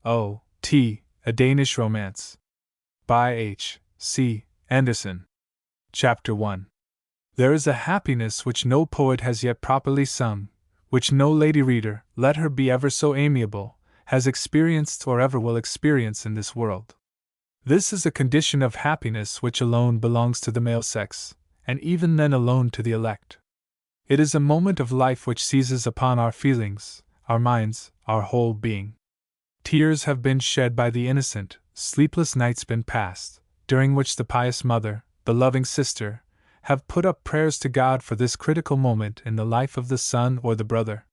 A Danish Romance. By H. C. Andersen. Chapter 1. There is a happiness which no poet has yet properly sung, which no lady reader, let her be ever so amiable, has experienced or ever will experience in this world. This is a condition of happiness which alone belongs to the male sex, and even then alone to the elect. It is a moment of life which seizes upon our feelings, our minds, our whole being. Tears have been shed by the innocent, sleepless nights been passed, during which the pious mother, the loving sister, have put up prayers to God for this critical moment in the life of the son or the brother.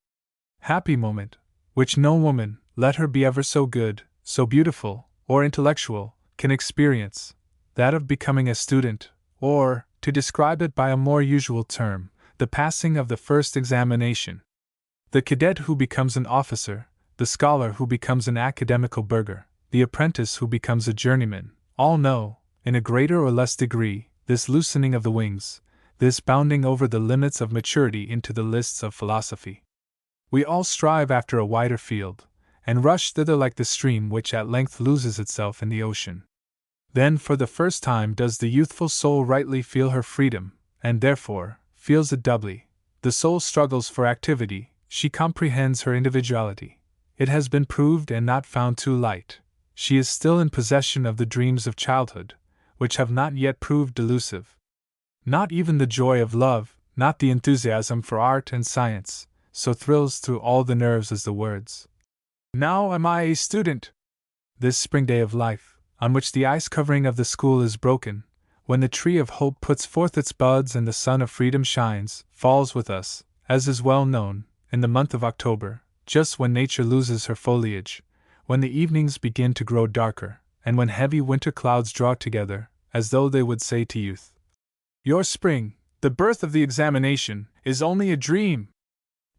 Happy moment, which no woman, let her be ever so good, so beautiful, or intellectual, can experience, that of becoming a student, or, to describe it by a more usual term, the passing of the first examination. The cadet who becomes an officer, the scholar who becomes an academical burgher, the apprentice who becomes a journeyman, all know, in a greater or less degree, this loosening of the wings, this bounding over the limits of maturity into the lists of philosophy. We all strive after a wider field, and rush thither like the stream which at length loses itself in the ocean. Then for the first time does the youthful soul rightly feel her freedom, and therefore, feels it doubly. The soul struggles for activity, she comprehends her individuality. It has been proved and not found too light. She is still in possession of the dreams of childhood, which have not yet proved delusive. Not even the joy of love, not the enthusiasm for art and science, so thrills through all the nerves as the words, "Now am I a student." This spring day of life, on which the ice covering of the school is broken, when the tree of hope puts forth its buds and the sun of freedom shines, falls with us, as is well known, in the month of October, just when nature loses her foliage, when the evenings begin to grow darker, and when heavy winter clouds draw together, as though they would say to youth, "Your spring, the birth of the examination, is only a dream.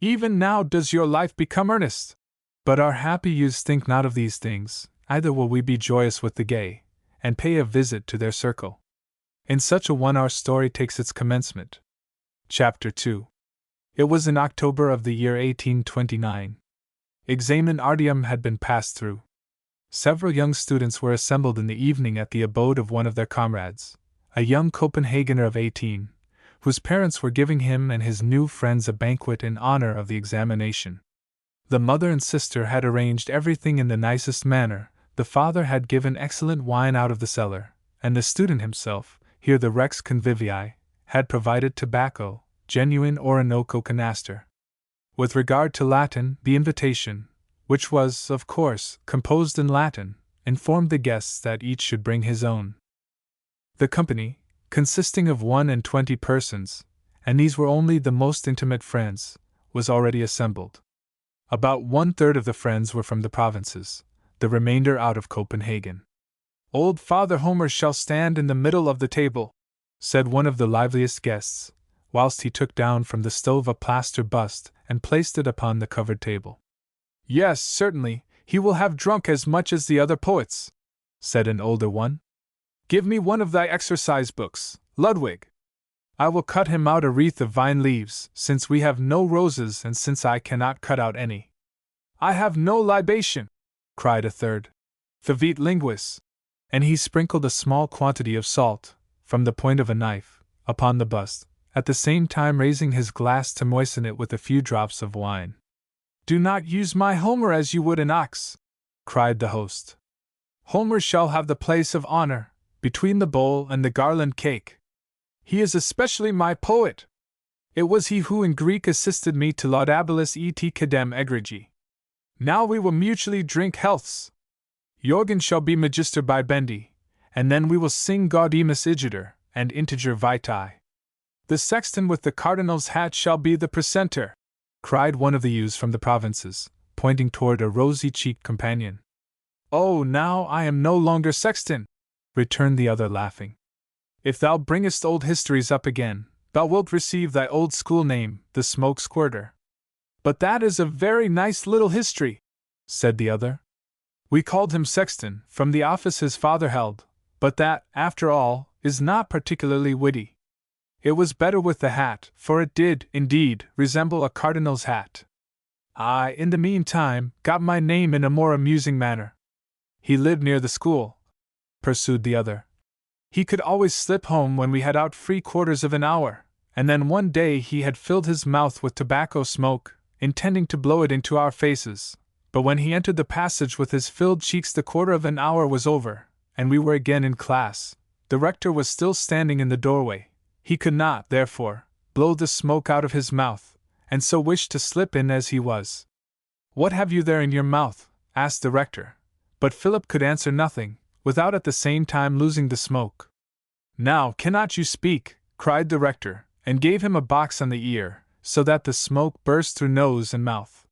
Even now does your life become earnest." But our happy youths think not of these things, either will we be joyous with the gay, and pay a visit to their circle. In such a one our story takes its commencement. Chapter 2. It was in October of the year 1829. Examen artium had been passed through. Several young students were assembled in the evening at the abode of one of their comrades, a young Copenhagener of 18, whose parents were giving him and his new friends a banquet in honor of the examination. The mother and sister had arranged everything in the nicest manner, the father had given excellent wine out of the cellar, and the student himself, here the Rex Convivii, had provided tobacco, genuine Orinoco canaster. With regard to Latin, the invitation, which was, of course, composed in Latin, informed the guests that each should bring his own. The company, consisting of 21 persons, and these were only the most intimate friends, was already assembled. About 1/3 of the friends were from the provinces, the remainder out of Copenhagen. "Old Father Homer shall stand in the middle of the table," said one of the liveliest guests, whilst he took down from the stove a plaster bust and placed it upon the covered table. "Yes, certainly, he will have drunk as much as the other poets," said an older one. "Give me one of thy exercise books, Ludwig. I will cut him out a wreath of vine leaves, since we have no roses and since I cannot cut out any." "I have no libation," cried a third. "Favit linguis." And he sprinkled a small quantity of salt, from the point of a knife, upon the bust, at the same time raising his glass to moisten it with a few drops of wine. "Do not use my Homer as you would an ox," cried the host. "Homer shall have the place of honor, between the bowl and the garland cake. He is especially my poet. It was he who in Greek assisted me to laudabilis et cadem egregi. Now we will mutually drink healths. Jorgen shall be magister by Bendi, and then we will sing Gaudeamus Igitur and Integer Vitae. The sexton with the cardinal's hat shall be the precentor," cried one of the youths from the provinces, pointing toward a rosy-cheeked companion. "Oh, now I am no longer sexton," returned the other laughing. "If thou bringest old histories up again, thou wilt receive thy old school name, the smoke squirter." "But that is a very nice little history," said the other. "We called him sexton, from the office his father held, but that, after all, is not particularly witty. It was better with the hat, for it did, indeed, resemble a cardinal's hat. I, in the meantime, got my name in a more amusing manner, He lived near the school, pursued the other. He could always slip home when we had out free quarters of an hour, and then one day he had filled his mouth with tobacco smoke, intending to blow it into our faces. But when he entered the passage with his filled cheeks, the quarter of an hour was over, and we were again in class. The rector was still standing in the doorway. He could not, therefore, blow the smoke out of his mouth, and so wished to slip in as he was. "What have you there in your mouth?" asked the rector. But Philip could answer nothing, without at the same time losing the smoke. "Now, cannot you speak?" cried the rector, and gave him a box on the ear, so that the smoke burst through nose and mouth.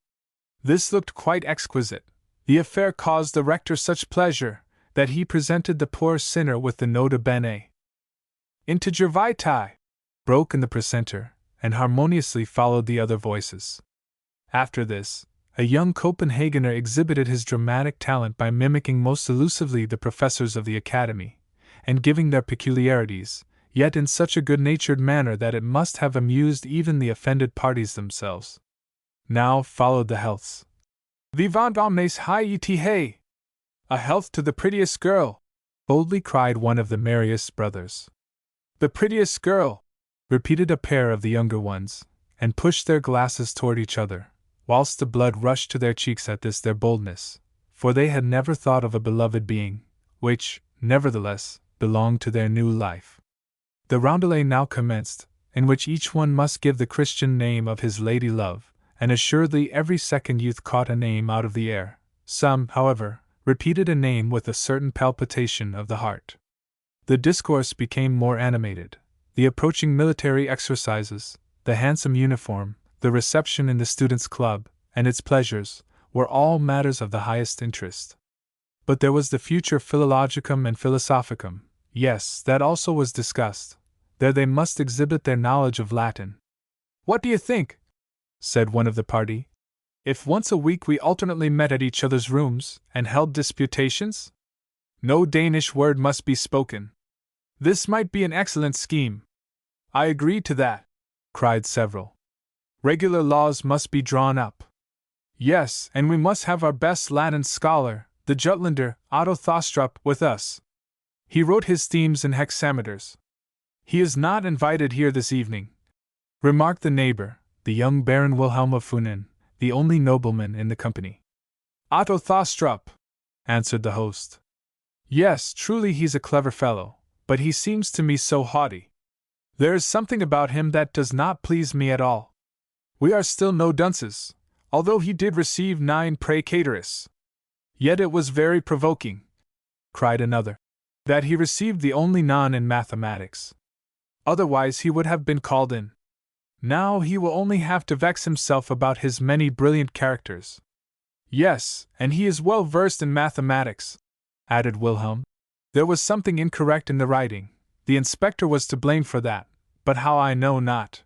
This looked quite exquisite. The affair caused the rector such pleasure that he presented the poor sinner with the nota bene. "Integer vitae," broke in the precentor, and harmoniously followed the other voices. After this, a young Copenhagener exhibited his dramatic talent by mimicking most elusively the professors of the academy, and giving their peculiarities, yet in such a good-natured manner that it must have amused even the offended parties themselves. Now followed the healths. "Vivant omnes haiti hey!" "A health to the prettiest girl!" boldly cried one of the merriest brothers. "The prettiest girl!" repeated a pair of the younger ones, and pushed their glasses toward each other, whilst the blood rushed to their cheeks at this their boldness, for they had never thought of a beloved being, which, nevertheless, belonged to their new life. The roundelay now commenced, in which each one must give the Christian name of his lady love, and assuredly every second youth caught a name out of the air. Some, however, repeated a name with a certain palpitation of the heart. The discourse became more animated. The approaching military exercises, the handsome uniform, the reception in the students' club, and its pleasures, were all matters of the highest interest. But there was the future philologicum and philosophicum. Yes, that also was discussed. There they must exhibit their knowledge of Latin. "What do you think?" said one of the party. "If once a week we alternately met at each other's rooms, and held disputations? No Danish word must be spoken. This might be an excellent scheme." "I agree to that," cried several. "Regular laws must be drawn up." "Yes, and we must have our best Latin scholar, the Jutlander, Otto Thostrup, with us. He wrote his themes in hexameters. He is not invited here this evening," remarked the neighbor, the young Baron Wilhelm of Funen, the only nobleman in the company. "Otto Thostrup," answered the host. "Yes, truly he's a clever fellow, but he seems to me so haughty. There is something about him that does not please me at all. We are still no dunces, although he did receive 9 praecatorus. Yet it was very provoking," cried another, "that he received the only non in mathematics. Otherwise he would have been called in. Now he will only have to vex himself about his many brilliant characters." "Yes, and he is well versed in mathematics," added Wilhelm. "There was something incorrect in the writing. The inspector was to blame for that, but how I know not.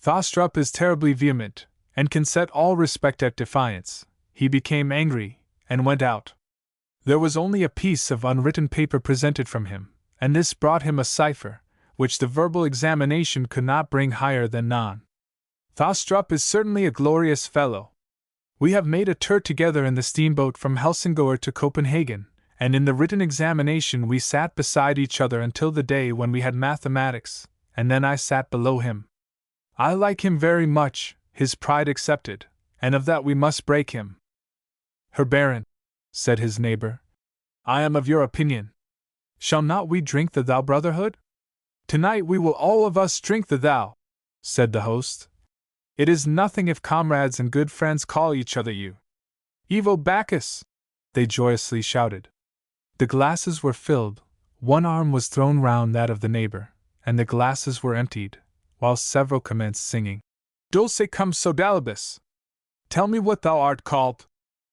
Thostrup is terribly vehement, and can set all respect at defiance." He became angry, and went out. There was only a piece of unwritten paper presented from him, and this brought him a cipher, which the verbal examination could not bring higher than non. "Thostrup is certainly a glorious fellow. We have made a tour together in the steamboat from Helsingør to Copenhagen, and in the written examination we sat beside each other until the day when we had mathematics, and then I sat below him. I like him very much, his pride excepted, and of that we must break him." "Herr Baron," said his neighbor, "I am of your opinion. Shall not we drink the thou brotherhood?" "Tonight we will all of us drink the thou," said the host. "It is nothing if comrades and good friends call each other you. Evo Bacchus!" they joyously shouted. The glasses were filled, one arm was thrown round that of the neighbor, and the glasses were emptied, whilst several commenced singing, "Dulce cum sodalibus." "Tell me what thou art called,"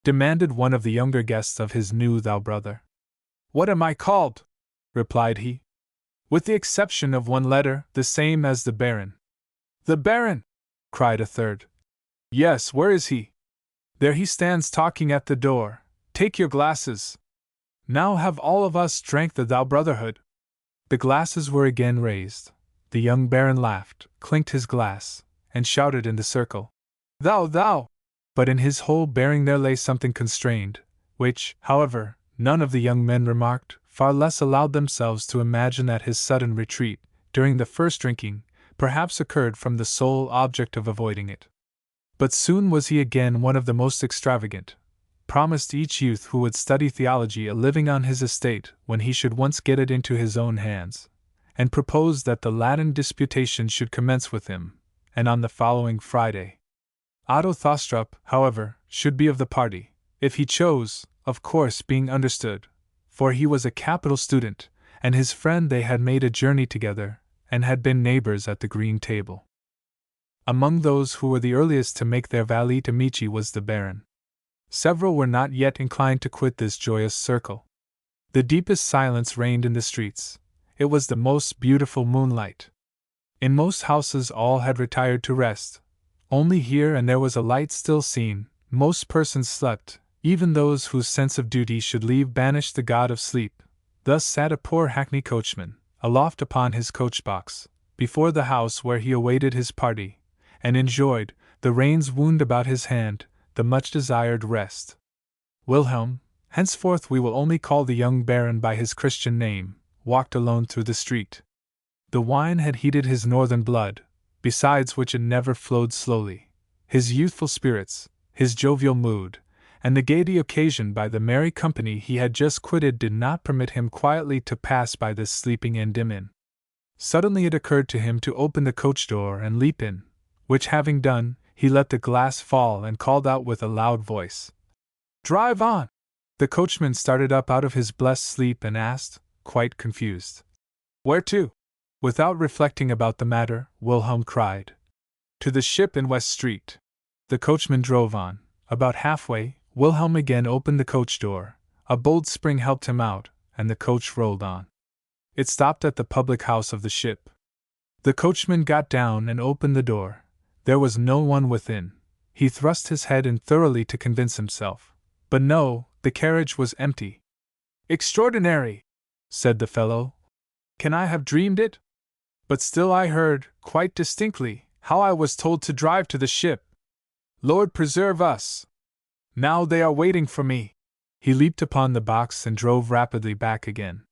demanded one of the younger guests of his new thou brother. "What am I called?" replied he. "With the exception of one letter, the same as the Baron." "The Baron!" cried a third. "Yes, where is he?" "There he stands talking at the door. Take your glasses. Now have all of us drank the thou brotherhood." The glasses were again raised. The young Baron laughed, clinked his glass, and shouted in the circle, "Thou, thou!" But in his whole bearing there lay something constrained, which, however, none of the young men remarked, far less allowed themselves to imagine that his sudden retreat, during the first drinking, perhaps occurred from the sole object of avoiding it. But soon was he again one of the most extravagant, promised each youth who would study theology a living on his estate when he should once get it into his own hands, and proposed that the Latin disputation should commence with him, and on the following Friday. Otto Thostrup, however, should be of the party, if he chose, of course being understood, for he was a capital student, and his friend they had made a journey together, and had been neighbors at the green table. Among those who were the earliest to make their valete amici was the Baron. Several were not yet inclined to quit this joyous circle. The deepest silence reigned in the streets. It was the most beautiful moonlight. In most houses all had retired to rest. Only here and there was a light still seen. Most persons slept, even those whose sense of duty should leave banished the god of sleep. Thus sat a poor hackney coachman, aloft upon his coach-box, before the house where he awaited his party, and enjoyed, the reins wound about his hand, the much-desired rest. Wilhelm, henceforth we will only call the young Baron by his Christian name, walked alone through the street. The wine had heated his northern blood, besides which it never flowed slowly. His youthful spirits, his jovial mood, and the gaiety occasioned by the merry company he had just quitted did not permit him quietly to pass by this sleeping Endymion. Suddenly it occurred to him to open the coach door and leap in, which having done, he let the glass fall and called out with a loud voice, "Drive on!" The coachman started up out of his blessed sleep and asked, quite confused, "Where to?" Without reflecting about the matter, Wilhelm cried, "To the Ship in West Street." The coachman drove on. About halfway, Wilhelm again opened the coach door, a bold spring helped him out, and the coach rolled on. It stopped at the public house of the Ship. The coachman got down and opened the door. There was no one within. He thrust his head in thoroughly to convince himself. But no, the carriage was empty. "Extraordinary!" said the fellow. "Can I have dreamed it? But still I heard, quite distinctly, how I was told to drive to the Ship. Lord preserve us! Now they are waiting for me." He leaped upon the box and drove rapidly back again.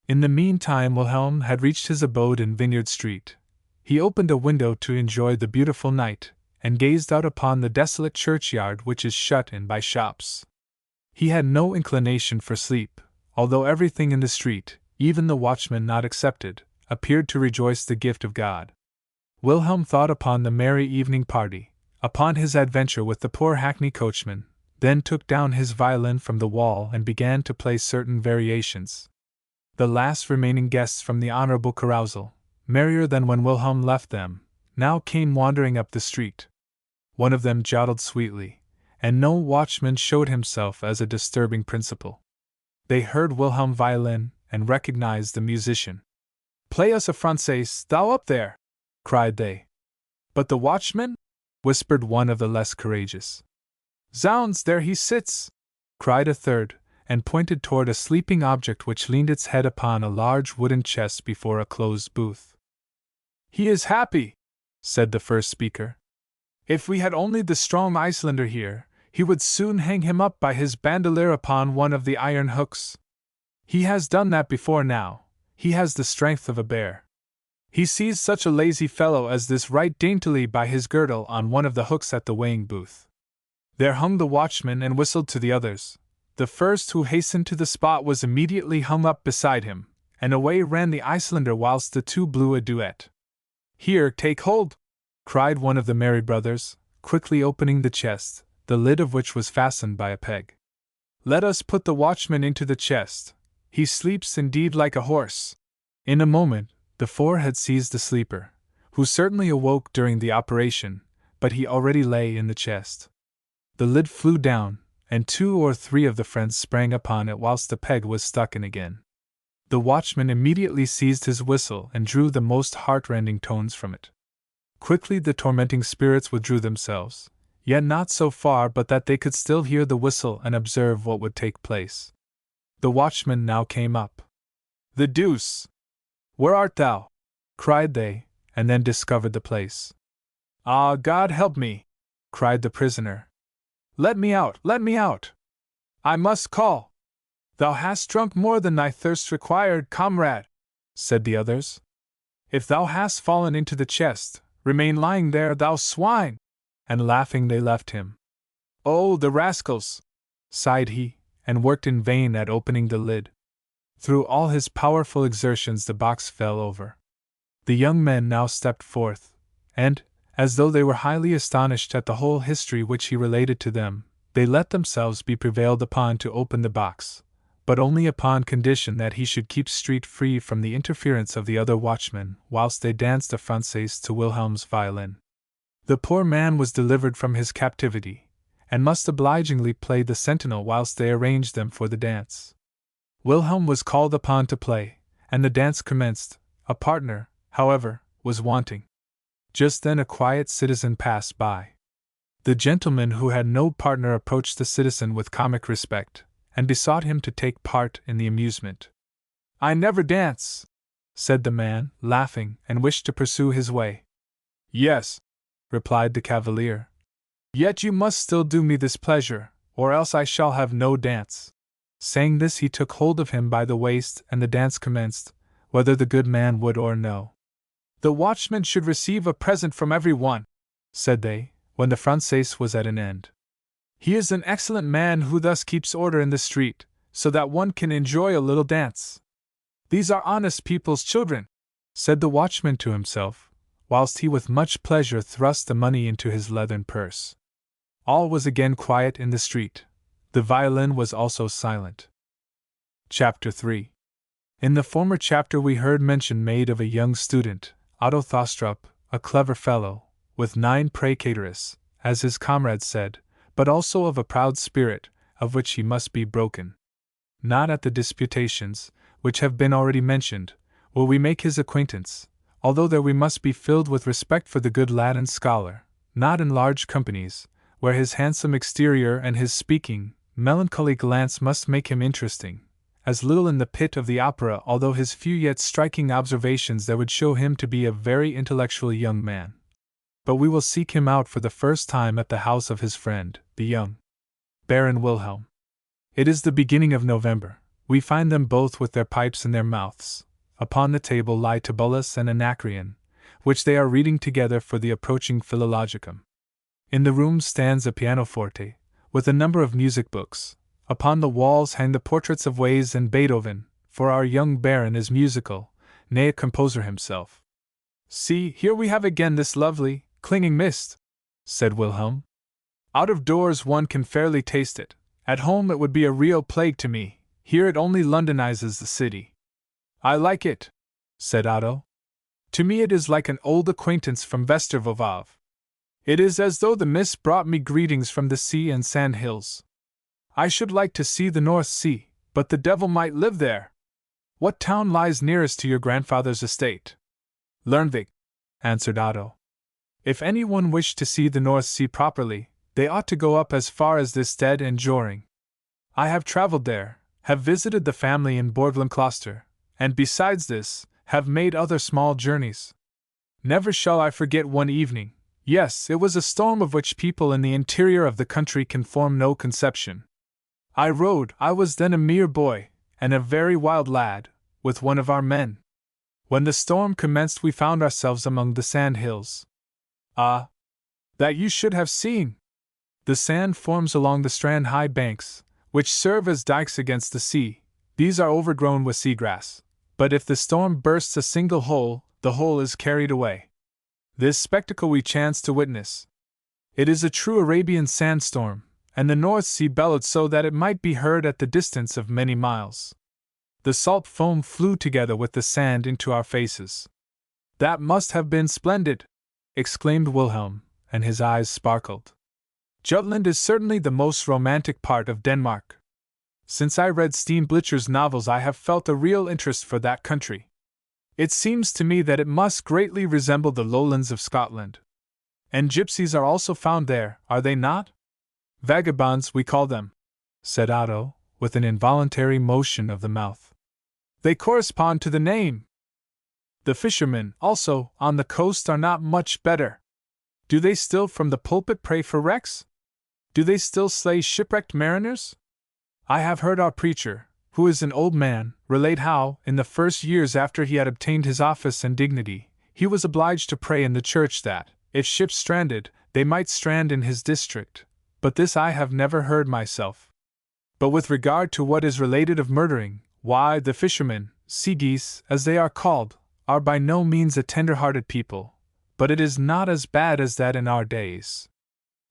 In the meantime Wilhelm had reached his abode in Vineyard Street. He opened a window to enjoy the beautiful night, and gazed out upon the desolate churchyard which is shut in by shops. He had no inclination for sleep, although everything in the street, even the watchman not excepted, appeared to rejoice the gift of God. Wilhelm thought upon the merry evening party, upon his adventure with the poor hackney coachman, then took down his violin from the wall and began to play certain variations. The last remaining guests from the honorable carousal, merrier than when Wilhelm left them, now came wandering up the street. One of them jodled sweetly, and no watchman showed himself as a disturbing principal. They heard Wilhelm's violin, and recognized the musician. "Play us a Française, thou up there!" cried they. "But the watchman?" whispered one of the less courageous. "Zounds, there he sits!" cried a third, and pointed toward a sleeping object which leaned its head upon a large wooden chest before a closed booth. "He is happy," said the first speaker. "If we had only the strong Icelander here, he would soon hang him up by his bandolier upon one of the iron hooks. He has done that before now. He has the strength of a bear. He seized such a lazy fellow as this right daintily by his girdle on one of the hooks at the weighing booth. There hung the watchman and whistled to the others. The first who hastened to the spot was immediately hung up beside him, and away ran the Icelander whilst the two blew a duet. "Here, take hold!" cried one of the merry brothers, quickly opening the chest, the lid of which was fastened by a peg. "Let us put the watchman into the chest. He sleeps indeed like a horse." In a moment, the four had seized the sleeper, who certainly awoke during the operation, but he already lay in the chest. The lid flew down, and 2 or 3 of the friends sprang upon it whilst the peg was stuck in again. The watchman immediately seized his whistle and drew the most heart-rending tones from it. Quickly the tormenting spirits withdrew themselves, yet not so far but that they could still hear the whistle and observe what would take place. The watchman now came up. "The deuce! Where art thou?" cried they, and then discovered the place. "Ah, God help me!" cried the prisoner. "Let me out! Let me out! I must call!" "Thou hast drunk more than thy thirst required, comrade," said the others. "If thou hast fallen into the chest, remain lying there, thou swine!" And laughing they left him. "Oh, the rascals!" sighed he, and worked in vain at opening the lid. Through all his powerful exertions the box fell over. The young men now stepped forth, and, as though they were highly astonished at the whole history which he related to them, they let themselves be prevailed upon to open the box, but only upon condition that he should keep street free from the interference of the other watchmen, whilst they danced a Française to Wilhelm's violin. The poor man was delivered from his captivity, and must obligingly play the sentinel whilst they arranged them for the dance. Wilhelm was called upon to play, and the dance commenced. A partner, however, was wanting. Just then a quiet citizen passed by. The gentleman who had no partner approached the citizen with comic respect, and besought him to take part in the amusement. "I never dance," said the man, laughing, and wished to pursue his way. "Yes," replied the cavalier, "yet you must still do me this pleasure, or else I shall have no dance." Saying this, he took hold of him by the waist, and the dance commenced, whether the good man would or no. "The watchman should receive a present from every one," said they, when the Française was at an end. "He is an excellent man who thus keeps order in the street, so that one can enjoy a little dance. These are honest people's children," said the watchman to himself, whilst he with much pleasure thrust the money into his leathern purse. All was again quiet in the street. The violin was also silent. Chapter 3. In the former chapter we heard mention made of a young student, Otto Thostrup, a clever fellow, with 9 praecatorus, as his comrades said, but also of a proud spirit, of which he must be broken. Not at the disputations, which have been already mentioned, will we make his acquaintance, although there we must be filled with respect for the good lad and scholar, not in large companies, where his handsome exterior and his speaking, melancholy glance must make him interesting, as little in the pit of the opera, although his few yet striking observations there would show him to be a very intellectual young man. But we will seek him out for the first time at the house of his friend, the young Baron Wilhelm. It is the beginning of November. We find them both with their pipes in their mouths. Upon the table lie Tibullus and Anacreon, which they are reading together for the approaching Philologicum. In the room stands a pianoforte, with a number of music books. Upon the walls hang the portraits of Weyse and Beethoven, for our young Baron is musical, nay a composer himself. "See, here we have again this lovely, clinging mist," said Wilhelm. "Out of doors one can fairly taste it. At home it would be a real plague to me. Here it only Londonizes the city." "I like it," said Otto. "To me it is like an old acquaintance from Vestervovov. It is as though the mist brought me greetings from the sea and sand hills. I should like to see the North Sea, but the devil might live there. What town lies nearest to your grandfather's estate?" "Lernvik," answered Otto. "If anyone wished to see the North Sea properly, they ought to go up as far as this Stead and Joring. I have traveled there, have visited the family in Borglum Closter, and besides this, have made other small journeys. Never shall I forget one evening. Yes, it was a storm of which people in the interior of the country can form no conception. I was then a mere boy, and a very wild lad, with one of our men. When the storm commenced we found ourselves among the sand hills. Ah! That you should have seen! The sand forms along the strand high banks, which serve as dikes against the sea. These are overgrown with seagrass, but if the storm bursts a single hole, the whole is carried away. This spectacle we chanced to witness. It is a true Arabian sandstorm, and the North Sea bellowed so that it might be heard at the distance of many miles. The salt foam flew together with the sand into our faces." "That must have been splendid!" exclaimed Wilhelm, and his eyes sparkled. "Jutland is certainly the most romantic part of Denmark. Since I read Steenblicher's novels I have felt a real interest for that country. It seems to me that it must greatly resemble the lowlands of Scotland. And gypsies are also found there, are they not?" "Vagabonds, we call them," said Otto, with an involuntary motion of the mouth. "They correspond to the name. The fishermen, also, on the coast are not much better. Do they still from the pulpit pray for wrecks? Do they still slay shipwrecked mariners? I have heard our preacher, who is an old man, relate how, in the first years after he had obtained his office and dignity, he was obliged to pray in the church that, if ships stranded, they might strand in his district. But this I have never heard myself. But with regard to what is related of murdering, why, the fishermen, sea geese, as they are called, are by no means a tender-hearted people, but it is not as bad as that in our days.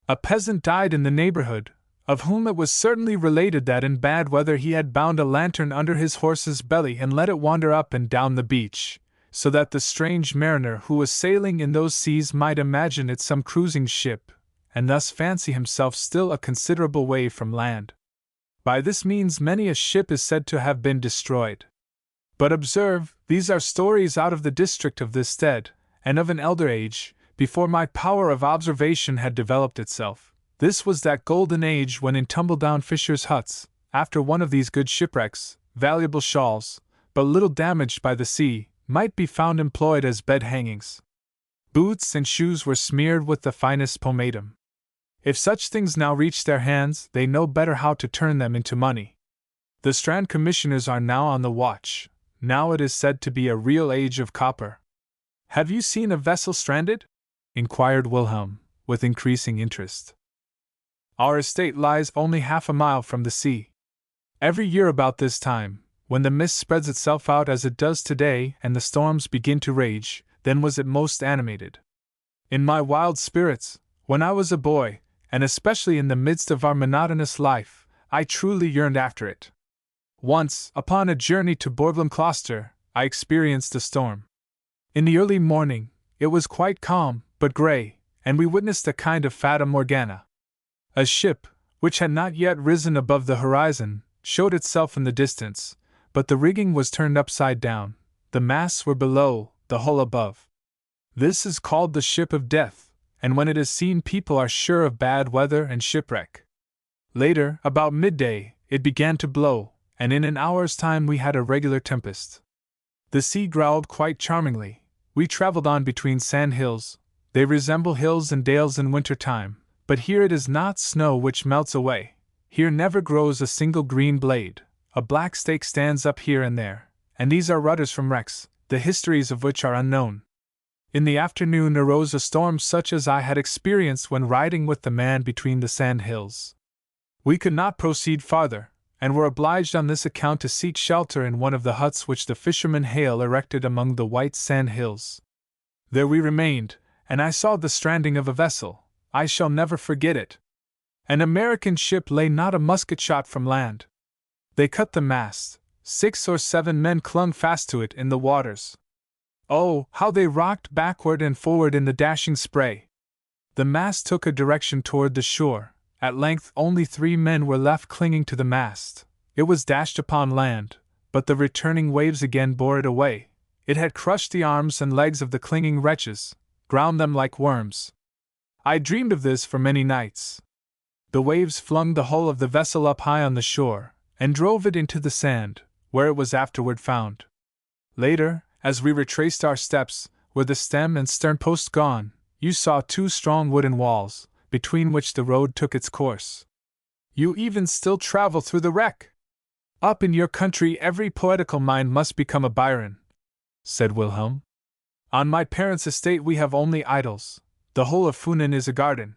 A peasant died in the neighborhood, of whom it was certainly related that in bad weather he had bound a lantern under his horse's belly and let it wander up and down the beach, so that the strange mariner who was sailing in those seas might imagine it some cruising ship, and thus fancy himself still a considerable way from land. By this means many a ship is said to have been destroyed. But observe, these are stories out of the district of this stead, and of an elder age, before my power of observation had developed itself. This was that golden age when in tumble-down fishers' huts, after one of these good shipwrecks, valuable shawls, but little damaged by the sea, might be found employed as bed-hangings. Boots and shoes were smeared with the finest pomatum. If such things now reach their hands, they know better how to turn them into money. The Strand Commissioners are now on the watch. Now it is said to be a real age of copper. "Have you seen a vessel stranded?" inquired Wilhelm, with increasing interest. "Our estate lies only half a mile from the sea. Every year about this time, when the mist spreads itself out as it does today and the storms begin to rage, then was it most animated. In my wild spirits, when I was a boy, and especially in the midst of our monotonous life, I truly yearned after it. Once, upon a journey to Borglum Closter, I experienced a storm. In the early morning, it was quite calm, but grey, and we witnessed a kind of Fata Morgana. A ship, which had not yet risen above the horizon, showed itself in the distance, but the rigging was turned upside down, the masts were below, the hull above. This is called the ship of death, and when it is seen people are sure of bad weather and shipwreck. Later, about midday, it began to blow, and in an hour's time we had a regular tempest. The sea growled quite charmingly. We traveled on between sand hills. They resemble hills and dales in winter time, but here it is not snow which melts away. Here never grows a single green blade. A black stake stands up here and there, and these are rudders from wrecks, the histories of which are unknown. In the afternoon arose a storm such as I had experienced when riding with the man between the sand hills. We could not proceed farther, and were obliged on this account to seek shelter in one of the huts which the fisherman Hale erected among the white sand hills. There we remained, and I saw the stranding of a vessel. I shall never forget it. An American ship lay not a musket shot from land. They cut the mast. 6 or 7 men clung fast to it in the waters. Oh, how they rocked backward and forward in the dashing spray! The mast took a direction toward the shore. At length only 3 men were left clinging to the mast. It was dashed upon land, but the returning waves again bore it away. It had crushed the arms and legs of the clinging wretches, ground them like worms. I dreamed of this for many nights. The waves flung the hull of the vessel up high on the shore, and drove it into the sand, where it was afterward found. Later, as we retraced our steps, with the stem and stern post gone, you saw 2 strong wooden walls, between which the road took its course. You even still travel through the wreck. Up in your country every poetical mind must become a Byron, said Wilhelm. On my parents' estate we have only idols. The whole of Funen is a garden.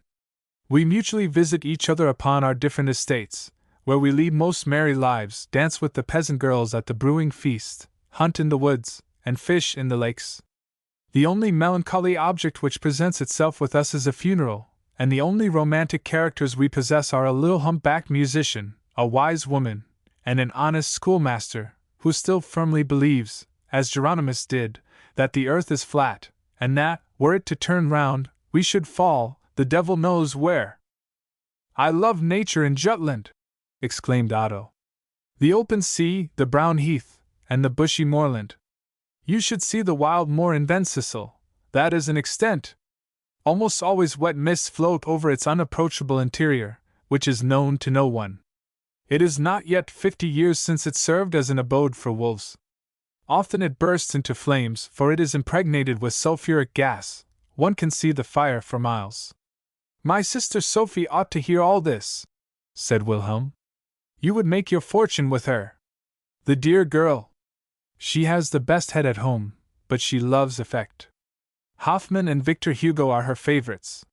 We mutually visit each other upon our different estates, where we lead most merry lives, dance with the peasant girls at the brewing feast, hunt in the woods, and fish in the lakes. The only melancholy object which presents itself with us is a funeral, and the only romantic characters we possess are a little humpbacked musician, a wise woman, and an honest schoolmaster, who still firmly believes, as Geronimus did, that the earth is flat, and that, were it to turn round, we should fall, the devil knows where. I love nature in Jutland, exclaimed Otto. The open sea, the brown heath, and the bushy moorland. You should see the wild moor in Vencesel. That is an extent. Almost always wet mists float over its unapproachable interior, which is known to no one. It is not yet 50 years since it served as an abode for wolves. Often it bursts into flames, for it is impregnated with sulfuric gas. One can see the fire for miles. My sister Sophie ought to hear all this, said Wilhelm. You would make your fortune with her. The dear girl! She has the best head at home, but she loves effect. Hoffmann and Victor Hugo are her favorites.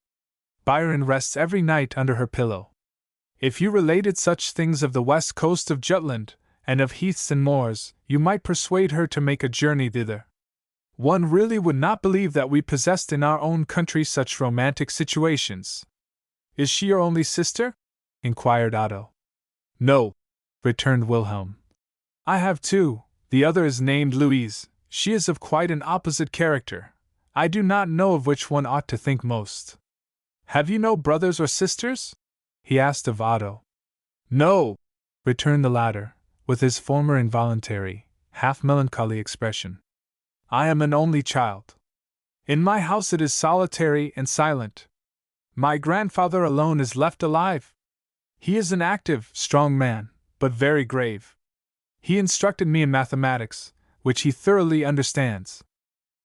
Byron rests every night under her pillow. If you related such things of the west coast of Jutland, and of heaths and moors, you might persuade her to make a journey thither. One really would not believe that we possessed in our own country such romantic situations. Is she your only sister? Inquired Otto. No, returned Wilhelm. I have two. The other is named Louise. She is of quite an opposite character. I do not know of which one ought to think most. Have you no brothers or sisters? He asked of Otto. No, returned the latter, with his former involuntary, half-melancholy expression. I am an only child. In my house it is solitary and silent. My grandfather alone is left alive. He is an active, strong man, but very grave. He instructed me in mathematics, which he thoroughly understands.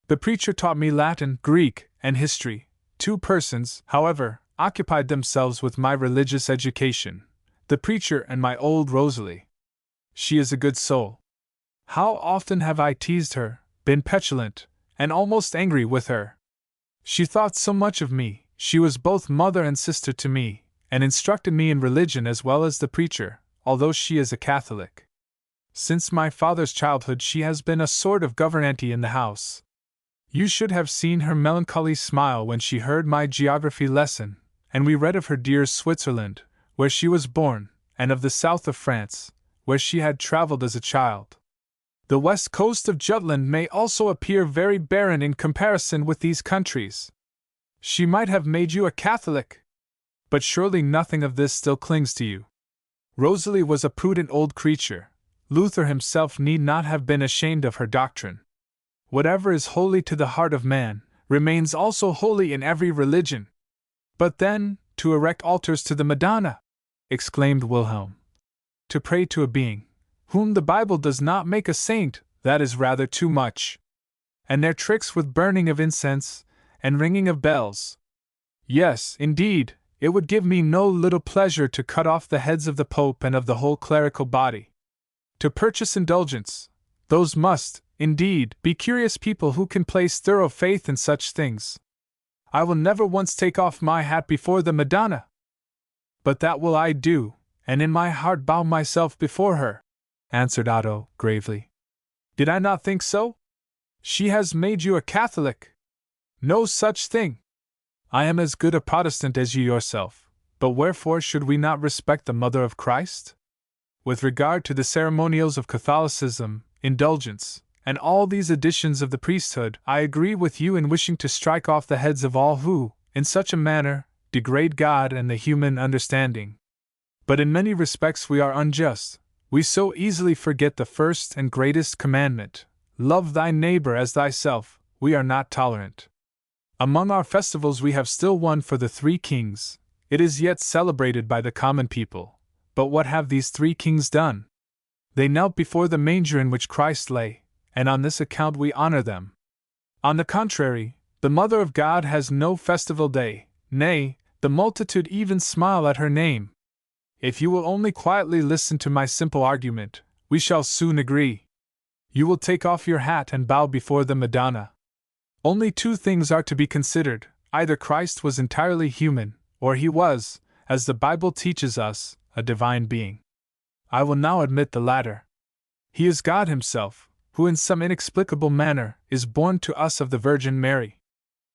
The preacher taught me Latin, Greek, and history. Two persons, however, occupied themselves with my religious education, the preacher and my old Rosalie. She is a good soul. How often have I teased her, been petulant, and almost angry with her. She thought so much of me, she was both mother and sister to me, and instructed me in religion as well as the preacher, although she is a Catholic. Since my father's childhood she has been a sort of gouvernante in the house. You should have seen her melancholy smile when she heard my geography lesson, and we read of her dear Switzerland, where she was born, and of the south of France, where she had travelled as a child. The west coast of Jutland may also appear very barren in comparison with these countries. She might have made you a Catholic. But surely nothing of this still clings to you. Rosalie was a prudent old creature. Luther himself need not have been ashamed of her doctrine. Whatever is holy to the heart of man, remains also holy in every religion. But then, to erect altars to the Madonna! Exclaimed Wilhelm. To pray to a being, whom the Bible does not make a saint, that is rather too much. And their tricks with burning of incense, and ringing of bells. Yes, indeed, it would give me no little pleasure to cut off the heads of the Pope and of the whole clerical body. To purchase indulgence, those must, indeed, be curious people who can place thorough faith in such things. I will never once take off my hat before the Madonna. But that will I do, and in my heart bow myself before her, answered Otto, gravely. Did I not think so? She has made you a Catholic. No such thing. I am as good a Protestant as you yourself, but wherefore should we not respect the Mother of Christ? With regard to the ceremonials of Catholicism, indulgence, and all these additions of the priesthood, I agree with you in wishing to strike off the heads of all who, in such a manner, degrade God and the human understanding. But in many respects we are unjust. We so easily forget the first and greatest commandment, love thy neighbor as thyself. We are not tolerant. Among our festivals we have still one for the three kings. It is yet celebrated by the common people. But what have these three kings done? They knelt before the manger in which Christ lay, and on this account we honor them. On the contrary, the Mother of God has no festival day, nay, the multitude even smile at her name. If you will only quietly listen to my simple argument, we shall soon agree. You will take off your hat and bow before the Madonna. Only two things are to be considered: either Christ was entirely human, or he was, as the Bible teaches us, a divine being. I will now admit the latter. He is God himself, who in some inexplicable manner is born to us of the Virgin Mary.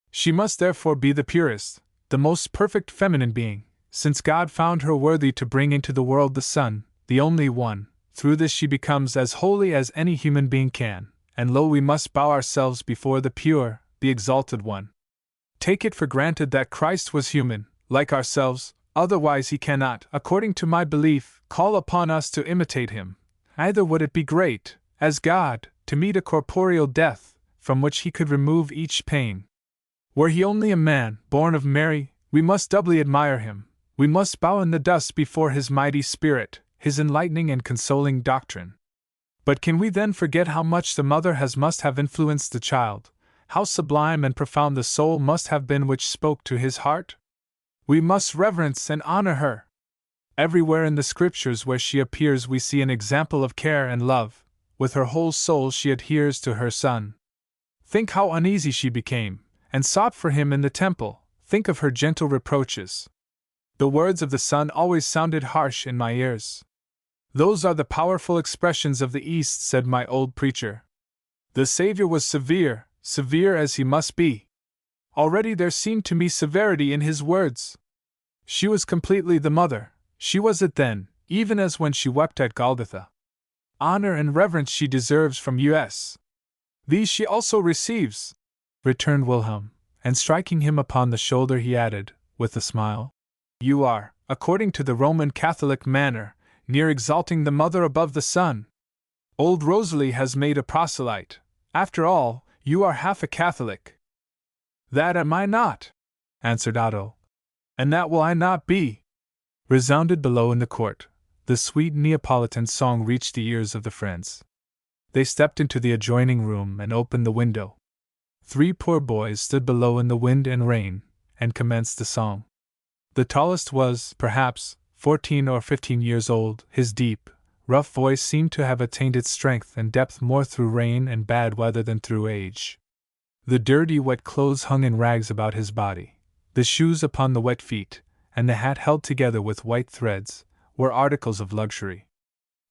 She must therefore be the purest, the most perfect feminine being, since God found her worthy to bring into the world the Son, the only one. Through this she becomes as holy as any human being can, and lo, we must bow ourselves before the pure, the exalted one. Take it for granted that Christ was human, like ourselves, otherwise he cannot, according to my belief, call upon us to imitate him. Either would it be great, as God, to meet a corporeal death, from which he could remove each pain. Were he only a man, born of Mary, we must doubly admire him. We must bow in the dust before his mighty spirit, his enlightening and consoling doctrine. But can we then forget how much the mother must have influenced the child, how sublime and profound the soul must have been which spoke to his heart? We must reverence and honor her. Everywhere in the scriptures where she appears we see an example of care and love. With her whole soul she adheres to her son. Think how uneasy she became, and sought for him in the temple. Think of her gentle reproaches. The words of the son always sounded harsh in my ears. Those are the powerful expressions of the East, said my old preacher. The Savior was severe, severe as he must be. Already there seemed to me severity in his words. She was completely the mother, she was it then, even as when she wept at Golgotha. Honor and reverence she deserves from us. These she also receives, returned Wilhelm, and striking him upon the shoulder he added, with a smile, you are, according to the Roman Catholic manner, near exalting the mother above the son. Old Rosalie has made a proselyte. After all, you are half a Catholic. That am I not, answered Otto. And that will I not be. Resounded below in the court. The sweet Neapolitan song reached the ears of the friends. They stepped into the adjoining room and opened the window. 3 poor boys stood below in the wind and rain, and commenced the song. The tallest was, perhaps, 14 or 15 years old. His deep, rough voice seemed to have attained its strength and depth more through rain and bad weather than through age. The dirty, wet clothes hung in rags about his body. The shoes upon the wet feet, and the hat held together with white threads, were articles of luxury.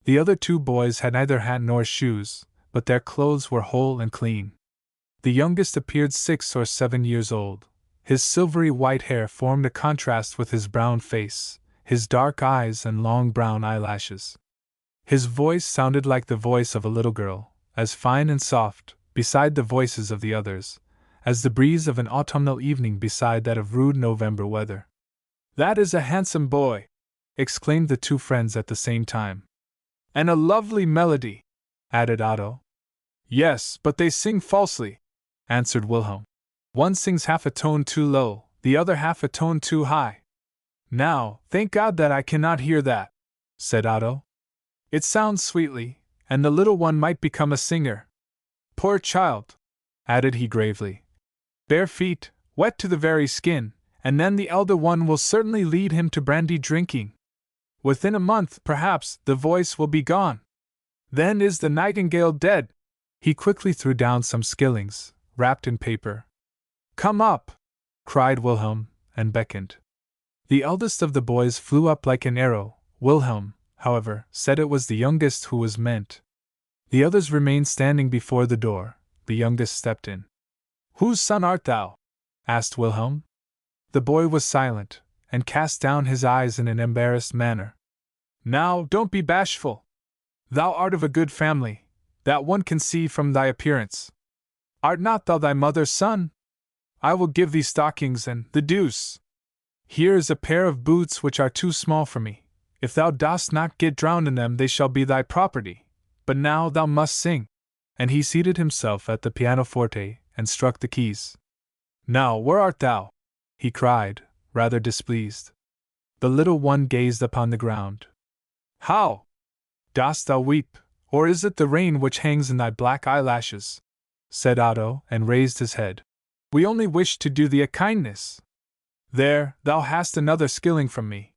The other 2 boys had neither hat nor shoes, but their clothes were whole and clean. The youngest appeared 6 or 7 years old. His silvery white hair formed a contrast with his brown face, his dark eyes and long brown eyelashes. His voice sounded like the voice of a little girl, as fine and soft, beside the voices of the others, as the breeze of an autumnal evening beside that of rude November weather. That is a handsome boy, exclaimed the 2 friends at the same time. And a lovely melody, added Otto. Yes, but they sing falsely, answered Wilhelm. One sings half a tone too low, the other half a tone too high. Now, thank God that I cannot hear that, said Otto. It sounds sweetly, and the little one might become a singer. Poor child, added he gravely. Bare feet, wet to the very skin, and then the elder one will certainly lead him to brandy drinking. Within a month, perhaps, the voice will be gone. Then is the nightingale dead. He quickly threw down some skillings, wrapped in paper. Come up, cried Wilhelm, and beckoned. The eldest of the boys flew up like an arrow. Wilhelm, however, said it was the youngest who was meant. The others remained standing before the door. The youngest stepped in. Whose son art thou? asked Wilhelm. The boy was silent, and cast down his eyes in an embarrassed manner. Now, don't be bashful. Thou art of a good family, that one can see from thy appearance. Art not thou thy mother's son? I will give thee stockings and the deuce. Here is a pair of boots which are too small for me. If thou dost not get drowned in them, they shall be thy property. But now thou must sing. And he seated himself at the pianoforte and struck the keys. Now, where art thou? He cried, rather displeased. The little one gazed upon the ground. How? Dost thou weep, or is it the rain which hangs in thy black eyelashes? Said Otto, and raised his head. We only wished to do thee a kindness. There, thou hast another skilling from me.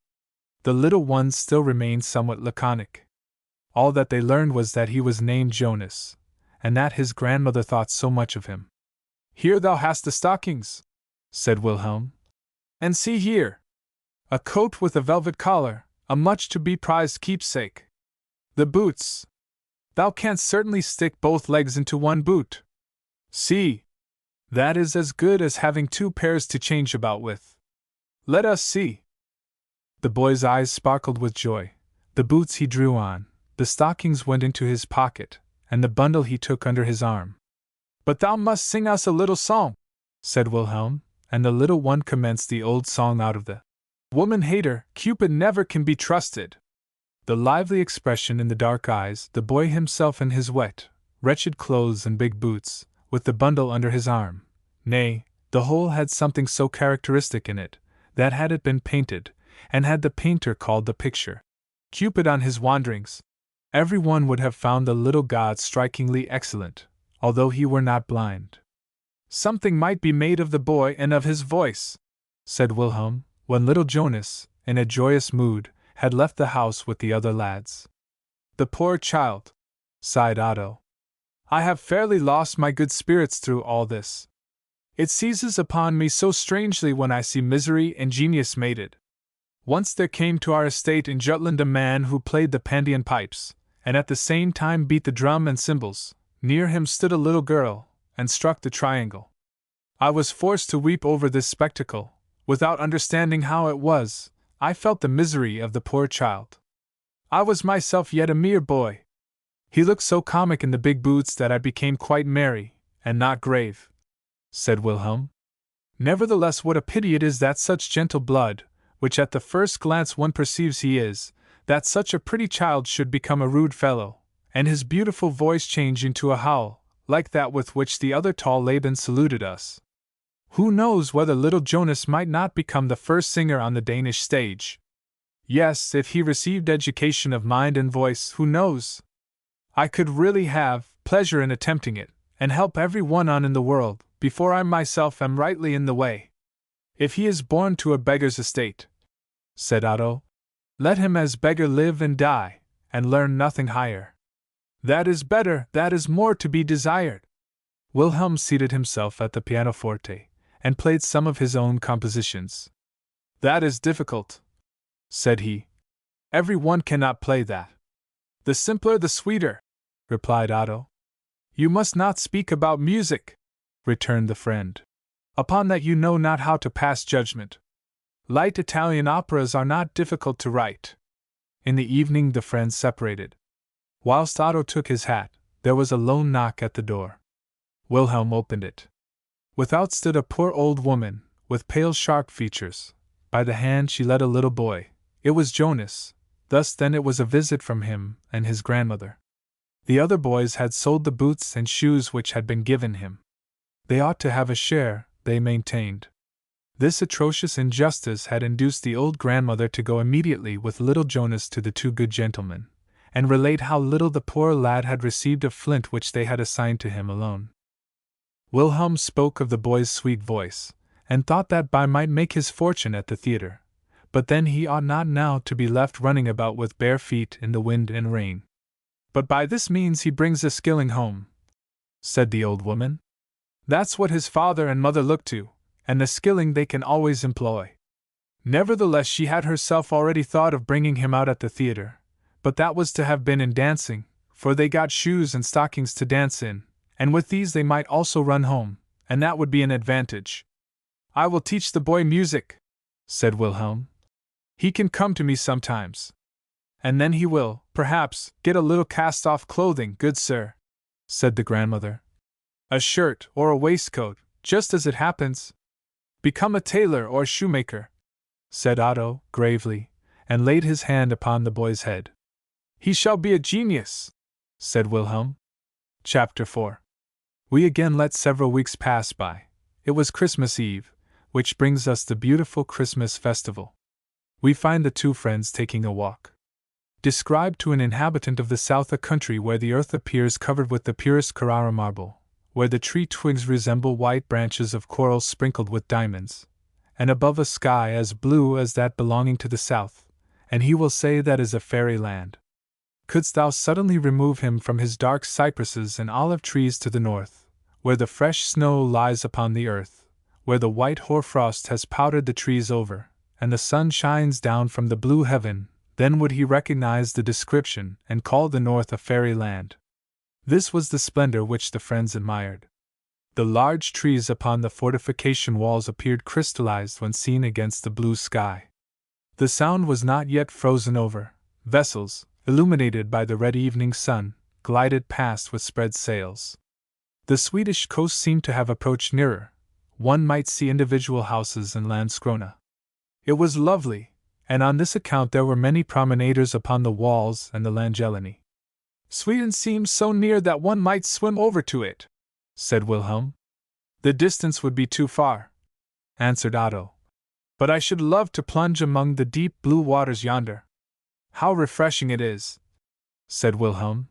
The little ones still remained somewhat laconic. All that they learned was that he was named Jonas, and that his grandmother thought so much of him. Here thou hast the stockings, said Wilhelm. And see here. A coat with a velvet collar, a much to be prized keepsake. The boots. Thou canst certainly stick both legs into one boot. See. That is as good as having 2 pairs to change about with. Let us see. The boy's eyes sparkled with joy. The boots he drew on, the stockings went into his pocket, and the bundle he took under his arm. But thou must sing us a little song, said Wilhelm, and the little one commenced the old song out of the woman-hater, Cupid never can be trusted. The lively expression in the dark eyes, the boy himself in his wet, wretched clothes and big boots, with the bundle under his arm. Nay, the whole had something so characteristic in it, that had it been painted, and had the painter called the picture Cupid on his wanderings, every one would have found the little god strikingly excellent, although he were not blind. Something might be made of the boy and of his voice, said Wilhelm, when little Jonas, in a joyous mood, had left the house with the other lads. "The poor child!" sighed Otto. "I have fairly lost my good spirits through all this. It seizes upon me so strangely when I see misery and genius mated. Once there came to our estate in Jutland a man who played the pandean pipes, and at the same time beat the drum and cymbals. Near him stood a little girl, and struck the triangle. I was forced to weep over this spectacle. Without understanding how it was, I felt the misery of the poor child. I was myself yet a mere boy. He looked so comic in the big boots that I became quite merry, and not grave," said Wilhelm. "Nevertheless, what a pity it is that such gentle blood, which at the first glance one perceives he is, that such a pretty child should become a rude fellow, and his beautiful voice change into a howl, like that with which the other tall Laban saluted us. Who knows whether little Jonas might not become the first singer on the Danish stage? Yes, if he received education of mind and voice, who knows? I could really have pleasure in attempting it, and help every one on in the world, before I myself am rightly in the way. If he is born to a beggar's estate," said Otto, "let him as beggar live and die, and learn nothing higher. That is better, that is more to be desired." Wilhelm seated himself at the pianoforte, and played some of his own compositions. "That is difficult," said he. "Every one cannot play that." "The simpler the sweeter," replied Otto. "You must not speak about music," returned the friend. "Upon that you know not how to pass judgment. Light Italian operas are not difficult to write." In the evening the friends separated. Whilst Otto took his hat, there was a lone knock at the door. Wilhelm opened it. Without stood a poor old woman, with pale sharp features. By the hand she led a little boy. It was Jonas. Thus then it was a visit from him and his grandmother. The other boys had sold the boots and shoes which had been given him. They ought to have a share, they maintained. This atrocious injustice had induced the old grandmother to go immediately with little Jonas to the two good gentlemen, and relate how little the poor lad had received of flint which they had assigned to him alone. Wilhelm spoke of the boy's sweet voice, and thought that by might make his fortune at the theatre, but then he ought not now to be left running about with bare feet in the wind and rain. "But by this means he brings a skilling home," said the old woman. "That's what his father and mother look to, and the skilling they can always employ." Nevertheless, she had herself already thought of bringing him out at the theatre, but that was to have been in dancing, for they got shoes and stockings to dance in, and with these they might also run home, and that would be an advantage. "I will teach the boy music," said Wilhelm. "He can come to me sometimes. And then he will, perhaps, get a little cast-off clothing, good sir," said the grandmother. "A shirt or a waistcoat, just as it happens. Become a tailor or shoemaker," said Otto, gravely, and laid his hand upon the boy's head. "He shall be a genius," said Wilhelm. Chapter 4. We again let several weeks pass by. It was Christmas Eve, which brings us the beautiful Christmas festival. We find the two friends taking a walk. Described to an inhabitant of the south a country where the earth appears covered with the purest Carrara marble, where the tree twigs resemble white branches of coral sprinkled with diamonds, and above a sky as blue as that belonging to the south, and he will say that is a fairy land. Couldst thou suddenly remove him from his dark cypresses and olive trees to the north, where the fresh snow lies upon the earth, where the white hoarfrost has powdered the trees over, and the sun shines down from the blue heaven, then would he recognize the description and call the north a fairy land. This was the splendor which the friends admired. The large trees upon the fortification walls appeared crystallized when seen against the blue sky. The Sound was not yet frozen over. Vessels, illuminated by the red evening sun, glided past with spread sails. The Swedish coast seemed to have approached nearer. One might see individual houses in Landskrona. It was lovely, and on this account there were many promenaders upon the walls and the Langelini. "Sweden seems so near that one might swim over to it," said Wilhelm. "The distance would be too far," answered Otto. "But I should love to plunge among the deep blue waters yonder. How refreshing it is," said Wilhelm,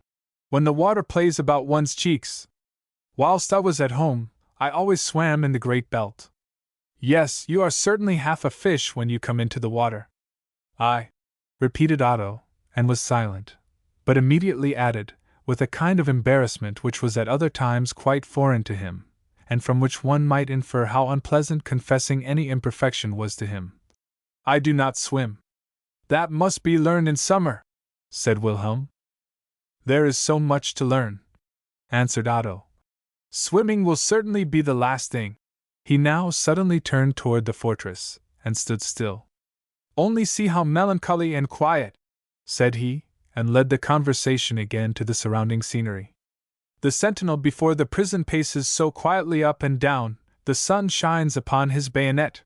"when the water plays about one's cheeks. Whilst I was at home, I always swam in the Great Belt." "Yes, you are certainly half a fish when you come into the water." "Aye," repeated Otto, and was silent, but immediately added, with a kind of embarrassment which was at other times quite foreign to him, and from which one might infer how unpleasant confessing any imperfection was to him. I do not swim. That must be learned in summer, said Wilhelm. There is so much to learn, answered Otto. Swimming will certainly be the last thing. He now suddenly turned toward the fortress, and stood still. Only see how melancholy and quiet, said he, and led the conversation again to the surrounding scenery. The sentinel before the prison paces so quietly up and down, the sun shines upon his bayonet.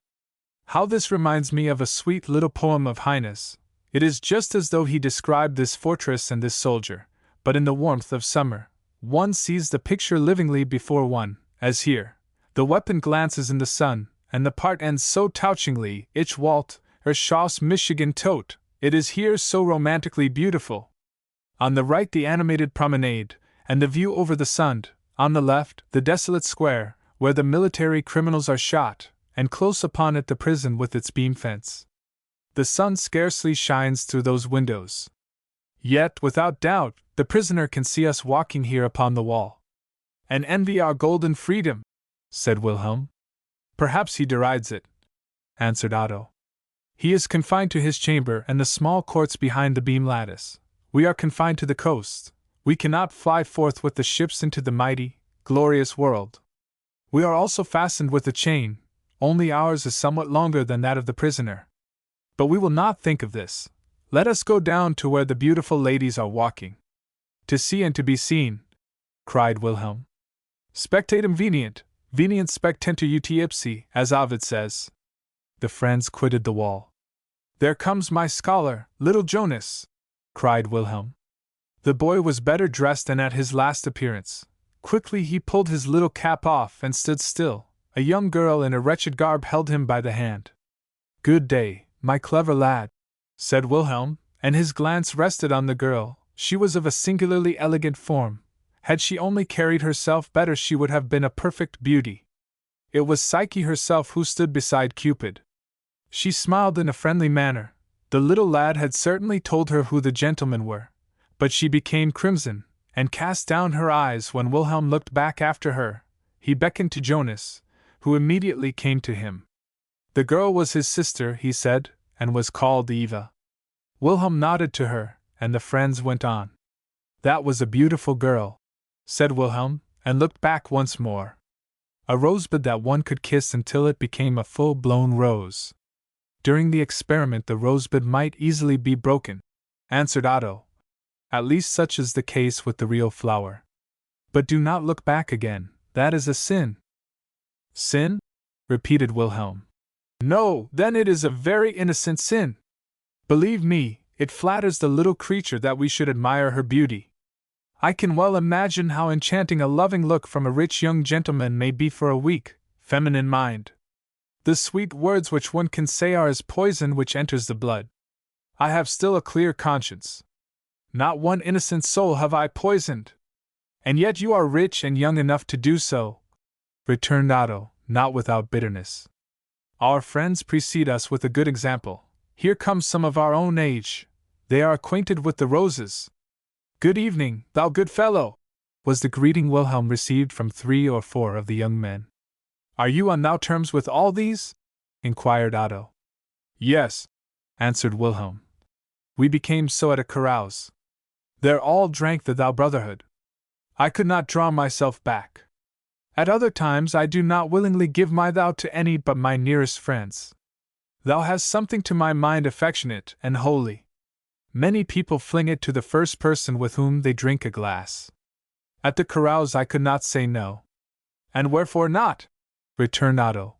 How this reminds me of a sweet little poem of Heine's. It is just as though he described this fortress and this soldier, but in the warmth of summer. One sees the picture livingly before one, as here. The weapon glances in the sun, and the part ends so touchingly, Ich Walt, Schaus Michigan Tot, it is here so romantically beautiful. On the right the animated promenade, and the view over the Sund, on the left, the desolate square, where the military criminals are shot, and close upon it the prison with its beam fence. The sun scarcely shines through those windows. Yet, without doubt, the prisoner can see us walking here upon the wall. And envy our golden freedom, said Wilhelm. Perhaps he derides it, answered Otto. He is confined to his chamber and the small courts behind the beam lattice. We are confined to the coast. We cannot fly forth with the ships into the mighty, glorious world. We are also fastened with a chain, only ours is somewhat longer than that of the prisoner. But we will not think of this. Let us go down to where the beautiful ladies are walking. To see and to be seen, cried Wilhelm. Spectatum venient spectentur ut ipsi, as Ovid says. The friends quitted the wall. There comes my scholar, little Jonas, cried Wilhelm. The boy was better dressed than at his last appearance. Quickly he pulled his little cap off and stood still. A young girl in a wretched garb held him by the hand. Good day, my clever lad, said Wilhelm, and his glance rested on the girl. She was of a singularly elegant form. Had she only carried herself better she would have been a perfect beauty. It was Psyche herself who stood beside Cupid. She smiled in a friendly manner. The little lad had certainly told her who the gentlemen were, but she became crimson, and cast down her eyes when Wilhelm looked back after her. He beckoned to Jonas, who immediately came to him. The girl was his sister, he said, and was called Eva. Wilhelm nodded to her, and the friends went on. That was a beautiful girl, said Wilhelm, and looked back once more. A rosebud that one could kiss until it became a full-blown rose. During the experiment the rosebud might easily be broken, answered Otto. At least such is the case with the real flower. But do not look back again, that is a sin. Sin? Repeated Wilhelm. No, then it is a very innocent sin. Believe me, it flatters the little creature that we should admire her beauty. I can well imagine how enchanting a loving look from a rich young gentleman may be for a weak, feminine mind. The sweet words which one can say are as poison which enters the blood. I have still a clear conscience. Not one innocent soul have I poisoned. And yet you are rich and young enough to do so, returned Otto, not without bitterness. Our friends precede us with a good example. Here come some of our own age. They are acquainted with the roses. Good evening, thou good fellow, was the greeting Wilhelm received from 3 or 4 of the young men. Are you on now terms with all these? Inquired Otto. Yes, answered Wilhelm. We became so at a carouse. There all drank the thou brotherhood. I could not draw myself back. At other times I do not willingly give my thou to any but my nearest friends. Thou hast something to my mind affectionate and holy. Many people fling it to the first person with whom they drink a glass. At the carouse I could not say no. And wherefore not? Returned Otto.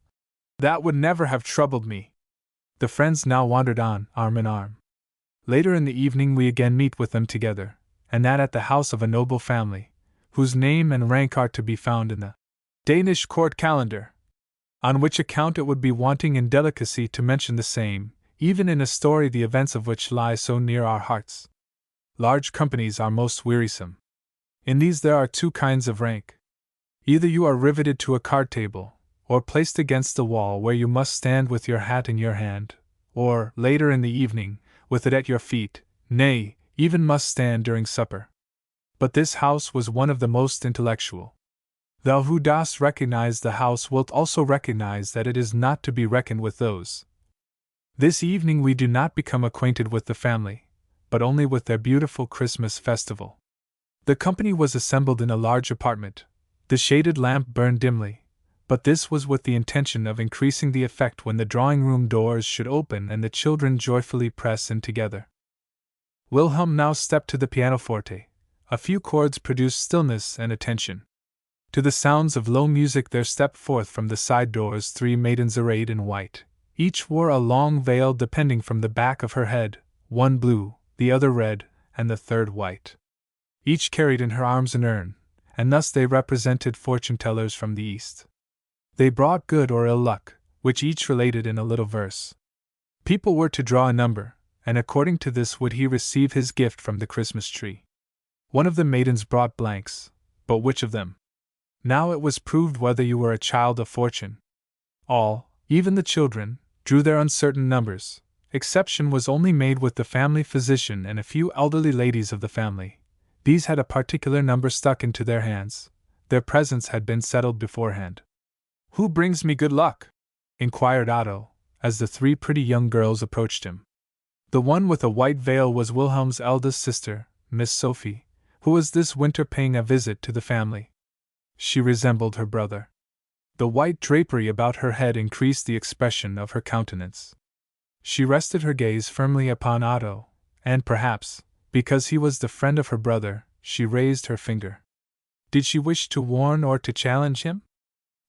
That would never have troubled me. The friends now wandered on, arm in arm. Later in the evening we again meet with them together, and that at the house of a noble family, whose name and rank are to be found in the Danish court calendar. On which account it would be wanting in delicacy to mention the same, even in a story the events of which lie so near our hearts. Large companies are most wearisome. In these there are 2 kinds of rank. Either you are riveted to a card table, or placed against the wall where you must stand with your hat in your hand, or, later in the evening, with it at your feet, nay, even must stand during supper. But this house was one of the most intellectual. Thou who dost recognize the house wilt also recognize that it is not to be reckoned with those. This evening we do not become acquainted with the family, but only with their beautiful Christmas festival. The company was assembled in a large apartment. The shaded lamp burned dimly, but this was with the intention of increasing the effect when the drawing-room doors should open and the children joyfully press in together. Wilhelm now stepped to the pianoforte. A few chords produced stillness and attention. To the sounds of low music there stepped forth from the side doors 3 maidens arrayed in white. Each wore a long veil depending from the back of her head, one blue, the other red, and the third white. Each carried in her arms an urn, and thus they represented fortune-tellers from the east. They brought good or ill luck, which each related in a little verse. People were to draw a number, and according to this would he receive his gift from the Christmas tree. One of the maidens brought blanks, but which of them? Now it was proved whether you were a child of fortune. All, even the children, drew their uncertain numbers. Exception was only made with the family physician and a few elderly ladies of the family. These had a particular number stuck into their hands. Their presents had been settled beforehand. "Who brings me good luck?" inquired Otto, as the 3 pretty young girls approached him. The one with a white veil was Wilhelm's eldest sister, Miss Sophie, who was this winter paying a visit to the family. She resembled her brother. The white drapery about her head increased the expression of her countenance. She rested her gaze firmly upon Otto, and perhaps, because he was the friend of her brother, she raised her finger. Did she wish to warn or to challenge him?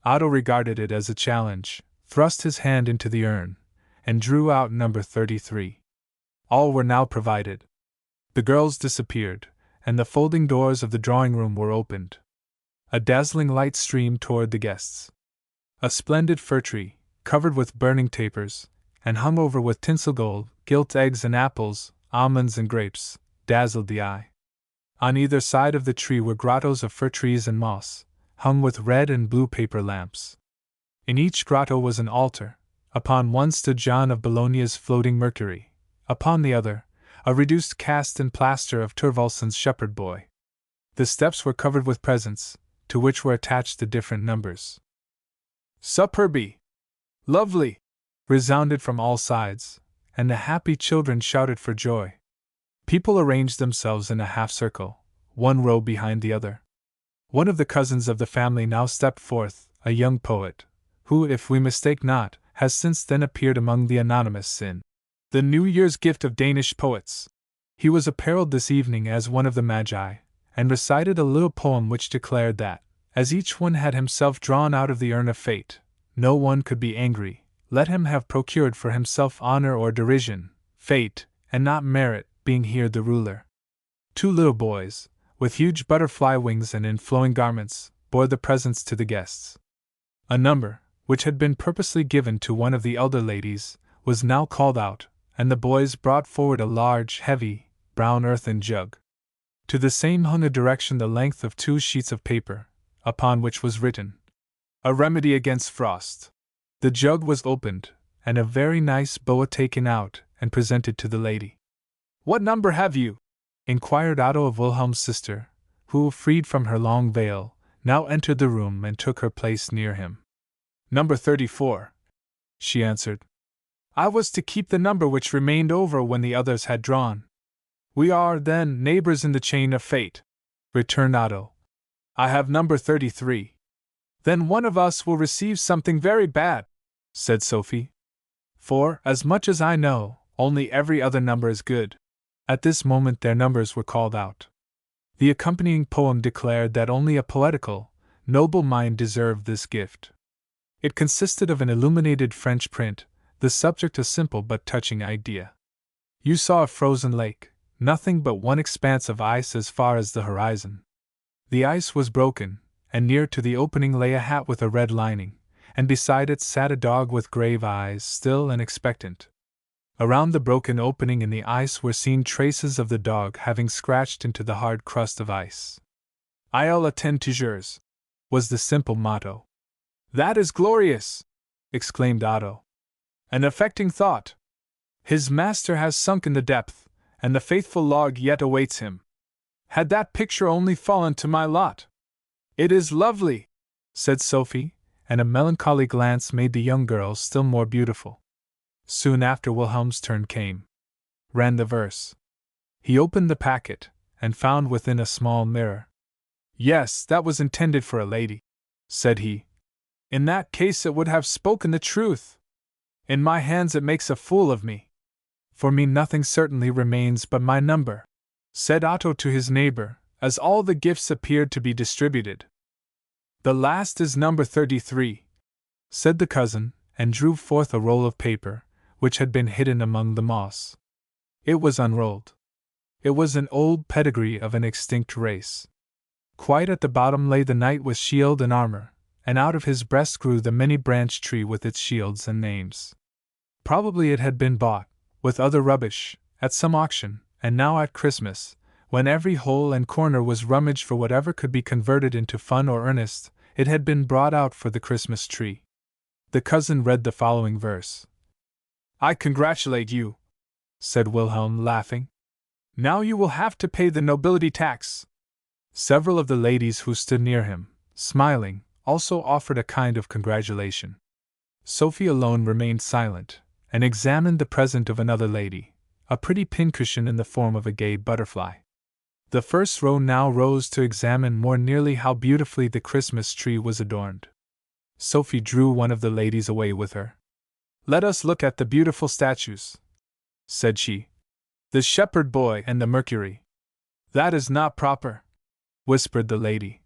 Otto regarded it as a challenge, thrust his hand into the urn, and drew out number 33. All were now provided. The girls disappeared, and the folding doors of the drawing-room were opened. A dazzling light streamed toward the guests. A splendid fir tree, covered with burning tapers, and hung over with tinsel gold, gilt eggs and apples, almonds and grapes, dazzled the eye. On either side of the tree were grottos of fir trees and moss, hung with red and blue paper lamps. In each grotto was an altar. Upon one stood John of Bologna's floating Mercury, upon the other, a reduced cast in plaster of Thorvaldsen's shepherd boy. The steps were covered with presents, to which were attached the different numbers. "Superby! Lovely!" resounded from all sides, and the happy children shouted for joy. People arranged themselves in a half-circle, one row behind the other. One of the cousins of the family now stepped forth, a young poet, who, if we mistake not, has since then appeared among the anonymous in the New Year's gift of Danish poets. He was apparelled this evening as one of the Magi, and recited a little poem which declared that, as each one had himself drawn out of the urn of fate, no one could be angry, let him have procured for himself honor or derision, fate, and not merit, being here the ruler. 2 little boys, with huge butterfly wings and in flowing garments, bore the presents to the guests. A number, which had been purposely given to one of the elder ladies, was now called out, and the boys brought forward a large, heavy, brown earthen jug. To the same hung a direction the length of 2 sheets of paper, upon which was written, "A remedy against frost." The jug was opened, and a very nice boa taken out and presented to the lady. "What number have you?" inquired Otto of Wilhelm's sister, who, freed from her long veil, now entered the room and took her place near him. "Number 34," she answered. "I was to keep the number which remained over when the others had drawn." "We are, then, neighbors in the chain of fate," returned Otto. "I have number 33. "Then one of us will receive something very bad," said Sophie. "For, as much as I know, only every other number is good." At this moment their numbers were called out. The accompanying poem declared that only a poetical, noble mind deserved this gift. It consisted of an illuminated French print, the subject a simple but touching idea. You saw a frozen lake, nothing but one expanse of ice as far as the horizon. The ice was broken, and near to the opening lay a hat with a red lining, and beside it sat a dog with grave eyes, still and expectant. Around the broken opening in the ice were seen traces of the dog having scratched into the hard crust of ice. "I'll attend to yours," was the simple motto. "That is glorious!" exclaimed Otto. "An affecting thought! His master has sunk in the depth, and the faithful log yet awaits him. Had that picture only fallen to my lot! It is lovely, said Sophie, and a melancholy glance made the young girl still more beautiful. Soon after Wilhelm's turn came. Ran the verse. He opened the packet, and found within a small mirror. Yes, that was intended for a lady, said he. In that case it would have spoken the truth. In my hands it makes a fool of me. For me nothing certainly remains but my number, said Otto to his neighbor, as all the gifts appeared to be distributed. The last is number 33, said the cousin, and drew forth a roll of paper, which had been hidden among the moss. It was unrolled. It was an old pedigree of an extinct race. Quite at the bottom lay the knight with shield and armor, and out of his breast grew the many-branched tree with its shields and names. Probably it had been bought, with other rubbish, at some auction, and now at Christmas, when every hole and corner was rummaged for whatever could be converted into fun or earnest, it had been brought out for the Christmas tree. The cousin read the following verse. I congratulate you, said Wilhelm, laughing. Now you will have to pay the nobility tax. Several of the ladies who stood near him, smiling, also offered a kind of congratulation. Sophie alone remained silent, and examined the present of another lady, a pretty pincushion in the form of a gay butterfly. The first row now rose to examine more nearly how beautifully the Christmas tree was adorned. Sophie drew one of the ladies away with her. Let us look at the beautiful statues, said she. The shepherd boy and the Mercury. That is not proper, whispered the lady.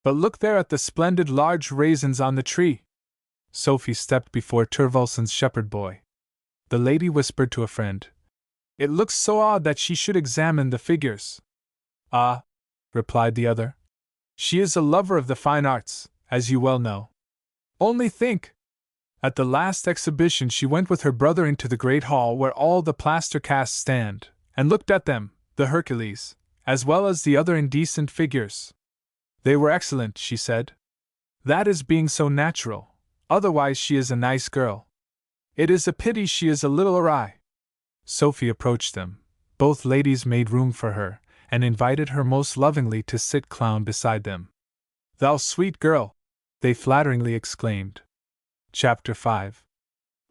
But look there at the splendid large raisins on the tree. Sophie stepped before Tervulson's shepherd boy. The lady whispered to a friend. It looks so odd that she should examine the figures. Ah, replied the other. She is a lover of the fine arts, as you well know. Only think! At the last exhibition she went with her brother into the great hall where all the plaster casts stand, and looked at them, the Hercules, as well as the other indecent figures. They were excellent, she said. That is being so natural, otherwise she is a nice girl. It is a pity she is a little awry. Sophie approached them. Both ladies made room for her, and invited her most lovingly to sit clown beside them. Thou sweet girl! They flatteringly exclaimed. Chapter 5.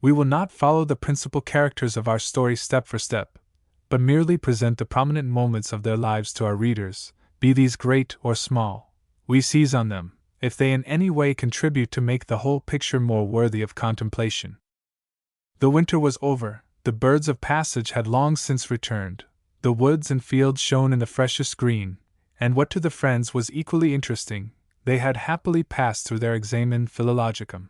We will not follow the principal characters of our story step for step, but merely present the prominent moments of their lives to our readers, be these great or small. We seize on them, if they in any way contribute to make the whole picture more worthy of contemplation. The winter was over, the birds of passage had long since returned, the woods and fields shone in the freshest green, and what to the friends was equally interesting, they had happily passed through their examen philologicum.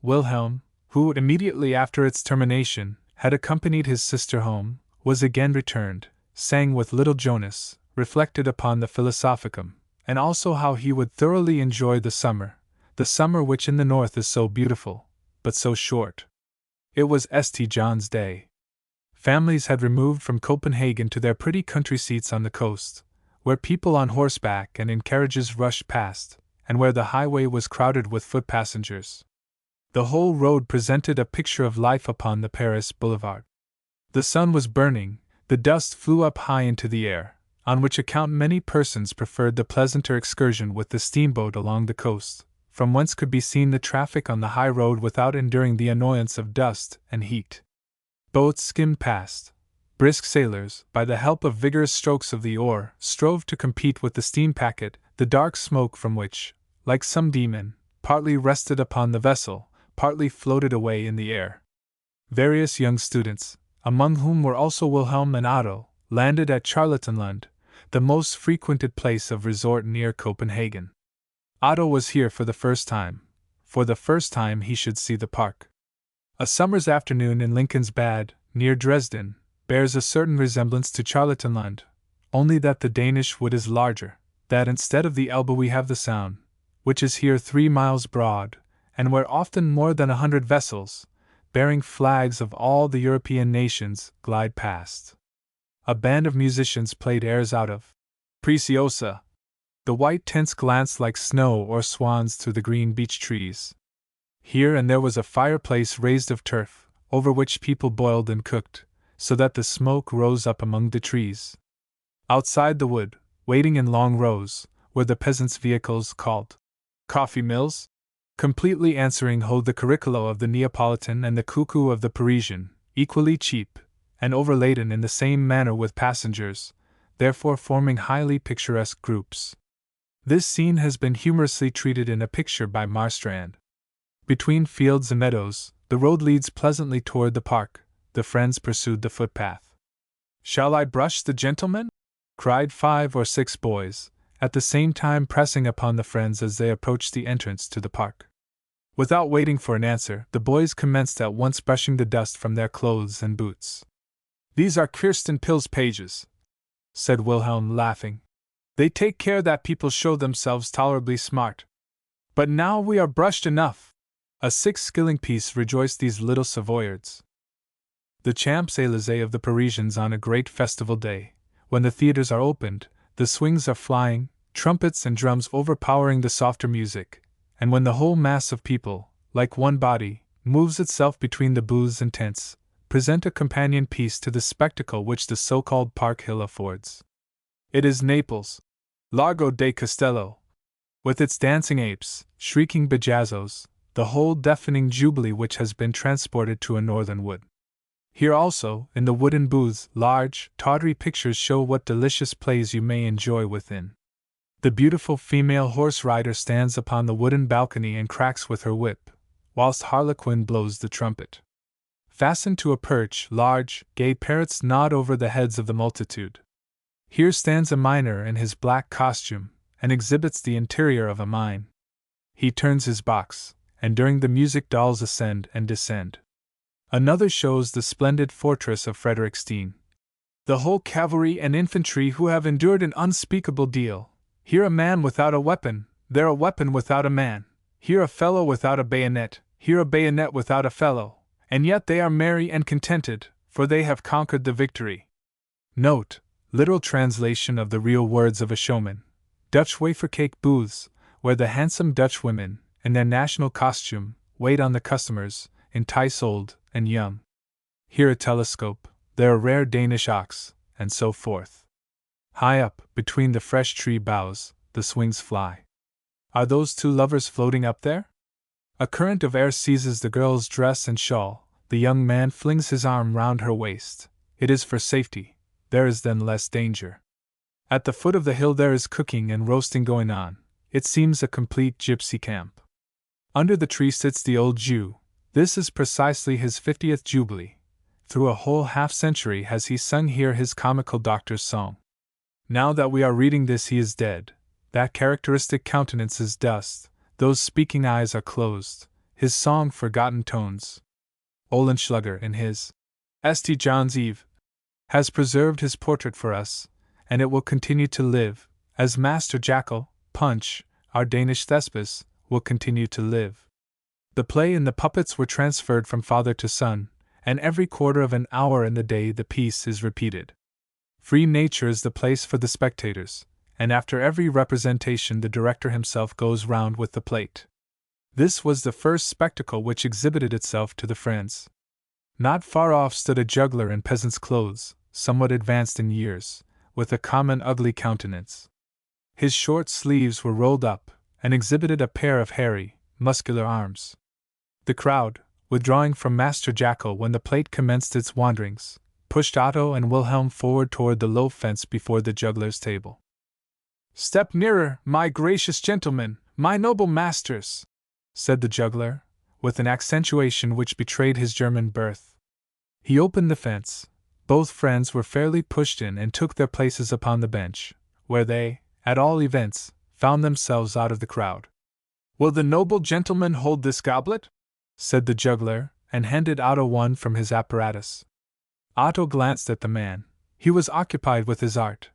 Wilhelm, who, immediately after its termination, had accompanied his sister home, was again returned, sang with little Jonas, reflected upon the philosophicum, and also how he would thoroughly enjoy the summer which in the north is so beautiful, but so short. It was St. John's Day. Families had removed from Copenhagen to their pretty country seats on the coast, where people on horseback and in carriages rushed past, and where the highway was crowded with foot passengers. The whole road presented a picture of life upon the Paris boulevard. The sun was burning, the dust flew up high into the air, on which account many persons preferred the pleasanter excursion with the steamboat along the coast, from whence could be seen the traffic on the high road without enduring the annoyance of dust and heat. Boats skimmed past. Brisk sailors, by the help of vigorous strokes of the oar, strove to compete with the steam packet, the dark smoke from which, like some demon, partly rested upon the vessel, partly floated away in the air. Various young students, among whom were also Wilhelm and Otto, landed at Charlottenlund, the most frequented place of resort near Copenhagen. Otto was here for the first time. For the first time he should see the park. A summer's afternoon in Lincoln's Bad, near Dresden, bears a certain resemblance to Charlottenlund, only that the Danish wood is larger, that instead of the Elbe we have the Sound, which is here 3 miles broad, and where often more than 100 vessels, bearing flags of all the European nations, glide past. A band of musicians played airs out of Preciosa. The white tents glanced like snow or swans through the green beech trees. Here and there was a fireplace raised of turf, over which people boiled and cooked, so that the smoke rose up among the trees. Outside the wood, waiting in long rows, were the peasants' vehicles called coffee mills, completely answering the curricula of the Neapolitan and the cuckoo of the Parisian, equally cheap, and overladen in the same manner with passengers, therefore forming highly picturesque groups. This scene has been humorously treated in a picture by Marstrand. Between fields and meadows, the road leads pleasantly toward the park. The friends pursued the footpath. "Shall I brush the gentleman?" cried 5 or 6 boys, at the same time pressing upon the friends as they approached the entrance to the park. Without waiting for an answer, the boys commenced at once brushing the dust from their clothes and boots. "These are Kirsten Pill's pages," said Wilhelm, laughing. "They take care that people show themselves tolerably smart. But now we are brushed enough." A 6-skilling piece rejoiced these little Savoyards. The Champs-Élysées of the Parisians on a great festival day, when the theaters are opened, the swings are flying, trumpets and drums overpowering the softer music, and when the whole mass of people, like one body, moves itself between the booths and tents, present a companion piece to the spectacle which the so-called Park Hill affords. It is Naples, Largo de Castello, with its dancing apes, shrieking bejazzos, the whole deafening jubilee which has been transported to a northern wood. Here also, in the wooden booths, large, tawdry pictures show what delicious plays you may enjoy within. The beautiful female horse rider stands upon the wooden balcony and cracks with her whip, whilst Harlequin blows the trumpet. Fastened to a perch, large, gay parrots nod over the heads of the multitude. Here stands a miner in his black costume, and exhibits the interior of a mine. He turns his box, and during the music dolls ascend and descend. Another shows the splendid fortress of Frederikstein. The whole cavalry and infantry who have endured an unspeakable deal. Here a man without a weapon, there a weapon without a man, here a fellow without a bayonet, here a bayonet without a fellow, and yet they are merry and contented, for they have conquered the victory. Note: literal translation of the real words of a showman. Dutch wafer cake booths, where the handsome Dutch women, in their national costume, wait on the customers, entice old and young. Here a telescope, there a rare Danish ox, and so forth. High up, between the fresh tree boughs, the swings fly. Are those 2 lovers floating up there? A current of air seizes the girl's dress and shawl, the young man flings his arm round her waist. It is for safety, there is then less danger. At the foot of the hill there is cooking and roasting going on, it seems a complete gypsy camp. Under the tree sits the old Jew. This is precisely his 50th jubilee. Through a whole half-century has he sung here his comical doctor's song. Now that we are reading this he is dead, that characteristic countenance is dust, those speaking eyes are closed, his song forgotten tones. Oehlenschläger in his St. John's Eve has preserved his portrait for us, and it will continue to live, as Master Jackal, Punch, our Danish Thespis, will continue to live. The play and the puppets were transferred from father to son, and every quarter of an hour in the day the piece is repeated. Free nature is the place for the spectators, and after every representation the director himself goes round with the plate. This was the first spectacle which exhibited itself to the friends. Not far off stood a juggler in peasant's clothes, somewhat advanced in years, with a common ugly countenance. His short sleeves were rolled up, and exhibited a pair of hairy, muscular arms. The crowd, withdrawing from Master Jackal when the plate commenced its wanderings, pushed Otto and Wilhelm forward toward the low fence before the juggler's table. "Step nearer, my gracious gentlemen, my noble masters," said the juggler, with an accentuation which betrayed his German birth. He opened the fence. Both friends were fairly pushed in and took their places upon the bench, where they, at all events, found themselves out of the crowd. "Will the noble gentleman hold this goblet?" said the juggler, and handed Otto one from his apparatus. Otto glanced at the man. He was occupied with his art,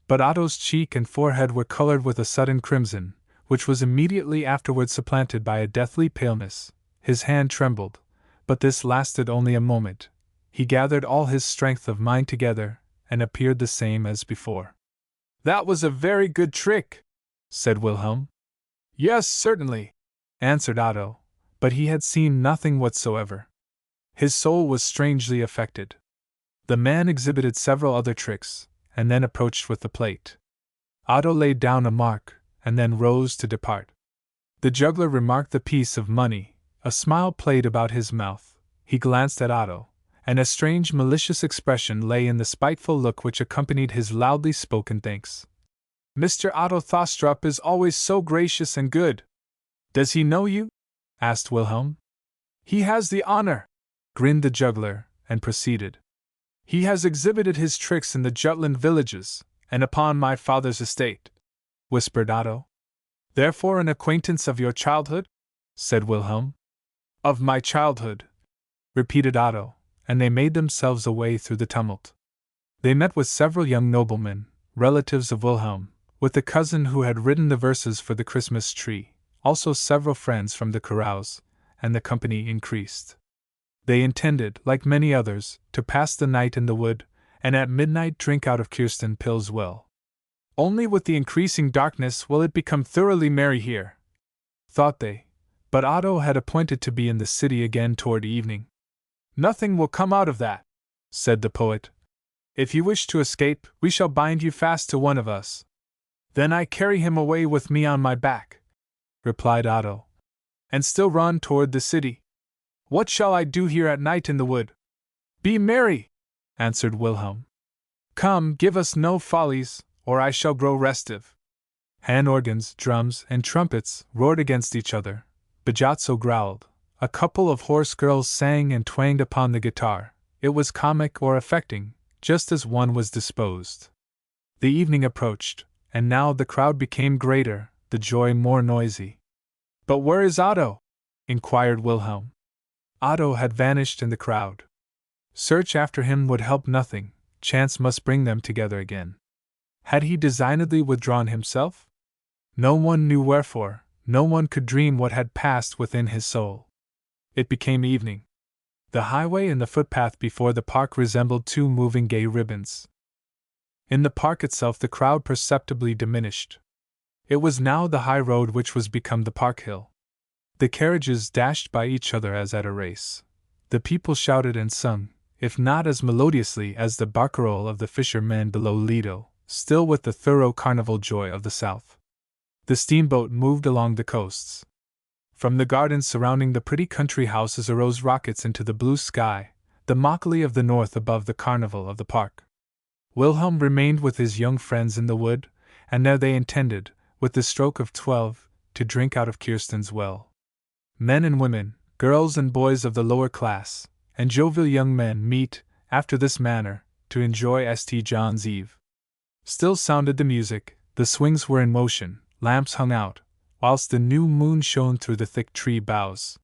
but Otto's cheek and forehead were colored with a sudden crimson, which was immediately afterward supplanted by a deathly paleness. His hand trembled, but this lasted only a moment. He gathered all his strength of mind together, and appeared the same as before. "That was a very good trick," said Wilhelm. "Yes, certainly," answered Otto, but he had seen nothing whatsoever. His soul was strangely affected. The man exhibited several other tricks, and then approached with the plate. Otto laid down a mark, and then rose to depart. The juggler remarked the piece of money, a smile played about his mouth, he glanced at Otto, and a strange malicious expression lay in the spiteful look which accompanied his loudly spoken thanks. "Mr. Otto Thostrup is always so gracious and good." "Does he know you?" asked Wilhelm. "He has the honor," grinned the juggler, and proceeded. "He has exhibited his tricks in the Jutland villages, and upon my father's estate," whispered Otto. "Therefore an acquaintance of your childhood?" said Wilhelm. "Of my childhood," repeated Otto, and they made themselves a way through the tumult. They met with several young noblemen, relatives of Wilhelm, with the cousin who had written the verses for the Christmas tree, also several friends from the carouse, and the company increased. They intended, like many others, to pass the night in the wood, and at midnight drink out of Kirsten Pill's well. "Only with the increasing darkness will it become thoroughly merry here," thought they, but Otto had appointed to be in the city again toward evening. "Nothing will come out of that," said the poet. "If you wish to escape, we shall bind you fast to one of us." "Then I carry him away with me on my back," replied Otto, "and still run toward the city. What shall I do here at night in the wood?" "Be merry," answered Wilhelm. "Come, give us no follies, or I shall grow restive." Hand organs, drums, and trumpets roared against each other. Bajazzo growled. A couple of hoarse girls sang and twanged upon the guitar. It was comic or affecting, just as one was disposed. The evening approached, and now the crowd became greater, the joy more noisy. "But where is Otto?" inquired Wilhelm. Otto had vanished in the crowd. Search after him would help nothing, chance must bring them together again. Had he designedly withdrawn himself? No one knew wherefore, no one could dream what had passed within his soul. It became evening. The highway and the footpath before the park resembled two moving gay ribbons. In the park itself the crowd perceptibly diminished. It was now the high road which was become the park hill. The carriages dashed by each other as at a race. The people shouted and sung, if not as melodiously as the barcarolle of the fishermen below Lido, still with the thorough carnival joy of the South. The steamboat moved along the coasts. From the gardens surrounding the pretty country houses arose rockets into the blue sky, the mockery of the north above the carnival of the park. Wilhelm remained with his young friends in the wood, and there they intended, with the stroke of 12, to drink out of Kirsten's well. Men and women, girls and boys of the lower class, and jovial young men meet, after this manner, to enjoy St. John's Eve. Still sounded the music, the swings were in motion, lamps hung out, whilst the new moon shone through the thick tree boughs.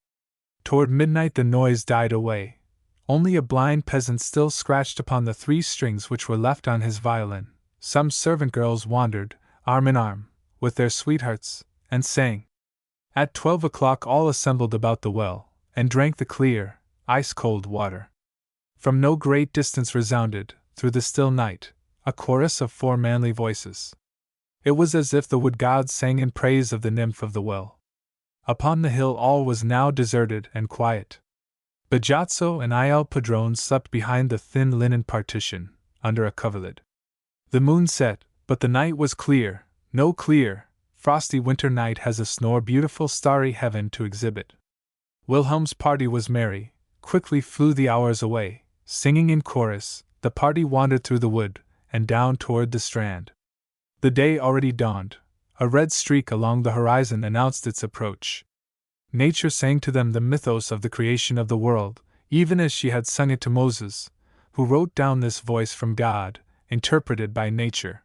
Toward midnight the noise died away. Only a blind peasant still scratched upon the 3 strings which were left on his violin. Some servant girls wandered, arm in arm, with their sweethearts, and sang. At 12 o'clock all assembled about the well, and drank the clear, ice-cold water. From no great distance resounded, through the still night, a chorus of 4 manly voices. It was as if the wood gods sang in praise of the nymph of the well. Upon the hill all was now deserted and quiet. Bajazzo and Il Padrone slept behind the thin linen partition, under a coverlid. The moon set, but the night was clear, no clear, frosty winter night has a snore beautiful starry heaven to exhibit. Wilhelm's party was merry, quickly flew the hours away, singing in chorus, the party wandered through the wood, and down toward the strand. The day already dawned, a red streak along the horizon announced its approach. Nature sang to them the mythos of the creation of the world, even as she had sung it to Moses, who wrote down this voice from God, interpreted by nature.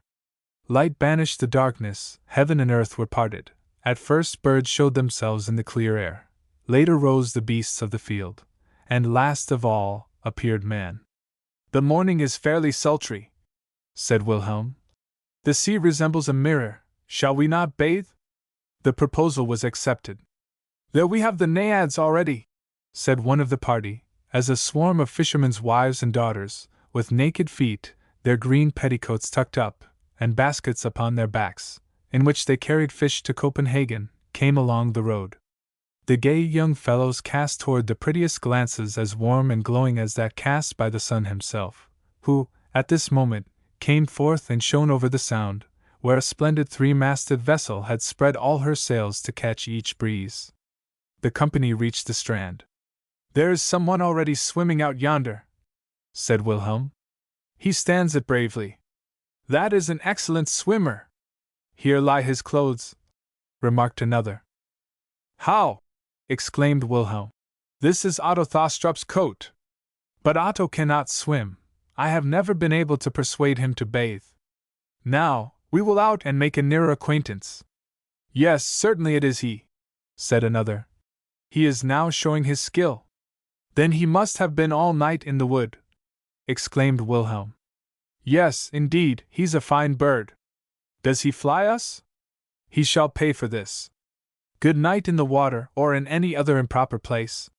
Light banished the darkness, heaven and earth were parted. At first birds showed themselves in the clear air, later rose the beasts of the field, and last of all appeared man. "The morning is fairly sultry," said Wilhelm. "The sea resembles a mirror, shall we not bathe?" The proposal was accepted. "There we have the naiads already," said one of the party, as a swarm of fishermen's wives and daughters, with naked feet, their green petticoats tucked up, and baskets upon their backs, in which they carried fish to Copenhagen, came along the road. The gay young fellows cast toward the prettiest glances as warm and glowing as that cast by the sun himself, who, at this moment, came forth and shone over the Sound, where a splendid three-masted vessel had spread all her sails to catch each breeze. The company reached the strand. "There is someone already swimming out yonder," said Wilhelm. "He stands it bravely. That is an excellent swimmer." "Here lie his clothes," remarked another. "How!" exclaimed Wilhelm. "This is Otto Thostrop's coat. But Otto cannot swim. I have never been able to persuade him to bathe. Now, we will out and make a nearer acquaintance." "Yes, certainly it is he," said another. "He is now showing his skill." "Then he must have been all night in the wood," exclaimed Wilhelm. "Yes, indeed, he's a fine bird. Does he fly us? He shall pay for this. Good night in the water or in any other improper place.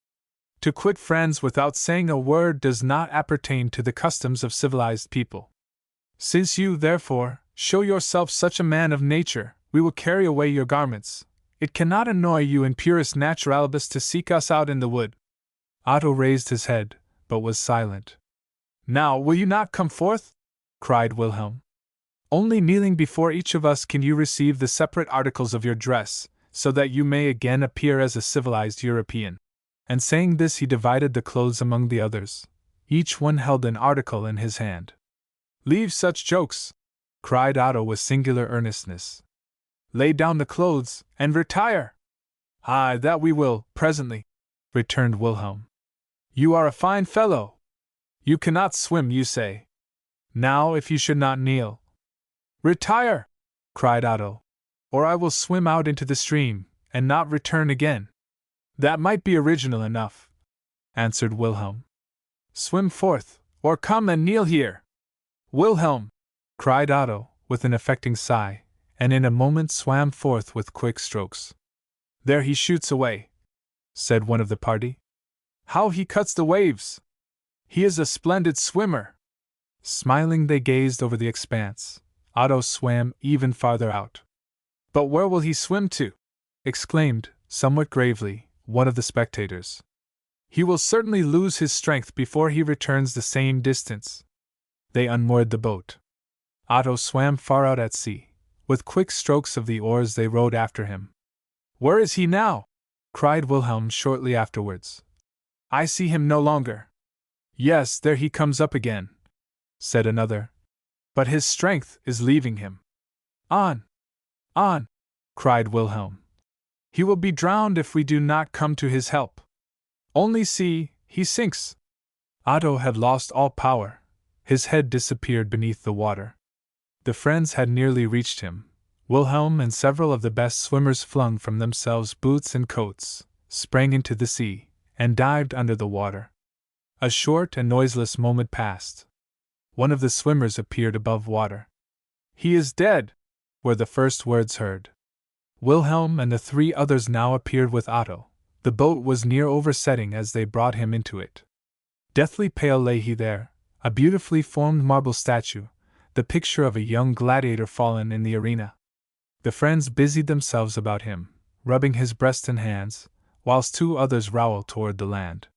To quit friends without saying a word does not appertain to the customs of civilized people. Since you, therefore, show yourself such a man of nature, we will carry away your garments. It cannot annoy you in purest naturalibus to seek us out in the wood." Otto raised his head, but was silent. "Now, will you not come forth?" cried Wilhelm. "Only kneeling before each of us can you receive the separate articles of your dress, so that you may again appear as a civilized European." And saying this, he divided the clothes among the others. Each one held an article in his hand. "Leave such jokes," cried Otto with singular earnestness. "Lay down the clothes, and retire." "Aye, that we will, presently," returned Wilhelm. "You are a fine fellow. You cannot swim, you say. Now, if you should not kneel—" "Retire!" cried Otto, "or I will swim out into the stream, and not return again." "That might be original enough," answered Wilhelm. "Swim forth, or come and kneel here." "Wilhelm!" cried Otto, with an affecting sigh, and in a moment swam forth with quick strokes. "There he shoots away," said one of the party. "How he cuts the waves! He is a splendid swimmer." Smiling, they gazed over the expanse. Otto swam even farther out. "But where will he swim to?" exclaimed, somewhat gravely, one of the spectators. "He will certainly lose his strength before he returns the same distance." They unmoored the boat. Otto swam far out at sea. With quick strokes of the oars they rowed after him. "Where is he now?" cried Wilhelm shortly afterwards. "I see him no longer." "Yes, there he comes up again," said another. "But his strength is leaving him." "On! On!" cried Wilhelm. "He will be drowned if we do not come to his help. Only see, he sinks." Otto had lost all power. His head disappeared beneath the water. The friends had nearly reached him. Wilhelm and several of the best swimmers flung from themselves boots and coats, sprang into the sea, and dived under the water. A short and noiseless moment passed. One of the swimmers appeared above water. "He is dead," were the first words heard. Wilhelm and the three others now appeared with Otto. The boat was near oversetting as they brought him into it. Deathly pale lay he there, a beautifully formed marble statue, the picture of a young gladiator fallen in the arena. The friends busied themselves about him, rubbing his breast and hands, whilst two others rowed toward the land.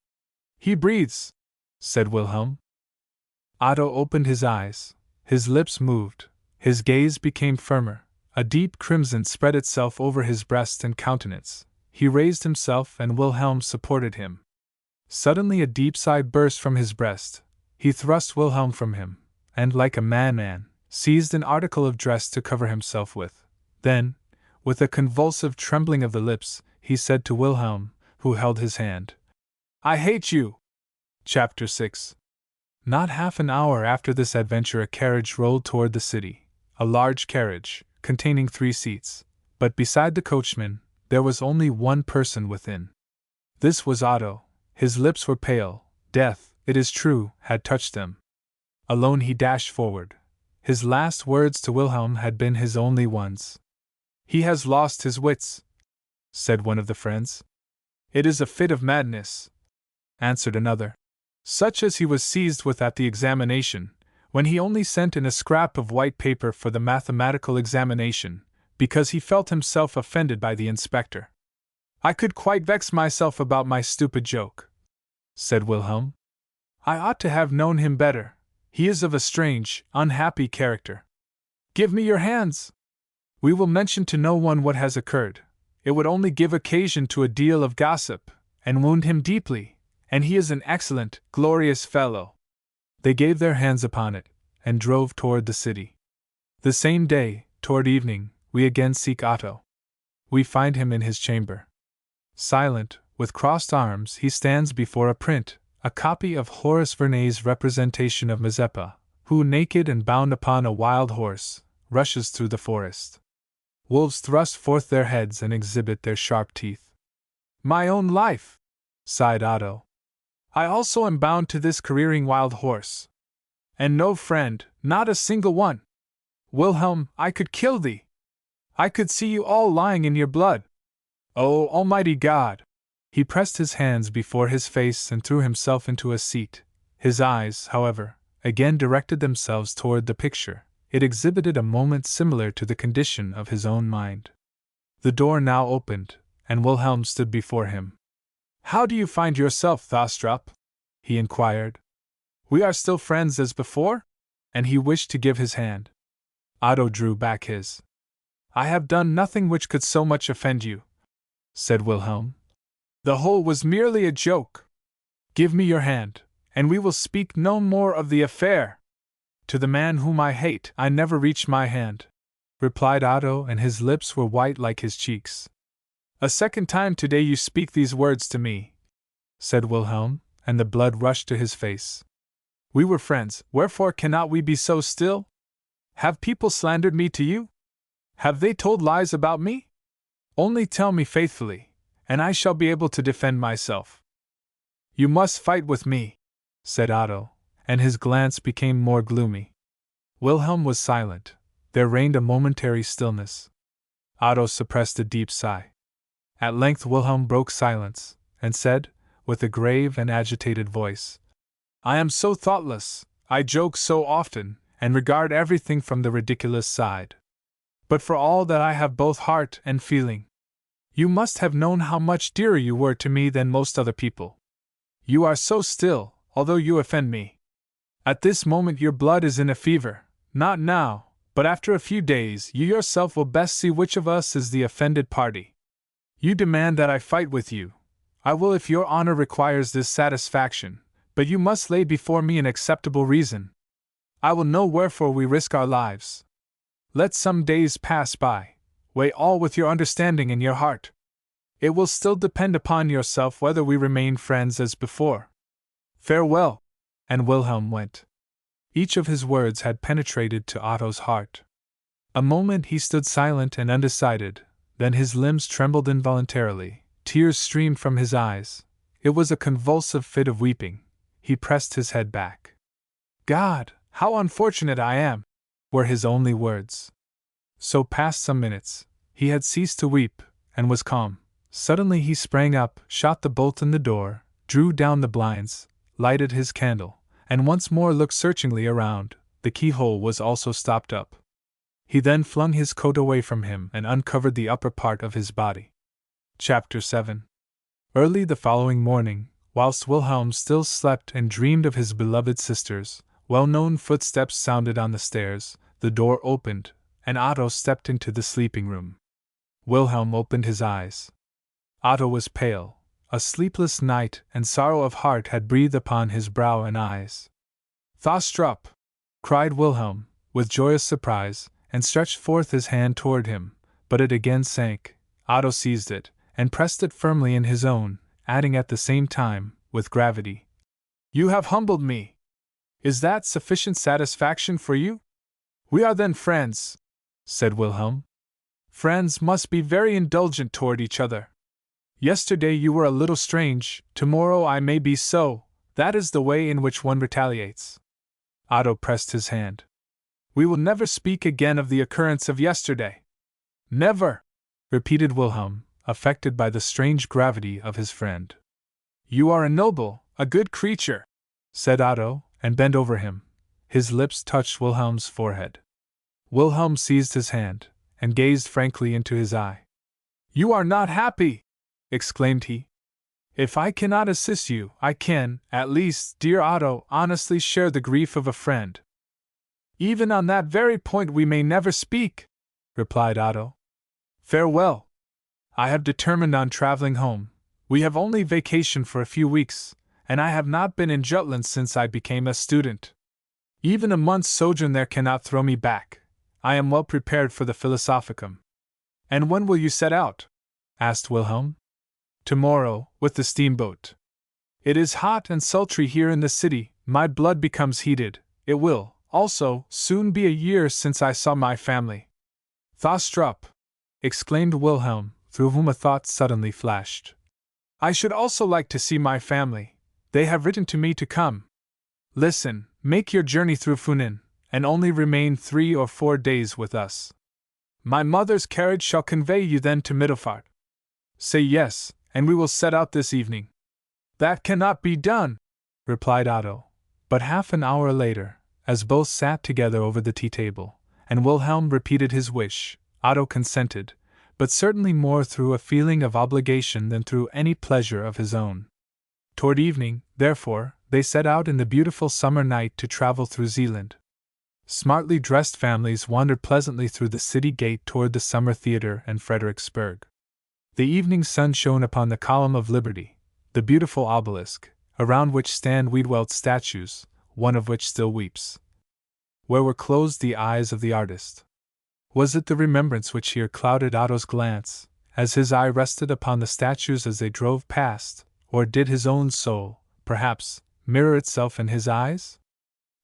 "He breathes," said Wilhelm. Otto opened his eyes, his lips moved, his gaze became firmer, a deep crimson spread itself over his breast and countenance. He raised himself and Wilhelm supported him. Suddenly a deep sigh burst from his breast. He thrust Wilhelm from him, and like a madman, seized an article of dress to cover himself with. Then, with a convulsive trembling of the lips, he said to Wilhelm, who held his hand, "I hate you!" Chapter 6. Not half an hour after this adventure a carriage rolled toward the city, a large carriage, containing 3 seats, but beside the coachman, there was only one person within. This was Otto. His lips were pale. Death, it is true, had touched them. Alone he dashed forward. His last words to Wilhelm had been his only ones. "He has lost his wits," said one of the friends. "It is a fit of madness," answered another, "such as he was seized with at the examination, when he only sent in a scrap of white paper for the mathematical examination, because he felt himself offended by the inspector." I could quite vex myself about my stupid joke, said Wilhelm. I ought to have known him better. He is of a strange, unhappy character. Give me your hands! We will mention to no one what has occurred. It would only give occasion to a deal of gossip, and wound him deeply, and he is an excellent, glorious fellow. They gave their hands upon it, and drove toward the city. The same day, toward evening, we again seek Otto. We find him in his chamber. Silent, with crossed arms, he stands before a print, a copy of Horace Vernet's representation of Mazeppa, who, naked and bound upon a wild horse, rushes through the forest. Wolves thrust forth their heads and exhibit their sharp teeth. My own life! Sighed Otto. I also am bound to this careering wild horse. And no friend, not a single one. Wilhelm, I could kill thee. I could see you all lying in your blood. Oh, Almighty God! He pressed his hands before his face and threw himself into a seat. His eyes, however, again directed themselves toward the picture. It exhibited a moment similar to the condition of his own mind. The door now opened, and Wilhelm stood before him. How do you find yourself, Thostrup? He inquired. We are still friends as before? And he wished to give his hand. Otto drew back his. I have done nothing which could so much offend you, said Wilhelm. The whole was merely a joke. Give me your hand, and we will speak no more of the affair. To the man whom I hate, I never reach my hand, replied Otto, and his lips were white like his cheeks. A second time today you speak these words to me, said Wilhelm, and the blood rushed to his face. We were friends, wherefore cannot we be so still? Have people slandered me to you? Have they told lies about me? Only tell me faithfully, and I shall be able to defend myself. You must fight with me, said Otto, and his glance became more gloomy. Wilhelm was silent. There reigned a momentary stillness. Otto suppressed a deep sigh. At length Wilhelm broke silence, and said, with a grave and agitated voice, I am so thoughtless, I joke so often, and regard everything from the ridiculous side. But for all that I have both heart and feeling. You must have known how much dearer you were to me than most other people. You are so still, although you offend me. At this moment your blood is in a fever, not now, but after a few days you yourself will best see which of us is the offended party. You demand that I fight with you. I will if your honor requires this satisfaction, but you must lay before me an acceptable reason. I will know wherefore we risk our lives. Let some days pass by. Weigh all with your understanding and your heart. It will still depend upon yourself whether we remain friends as before. Farewell! And Wilhelm went. Each of his words had penetrated to Otto's heart. A moment he stood silent and undecided, then his limbs trembled involuntarily, tears streamed from his eyes. It was a convulsive fit of weeping. He pressed his head back. God, how unfortunate I am! Were his only words. So passed some minutes. He had ceased to weep, and was calm. Suddenly he sprang up, shot the bolt in the door, drew down the blinds, lighted his candle, and once more looked searchingly around. The keyhole was also stopped up. He then flung his coat away from him and uncovered the upper part of his body. Chapter 7. Early the following morning, whilst Wilhelm still slept and dreamed of his beloved sisters, well-known footsteps sounded on the stairs, the door opened, and Otto stepped into the sleeping room. Wilhelm opened his eyes. Otto was pale. A sleepless night and sorrow of heart had breathed upon his brow and eyes. Thostrup! Cried Wilhelm, with joyous surprise, and stretched forth his hand toward him, but it again sank. Otto seized it, and pressed it firmly in his own, adding at the same time, with gravity, You have humbled me. Is that sufficient satisfaction for you? We are then friends, said Wilhelm. Friends must be very indulgent toward each other. Yesterday you were a little strange, tomorrow I may be so, that is the way in which one retaliates. Otto pressed his hand. We will never speak again of the occurrence of yesterday. Never, repeated Wilhelm, affected by the strange gravity of his friend. You are a noble, a good creature, said Otto, and bent over him. His lips touched Wilhelm's forehead. Wilhelm seized his hand, and gazed frankly into his eye. You are not happy, exclaimed he. If I cannot assist you, I can, at least, dear Otto, honestly share the grief of a friend. Even on that very point we may never speak, replied Otto. Farewell. I have determined on traveling home. We have only vacation for a few weeks, and I have not been in Jutland since I became a student. Even a month's sojourn there cannot throw me back. I am well prepared for the Philosophicum. And when will you set out? Asked Wilhelm. Tomorrow, with the steamboat. It is hot and sultry here in the city, my blood becomes heated. It will, also, soon be a year since I saw my family. Thostrup! Exclaimed Wilhelm, through whom a thought suddenly flashed. I should also like to see my family. They have written to me to come. Listen, make your journey through Funen, and only remain 3 or 4 days with us. My mother's carriage shall convey you then to Middelfart. Say yes, and we will set out this evening. That cannot be done, replied Otto. But half an hour later, as both sat together over the tea-table, and Wilhelm repeated his wish, Otto consented, but certainly more through a feeling of obligation than through any pleasure of his own. Toward evening, therefore, they set out in the beautiful summer night to travel through Zealand. Smartly dressed families wandered pleasantly through the city gate toward the summer theatre and Fredericksburg. The evening sun shone upon the column of Liberty, the beautiful obelisk, around which stand Wiedewelt statues, one of which still weeps. Where were closed the eyes of the artist? Was it the remembrance which here clouded Otto's glance, as his eye rested upon the statues as they drove past, or did his own soul, perhaps, mirror itself in his eyes?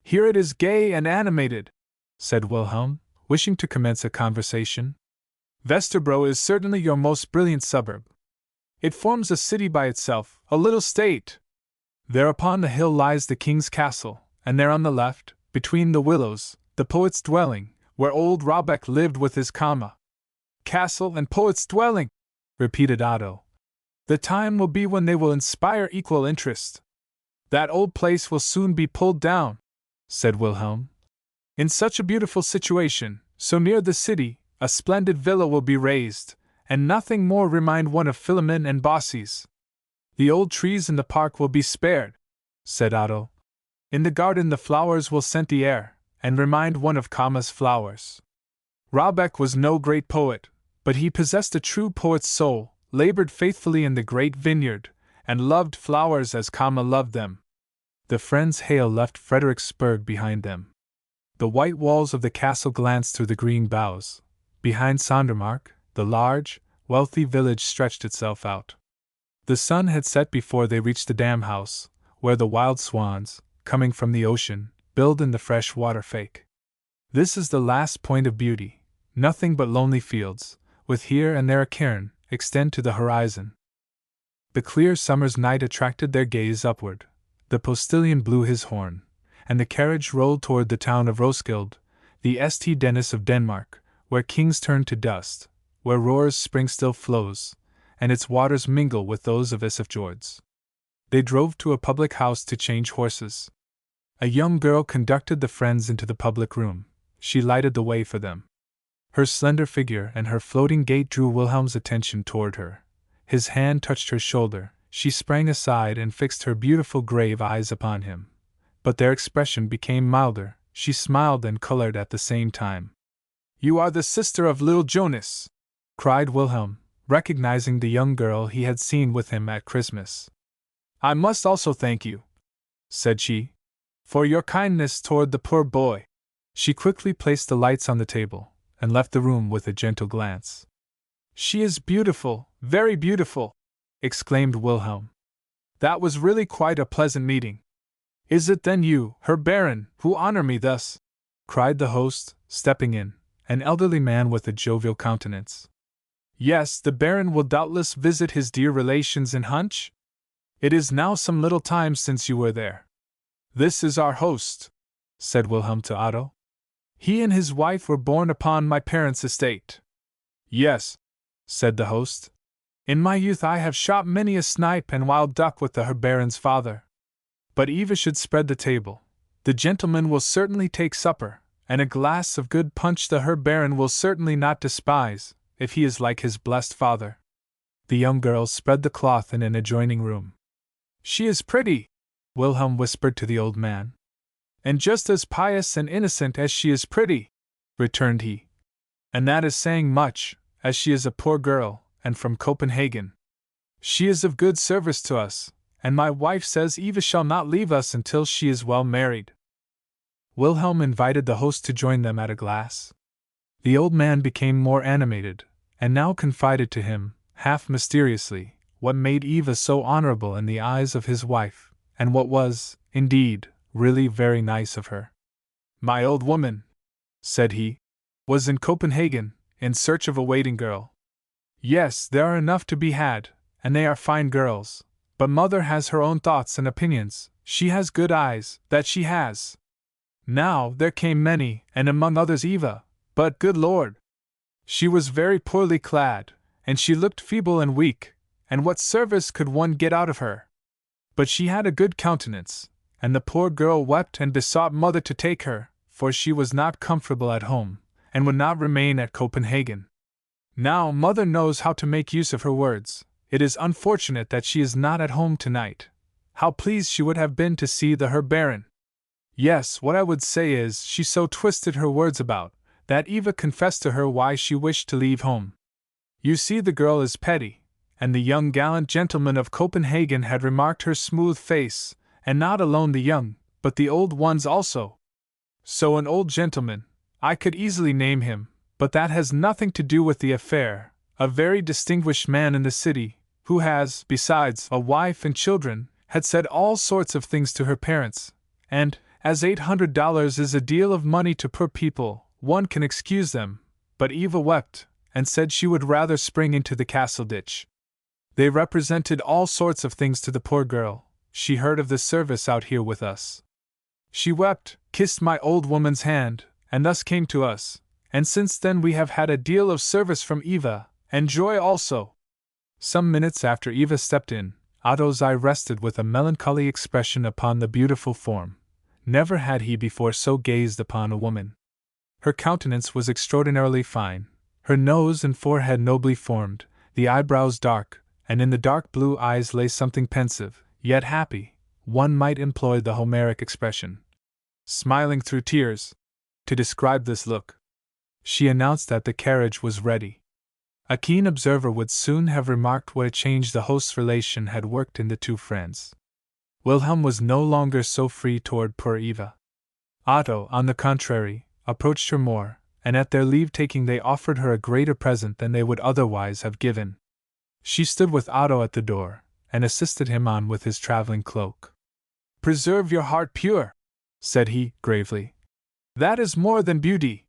Here it is gay and animated, said Wilhelm, wishing to commence a conversation. Vesterbro is certainly your most brilliant suburb. It forms a city by itself, a little state. There upon the hill lies the king's castle, and there on the left, between the willows, the poet's dwelling, where old Rabeck lived with his comma. Castle and poet's dwelling, repeated Otto. The time will be when they will inspire equal interest. That old place will soon be pulled down, said Wilhelm. In such a beautiful situation, so near the city, a splendid villa will be raised, and nothing more remind one of Philemon and Bossy's. The old trees in the park will be spared, said Otto. In the garden the flowers will scent the air, and remind one of Kama's flowers. Rabeck was no great poet, but he possessed a true poet's soul, labored faithfully in the great vineyard, and loved flowers as Kama loved them. The friends Hale left Fredericksburg behind them. The white walls of the castle glanced through the green boughs. Behind Sondermark, the large, wealthy village stretched itself out. The sun had set before they reached the dam house, where the wild swans, coming from the ocean, build in the fresh water fake. This is the last point of beauty. Nothing but lonely fields, with here and there a cairn, extend to the horizon. The clear summer's night attracted their gaze upward. The postilion blew his horn, and the carriage rolled toward the town of Roskilde, the St. Denis of Denmark, where kings turn to dust, where Roar's spring still flows, and its waters mingle with those of Isefjord's. They drove to a public house to change horses. A young girl conducted the friends into the public room. She lighted the way for them. Her slender figure and her floating gait drew Wilhelm's attention toward her. His hand touched her shoulder. She sprang aside and fixed her beautiful grave eyes upon him. But their expression became milder. She smiled and colored at the same time. "You are the sister of Lil Jonas," cried Wilhelm, recognizing the young girl he had seen with him at Christmas. "I must also thank you," said she, "for your kindness toward the poor boy." She quickly placed the lights on the table, and left the room with a gentle glance. "She is beautiful, very beautiful," exclaimed Wilhelm. "That was really quite a pleasant meeting." "Is it then you, her Baron, who honor me thus?" cried the host, stepping in, an elderly man with a jovial countenance. "Yes, the Baron will doubtless visit his dear relations in Hunch? It is now some little time since you were there." "This is our host," said Wilhelm to Otto. "He and his wife were born upon my parents' estate." "Yes," said the host. "In my youth I have shot many a snipe and wild duck with the Herr Baron's father. But Eva should spread the table. The gentleman will certainly take supper, and a glass of good punch the Herr Baron will certainly not despise, if he is like his blessed father." The young girl spread the cloth in an adjoining room. "She is pretty," Wilhelm whispered to the old man. "And just as pious and innocent as she is pretty," returned he. "And that is saying much, as she is a poor girl, and from Copenhagen. She is of good service to us, and my wife says Eva shall not leave us until she is well married." Wilhelm invited the host to join them at a glass. The old man became more animated, and now confided to him, half mysteriously, what made Eva so honorable in the eyes of his wife, and what was, indeed, really very nice of her. "My old woman," said he, "was in Copenhagen, in search of a waiting girl. Yes, there are enough to be had, and they are fine girls, but mother has her own thoughts and opinions. She has good eyes, that she has. Now, there came many, and among others Eva, but, good Lord! She was very poorly clad, and she looked feeble and weak, and what service could one get out of her? But she had a good countenance, and the poor girl wept and besought mother to take her, for she was not comfortable at home, and would not remain at Copenhagen. Now mother knows how to make use of her words. It is unfortunate that she is not at home tonight. How pleased she would have been to see the Herr Baron. Yes, what I would say is, she so twisted her words about, that Eva confessed to her why she wished to leave home. You see, the girl is petty, and the young gallant gentleman of Copenhagen had remarked her smooth face, and not alone the young, but the old ones also. So an old gentleman, I could easily name him, but that has nothing to do with the affair, a very distinguished man in the city, who has, besides, a wife and children, had said all sorts of things to her parents, and, as $800 is a deal of money to poor people, one can excuse them, but Eva wept, and said she would rather spring into the castle ditch. They represented all sorts of things to the poor girl. She heard of the service out here with us. She wept, kissed my old woman's hand, and thus came to us, and since then we have had a deal of service from Eva, and joy also." Some minutes after Eva stepped in, Otto's eye rested with a melancholy expression upon the beautiful form. Never had he before so gazed upon a woman. Her countenance was extraordinarily fine, her nose and forehead nobly formed, the eyebrows dark, and in the dark blue eyes lay something pensive, yet happy, one might employ the Homeric expression. Smiling through tears, to describe this look. She announced that the carriage was ready. A keen observer would soon have remarked what a change the host's relation had worked in the two friends. Wilhelm was no longer so free toward poor Eva. Otto, on the contrary, approached her more, and at their leave-taking they offered her a greater present than they would otherwise have given. She stood with Otto at the door, and assisted him on with his traveling cloak. "Preserve your heart pure," said he, gravely. "That is more than beauty."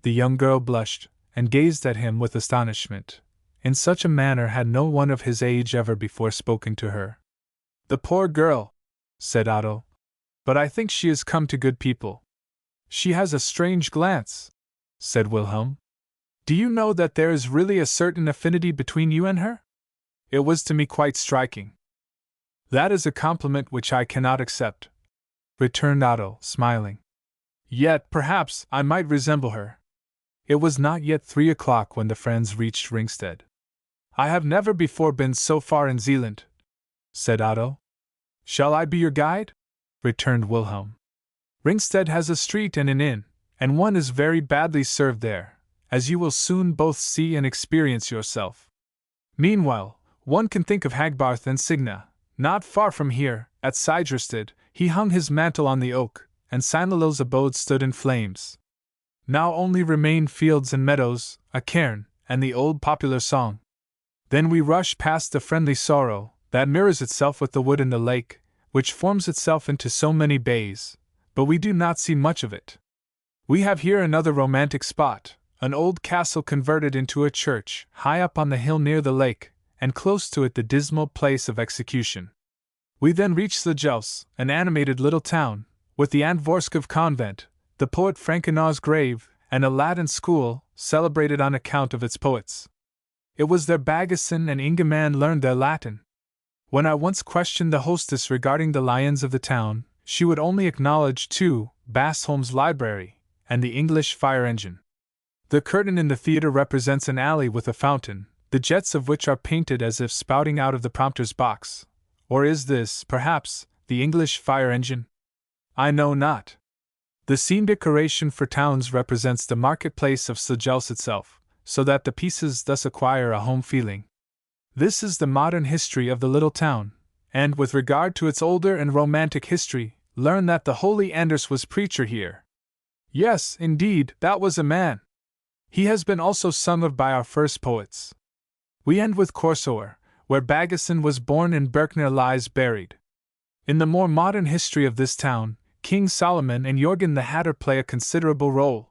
The young girl blushed, and gazed at him with astonishment. In such a manner had no one of his age ever before spoken to her. "The poor girl," said Otto. "But I think she has come to good people." "She has a strange glance," said Wilhelm. "Do you know that there is really a certain affinity between you and her? It was to me quite striking." "That is a compliment which I cannot accept," returned Otto, smiling. "Yet, perhaps, I might resemble her." It was not yet 3 o'clock when the friends reached Ringsted. "I have never before been so far in Zealand," said Otto. "Shall I be your guide?" returned Wilhelm. "Ringsted has a street and an inn, and one is very badly served there, as you will soon both see and experience yourself. Meanwhile, one can think of Hagbarth and Signa, not far from here, at Sigersted." He hung his mantle on the oak, and Sinalil's abode stood in flames. Now only remained fields and meadows, a cairn, and the old popular song. Then we rush past the friendly Sorrow, that mirrors itself with the wood and the lake, which forms itself into so many bays, but we do not see much of it. We have here another romantic spot, an old castle converted into a church, high up on the hill near the lake, and close to it the dismal place of execution. We then reach Slagelse, an animated little town, with the Antvorskov convent, the poet Frankenau's grave, and a Latin school, celebrated on account of its poets. It was there Baggesen and Ingemann learned their Latin. When I once questioned the hostess regarding the lions of the town, she would only acknowledge Basholm's library, and the English fire engine. The curtain in the theatre represents an alley with a fountain, the jets of which are painted as if spouting out of the prompter's box? Or is this, perhaps, the English fire engine? I know not. The scene decoration for towns represents the marketplace of Slegels itself, so that the pieces thus acquire a home feeling. This is the modern history of the little town, and with regard to its older and romantic history, learn that the holy Anders was preacher here. Yes, indeed, that was a man. He has been also sung of by our first poets. We end with Corsoer, where Baggesen was born and Berkner lies buried. In the more modern history of this town, King Solomon and Jorgen the Hatter play a considerable role.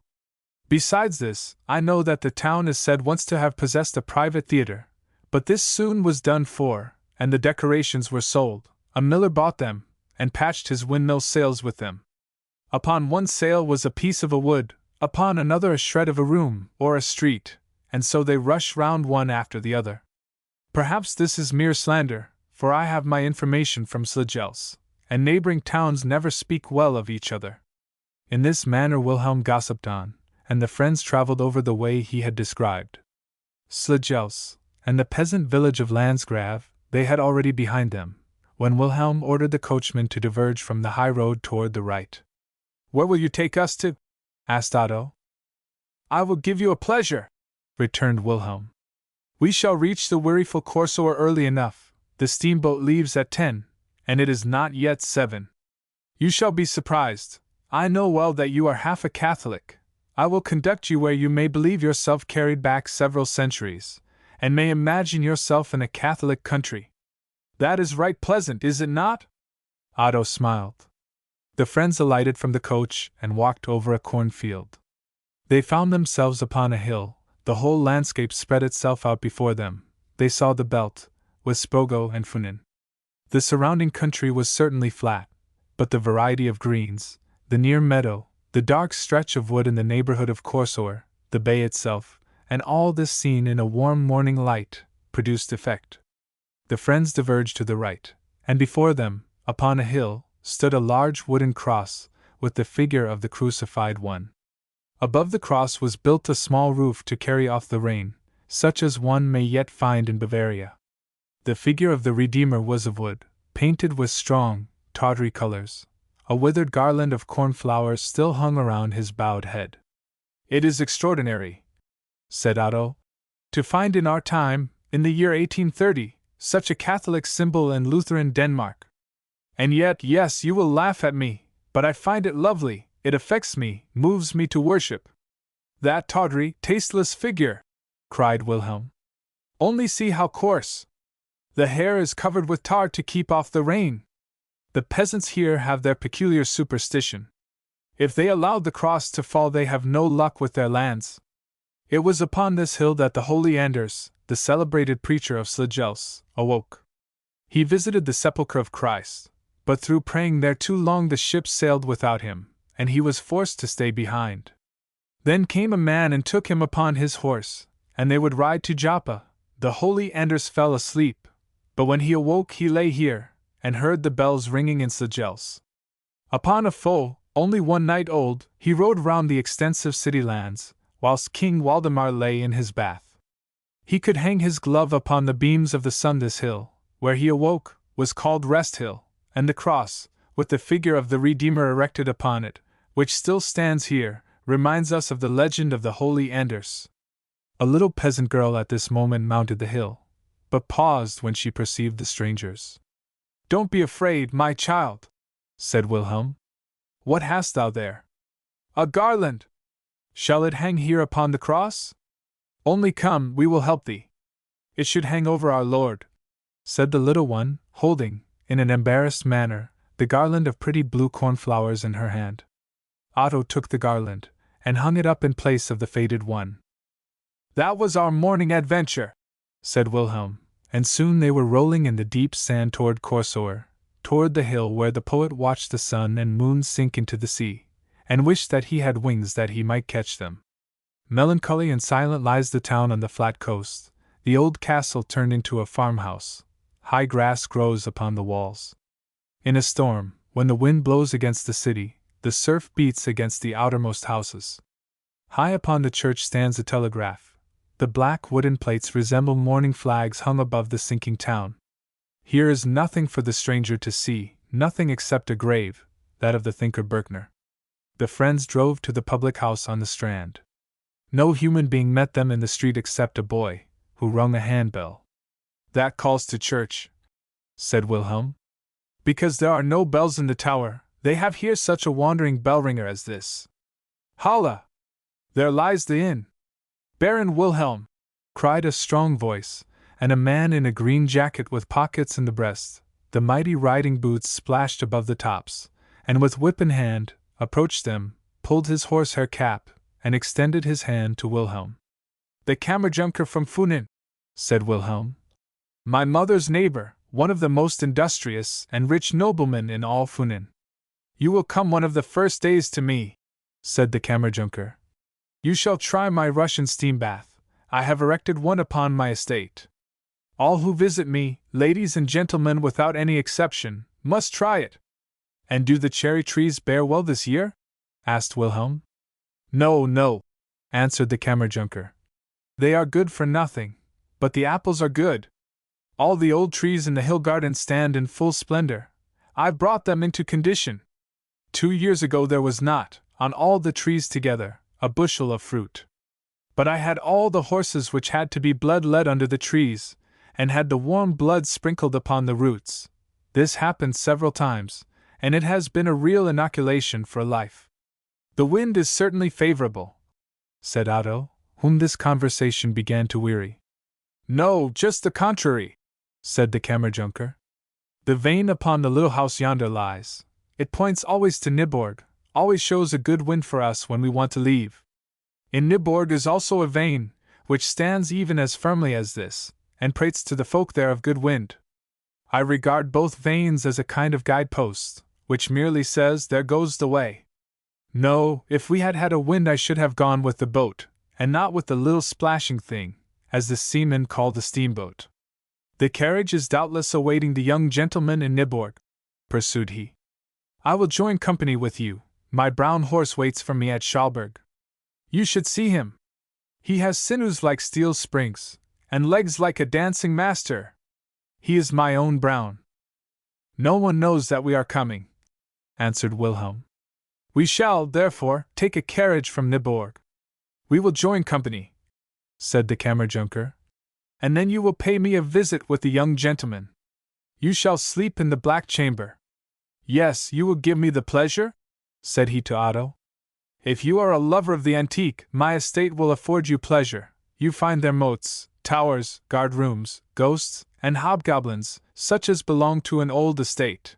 Besides this, I know that the town is said once to have possessed a private theatre, but this soon was done for, and the decorations were sold. A miller bought them, and patched his windmill sails with them. Upon one sail was a piece of a wood, upon another a shred of a room, or a street, and so they rush round one after the other. Perhaps this is mere slander, for I have my information from Slegels, and neighboring towns never speak well of each other. In this manner Wilhelm gossiped on, and the friends travelled over the way he had described. Slegels, and the peasant village of Landsgrav, they had already behind them, when Wilhelm ordered the coachman to diverge from the high road toward the right. "Where will you take us to?" asked Otto. "I will give you a pleasure," returned Wilhelm. "We shall reach the weariful Corsoer early enough. The steamboat leaves at 10, and it is not yet 7. You shall be surprised. I know well that you are half a Catholic. I will conduct you where you may believe yourself carried back several centuries, and may imagine yourself in a Catholic country. That is right pleasant, is it not?" Otto smiled. The friends alighted from the coach and walked over a cornfield. They found themselves upon a hill. The whole landscape spread itself out before them. They saw the Belt, with Spogo and Funen. The surrounding country was certainly flat, but the variety of greens, the near meadow, the dark stretch of wood in the neighborhood of Corsoer, the bay itself, and all this seen in a warm morning light, produced effect. The friends diverged to the right, and before them, upon a hill, stood a large wooden cross, with the figure of the crucified one. Above the cross was built a small roof to carry off the rain, such as one may yet find in Bavaria. The figure of the Redeemer was of wood, painted with strong, tawdry colors. A withered garland of cornflowers still hung around his bowed head. "It is extraordinary," said Otto, "to find in our time, in the year 1830, such a Catholic symbol in Lutheran Denmark. And yet, yes, you will laugh at me, but I find it lovely, it affects me, moves me to worship." "That tawdry, tasteless figure!" cried Wilhelm. "Only see how coarse! The hair is covered with tar to keep off the rain. The peasants here have their peculiar superstition. If they allowed the cross to fall, they have no luck with their lands." It was upon this hill that the holy Anders, the celebrated preacher of Slegels, awoke. He visited the sepulchre of Christ, but through praying there too long the ship sailed without him, and he was forced to stay behind. Then came a man and took him upon his horse, and they would ride to Joppa. The holy Anders fell asleep, but when he awoke he lay here, and heard the bells ringing in Slegels. Upon a foal, only 1 night old, he rode round the extensive city lands, whilst King Waldemar lay in his bath. He could hang his glove upon the beams of the sun. This hill, where he awoke, was called Rest Hill, and the cross, with the figure of the Redeemer erected upon it, which still stands here, reminds us of the legend of the holy Anders. A little peasant girl at this moment mounted the hill, but paused when she perceived the strangers. "Don't be afraid, my child," said Wilhelm. "What hast thou there?" "A garland." "Shall it hang here upon the cross?" "Only come, we will help thee." "It should hang over our Lord," said the little one, holding, in an embarrassed manner, the garland of pretty blue cornflowers in her hand. Otto took the garland, and hung it up in place of the faded one. "That was our morning adventure," said Wilhelm, and soon they were rolling in the deep sand toward Corsoer, toward the hill where the poet watched the sun and moon sink into the sea, and wished that he had wings that he might catch them. Melancholy and silent lies the town on the flat coast, the old castle turned into a farmhouse. High grass grows upon the walls. In a storm, when the wind blows against the city, the surf beats against the outermost houses. High upon the church stands a telegraph, The black wooden plates resemble mourning flags hung above the sinking town. Here is nothing for the stranger to see, nothing except a grave, that of the thinker Berkner. The friends drove to the public house on the Strand. No human being met them in the street except a boy, who rung a handbell. That calls to church, said Wilhelm. Because there are no bells in the tower, they have here such a wandering bell ringer as this. Holla! There lies the inn. Baron Wilhelm, cried a strong voice, and a man in a green jacket with pockets in the breast, the mighty riding boots splashed above the tops, and with whip in hand, approached them, pulled his horsehair cap, and extended his hand to Wilhelm. The Kammerjunker from Funen, said Wilhelm. My mother's neighbor, one of the most industrious and rich noblemen in all Funen. You will come one of the first days to me, said the Kammerjunker. You shall try my Russian steam bath. I have erected one upon my estate. All who visit me, ladies and gentlemen without any exception, must try it. And do the cherry trees bear well this year? Asked Wilhelm. No, no, answered the Kammerjunker. They are good for nothing, but the apples are good. All the old trees in the hill garden stand in full splendor. I've brought them into condition. 2 years ago there was not, on all the trees together, a bushel of fruit. But I had all the horses which had to be blood led under the trees, and had the warm blood sprinkled upon the roots. This happened several times, and it has been a real inoculation for life. The wind is certainly favorable, said Otto, whom this conversation began to weary. No, just the contrary, said the Kammerjunker. The vane upon the little house yonder lies. It points always to Nyborg, always shows a good wind for us when we want to leave. In Nyborg is also a vane, which stands even as firmly as this, and prates to the folk there of good wind. I regard both vanes as a kind of guidepost, which merely says, there goes the way. No, if we had had a wind I should have gone with the boat, and not with the little splashing thing, as the seamen call the steamboat. The carriage is doubtless awaiting the young gentleman in Nyborg, pursued he. I will join company with you. My brown horse waits for me at Schalberg. You should see him. He has sinews like steel springs, and legs like a dancing master. He is my own Brown. No one knows that we are coming, answered Wilhelm. We shall, therefore, take a carriage from Nyborg. We will join company, said the Kammerjunker, and then you will pay me a visit with the young gentleman. You shall sleep in the black chamber. Yes, you will give me the pleasure? Said he to Otto. If you are a lover of the antique, my estate will afford you pleasure. You find there moats, towers, guard-rooms, ghosts, and hobgoblins, such as belong to an old estate.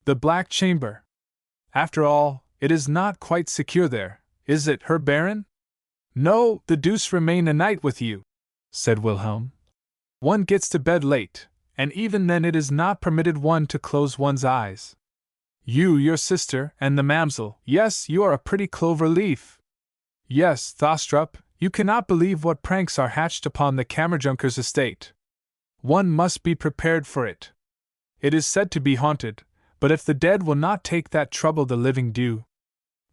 The Black Chamber. After all, it is not quite secure there, is it, Herr Baron? No, the deuce remain a night with you, said Wilhelm. One gets to bed late, and even then it is not permitted one to close one's eyes. You, your sister, and the mamsel, yes, you are a pretty clover leaf. Yes, Thostrup, you cannot believe what pranks are hatched upon the Kammerjunker's estate. One must be prepared for it. It is said to be haunted, but if the dead will not take that trouble the living do.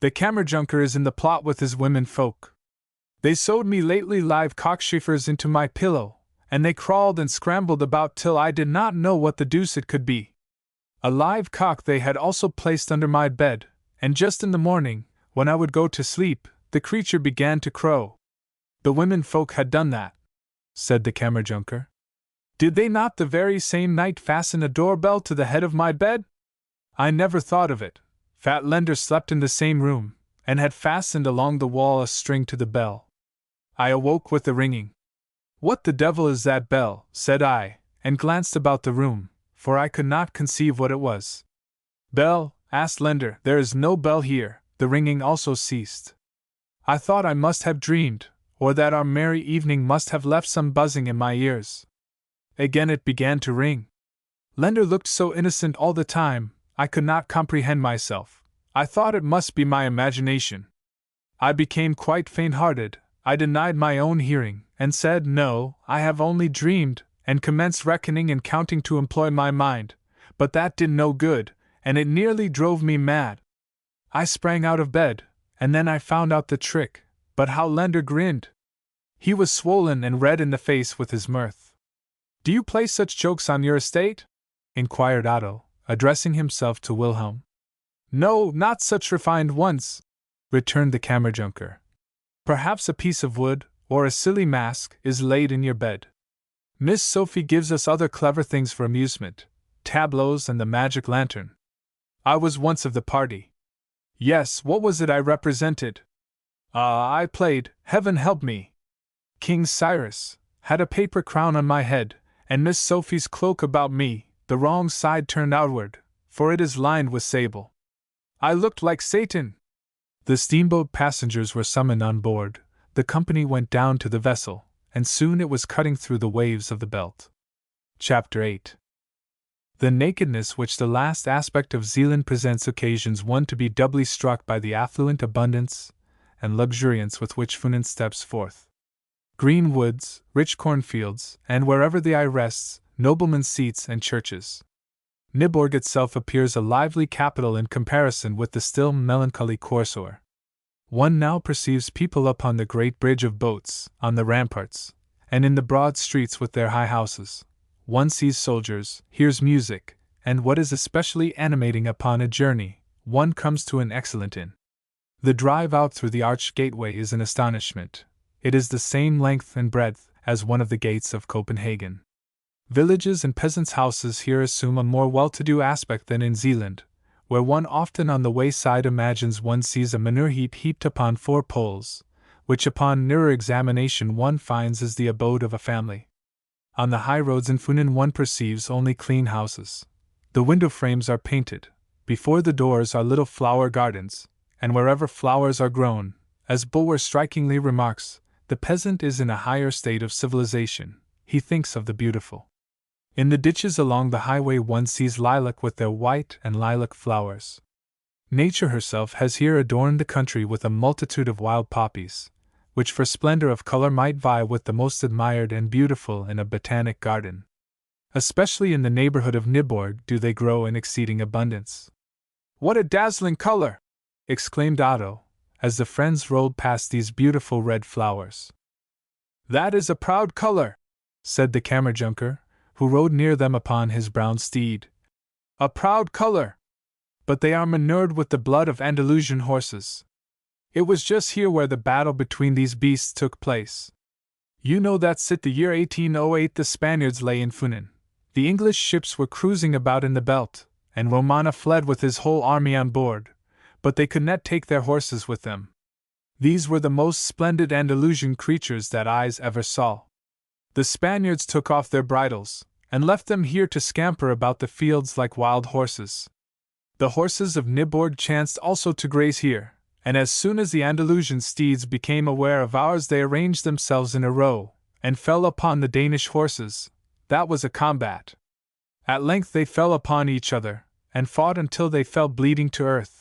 The Kammerjunker is in the plot with his women folk. They sewed me lately live cockchafers into my pillow, and they crawled and scrambled about till I did not know what the deuce it could be. A live cock they had also placed under my bed, and just in the morning, when I would go to sleep, the creature began to crow. The women folk had done that, said the Kammerjunker. Did they not the very same night fasten a doorbell to the head of my bed? I never thought of it. Fat Lender slept in the same room, and had fastened along the wall a string to the bell. I awoke with the ringing. What the devil is that bell? Said I, and glanced about the room, for I could not conceive what it was. Bell? Asked Lender. There is no bell here. The ringing also ceased. I thought I must have dreamed, or that our merry evening must have left some buzzing in my ears. Again it began to ring. Lender looked so innocent all the time, I could not comprehend myself. I thought it must be my imagination. I became quite faint-hearted. I denied my own hearing, and said, no, I have only dreamed, and commenced reckoning and counting to employ my mind, but that did no good, and it nearly drove me mad. I sprang out of bed, and then I found out the trick, but how Lender grinned! He was swollen and red in the face with his mirth. "Do you play such jokes on your estate?" inquired Otto, addressing himself to Wilhelm. "No, not such refined ones," returned the Kammerjunker. "Perhaps a piece of wood, or a silly mask, is laid in your bed. Miss Sophie gives us other clever things for amusement, tableaux and the magic lantern. I was once of the party. Yes, what was it I represented? I played, heaven help me, King Cyrus, had a paper crown on my head, and Miss Sophie's cloak about me, the wrong side turned outward, for it is lined with sable. I looked like Satan." The steamboat passengers were summoned on board, the company went down to the vessel, and soon it was cutting through the waves of the Belt. Chapter 8. The nakedness which the last aspect of Zealand presents occasions one to be doubly struck by the affluent abundance and luxuriance with which Funen steps forth. Green woods, rich cornfields, and wherever the eye rests, noblemen's seats and churches. Nyborg itself appears a lively capital in comparison with the still melancholy Corsair. One now perceives people upon the great bridge of boats, on the ramparts, and in the broad streets with their high houses. One sees soldiers, hears music, and what is especially animating upon a journey, one comes to an excellent inn. The drive out through the arched gateway is an astonishment. It is the same length and breadth as one of the gates of Copenhagen. Villages and peasants' houses here assume a more well-to-do aspect than in Zealand, where one often on the wayside imagines one sees a manure heap heaped upon 4 poles, which upon nearer examination one finds is the abode of a family. On the high roads in Funen one perceives only clean houses. The window frames are painted, before the doors are little flower gardens, and wherever flowers are grown, as Bulwer strikingly remarks, the peasant is in a higher state of civilization, he thinks of the beautiful. In the ditches along the highway one sees lilac with their white and lilac flowers. Nature herself has here adorned the country with a multitude of wild poppies, which for splendor of color might vie with the most admired and beautiful in a botanic garden. Especially in the neighborhood of Nyborg do they grow in exceeding abundance. "What a dazzling color!" exclaimed Otto, as the friends rolled past these beautiful red flowers. "That is a proud color," said the Kammerjunker, who rode near them upon his brown steed. "A proud color! But they are manured with the blood of Andalusian horses. It was just here where the battle between these beasts took place. You know that the year 1808 the Spaniards lay in Funen. The English ships were cruising about in the Belt, and Romana fled with his whole army on board, but they could not take their horses with them. These were the most splendid Andalusian creatures that eyes ever saw. The Spaniards took off their bridles, and left them here to scamper about the fields like wild horses. The horses of Nyborg chanced also to graze here, and as soon as the Andalusian steeds became aware of ours they arranged themselves in a row, and fell upon the Danish horses. That was a combat. At length they fell upon each other, and fought until they fell bleeding to earth.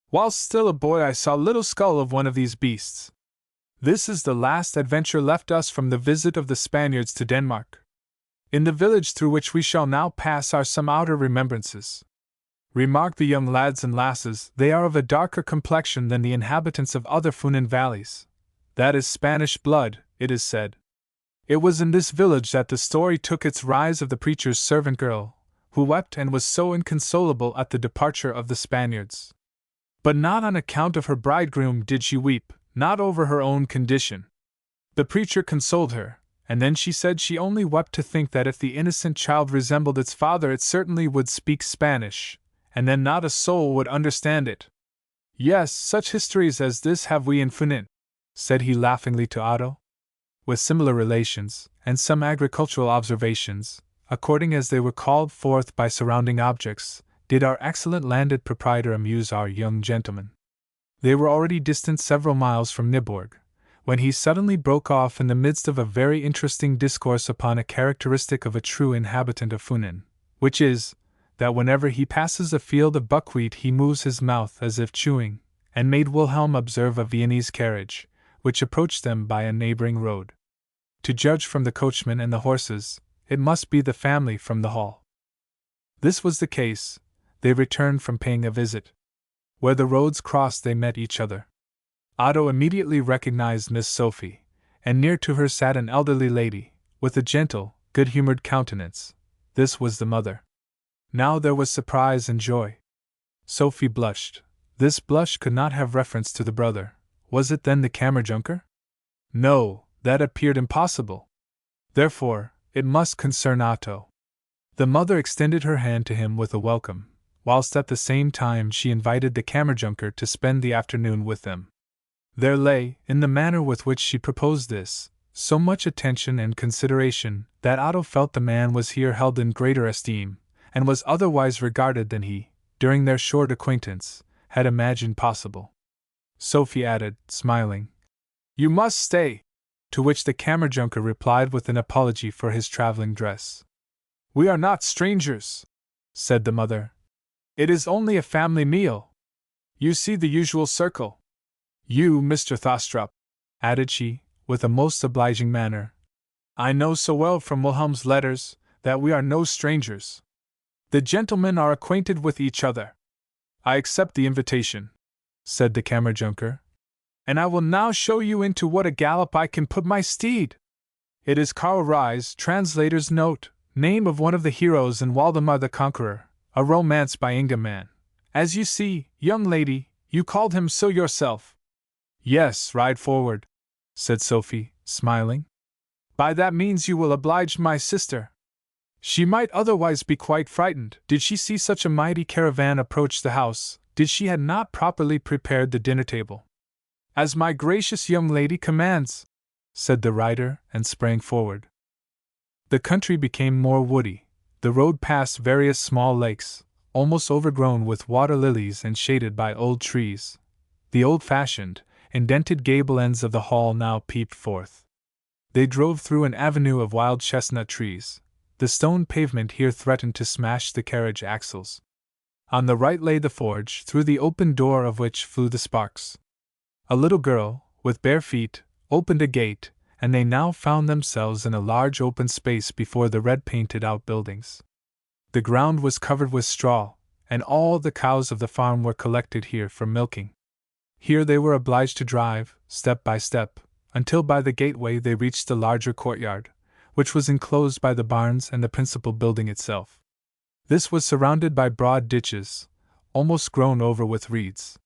Whilst still a boy I saw little skull of one of these beasts. This is the last adventure left us from the visit of the Spaniards to Denmark. In the village through which we shall now pass are some outer remembrances. Remark the young lads and lasses, they are of a darker complexion than the inhabitants of other Funen valleys. That is Spanish blood, it is said. It was in this village that the story took its rise of the preacher's servant girl, who wept and was so inconsolable at the departure of the Spaniards. But not on account of her bridegroom did she weep, not over her own condition. The preacher consoled her, and then she said she only wept to think that if the innocent child resembled its father it certainly would speak Spanish, and then not a soul would understand it. Yes, such histories as this have we in Funen, said he laughingly to Otto. With similar relations, and some agricultural observations, according as they were called forth by surrounding objects, did our excellent landed proprietor amuse our young gentlemen. They were already distant several miles from Nyborg, when he suddenly broke off in the midst of a very interesting discourse upon a characteristic of a true inhabitant of Funen, which is, that whenever he passes a field of buckwheat he moves his mouth as if chewing, and made Wilhelm observe a Viennese carriage, which approached them by a neighboring road. To judge from the coachman and the horses, it must be the family from the hall. This was the case. They returned from paying a visit. Where the roads crossed they met each other. Otto immediately recognized Miss Sophie, and near to her sat an elderly lady, with a gentle, good-humored countenance. This was the mother. Now there was surprise and joy. Sophie blushed. This blush could not have reference to the brother. Was it then the Kammerjunker? No, that appeared impossible. Therefore, it must concern Otto. The mother extended her hand to him with a welcome, whilst at the same time she invited the Kammerjunker to spend the afternoon with them. There lay, in the manner with which she proposed this, so much attention and consideration that Otto felt the man was here held in greater esteem, and was otherwise regarded than he, during their short acquaintance, had imagined possible. Sophie added, smiling, "You must stay," to which the Kammerjunker replied with an apology for his traveling dress. "We are not strangers," said the mother. "It is only a family meal. You see the usual circle. You, Mr. Thostrup," added she, with a most obliging manner, "I know so well from Wilhelm's letters that we are no strangers. The gentlemen are acquainted with each other." "I accept the invitation," said the Kammerjunker, "and I will now show you into what a gallop I can put my steed. It is Karl Ries, translator's note, name of one of the heroes in Waldemar the Conqueror, a romance by Ingemann. As you see, young lady, you called him so yourself." "Yes, ride forward," said Sophie, smiling. "By that means you will oblige my sister. She might otherwise be quite frightened, did she see such a mighty caravan approach the house, did she had not properly prepared the dinner table." "As my gracious young lady commands," said the rider, and sprang forward. The country became more woody. The road passed various small lakes, almost overgrown with water lilies and shaded by old trees. The old-fashioned, indented gable ends of the hall now peeped forth. They drove through an avenue of wild chestnut trees. The stone pavement here threatened to smash the carriage axles. On the right lay the forge, through the open door of which flew the sparks. A little girl, with bare feet, opened a gate, and they now found themselves in a large open space before the red-painted outbuildings. The ground was covered with straw, and all the cows of the farm were collected here for milking. Here they were obliged to drive, step by step, until by the gateway they reached the larger courtyard, which was enclosed by the barns and the principal building itself. This was surrounded by broad ditches, almost grown over with reeds.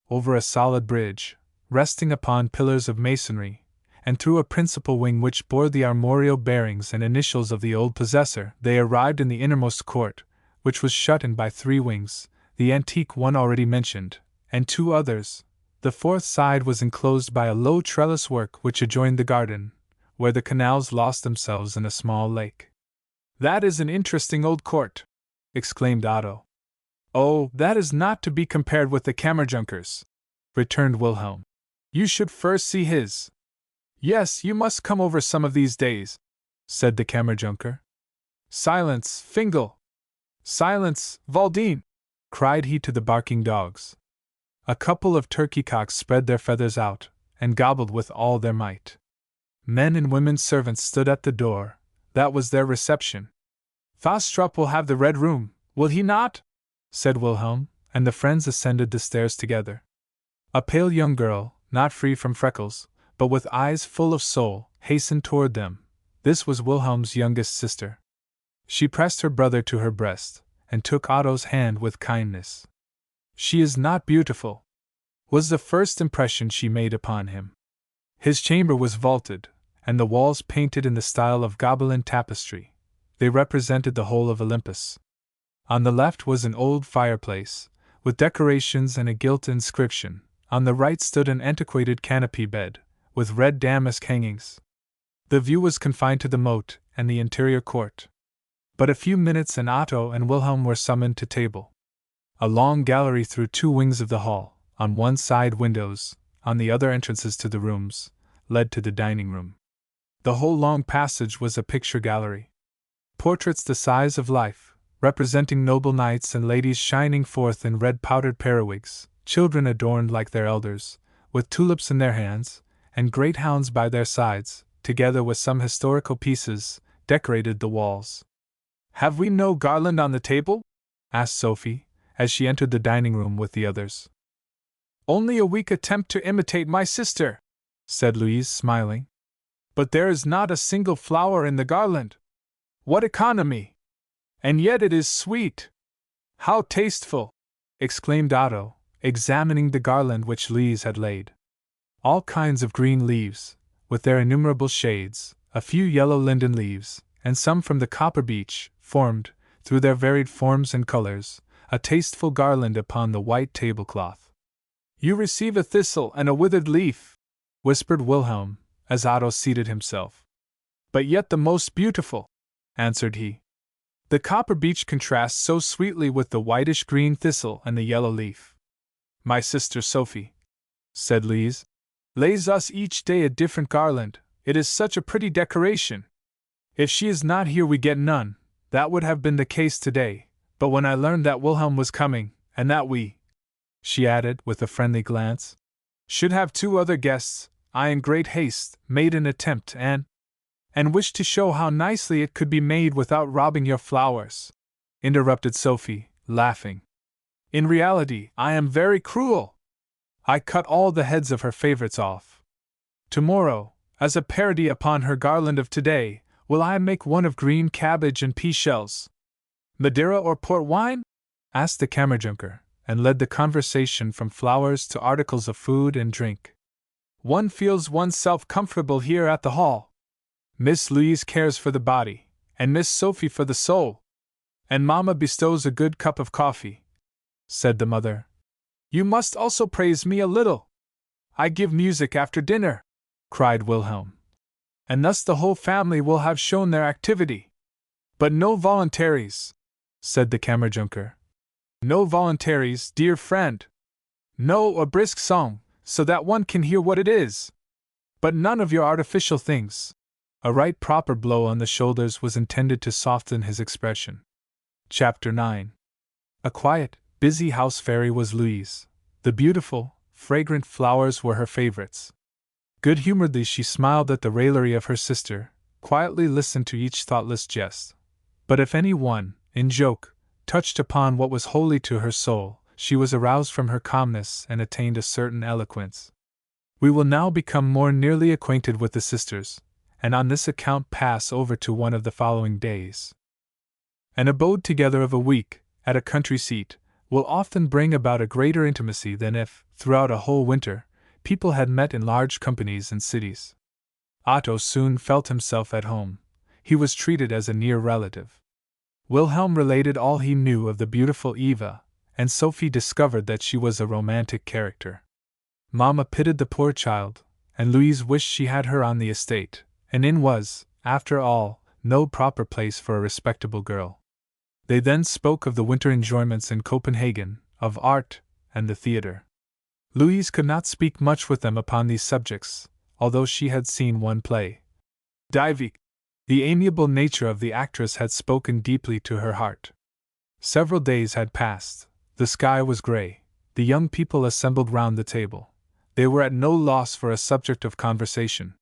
Over a solid bridge, resting upon pillars of masonry, and through a principal wing which bore the armorial bearings and initials of the old possessor, they arrived in the innermost court, which was shut in by 3 wings, the antique one already mentioned, and 2 others. The 4th side was enclosed by a low trellis work which adjoined the garden, where the canals lost themselves in a small lake. "That is an interesting old court," exclaimed Otto. "Oh, that is not to be compared with the Kammerjunker's," returned Wilhelm. "You should first see his." "Yes, you must come over some of these days," said the Kammerjunker. "Silence, Fingal! Silence, Valdine!" cried he to the barking dogs. A couple of turkey-cocks spread their feathers out, and gobbled with all their might. Men and women servants stood at the door. That was their reception. "Thostrup will have the red room, will he not?" said Wilhelm, and the friends ascended the stairs together. A pale young girl, not free from freckles, but with eyes full of soul, hastened toward them. This was Wilhelm's youngest sister. She pressed her brother to her breast, and took Otto's hand with kindness. "She is not beautiful," was the first impression she made upon him. His chamber was vaulted, and the walls painted in the style of Gobelin tapestry. They represented the whole of Olympus. On the left was an old fireplace, with decorations and a gilt inscription. On the right stood an antiquated canopy bed, with red damask hangings. The view was confined to the moat and the interior court. But a few minutes and Otto and Wilhelm were summoned to table. A long gallery through 2 wings of the hall, on one side windows, on the other entrances to the rooms, led to the dining room. The whole long passage was a picture gallery. Portraits the size of life, representing noble knights and ladies shining forth in red powdered periwigs, children adorned like their elders, with tulips in their hands, and great hounds by their sides, together with some historical pieces, decorated the walls. "Have we no garland on the table?" asked Sophie, as she entered the dining room with the others. "Only a weak attempt to imitate my sister," said Louise, smiling. But there is not a single flower in the garland. What economy! And yet it is sweet! How tasteful! Exclaimed Otto, examining the garland which Louise had laid. All kinds of green leaves, with their innumerable shades, a few yellow linden leaves, and some from the copper beech, formed, through their varied forms and colors, a tasteful garland upon the white tablecloth. You receive a thistle and a withered leaf, whispered Wilhelm, as Otto seated himself. But yet the most beautiful, answered he. The copper beech contrasts so sweetly with the whitish green thistle and the yellow leaf. My sister Sophie, said Louise, lays us each day a different garland. It is such a pretty decoration. If she is not here we get none. That would have been the case today, but when I learned that Wilhelm was coming, and that we, she added with a friendly glance, should have 2 other guests, I in great haste made an attempt and wished to show how nicely it could be made without robbing your flowers, interrupted Sophie, laughing. In reality, I am very cruel. I cut all the heads of her favorites off. Tomorrow, as a parody upon her garland of today, will I make one of green cabbage and pea shells. Madeira or port wine? Asked the Kammerjunker, and led the conversation from flowers to articles of food and drink. One feels oneself comfortable here at the hall. Miss Louise cares for the body, and Miss Sophie for the soul. And Mamma bestows a good cup of coffee, said the mother. You must also praise me a little. I give music after dinner, cried Wilhelm. And thus the whole family will have shown their activity. But no voluntaries, said the Kammerjunker. No voluntaries, dear friend. No, a brisk song, so that one can hear what it is. But none of your artificial things. A right proper blow on the shoulders was intended to soften his expression. Chapter 9. A quiet, busy house fairy was Louise. The beautiful, fragrant flowers were her favorites. Good-humoredly she smiled at the raillery of her sister, quietly listened to each thoughtless jest. But if any one, in joke, touched upon what was holy to her soul, she was aroused from her calmness and attained a certain eloquence. We will now become more nearly acquainted with the sisters, and on this account pass over to one of the following days. An abode together of a week, at a country seat, will often bring about a greater intimacy than if, throughout a whole winter, people had met in large companies in cities. Otto soon felt himself at home. He was treated as a near relative. Wilhelm related all he knew of the beautiful Eva, and Sophie discovered that she was a romantic character. Mamma pitied the poor child, and Louise wished she had her on the estate. An inn was, after all, no proper place for a respectable girl. They then spoke of the winter enjoyments in Copenhagen, of art, and the theatre. Louise could not speak much with them upon these subjects, although she had seen one play. Divik. The amiable nature of the actress had spoken deeply to her heart. Several days had passed. The sky was gray. The young people assembled round the table. They were at no loss for a subject of conversation.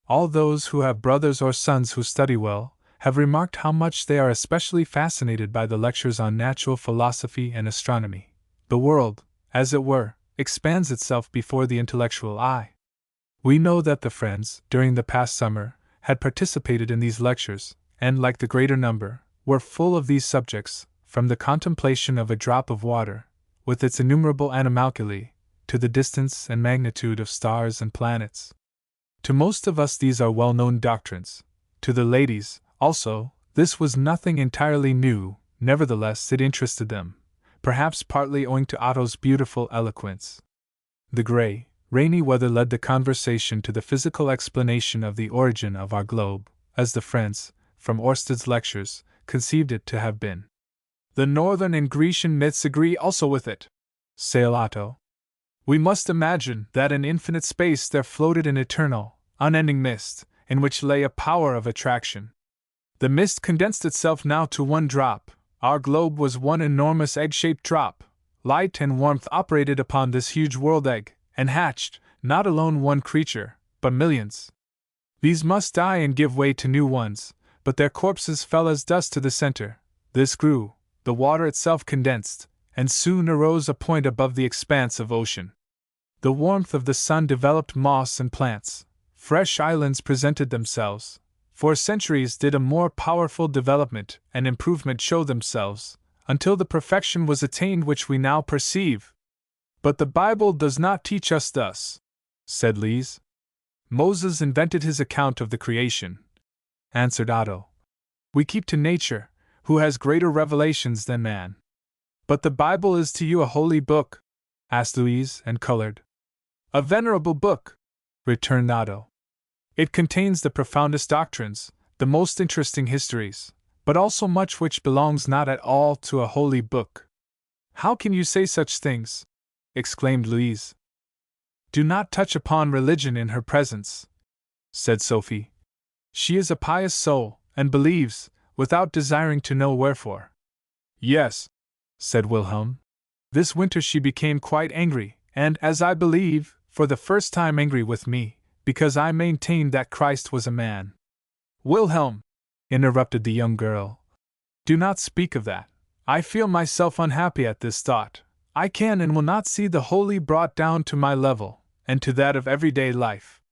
All those who have brothers or sons who study well have remarked how much they are especially fascinated by the lectures on natural philosophy and astronomy. The world, as it were, expands itself before the intellectual eye. We know that the friends, during the past summer, had participated in these lectures, and, like the greater number, were full of these subjects, from the contemplation of a drop of water, with its innumerable animalculae, to the distance and magnitude of stars and planets. To most of us these are well-known doctrines. To the ladies, also, this was nothing entirely new, nevertheless it interested them, perhaps partly owing to Otto's beautiful eloquence. The gray, rainy weather led the conversation to the physical explanation of the origin of our globe, as the friends, from Orsted's lectures, conceived it to have been. The northern and Grecian myths agree also with it, said Otto. We must imagine that in infinite space there floated an eternal, unending mist, in which lay a power of attraction. The mist condensed itself now to one drop. Our globe was one enormous egg-shaped drop. Light and warmth operated upon this huge world egg, and hatched, not alone one creature, but millions. These must die and give way to new ones, but their corpses fell as dust to the center. This grew, the water itself condensed, and soon arose a point above the expanse of ocean. The warmth of the sun developed moss and plants. fresh islands presented themselves. For centuries did a more powerful development and improvement show themselves, until the perfection was attained which we now perceive. But the Bible does not teach us thus, said Lise. Moses invented his account of the creation, answered Otto. We keep to nature, who has greater revelations than man. But the Bible is to you a holy book? Asked Louise, and colored. A venerable book, returned Otto. It contains the profoundest doctrines, the most interesting histories, but also much which belongs not at all to a holy book. How can you say such things? Exclaimed Louise. Do not touch upon religion in her presence, said Sophie. She is a pious soul, and believes, without desiring to know wherefore. Yes, said Wilhelm. This winter she became quite angry, and, as I believe, for the first time angry with me, because I maintained that Christ was a man. Wilhelm, interrupted the young girl, do not speak of that. I feel myself unhappy at this thought. I can and will not see the holy brought down to my level, and to that of everyday life.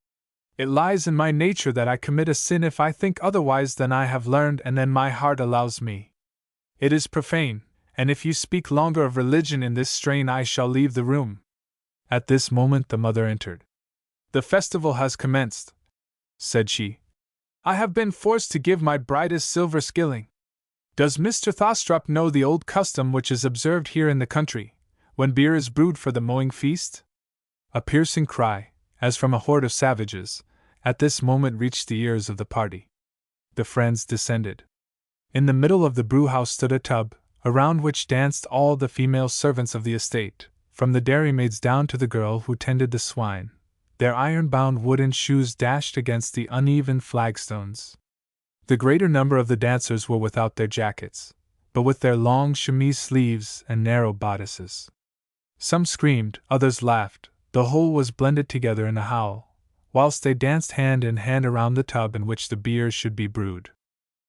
It lies in my nature that I commit a sin if I think otherwise than I have learned and than my heart allows me. It is profane, and if you speak longer of religion in this strain I shall leave the room. At this moment the mother entered. The festival has commenced, said she. I have been forced to give my bride a silver skilling. Does Mr. Thostrup know the old custom which is observed here in the country, when beer is brewed for the mowing feast? A piercing cry, as from a horde of savages, at this moment reached the ears of the party. The friends descended. In the middle of the brewhouse stood a tub, around which danced all the female servants of the estate, from the dairymaids down to the girl who tended the swine. Their iron-bound wooden shoes dashed against the uneven flagstones. The greater number of the dancers were without their jackets, but with their long chemise sleeves and narrow bodices. Some screamed, others laughed, the whole was blended together in a howl, whilst they danced hand in hand around the tub in which the beer should be brewed.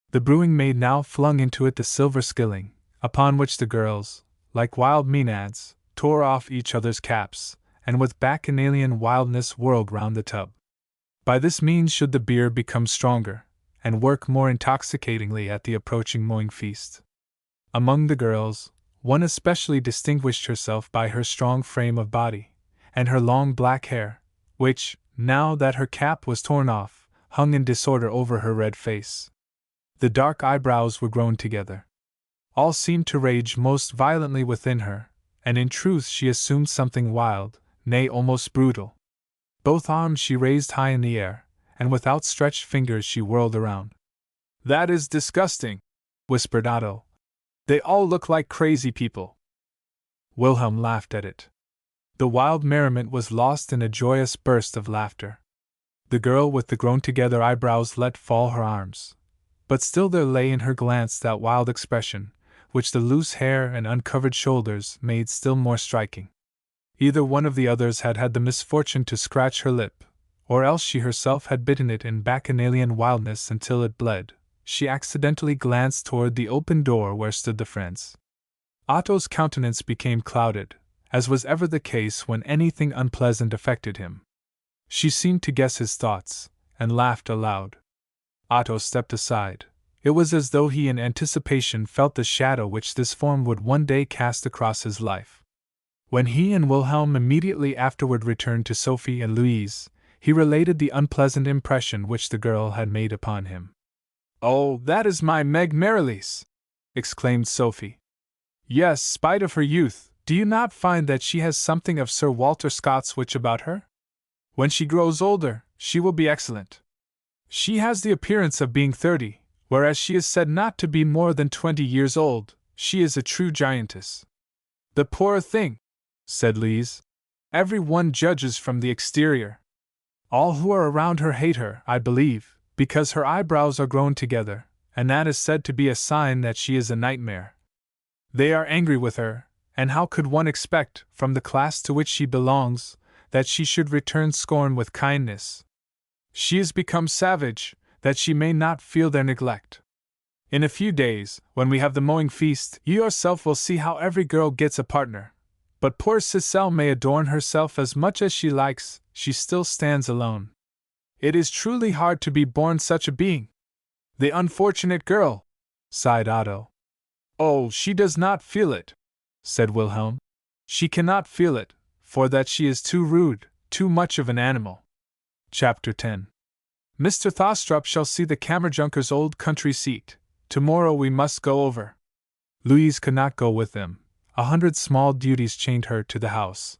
The brewing maid now flung into it the silver skilling, upon which the girls, like wild maenads, tore off each other's caps, and with bacchanalian wildness whirled round the tub. By this means should the beer become stronger, and work more intoxicatingly at the approaching mowing feast. Among the girls, one especially distinguished herself by her strong frame of body, and her long black hair, which, now that her cap was torn off, hung in disorder over her red face. The dark eyebrows were grown together. All seemed to rage most violently within her, and in truth she assumed something wild, nay, almost brutal. Both arms she raised high in the air, and with outstretched fingers she whirled around. That is disgusting, whispered Otto. They all look like crazy people. Wilhelm laughed at it. The wild merriment was lost in a joyous burst of laughter. The girl with the grown-together eyebrows let fall her arms, but still there lay in her glance that wild expression, which the loose hair and uncovered shoulders made still more striking. Either one of the others had had the misfortune to scratch her lip, or else she herself had bitten it in bacchanalian wildness until it bled. She accidentally glanced toward the open door where stood the friends. Otto's countenance became clouded, as was ever the case when anything unpleasant affected him. She seemed to guess his thoughts, and laughed aloud. Otto stepped aside. It was as though he in anticipation felt the shadow which this form would one day cast across his life. When he and Wilhelm immediately afterward returned to Sophie and Louise, he related the unpleasant impression which the girl had made upon him. "Oh, that is my Meg Merrilies!" exclaimed Sophie. "Yes, spite of her youth, do you not find that she has something of Sir Walter Scott's witch about her? When she grows older, she will be excellent. She has the appearance of being 30, whereas she is said not to be more than 20 years old. She is a true giantess." "The poor thing," said Lise. "Every one judges from the exterior. All who are around her hate her, I believe, because her eyebrows are grown together, and that is said to be a sign that she is a nightmare. They are angry with her, and how could one expect, from the class to which she belongs, that she should return scorn with kindness? She is become savage, that she may not feel their neglect. In a few days, when we have the mowing feast, you yourself will see how every girl gets a partner. But poor Cicely may adorn herself as much as she likes, she still stands alone. It is truly hard to be born such a being. The unfortunate girl, sighed Otto. Oh, she does not feel it, said Wilhelm. She cannot feel it, for that she is too rude, too much of an animal. Chapter 10. Mr. Thostrup shall see the Kammerjunker's old country seat. Tomorrow we must go over. Louise could not go with them. 100 small duties chained her to the house.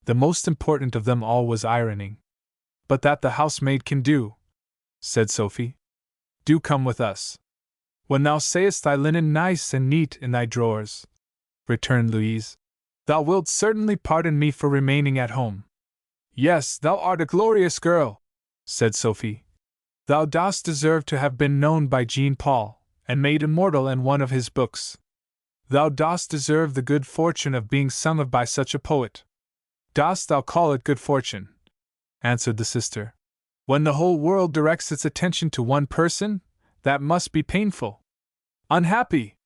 The most important of them all was ironing. But that the housemaid can do, said Sophie. Do come with us. When thou sayest thy linen nice and neat in thy drawers, returned Louise, thou wilt certainly pardon me for remaining at home. Yes, thou art a glorious girl, said Sophie. Thou dost deserve to have been known by Jean Paul, and made immortal in one of his books. Thou dost deserve the good fortune of being sung of by such a poet. Dost thou call it good fortune? Answered the sister. When the whole world directs its attention to one person, that must be painful. Unhappy!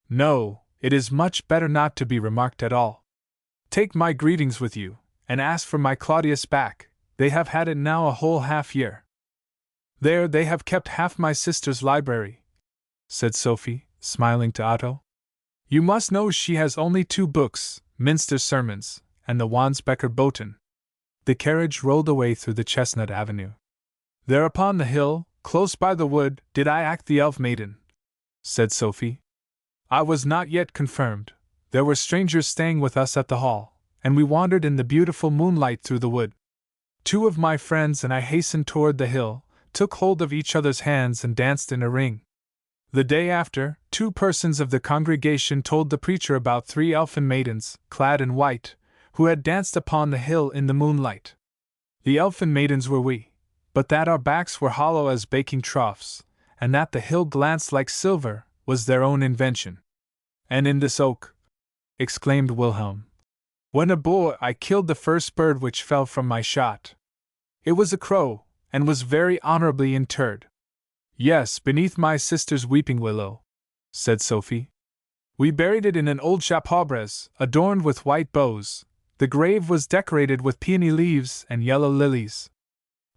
No, it is much better not to be remarked at all. Take my greetings with you, and ask for my Claudius back. They have had it now a whole half-year. There they have kept half my sister's library, said Sophie, smiling to Otto. You must know she has only 2 books, Minster Sermons, and the Wansbecker Boten. The carriage rolled away through the chestnut avenue. There upon the hill, close by the wood, did I act the elf maiden, said Sophie. I was not yet confirmed. There were strangers staying with us at the hall, and we wandered in the beautiful moonlight through the wood. 2 of my friends and I hastened toward the hill, took hold of each other's hands and danced in a ring. The day after, 2 persons of the congregation told the preacher about 3 elfin maidens, clad in white, who had danced upon the hill in the moonlight. The elfin maidens were we, but that our backs were hollow as baking troughs, and that the hill glanced like silver, was their own invention. And in this oak, exclaimed Wilhelm, when a boy I killed the first bird which fell from my shot. It was a crow, and was very honorably interred. Yes, beneath my sister's weeping willow, said Sophie. We buried it in an old chapaubres, adorned with white bows. The grave was decorated with peony leaves and yellow lilies.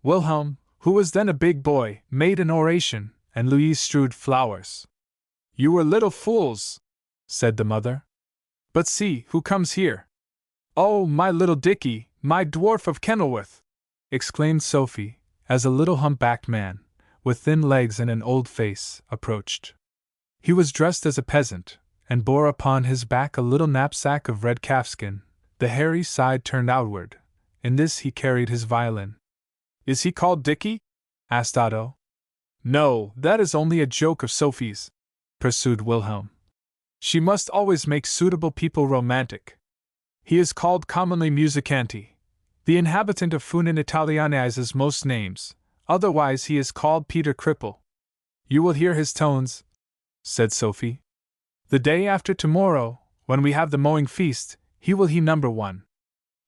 Wilhelm, who was then a big boy, made an oration, and Louise strewed flowers. You were little fools, said the mother. But see, who comes here? Oh, my little Dicky, my dwarf of Kenilworth, exclaimed Sophie, as a little humpbacked man, with thin legs and an old face, approached. He was dressed as a peasant, and bore upon his back a little knapsack of red calfskin, the hairy side turned outward. In this he carried his violin. Is he called Dicky? asked Otto. No, that is only a joke of Sophie's, pursued Wilhelm. She must always make suitable people romantic. He is called commonly Musicanti. The inhabitant of Funen Italianizes most names, otherwise he is called Peter Cripple. You will hear his tones, said Sophie. The day after tomorrow, when we have the mowing feast, he number 1.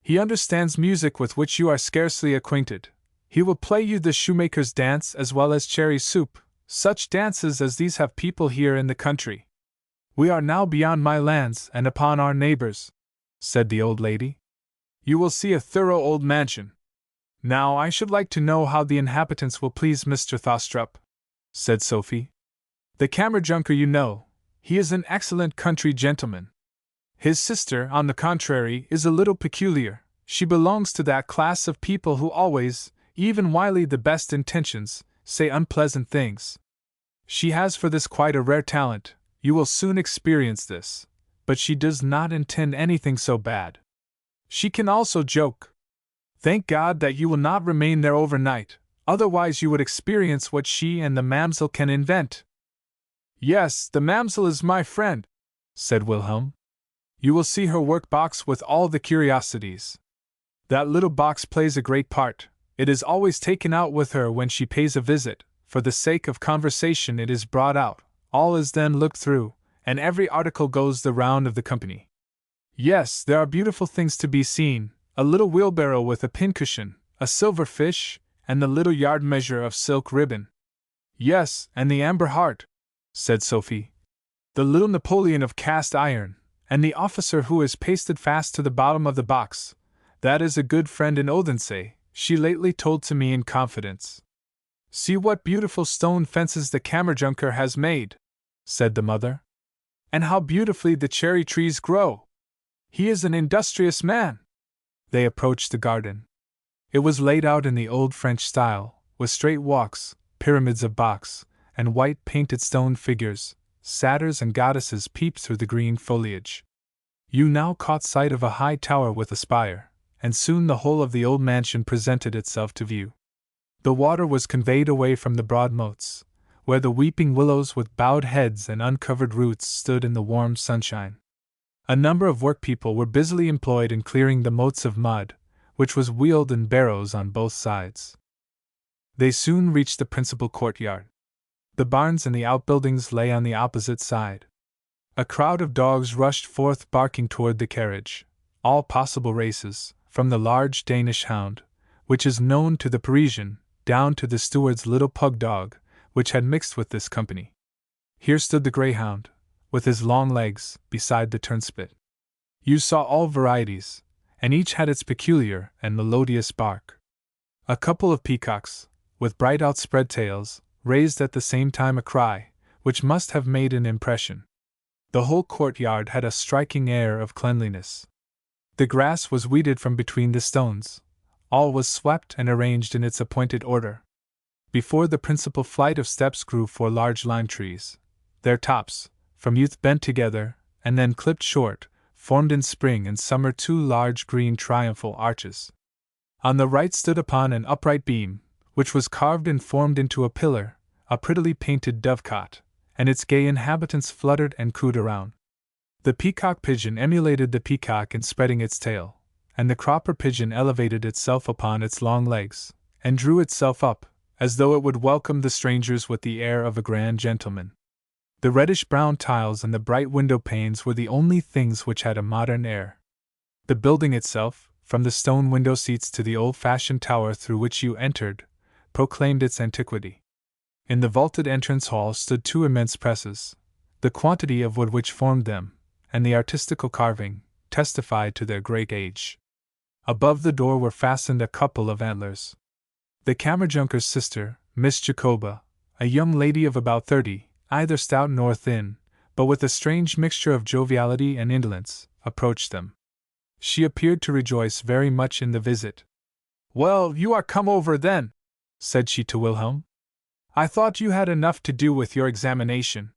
He understands music with which you are scarcely acquainted. He will play you the shoemaker's dance as well as cherry soup. Such dances as these have people here in the country. We are now beyond my lands and upon our neighbors, said the old lady. You will see a thorough old mansion. Now I should like to know how the inhabitants will please Mr. Thostrup, said Sophie. The Kammerjunker you know, he is an excellent country gentleman. His sister, on the contrary, is a little peculiar. She belongs to that class of people who always, even while the best intentions, say unpleasant things. She has for this quite a rare talent. You will soon experience this, but she does not intend anything so bad. She can also joke. Thank God that you will not remain there overnight, otherwise you would experience what she and the mamsel can invent. Yes, the mamsel is my friend, said Wilhelm. You will see her work box with all the curiosities. That little box plays a great part. It is always taken out with her when she pays a visit. For the sake of conversation it is brought out, all is then looked through, and every article goes the round of the company. Yes, there are beautiful things to be seen, a little wheelbarrow with a pincushion, a silver fish, and the little yard measure of silk ribbon. Yes, and the amber heart, said Sophie. The little Napoleon of cast iron, and the officer who is pasted fast to the bottom of the box. That is a good friend in Odense, she lately told to me in confidence. See what beautiful stone fences the Kammerjunker has made, said the mother. And how beautifully the cherry trees grow. He is an industrious man. They approached the garden. It was laid out in the old French style, with straight walks, pyramids of box, and white painted stone figures. Satyrs and goddesses peeped through the green foliage. You now caught sight of a high tower with a spire, and soon the whole of the old mansion presented itself to view. The water was conveyed away from the broad moats, where the weeping willows with bowed heads and uncovered roots stood in the warm sunshine. A number of workpeople were busily employed in clearing the moats of mud, which was wheeled in barrows on both sides. They soon reached the principal courtyard. The barns and the outbuildings lay on the opposite side. A crowd of dogs rushed forth barking toward the carriage, all possible races, from the large Danish hound, which is known to the Parisian, down to the steward's little pug dog, which had mixed with this company. Here stood the greyhound, with his long legs, beside the turnspit. You saw all varieties, and each had its peculiar and melodious bark. A couple of peacocks, with bright outspread tails, raised at the same time a cry, which must have made an impression. The whole courtyard had a striking air of cleanliness. The grass was weeded from between the stones. All was swept and arranged in its appointed order. Before the principal flight of steps grew 4 large lime trees. Their tops, from youth bent together, and then clipped short, formed in spring and summer 2 large green triumphal arches. On the right stood upon an upright beam, which was carved and formed into a pillar, a prettily painted dovecot, and its gay inhabitants fluttered and cooed around. The peacock pigeon emulated the peacock in spreading its tail, and the cropper pigeon elevated itself upon its long legs, and drew itself up, as though it would welcome the strangers with the air of a grand gentleman. The reddish-brown tiles and the bright window panes were the only things which had a modern air. The building itself, from the stone window seats to the old-fashioned tower through which you entered, proclaimed its antiquity. In the vaulted entrance hall stood 2 immense presses. The quantity of wood which formed them, and the artistical carving, testified to their great age. Above the door were fastened a couple of antlers. The Kammerjunker's sister, Miss Jacoba, a young lady of about 30, either stout nor thin, but with a strange mixture of joviality and indolence, approached them. She appeared to rejoice very much in the visit. "Well, you are come over then," said she to Wilhelm. "I thought you had enough to do with your examination."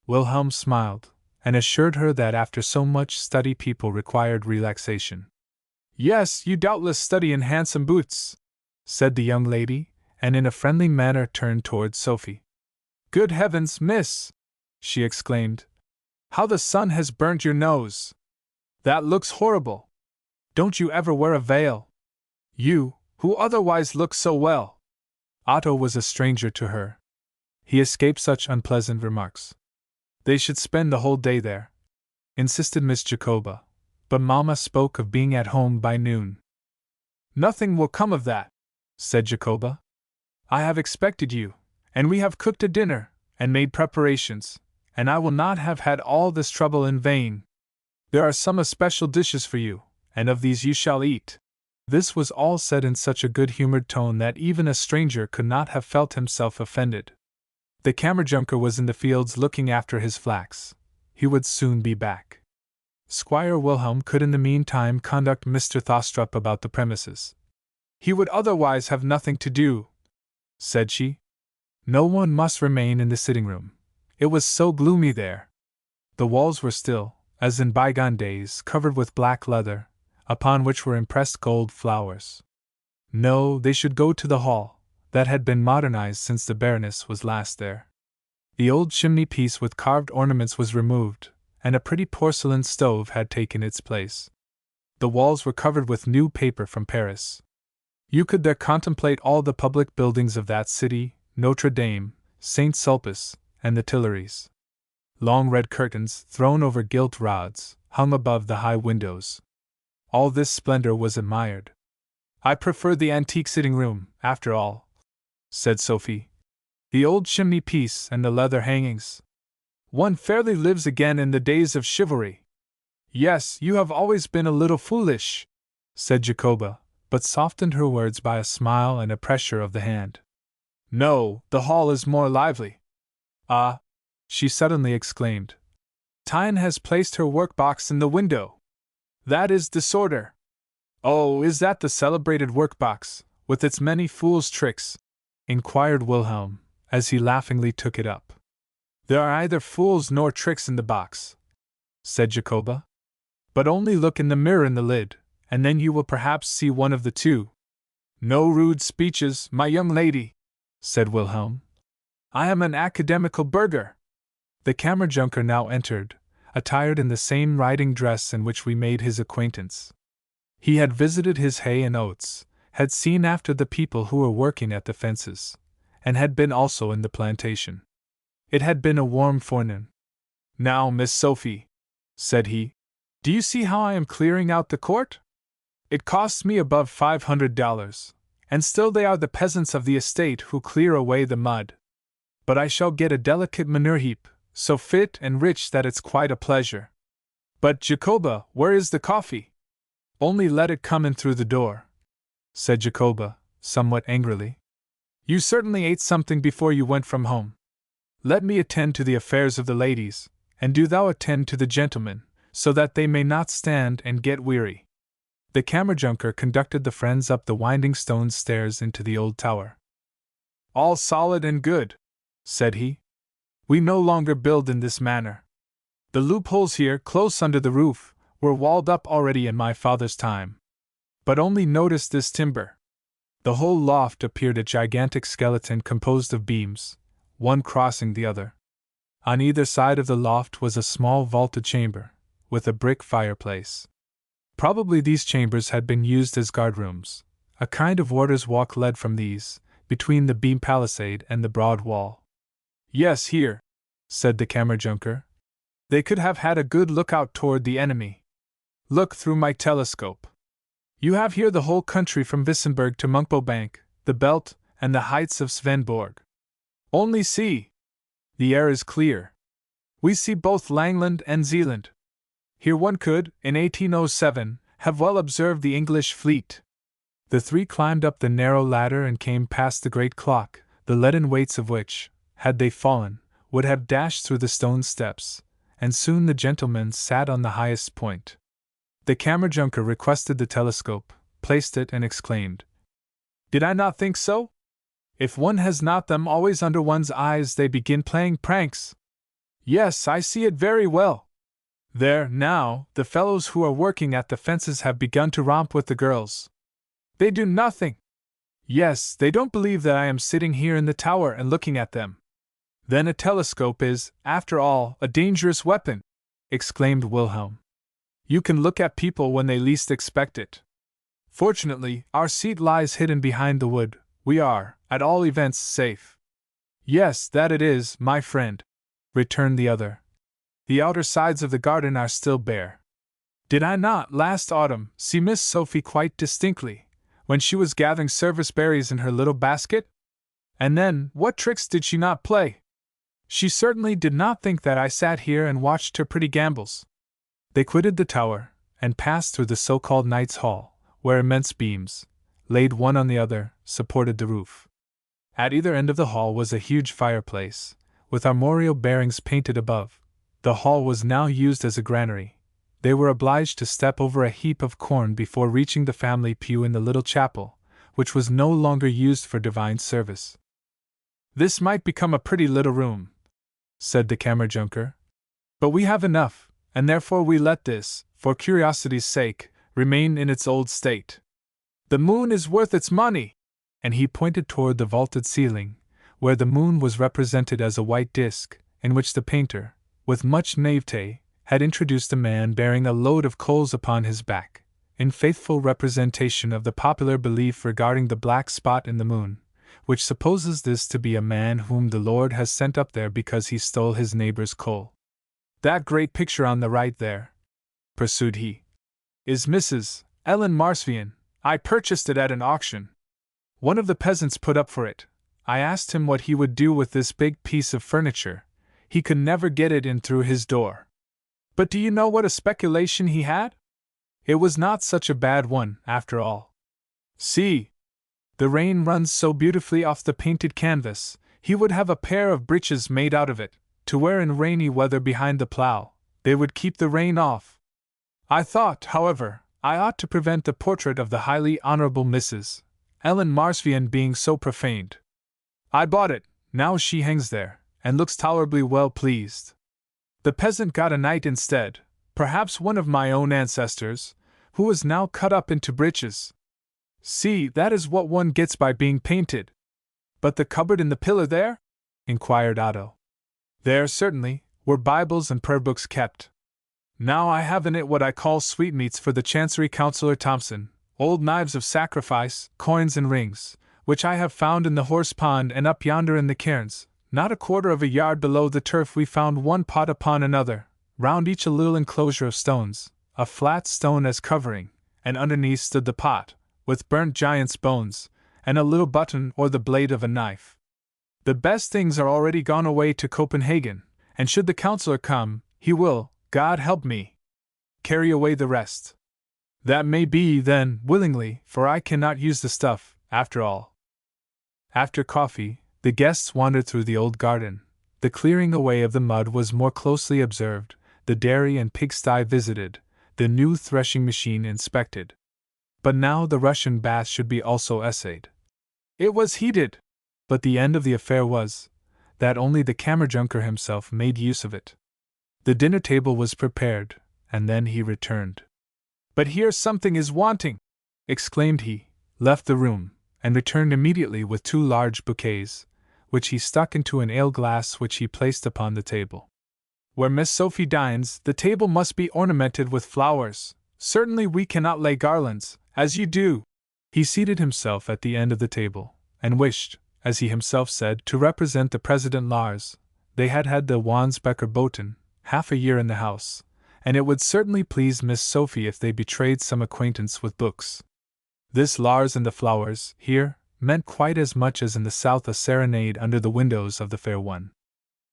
Wilhelm smiled, and assured her that after so much study people required relaxation. "Yes, you doubtless study in handsome boots," said the young lady, and in a friendly manner turned towards Sophie. "Good heavens, miss!" she exclaimed. "How the sun has burnt your nose! That looks horrible! Don't you ever wear a veil? You, who otherwise look so well!" Otto was a stranger to her. He escaped such unpleasant remarks. They should spend the whole day there, insisted Miss Jacoba, but Mamma spoke of being at home by noon. "Nothing will come of that," said Jacoba. "I have expected you, and we have cooked a dinner, and made preparations, and I will not have had all this trouble in vain. There are some especial dishes for you, and of these you shall eat." This was all said in such a good-humored tone that even a stranger could not have felt himself offended. The Kammerjunker was in the fields looking after his flax. He would soon be back. Squire Wilhelm could in the meantime conduct Mr. Thostrup about the premises. "He would otherwise have nothing to do," said she. No one must remain in the sitting-room. It was so gloomy there. The walls were still, as in bygone days, covered with black leather, upon which were impressed gold flowers. No, they should go to the hall, that had been modernized since the Baroness was last there. The old chimney-piece with carved ornaments was removed, and a pretty porcelain stove had taken its place. The walls were covered with new paper from Paris. You could there contemplate all the public buildings of that city, Notre Dame, St. Sulpice, and the Tuileries. Long red curtains, thrown over gilt rods, hung above the high windows. All this splendor was admired. "I prefer the antique sitting-room, after all," said Sophie. "The old chimney-piece and the leather hangings. One fairly lives again in the days of chivalry." "Yes, you have always been a little foolish," said Jacoba, but softened her words by a smile and a pressure of the hand. No, the hall is more lively. Ah! She suddenly exclaimed. Tyne has placed her workbox in the window. That is disorder. Oh, is that the celebrated workbox, with its many fool's tricks? Inquired Wilhelm, as he laughingly took it up. There are either fools nor tricks in the box, said Jacoba. But only look in the mirror in the lid, and then you will perhaps see one of the two. No rude speeches, my young lady, said Wilhelm. I am an academical burgher. The Kammerjunker now entered, attired in the same riding dress in which we made his acquaintance. He had visited his hay and oats, had seen after the people who were working at the fences, and had been also in the plantation. It had been a warm forenoon. Now, Miss Sophie, said he, do you see how I am clearing out the court? It costs me above $500, and still they are the peasants of the estate who clear away the mud. But I shall get a delicate manure heap, so fit and rich that it's quite a pleasure. But, Jacoba, where is the coffee? Only let it come in through the door, said Jacoba, somewhat angrily. You certainly ate something before you went from home. Let me attend to the affairs of the ladies, and do thou attend to the gentlemen, so that they may not stand and get weary. The Kammerjunker conducted the friends up the winding stone stairs into the old tower. All solid and good, said he. We no longer build in this manner. The loopholes here, close under the roof, were walled up already in my father's time. But only notice this timber. The whole loft appeared a gigantic skeleton composed of beams, one crossing the other. On either side of the loft was a small vaulted chamber, with a brick fireplace. Probably these chambers had been used as guardrooms. A kind of warder's walk led from these, between the beam palisade and the broad wall. Yes, here, said the Kammerjunker. They could have had a good lookout toward the enemy. Look through my telescope. You have here the whole country from Wissenberg to Munkbo-bank, the Belt, and the heights of Svenborg. Only see! The air is clear. We see both Langland and Zealand. Here one could, in 1807, have well observed the English fleet. The three climbed up the narrow ladder and came past the great clock, the leaden weights of which, had they fallen, would have dashed through the stone steps, and soon the gentlemen sat on the highest point. The Kammerjunker requested the telescope, placed it, and exclaimed, Did I not think so? If one has not them always under one's eyes, they begin playing pranks. Yes, I see it very well. There, now, the fellows who are working at the fences have begun to romp with the girls. They do nothing. Yes, they don't believe that I am sitting here in the tower and looking at them. Then a telescope is, after all, a dangerous weapon, exclaimed Wilhelm. You can look at people when they least expect it. Fortunately, our seat lies hidden behind the wood. We are, at all events, safe. Yes, that it is, my friend, returned the other. The outer sides of the garden are still bare. Did I not, last autumn, see Miss Sophie quite distinctly, when she was gathering service berries in her little basket? And then, what tricks did she not play? She certainly did not think that I sat here and watched her pretty gambols. They quitted the tower, and passed through the so-called Knight's Hall, where immense beams, laid one on the other, supported the roof. At either end of the hall was a huge fireplace, with armorial bearings painted above. The hall was now used as a granary. They were obliged to step over a heap of corn before reaching the family pew in the little chapel, which was no longer used for divine service. This might become a pretty little room, said the Kammerjunker. But we have enough, and therefore we let this, for curiosity's sake, remain in its old state. The moon is worth its money! And he pointed toward the vaulted ceiling, where the moon was represented as a white disk, in which the painter, with much naivete, had introduced a man bearing a load of coals upon his back, in faithful representation of the popular belief regarding the black spot in the moon, which supposes this to be a man whom the Lord has sent up there because he stole his neighbor's coal. That great picture on the right there, pursued he, is Mrs. Ellen Marsvian. I purchased it at an auction. One of the peasants put up for it. I asked him what he would do with this big piece of furniture. He could never get it in through his door. But do you know what a speculation he had? It was not such a bad one, after all. See! The rain runs so beautifully off the painted canvas, he would have a pair of breeches made out of it, to wear in rainy weather behind the plough. They would keep the rain off. I thought, however, I ought to prevent the portrait of the highly honorable Mrs. Ellen Marsvian being so profaned. I bought it, now she hangs there, and looks tolerably well pleased. The peasant got a knight instead, perhaps one of my own ancestors, who was now cut up into breeches. See, that is what one gets by being painted. But the cupboard in the pillar there? Inquired Otto. There, certainly, were Bibles and prayer books kept. Now I have in it what I call sweetmeats for the Chancery Councillor Thompson, old knives of sacrifice, coins and rings, which I have found in the horse pond and up yonder in the cairns. Not a quarter of a yard below the turf we found one pot upon another, round each a little enclosure of stones, a flat stone as covering, and underneath stood the pot, with burnt giant's bones, and a little button or the blade of a knife. The best things are already gone away to Copenhagen, and should the councillor come, he will, God help me, carry away the rest. That may be, then, willingly, for I cannot use the stuff, after all. After coffee, the guests wandered through the old garden. The clearing away of the mud was more closely observed, the dairy and pigsty visited, the new threshing machine inspected. But now the Russian bath should be also essayed. It was heated, but the end of the affair was, that only the Kammerjunker himself made use of it. The dinner table was prepared, and then he returned. But here something is wanting, exclaimed he, left the room, and returned immediately with 2 large bouquets, which he stuck into an ale-glass which he placed upon the table. Where Miss Sophie dines, the table must be ornamented with flowers. Certainly we cannot lay garlands, as you do. He seated himself at the end of the table, and wished, as he himself said, to represent the President Lars. They had had the Wansbecker Boten half a year in the house, and it would certainly please Miss Sophie if they betrayed some acquaintance with books. This Lars and the flowers, here, meant quite as much as in the south a serenade under the windows of the fair one.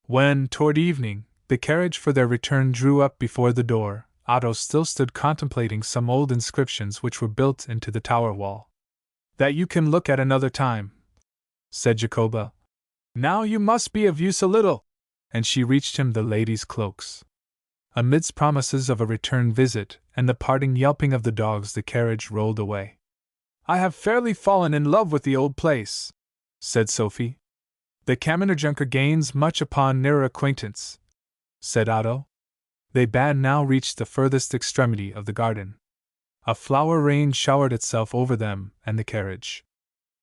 When, toward evening, the carriage for their return drew up before the door, Otto still stood contemplating some old inscriptions which were built into the tower wall. That you can look at another time, said Jacoba. Now you must be of use a little. And she reached him the ladies' cloaks. Amidst promises of a return visit and the parting yelping of the dogs, the carriage rolled away. I have fairly fallen in love with the old place, said Sophie. The Kammerjunker gains much upon nearer acquaintance, said Otto. They had now reached the furthest extremity of the garden. A flower rain showered itself over them and the carriage.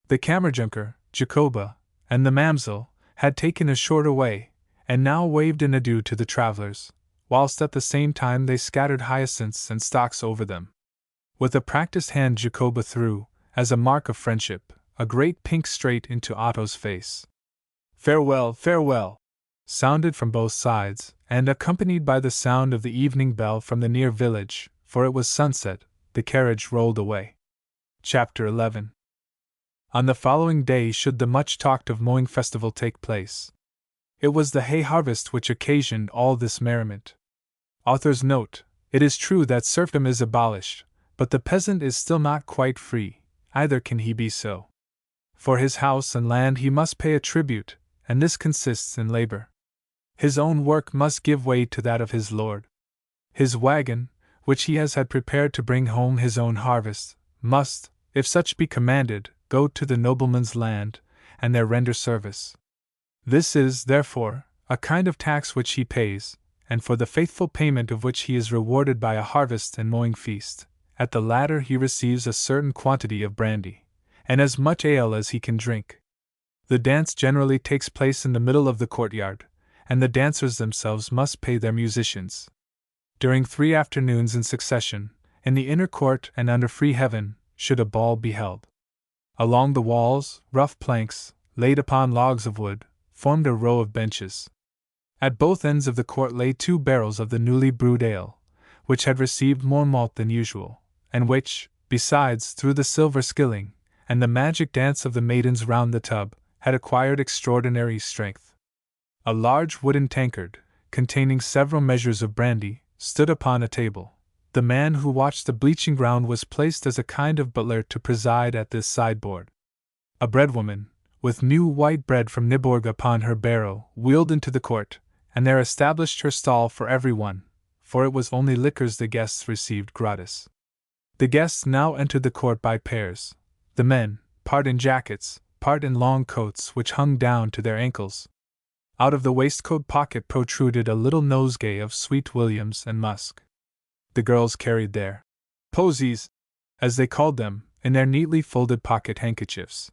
The Kammerjunker, Jacoba, and the Mamsell had taken a shorter way, and now waved an adieu to the travelers, whilst at the same time they scattered hyacinths and stocks over them. With a practiced hand Jacoba threw, as a mark of friendship, a great pink straight into Otto's face. Farewell, farewell, sounded from both sides, and accompanied by the sound of the evening bell from the near village, for it was sunset, the carriage rolled away. Chapter 11. On the following day should the much-talked-of mowing festival take place. It was the hay harvest which occasioned all this merriment. Author's note: it is true that serfdom is abolished, but the peasant is still not quite free, either can he be so. For his house and land he must pay a tribute, and this consists in labor. His own work must give way to that of his lord. His wagon, which he has had prepared to bring home his own harvest, must, if such be commanded, go to the nobleman's land, and there render service. This is, therefore, a kind of tax which he pays, and for the faithful payment of which he is rewarded by a harvest and mowing feast. At the latter he receives a certain quantity of brandy, and as much ale as he can drink. The dance generally takes place in the middle of the courtyard, and the dancers themselves must pay their musicians. During 3 afternoons in succession, in the inner court and under free heaven, should a ball be held. Along the walls, rough planks, laid upon logs of wood, formed a row of benches. At both ends of the court lay 2 barrels of the newly brewed ale, which had received more malt than usual, and which, besides, through the silver skilling, and the magic dance of the maidens round the tub, had acquired extraordinary strength. A large wooden tankard, containing several measures of brandy, stood upon a table, The man who watched the bleaching ground was placed as a kind of butler to preside at this sideboard. A breadwoman, with new white bread from Nyborg upon her barrow, wheeled into the court, and there established her stall for everyone, for it was only liquors the guests received gratis. The guests now entered the court by pairs, the men, part in jackets, part in long coats which hung down to their ankles. Out of the waistcoat pocket protruded a little nosegay of sweet williams and musk. The girls carried their posies, as they called them, in their neatly folded pocket handkerchiefs.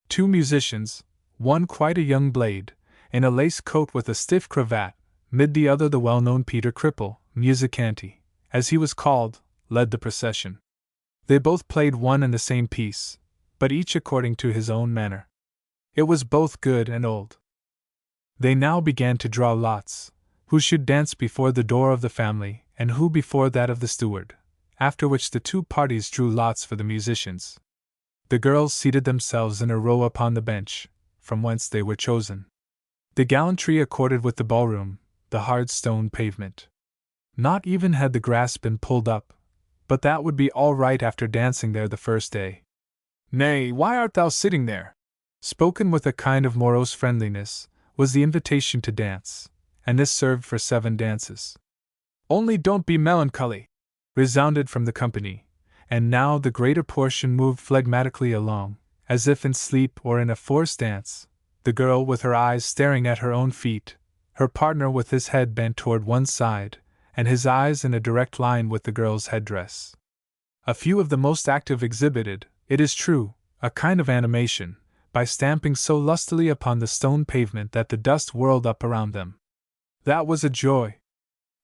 Two musicians, one quite a young blade, in a lace coat with a stiff cravat, mid the other the well-known Peter Cripple, musicante, as he was called, led the procession. They both played one and the same piece, but each according to his own manner. It was both good and old. They now began to draw lots, who should dance before the door of the family, and who before that of the steward, after which the two parties drew lots for the musicians. The girls seated themselves in a row upon the bench, from whence they were chosen. The gallantry accorded with the ballroom, the hard stone pavement. Not even had the grass been pulled up, but that would be all right after dancing there the first day. "Nay, why art thou sitting there?" spoken with a kind of morose friendliness, was the invitation to dance, and this served for 7 dances. "Only don't be melancholy," resounded from the company, and now the greater portion moved phlegmatically along, as if in sleep or in a forced dance, the girl with her eyes staring at her own feet, her partner with his head bent toward one side, and his eyes in a direct line with the girl's headdress. A few of the most active exhibited, it is true, a kind of animation, by stamping so lustily upon the stone pavement that the dust whirled up around them. That was a joy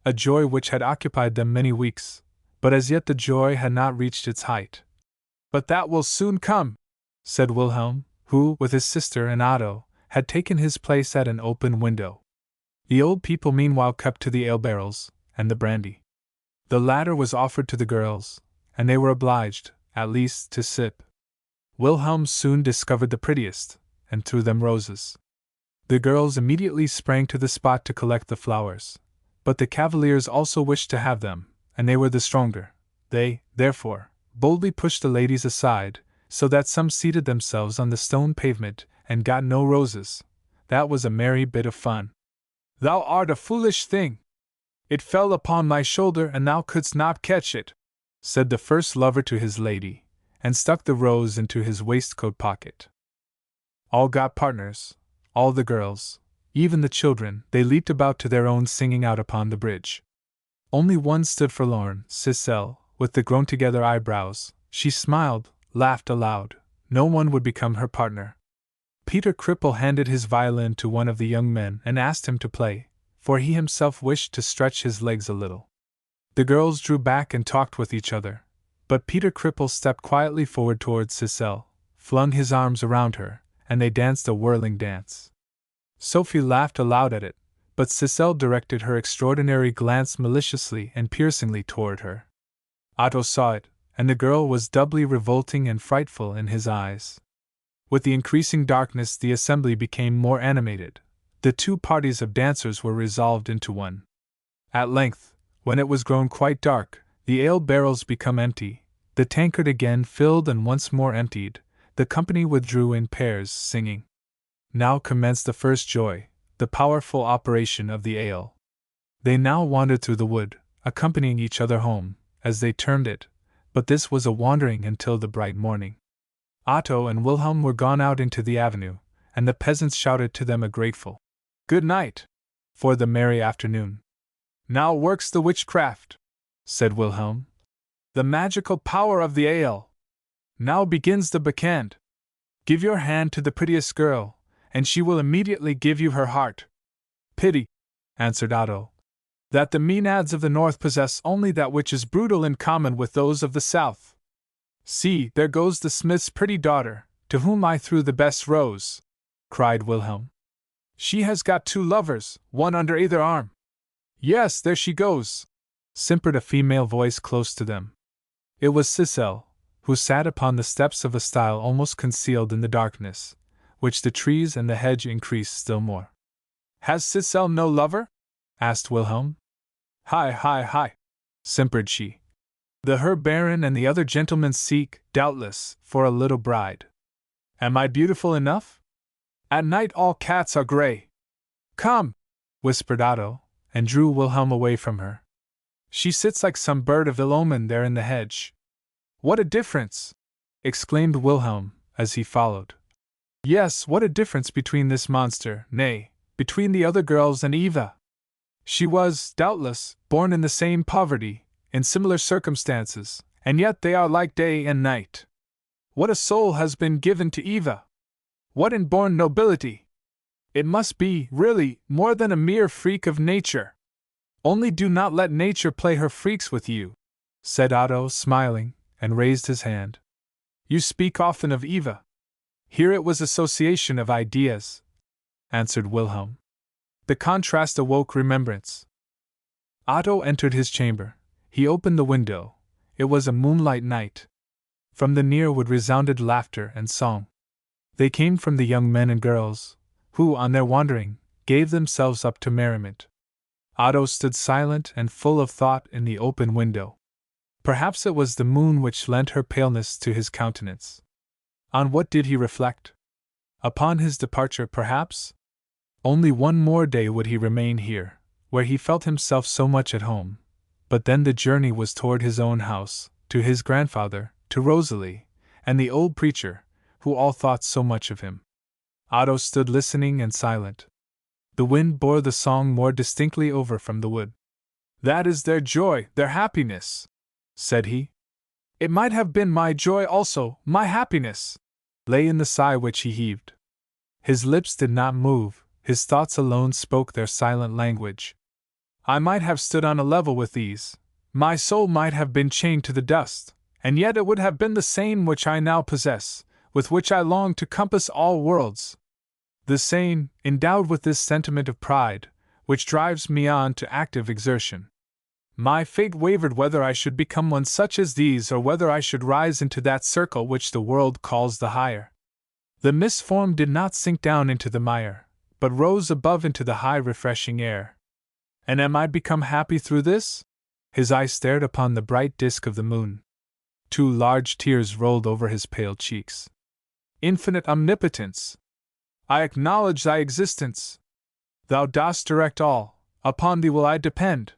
which had occupied them many weeks, but as yet the joy had not reached its height. "But that will soon come," said Wilhelm, who, with his sister and Otto, had taken his place at an open window. The old people meanwhile kept to the ale barrels and the brandy. The latter was offered to the girls, and they were obliged, at least, to sip. Wilhelm soon discovered the prettiest, and threw them roses. The girls immediately sprang to the spot to collect the flowers, but the cavaliers also wished to have them, and they were the stronger. They, therefore, boldly pushed the ladies aside, so that some seated themselves on the stone pavement and got no roses. That was a merry bit of fun. "Thou art a foolish thing! It fell upon my shoulder and thou couldst not catch it," said the first lover to his lady, and stuck the rose into his waistcoat pocket. All got partners, all the girls, even the children, they leaped about to their own singing out upon the bridge. Only one stood forlorn, Cicely, with the grown-together eyebrows. She smiled, laughed aloud. No one would become her partner. Peter Cripple handed his violin to one of the young men and asked him to play, for he himself wished to stretch his legs a little. The girls drew back and talked with each other, but Peter Cripple stepped quietly forward towards Cicely, flung his arms around her, and they danced a whirling dance. Sophie laughed aloud at it, but Cicely directed her extraordinary glance maliciously and piercingly toward her. Otto saw it, and the girl was doubly revolting and frightful in his eyes. With the increasing darkness the assembly became more animated. The two parties of dancers were resolved into one. At length, when it was grown quite dark, the ale barrels become empty, the tankard again filled and once more emptied, the company withdrew in pairs, singing. Now commenced the first joy, the powerful operation of the ale. They now wandered through the wood, accompanying each other home, as they termed it, but this was a wandering until the bright morning. Otto and Wilhelm were gone out into the avenue, and the peasants shouted to them a grateful "Good night" for the merry afternoon. "Now works the witchcraft," said Wilhelm. "The magical power of the ale. Now begins the bacchant. Give your hand to the prettiest girl, and she will immediately give you her heart." "Pity," answered Otto, "that the Maenads of the north possess only that which is brutal in common with those of the south. See, there goes the smith's pretty daughter, to whom I threw the best rose," cried Wilhelm. "She has got 2 lovers, one under either arm." "Yes, there she goes," simpered a female voice close to them. It was Cicely, who sat upon the steps of a stile almost concealed in the darkness, which the trees and the hedge increased still more. "Has Cicely no lover?" asked Wilhelm. "Hi, hi, hi," simpered she, The Herr Baron and the other gentlemen seek, doubtless, for a little bride. Am I beautiful enough? At night all cats are grey. Come, whispered Otto, and drew Wilhelm away from her. She sits like some bird of ill omen there in the hedge. What a difference! Exclaimed Wilhelm, as he followed. Yes, what a difference between this monster, nay, between the other girls and Eva! She was, doubtless, born in the same poverty, in similar circumstances, and yet they are like day and night. What a soul has been given to Eva! What inborn nobility! It must be, really, more than a mere freak of nature. Only do not let nature play her freaks with you, said Otto, smiling, and raised his hand. You speak often of Eva. Here it was association of ideas, answered Wilhelm. The contrast awoke remembrance. Otto entered his chamber. He opened the window. It was a moonlight night. From the near wood resounded laughter and song. They came from the young men and girls, who, on their wandering, gave themselves up to merriment. Otto stood silent and full of thought in the open window. Perhaps it was the moon which lent her paleness to his countenance. On what did he reflect? Upon his departure, perhaps? Only one more day would he remain here, where he felt himself so much at home. But then the journey was toward his own house, to his grandfather, to Rosalie, and the old preacher, who all thought so much of him. Otto stood listening and silent. The wind bore the song more distinctly over from the wood. That is their joy, their happiness, said he. It might have been my joy also, my happiness, lay in the sigh which he heaved. His lips did not move, his thoughts alone spoke their silent language. I might have stood on a level with these, my soul might have been chained to the dust, and yet it would have been the same which I now possess, with which I long to compass all worlds. The same, endowed with this sentiment of pride, which drives me on to active exertion. My fate wavered whether I should become one such as these or whether I should rise into that circle which the world calls the higher. The misformed did not sink down into the mire, but rose above into the high refreshing air. And am I become happy through this? His eye stared upon the bright disk of the moon. 2 large tears rolled over his pale cheeks. Infinite omnipotence! I acknowledge thy existence. Thou dost direct all, upon thee will I depend.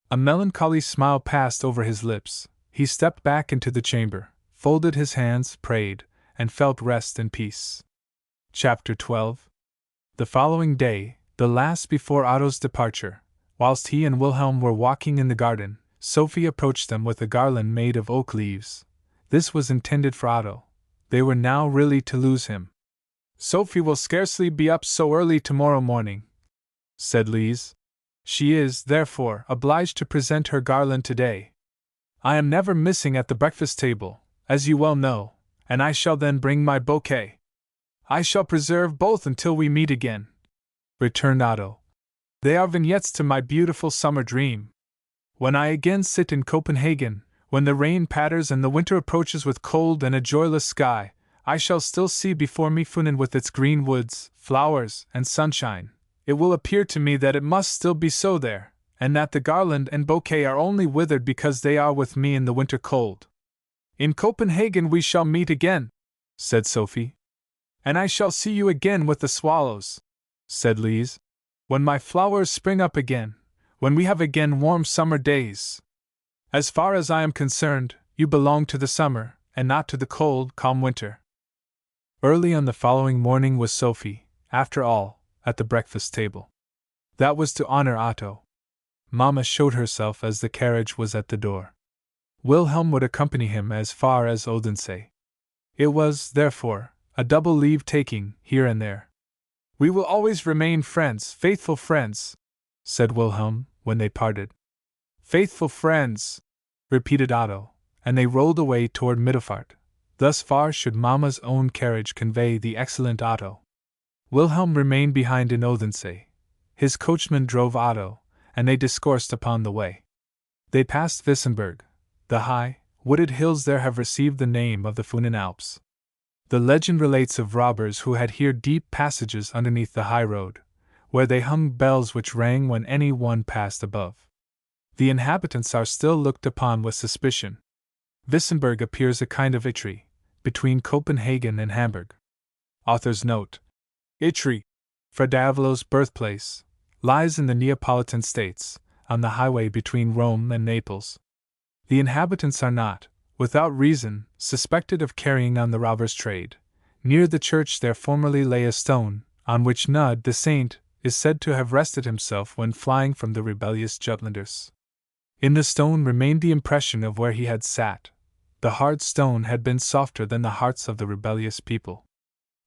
A melancholy smile passed over his lips. He stepped back into the chamber, folded his hands, prayed, and felt rest and peace. Chapter 12. The following day, the last before Otto's departure, whilst he and Wilhelm were walking in the garden, Sophie approached them with a garland made of oak leaves. This was intended for Otto. They were now really to lose him. Sophie will scarcely be up so early tomorrow morning, said Lise. She is, therefore, obliged to present her garland today. I am never missing at the breakfast table, as you well know, and I shall then bring my bouquet. I shall preserve both until we meet again, returned Otto. They are vignettes to my beautiful summer dream. When I again sit in Copenhagen, when the rain patters and the winter approaches with cold and a joyless sky, I shall still see before me Funen with its green woods, flowers, and sunshine. It will appear to me that it must still be so there, and that the garland and bouquet are only withered because they are with me in the winter cold. In Copenhagen we shall meet again, said Sophie. And I shall see you again with the swallows, said Lise. When my flowers spring up again, when we have again warm summer days. As far as I am concerned, you belong to the summer, and not to the cold, calm winter. Early on the following morning was Sophie, after all, at the breakfast table. That was to honor Otto. Mamma showed herself as the carriage was at the door. Wilhelm would accompany him as far as Odense. It was, therefore, a double leave-taking, here and there. We will always remain friends, faithful friends, said Wilhelm, when they parted. Faithful friends, repeated Otto, and they rolled away toward Middelfart. Thus far should Mamma's own carriage convey the excellent Otto. Wilhelm remained behind in Odense. His coachman drove Otto, and they discoursed upon the way. They passed Wissenberg. The high, wooded hills there have received the name of the Funen Alps. The legend relates of robbers who had here deep passages underneath the high road, where they hung bells which rang when any one passed above. The inhabitants are still looked upon with suspicion. Wissenberg appears a kind of Itri, between Copenhagen and Hamburg. Author's note: Itri, Fra Diavolo's birthplace, lies in the Neapolitan states, on the highway between Rome and Naples. The inhabitants are not, without reason, suspected of carrying on the robbers' trade. Near the church there formerly lay a stone, on which Nud the saint is said to have rested himself when flying from the rebellious Jutlanders. In the stone remained the impression of where he had sat. The hard stone had been softer than the hearts of the rebellious people.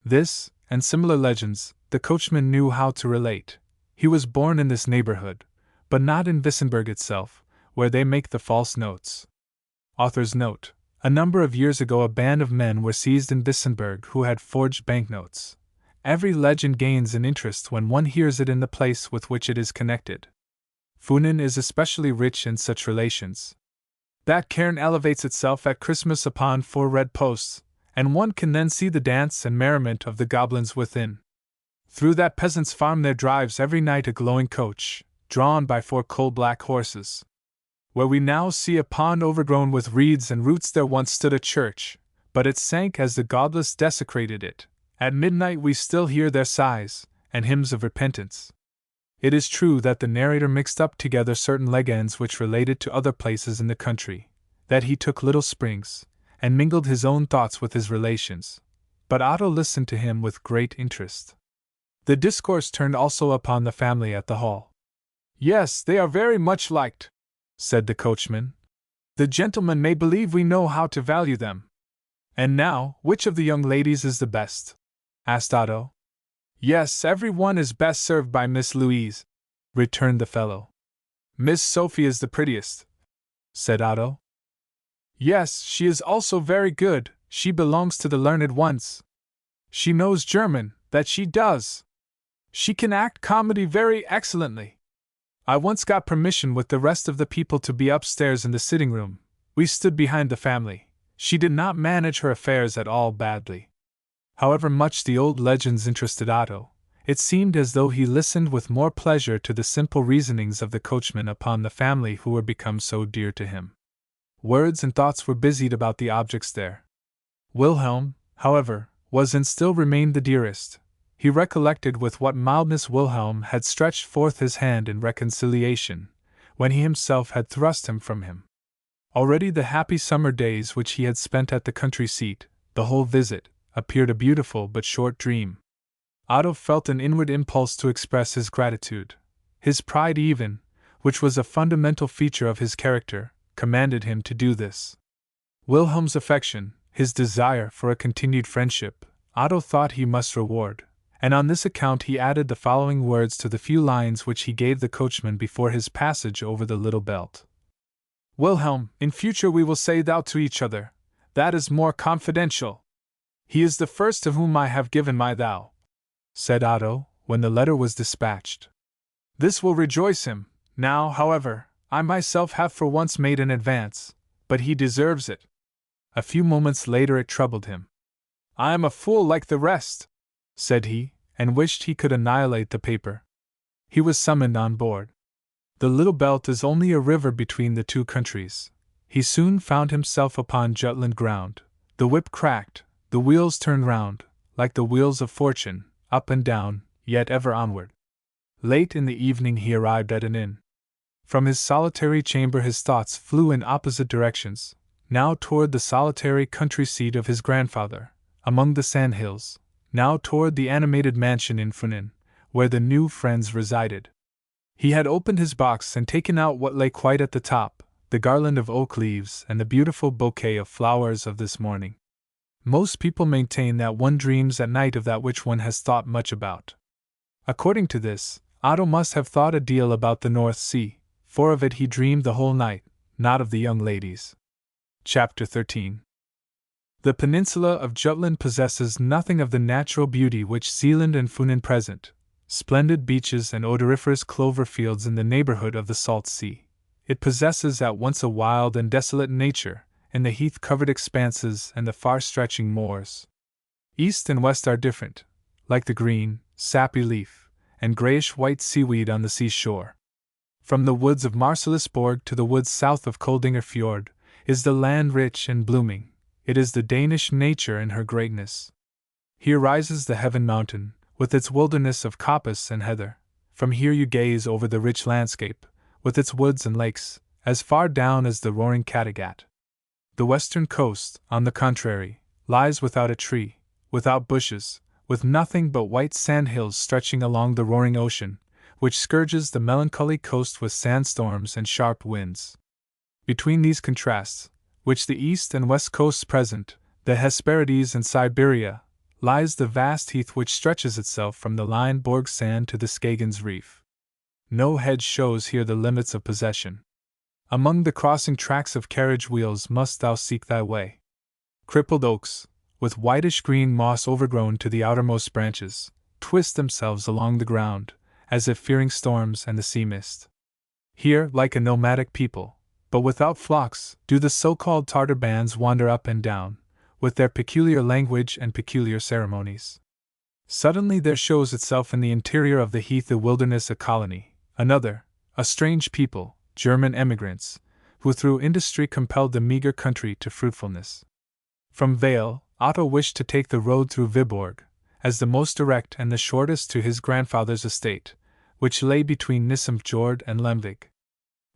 This, and similar legends, the coachman knew how to relate. He was born in this neighborhood, but not in Wissenberg itself, where they make the false notes. Author's note: A number of years ago a band of men were seized in Wissenberg who had forged banknotes. Every legend gains in interest when one hears it in the place with which it is connected. Funen is especially rich in such relations. That cairn elevates itself at Christmas upon 4 red posts, and one can then see the dance and merriment of the goblins within. Through that peasant's farm there drives every night a glowing coach, drawn by 4 coal-black horses. Where we now see a pond overgrown with reeds and roots there once stood a church, but it sank as the godless desecrated it. At midnight we still hear their sighs, and hymns of repentance. It is true that the narrator mixed up together certain legends which related to other places in the country, that he took little springs, and mingled his own thoughts with his relations, but Otto listened to him with great interest. The discourse turned also upon the family at the hall. Yes, they are very much liked, said the coachman. The gentlemen may believe we know how to value them. And now, which of the young ladies is the best? Asked Otto. Yes, every one is best served by Miss Louise, returned the fellow. Miss Sophie is the prettiest, said Otto. Yes, she is also very good, she belongs to the learned ones. She knows German, that she does. She can act comedy very excellently. I once got permission with the rest of the people to be upstairs in the sitting room. We stood behind the family. She did not manage her affairs at all badly. However much the old legends interested Otto, it seemed as though he listened with more pleasure to the simple reasonings of the coachman upon the family who were become so dear to him. Words and thoughts were busied about the objects there. Wilhelm, however, was and still remained the dearest. He recollected with what mildness Wilhelm had stretched forth his hand in reconciliation, when he himself had thrust him from him. Already the happy summer days which he had spent at the country seat, the whole visit, appeared a beautiful but short dream. Otto felt an inward impulse to express his gratitude. His pride even, which was a fundamental feature of his character, commanded him to do this. Wilhelm's affection, his desire for a continued friendship, Otto thought he must reward, and on this account he added the following words to the few lines which he gave the coachman before his passage over the little belt. Wilhelm, in future we will say thou to each other. That is more confidential. He is the first of whom I have given my thou, said Otto, when the letter was dispatched. This will rejoice him. Now, however, I myself have for once made an advance, but he deserves it. A few moments later it troubled him. I am a fool like the rest, said he, and wished he could annihilate the paper. He was summoned on board. The little belt is only a river between the 2 countries. He soon found himself upon Jutland ground. The whip cracked, the wheels turned round, like the wheels of fortune, up and down, yet ever onward. Late in the evening he arrived at an inn. From his solitary chamber his thoughts flew in opposite directions, now toward the solitary country seat of his grandfather, among the sandhills, now toward the animated mansion in Funen, where the new friends resided. He had opened his box and taken out what lay quite at the top, the garland of oak leaves and the beautiful bouquet of flowers of this morning. Most people maintain that one dreams at night of that which one has thought much about. According to this, Otto must have thought a deal about the North Sea, for of it he dreamed the whole night, not of the young ladies. Chapter 13. The peninsula of Jutland possesses nothing of the natural beauty which Zealand and Funen present, splendid beaches and odoriferous clover fields in the neighborhood of the salt sea. It possesses at once a wild and desolate nature, in the heath-covered expanses and the far-stretching moors. East and west are different, like the green, sappy leaf, and grayish-white seaweed on the seashore. From the woods of Marselisborg to the woods south of Koldinger Fjord, is the land rich and blooming. It is the Danish nature in her greatness. Here rises the Heaven Mountain, with its wilderness of coppice and heather. From here you gaze over the rich landscape, with its woods and lakes, as far down as the roaring Kattegat. The western coast, on the contrary, lies without a tree, without bushes, with nothing but white sandhills stretching along the roaring ocean, which scourges the melancholy coast with sandstorms and sharp winds. Between these contrasts, which the east and west coasts present, the Hesperides and Siberia, lies the vast heath which stretches itself from the Lineborg sand to the Skagen's reef. No hedge shows here the limits of possession. Among the crossing tracks of carriage wheels must thou seek thy way. Crippled oaks, with whitish-green moss overgrown to the outermost branches, twist themselves along the ground, as if fearing storms and the sea mist. Here, like a nomadic people, but without flocks, do the so-called Tartar bands wander up and down, with their peculiar language and peculiar ceremonies. Suddenly there shows itself in the interior of the heath a wilderness, a colony, another, a strange people, German emigrants, who through industry compelled the meager country to fruitfulness. From Vale, Otto wished to take the road through Viborg, as the most direct and the shortest to his grandfather's estate, which lay between Nissum-Fjord and Lemvig.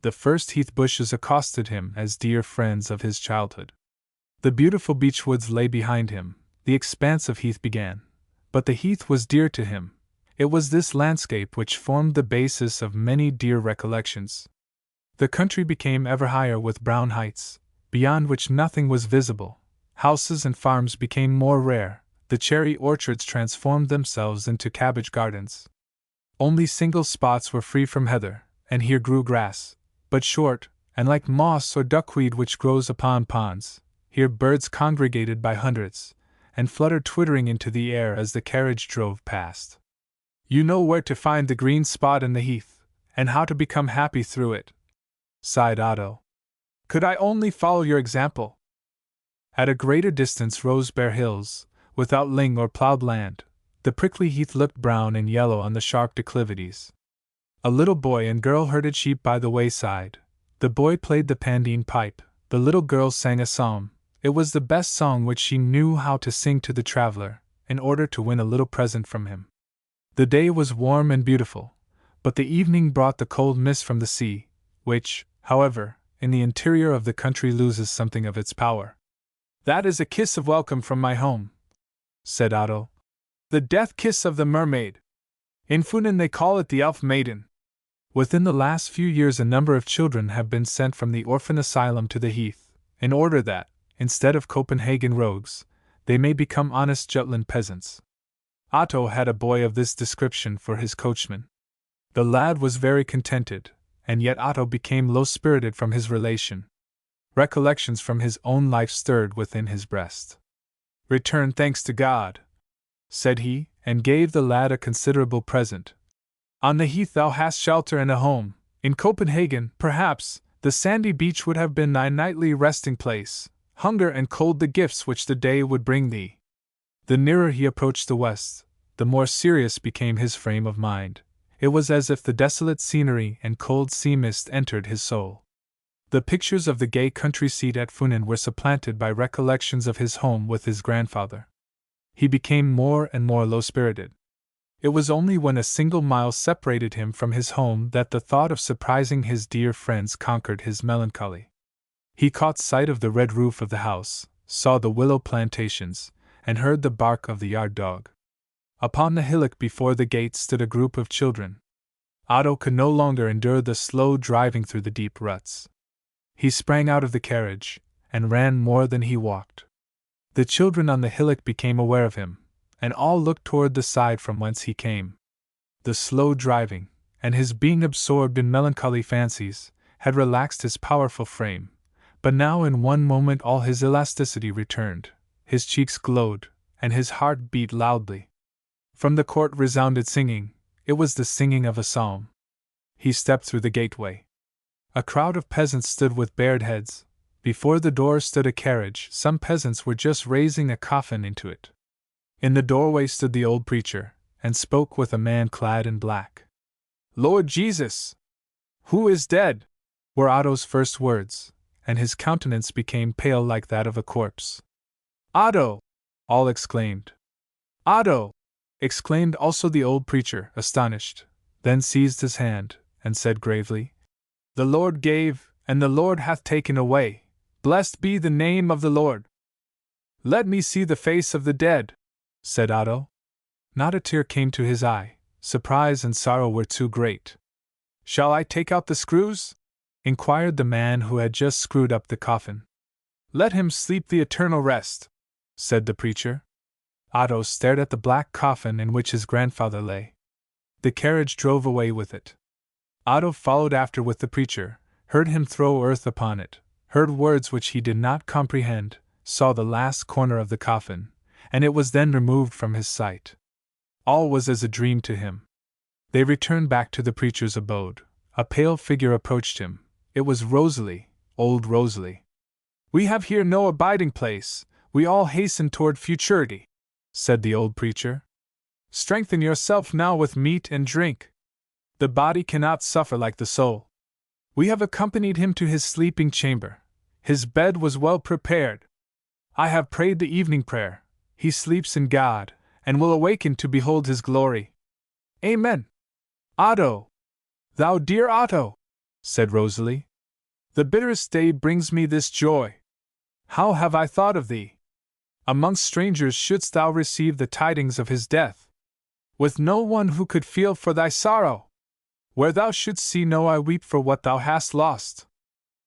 The first heath bushes accosted him as dear friends of his childhood. The beautiful beech woods lay behind him, the expanse of heath began, but the heath was dear to him. It was this landscape which formed the basis of many dear recollections. The country became ever higher with brown heights, beyond which nothing was visible. Houses and farms became more rare, the cherry orchards transformed themselves into cabbage gardens. Only single spots were free from heather, and here grew grass, but short, and like moss or duckweed which grows upon ponds. Here birds congregated by hundreds, and fluttered twittering into the air as the carriage drove past. You know where to find the green spot in the heath, and how to become happy through it, sighed Otto. Could I only follow your example? At a greater distance rose bare hills, without ling or ploughed land. The prickly heath looked brown and yellow on the sharp declivities. A little boy and girl herded sheep by the wayside. The boy played the pandine pipe, the little girl sang a psalm. It was the best song which she knew how to sing to the traveler, in order to win a little present from him. The day was warm and beautiful, but the evening brought the cold mist from the sea, which, however, in the interior of the country loses something of its power. That is a kiss of welcome from my home, said Otto. The death kiss of the mermaid. In Funen they call it the elf maiden. Within the last few years a number of children have been sent from the orphan asylum to the heath, in order that, instead of Copenhagen rogues, they may become honest Jutland peasants. Otto had a boy of this description for his coachman. The lad was very contented, and yet Otto became low-spirited from his relation. Recollections from his own life stirred within his breast. Return thanks to God, said he, and gave the lad a considerable present. On the heath thou hast shelter and a home. In Copenhagen, perhaps, the sandy beach would have been thy nightly resting place, hunger and cold the gifts which the day would bring thee. The nearer he approached the west, the more serious became his frame of mind. It was as if the desolate scenery and cold sea mist entered his soul. The pictures of the gay country seat at Funen were supplanted by recollections of his home with his grandfather. He became more and more low-spirited. It was only when a single mile separated him from his home that the thought of surprising his dear friends conquered his melancholy. He caught sight of the red roof of the house, saw the willow plantations, and heard the bark of the yard dog. Upon the hillock before the gate stood a group of children. Otto could no longer endure the slow driving through the deep ruts. He sprang out of the carriage, and ran more than he walked. The children on the hillock became aware of him, and all looked toward the side from whence he came. The slow driving, and his being absorbed in melancholy fancies, had relaxed his powerful frame, but now in one moment all his elasticity returned, his cheeks glowed, and his heart beat loudly. From the court resounded singing. It was the singing of a psalm. He stepped through the gateway. A crowd of peasants stood with bared heads. Before the door stood a carriage. Some peasants were just raising a coffin into it. In the doorway stood the old preacher, and spoke with a man clad in black. Lord Jesus! Who is dead? Were Otto's first words, and his countenance became pale like that of a corpse. Otto! All exclaimed. Otto! Exclaimed also the old preacher, astonished, then seized his hand, and said gravely, The Lord gave, and the Lord hath taken away. Blessed be the name of the Lord. Let me see the face of the dead, said Otto. Not a tear came to his eye, surprise and sorrow were too great. Shall I take out the screws? Inquired the man who had just screwed up the coffin. Let him sleep the eternal rest, said the preacher. Otto stared at the black coffin in which his grandfather lay. The carriage drove away with it. Otto followed after with the preacher, heard him throw earth upon it, heard words which he did not comprehend, saw the last corner of the coffin, and it was then removed from his sight. All was as a dream to him. They returned back to the preacher's abode. A pale figure approached him. It was Rosalie, old Rosalie. We have here no abiding place, we all hasten toward futurity, said the old preacher. Strengthen yourself now with meat and drink. The body cannot suffer like the soul. We have accompanied him to his sleeping chamber. His bed was well prepared. I have prayed the evening prayer. He sleeps in God, and will awaken to behold his glory. Amen. Otto! Thou dear Otto! Said Rosalie. The bitterest day brings me this joy. How have I thought of thee? Amongst strangers shouldst thou receive the tidings of his death, with no one who could feel for thy sorrow. Where thou shouldst see no eye weep for what thou hast lost.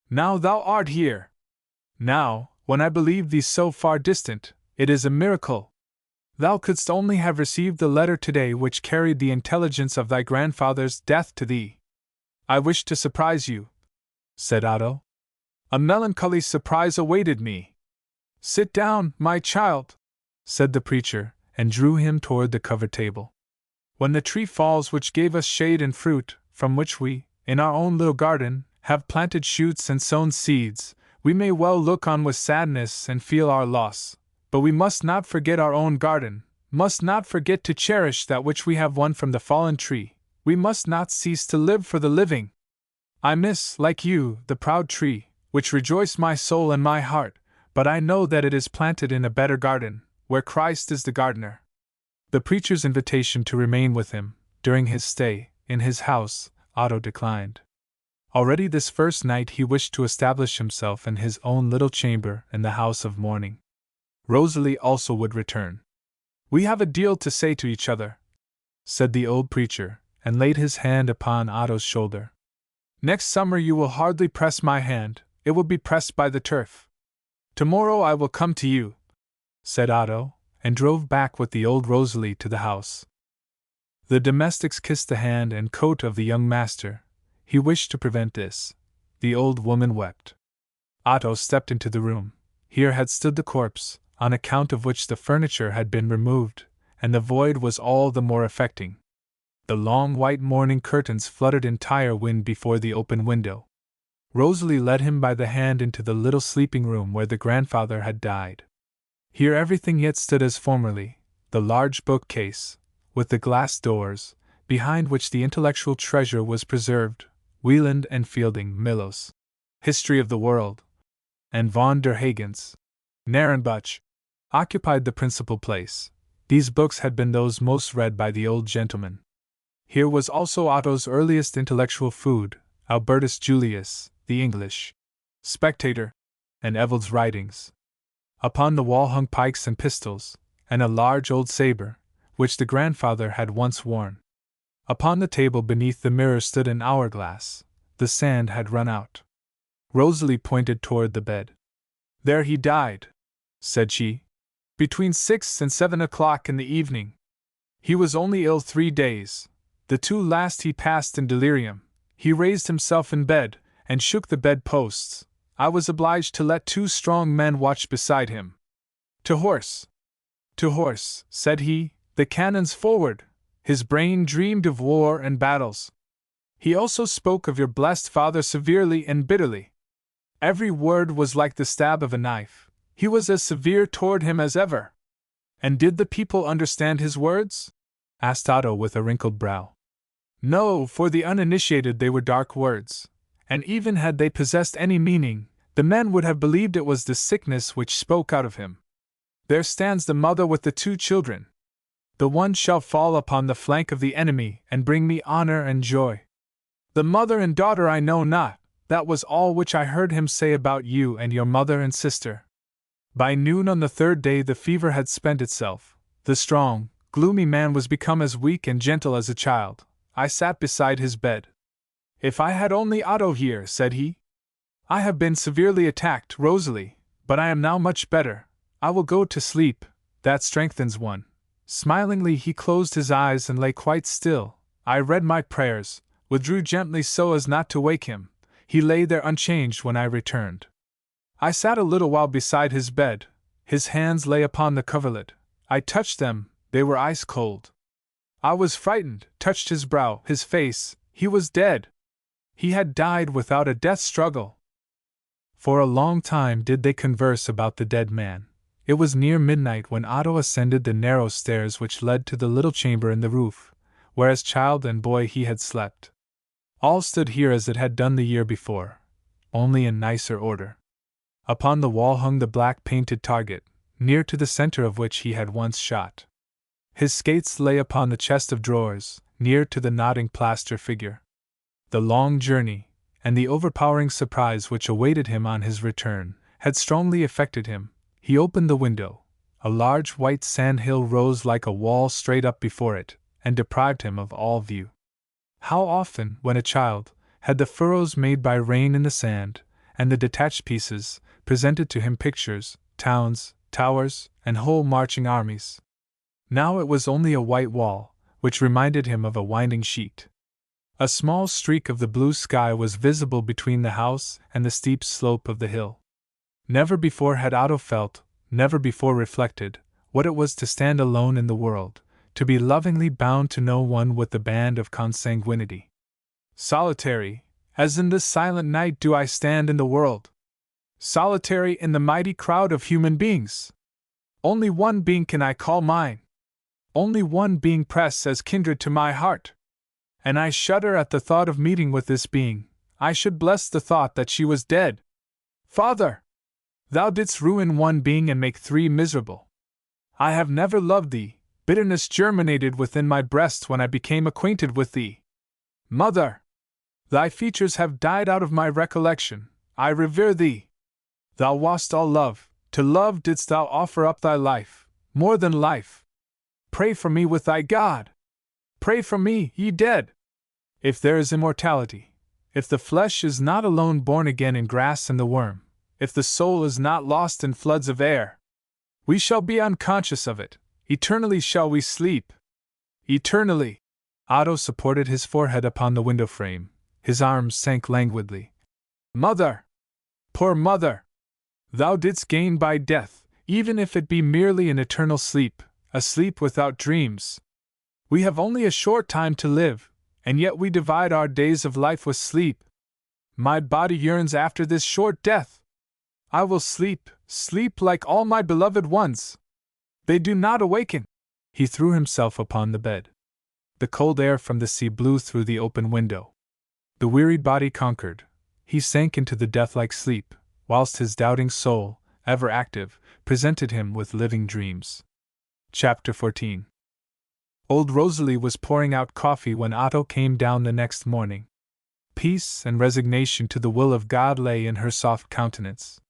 Now thou art here. Now, when I believe thee so far distant, it is a miracle. Thou couldst only have received the letter today which carried the intelligence of thy grandfather's death to thee. I wished to surprise you, said Otto. A melancholy surprise awaited me. Sit down, my child, said the preacher, and drew him toward the covered table. When the tree falls which gave us shade and fruit, from which we, in our own little garden, have planted shoots and sown seeds, we may well look on with sadness and feel our loss, but we must not forget our own garden, must not forget to cherish that which we have won from the fallen tree, we must not cease to live for the living. I miss, like you, the proud tree, which rejoiced my soul and my heart, but I know that it is planted in a better garden, where Christ is the gardener. The preacher's invitation to remain with him, during his stay, in his house, Otto declined. Already this first night he wished to establish himself in his own little chamber in the house of mourning. Rosalie also would return. We have a deal to say to each other, said the old preacher, and laid his hand upon Otto's shoulder. Next summer you will hardly press my hand, it will be pressed by the turf. Tomorrow I will come to you, said Otto, and drove back with the old Rosalie to the house. The domestics kissed the hand and coat of the young master. He wished to prevent this. The old woman wept. Otto stepped into the room. Here had stood the corpse, on account of which the furniture had been removed, and the void was all the more affecting. The long white mourning curtains fluttered entire wind before the open window. Rosalie led him by the hand into the little sleeping room where the grandfather had died. Here everything yet stood as formerly, the large bookcase, with the glass doors, behind which the intellectual treasure was preserved, Wieland and Fielding, Millow's History of the World, and von der Hagen's Narration, occupied the principal place. These books had been those most read by the old gentleman. Here was also Otto's earliest intellectual food, Albertus Julius, the English Spectator, and Evold's writings. Upon the wall hung pikes and pistols, and a large old saber, which the grandfather had once worn. Upon the table beneath the mirror stood an hourglass. The sand had run out. Rosalie pointed toward the bed. There he died, said she, between 6 and 7 o'clock in the evening. He was only ill 3 days. The 2 last he passed in delirium. He raised himself in bed, and shook the bed-posts. I was obliged to let 2 strong men watch beside him. To horse! To horse, said he, the cannons forward! His brain dreamed of war and battles. He also spoke of your blessed father severely and bitterly. Every word was like the stab of a knife. He was as severe toward him as ever. And did the people understand his words? Asked Otto with a wrinkled brow. No, for the uninitiated they were dark words, and even had they possessed any meaning, the men would have believed it was the sickness which spoke out of him. There stands the mother with the 2 children. The one shall fall upon the flank of the enemy and bring me honor and joy. The mother and daughter I know not, that was all which I heard him say about you and your mother and sister. By noon on the 3rd day the fever had spent itself. The strong, gloomy man was become as weak and gentle as a child. I sat beside his bed. If I had only Otto here, said he. I have been severely attacked, Rosalie, but I am now much better. I will go to sleep, that strengthens one. Smilingly he closed his eyes and lay quite still. I read my prayers, withdrew gently so as not to wake him. He lay there unchanged when I returned. I sat a little while beside his bed. His hands lay upon the coverlet. I touched them, they were ice cold. I was frightened, touched his brow, his face. He was dead. He had died without a death struggle. For a long time did they converse about the dead man. It was near midnight when Otto ascended the narrow stairs which led to the little chamber in the roof, where as child and boy he had slept. All stood here as it had done the year before, only in nicer order. Upon the wall hung the black painted target, near to the center of which he had once shot. His skates lay upon the chest of drawers, near to the nodding plaster figure. The long journey, and the overpowering surprise which awaited him on his return, had strongly affected him. He opened the window. A large white sand hill rose like a wall straight up before it, and deprived him of all view. How often, when a child, had the furrows made by rain in the sand, and the detached pieces, presented to him pictures, towns, towers, and whole marching armies. Now it was only a white wall, which reminded him of a winding sheet. A small streak of the blue sky was visible between the house and the steep slope of the hill. Never before had Otto felt, never before reflected, what it was to stand alone in the world, to be lovingly bound to no one with the band of consanguinity. Solitary, as in this silent night do I stand in the world. Solitary in the mighty crowd of human beings. Only one being can I call mine. Only one being press as kindred to my heart. And I shudder at the thought of meeting with this being. I should bless the thought that she was dead. Father! Thou didst ruin one being and make 3 miserable. I have never loved thee. Bitterness germinated within my breast when I became acquainted with thee. Mother! Thy features have died out of my recollection. I revere thee. Thou wast all love. To love didst thou offer up thy life, more than life. Pray for me with thy God. Pray for me, ye dead. If there is immortality, if the flesh is not alone born again in grass and the worm, if the soul is not lost in floods of air, we shall be unconscious of it. Eternally shall we sleep. Eternally. Otto supported his forehead upon the window frame. His arms sank languidly. Mother! Poor mother! Thou didst gain by death, even if it be merely an eternal sleep, a sleep without dreams. We have only a short time to live, and yet we divide our days of life with sleep. My body yearns after this short death. I will sleep, sleep like all my beloved ones. They do not awaken. He threw himself upon the bed. The cold air from the sea blew through the open window. The wearied body conquered. He sank into the death-like sleep, whilst his doubting soul, ever active, presented him with living dreams. Chapter 14. Old Rosalie was pouring out coffee when Otto came down the next morning. Peace and resignation to the will of God lay in her soft countenance.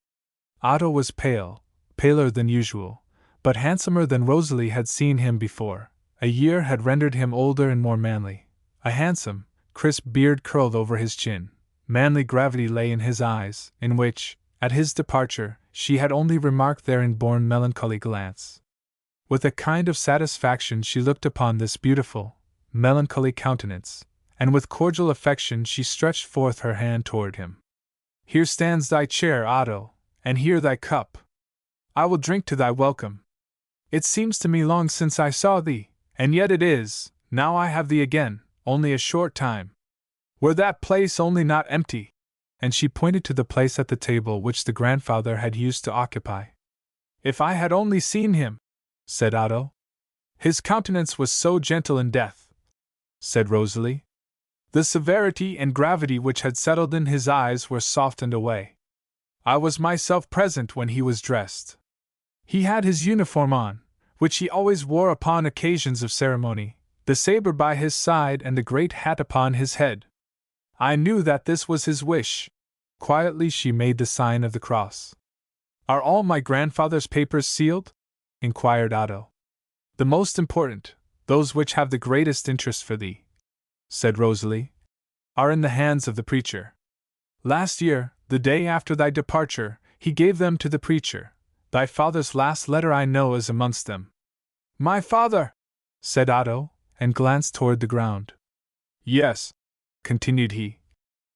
Otto was pale, paler than usual, but handsomer than Rosalie had seen him before. A year had rendered him older and more manly. A handsome, crisp beard curled over his chin. Manly gravity lay in his eyes, in which, at his departure, she had only remarked their inborn melancholy glance. With a kind of satisfaction she looked upon this beautiful, melancholy countenance, and with cordial affection she stretched forth her hand toward him. Here stands thy chair, Otto, and here thy cup. I will drink to thy welcome. It seems to me long since I saw thee, and yet it is, now I have thee again, only a short time. Were that place only not empty? And she pointed to the place at the table which the grandfather had used to occupy. If I had only seen him, said Otto. His countenance was so gentle in death, said Rosalie. The severity and gravity which had settled in his eyes were softened away. I was myself present when he was dressed. He had his uniform on, which he always wore upon occasions of ceremony, the saber by his side and the great hat upon his head. I knew that this was his wish. Quietly she made the sign of the cross. "Are all my grandfather's papers sealed?" inquired Otto. "The most important, those which have the greatest interest for thee," said Rosalie, "are in the hands of the preacher. Last year, the day after thy departure, he gave them to the preacher. Thy father's last letter I know is amongst them." "My father!" said Otto, and glanced toward the ground. "Yes," continued he,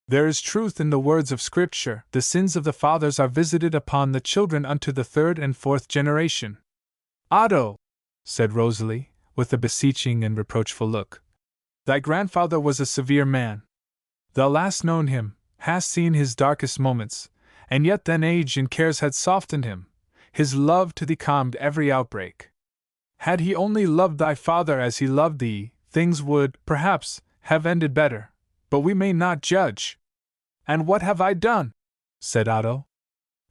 "there is truth in the words of Scripture, the sins of the fathers are visited upon the children unto the third and fourth generation." "Otto," said Rosalie, with a beseeching and reproachful look, "thy grandfather was a severe man. Thou hast known him, hast seen his darkest moments, and yet then age and cares had softened him, his love to thee calmed every outbreak. Had he only loved thy father as he loved thee, things would, perhaps, have ended better, but we may not judge." "And what have I done?" said Otto.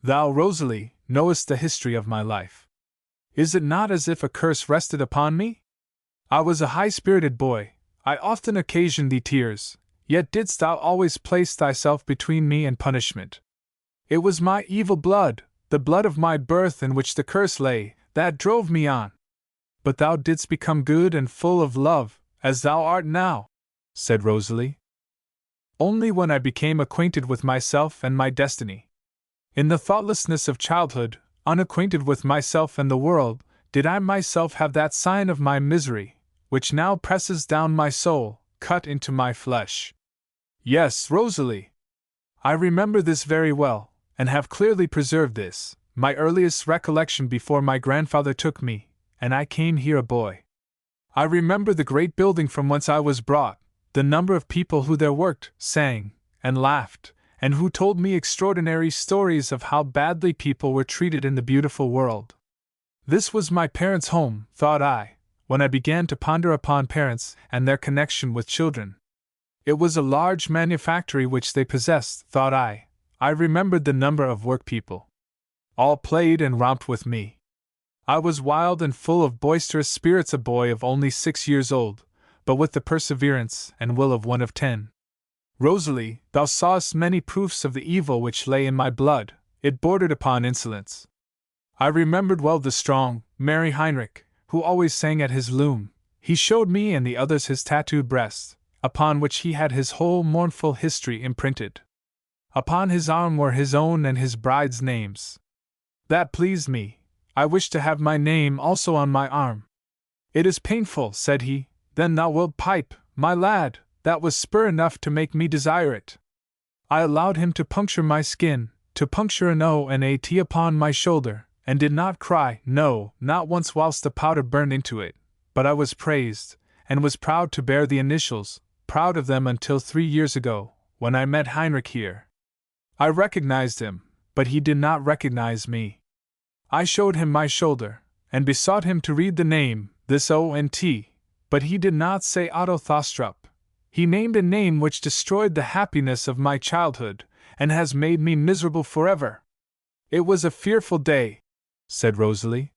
"Thou, Rosalie, knowest the history of my life. Is it not as if a curse rested upon me? I was a high-spirited boy, I often occasioned thee tears, yet didst thou always place thyself between me and punishment. It was my evil blood, the blood of my birth in which the curse lay, that drove me on. But thou didst become good and full of love, as thou art now," said Rosalie. "Only when I became acquainted with myself and my destiny. In the thoughtlessness of childhood, unacquainted with myself and the world, did I myself have that sign of my misery, which now presses down my soul, cut into my flesh. Yes, Rosalie, I remember this very well, and have clearly preserved this, my earliest recollection before my grandfather took me, and I came here a boy. I remember the great building from whence I was brought, the number of people who there worked, sang, and laughed, and who told me extraordinary stories of how badly people were treated in the beautiful world. This was my parents' home, thought I, when I began to ponder upon parents and their connection with children. It was a large manufactory which they possessed, thought I. I remembered the number of workpeople. All played and romped with me. I was wild and full of boisterous spirits, a boy of only 6 years old, but with the perseverance and will of one of 10. Rosalie, thou sawest many proofs of the evil which lay in my blood, it bordered upon insolence. I remembered well the strong, merry Heinrich, who always sang at his loom. He showed me and the others his tattooed breast, upon which he had his whole mournful history imprinted. Upon his arm were his own and his bride's names. That pleased me. I wished to have my name also on my arm. "It is painful," said he. "Then thou wilt pipe, my lad." That was spur enough to make me desire it. I allowed him to puncture my skin, to puncture an O and a T upon my shoulder, and did not cry, no, not once whilst the powder burned into it, but I was praised, and was proud to bear the initials, proud of them until 3 years ago, when I met Heinrich here. I recognized him, but he did not recognize me. I showed him my shoulder, and besought him to read the name, this O and T, but he did not say Otto Thostrup. He named a name which destroyed the happiness of my childhood, and has made me miserable forever. It was a fearful day," said Rosalie.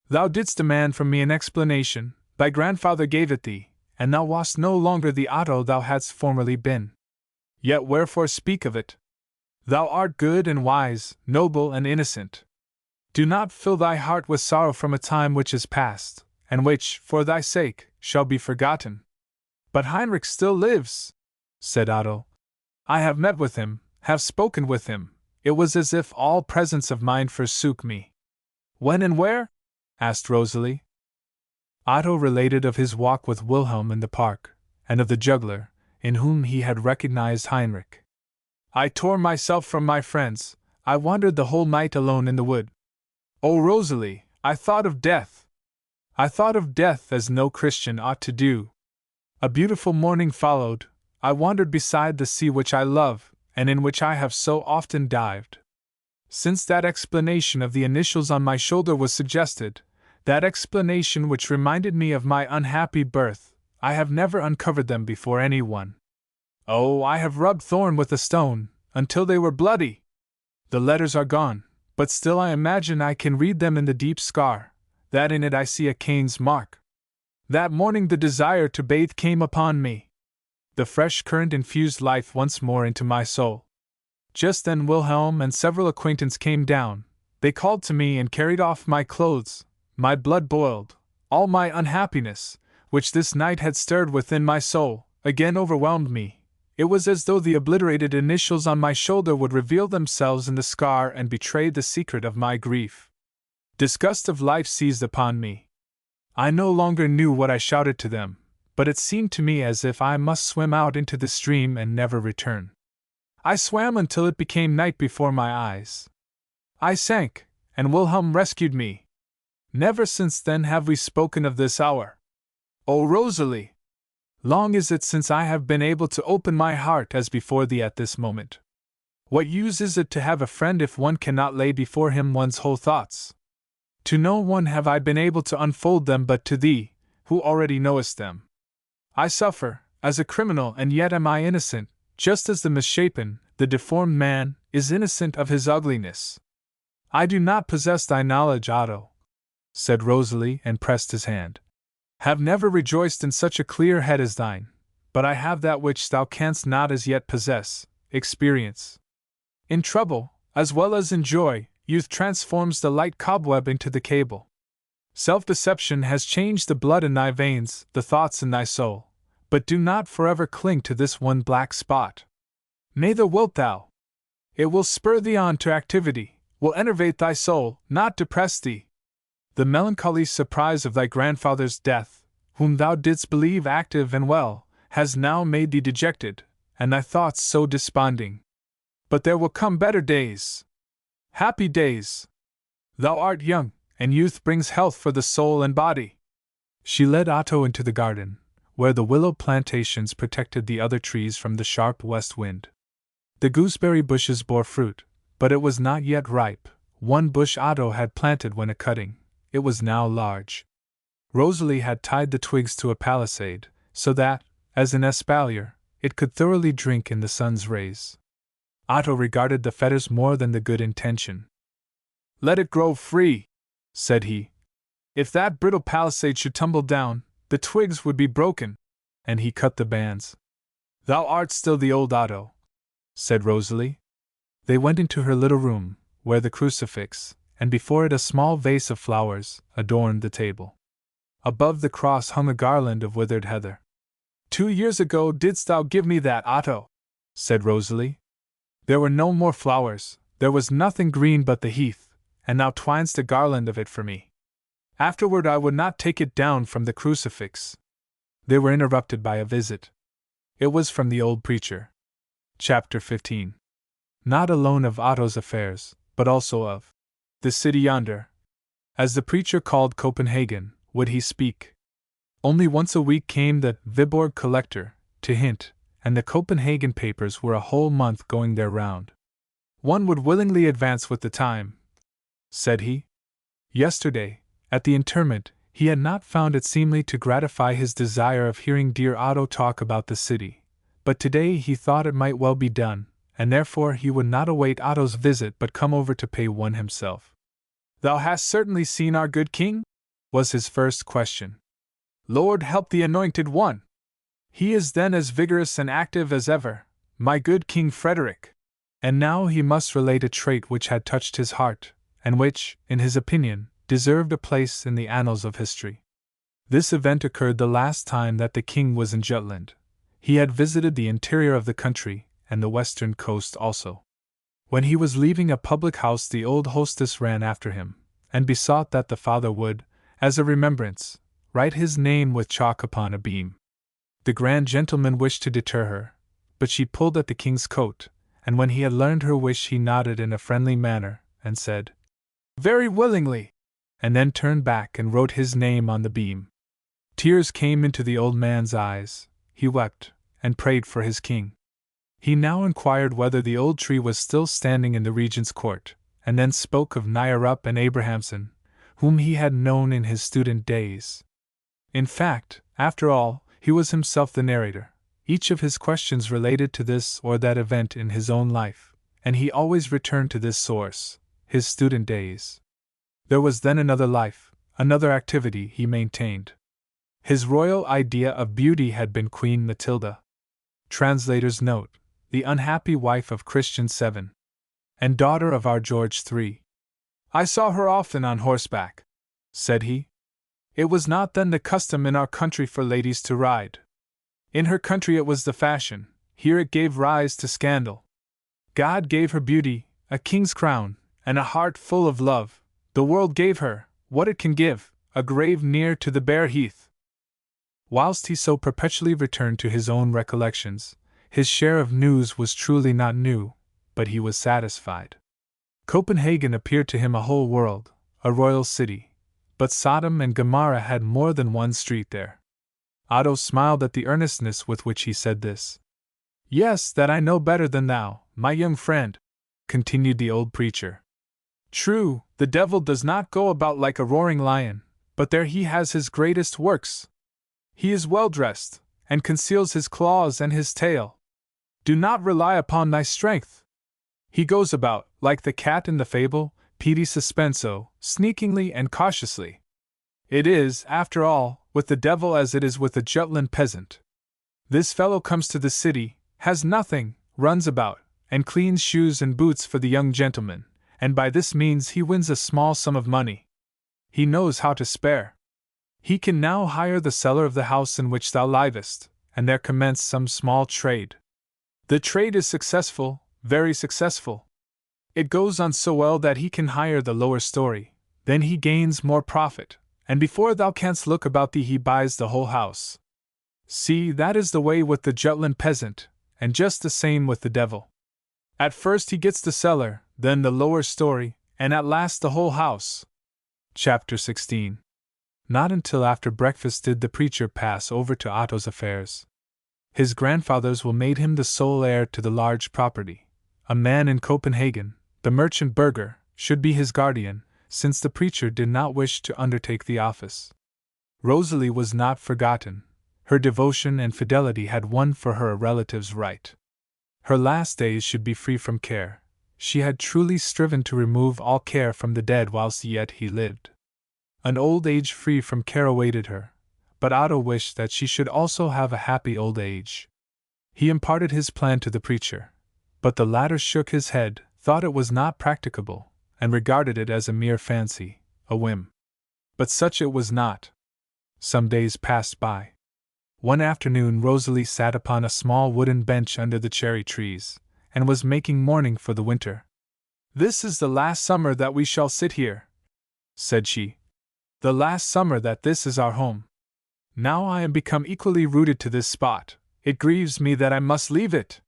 "Thou didst demand from me an explanation, thy grandfather gave it thee, and thou wast no longer the Otto thou hadst formerly been. Yet wherefore speak of it? Thou art good and wise, noble and innocent. Do not fill thy heart with sorrow from a time which is past, and which, for thy sake, shall be forgotten." "But Heinrich still lives," said Otto. "I have met with him, have spoken with him. It was as if all presence of mind forsook me." "When and where?" asked Rosalie. Otto related of his walk with Wilhelm in the park, and of the juggler, in whom he had recognized Heinrich. "I tore myself from my friends, I wandered the whole night alone in the wood. Oh, Rosalie, I thought of death. I thought of death as no Christian ought to do. A beautiful morning followed. I wandered beside the sea which I love, and in which I have so often dived. Since that explanation of the initials on my shoulder was suggested, that explanation which reminded me of my unhappy birth, I have never uncovered them before anyone. Oh, I have rubbed thorn with a stone, until they were bloody. The letters are gone, but still I imagine I can read them in the deep scar, that in it I see a cane's mark. That morning the desire to bathe came upon me. The fresh current infused life once more into my soul. Just then Wilhelm and several acquaintance came down. They called to me and carried off my clothes. My blood boiled. All my unhappiness, which this night had stirred within my soul, again overwhelmed me. It was as though the obliterated initials on my shoulder would reveal themselves in the scar and betray the secret of my grief. Disgust of life seized upon me. I no longer knew what I shouted to them, but it seemed to me as if I must swim out into the stream and never return. I swam until it became night before my eyes. I sank, and Wilhelm rescued me. Never since then have we spoken of this hour. Oh, Rosalie! Long is it since I have been able to open my heart as before thee at this moment. What use is it to have a friend if one cannot lay before him one's whole thoughts? To no one have I been able to unfold them but to thee, who already knowest them. I suffer, as a criminal, and yet am I innocent, just as the misshapen, the deformed man, is innocent of his ugliness. I do not possess thy knowledge, Otto, said Rosalie, and pressed his hand. Have never rejoiced in such a clear head as thine, but I have that which thou canst not as yet possess, experience. In trouble, as well as in joy, youth transforms the light cobweb into the cable. Self-deception has changed the blood in thy veins, the thoughts in thy soul, but do not forever cling to this one black spot. Neither wilt thou. It will spur thee on to activity, will enervate thy soul, not depress thee. The melancholy surprise of thy grandfather's death, whom thou didst believe active and well, has now made thee dejected, and thy thoughts so desponding. But there will come better days. Happy days. Thou art young, and youth brings health for the soul and body. She led Otto into the garden, where the willow plantations protected the other trees from the sharp west wind. The gooseberry bushes bore fruit, but it was not yet ripe. One bush Otto had planted when a cutting. It was now large. Rosalie had tied the twigs to a palisade, so that, as an espalier, it could thoroughly drink in the sun's rays. Otto regarded the fetters more than the good intention. Let it grow free, said he. If that brittle palisade should tumble down, the twigs would be broken, and he cut the bands. Thou art still the old Otto, said Rosalie. They went into her little room, where the crucifix, and before it a small vase of flowers, adorned the table. Above the cross hung a garland of withered heather. 2 years ago didst thou give me that, Otto, said Rosalie. There were no more flowers, there was nothing green but the heath, and thou twinest a garland of it for me. Afterward I would not take it down from the crucifix. They were interrupted by a visit. It was from the old preacher. Chapter 15. Not alone of Otto's affairs, but also of the city yonder. As the preacher called Copenhagen, would he speak. Only once a week came the Viborg collector, to hint, and the Copenhagen papers were a whole month going their round. One would willingly advance with the time, said he. Yesterday, at the interment, he had not found it seemly to gratify his desire of hearing dear Otto talk about the city, but today he thought it might well be done, and therefore he would not await Otto's visit but come over to pay one himself. Thou hast certainly seen our good king? Was his first question. Lord help the anointed one! He is then as vigorous and active as ever, my good King Frederick. And now he must relate a trait which had touched his heart, and which, in his opinion, deserved a place in the annals of history. This event occurred the last time that the king was in Jutland. He had visited the interior of the country, and the western coast also. When he was leaving a public house, the old hostess ran after him, and besought that the father would, as a remembrance, write his name with chalk upon a beam. The grand gentleman wished to deter her, but she pulled at the king's coat, and when he had learned her wish he nodded in a friendly manner, and said, "Very willingly," and then turned back and wrote his name on the beam. Tears came into the old man's eyes, he wept, and prayed for his king. He now inquired whether the old tree was still standing in the regent's court, and then spoke of Nyerup and Abrahamson, whom he had known in his student days. In fact, after all, he was himself the narrator, Each of his questions related to this or that event in his own life, and he always returned to this source, his student days. There was then another life, another activity, he maintained. His royal idea of beauty had been Queen Matilda. Translator's note: the unhappy wife of Christian VII, and daughter of our George III. I saw her often on horseback, said he. It was not then the custom in our country for ladies to ride. In her country it was the fashion, here it gave rise to scandal. God gave her beauty, a king's crown, and a heart full of love. The world gave her, what it can give, a grave near to the bare heath. Whilst he so perpetually returned to his own recollections, his share of news was truly not new, but he was satisfied. Copenhagen appeared to him a whole world, a royal city, but Sodom and Gomorrah had more than one street there. Otto smiled at the earnestness with which he said this. Yes, that I know better than thou, my young friend, continued the old preacher. True, the devil does not go about like a roaring lion, but there he has his greatest works. He is well dressed, and conceals his claws and his tail. Do not rely upon thy strength. He goes about, like the cat in the fable, pedi suspenso, sneakingly and cautiously. It is, after all, with the devil as it is with the Jutland peasant. This fellow comes to the city, has nothing, runs about, and cleans shoes and boots for the young gentleman, and by this means he wins a small sum of money. He knows how to spare. He can now hire the cellar of the house in which thou livest, and there commence some small trade. The trade is successful, very successful. It goes on so well that he can hire the lower story, then he gains more profit, and before thou canst look about thee he buys the whole house. See, that is the way with the Jutland peasant, and just the same with the devil. At first he gets the cellar, then the lower story, and at last the whole house. Chapter 16. Not until after breakfast did the preacher pass over to Otto's affairs. His grandfather's will made him the sole heir to the large property. A man in Copenhagen, the merchant burgher, should be his guardian, since the preacher did not wish to undertake the office. Rosalie was not forgotten. Her devotion and fidelity had won for her a relative's right. Her last days should be free from care. She had truly striven to remove all care from the dead whilst yet he lived. An old age free from care awaited her, but Otto wished that she should also have a happy old age. He imparted his plan to the preacher, but the latter shook his head, thought it was not practicable, and regarded it as a mere fancy, a whim. But such it was not. Some days passed by. One afternoon Rosalie sat upon a small wooden bench under the cherry trees, and was making mourning for the winter. "This is the last summer that we shall sit here," said she. "The last summer that this is our home. Now I am become equally rooted to this spot, it grieves me that I must leave it."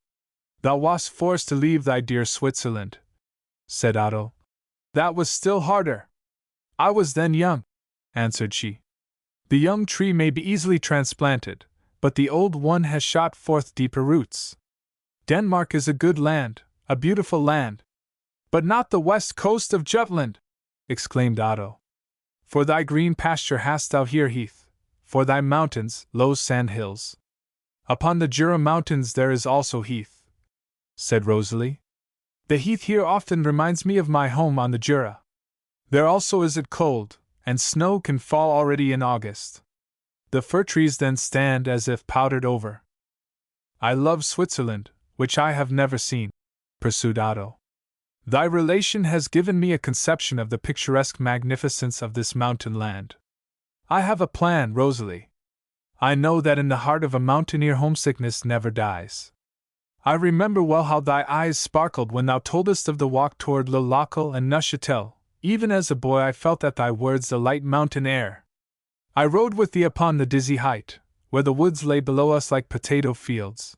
"Thou wast forced to leave thy dear Switzerland," said Otto. "That was still harder." "I was then young," answered she. "The young tree may be easily transplanted, but the old one has shot forth deeper roots. Denmark is a good land, a beautiful land." "But not the west coast of Jutland!" exclaimed Otto. "For thy green pasture hast thou here heath, for thy mountains, low sand hills." "Upon the Jura mountains there is also heath," said Rosalie. "The heath here often reminds me of my home on the Jura. There also is it cold, and snow can fall already in August. The fir trees then stand as if powdered over." "I love Switzerland, which I have never seen," pursued Otto. "Thy relation has given me a conception of the picturesque magnificence of this mountain land. I have a plan, Rosalie. I know that in the heart of a mountaineer homesickness never dies. I remember well how thy eyes sparkled when thou toldest of the walk toward Le Locle and Neuchâtel. Even as a boy I felt at thy words the light mountain air. I rode with thee upon the dizzy height, where the woods lay below us like potato fields.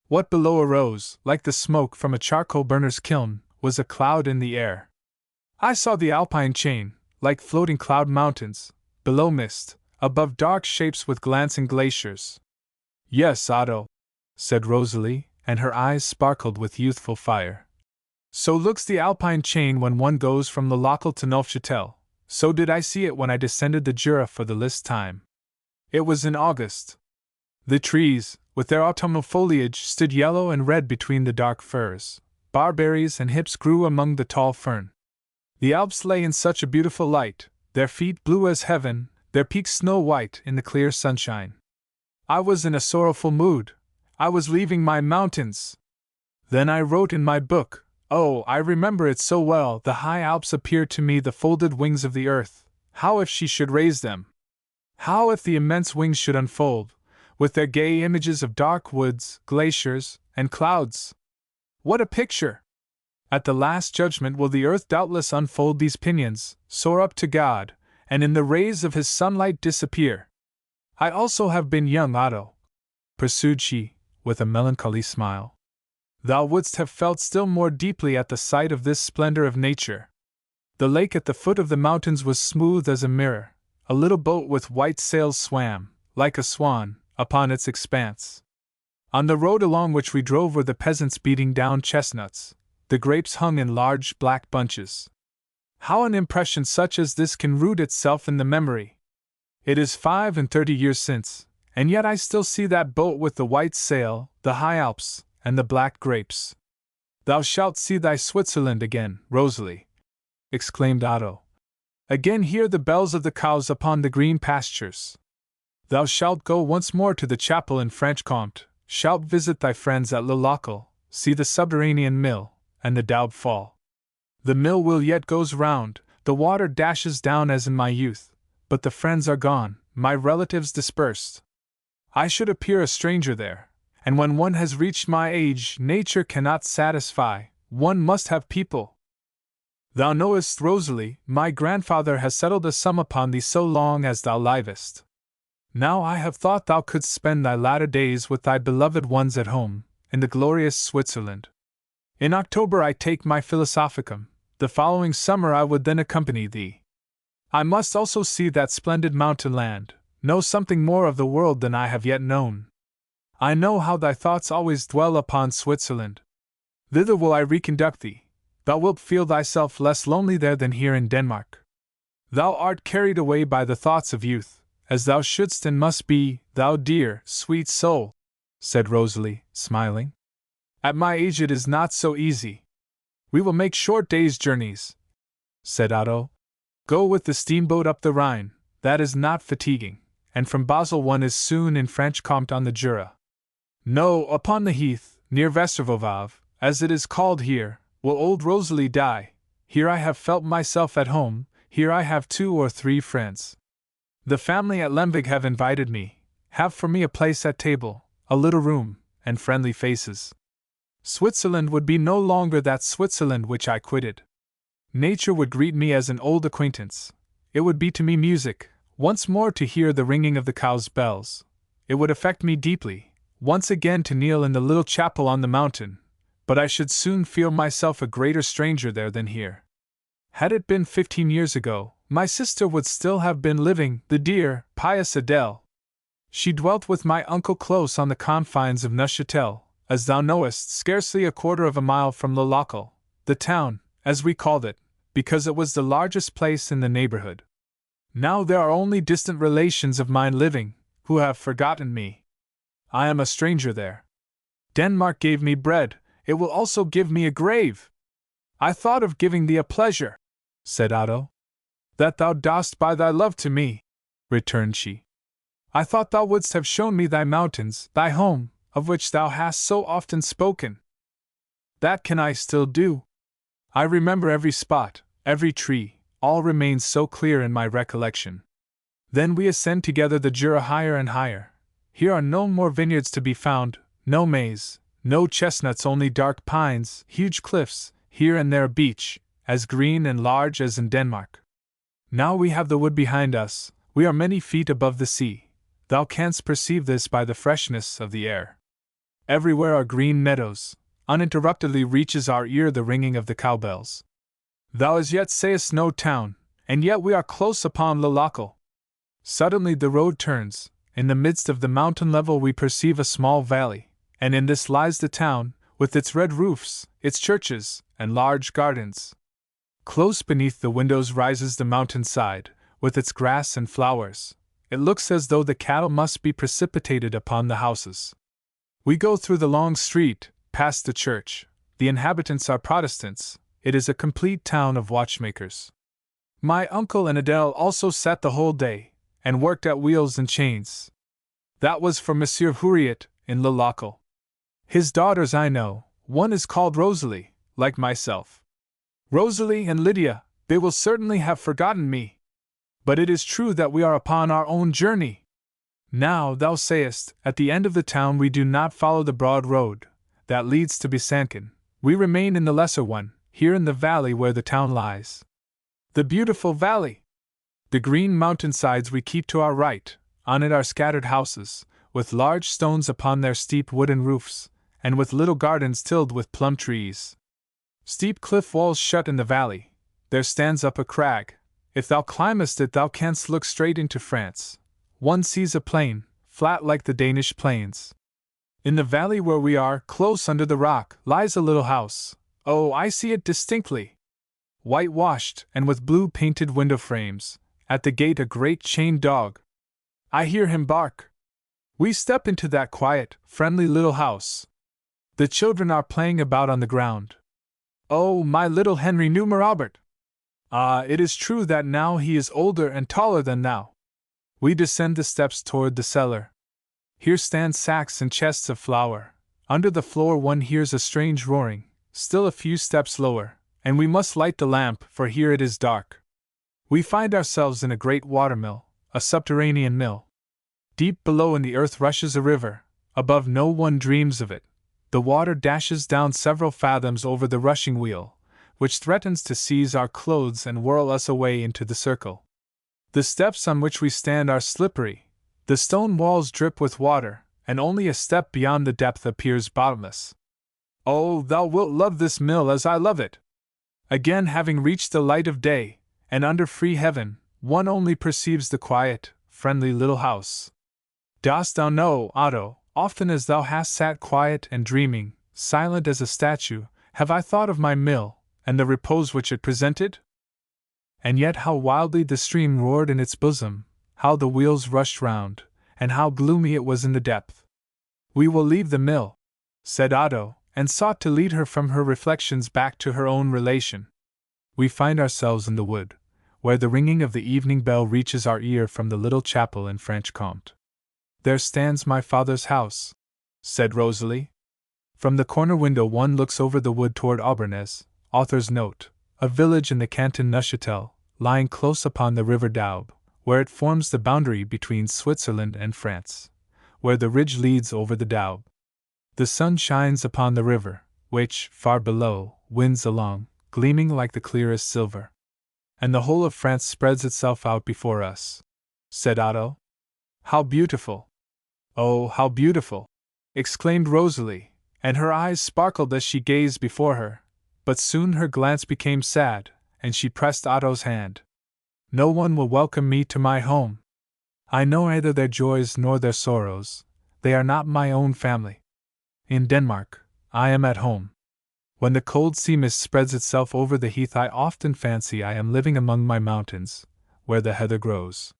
What below arose, like the smoke from a charcoal burner's kiln, was a cloud in the air. I saw the Alpine chain, like floating cloud mountains, below mist, above dark shapes with glancing glaciers." "Yes, Otto," said Rosalie, and her eyes sparkled with youthful fire. "So looks the Alpine chain when one goes from Le Locle to Neuchâtel. So did I see it when I descended the Jura for the last time. It was in August. The trees, with their autumnal foliage, stood yellow and red between the dark firs. Barberries and hips grew among the tall fern. The Alps lay in such a beautiful light, their feet blue as heaven, their peaks snow-white in the clear sunshine. I was in a sorrowful mood. I was leaving my mountains. Then I wrote in my book, oh, I remember it so well, the high Alps appeared to me the folded wings of the earth. How if she should raise them? How if the immense wings should unfold, with their gay images of dark woods, glaciers, and clouds? What a picture! At the last judgment will the earth doubtless unfold these pinions, soar up to God, and in the rays of his sunlight disappear. I also have been young, Otto, pursued she, with a melancholy smile. Thou wouldst have felt still more deeply at the sight of this splendor of nature. The lake at the foot of the mountains was smooth as a mirror. A little boat with white sails swam, like a swan, upon its expanse. On the road along which we drove were the peasants beating down chestnuts. The grapes hung in large black bunches. How an impression such as this can root itself in the memory! It is 35 years since, and yet I still see that boat with the white sail, the high Alps, and the black grapes. Thou shalt see thy Switzerland again, Rosalie, exclaimed Otto. Again hear the bells of the cows upon the green pastures. Thou shalt go once more to the chapel in Franche-Comté, shalt visit thy friends at Le Locle, see the subterranean mill, and the Daube fall. The mill will yet goes round, the water dashes down as in my youth, but the friends are gone, my relatives dispersed. I should appear a stranger there, and when one has reached my age, nature cannot satisfy, one must have people. Thou knowest, Rosalie, my grandfather has settled a sum upon thee so long as thou livest. Now I have thought thou couldst spend thy latter days with thy beloved ones at home, in the glorious Switzerland. In October I take my Philosophicum, the following summer I would then accompany thee. I must also see that splendid mountain land, know something more of the world than I have yet known. I know how thy thoughts always dwell upon Switzerland. Thither will I reconduct thee. Thou wilt feel thyself less lonely there than here in Denmark. Thou art carried away by the thoughts of youth, as thou shouldst and must be, thou dear, sweet soul, said Rosalie, smiling. At my age it is not so easy. We will make short days' journeys, said Otto. Go with the steamboat up the Rhine, that is not fatiguing, and from Basel one is soon in Franche-Comté on the Jura. No, upon the heath, near Vestervovave, as it is called here, will old Rosalie die. Here I have felt myself at home, here I have 2 or 3 friends. The family at Lemvig have invited me, have for me a place at table, a little room, and friendly faces. Switzerland would be no longer that Switzerland which I quitted. Nature would greet me as an old acquaintance. It would be to me music, once more to hear the ringing of the cows' bells. It would affect me deeply, once again to kneel in the little chapel on the mountain, but I should soon feel myself a greater stranger there than here. Had it been 15 years ago, my sister would still have been living, the dear, pious Adele. She dwelt with my uncle close on the confines of Neuchâtel, as thou knowest, scarcely a quarter of a mile from Le Locle, the town, as we called it, because it was the largest place in the neighborhood. Now there are only distant relations of mine living, who have forgotten me. I am a stranger there. Denmark gave me bread, it will also give me a grave. I thought of giving thee a pleasure, said Otto. That thou dost by thy love to me, returned she. I thought thou wouldst have shown me thy mountains, thy home, of which thou hast so often spoken. That can I still do. I remember every spot, every tree, all remains so clear in my recollection. Then we ascend together the Jura higher and higher. Here are no more vineyards to be found, no maize, no chestnuts, only dark pines, huge cliffs, here and there a beach, as green and large as in Denmark. Now we have the wood behind us, we are many feet above the sea. Thou canst perceive this by the freshness of the air. Everywhere are green meadows, uninterruptedly reaches our ear the ringing of the cowbells. Thou as yet sayest no town, and yet we are close upon Le Locle. Suddenly the road turns, in the midst of the mountain level we perceive a small valley, and in this lies the town, with its red roofs, its churches, and large gardens. Close beneath the windows rises the mountainside, with its grass and flowers. It looks as though the cattle must be precipitated upon the houses. We go through the long street, past the church. The inhabitants are Protestants. It is a complete town of watchmakers. My uncle and Adele also sat the whole day, and worked at wheels and chains. That was for Monsieur Huriot, in Le Locle. His daughters I know, one is called Rosalie, like myself. Rosalie and Lydia, they will certainly have forgotten me. But it is true that we are upon our own journey. Now, thou sayest, at the end of the town we do not follow the broad road that leads to Besançon. We remain in the lesser one, here in the valley where the town lies. The beautiful valley! The green mountainsides we keep to our right, on it are scattered houses, with large stones upon their steep wooden roofs, and with little gardens tilled with plum trees. Steep cliff walls shut in the valley. There stands up a crag. If thou climbest it thou canst look straight into France. One sees a plain, flat like the Danish plains. In the valley where we are, close under the rock, lies a little house. Oh, I see it distinctly! Whitewashed, and with blue painted window frames. At the gate a great chained dog. I hear him bark. We step into that quiet, friendly little house. The children are playing about on the ground. Oh, my little Henry knew Robert! Ah, it is true that now he is older and taller than thou. We descend the steps toward the cellar. Here stand sacks and chests of flour. Under the floor one hears a strange roaring. Still a few steps lower, and we must light the lamp, for here it is dark. We find ourselves in a great watermill, a subterranean mill. Deep below in the earth rushes a river. Above no one dreams of it. The water dashes down several fathoms over the rushing wheel, which threatens to seize our clothes and whirl us away into the circle. The steps on which we stand are slippery. The stone walls drip with water, and only a step beyond the depth appears bottomless. Oh, thou wilt love this mill as I love it! Again, having reached the light of day, and under free heaven, one only perceives the quiet, friendly little house. Dost thou know, Otto, often as thou hast sat quiet and dreaming, silent as a statue, have I thought of my mill, and the repose which it presented? And yet how wildly the stream roared in its bosom, how the wheels rushed round, and how gloomy it was in the depth. We will leave the mill, said Otto, and sought to lead her from her reflections back to her own relation. We find ourselves in the wood, where the ringing of the evening bell reaches our ear from the little chapel in Franche-Comté. There stands my father's house, said Rosalie. From the corner window one looks over the wood toward Aubernez, author's note, a village in the canton Neuchâtel, lying close upon the river Daube, where it forms the boundary between Switzerland and France, where the ridge leads over the Daube. The sun shines upon the river, which, far below, winds along, gleaming like the clearest silver. And the whole of France spreads itself out before us, said Otto. How beautiful! Oh, how beautiful! Exclaimed Rosalie, and her eyes sparkled as she gazed before her, but soon her glance became sad, and she pressed Otto's hand. No one will welcome me to my home. I know neither their joys nor their sorrows. They are not my own family. In Denmark, I am at home. When the cold sea mist spreads itself over the heath, I often fancy I am living among my mountains, where the heather grows.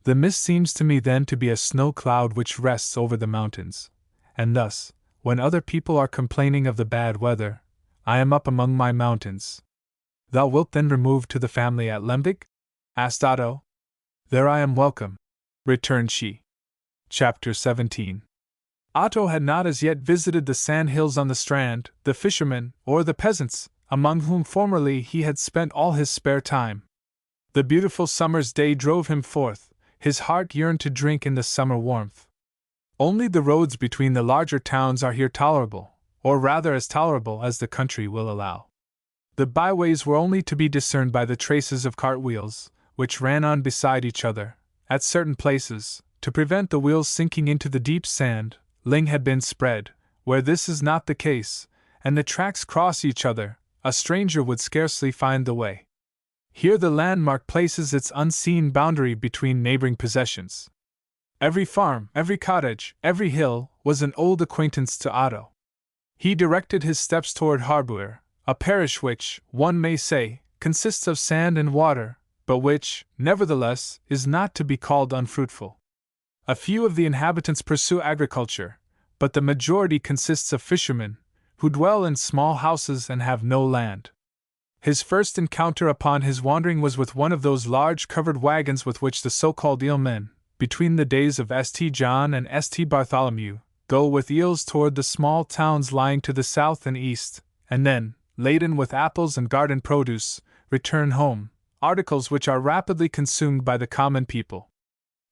The mist seems to me then to be a snow cloud which rests over the mountains, and thus, when other people are complaining of the bad weather, I am up among my mountains. Thou wilt then remove to the family at Lemvig? Asked Otto. There I am welcome, returned she. Chapter 17. Otto had not as yet visited the sand hills on the strand, the fishermen, or the peasants, among whom formerly he had spent all his spare time. The beautiful summer's day drove him forth. His heart yearned to drink in the summer warmth. Only the roads between the larger towns are here tolerable, or rather as tolerable as the country will allow. The byways were only to be discerned by the traces of cartwheels, which ran on beside each other. At certain places, to prevent the wheels sinking into the deep sand, ling had been spread. Where this is not the case, and the tracks cross each other, a stranger would scarcely find the way. Here the landmark places its unseen boundary between neighboring possessions. Every farm, every cottage, every hill, was an old acquaintance to Otto. He directed his steps toward Harbuer, a parish which, one may say, consists of sand and water, but which, nevertheless, is not to be called unfruitful. A few of the inhabitants pursue agriculture, but the majority consists of fishermen, who dwell in small houses and have no land. His first encounter upon his wandering was with one of those large covered wagons with which the so-called eelmen, between the days of St. John and St. Bartholomew, go with eels toward the small towns lying to the south and east, and then, laden with apples and garden produce, return home, articles which are rapidly consumed by the common people.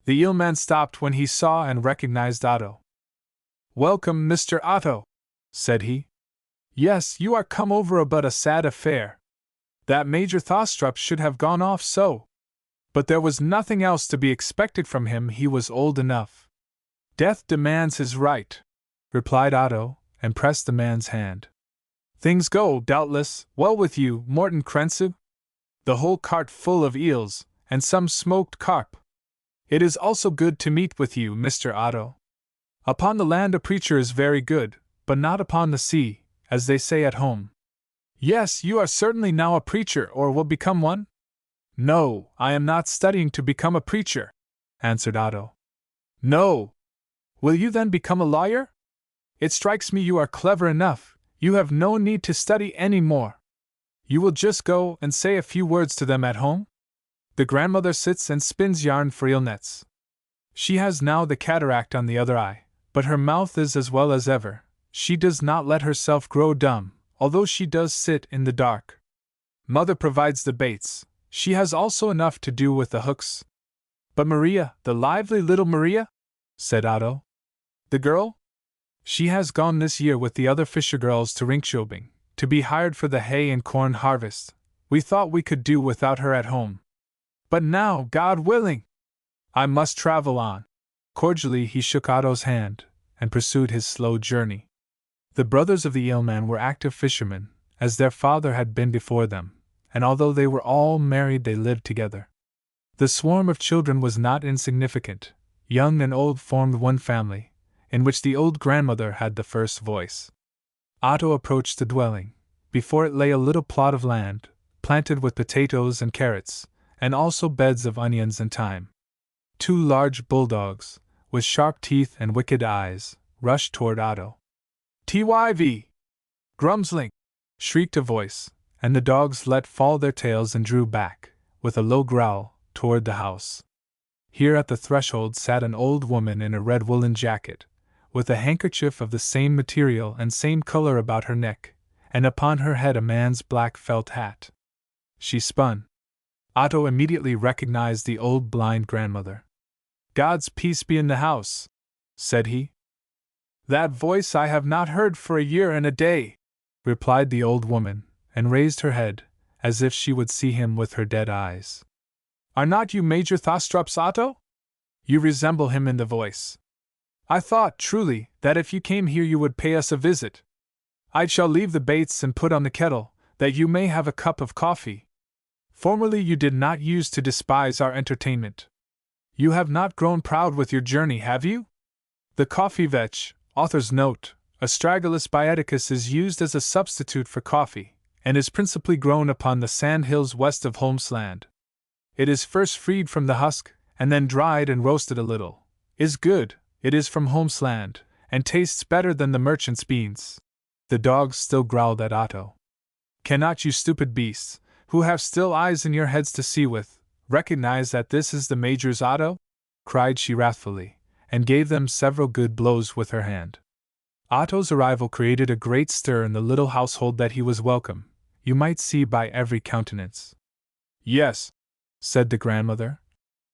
The eelman stopped when he saw and recognized Otto. "Welcome, Mr. Otto," said he. "Yes, you are come over but a sad affair. That Major Thostrup should have gone off so. But there was nothing else to be expected from him, he was old enough." "Death demands his right," replied Otto, and pressed the man's hand. "Things go, doubtless, well with you, Morten Krense?" "The whole cart full of eels, and some smoked carp." "It is also good to meet with you, Mr. Otto. Upon the land a preacher is very good, but not upon the sea, as they say at home." "Yes, you are certainly now a preacher, or will become one?" "No, I am not studying to become a preacher," answered Otto. "No. Will you then become a lawyer? It strikes me you are clever enough, you have no need to study any more. You will just go and say a few words to them at home?" "The grandmother sits and spins yarn for eel nets. She has now the cataract on the other eye, but her mouth is as well as ever. She does not let herself grow dumb, although she does sit in the dark. Mother provides the baits, she has also enough to do with the hooks." "But Maria, the lively little Maria?" said Otto. "The girl? She has gone this year with the other fisher girls to Ringkjøbing, to be hired for the hay and corn harvest. We thought we could do without her at home. But now, God willing, I must travel on." Cordially he shook Otto's hand, and pursued his slow journey. The brothers of the eelman were active fishermen, as their father had been before them, and although they were all married they lived together. The swarm of children was not insignificant. Young and old formed one family, in which the old grandmother had the first voice. Otto approached the dwelling. Before it lay a little plot of land, planted with potatoes and carrots, and also beds of onions and thyme. Two large bulldogs, with sharp teeth and wicked eyes, rushed toward Otto. "Tyv! Grumsling!" shrieked a voice, and the dogs let fall their tails and drew back, with a low growl, toward the house. Here at the threshold sat an old woman in a red woolen jacket, with a handkerchief of the same material and same color about her neck, and upon her head a man's black felt hat. She spun. Otto immediately recognized the old blind grandmother. "God's peace be in the house," said he. "That voice I have not heard for a year and a day," replied the old woman, and raised her head, as if she would see him with her dead eyes. "Are not you Major Thostrup's Otto? You resemble him in the voice. I thought, truly, that if you came here you would pay us a visit. I shall leave the baits and put on the kettle, that you may have a cup of coffee. Formerly you did not use to despise our entertainment. You have not grown proud with your journey, have you? The coffee vetch, author's note, Astragalus bioticus is used as a substitute for coffee, and is principally grown upon the sand hills west of Holmsland. It is first freed from the husk, and then dried and roasted a little. Is good, it is from Holmsland, and tastes better than the merchant's beans." The dogs still growled at Otto. "Cannot you stupid beasts, who have still eyes in your heads to see with, recognize that this is the Major's Otto?" cried she wrathfully, and gave them several good blows with her hand. Otto's arrival created a great stir in the little household that he was welcome, you might see by every countenance. "Yes," said the grandmother.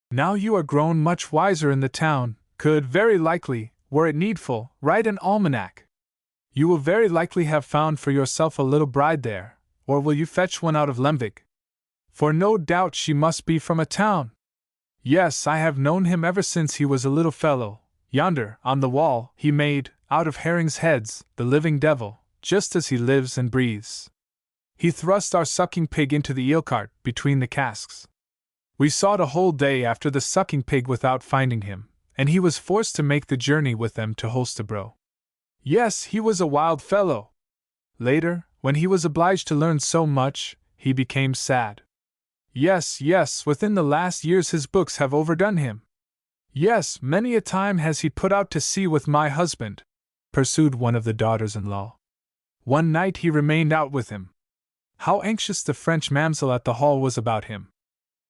"Now you are grown much wiser in the town, could, very likely, were it needful, write an almanac. You will very likely have found for yourself a little bride there, or will you fetch one out of Lemvig? For no doubt she must be from a town. Yes, I have known him ever since he was a little fellow. Yonder, on the wall, he made, out of herrings' heads, the living devil, just as he lives and breathes. He thrust our sucking pig into the eel cart, between the casks. We sought a whole day after the sucking pig without finding him, and he was forced to make the journey with them to Holstebro. Yes, he was a wild fellow. Later, when he was obliged to learn so much, he became sad. Yes, within the last years his books have overdone him. Yes, many a time has he put out to sea with my husband, pursued one of the daughters-in-law. One night he remained out with him. How anxious the French mamsel at the hall was about him!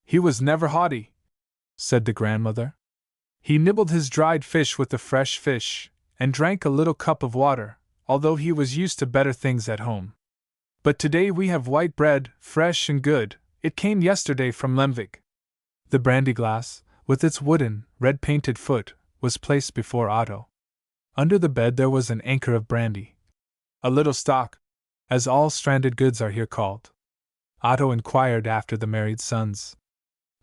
He was never haughty, said the grandmother. He nibbled his dried fish with the fresh fish, and drank a little cup of water, although he was used to better things at home. But today we have white bread, fresh and good. It came yesterday from Lemvig. The brandy glass, with its wooden, red-painted foot, was placed before Otto. Under the bed there was an anchor of brandy. A little stock, as all stranded goods are here called. Otto inquired after the married sons.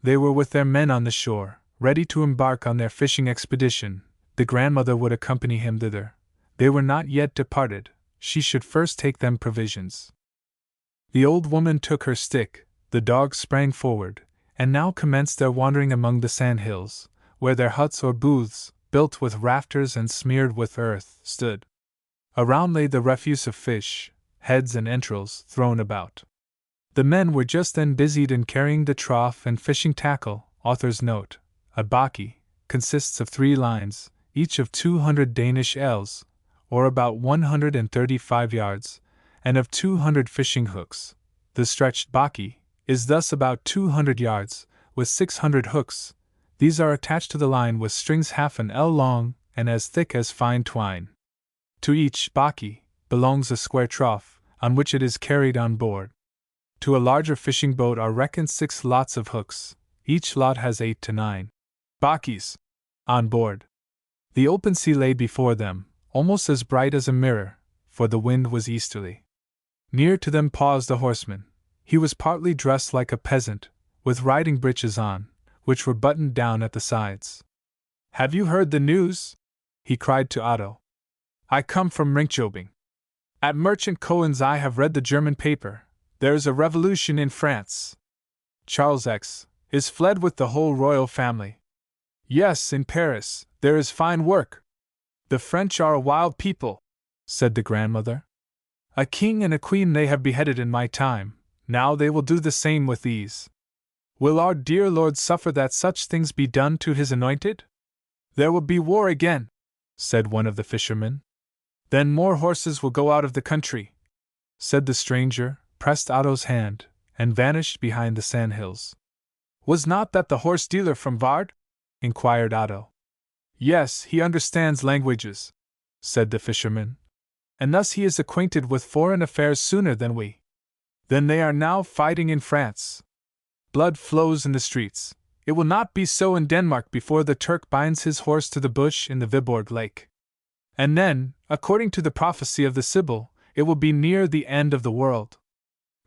They were with their men on the shore, ready to embark on their fishing expedition. The grandmother would accompany him thither. They were not yet departed. She should first take them provisions. The old woman took her stick, the dogs sprang forward, and now commenced their wandering among the sand hills, where their huts or booths, built with rafters and smeared with earth, stood. Around lay the refuse of fish, heads and entrails, thrown about. The men were just then busied in carrying the trough and fishing tackle. Author's note: a baki consists of 3 lines, each of 200 Danish ells, or about 135 yards, and of 200 fishing hooks. The stretched baki is thus about 200 yards, with 600 hooks. These are attached to the line with strings half an ell long and as thick as fine twine. To each baki belongs a square trough, on which it is carried on board. To a larger fishing boat are reckoned 6 lots of hooks. Each lot has 8 to 9 bakis on board. The open sea lay before them, almost as bright as a mirror, for the wind was easterly. Near to them paused a horseman. He was partly dressed like a peasant, with riding breeches on, which were buttoned down at the sides. "Have you heard the news?" he cried to Otto. "I come from Rinköping. At Merchant Cohen's I have read the German paper. There is a revolution in France. Charles X. is fled with the whole royal family. Yes, in Paris, there is fine work. The French are a wild people," said the grandmother. "A king and a queen they have beheaded in my time, now they will do the same with these. Will our dear Lord suffer that such things be done to his anointed? There will be war again," said one of the fishermen. "Then more horses will go out of the country," said the stranger, pressed Otto's hand, and vanished behind the sandhills. "Was not that the horse dealer from Vard?" inquired Otto. "Yes, he understands languages," said the fisherman, "and thus he is acquainted with foreign affairs sooner than we. Then they are now fighting in France. Blood flows in the streets. It will not be so in Denmark before the Turk binds his horse to the bush in the Viborg lake. And then, according to the prophecy of the Sibyl, it will be near the end of the world."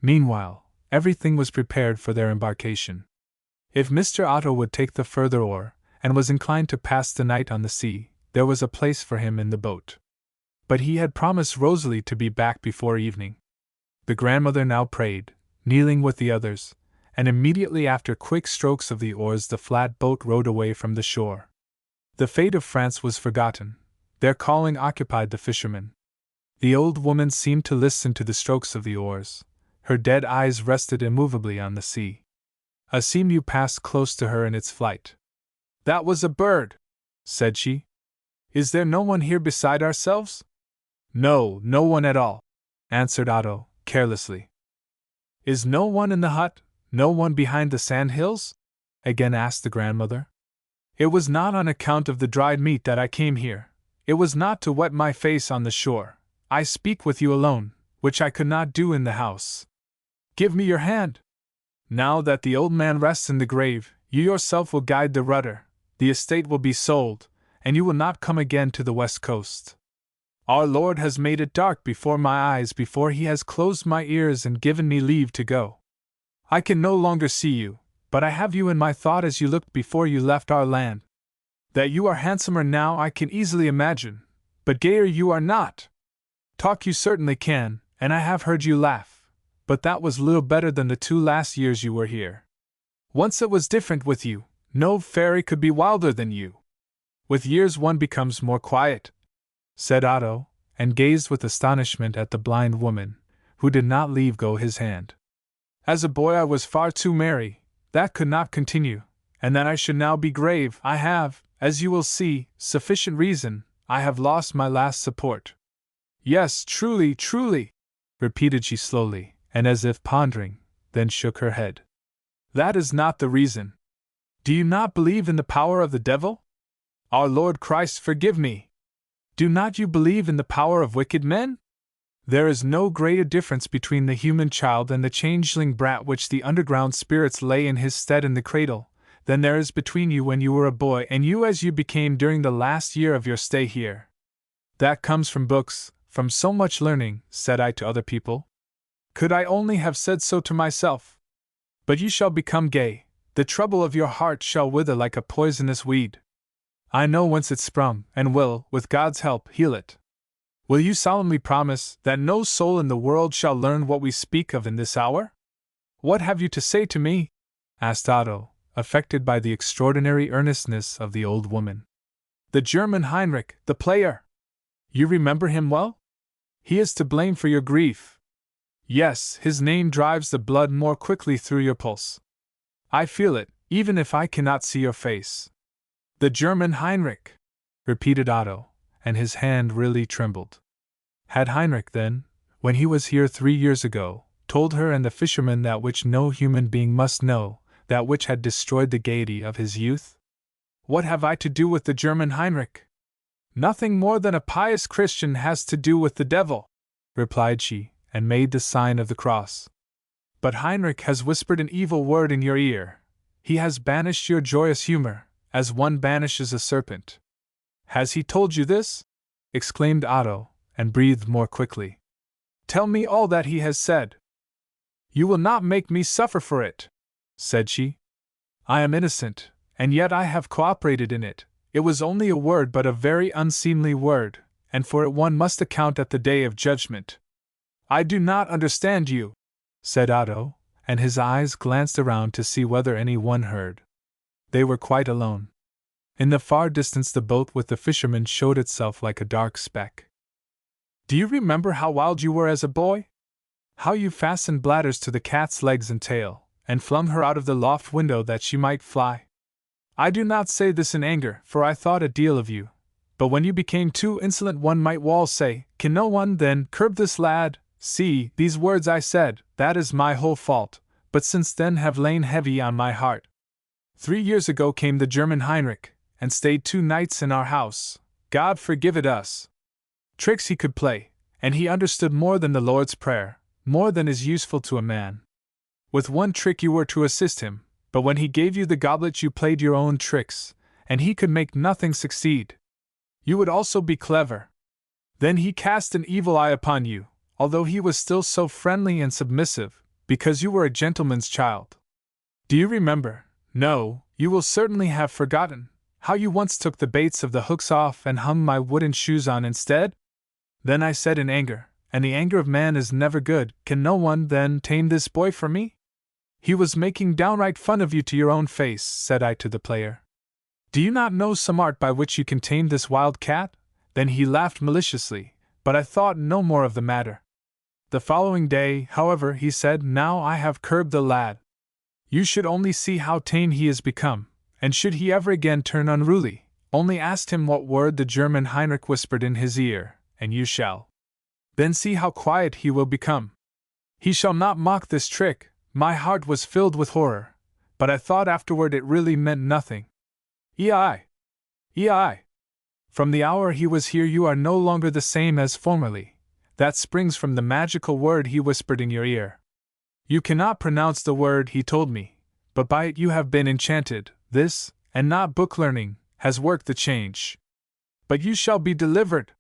Meanwhile, everything was prepared for their embarkation. If Mr. Otto would take the further oar, and was inclined to pass the night on the sea, there was a place for him in the boat. But he had promised Rosalie to be back before evening. The grandmother now prayed, kneeling with the others, and immediately after quick strokes of the oars the flat boat rowed away from the shore. The fate of France was forgotten. Their calling occupied the fishermen. The old woman seemed to listen to the strokes of the oars. Her dead eyes rested immovably on the sea. A sea mew passed close to her in its flight. "That was a bird," said she. "Is there no one here beside ourselves?" "No, no one at all," answered Otto, carelessly. "Is no one in the hut, no one behind the sandhills?" again asked the grandmother. "It was not on account of the dried meat that I came here. It was not to wet my face on the shore. I speak with you alone, which I could not do in the house. Give me your hand. Now that the old man rests in the grave, you yourself will guide the rudder. The estate will be sold, and you will not come again to the west coast. Our Lord has made it dark before my eyes before he has closed my ears and given me leave to go. I can no longer see you, but I have you in my thought as you looked before you left our land. That you are handsomer now I can easily imagine, but gayer you are not. Talk you certainly can, and I have heard you laugh, but that was little better than the 2 last years you were here. Once it was different with you, no fairy could be wilder than you. With years one becomes more quiet," said Otto, and gazed with astonishment at the blind woman, who did not leave go his hand. "As a boy I was far too merry, that could not continue, and that I should now be grave I have, as you will see, sufficient reason, I have lost my last support. Yes, truly, truly, repeated she slowly, and as if pondering, then shook her head. That is not the reason. Do you not believe in the power of the devil? Our Lord Christ forgive me! Do not you believe in the power of wicked men? There is no greater difference between the human child and the changeling brat which the underground spirits lay in his stead in the cradle, than there is between you when you were a boy and you as you became during the last year of your stay here. That comes from books, from so much learning, said I to other people. Could I only have said so to myself? But you shall become gay, the trouble of your heart shall wither like a poisonous weed. I know whence it sprung, and will, with God's help, heal it. Will you solemnly promise that no soul in the world shall learn what we speak of in this hour? What have you to say to me? Asked Otto, affected by the extraordinary earnestness of the old woman. The German Heinrich, the player. You remember him well? He is to blame for your grief. Yes, his name drives the blood more quickly through your pulse. I feel it, even if I cannot see your face. The German Heinrich, repeated Otto, and his hand really trembled. Had Heinrich then, when he was here 3 years ago, told her and the fisherman that which no human being must know, that which had destroyed the gaiety of his youth? What have I to do with the German Heinrich? Nothing more than a pious Christian has to do with the devil, replied she, and made the sign of the cross. But Heinrich has whispered an evil word in your ear. He has banished your joyous humor, as one banishes a serpent. Has he told you this? Exclaimed Otto, and breathed more quickly. Tell me all that he has said. You will not make me suffer for it, said she. I am innocent, and yet I have cooperated in it. It was only a word, but a very unseemly word, and for it one must account at the day of judgment. I do not understand you, said Otto, and his eyes glanced around to see whether any one heard. They were quite alone. In the far distance the boat with the fisherman showed itself like a dark speck. Do you remember how wild you were as a boy? How you fastened bladders to the cat's legs and tail, and flung her out of the loft window that she might fly? I do not say this in anger, for I thought a deal of you. But when you became too insolent one might well say, can no one then curb this lad? See, these words I said, that is my whole fault, but since then have lain heavy on my heart. 3 years ago came the German Heinrich, and stayed 2 nights in our house. God forgive it us. Tricks he could play, and he understood more than the Lord's Prayer, more than is useful to a man. With one trick you were to assist him, but when he gave you the goblet you played your own tricks, and he could make nothing succeed. You would also be clever. Then he cast an evil eye upon you, although he was still so friendly and submissive, because you were a gentleman's child. Do you remember? No, you will certainly have forgotten, how you once took the baits of the hooks off and hung my wooden shoes on instead? Then I said in anger, and the anger of man is never good, can no one then tame this boy for me? He was making downright fun of you to your own face, said I to the player. Do you not know some art by which you can tame this wild cat? Then he laughed maliciously, but I thought no more of the matter. The following day, however, he said, now I have curbed the lad. You should only see how tame he is become, and should he ever again turn unruly, only ask him what word the German Heinrich whispered in his ear, and you shall. Then see how quiet he will become. He shall not mock this trick. My heart was filled with horror, but I thought afterward it really meant nothing. Ei! From the hour he was here you are no longer the same as formerly. That springs from the magical word he whispered in your ear. You cannot pronounce the word he told me, but by it you have been enchanted. This, and not book learning, has worked the change. But you shall be delivered.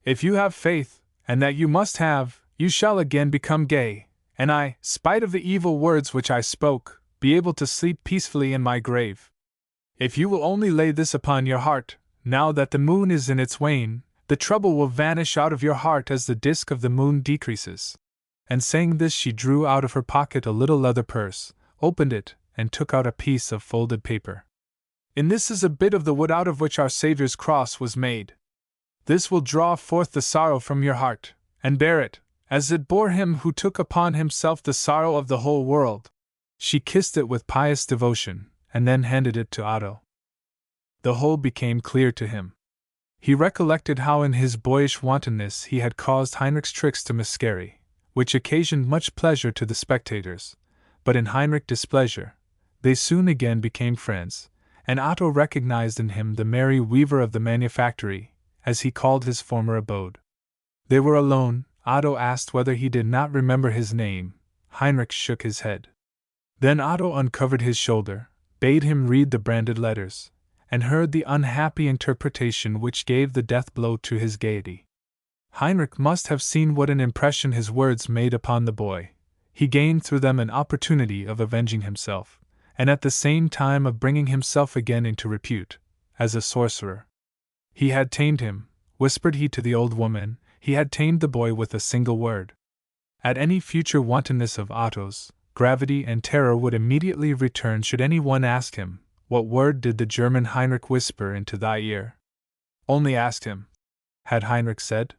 If you have faith, and that you must have, you shall again become gay, and I, spite of the evil words which I spoke, be able to sleep peacefully in my grave. If you will only lay this upon your heart, now that the moon is in its wane, the trouble will vanish out of your heart as the disk of the moon decreases. And saying this she drew out of her pocket a little leather purse, opened it, and took out a piece of folded paper. In this is a bit of the wood out of which our Saviour's cross was made. This will draw forth the sorrow from your heart, and bear it, as it bore him who took upon himself the sorrow of the whole world. She kissed it with pious devotion, and then handed it to Otto. The whole became clear to him. He recollected how in his boyish wantonness he had caused Heinrich's tricks to miscarry, which occasioned much pleasure to the spectators, but in Heinrich's displeasure, they soon again became friends, and Otto recognized in him the merry weaver of the manufactory, as he called his former abode. They were alone. Otto asked whether he did not remember his name. Heinrich shook his head. Then Otto uncovered his shoulder, bade him read the branded letters, and heard the unhappy interpretation which gave the death blow to his gaiety. Heinrich must have seen what an impression his words made upon the boy. He gained through them an opportunity of avenging himself, and at the same time of bringing himself again into repute, as a sorcerer. He had tamed him, whispered he to the old woman, he had tamed the boy with a single word. At any future wantonness of Otto's, gravity and terror would immediately return should any one ask him, "What word did the German Heinrich whisper into thy ear?" Only asked him, had Heinrich said?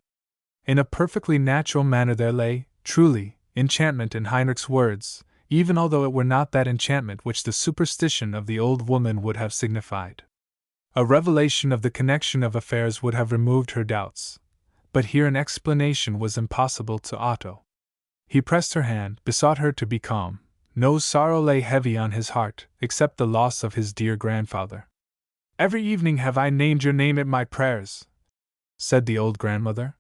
In a perfectly natural manner there lay, truly, enchantment in Heinrich's words, even although it were not that enchantment which the superstition of the old woman would have signified. A revelation of the connection of affairs would have removed her doubts, but here an explanation was impossible to Otto. He pressed her hand, besought her to be calm. No sorrow lay heavy on his heart, except the loss of his dear grandfather. "Every evening have I named your name at my prayers," said the old grandmother.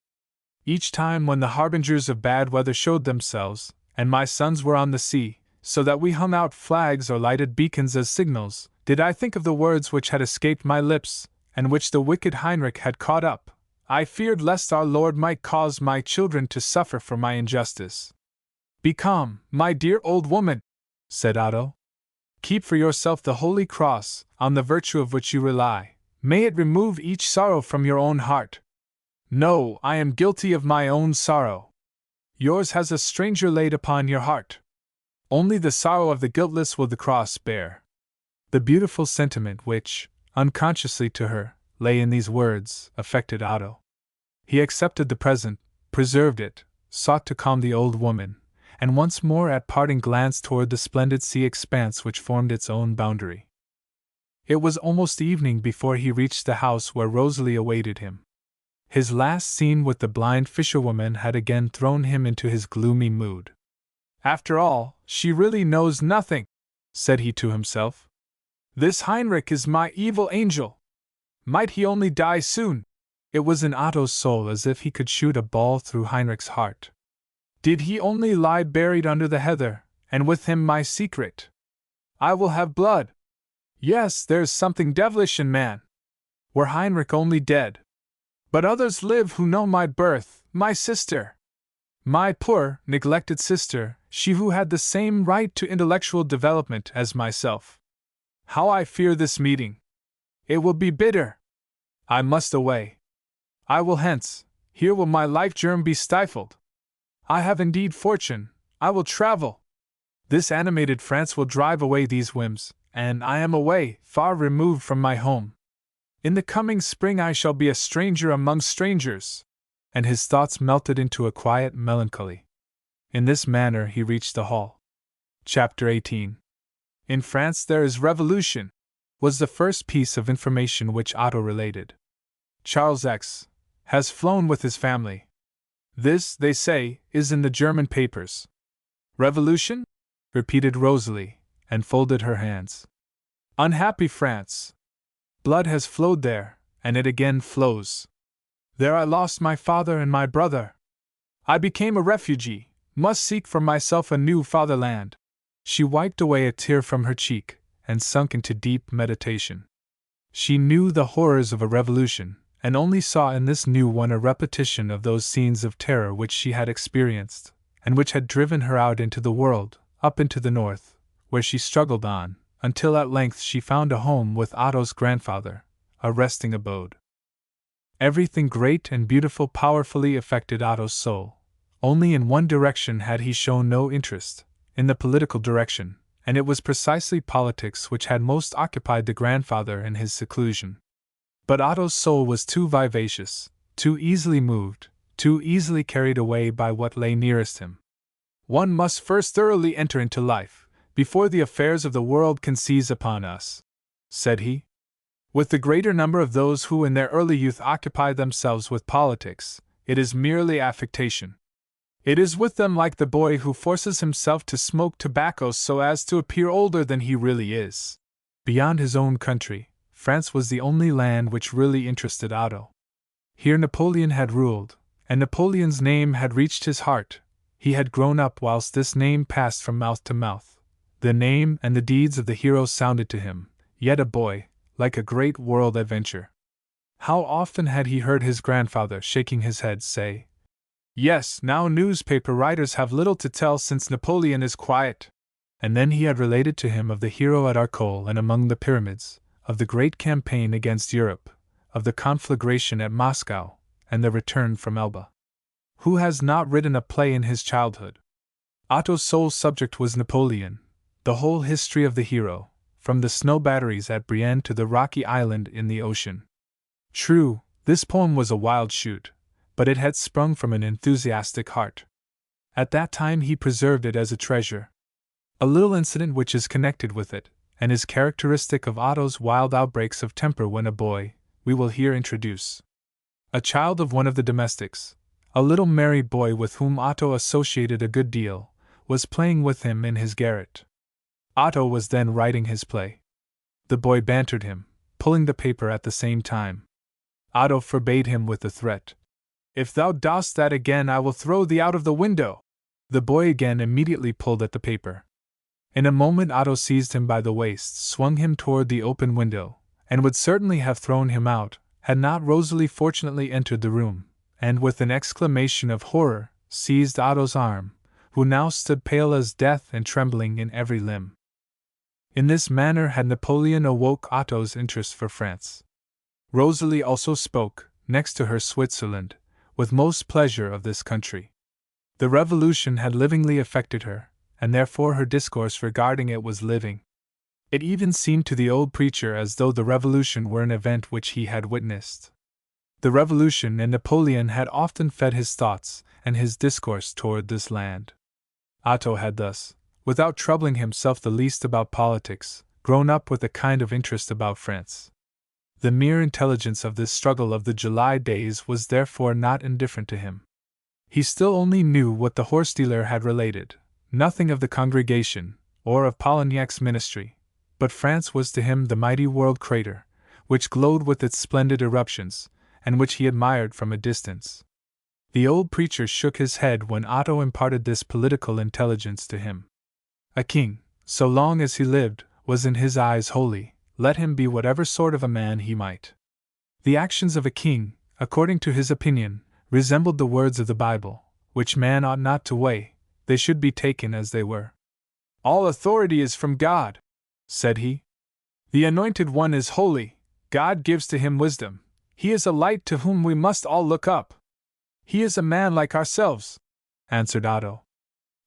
"Each time when the harbingers of bad weather showed themselves, and my sons were on the sea, so that we hung out flags or lighted beacons as signals, did I think of the words which had escaped my lips, and which the wicked Heinrich had caught up. I feared lest our Lord might cause my children to suffer for my injustice." "Be calm, my dear old woman," said Otto. "Keep for yourself the holy cross, on the virtue of which you rely. May it remove each sorrow from your own heart." "No, I am guilty of my own sorrow. Yours has a stranger laid upon your heart. Only the sorrow of the guiltless will the cross bear." The beautiful sentiment which, unconsciously to her, lay in these words, affected Otto. He accepted the present, preserved it, sought to calm the old woman, and once more at parting glanced toward the splendid sea expanse which formed its own boundary. It was almost evening before he reached the house where Rosalie awaited him. His last scene with the blind fisherwoman had again thrown him into his gloomy mood. "After all, she really knows nothing," said he to himself. "This Heinrich is my evil angel. Might he only die soon!" It was in Otto's soul as if he could shoot a ball through Heinrich's heart. "Did he only lie buried under the heather, and with him my secret! I will have blood. Yes, there's something devilish in man. Were Heinrich only dead! But others live who know my birth, my sister. My poor, neglected sister, she who had the same right to intellectual development as myself. How I fear this meeting! It will be bitter. I must away. I will hence. Here will my life germ be stifled. I have indeed fortune. I will travel. This animated France will drive away these whims, and I am away, far removed from my home. In the coming spring I shall be a stranger among strangers." And his thoughts melted into a quiet melancholy. In this manner he reached the hall. Chapter 18. "In France there is revolution," was the first piece of information which Otto related. "Charles X. has flown with his family. This, they say, is in the German papers." "Revolution?" repeated Rosalie, and folded her hands. "Unhappy France! Blood has flowed there, and it again flows. There I lost my father and my brother. I became a refugee, must seek for myself a new fatherland." She wiped away a tear from her cheek, and sunk into deep meditation. She knew the horrors of a revolution, and only saw in this new one a repetition of those scenes of terror which she had experienced, and which had driven her out into the world, up into the north, where she struggled on, until at length she found a home with Otto's grandfather, a resting abode. Everything great and beautiful powerfully affected Otto's soul. Only in one direction had he shown no interest, in the political direction, and it was precisely politics which had most occupied the grandfather in his seclusion. But Otto's soul was too vivacious, too easily moved, too easily carried away by what lay nearest him. "One must first thoroughly enter into life, before the affairs of the world can seize upon us," said he. With the greater number of those who in their early youth occupy themselves with politics, it is merely affectation. It is with them like the boy who forces himself to smoke tobacco so as to appear older than he really is. Beyond his own country, France was the only land which really interested Otto. Here Napoleon had ruled, and Napoleon's name had reached his heart. He had grown up whilst this name passed from mouth to mouth. The name and the deeds of the hero sounded to him, yet a boy, like a great world adventure. How often had he heard his grandfather, shaking his head, say, "Yes, now newspaper writers have little to tell since Napoleon is quiet." And then he had related to him of the hero at Arcole and among the pyramids, of the great campaign against Europe, of the conflagration at Moscow, and the return from Elba. Who has not written a play in his childhood? Otto's sole subject was Napoleon, the whole history of the hero, from the snow batteries at Brienne to the rocky island in the ocean. True, this poem was a wild shoot, but it had sprung from an enthusiastic heart. At that time he preserved it as a treasure. A little incident which is connected with it, and is characteristic of Otto's wild outbreaks of temper when a boy, we will here introduce. A child of one of the domestics, a little merry boy with whom Otto associated a good deal, was playing with him in his garret. Otto was then writing his play. The boy bantered him, pulling the paper at the same time. Otto forbade him with the threat, "If thou dost that again, I will throw thee out of the window." The boy again immediately pulled at the paper. In a moment Otto seized him by the waist, swung him toward the open window, and would certainly have thrown him out, had not Rosalie fortunately entered the room, and with an exclamation of horror, seized Otto's arm, who now stood pale as death and trembling in every limb. In this manner had Napoleon awoke Otto's interest for France. Rosalie also spoke, next to her Switzerland, with most pleasure of this country. The revolution had livingly affected her, and therefore her discourse regarding it was living. It even seemed to the old preacher as though the revolution were an event which he had witnessed. The revolution and Napoleon had often fed his thoughts and his discourse toward this land. Otto had thus, without troubling himself the least about politics, grown up with a kind of interest about France. The mere intelligence of this struggle of the July days was therefore not indifferent to him. He still only knew what the horse-dealer had related, nothing of the congregation, or of Polignac's ministry, but France was to him the mighty world crater, which glowed with its splendid eruptions, and which he admired from a distance. The old preacher shook his head when Otto imparted this political intelligence to him. A king, so long as he lived, was in his eyes holy, let him be whatever sort of a man he might. The actions of a king, according to his opinion, resembled the words of the Bible, which man ought not to weigh, they should be taken as they were. "All authority is from God," said he. "The Anointed One is holy, God gives to him wisdom, he is a light to whom we must all look up." "He is a man like ourselves," answered Otto.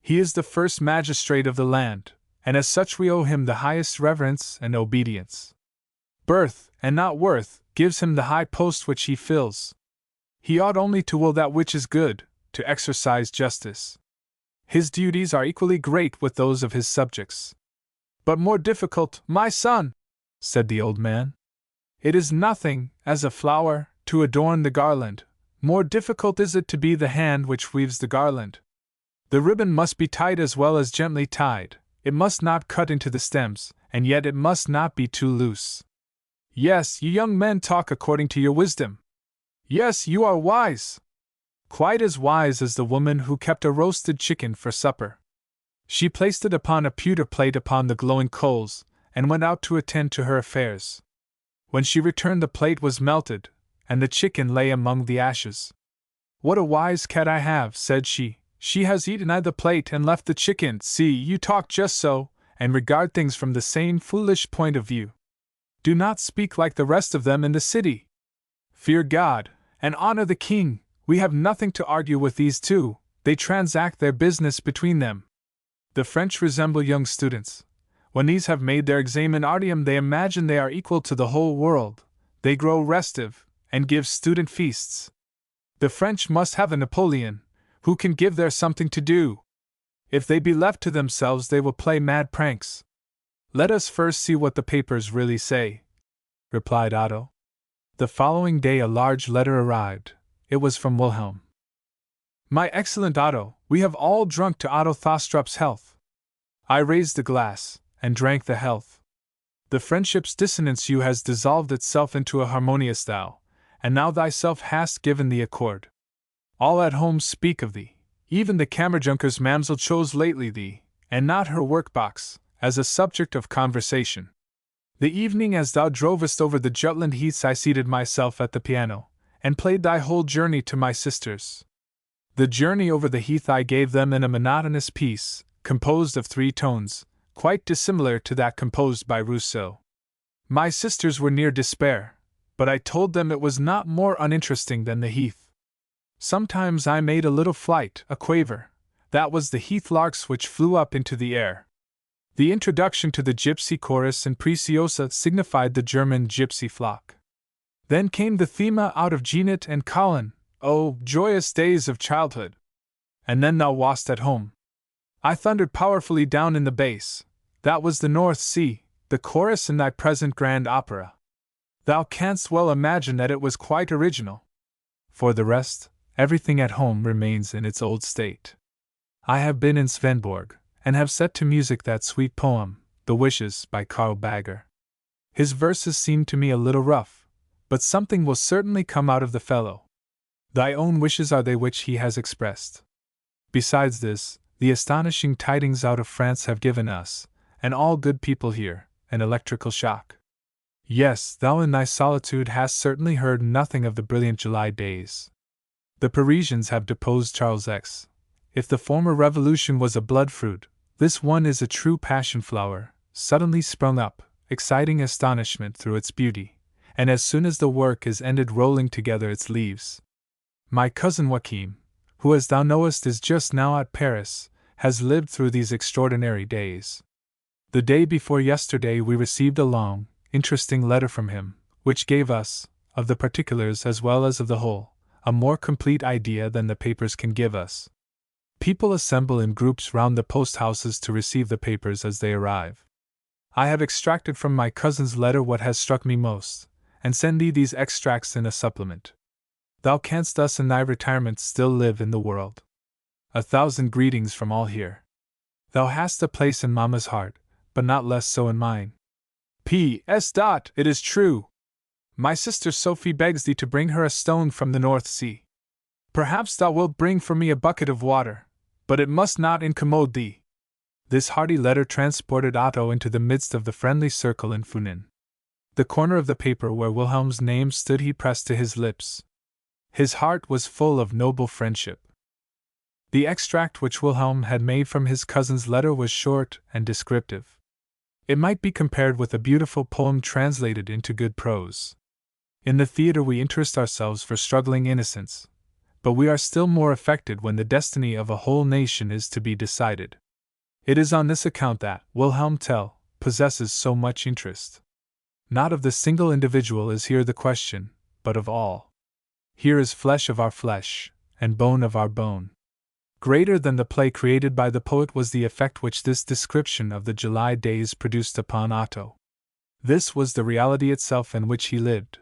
"He is the first magistrate of the land, and as such we owe him the highest reverence and obedience. Birth, and not worth, gives him the high post which he fills. He ought only to will that which is good, to exercise justice. His duties are equally great with those of his subjects." "But more difficult, my son," said the old man. "It is nothing, as a flower, to adorn the garland, more difficult is it to be the hand which weaves the garland. The ribbon must be tight as well as gently tied, it must not cut into the stems, and yet it must not be too loose. Yes, you young men talk according to your wisdom. Yes, you are wise. Quite as wise as the woman who kept a roasted chicken for supper. She placed it upon a pewter plate upon the glowing coals, and went out to attend to her affairs. When she returned the plate was melted, and the chicken lay among the ashes. 'What a wise cat I have,' said she. 'She has eaten the plate and left the chicken.' See, you talk just so, and regard things from the same foolish point of view. Do not speak like the rest of them in the city. Fear God, and honor the king. We have nothing to argue with these two, they transact their business between them. The French resemble young students. When these have made their examen artium, they imagine they are equal to the whole world. They grow restive, and give student feasts. The French must have a Napoleon, who can give there something to do. If they be left to themselves, they will play mad pranks. Let us first see what the papers really say." replied Otto. The following day a large letter arrived. It was from Wilhelm. My excellent Otto, we have all drunk to Otto Thostrup's health. I raised the glass, and drank the health. The friendship's dissonance you has dissolved itself into a harmonious thou, and now thyself hast given the accord. All at home speak of thee, even the Kammerjunker's mamsel chose lately thee, and not her workbox, as a subject of conversation. The evening as thou drovest over the Jutland heaths I seated myself at the piano, and played thy whole journey to my sisters. The journey over the heath I gave them in a monotonous piece, composed of 3 tones, quite dissimilar to that composed by Rousseau. My sisters were near despair, but I told them it was not more uninteresting than the heath. Sometimes I made a little flight, a quaver, that was the heath larks which flew up into the air. The introduction to the gypsy chorus and Preciosa signified the German gypsy flock. Then came the thema out of Genet and Colin, oh, joyous days of childhood! And then thou wast at home. I thundered powerfully down in the bass, that was the North Sea, the chorus in thy present grand opera. Thou canst well imagine that it was quite original. For the rest, everything at home remains in its old state. I have been in Svenborg, and have set to music that sweet poem, The Wishes, by Carl Bagger. His verses seem to me a little rough, but something will certainly come out of the fellow. Thy own wishes are they which he has expressed. Besides this, the astonishing tidings out of France have given us, and all good people here, an electrical shock. Yes, thou in thy solitude hast certainly heard nothing of the brilliant July days. The Parisians have deposed Charles X. If the former revolution was a blood fruit, this one is a true passion flower, suddenly sprung up, exciting astonishment through its beauty, and as soon as the work is ended rolling together its leaves. My cousin Joachim, who as thou knowest is just now at Paris, has lived through these extraordinary days. The day before yesterday we received a long, interesting letter from him, which gave us, of the particulars as well as of the whole, a more complete idea than the papers can give us. People assemble in groups round the post-houses to receive the papers as they arrive. I have extracted from my cousin's letter what has struck me most, and send thee these extracts in a supplement. Thou canst thus in thy retirement still live in the world. 1,000 greetings from all here. Thou hast a place in Mamma's heart, but not less so in mine. P.S. It is true. My sister Sophie begs thee to bring her a stone from the North Sea. Perhaps thou wilt bring for me a bucket of water, but it must not incommode thee. This hearty letter transported Otto into the midst of the friendly circle in Funen. The corner of the paper where Wilhelm's name stood he pressed to his lips. His heart was full of noble friendship. The extract which Wilhelm had made from his cousin's letter was short and descriptive. It might be compared with a beautiful poem translated into good prose. In the theatre we interest ourselves for struggling innocence, but we are still more affected when the destiny of a whole nation is to be decided. It is on this account that Wilhelm Tell possesses so much interest. Not of the single individual is here the question, but of all. Here is flesh of our flesh, and bone of our bone. Greater than the play created by the poet was the effect which this description of the July days produced upon Otto. This was the reality itself in which he lived.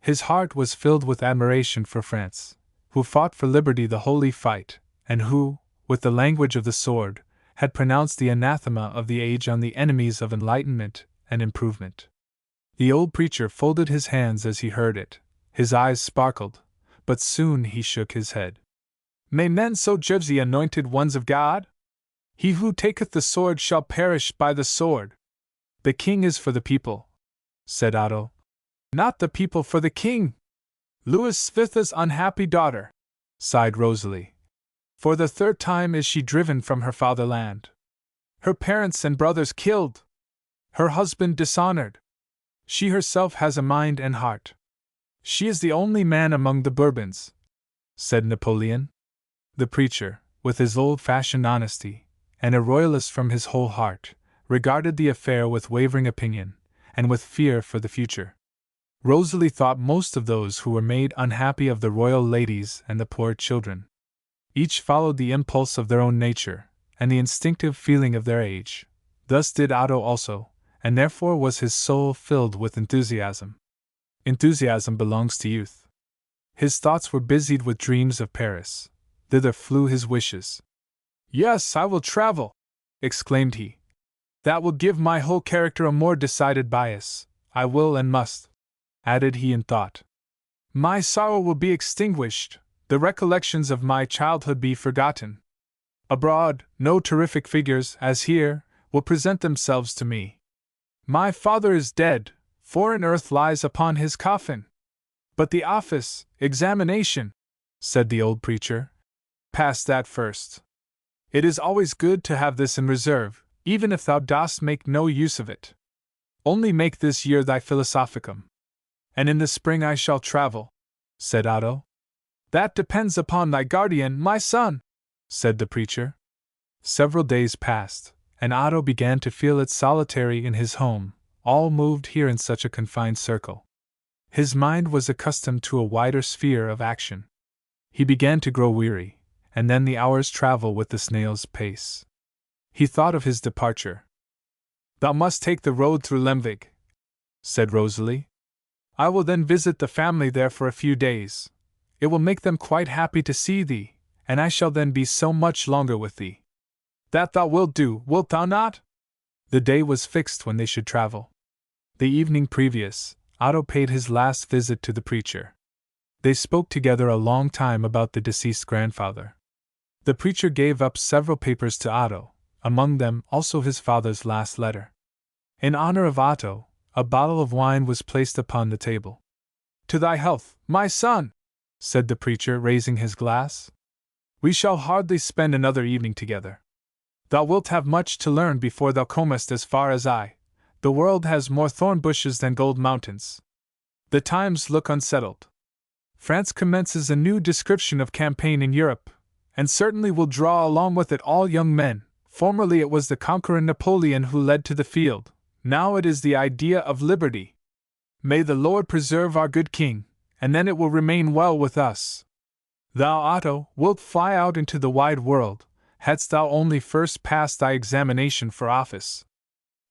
His heart was filled with admiration for France, who fought for liberty the holy fight, and who, with the language of the sword, had pronounced the anathema of the age on the enemies of enlightenment and improvement. The old preacher folded his hands as he heard it, his eyes sparkled, but soon he shook his head. May men so judge the anointed ones of God? He who taketh the sword shall perish by the sword. The king is for the people, said Otto. Not the people for the king. Louis Svitha's unhappy daughter, sighed Rosalie. For the 3rd time is she driven from her fatherland. Her parents and brothers killed. Her husband dishonored. She herself has a mind and heart. She is the only man among the Bourbons, said Napoleon. The preacher, with his old-fashioned honesty, and a royalist from his whole heart, regarded the affair with wavering opinion, and with fear for the future. Rosalie thought most of those who were made unhappy of the royal ladies and the poor children. Each followed the impulse of their own nature, and the instinctive feeling of their age. Thus did Otto also, and therefore was his soul filled with enthusiasm. Enthusiasm belongs to youth. His thoughts were busied with dreams of Paris. Thither flew his wishes. "Yes, I will travel," exclaimed he. "That will give my whole character a more decided bias. I will and must," added he in thought. "My sorrow will be extinguished, the recollections of my childhood be forgotten. Abroad, no terrific figures, as here, will present themselves to me. My father is dead, foreign earth lies upon his coffin. But the office, examination," said the old preacher, "pass that first. It is always good to have this in reserve, even if thou dost make no use of it. Only make this year thy philosophicum. And in the spring I shall travel," said Otto. "That depends upon thy guardian, my son," said the preacher. Several days passed, and Otto began to feel it solitary in his home, all moved here in such a confined circle. His mind was accustomed to a wider sphere of action. He began to grow weary, and then the hours travel with the snail's pace. He thought of his departure. "Thou must take the road through Lemvig," said Rosalie. "I will then visit the family there for a few days. It will make them quite happy to see thee, and I shall then be so much longer with thee. That thou wilt do, wilt thou not?" The day was fixed when they should travel. The evening previous, Otto paid his last visit to the preacher. They spoke together a long time about the deceased grandfather. The preacher gave up several papers to Otto, among them also his father's last letter. In honor of Otto, a bottle of wine was placed upon the table. "To thy health, my son," said the preacher, raising his glass. "We shall hardly spend another evening together. Thou wilt have much to learn before thou comest as far as I. The world has more thorn bushes than gold mountains. The times look unsettled. France commences a new description of campaign in Europe, and certainly will draw along with it all young men. Formerly it was the conqueror Napoleon who led to the field, now it is the idea of liberty. May the Lord preserve our good king, and then it will remain well with us. Thou, Otto, wilt fly out into the wide world, hadst thou only first passed thy examination for office.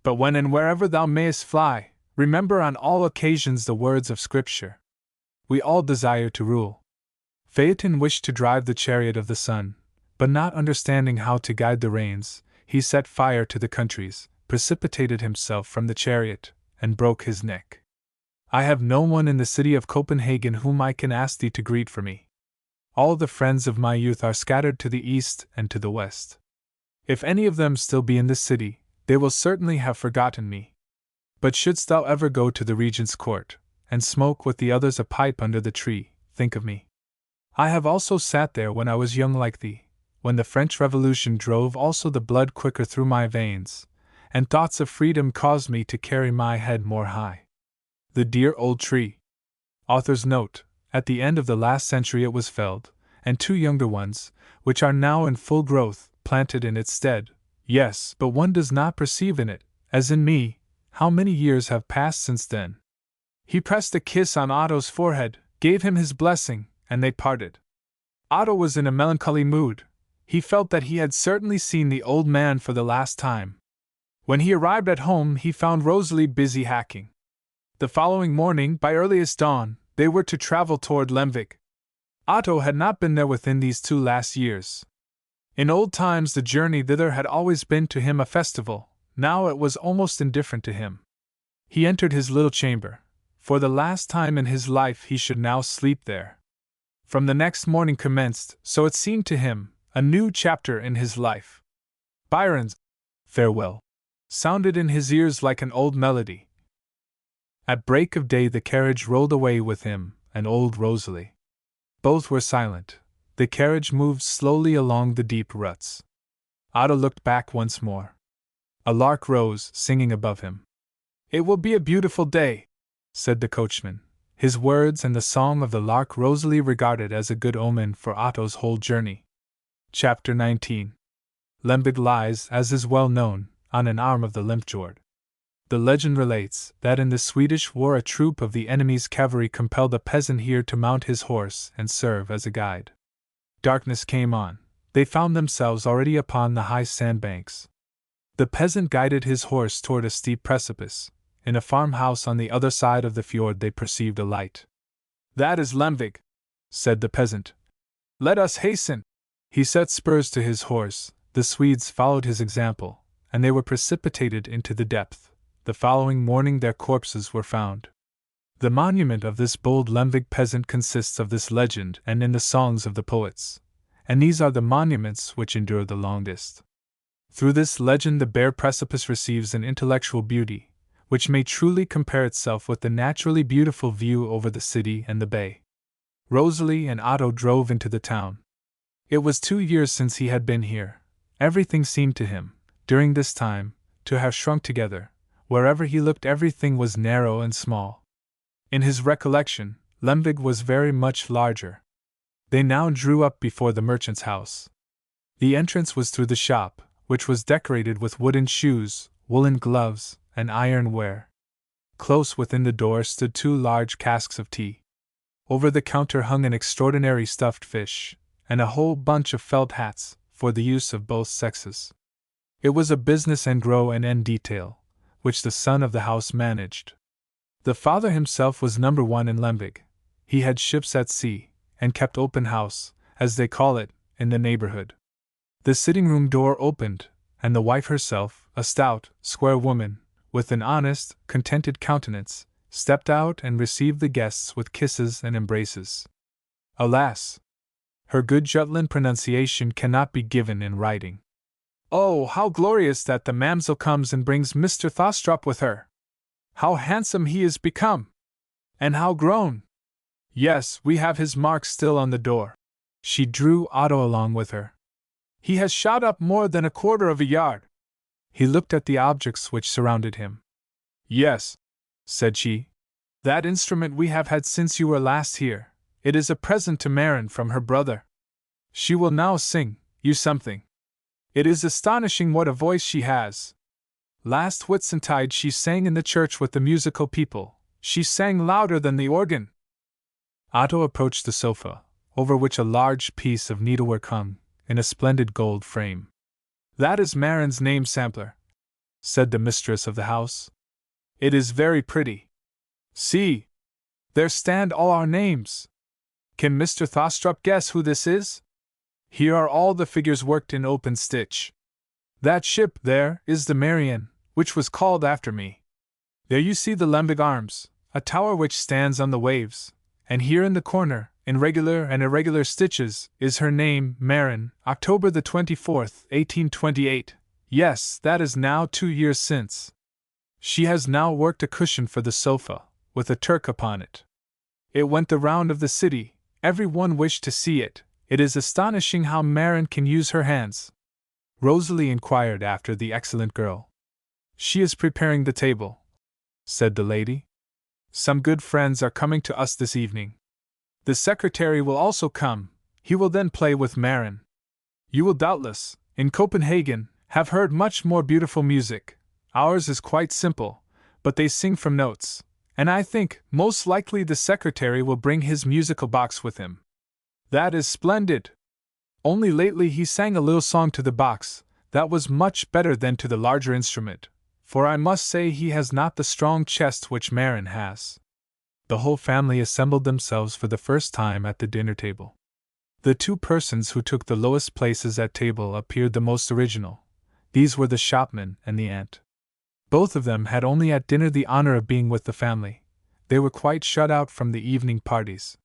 But when and wherever thou mayest fly, remember on all occasions the words of Scripture. We all desire to rule." Phaeton wished to drive the chariot of the sun, but not understanding how to guide the reins, he set fire to the countries, precipitated himself from the chariot, and broke his neck. "I have no one in the city of Copenhagen whom I can ask thee to greet for me. All the friends of my youth are scattered to the east and to the west. If any of them still be in this city, they will certainly have forgotten me. But shouldst thou ever go to the regent's court, and smoke with the others a pipe under the tree, think of me. I have also sat there when I was young like thee, when the French Revolution drove also the blood quicker through my veins, and thoughts of freedom caused me to carry my head more high. The dear old tree. Author's note: at the end of the last century it was felled, and two younger ones, which are now in full growth, planted in its stead. Yes, but one does not perceive in it, as in me, how many years have passed since then. He pressed a kiss on Otto's forehead, gave him his blessing, and they parted. Otto was in a melancholy mood. He felt that he had certainly seen the old man for the last time. When he arrived at home, he found Rosalie busy hacking. The following morning, by earliest dawn, they were to travel toward Lemvig. Otto had not been there within these 2 last years. In old times the journey thither had always been to him a festival, now it was almost indifferent to him. He entered his little chamber. For the last time in his life he should now sleep there. From the next morning commenced, so it seemed to him, a new chapter in his life. Byron's "Farewell" sounded in his ears like an old melody. At break of day the carriage rolled away with him and old Rosalie. Both were silent. The carriage moved slowly along the deep ruts. Otto looked back once more. A lark rose, singing above him. "It will be a beautiful day," said the coachman. His words and the song of the lark Rosalie regarded as a good omen for Otto's whole journey. Chapter 19. Lemvig lies, as is well known, on an arm of the Limfjord. The legend relates that in the Swedish war a troop of the enemy's cavalry compelled a peasant here to mount his horse and serve as a guide. Darkness came on. They found themselves already upon the high sandbanks. The peasant guided his horse toward a steep precipice. In a farmhouse on the other side of the fjord they perceived a light. "That is Lemvig," said the peasant. "Let us hasten." He set spurs to his horse, the Swedes followed his example, and they were precipitated into the depth. The following morning their corpses were found. The monument of this bold Lemvig peasant consists of this legend and in the songs of the poets, and these are the monuments which endure the longest. Through this legend the bare precipice receives an intellectual beauty, which may truly compare itself with the naturally beautiful view over the city and the bay. Rosalie and Otto drove into the town. It was 2 years since he had been here. Everything seemed to him, during this time, to have shrunk together. Wherever he looked everything was narrow and small. In his recollection, Lemvig was very much larger. They now drew up before the merchant's house. The entrance was through the shop, which was decorated with wooden shoes, woolen gloves, and ironware. Close within the door stood 2 large casks of tea. Over the counter hung an extraordinary stuffed fish, and a whole bunch of felt hats, for the use of both sexes. It was a business en gros and en detail, which the son of the house managed. The father himself was number 1 in Lemvig. He had ships at sea, and kept open house, as they call it, in the neighborhood. The sitting-room door opened, and the wife herself, a stout, square woman, with an honest, contented countenance, stepped out and received the guests with kisses and embraces. Alas! Her good Jutland pronunciation cannot be given in writing. "Oh, how glorious that the mamselle comes and brings Mr. Thostrop with her! How handsome he is become! And how grown! Yes, we have his mark still on the door." She drew Otto along with her. "He has shot up more than 1/4 of a yard." He looked at the objects which surrounded him. "Yes," said she, "that instrument we have had since you were last here. It is a present to Maren from her brother. She will now sing you something. It is astonishing what a voice she has. Last Whitsuntide she sang in the church with the musical people. She sang louder than the organ." Otto approached the sofa, over which a large piece of needlework hung, in a splendid gold frame. "That is Maren's name sampler," said the mistress of the house. "It is very pretty. See! There stand all our names. Can Mr. Thostrop guess who this is? Here are all the figures worked in open stitch. That ship, there, is the Marianne, which was called after me. There you see the Lemvig Arms, a tower which stands on the waves, and here in the corner, in regular and irregular stitches, is her name, Maren, October the 24th, 1828. Yes, that is now 2 years since. She has now worked a cushion for the sofa, with a Turk upon it. It went the round of the city, every one wished to see it. It is astonishing how Maren can use her hands." Rosalie inquired after the excellent girl. "She is preparing the table," said the lady. "Some good friends are coming to us this evening. The secretary will also come. He will then play with Maren. You will doubtless, in Copenhagen, have heard much more beautiful music. Ours is quite simple, but they sing from notes, and I think, most likely the secretary will bring his musical box with him." "That is splendid! Only lately he sang a little song to the box, that was much better than to the larger instrument, for I must say he has not the strong chest which Maren has." The whole family assembled themselves for the first time at the dinner table. The 2 persons who took the lowest places at table appeared the most original. These were the shopman and the aunt. Both of them had only at dinner the honor of being with the family. They were quite shut out from the evening parties.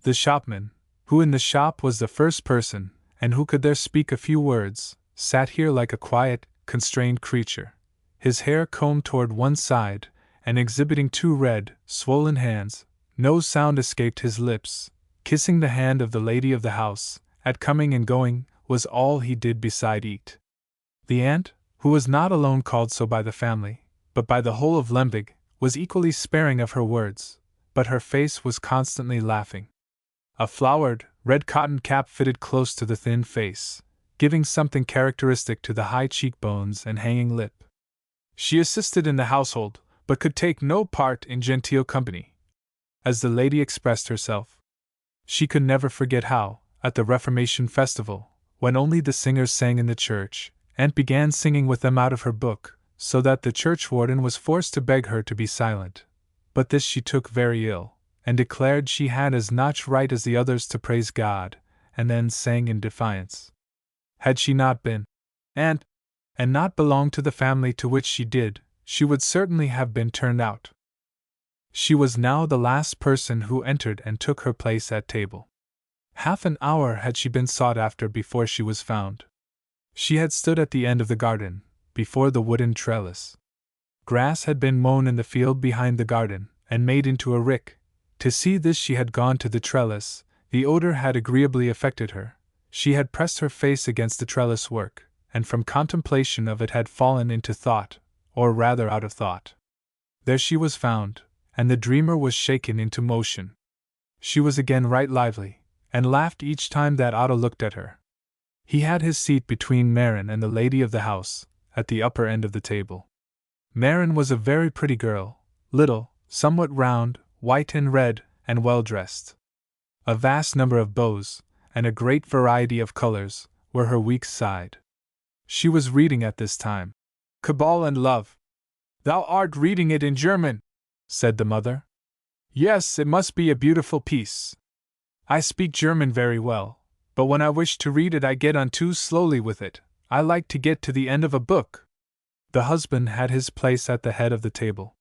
The shopman, who in the shop was the first person, and who could there speak a few words, sat here like a quiet, constrained creature, his hair combed toward one side, and exhibiting 2 red, swollen hands. No sound escaped his lips. Kissing the hand of the lady of the house, at coming and going, was all he did beside eat. The aunt, who was not alone called so by the family, but by the whole of Lemvig, was equally sparing of her words, but her face was constantly laughing. A flowered, red cotton cap fitted close to the thin face, giving something characteristic to the high cheekbones and hanging lip. She assisted in the household, but could take no part in genteel company. As the lady expressed herself, she could never forget how, at the Reformation festival, when only the singers sang in the church, Aunt began singing with them out of her book, so that the churchwarden was forced to beg her to be silent. But this she took very ill, and declared she had as much right as the others to praise God, and then sang in defiance. Had she not been Aunt, and not belonged to the family to which she did, she would certainly have been turned out. She was now the last person who entered and took her place at table. Half an hour had she been sought after before she was found. She had stood at the end of the garden, before the wooden trellis. Grass had been mown in the field behind the garden, and made into a rick. To see this she had gone to the trellis. The odor had agreeably affected her. She had pressed her face against the trellis work, and from contemplation of it had fallen into thought, or rather out of thought. There she was found, and the dreamer was shaken into motion. She was again right lively, and laughed each time that Otto looked at her. He had his seat between Maren and the lady of the house, at the upper end of the table. Maren was a very pretty girl, little, somewhat round, white and red, and well dressed. A vast number of bows, and a great variety of colors, were her weak side. She was reading at this time Cabal and Love. "Thou art reading it in German," said the mother. "Yes, it must be a beautiful piece. I speak German very well, but when I wish to read it I get on too slowly with it. I like to get to the end of a book." The husband had his place at the head of the table.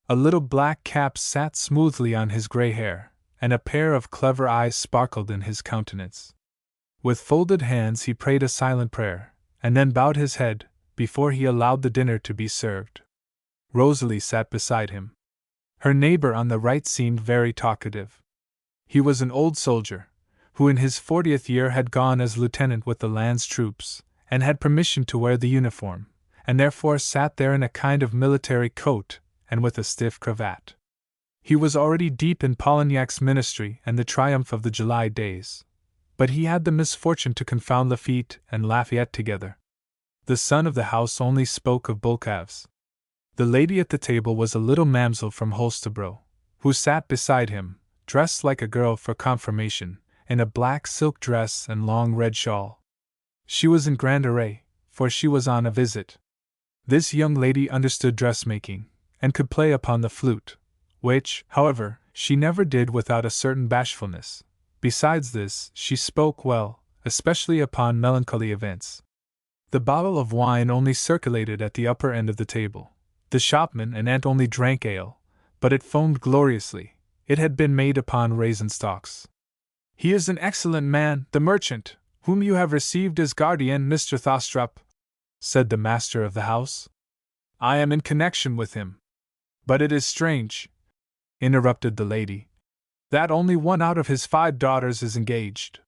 A little black cap sat smoothly on his gray hair, and a pair of clever eyes sparkled in his countenance. With folded hands he prayed a silent prayer, and then bowed his head, before he allowed the dinner to be served. Rosalie sat beside him. Her neighbor on the right seemed very talkative. He was an old soldier, who in his 40th year had gone as lieutenant with the land's troops, and had permission to wear the uniform, and therefore sat there in a kind of military coat, and with a stiff cravat. He was already deep in Polignac's ministry and the triumph of the July days, but he had the misfortune to confound Lafitte and Lafayette together. The son of the house only spoke of bull calves. The lady at the table was a little mamsel from Holstebro, who sat beside him, dressed like a girl for confirmation, in a black silk dress and long red shawl. She was in grand array, for she was on a visit. This young lady understood dressmaking, and could play upon the flute, which, however, she never did without a certain bashfulness. Besides this, she spoke well, especially upon melancholy events. The bottle of wine only circulated at the upper end of the table. The shopman and aunt only drank ale, but it foamed gloriously. It had been made upon raisin stalks. "He is an excellent man, the merchant, whom you have received as guardian, Mr. Thostrup," said the master of the house. "I am in connection with him." "But it is strange," interrupted the lady, "that only one out of his 5 daughters is engaged.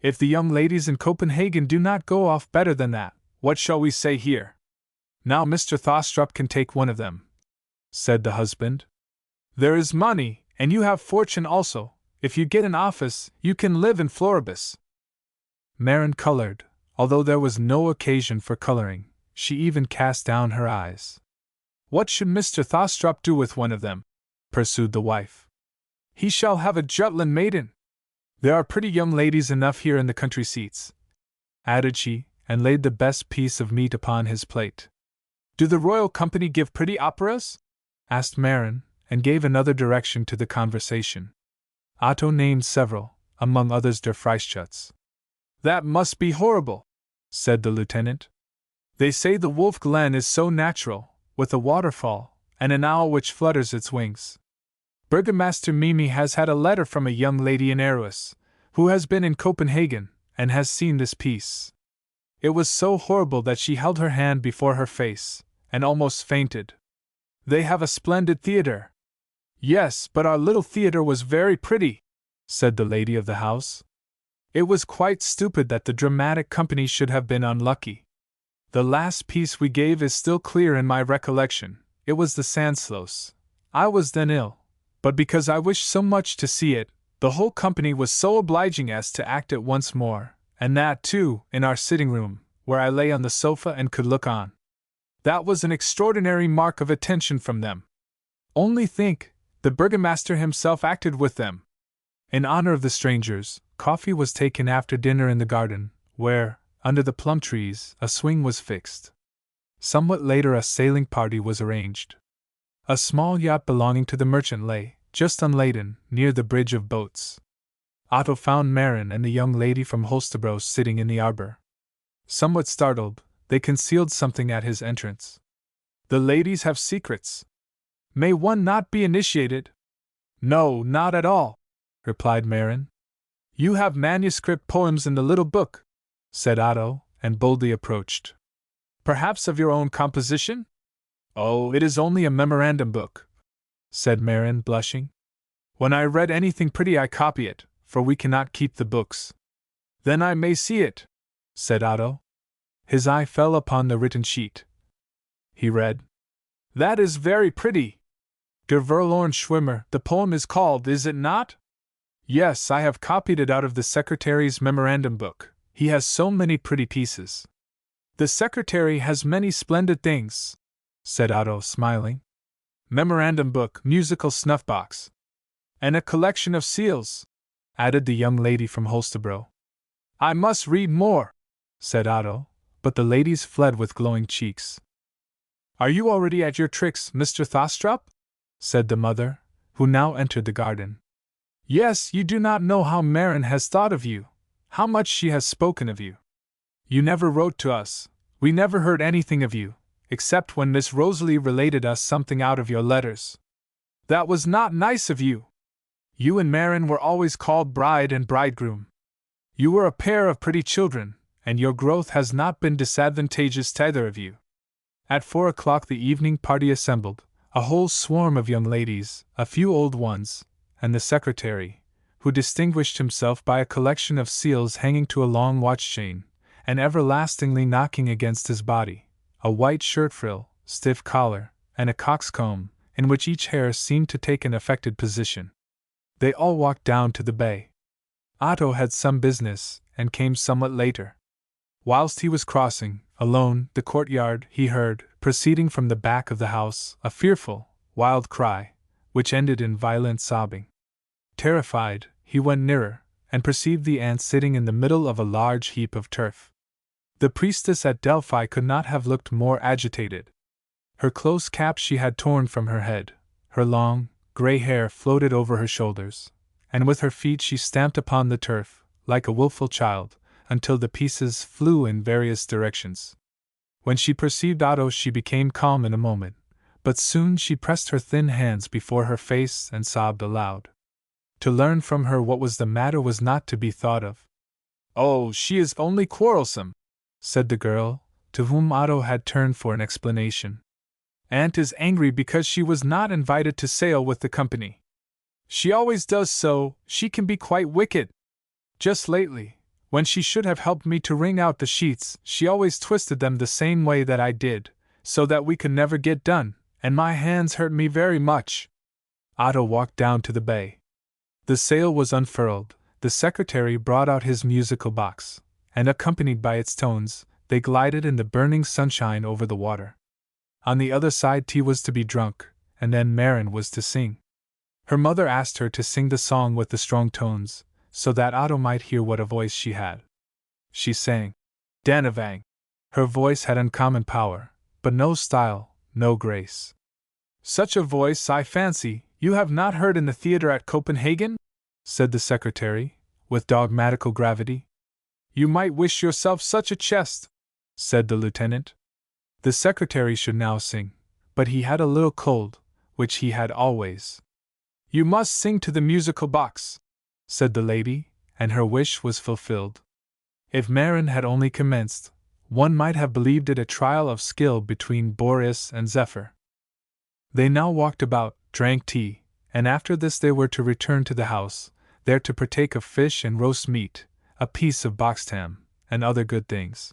If the young ladies in Copenhagen do not go off better than that, what shall we say here? Now Mr. Thostrup can take one of them," said the husband. "There is money, and you have fortune also. If you get an office, you can live in Floribus." Maren colored, although there was no occasion for coloring. She even cast down her eyes. "What should Mr. Thostrup do with one of them?" pursued the wife. "He shall have a Jutland maiden. There are pretty young ladies enough here in the country seats," added she, and laid the best piece of meat upon his plate. "Do the Royal Company give pretty operas?" asked Maren, and gave another direction to the conversation. Otto named several, among others Der Freischütz. "That must be horrible," said the lieutenant. "They say the Wolf Glen is so natural, with a waterfall, and an owl which flutters its wings. Burgomaster Mimi has had a letter from a young lady in Aarhus, who has been in Copenhagen, and has seen this piece. It was so horrible that she held her hand before her face, and almost fainted. They have a splendid theatre." "Yes, but our little theatre was very pretty," said the lady of the house. "It was quite stupid that the dramatic company should have been unlucky. The last piece we gave is still clear in my recollection. It was the Sandslows. I was then ill, but because I wished so much to see it, the whole company was so obliging as to act it once more, and that, too, in our sitting room, where I lay on the sofa and could look on. That was an extraordinary mark of attention from them. Only think, the burgomaster himself acted with them." In honor of the strangers, coffee was taken after dinner in the garden, where, under the plum trees, a swing was fixed. Somewhat later, a sailing party was arranged. A small yacht belonging to the merchant lay, just unladen, near the bridge of boats. Otto found Marin and the young lady from Holstebro sitting in the arbor. Somewhat startled, they concealed something at his entrance. "The ladies have secrets. May one not be initiated?" "No, not at all," replied Marin. "You have manuscript poems in the little book," said Otto, and boldly approached. "Perhaps of your own composition?" "Oh, it is only a memorandum book," said Marin, blushing. "When I read anything pretty I copy it, for we cannot keep the books." "Then I may see it," said Otto. His eye fell upon the written sheet. He read, "That is very pretty. Der Verloren Schwimmer, the poem is called, is it not?" "Yes, I have copied it out of the secretary's memorandum book. He has so many pretty pieces." "The secretary has many splendid things," said Otto, smiling. "Memorandum book, musical snuff-box. And a collection of seals," added the young lady from Holstebro. "I must read more," said Otto, but the ladies fled with glowing cheeks. "Are you already at your tricks, Mr. Thostrup?" said the mother, who now entered the garden. "Yes, you do not know how Marin has thought of you, how much she has spoken of you. You never wrote to us, we never heard anything of you, except when Miss Rosalie related us something out of your letters. That was not nice of you. You and Marin were always called bride and bridegroom. You were a pair of pretty children, and your growth has not been disadvantageous to either of you." At 4 o'clock the evening party assembled, a whole swarm of young ladies, a few old ones, and the secretary, who distinguished himself by a collection of seals hanging to a long watch chain, and everlastingly knocking against his body, a white shirt frill, stiff collar, and a coxcomb, in which each hair seemed to take an affected position. They all walked down to the bay. Otto had some business, and came somewhat later. Whilst he was crossing, alone, the courtyard, he heard, proceeding from the back of the house, a fearful, wild cry, which ended in violent sobbing. Terrified, he went nearer, and perceived the aunt sitting in the middle of a large heap of turf. The priestess at Delphi could not have looked more agitated. Her close cap she had torn from her head, her long, grey hair floated over her shoulders, and with her feet she stamped upon the turf, like a wilful child, until the pieces flew in various directions. When she perceived Otto she became calm in a moment, but soon she pressed her thin hands before her face and sobbed aloud. To learn from her what was the matter was not to be thought of. "Oh, she is only quarrelsome," said the girl, to whom Otto had turned for an explanation. "Aunt is angry because she was not invited to sail with the company. She always does so, she can be quite wicked. Just lately, when she should have helped me to wring out the sheets, she always twisted them the same way that I did, so that we could never get done, and my hands hurt me very much." Otto walked down to the bay. The sail was unfurled, the secretary brought out his musical box, and accompanied by its tones, they glided in the burning sunshine over the water. On the other side tea was to be drunk, and then Marin was to sing. Her mother asked her to sing the song with the strong tones, so that Otto might hear what a voice she had. She sang Danavang. Her voice had uncommon power, but no style, no grace. "Such a voice, I fancy, you have not heard in the theatre at Copenhagen?" said the secretary, with dogmatical gravity. "You might wish yourself such a chest," said the lieutenant. The secretary should now sing, but he had a little cold, which he had always. "You must sing to the musical box," said the lady, and her wish was fulfilled. If Marin had only commenced, one might have believed it a trial of skill between Boreas and Zephyr. They now walked about, drank tea, and after this they were to return to the house, there to partake of fish and roast meat, a piece of boxed ham, and other good things.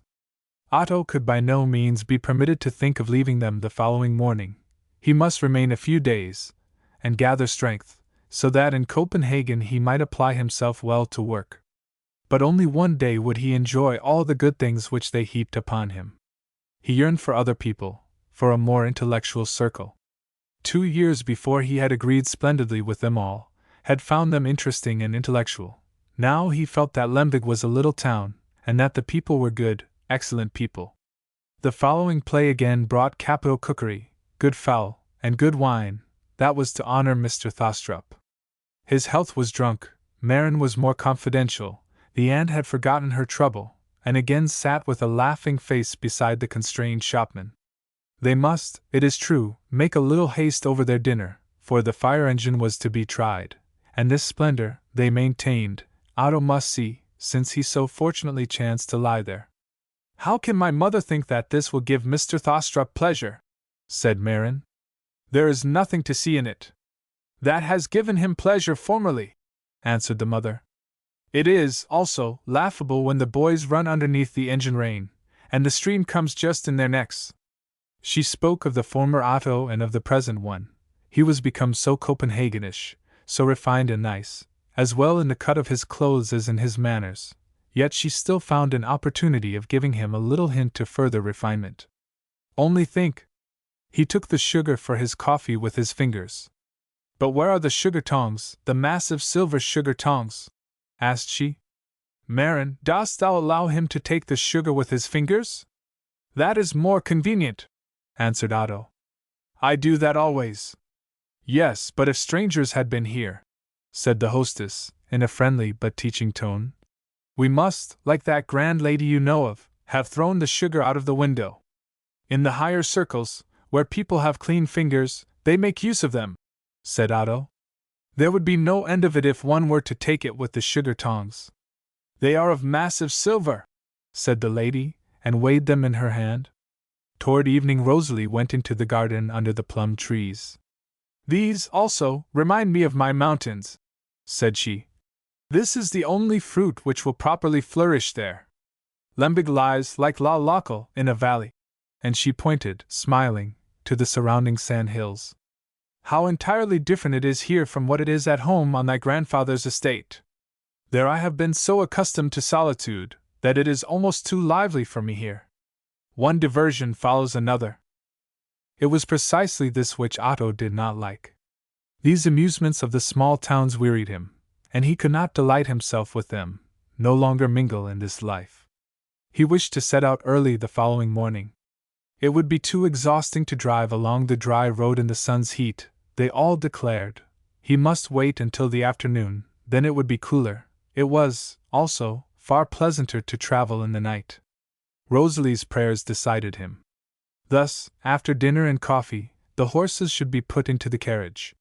Otto could by no means be permitted to think of leaving them the following morning. He must remain a few days, and gather strength, so that in Copenhagen he might apply himself well to work. But only one day would he enjoy all the good things which they heaped upon him. He yearned for other people, for a more intellectual circle. 2 years before he had agreed splendidly with them all, had found them interesting and intellectual. Now he felt that Lemvig was a little town, and that the people were good, excellent people. The following play again brought capital cookery, good fowl, and good wine. That was to honor Mr. Thostrup. His health was drunk, Marin was more confidential, the aunt had forgotten her trouble, and again sat with a laughing face beside the constrained shopman. They must, it is true, make a little haste over their dinner, for the fire engine was to be tried, and this splendor, they maintained, Otto must see, since he so fortunately chanced to lie there. "How can my mother think that this will give Mr. Thostrup pleasure?" said Marin. "There is nothing to see in it. That has given him pleasure formerly," answered the mother. "It is, also, laughable when the boys run underneath the engine rain, and the stream comes just in their necks." She spoke of the former Otto and of the present one. He was become so Copenhagenish, so refined and nice, as well in the cut of his clothes as in his manners, yet she still found an opportunity of giving him a little hint to further refinement. "Only think! He took the sugar for his coffee with his fingers." "But where are the sugar tongs, the massive silver sugar tongs?" asked she. "Marin, dost thou allow him to take the sugar with his fingers?" "That is more convenient," answered Otto. "I do that always." "Yes, but if strangers had been here," said the hostess, in a friendly but teaching tone, "we must, like that grand lady you know of, have thrown the sugar out of the window. In the higher circles, where people have clean fingers, they make use of them," said Otto. "There would be no end of it if one were to take it with the sugar tongs." "They are of massive silver," said the lady, and weighed them in her hand. Toward evening Rosalie went into the garden under the plum trees. "These, also, remind me of my mountains," said she. "This is the only fruit which will properly flourish there. Lemberg lies, like La Lochel, in a valley," and she pointed, smiling, to the surrounding sand hills. "How entirely different it is here from what it is at home on thy grandfather's estate. There I have been so accustomed to solitude, that it is almost too lively for me here. One diversion follows another." It was precisely this which Otto did not like. These amusements of the small towns wearied him, and he could not delight himself with them, no longer mingle in this life. He wished to set out early the following morning. It would be too exhausting to drive along the dry road in the sun's heat, they all declared. He must wait until the afternoon, then it would be cooler. It was, also, far pleasanter to travel in the night. Rosalie's prayers decided him. Thus, after dinner and coffee, the horses should be put into the carriage.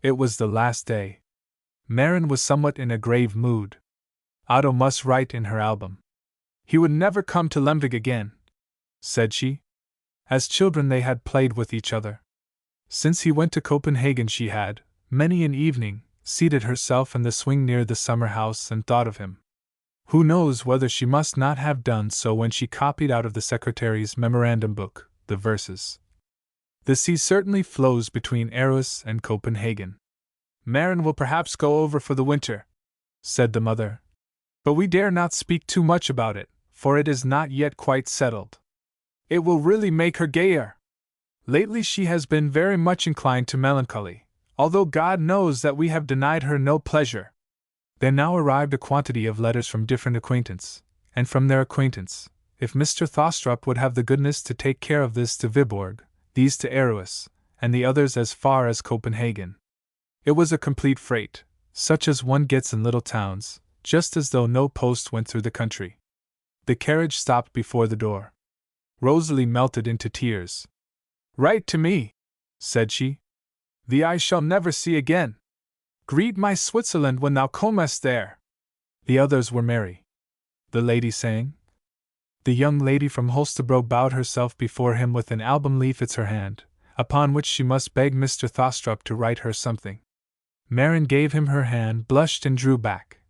It was the last day. Marin was somewhat in a grave mood. Otto must write in her album. He would never come to Lemvig again, said she. As children they had played with each other. Since he went to Copenhagen she had, many an evening, seated herself in the swing near the summer house and thought of him. Who knows whether she must not have done so when she copied out of the secretary's memorandum book the verses. "The sea certainly flows between Aarhus and Copenhagen. Marin will perhaps go over for the winter," said the mother. "But we dare not speak too much about it, for it is not yet quite settled. It will really make her gayer. Lately she has been very much inclined to melancholy, although God knows that we have denied her no pleasure." There now arrived a quantity of letters from different acquaintance, and from their acquaintance, if Mr. Thostrup would have the goodness to take care of this to Viborg, these to Aarhus, and the others as far as Copenhagen. It was a complete freight, such as one gets in little towns, just as though no post went through the country. The carriage stopped before the door. Rosalie melted into tears. "Write to me," said she. "Thee I shall never see again. Greet my Switzerland when thou comest there." The others were merry. The lady sang. The young lady from Holstebro bowed herself before him with an album leaf in her hand, upon which she must beg Mr. Thostrup to write her something. Marin gave him her hand, blushed and drew back,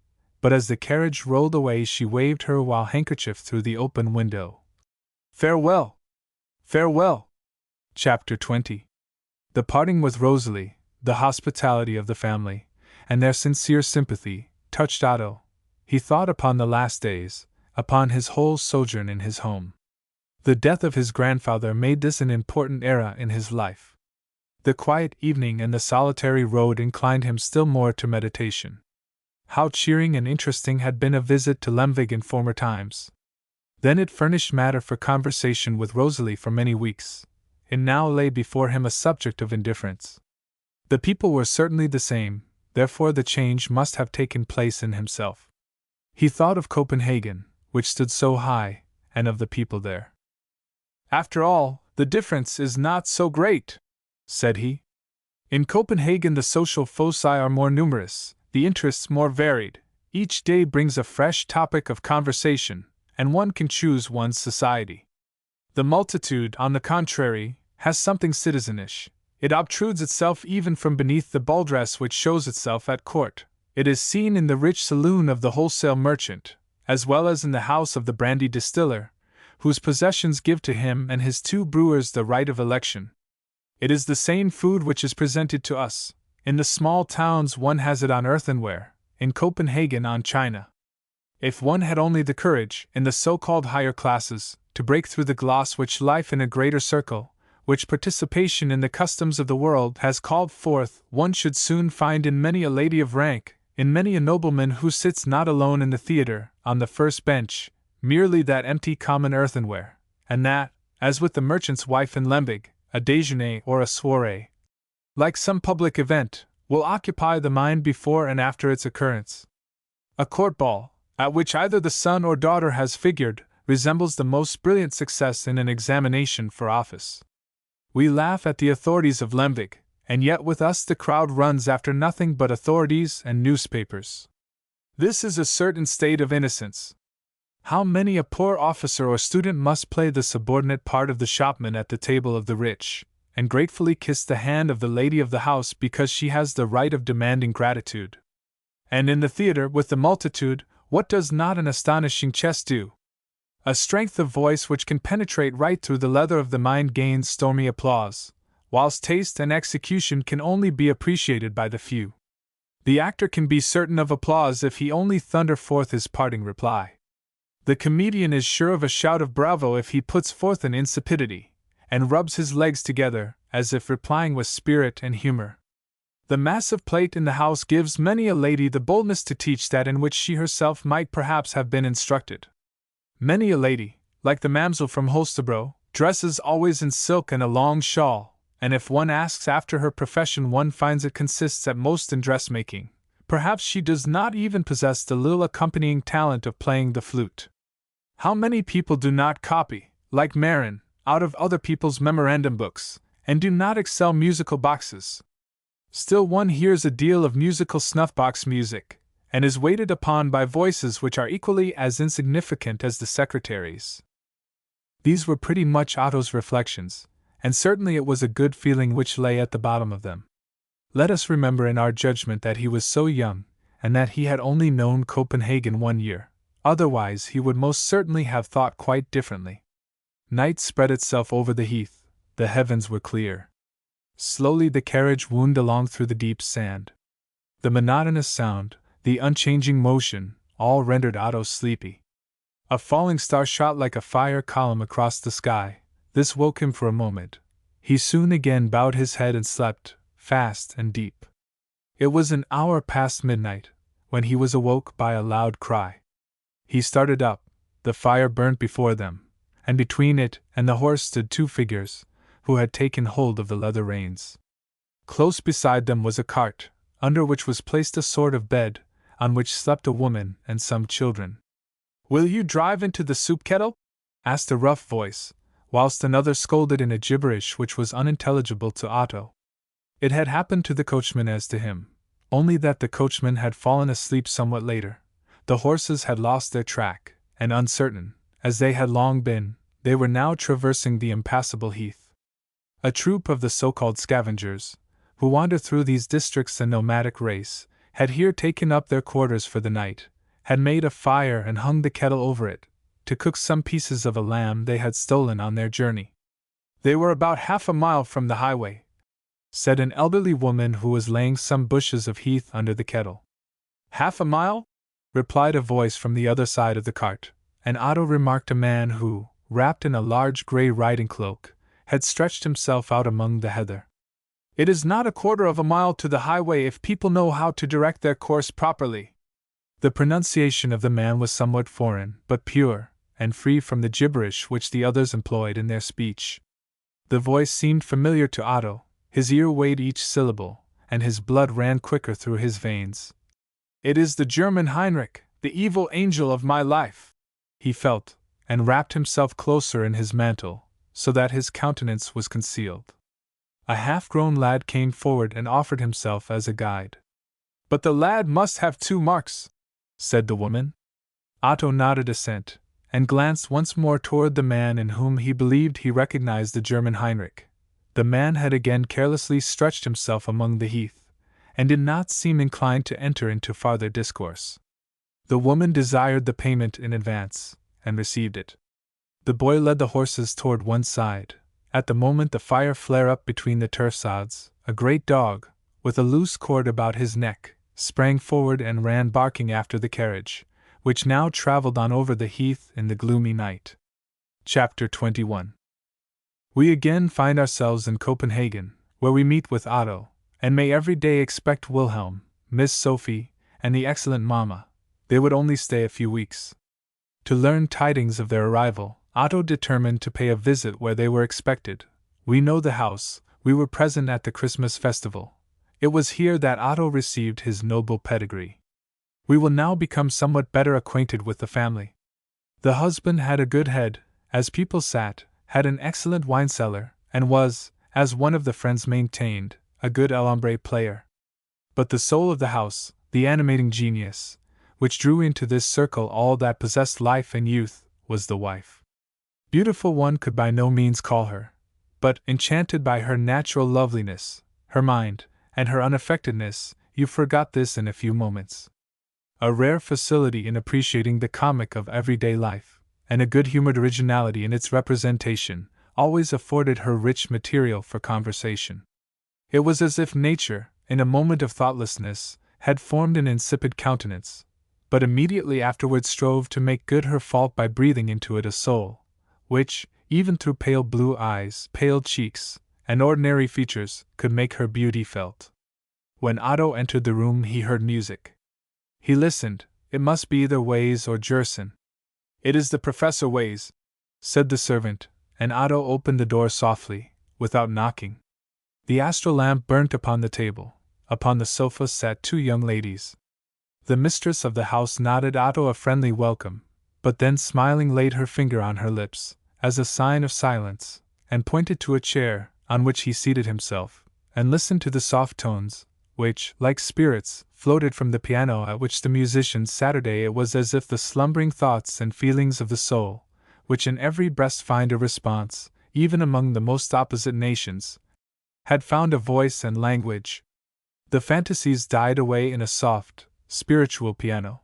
but as the carriage rolled away she waved her white handkerchief through the open window. "Farewell! Farewell!" Chapter 20. The parting with Rosalie, the hospitality of the family, and their sincere sympathy, touched Otto. He thought upon the last days, upon his whole sojourn in his home. The death of his grandfather made this an important era in his life. The quiet evening and the solitary road inclined him still more to meditation. How cheering and interesting had been a visit to Lemvig in former times. Then it furnished matter for conversation with Rosalie for many weeks. It now lay before him a subject of indifference. The people were certainly the same, therefore the change must have taken place in himself. He thought of Copenhagen, which stood so high, and of the people there. After all, the difference is not so great, said he. In Copenhagen the social foci are more numerous, the interests more varied, each day brings a fresh topic of conversation, and one can choose one's society. The multitude, on the contrary, has something citizenish. It obtrudes itself even from beneath the ball dress which shows itself at court. It is seen in the rich saloon of the wholesale merchant, as well as in the house of the brandy distiller, whose possessions give to him and his 2 brewers the right of election. It is the same food which is presented to us. In the small towns one has it on earthenware, in Copenhagen on china. If one had only the courage, in the so-called higher classes, to break through the gloss which life in a greater circle, which participation in the customs of the world has called forth, one should soon find in many a lady of rank, in many a nobleman who sits not alone in the theatre, on the first bench, merely that empty common earthenware, and that, as with the merchant's wife in Lemvig, a déjeuner or a soirée, like some public event, will occupy the mind before and after its occurrence. A court ball, at which either the son or daughter has figured, resembles the most brilliant success in an examination for office. We laugh at the authorities of Lemvig, and yet with us the crowd runs after nothing but authorities and newspapers. This is a certain state of innocence. How many a poor officer or student must play the subordinate part of the shopman at the table of the rich, and gratefully kiss the hand of the lady of the house because she has the right of demanding gratitude. And in the theatre, with the multitude, what does not an astonishing chest do? A strength of voice which can penetrate right through the leather of the mind gains stormy applause, whilst taste and execution can only be appreciated by the few. The actor can be certain of applause if he only thunder forth his parting reply. The comedian is sure of a shout of bravo if he puts forth an insipidity, and rubs his legs together, as if replying with spirit and humor. The massive plate in the house gives many a lady the boldness to teach that in which she herself might perhaps have been instructed. Many a lady, like the mamsel from Holstebro, dresses always in silk and a long shawl, and if one asks after her profession one finds it consists at most in dressmaking. Perhaps she does not even possess the little accompanying talent of playing the flute. How many people do not copy, like Marin, out of other people's memorandum books, and do not excel musical boxes? Still one hears a deal of musical snuff-box music, and is waited upon by voices which are equally as insignificant as the secretary's. These were pretty much Otto's reflections, and certainly it was a good feeling which lay at the bottom of them. Let us remember in our judgment that he was so young, and that he had only known Copenhagen 1 year, otherwise he would most certainly have thought quite differently. Night spread itself over the heath, the heavens were clear. Slowly the carriage wound along through the deep sand. The monotonous sound, the unchanging motion, all rendered Otto sleepy. A falling star shot like a fire column across the sky. This woke him for a moment. He soon again bowed his head and slept, fast and deep. It was an hour past midnight, when he was awoke by a loud cry. He started up, the fire burnt before them, and between it and the horse stood 2 figures, who had taken hold of the leather reins. Close beside them was a cart, under which was placed a sort of bed, on which slept a woman and some children. "Will you drive into the soup kettle?" asked a rough voice, whilst another scolded in a gibberish which was unintelligible to Otto. It had happened to the coachman as to him, only that the coachman had fallen asleep somewhat later. The horses had lost their track, and uncertain, as they had long been, they were now traversing the impassable heath. A troop of the so-called scavengers, who wander through these districts a nomadic race, had here taken up their quarters for the night, had made a fire and hung the kettle over it, to cook some pieces of a lamb they had stolen on their journey. They were about half a mile from the highway, said an elderly woman who was laying some bushes of heath under the kettle. "Half a mile?" replied a voice from the other side of the cart, and Otto remarked a man who, wrapped in a large grey riding cloak, had stretched himself out among the heather. "It is not a quarter of a mile to the highway if people know how to direct their course properly," The pronunciation of the man was somewhat foreign, but pure, and free from the gibberish which the others employed in their speech. The voice seemed familiar to Otto, his ear weighed each syllable, and his blood ran quicker through his veins. "It is the German Heinrich, the evil angel of my life," he felt, and wrapped himself closer in his mantle, so that his countenance was concealed. A half-grown lad came forward and offered himself as a guide. "But the lad must have 2 marks," said the woman. Otto nodded assent, and glanced once more toward the man in whom he believed he recognized the German Heinrich. The man had again carelessly stretched himself among the heath, and did not seem inclined to enter into farther discourse. The woman desired the payment in advance, and received it. The boy led the horses toward one side. At the moment the fire flared up between the turf sods, a great dog, with a loose cord about his neck, sprang forward and ran barking after the carriage, which now traveled on over the heath in the gloomy night. Chapter 21. We again find ourselves in Copenhagen, where we meet with Otto, and may every day expect Wilhelm, Miss Sophie, and the excellent Mamma. They would only stay a few weeks. To learn tidings of their arrival, Otto determined to pay a visit where they were expected. We know the house, we were present at the Christmas festival. It was here that Otto received his noble pedigree. We will now become somewhat better acquainted with the family. The husband had a good head, as people sat, had an excellent wine cellar, and was, as one of the friends maintained, a good Alambre player. But the soul of the house, the animating genius, which drew into this circle all that possessed life and youth, was the wife. Beautiful one could by no means call her, but, enchanted by her natural loveliness, her mind, and her unaffectedness, you forgot this in a few moments. A rare facility in appreciating the comic of everyday life, and a good-humored originality in its representation, always afforded her rich material for conversation. It was as if nature, in a moment of thoughtlessness, had formed an insipid countenance, but immediately afterwards strove to make good her fault by breathing into it a soul, which, even through pale blue eyes, pale cheeks, and ordinary features, could make her beauty felt. When Otto entered the room he heard music. He listened. It must be either Ways or Jerson. "It is the Professor Ways," said the servant, and Otto opened the door softly, without knocking. The astral lamp burnt upon the table. Upon the sofa sat 2 young ladies. The mistress of the house nodded Otto a friendly welcome, but then smiling laid her finger on her lips, as a sign of silence, and pointed to a chair, on which he seated himself, and listened to the soft tones, which, like spirits, floated from the piano at which the musicians Saturday. It was as if the slumbering thoughts and feelings of the soul, which in every breast find a response, even among the most opposite nations, had found a voice and language. The fantasies died away in a soft, spiritual piano.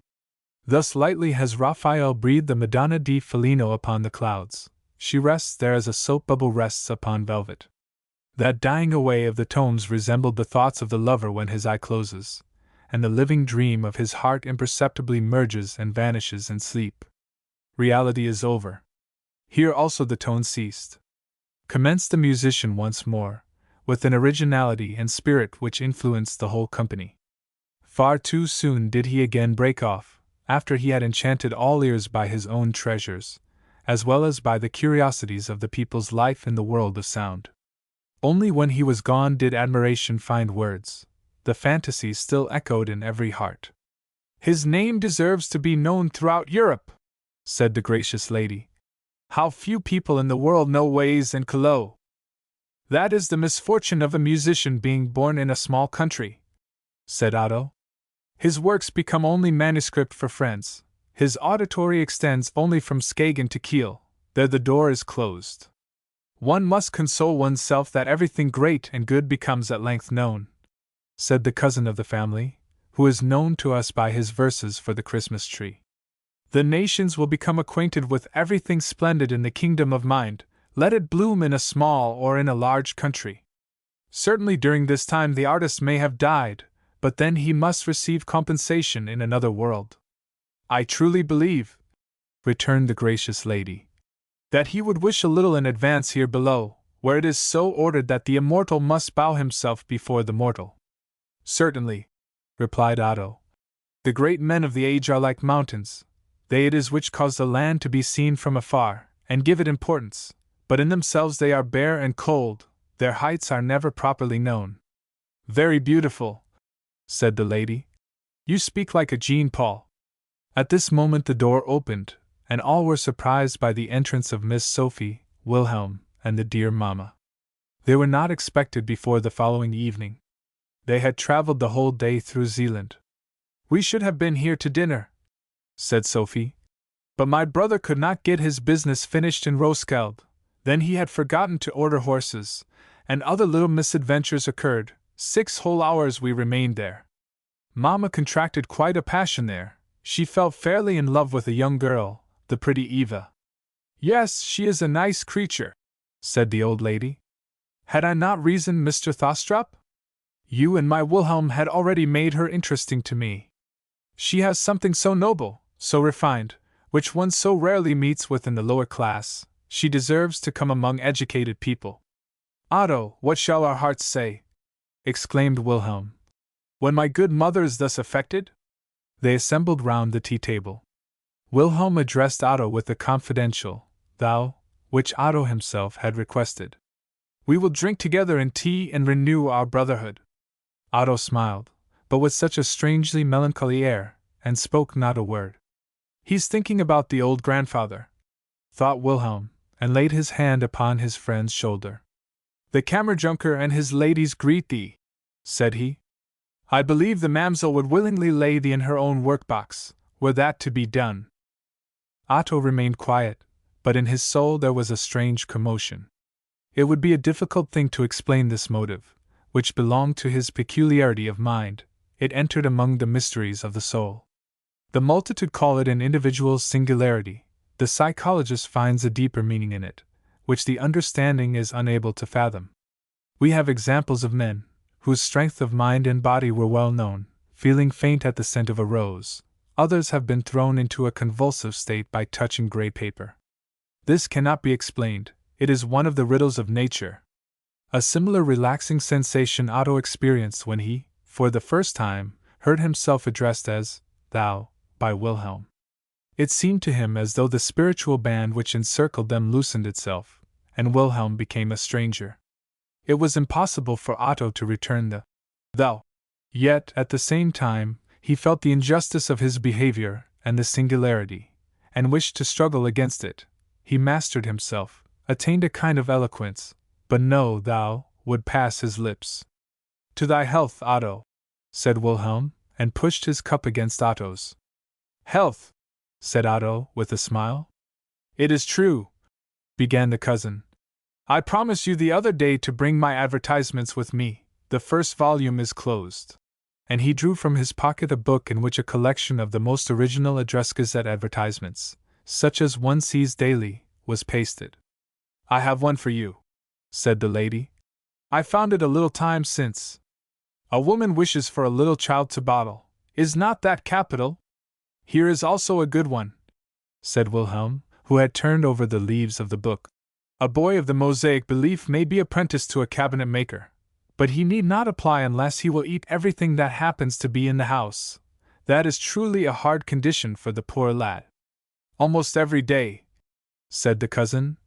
Thus lightly has Raphael breathed the Madonna di Foligno upon the clouds. She rests there as a soap bubble rests upon velvet. That dying away of the tones resembled the thoughts of the lover when his eye closes, and the living dream of his heart imperceptibly merges and vanishes in sleep. Reality is over. Here also the tone ceased. Commenced the musician once more, with an originality and spirit which influenced the whole company. Far too soon did he again break off, after he had enchanted all ears by his own treasures, as well as by the curiosities of the people's life in the world of sound. Only when he was gone did admiration find words. The fantasy still echoed in every heart. "His name deserves to be known throughout Europe," said the gracious lady. "How few people in the world know Ways and Callot." "That is the misfortune of a musician being born in a small country," said Otto. "His works become only manuscript for friends. His auditory extends only from Skagen to Kiel. There the door is closed. One must console oneself that everything great and good becomes at length known," said the cousin of the family, who is known to us by his verses for the Christmas tree. "The nations will become acquainted with everything splendid in the kingdom of mind, let it bloom in a small or in a large country. Certainly during this time the artist may have died, but then he must receive compensation in another world." "I truly believe," returned the gracious lady, "that he would wish a little in advance here below, where it is so ordered that the immortal must bow himself before the mortal." "Certainly," replied Otto. The great men of the age are like mountains. They it is which cause the land to be seen from afar, and give it importance, but in themselves they are bare and cold, their heights are never properly known. Very beautiful, said the lady. You speak like a Jean Paul. At this moment the door opened, and all were surprised by the entrance of Miss Sophie, Wilhelm, and the dear mamma. They were not expected before the following evening. They had traveled the whole day through Zealand. We should have been here to dinner, said Sophie. But my brother could not get his business finished in Roskilde. Then he had forgotten to order horses, and other little misadventures occurred. 6 whole hours we remained there. Mamma contracted quite a passion there. She fell fairly in love with a young girl, the pretty Eva. Yes, she is a nice creature, said the old lady. Had I not reasoned, Mr. Thostrup? You and my Wilhelm had already made her interesting to me. She has something so noble, so refined, which one so rarely meets with in the lower class. She deserves to come among educated people. Otto, what shall our hearts say? Exclaimed Wilhelm. When my good mother is thus affected? They assembled round the tea-table. Wilhelm addressed Otto with the confidential thou, which Otto himself had requested. We will drink together in tea and renew our brotherhood. Otto smiled, but with such a strangely melancholy air, and spoke not a word. He's thinking about the old grandfather, thought Wilhelm, and laid his hand upon his friend's shoulder. The Kammerjunker and his ladies greet thee, said he. I believe the mamsell would willingly lay thee in her own workbox, were that to be done. Otto remained quiet, but in his soul there was a strange commotion. It would be a difficult thing to explain this motive, which belonged to his peculiarity of mind. It entered among the mysteries of the soul. The multitude call it an individual singularity. The psychologist finds a deeper meaning in it, which the understanding is unable to fathom. We have examples of men, whose strength of mind and body were well known, feeling faint at the scent of a rose. Others have been thrown into a convulsive state by touching grey paper. This cannot be explained, it is one of the riddles of nature. A similar relaxing sensation Otto experienced when he, for the first time, heard himself addressed as thou by Wilhelm. It seemed to him as though the spiritual band which encircled them loosened itself, and Wilhelm became a stranger. It was impossible for Otto to return the thou. Yet, at the same time, he felt the injustice of his behavior and the singularity, and wished to struggle against it. He mastered himself, attained a kind of eloquence, but no thou would pass his lips. To thy health, Otto, said Wilhelm, and pushed his cup against Otto's. Health, said Otto, with a smile. It is true, began the cousin. I promised you the other day to bring my advertisements with me. The first volume is closed. And he drew from his pocket a book in which a collection of the most original Address Gazette advertisements, such as one sees daily, was pasted. I have one for you, said the lady. I found it a little time since. A woman wishes for a little child to bottle. Is not that capital? Here is also a good one, said Wilhelm, who had turned over the leaves of the book. A boy of the Mosaic belief may be apprenticed to a cabinet maker, but he need not apply unless he will eat everything that happens to be in the house. That is truly a hard condition for the poor lad. Almost every day, said the cousin,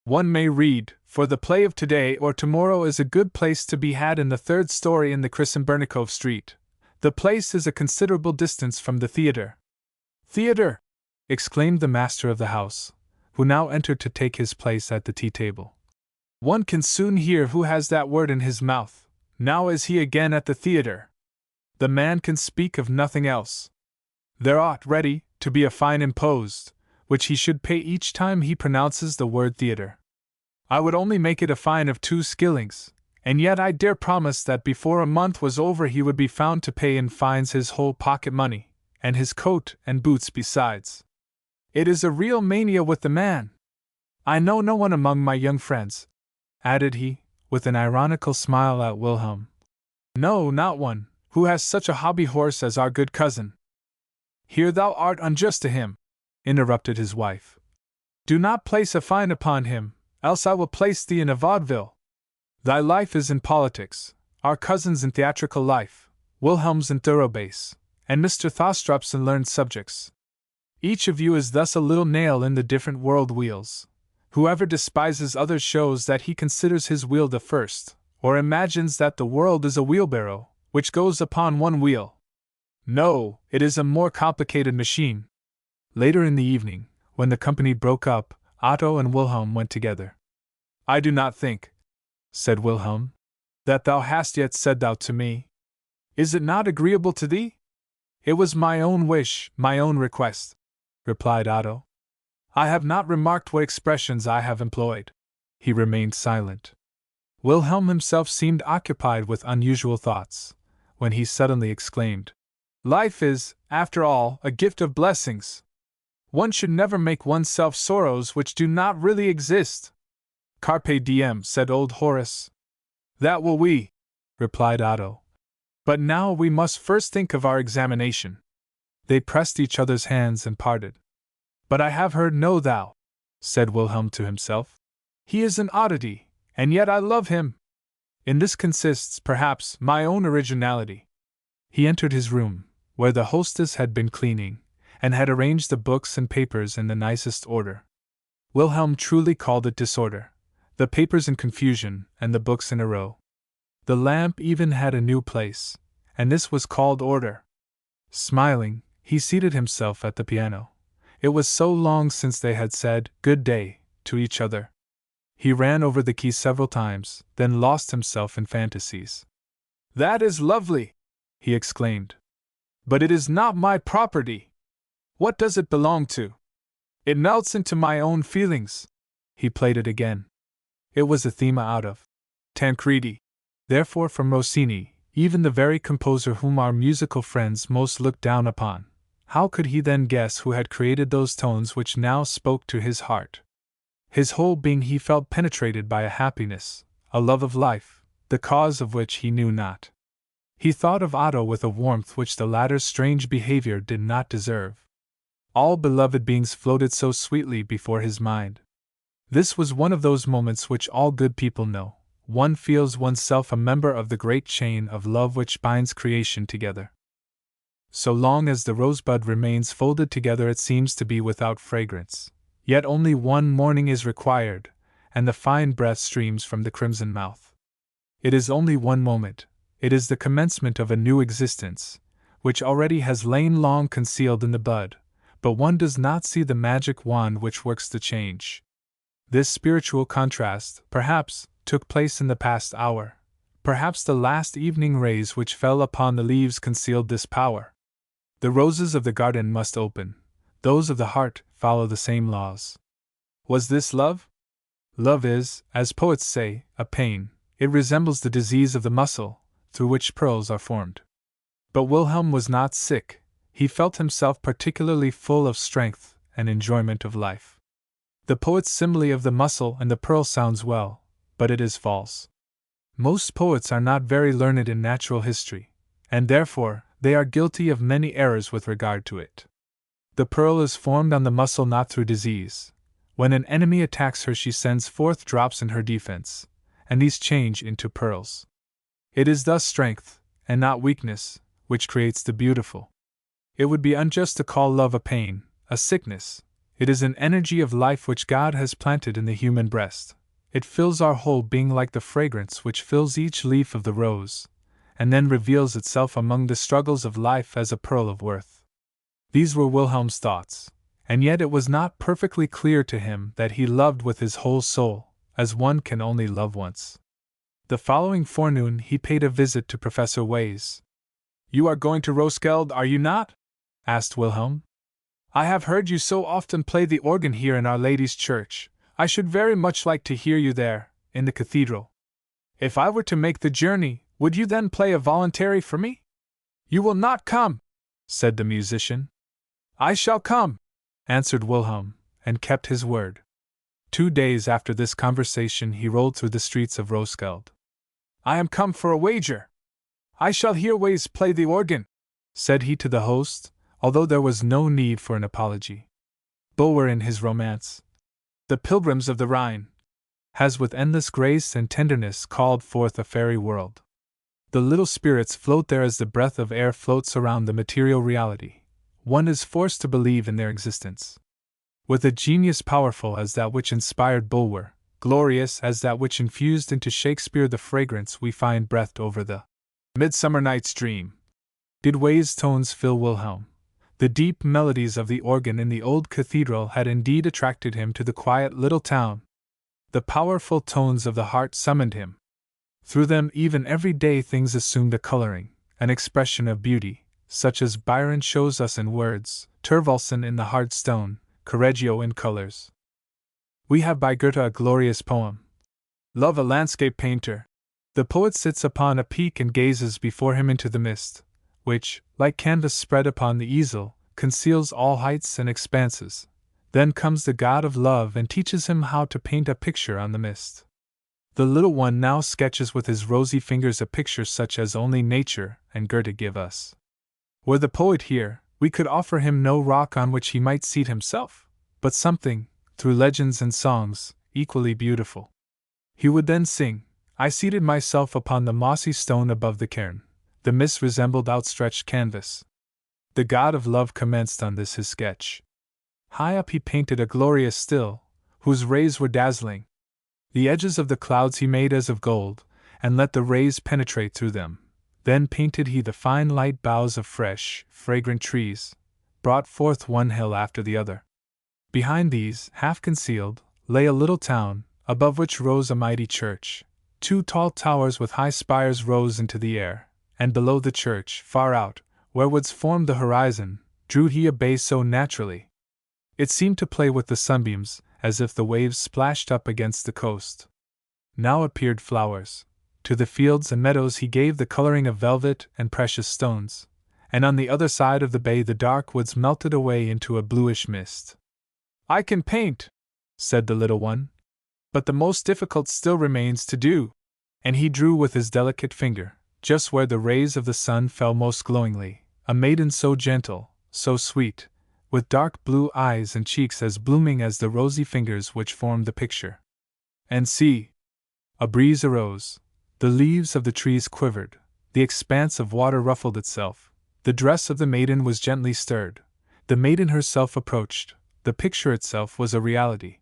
one may read, for the play of today or tomorrow is a good place to be had in the 3rd story in the Christenbernikov Street. The place is a considerable distance from the theatre. Theatre! Exclaimed the master of the house, who now entered to take his place at the tea-table. One can soon hear who has that word in his mouth. Now is he again at the theatre. The man can speak of nothing else. There ought ready to be a fine imposed, which he should pay each time he pronounces the word theatre. I would only make it a fine of 2 skillings, and yet I dare promise that before a month was over he would be found to pay in fines his whole pocket money, and his coat and boots besides. It is a real mania with the man. I know no one among my young friends, added he, with an ironical smile at Wilhelm. No, not one, who has such a hobby horse as our good cousin. Here thou art unjust to him, interrupted his wife. Do not place a fine upon him, else I will place thee in a vaudeville. Thy life is in politics, our cousin's in theatrical life, Wilhelm's in thoroughbass, and Mr. Thostropson learned subjects. Each of you is thus a little nail in the different world wheels. Whoever despises others shows that he considers his wheel the first, or imagines that the world is a wheelbarrow, which goes upon one wheel. No, it is a more complicated machine. Later in the evening, when the company broke up, Otto and Wilhelm went together. I do not think, said Wilhelm, that thou hast yet said thou to me. Is it not agreeable to thee? It was my own wish, my own request, replied Otto. I have not remarked what expressions I have employed. He remained silent. Wilhelm himself seemed occupied with unusual thoughts, when he suddenly exclaimed, Life is, after all, a gift of blessings. One should never make oneself sorrows which do not really exist. Carpe diem, said old Horace. That will we, replied Otto. But now we must first think of our examination. They pressed each other's hands and parted. But I have heard know thou, said Wilhelm to himself. He is an oddity, and yet I love him. In this consists, perhaps, my own originality. He entered his room, where the hostess had been cleaning, and had arranged the books and papers in the nicest order. Wilhelm truly called it disorder, the papers in confusion, and the books in a row. The lamp even had a new place, and this was called order. Smiling, he seated himself at the piano. It was so long since they had said good day to each other. He ran over the keys several times, then lost himself in fantasies. That is lovely, he exclaimed. But it is not my property. What does it belong to? It melts into my own feelings. He played it again. It was a theme out of Tancredi. Therefore, from Rossini, even the very composer whom our musical friends most look down upon, how could he then guess who had created those tones which now spoke to his heart? His whole being he felt penetrated by a happiness, a love of life, the cause of which he knew not. He thought of Otto with a warmth which the latter's strange behavior did not deserve. All beloved beings floated so sweetly before his mind. This was one of those moments which all good people know. One feels oneself a member of the great chain of love which binds creation together. So long as the rosebud remains folded together it seems to be without fragrance, yet only one morning is required, and the fine breath streams from the crimson mouth. It is only one moment, it is the commencement of a new existence, which already has lain long concealed in the bud, but one does not see the magic wand which works the change. This spiritual contrast, perhaps, took place in the past hour. Perhaps the last evening rays which fell upon the leaves concealed this power. The roses of the garden must open, those of the heart follow the same laws. Was this love? Love is, as poets say, a pain. It resembles the disease of the muscle, through which pearls are formed. But Wilhelm was not sick, he felt himself particularly full of strength and enjoyment of life. The poet's simile of the muscle and the pearl sounds well, but it is false. Most poets are not very learned in natural history, and therefore they are guilty of many errors with regard to it. The pearl is formed on the muscle not through disease. When an enemy attacks her she sends forth drops in her defense, and these change into pearls. It is thus strength, and not weakness, which creates the beautiful. It would be unjust to call love a pain, a sickness. It is an energy of life which God has planted in the human breast. It fills our whole being like the fragrance which fills each leaf of the rose, and then reveals itself among the struggles of life as a pearl of worth. These were Wilhelm's thoughts, and yet it was not perfectly clear to him that he loved with his whole soul, as one can only love once. The following forenoon he paid a visit to Professor Ways. You are going to Roskilde, are you not? Asked Wilhelm. I have heard you so often play the organ here in Our Lady's Church. I should very much like to hear you there, in the cathedral. If I were to make the journey, would you then play a voluntary for me? You will not come, said the musician. I shall come, answered Wilhelm, and kept his word. 2 days after this conversation he rolled through the streets of Roskilde. I am come for a wager. I shall hear Ways play the organ, said he to the host, although there was no need for an apology. Bulwer in his romance, The Pilgrims of the Rhine, has with endless grace and tenderness called forth a fairy world. The little spirits float there as the breath of air floats around the material reality. One is forced to believe in their existence. With a genius powerful as that which inspired Bulwer, glorious as that which infused into Shakespeare the fragrance we find breathed over the Midsummer Night's Dream, did Way's tones fill Wilhelm. The deep melodies of the organ in the old cathedral had indeed attracted him to the quiet little town. The powerful tones of the heart summoned him. Through them even everyday things assumed a coloring, an expression of beauty, such as Byron shows us in words, Tervalson in the hard stone, Correggio in colors. We have by Goethe a glorious poem. Love a landscape painter. The poet sits upon a peak and gazes before him into the mist, which, like canvas spread upon the easel, conceals all heights and expanses. Then comes the god of love and teaches him how to paint a picture on the mist. The little one now sketches with his rosy fingers a picture such as only nature and Goethe give us. Were the poet here, we could offer him no rock on which he might seat himself, but something, through legends and songs, equally beautiful. He would then sing, I seated myself upon the mossy stone above the cairn. The mist resembled outstretched canvas. The god of love commenced on this his sketch. High up he painted a glorious still, whose rays were dazzling. The edges of the clouds he made as of gold, and let the rays penetrate through them. Then painted he the fine light boughs of fresh, fragrant trees, brought forth one hill after the other. Behind these, half concealed, lay a little town, above which rose a mighty church. 2 tall towers with high spires rose into the air, and below the church, far out, where woods formed the horizon, drew he a bay so naturally. It seemed to play with the sunbeams, as if the waves splashed up against the coast. Now appeared flowers. To the fields and meadows he gave the coloring of velvet and precious stones, and on the other side of the bay the dark woods melted away into a bluish mist. I can paint, said the little one, but the most difficult still remains to do. And he drew with his delicate finger, just where the rays of the sun fell most glowingly, a maiden so gentle, so sweet, with dark blue eyes and cheeks as blooming as the rosy fingers which formed the picture. And see! A breeze arose, the leaves of the trees quivered, the expanse of water ruffled itself, the dress of the maiden was gently stirred, the maiden herself approached, the picture itself was a reality.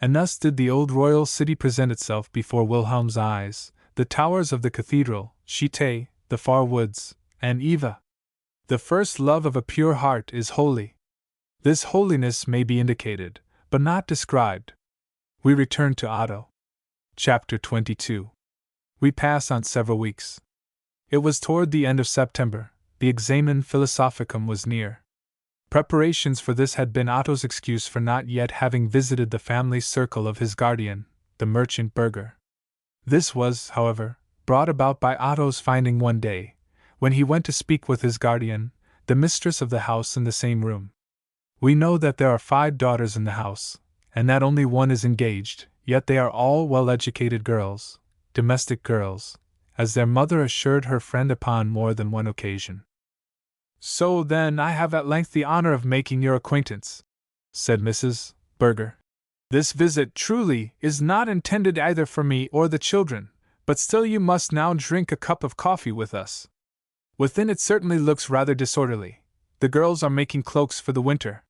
And thus did the old royal city present itself before Wilhelm's eyes, the towers of the cathedral, Chité, the far woods, and Eva. The first love of a pure heart is holy. This holiness may be indicated, but not described. We return to Otto. Chapter 22. We pass on several weeks. It was toward the end of September, the Examen Philosophicum was near. Preparations for this had been Otto's excuse for not yet having visited the family circle of his guardian, the merchant Burger. This was, however, brought about by Otto's finding one day, when he went to speak with his guardian, the mistress of the house in the same room. We know that there are 5 daughters in the house, and that only one is engaged, yet they are all well-educated girls, domestic girls, as their mother assured her friend upon more than one occasion. So then I have at length the honor of making your acquaintance, said Mrs. Burger. This visit, truly, is not intended either for me or the children, but still you must now drink a cup of coffee with us. Within it certainly looks rather disorderly. The girls are making cloaks for the winter.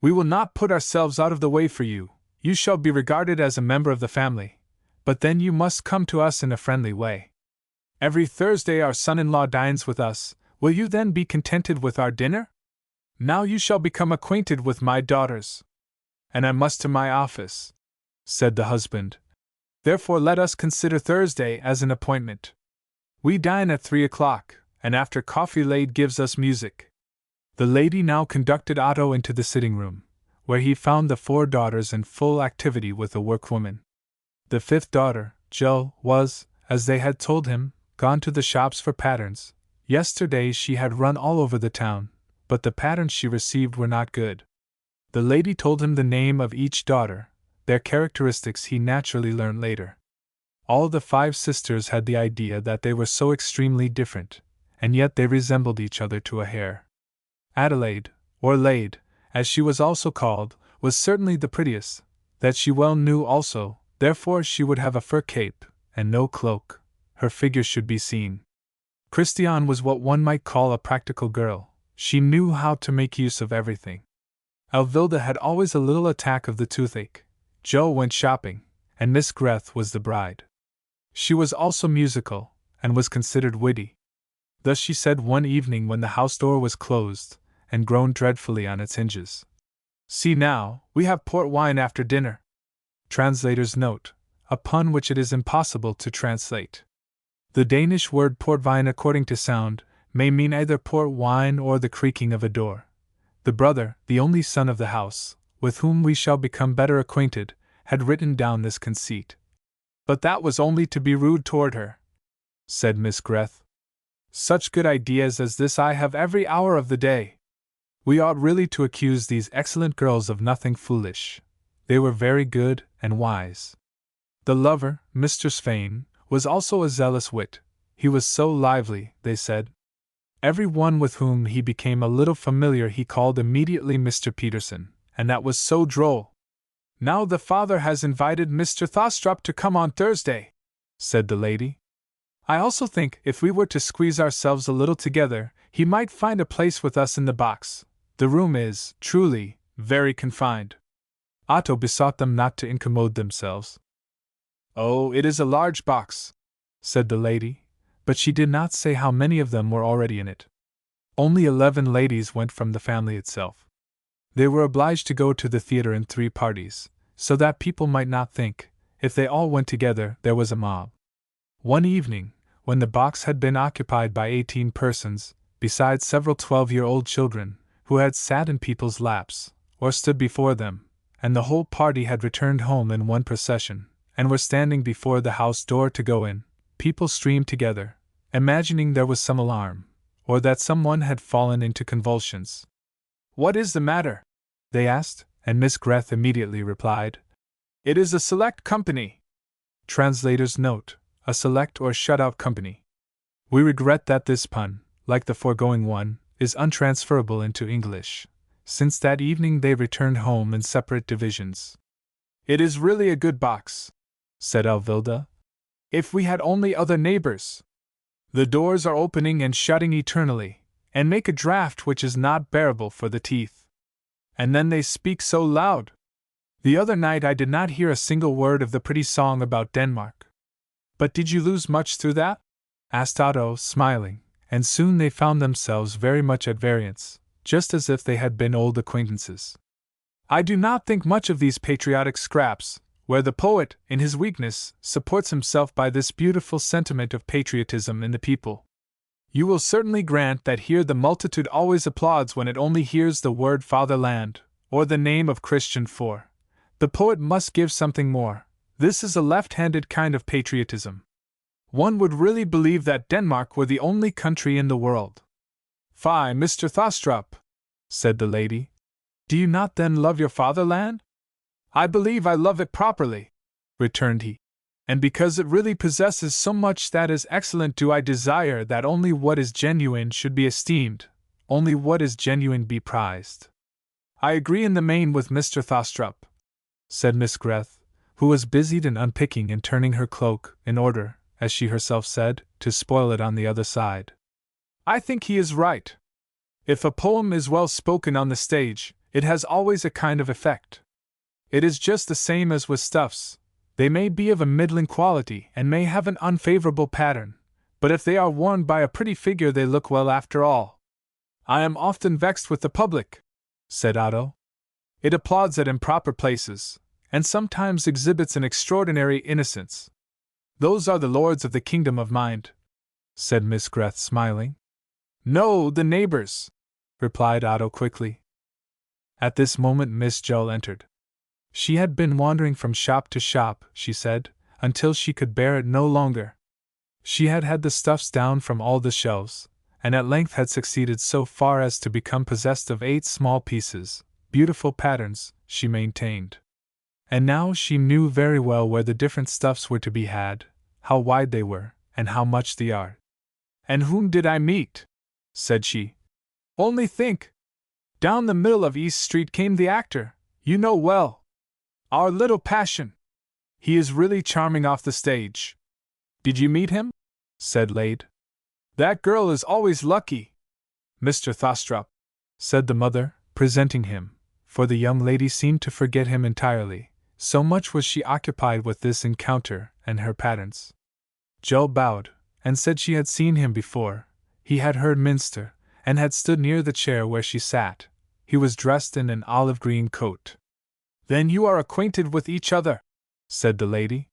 We will not put ourselves out of the way for you. You shall be regarded as a member of the family, but then you must come to us in a friendly way. Every Thursday our son-in-law dines with us. Will you then be contented with our dinner? Now you shall become acquainted with my daughters. And I must to my office, said the husband. Therefore let us consider Thursday as an appointment. We dine at 3 o'clock, and after coffee laid gives us music. The lady now conducted Otto into the sitting-room, where he found the 4 daughters in full activity with a workwoman. The 5th daughter, Jo, was, as they had told him, gone to the shops for patterns. Yesterday she had run all over the town, but the patterns she received were not good. The lady told him the name of each daughter, their characteristics he naturally learned later. All the 5 sisters had the idea that they were so extremely different, and yet they resembled each other to a hair. Adelaide, or Lade, as she was also called, was certainly the prettiest, that she well knew also, therefore she would have a fur cape, and no cloak, her figure should be seen. Christiane was what one might call a practical girl. She knew how to make use of everything. Elvilda had always a little attack of the toothache. Jo went shopping, and Miss Greth was the bride. She was also musical, and was considered witty. Thus she said one evening when the house door was closed, and groaned dreadfully on its hinges. "See now, we have port wine after dinner." Translator's note: a pun which it is impossible to translate. The Danish word portvine, according to sound, may mean either port wine or the creaking of a door. The brother, the only son of the house, with whom we shall become better acquainted, had written down this conceit. "But that was only to be rude toward her," said Miss Greth. "Such good ideas as this I have every hour of the day. We ought really to accuse these excellent girls of nothing foolish. They were very good and wise." The lover, Mr. Svein, was also a zealous wit. He was so lively, they said. Every one with whom he became a little familiar he called immediately Mr. Peterson, and that was so droll. "Now the father has invited Mr. Thostrup to come on Thursday," said the lady. "I also think if we were to squeeze ourselves a little together, he might find a place with us in the box. The room is, truly, very confined." Otto besought them not to incommode themselves. "Oh, it is a large box," said the lady, but she did not say how many of them were already in it. Only 11 ladies went from the family itself. They were obliged to go to the theater in 3 parties, so that people might not think, if they all went together, there was a mob. One evening, when the box had been occupied by 18 persons, besides several 12-year-old children, who had sat in people's laps, or stood before them, and the whole party had returned home in one procession, and were standing before the house door to go in, people streamed together, imagining there was some alarm, or that someone had fallen into convulsions. "What is the matter?" they asked, and Miss Greth immediately replied, "It is a select company." Translator's note: a select or shut-out company. We regret that this pun, like the foregoing one, is untransferable into English, since that evening they returned home in separate divisions. "It is really a good box," said Elvilda. "If we had only other neighbors! The doors are opening and shutting eternally, and make a draught which is not bearable for the teeth. And then they speak so loud. The other night I did not hear a single word of the pretty song about Denmark." "But did you lose much through that?" asked Otto, smiling, and soon they found themselves very much at variance, just as if they had been old acquaintances. "I do not think much of these patriotic scraps, where the poet, in his weakness, supports himself by this beautiful sentiment of patriotism in the people. You will certainly grant that here the multitude always applauds when it only hears the word fatherland, or the name of Christian IV. The poet must give something more. This is a left-handed kind of patriotism. One would really believe that Denmark were the only country in the world." "Fie, Mr. Thostrup," said the lady. "Do you not then love your fatherland?" "I believe I love it properly," returned he. "And because it really possesses so much that is excellent do I desire that only what is genuine should be esteemed, only what is genuine be prized." "I agree in the main with Mr. Thostrup," said Miss Greth, who was busied in unpicking and turning her cloak, in order, as she herself said, to spoil it on the other side. "I think he is right. If a poem is well spoken on the stage, it has always a kind of effect. It is just the same as with stuffs. They may be of a middling quality and may have an unfavorable pattern, but if they are worn by a pretty figure they look well after all." "I am often vexed with the public," said Otto. "It applauds at improper places, and sometimes exhibits an extraordinary innocence." "Those are the lords of the kingdom of mind," said Miss Greth, smiling. "No, the neighbors," replied Otto quickly. At this moment Miss Jull entered. She had been wandering from shop to shop, she said, until she could bear it no longer. She had had the stuffs down from all the shelves, and at length had succeeded so far as to become possessed of 8 small pieces, beautiful patterns, she maintained. And now she knew very well where the different stuffs were to be had, how wide they were, and how much the yard. "And whom did I meet?" said she. "Only think! Down the middle of East Street came the actor, you know well. Our little Passion. He is really charming off the stage." "Did you meet him?" said Lade. That girl is always lucky, Mr. Thostrup, said the mother, presenting him, for the young lady seemed to forget him entirely, so much was she occupied with this encounter and her patterns. Jo bowed, and said she had seen him before. He had heard Minster, and had stood near the chair where she sat. He was dressed in an olive-green coat. Then you are acquainted with each other, said the lady.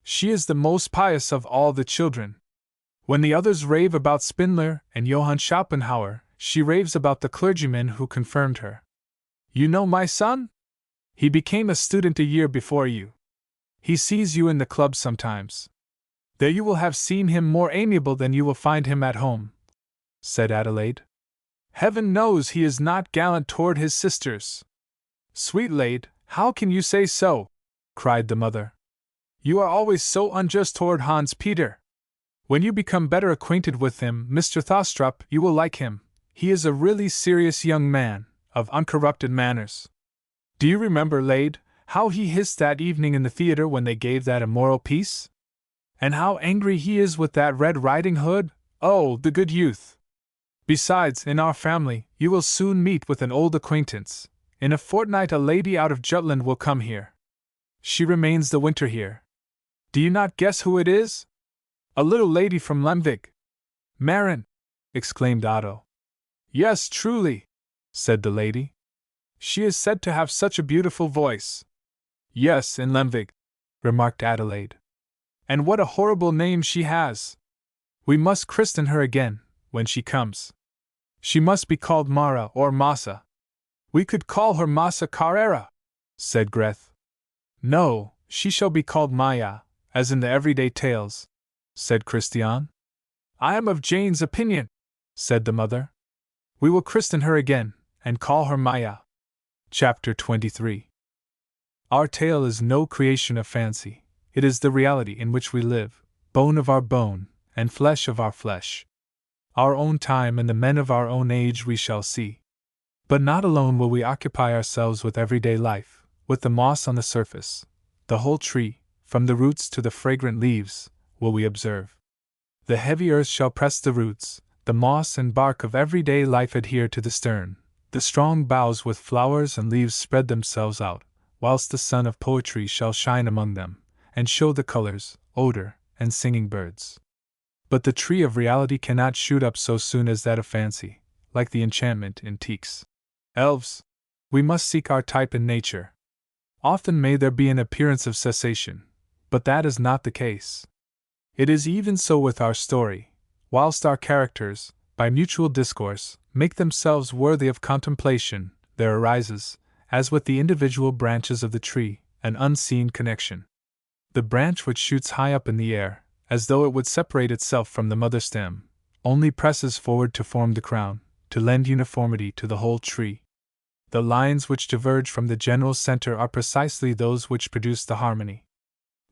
She is the most pious of all the children. When the others rave about Spindler and Johann Schopenhauer, she raves about the clergyman who confirmed her. You know my son? He became a student a year before you. He sees you in the club sometimes. There you will have seen him more amiable than you will find him at home, said Adelaide. Heaven knows he is not gallant toward his sisters. Sweet Lade, how can you say so? Cried the mother. You are always so unjust toward Hans Peter. When you become better acquainted with him, Mr. Thostrup, you will like him. He is a really serious young man, of uncorrupted manners. Do you remember, Lade, how he hissed that evening in the theater when they gave that immoral piece? And how angry he is with that Red Riding Hood? Oh, the good youth! Besides, in our family, you will soon meet with an old acquaintance. In a fortnight a lady out of Jutland will come here. She remains the winter here. Do you not guess who it is? A little lady from Lemvig. Marin! Exclaimed Otto. Yes, truly, said the lady. She is said to have such a beautiful voice. Yes, in Lemvig, remarked Adelaide. And what a horrible name she has! We must christen her again, when she comes. She must be called Mara or Massa. We could call her Massa Carrera, said Greth. No, she shall be called Maya, as in the everyday tales, said Christian. I am of Jane's opinion, said the mother. We will christen her again, and call her Maya. Chapter 23. Our tale is no creation of fancy. It is the reality in which we live, bone of our bone, and flesh of our flesh. Our own time and the men of our own age we shall see. But not alone will we occupy ourselves with everyday life, with the moss on the surface, the whole tree, from the roots to the fragrant leaves, will we observe. The heavy earth shall press the roots, the moss and bark of everyday life adhere to the stern, the strong boughs with flowers and leaves spread themselves out, whilst the sun of poetry shall shine among them, and show the colors, odor, and singing birds. But the tree of reality cannot shoot up so soon as that of fancy, like the enchantment in Tieck's Elves. We must seek our type in nature. Often may there be an appearance of cessation, but that is not the case. It is even so with our story. Whilst our characters, by mutual discourse, make themselves worthy of contemplation, there arises, as with the individual branches of the tree, an unseen connection. The branch which shoots high up in the air, as though it would separate itself from the mother stem, only presses forward to form the crown, to lend uniformity to the whole tree. The lines which diverge from the general center are precisely those which produce the harmony.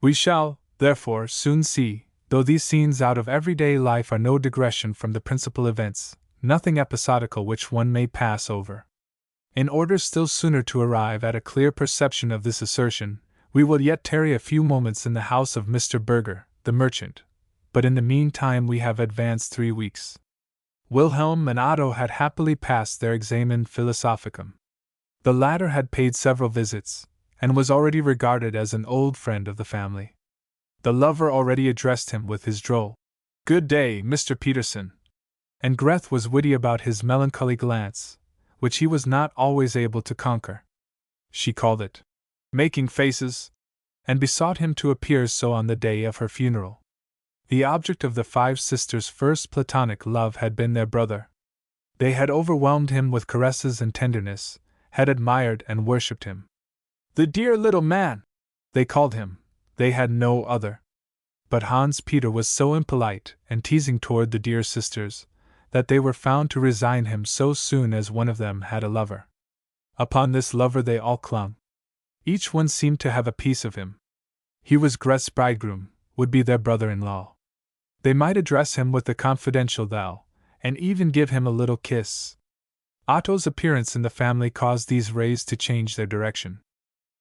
We shall, therefore, soon see, though these scenes out of everyday life are no digression from the principal events, nothing episodical which one may pass over. In order still sooner to arrive at a clear perception of this assertion, we will yet tarry a few moments in the house of Mr. Berger, the merchant, but in the meantime we have advanced 3 weeks. Wilhelm and Otto had happily passed their examen philosophicum. The latter had paid several visits, and was already regarded as an old friend of the family. The lover already addressed him with his droll, "Good day, Mr. Peterson," and Greth was witty about his melancholy glance, which he was not always able to conquer. She called it making faces, and besought him to appear so on the day of her funeral. The object of the 5 sisters' first platonic love had been their brother. They had overwhelmed him with caresses and tenderness, had admired and worshipped him. The dear little man, they called him, they had no other. But Hans Peter was so impolite and teasing toward the dear sisters, that they were found to resign him so soon as one of them had a lover. Upon this lover they all clung. Each one seemed to have a piece of him. He was Greth's bridegroom, would be their brother-in-law. They might address him with the confidential thou, and even give him a little kiss. Otto's appearance in the family caused these rays to change their direction.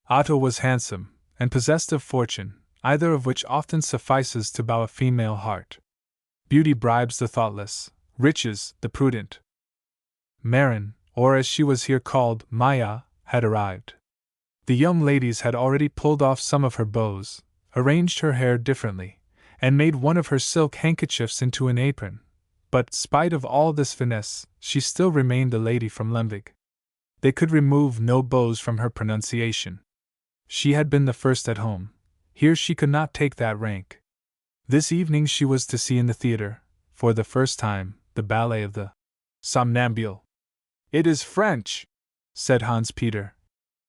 Otto was handsome, and possessed of fortune, either of which often suffices to bow a female heart. Beauty bribes the thoughtless, riches the prudent. Marin, or as she was here called, Maya, had arrived. The young ladies had already pulled off some of her bows, arranged her hair differently, and made one of her silk handkerchiefs into an apron, but, spite of all this finesse, she still remained a lady from Lemvig. They could remove no bows from her pronunciation. She had been the first at home. Here she could not take that rank. This evening she was to see in the theater, for the first time, the ballet of the Somnambule. "It is French," said Hans Peter,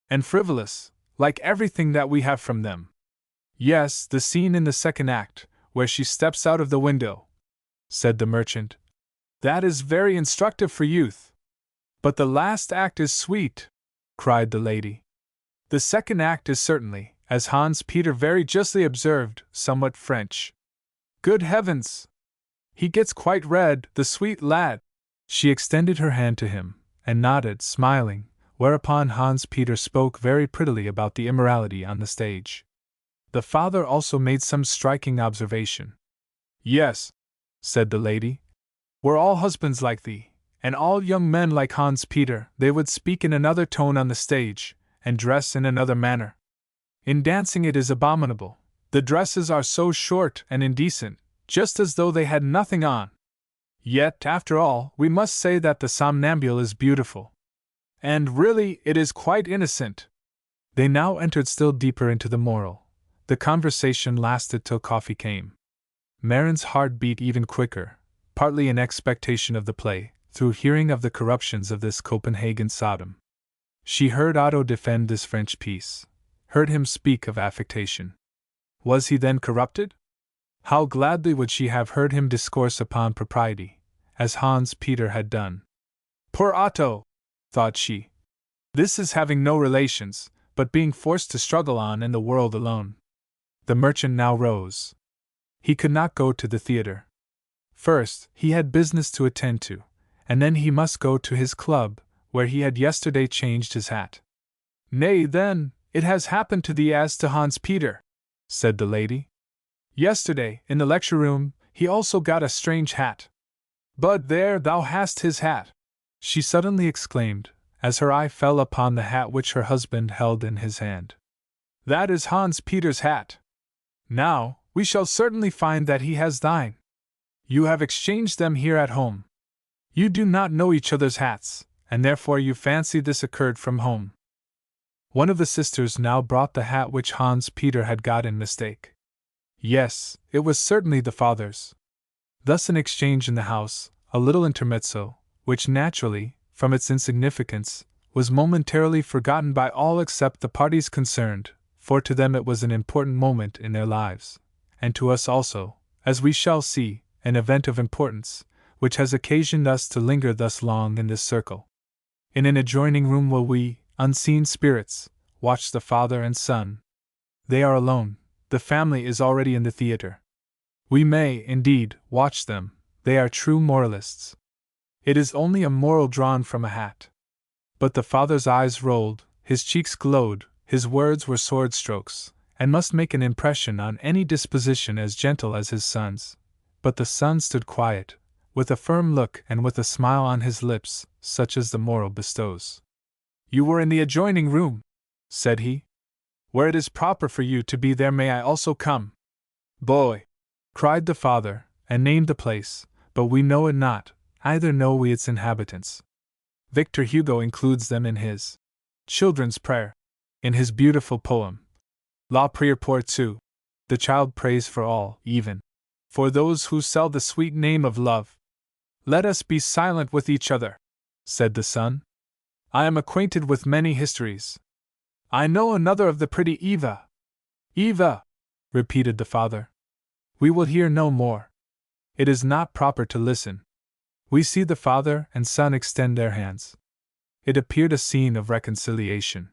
"and frivolous, like everything that we have from them." "Yes, the scene in the second act, where she steps out of the window," said the merchant. "That is very instructive for youth." "But the last act is sweet," cried the lady. "The second act is certainly, as Hans Peter very justly observed, somewhat French." "Good heavens! He gets quite red, the sweet lad!" She extended her hand to him, and nodded, smiling, whereupon Hans Peter spoke very prettily about the immorality on the stage. The father also made some striking observation. "Yes," said the lady, "were all husbands like thee, and all young men like Hans Peter, they would speak in another tone on the stage, and dress in another manner. In dancing it is abominable. The dresses are so short and indecent, just as though they had nothing on. Yet, after all, we must say that the Somnambule is beautiful. And really, it is quite innocent." They now entered still deeper into the moral. The conversation lasted till coffee came. Marin's heart beat even quicker, partly in expectation of the play, through hearing of the corruptions of this Copenhagen Sodom. She heard Otto defend this French piece, heard him speak of affectation. Was he then corrupted? How gladly would she have heard him discourse upon propriety, as Hans Peter had done. "Poor Otto!" thought she. "This is having no relations, but being forced to struggle on in the world alone." The merchant now rose. He could not go to the theater. First, he had business to attend to, and then he must go to his club, where he had yesterday changed his hat. "Nay, then, it has happened to thee as to Hans Peter," said the lady. "Yesterday, in the lecture room, he also got a strange hat. But there thou hast his hat," she suddenly exclaimed, as her eye fell upon the hat which her husband held in his hand. "That is Hans Peter's hat. Now, we shall certainly find that he has thine. You have exchanged them here at home. You do not know each other's hats, and therefore you fancy this occurred from home." One of the sisters now brought the hat which Hans Peter had got in mistake. Yes, it was certainly the father's. Thus an exchange in the house, a little intermezzo, which naturally, from its insignificance, was momentarily forgotten by all except the parties concerned, for to them it was an important moment in their lives, and to us also, as we shall see, an event of importance, which has occasioned us to linger thus long in this circle. In an adjoining room will we, unseen spirits, watch the father and son. They are alone, the family is already in the theater. We may, indeed, watch them, they are true moralists. It is only a moral drawn from a hat. But the father's eyes rolled, his cheeks glowed, his words were sword strokes, and must make an impression on any disposition as gentle as his son's. But the son stood quiet, with a firm look and with a smile on his lips, such as the moral bestows. "You were in the adjoining room," said he. "Where it is proper for you to be, there may I also come." "Boy!" cried the father, and named the place, but we know it not, either know we its inhabitants. Victor Hugo includes them in his Children's Prayer, in his beautiful poem, La Prière pour tous. The child prays for all, even for those who sell the sweet name of love. "Let us be silent with each other," said the son. "I am acquainted with many histories. I know another of the pretty Eva." "Eva," repeated the father. "We will hear no more. It is not proper to listen." We see the father and son extend their hands. It appeared a scene of reconciliation.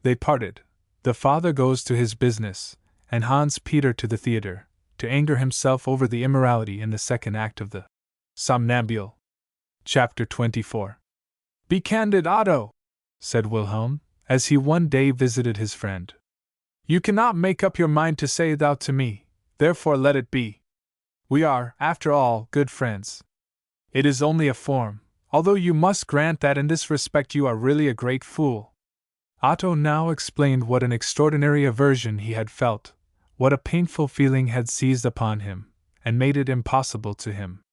They parted. The father goes to his business, and Hans Peter to the theater, to anger himself over the immorality in the second act of the Somnambule. Chapter 24. "Be candid, Otto," said Wilhelm, as he one day visited his friend. "You cannot make up your mind to say thou to me, therefore let it be. We are, after all, good friends. It is only a form, although you must grant that in this respect you are really a great fool. Otto now explained what an extraordinary aversion he had felt, what a painful feeling had seized upon him, and made it impossible to him.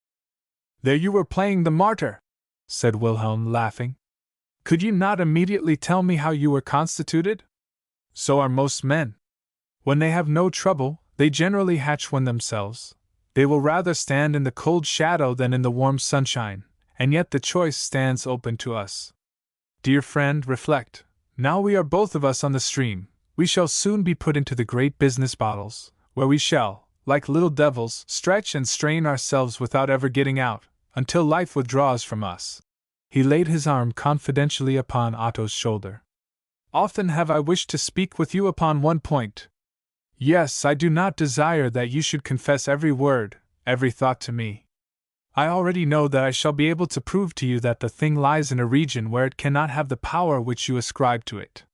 There you were playing the martyr, said Wilhelm, laughing. Could you not immediately tell me how you were constituted? So are most men. When they have no trouble, they generally hatch one themselves. They will rather stand in the cold shadow than in the warm sunshine, and yet the choice stands open to us. Dear friend, reflect. Now we are both of us on the stream, we shall soon be put into the great business bottles, where we shall, like little devils, stretch and strain ourselves without ever getting out, until life withdraws from us. He laid his arm confidentially upon Otto's shoulder. Often have I wished to speak with you upon one point. Yes, I do not desire that you should confess every word, every thought to me. I already know that I shall be able to prove to you that the thing lies in a region where it cannot have the power which you ascribe to it.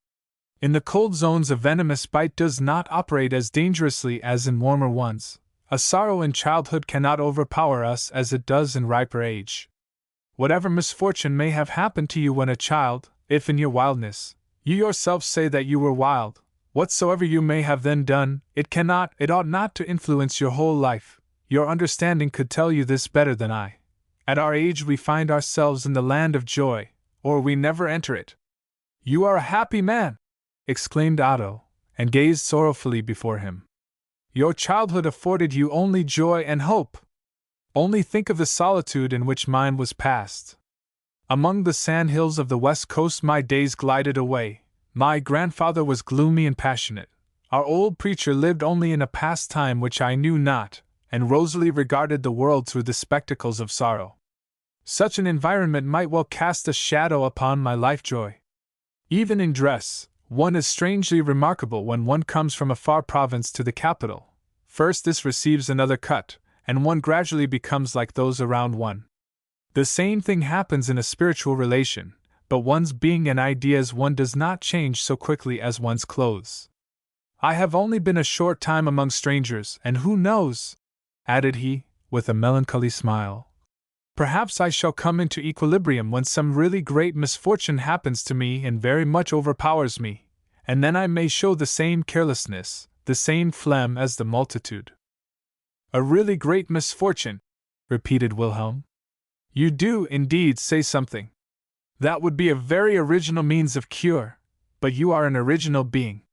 In the cold zones a venomous bite does not operate as dangerously as in warmer ones. A sorrow in childhood cannot overpower us as it does in riper age. Whatever misfortune may have happened to you when a child, if in your wildness, you yourself say that you were wild, whatsoever you may have then done, it ought not to influence your whole life. Your understanding could tell you this better than I. At our age we find ourselves in the land of joy, or we never enter it. You are a happy man, exclaimed Otto, and gazed sorrowfully before him. Your childhood afforded you only joy and hope. Only think of the solitude in which mine was passed. Among the sandhills of the west coast my days glided away. My grandfather was gloomy and passionate. Our old preacher lived only in a past time which I knew not, and Rosalie regarded the world through the spectacles of sorrow. Such an environment might well cast a shadow upon my life-joy. Even in dress, one is strangely remarkable when one comes from a far province to the capital. First this receives another cut, and one gradually becomes like those around one. The same thing happens in a spiritual relation, but one's being and ideas one does not change so quickly as one's clothes. I have only been a short time among strangers, and who knows, added he, with a melancholy smile, perhaps I shall come into equilibrium when some really great misfortune happens to me and very much overpowers me, and then I may show the same carelessness, the same phlegm as the multitude. A really great misfortune, repeated Wilhelm. You do, indeed, say something. That would be a very original means of cure, but you are an original being.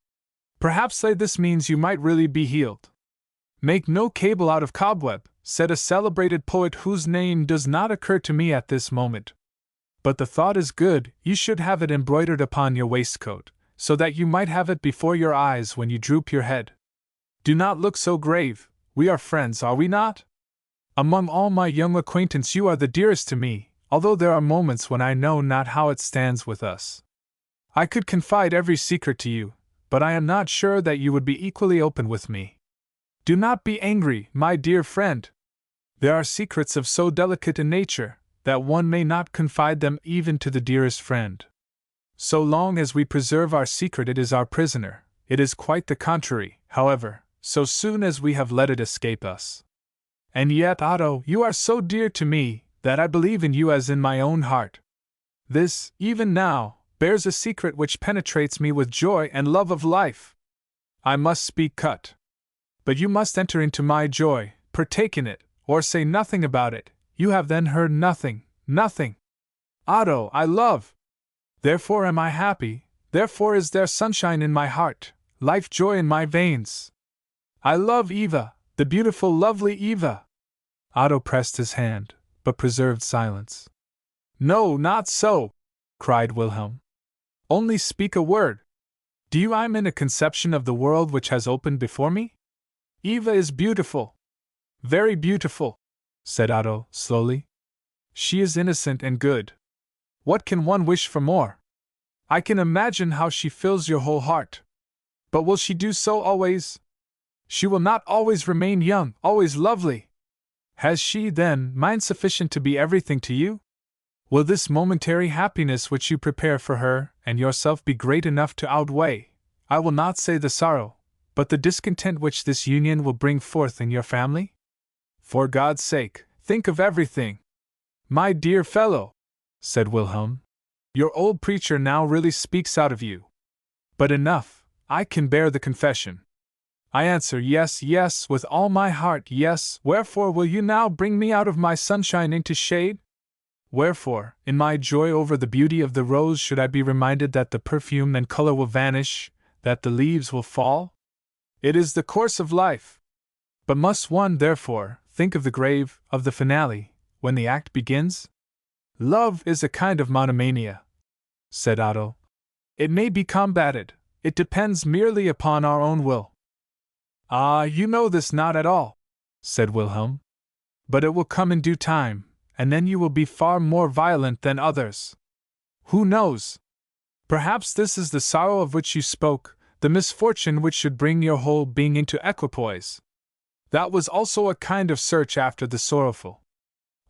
Perhaps this means you might really be healed. Make no cable out of cobweb, said a celebrated poet whose name does not occur to me at this moment. But the thought is good, you should have it embroidered upon your waistcoat, so that you might have it before your eyes when you droop your head. Do not look so grave, we are friends, are we not? Among all my young acquaintance you are the dearest to me, although there are moments when I know not how it stands with us. I could confide every secret to you, but I am not sure that you would be equally open with me. Do not be angry, my dear friend. There are secrets of so delicate a nature, that one may not confide them even to the dearest friend. So long as we preserve our secret it is our prisoner, it is quite the contrary, however, so soon as we have let it escape us. And yet, Otto, you are so dear to me, that I believe in you as in my own heart. This, even now, bears a secret which penetrates me with joy and love of life. I must speak cut. But you must enter into my joy, partake in it, or say nothing about it, you have then heard nothing, nothing. Otto, I love. Therefore am I happy, therefore is there sunshine in my heart, life joy in my veins. I love Eva, the beautiful lovely Eva. Otto pressed his hand, but preserved silence. No, not so, cried Wilhelm. Only speak a word. Do you I'm in a conception of the world which has opened before me? Eva is beautiful. Very beautiful, said Otto, slowly. She is innocent and good. What can one wish for more? I can imagine how she fills your whole heart. But will she do so always? She will not always remain young, always lovely. Has she, then, mind sufficient to be everything to you? Will this momentary happiness which you prepare for her and yourself be great enough to outweigh, I will not say the sorrow, but the discontent which this union will bring forth in your family? For God's sake, think of everything. My dear fellow, said Wilhelm, your old preacher now really speaks out of you. But enough, I can bear the confession. I answer yes, yes, with all my heart, yes. Wherefore will you now bring me out of my sunshine into shade? Wherefore, in my joy over the beauty of the rose, should I be reminded that the perfume and color will vanish, that the leaves will fall? It is the course of life. But must one, therefore, think of the grave, of the finale, when the act begins? Love is a kind of monomania, said Otto. It may be combated, it depends merely upon our own will. Ah, you know this not at all, said Wilhelm. But it will come in due time, and then you will be far more violent than others. Who knows? Perhaps this is the sorrow of which you spoke, the misfortune which should bring your whole being into equipoise. That was also a kind of search after the sorrowful.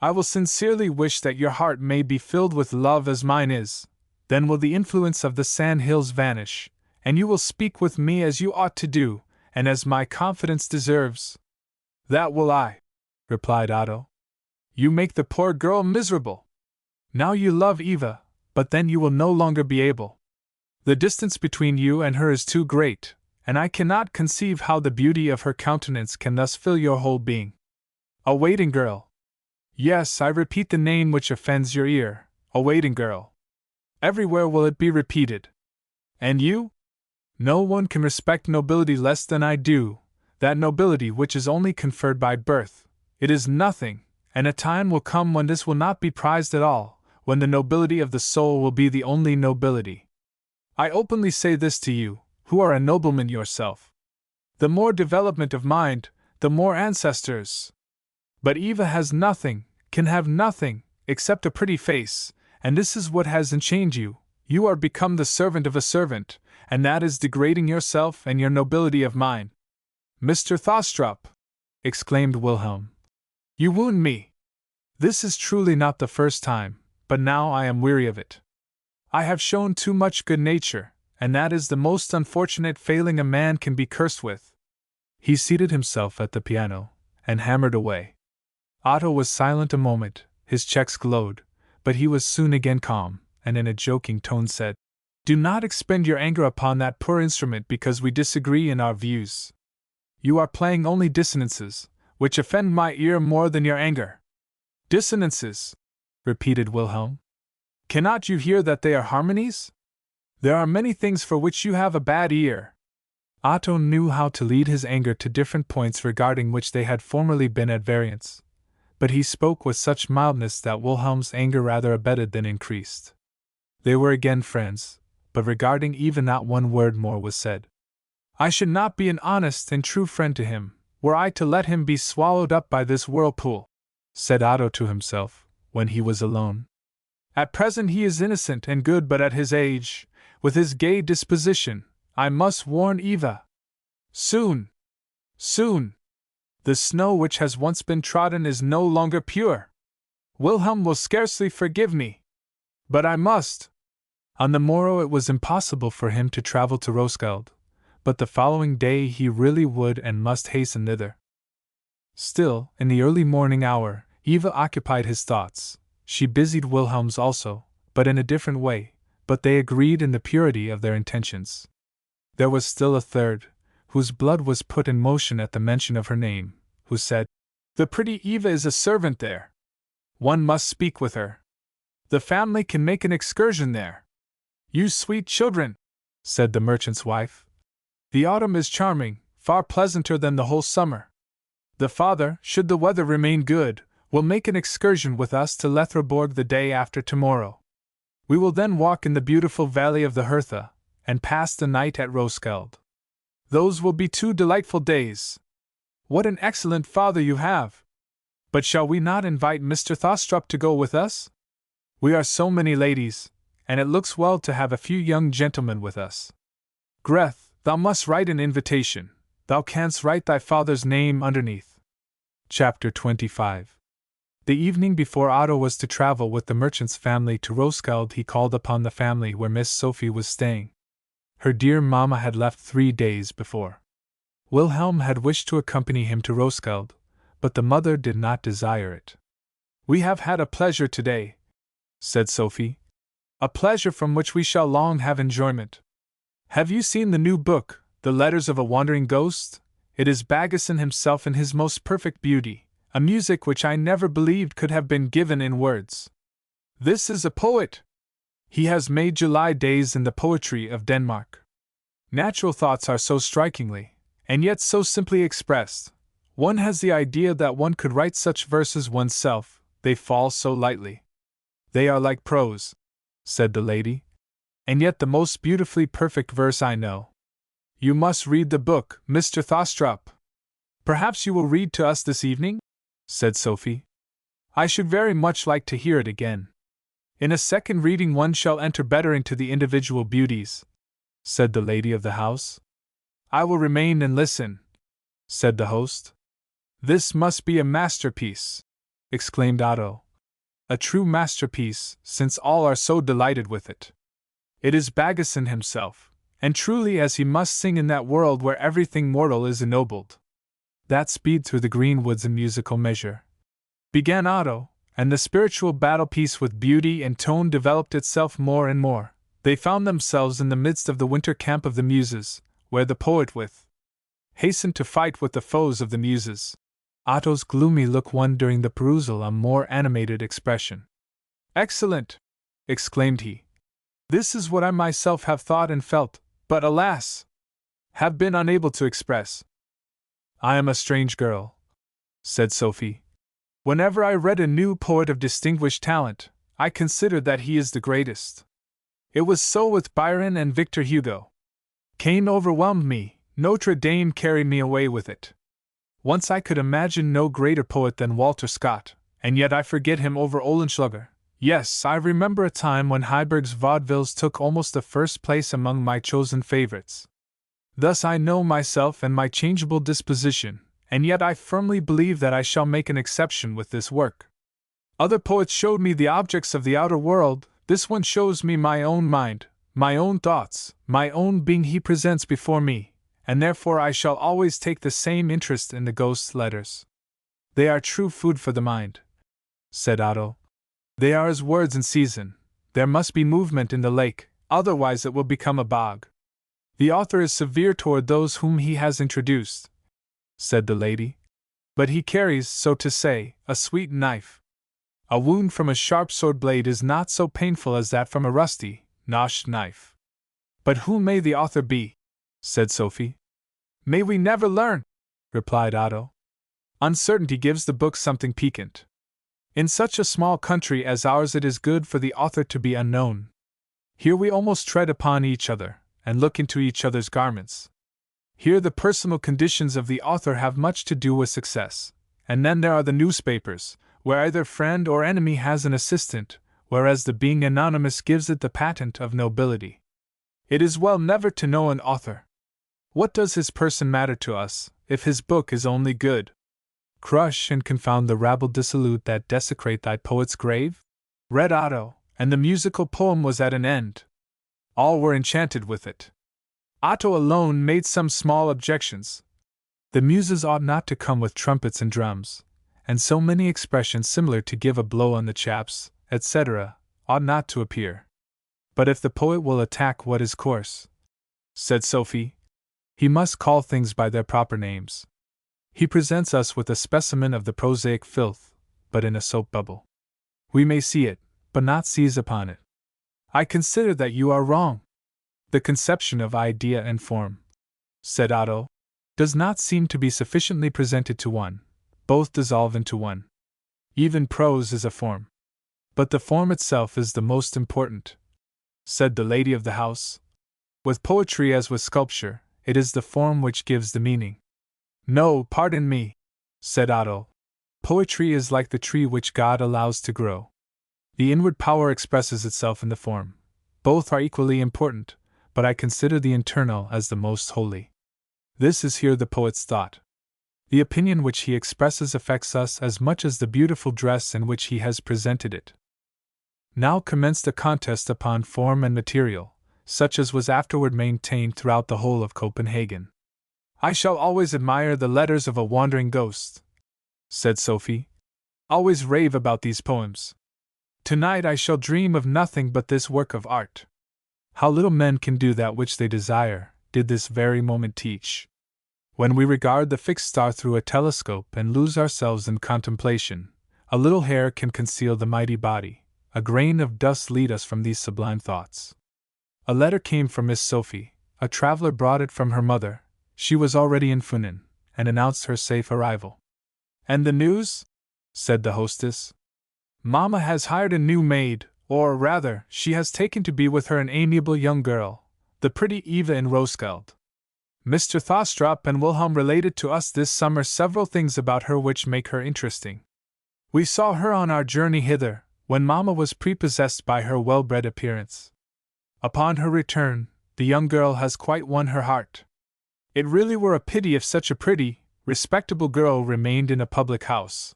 I will sincerely wish that your heart may be filled with love as mine is, then will the influence of the sand hills vanish, and you will speak with me as you ought to do, and as my confidence deserves. That will I, replied Otto. You make the poor girl miserable. Now you love Eva, but then you will no longer be able. The distance between you and her is too great, and I cannot conceive how the beauty of her countenance can thus fill your whole being. A waiting girl. Yes, I repeat the name which offends your ear, a waiting girl. Everywhere will it be repeated. And you? No one can respect nobility less than I do, that nobility which is only conferred by birth. It is nothing, and a time will come when this will not be prized at all, when the nobility of the soul will be the only nobility. I openly say this to you, who are a nobleman yourself. The more development of mind, the more ancestors. But Eva has nothing, can have nothing, except a pretty face, and this is what has enchained you. You are become the servant of a servant, and that is degrading yourself and your nobility of mind. Mr. Thostrup, exclaimed Wilhelm, you wound me. This is truly not the first time, but now I am weary of it. I have shown too much good nature, and that is the most unfortunate failing a man can be cursed with. He seated himself at the piano, and hammered away. Otto was silent a moment, his checks glowed, but he was soon again calm, and in a joking tone said, Do not expend your anger upon that poor instrument because we disagree in our views. You are playing only dissonances, which offend my ear more than your anger. Dissonances, repeated Wilhelm. Cannot you hear that they are harmonies? There are many things for which you have a bad ear. Otto knew how to lead his anger to different points regarding which they had formerly been at variance, but he spoke with such mildness that Wilhelm's anger rather abated than increased. They were again friends, but regarding Eva not one word more was said. I should not be an honest and true friend to him, were I to let him be swallowed up by this whirlpool, said Otto to himself, when he was alone. At present he is innocent and good, but at his age, with his gay disposition, I must warn Eva. Soon, soon. The snow which has once been trodden is no longer pure. Wilhelm will scarcely forgive me. But I must. On the morrow it was impossible for him to travel to Roskilde, but the following day he really would and must hasten thither. Still, in the early morning hour, Eva occupied his thoughts. She busied Wilhelm's also, but in a different way, but they agreed in the purity of their intentions. There was still a third, whose blood was put in motion at the mention of her name, who said, The pretty Eva is a servant there. One must speak with her. The family can make an excursion there. You sweet children, said the merchant's wife. The autumn is charming, far pleasanter than the whole summer. The father, should the weather remain good, will make an excursion with us to Letherborg the day after tomorrow. We will then walk in the beautiful valley of the Hertha, and pass the night at Roskilde. Those will be 2 delightful days. What an excellent father you have! But shall we not invite Mr. Thostrup to go with us? We are so many ladies, and it looks well to have a few young gentlemen with us. Greth, thou must write an invitation. Thou canst write thy father's name underneath. Chapter 25. The evening before Otto was to travel with the merchant's family to Roskilde, he called upon the family where Miss Sophie was staying. Her dear mamma had left 3 days before. Wilhelm had wished to accompany him to Roskilde, but the mother did not desire it. "We have had a pleasure today," said Sophie. "A pleasure from which we shall long have enjoyment. Have you seen the new book, The Letters of a Wandering Ghost? It is Baggison himself in his most perfect beauty, a music which I never believed could have been given in words. This is a poet. He has made July days in the poetry of Denmark. Natural thoughts are so strikingly, and yet so simply expressed. One has the idea that one could write such verses oneself, they fall so lightly." "They are like prose," said the lady, "and yet the most beautifully perfect verse I know. You must read the book, Mr. Thostrup." "Perhaps you will read to us this evening?" said Sophie. "I should very much like to hear it again. In a second reading one shall enter better into the individual beauties," said the lady of the house. "I will remain and listen," said the host. "This must be a masterpiece," exclaimed Otto. "A true masterpiece, since all are so delighted with it. It is Baggison himself, and truly as he must sing in that world where everything mortal is ennobled." "That speed through the green woods in musical measure," began Otto, and the spiritual battle piece with beauty and tone developed itself more and more. They found themselves in the midst of the winter camp of the Muses, where the poet hastened to fight with the foes of the Muses. Otto's gloomy look won during the perusal a more animated expression. "Excellent!" exclaimed he. "This is what I myself have thought and felt, but alas! have been unable to express." "I am a strange girl," said Sophie. "Whenever I read a new poet of distinguished talent, I considered that he is the greatest. It was so with Byron and Victor Hugo. Cain overwhelmed me, Notre Dame carried me away with it. Once I could imagine no greater poet than Walter Scott, and yet I forget him over Oehlenschläger. Yes, I remember a time when Heiberg's vaudevilles took almost the first place among my chosen favorites. Thus I know myself and my changeable disposition, and yet I firmly believe that I shall make an exception with this work. Other poets showed me the objects of the outer world, this one shows me my own mind, my own thoughts, my own being he presents before me, and therefore I shall always take the same interest in the ghost's letters. They are true food for the mind," said Otto. "They are as words in season. There must be movement in the lake, otherwise it will become a bog. The author is severe toward those whom he has introduced," said the lady. "But he carries, so to say, a sweet knife. A wound from a sharp sword blade is not so painful as that from a rusty, notched knife." "But who may the author be?" said Sophie. "May we never learn," replied Otto. "Uncertainty gives the book something piquant. In such a small country as ours it is good for the author to be unknown. Here we almost tread upon each other, and look into each other's garments. Here the personal conditions of the author have much to do with success, and then there are the newspapers, where either friend or enemy has an assistant, whereas the being anonymous gives it the patent of nobility. It is well never to know an author. What does his person matter to us, if his book is only good? Crush and confound the rabble dissolute that desecrate thy poet's grave?" Read Otto, and the musical poem was at an end. All were enchanted with it. Otto alone made some small objections. The Muses ought not to come with trumpets and drums, and so many expressions similar to give a blow on the chaps, etc., ought not to appear. "But if the poet will attack what is coarse," said Sophie, "he must call things by their proper names. He presents us with a specimen of the prosaic filth, but in a soap bubble. We may see it, but not seize upon it." "I consider that you are wrong. The conception of idea and form," said Otto, "does not seem to be sufficiently presented to one. Both dissolve into one. Even prose is a form. But the form itself is the most important," said the lady of the house. "With poetry as with sculpture, it is the form which gives the meaning." "No, pardon me," said Otto. "Poetry is like the tree which God allows to grow. The inward power expresses itself in the form. Both are equally important, but I consider the internal as the most holy. This is here the poet's thought. The opinion which he expresses affects us as much as the beautiful dress in which he has presented it." Now commenced a contest upon form and material, such as was afterward maintained throughout the whole of Copenhagen. "I shall always admire the letters of a wandering ghost," said Sophie. Always rave about these poems. Tonight I shall dream of nothing but this work of art. How little men can do that which they desire, did this very moment teach. When we regard the fixed star through a telescope and lose ourselves in contemplation, a little hair can conceal the mighty body, a grain of dust lead us from these sublime thoughts. A letter came from Miss Sophie. A traveler brought it from her mother. She was already in Funen, and announced her safe arrival. And the news? Said the hostess. Mamma has hired a new maid, or rather, she has taken to be with her an amiable young girl, the pretty Eva in Roskilde. Mr. Thostrup and Wilhelm related to us this summer several things about her which make her interesting. We saw her on our journey hither, when Mamma was prepossessed by her well-bred appearance. Upon her return, the young girl has quite won her heart. It really were a pity if such a pretty, respectable girl remained in a public house.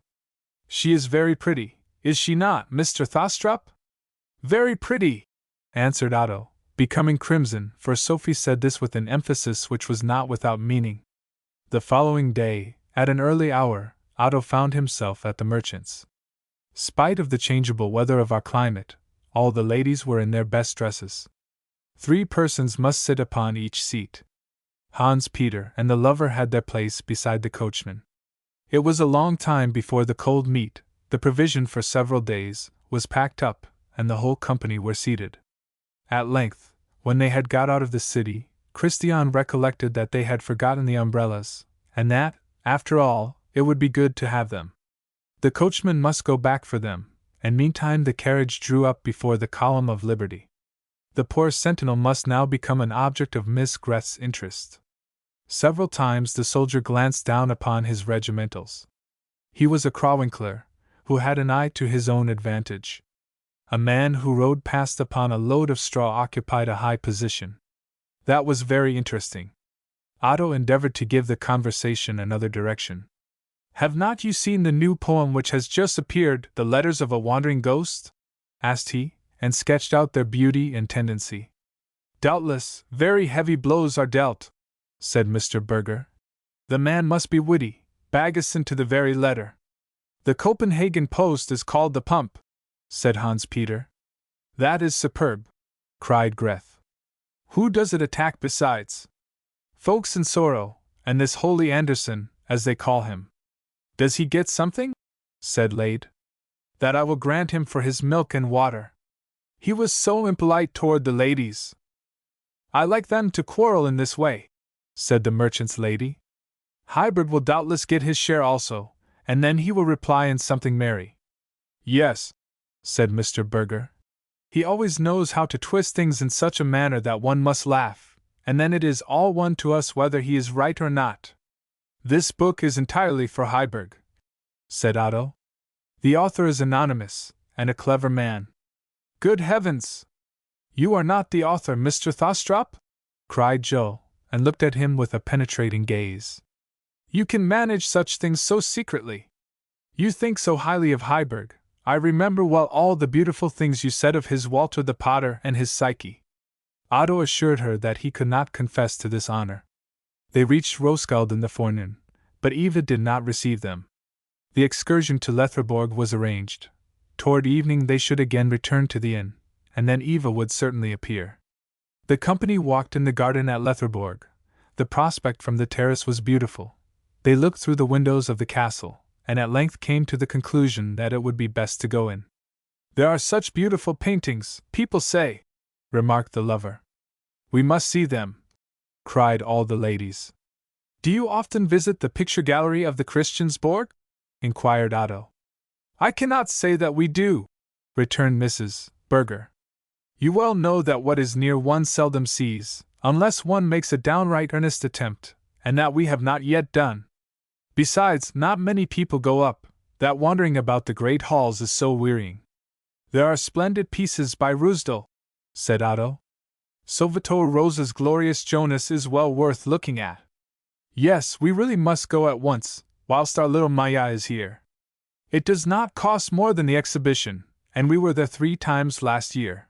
She is very pretty, is she not, Mr. Thostrup? Very pretty, answered Otto, becoming crimson, for Sophie said this with an emphasis which was not without meaning. The following day, at an early hour, Otto found himself at the merchant's. Spite of the changeable weather of our climate, all the ladies were in their best dresses. 3 persons must sit upon each seat. Hans, Peter, and the lover had their place beside the coachman. It was a long time before the cold meat, the provision for several days, was packed up, and the whole company were seated. At length, when they had got out of the city, Christian recollected that they had forgotten the umbrellas, and that, after all, it would be good to have them. The coachman must go back for them, and meantime the carriage drew up before the column of Liberty. The poor sentinel must now become an object of Miss Greth's interest. Several times the soldier glanced down upon his regimentals. He was a Crawinkler, who had an eye to his own advantage. A man who rode past upon a load of straw occupied a high position. That was very interesting. Otto endeavored to give the conversation another direction. Have not you seen the new poem which has just appeared, The Letters of a Wandering Ghost? Asked he, and sketched out their beauty and tendency. Doubtless, very heavy blows are dealt, said Mr. Berger. The man must be witty, Baggison to the very letter. The Copenhagen Post is called the Pump, said Hans Peter. That is superb, cried Greth. Who does it attack besides? Folks in sorrow, and this holy Andersen, as they call him. Does he get something? Said Lade. That I will grant him for his milk and water. He was so impolite toward the ladies. I like them to quarrel in this way, said the merchant's lady. Hybrid will doubtless get his share also, and then he will reply in something merry. Yes, said Mr. Berger. He always knows how to twist things in such a manner that one must laugh, and then it is all one to us whether he is right or not. This book is entirely for Heiberg, said Otto. The author is anonymous, and a clever man. Good heavens! You are not the author, Mr. Thostrup? Cried Joe, and looked at him with a penetrating gaze. You can manage such things so secretly. You think so highly of Heiberg. I remember well all the beautiful things you said of his Walter the Potter and his Psyche. Otto assured her that he could not confess to this honor. They reached Roskilde in the forenoon, but Eva did not receive them. The excursion to Letherborg was arranged. Toward evening they should again return to the inn, and then Eva would certainly appear. The company walked in the garden at Letherborg. The prospect from the terrace was beautiful. They looked through the windows of the castle, and at length came to the conclusion that it would be best to go in. There are such beautiful paintings, people say, remarked the lover. We must see them, cried all the ladies. Do you often visit the picture gallery of the Christiansborg? Inquired Otto. I cannot say that we do, returned Mrs. Berger. You well know that what is near one seldom sees, unless one makes a downright earnest attempt, and that we have not yet done. Besides, not many people go up, that wandering about the great halls is so wearying. There are splendid pieces by Rusdel, said Otto. Salvator Rosa's Glorious Jonas is well worth looking at. Yes, we really must go at once, whilst our little Maya is here. It does not cost more than the exhibition, and we were there 3 times last year.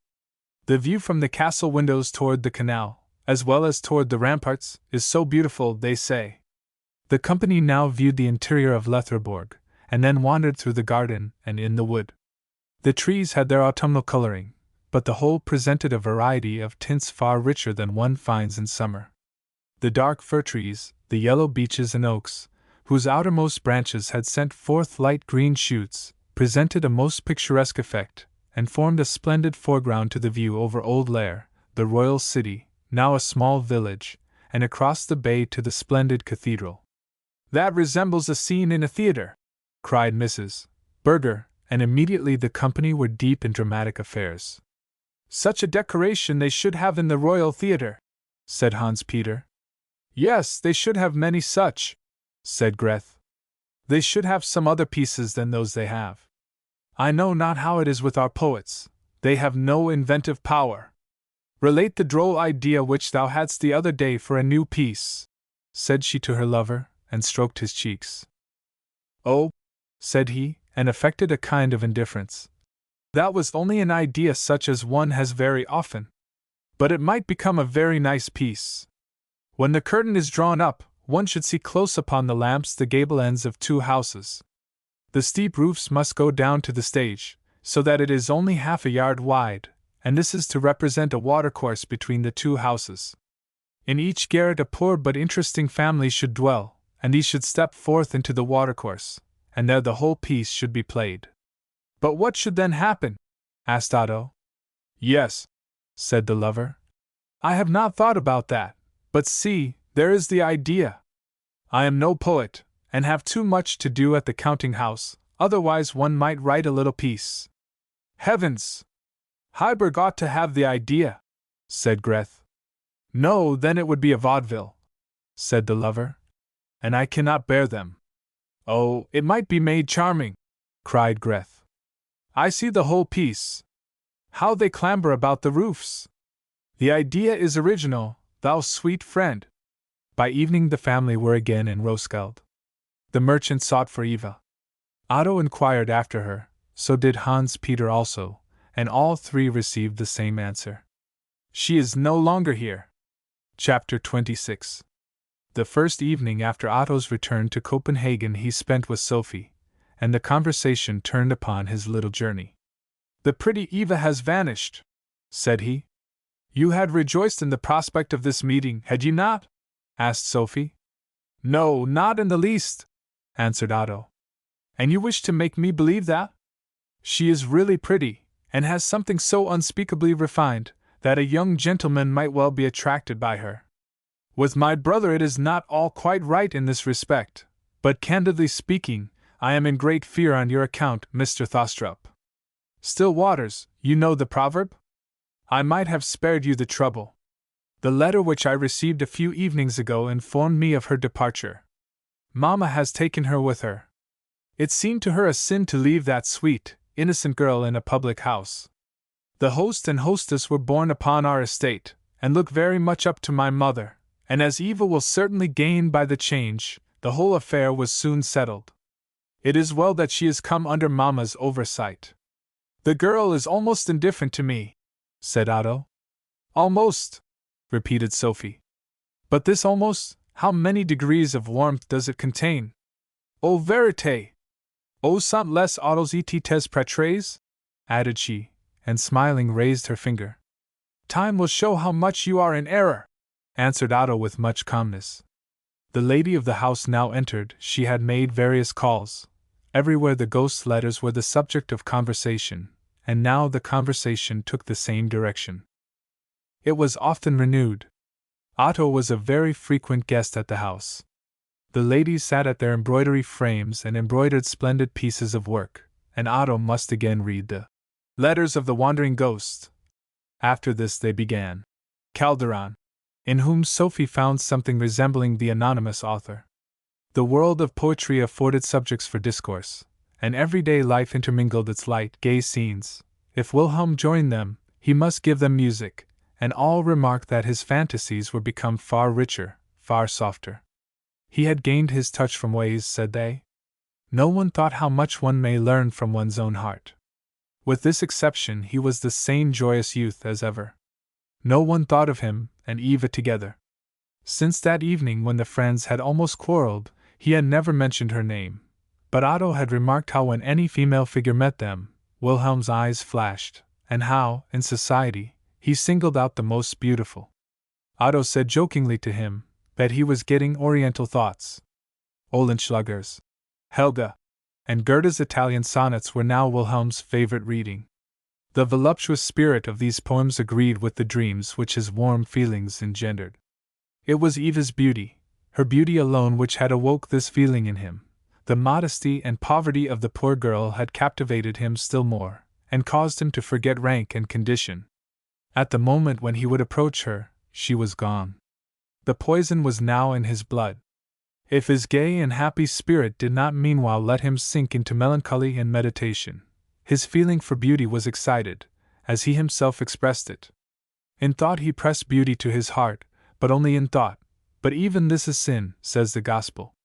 The view from the castle windows toward the canal, as well as toward the ramparts, is so beautiful, they say. The company now viewed the interior of Letherborg, and then wandered through the garden and in the wood. The trees had their autumnal coloring, but the whole presented a variety of tints far richer than one finds in summer. The dark fir trees, the yellow beeches and oaks, whose outermost branches had sent forth light green shoots, presented a most picturesque effect, and formed a splendid foreground to the view over Old Lair, the royal city, now a small village, and across the bay to the splendid cathedral. "That resembles a scene in a theatre!" cried Mrs. Berger, and immediately the company were deep in dramatic affairs. "Such a decoration they should have in the Royal Theatre," said Hans Peter. "Yes, they should have many such," said Greth. "They should have some other pieces than those they have. I know not how it is with our poets, they have no inventive power. Relate the droll idea which thou hadst the other day for a new piece," said she to her lover, and stroked his cheeks. "Oh," said he, and affected a kind of indifference. "That was only an idea such as one has very often. But it might become a very nice piece. When the curtain is drawn up, one should see close upon the lamps the gable ends of two houses. The steep roofs must go down to the stage, so that it is only half a yard wide, and this is to represent a watercourse between the two houses. In each garret a poor but interesting family should dwell, and these should step forth into the watercourse, and there the whole piece should be played." "But what should then happen?" asked Otto. "Yes," said the lover. "I have not thought about that, but see, there is the idea. I am no poet, and have too much to do at the counting house, otherwise one might write a little piece." "Heavens! Heiberg ought to have the idea," said Greth. "No, then it would be a vaudeville," said the lover. "And I cannot bear them." "Oh, it might be made charming," cried Greth. "I see the whole piece. How they clamber about the roofs! The idea is original, thou sweet friend." By evening the family were again in Roskilde. The merchant sought for Eva. Otto inquired after her, so did Hans Peter also, and all three received the same answer. "She is no longer here." Chapter 26. The first evening after Otto's return to Copenhagen he spent with Sophie, and the conversation turned upon his little journey. "The pretty Eva has vanished," said he. "You had rejoiced in the prospect of this meeting, had you not?" asked Sophie. "No, not in the least," answered Otto. "And you wish to make me believe that? She is really pretty, and has something so unspeakably refined, that a young gentleman might well be attracted by her. With my brother it is not all quite right in this respect, but candidly speaking, I am in great fear on your account, Mr. Thostrup. Still waters, you know the proverb? I might have spared you the trouble. The letter which I received a few evenings ago informed me of her departure. Mamma has taken her with her. It seemed to her a sin to leave that sweet, innocent girl in a public house. The host and hostess were born upon our estate, and look very much up to my mother, and as Eva will certainly gain by the change, the whole affair was soon settled. It is well that she has come under Mamma's oversight. The girl is almost indifferent to me," said Otto. "Almost," repeated Sophie. "But this almost, how many degrees of warmth does it contain? O verite! O sont les autos et tes pretres?" added she, and smiling raised her finger. "Time will show how much you are in error," answered Otto with much calmness. The lady of the house now entered. She had made various calls. Everywhere the ghost's letters were the subject of conversation, and now the conversation took the same direction. It was often renewed. Otto was a very frequent guest at the house. The ladies sat at their embroidery frames and embroidered splendid pieces of work, and Otto must again read the letters of the wandering ghost. After this they began Calderon, in whom Sophie found something resembling the anonymous author. The world of poetry afforded subjects for discourse, and everyday life intermingled its light, gay scenes. If Wilhelm joined them, he must give them music, and all remarked that his fantasies were become far richer, far softer. He had gained his touch from ways, said they. No one thought how much one may learn from one's own heart. With this exception, he was the same joyous youth as ever. No one thought of him and Eva together. Since that evening when the friends had almost quarreled, he had never mentioned her name, but Otto had remarked how when any female figure met them, Wilhelm's eyes flashed, and how, in society, he singled out the most beautiful. Otto said jokingly to him that he was getting Oriental thoughts. Oehlenschläger's Helga and Goethe's Italian sonnets were now Wilhelm's favorite reading. The voluptuous spirit of these poems agreed with the dreams which his warm feelings engendered. It was Eva's beauty, her beauty alone, which had awoke this feeling in him. The modesty and poverty of the poor girl had captivated him still more, and caused him to forget rank and condition. At the moment when he would approach her, she was gone. The poison was now in his blood. If his gay and happy spirit did not meanwhile let him sink into melancholy and meditation, his feeling for beauty was excited, as he himself expressed it. In thought he pressed beauty to his heart, but only in thought. But even this is sin, says the Gospel.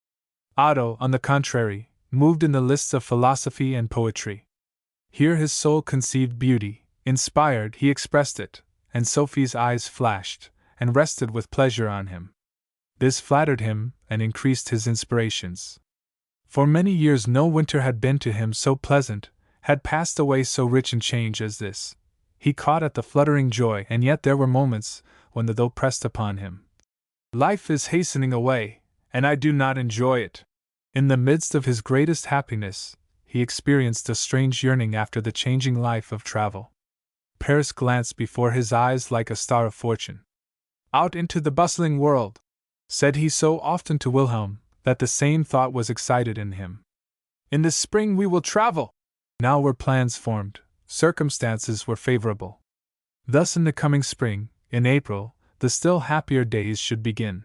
Otto, on the contrary, moved in the lists of philosophy and poetry. Here his soul conceived beauty, inspired, he expressed it, and Sophie's eyes flashed, and rested with pleasure on him. This flattered him, and increased his inspirations. For many years no winter had been to him so pleasant, had passed away so rich in change as this. He caught at the fluttering joy, and yet there were moments when the though pressed upon him. Life is hastening away, and I do not enjoy it. In the midst of his greatest happiness, he experienced a strange yearning after the changing life of travel. Paris glanced before his eyes like a star of fortune. Out into the bustling world, said he so often to Wilhelm, that the same thought was excited in him. In the spring we will travel. Now were plans formed, circumstances were favorable. Thus in the coming spring, in April, the still happier days should begin.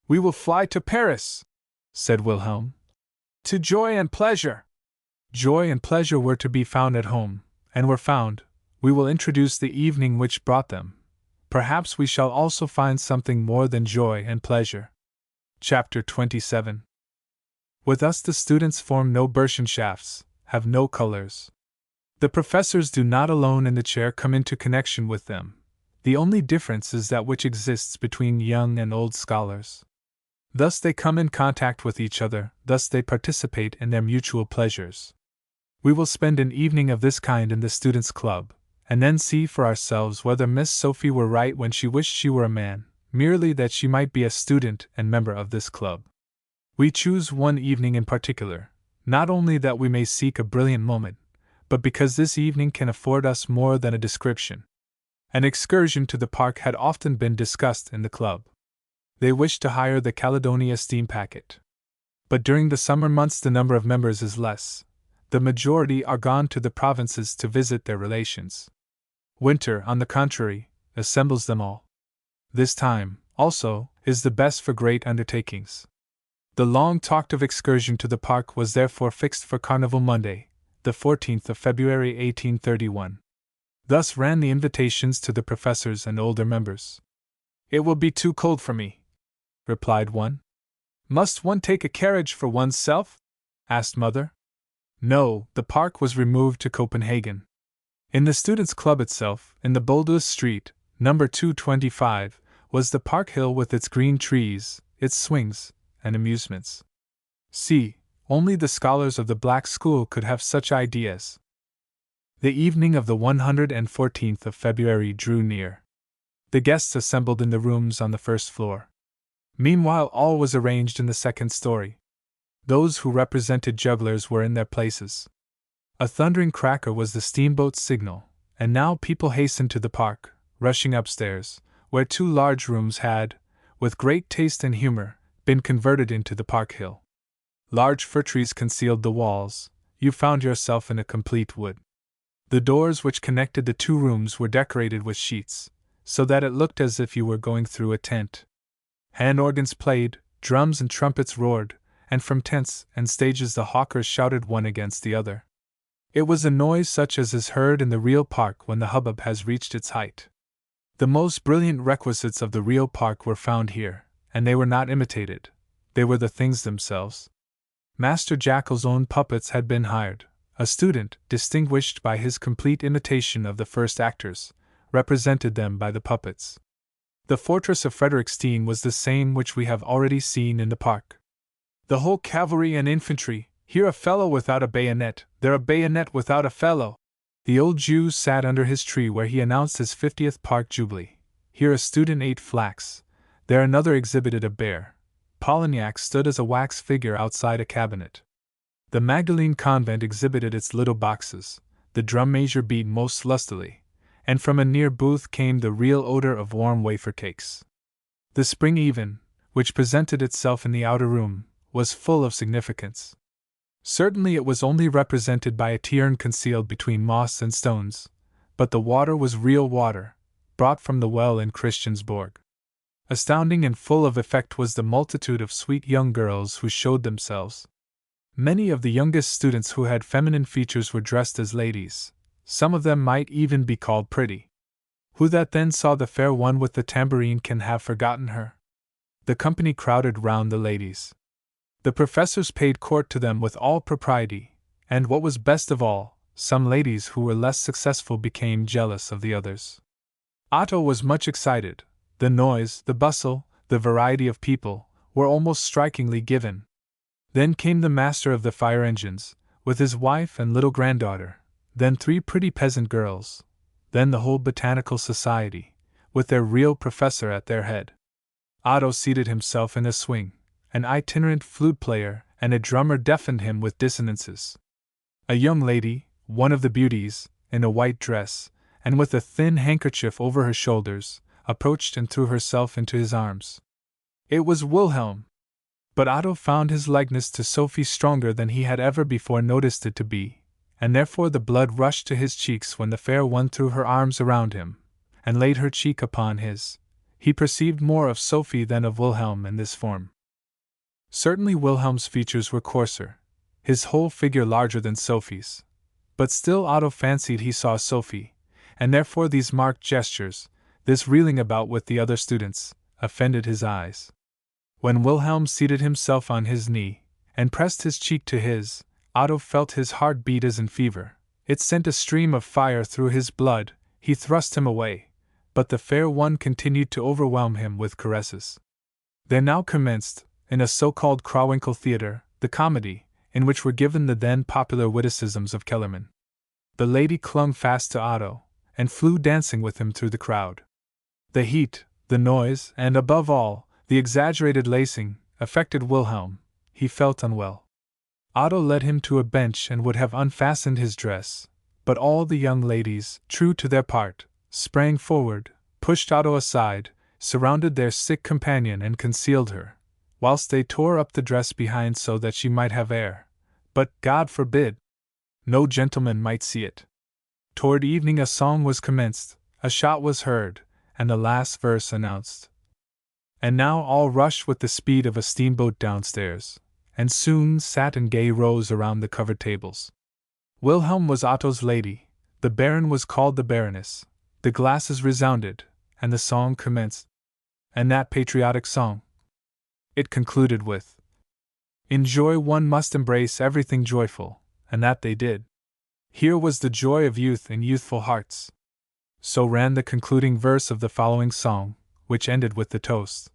We will fly to Paris, said Wilhelm. To joy and pleasure. Joy and pleasure were to be found at home, and were found. We will introduce the evening which brought them. Perhaps we shall also find something more than joy and pleasure. Chapter 27. With us the students form no Burschenschafts, have no colors. The professors do not alone in the chair come into connection with them. The only difference is that which exists between young and old scholars. Thus they come in contact with each other, thus they participate in their mutual pleasures. We will spend an evening of this kind in the Students' Club, and then see for ourselves whether Miss Sophie were right when she wished she were a man, merely that she might be a student and member of this club. We choose one evening in particular, not only that we may seek a brilliant moment, but because this evening can afford us more than a description. An excursion to the park had often been discussed in the club. They wished to hire the Caledonia steam packet. But during the summer months the number of members is less. The majority are gone to the provinces to visit their relations. Winter, on the contrary, assembles them all. This time, also, is the best for great undertakings. The long-talked-of excursion to the park was therefore fixed for Carnival Monday, the 14th of February 1831. Thus ran the invitations to the professors and older members. It will be too cold for me, replied one. Must one take a carriage for oneself? Asked Mother. No, the park was removed to Copenhagen. In the Students' Club itself, in the Boldus Street, number 225, was the Park Hill with its green trees, its swings, and amusements. See, only the scholars of the Black School could have such ideas. The evening of the 114th of February drew near. The guests assembled in the rooms on the first floor. Meanwhile all was arranged in the second story. Those who represented jugglers were in their places. A thundering cracker was the steamboat's signal, and now people hastened to the park, rushing upstairs, where 2 large rooms had, with great taste and humor, been converted into the Park Hill. Large fir trees concealed the walls. You found yourself in a complete wood. The doors which connected the 2 rooms were decorated with sheets, so that it looked as if you were going through a tent. Hand organs played, drums and trumpets roared, and from tents and stages the hawkers shouted one against the other. It was a noise such as is heard in the real park when the hubbub has reached its height. The most brilliant requisites of the real park were found here, and they were not imitated, they were the things themselves. Master Jackal's own puppets had been hired. A student, distinguished by his complete imitation of the first actors, represented them by the puppets. The fortress of Frederikstein was the same which we have already seen in the park. The whole cavalry and infantry, Here a fellow without a bayonet, there a bayonet without a fellow. The old Jew sat under his tree where he announced his 50th Park Jubilee. Here a student ate flax, there another exhibited a bear. Polignac stood as a wax figure outside a cabinet. The Magdalene convent exhibited its little boxes, the drum major beat most lustily, and from a near booth came the real odor of warm wafer cakes. The spring even, which presented itself in the outer room, was full of significance. Certainly it was only represented by a tearn concealed between moss and stones, but the water was real water, brought from the well in Christiansborg. Astounding and full of effect was the multitude of sweet young girls who showed themselves. Many of the youngest students who had feminine features were dressed as ladies. Some of them might even be called pretty. Who that then saw the fair one with the tambourine can have forgotten her? The company crowded round the ladies. The professors paid court to them with all propriety, and what was best of all, some ladies who were less successful became jealous of the others. Otto was much excited. The noise, the bustle, the variety of people, were almost strikingly given. Then came the master of the fire engines, with his wife and little granddaughter, then 3 pretty peasant girls, then the whole botanical society, with their real professor at their head. Otto seated himself in a swing. An itinerant flute player and a drummer deafened him with dissonances. A young lady, one of the beauties, in a white dress, and with a thin handkerchief over her shoulders, approached and threw herself into his arms. It was Wilhelm. But Otto found his likeness to Sophie stronger than he had ever before noticed it to be, and therefore the blood rushed to his cheeks when the fair one threw her arms around him, and laid her cheek upon his. He perceived more of Sophie than of Wilhelm in this form. Certainly Wilhelm's features were coarser, his whole figure larger than Sophie's. But still Otto fancied he saw Sophie, and therefore these marked gestures, this reeling about with the other students, offended his eyes. When Wilhelm seated himself on his knee, and pressed his cheek to his, Otto felt his heart beat as in fever. It sent a stream of fire through his blood. He thrust him away, but the fair one continued to overwhelm him with caresses. There now commenced, in a so-called Krawinkel theater, the comedy, in which were given the then popular witticisms of Kellerman. The lady clung fast to Otto, and flew dancing with him through the crowd. The heat, the noise, and above all, the exaggerated lacing, affected Wilhelm. He felt unwell. Otto led him to a bench and would have unfastened his dress, but all the young ladies, true to their part, sprang forward, pushed Otto aside, surrounded their sick companion and concealed her, whilst they tore up the dress behind so that she might have air. But, God forbid! No gentleman might see it. Toward evening a song was commenced, a shot was heard, and the last verse announced. And now all rushed with the speed of a steamboat downstairs, and soon sat in gay rows around the covered tables. Wilhelm was Otto's lady, the Baron was called the Baroness, the glasses resounded, and the song commenced. And that patriotic song! It concluded with, "In joy one must embrace everything joyful," and that they did. Here was the joy of youth in youthful hearts. So ran the concluding verse of the following song, which ended with the toast.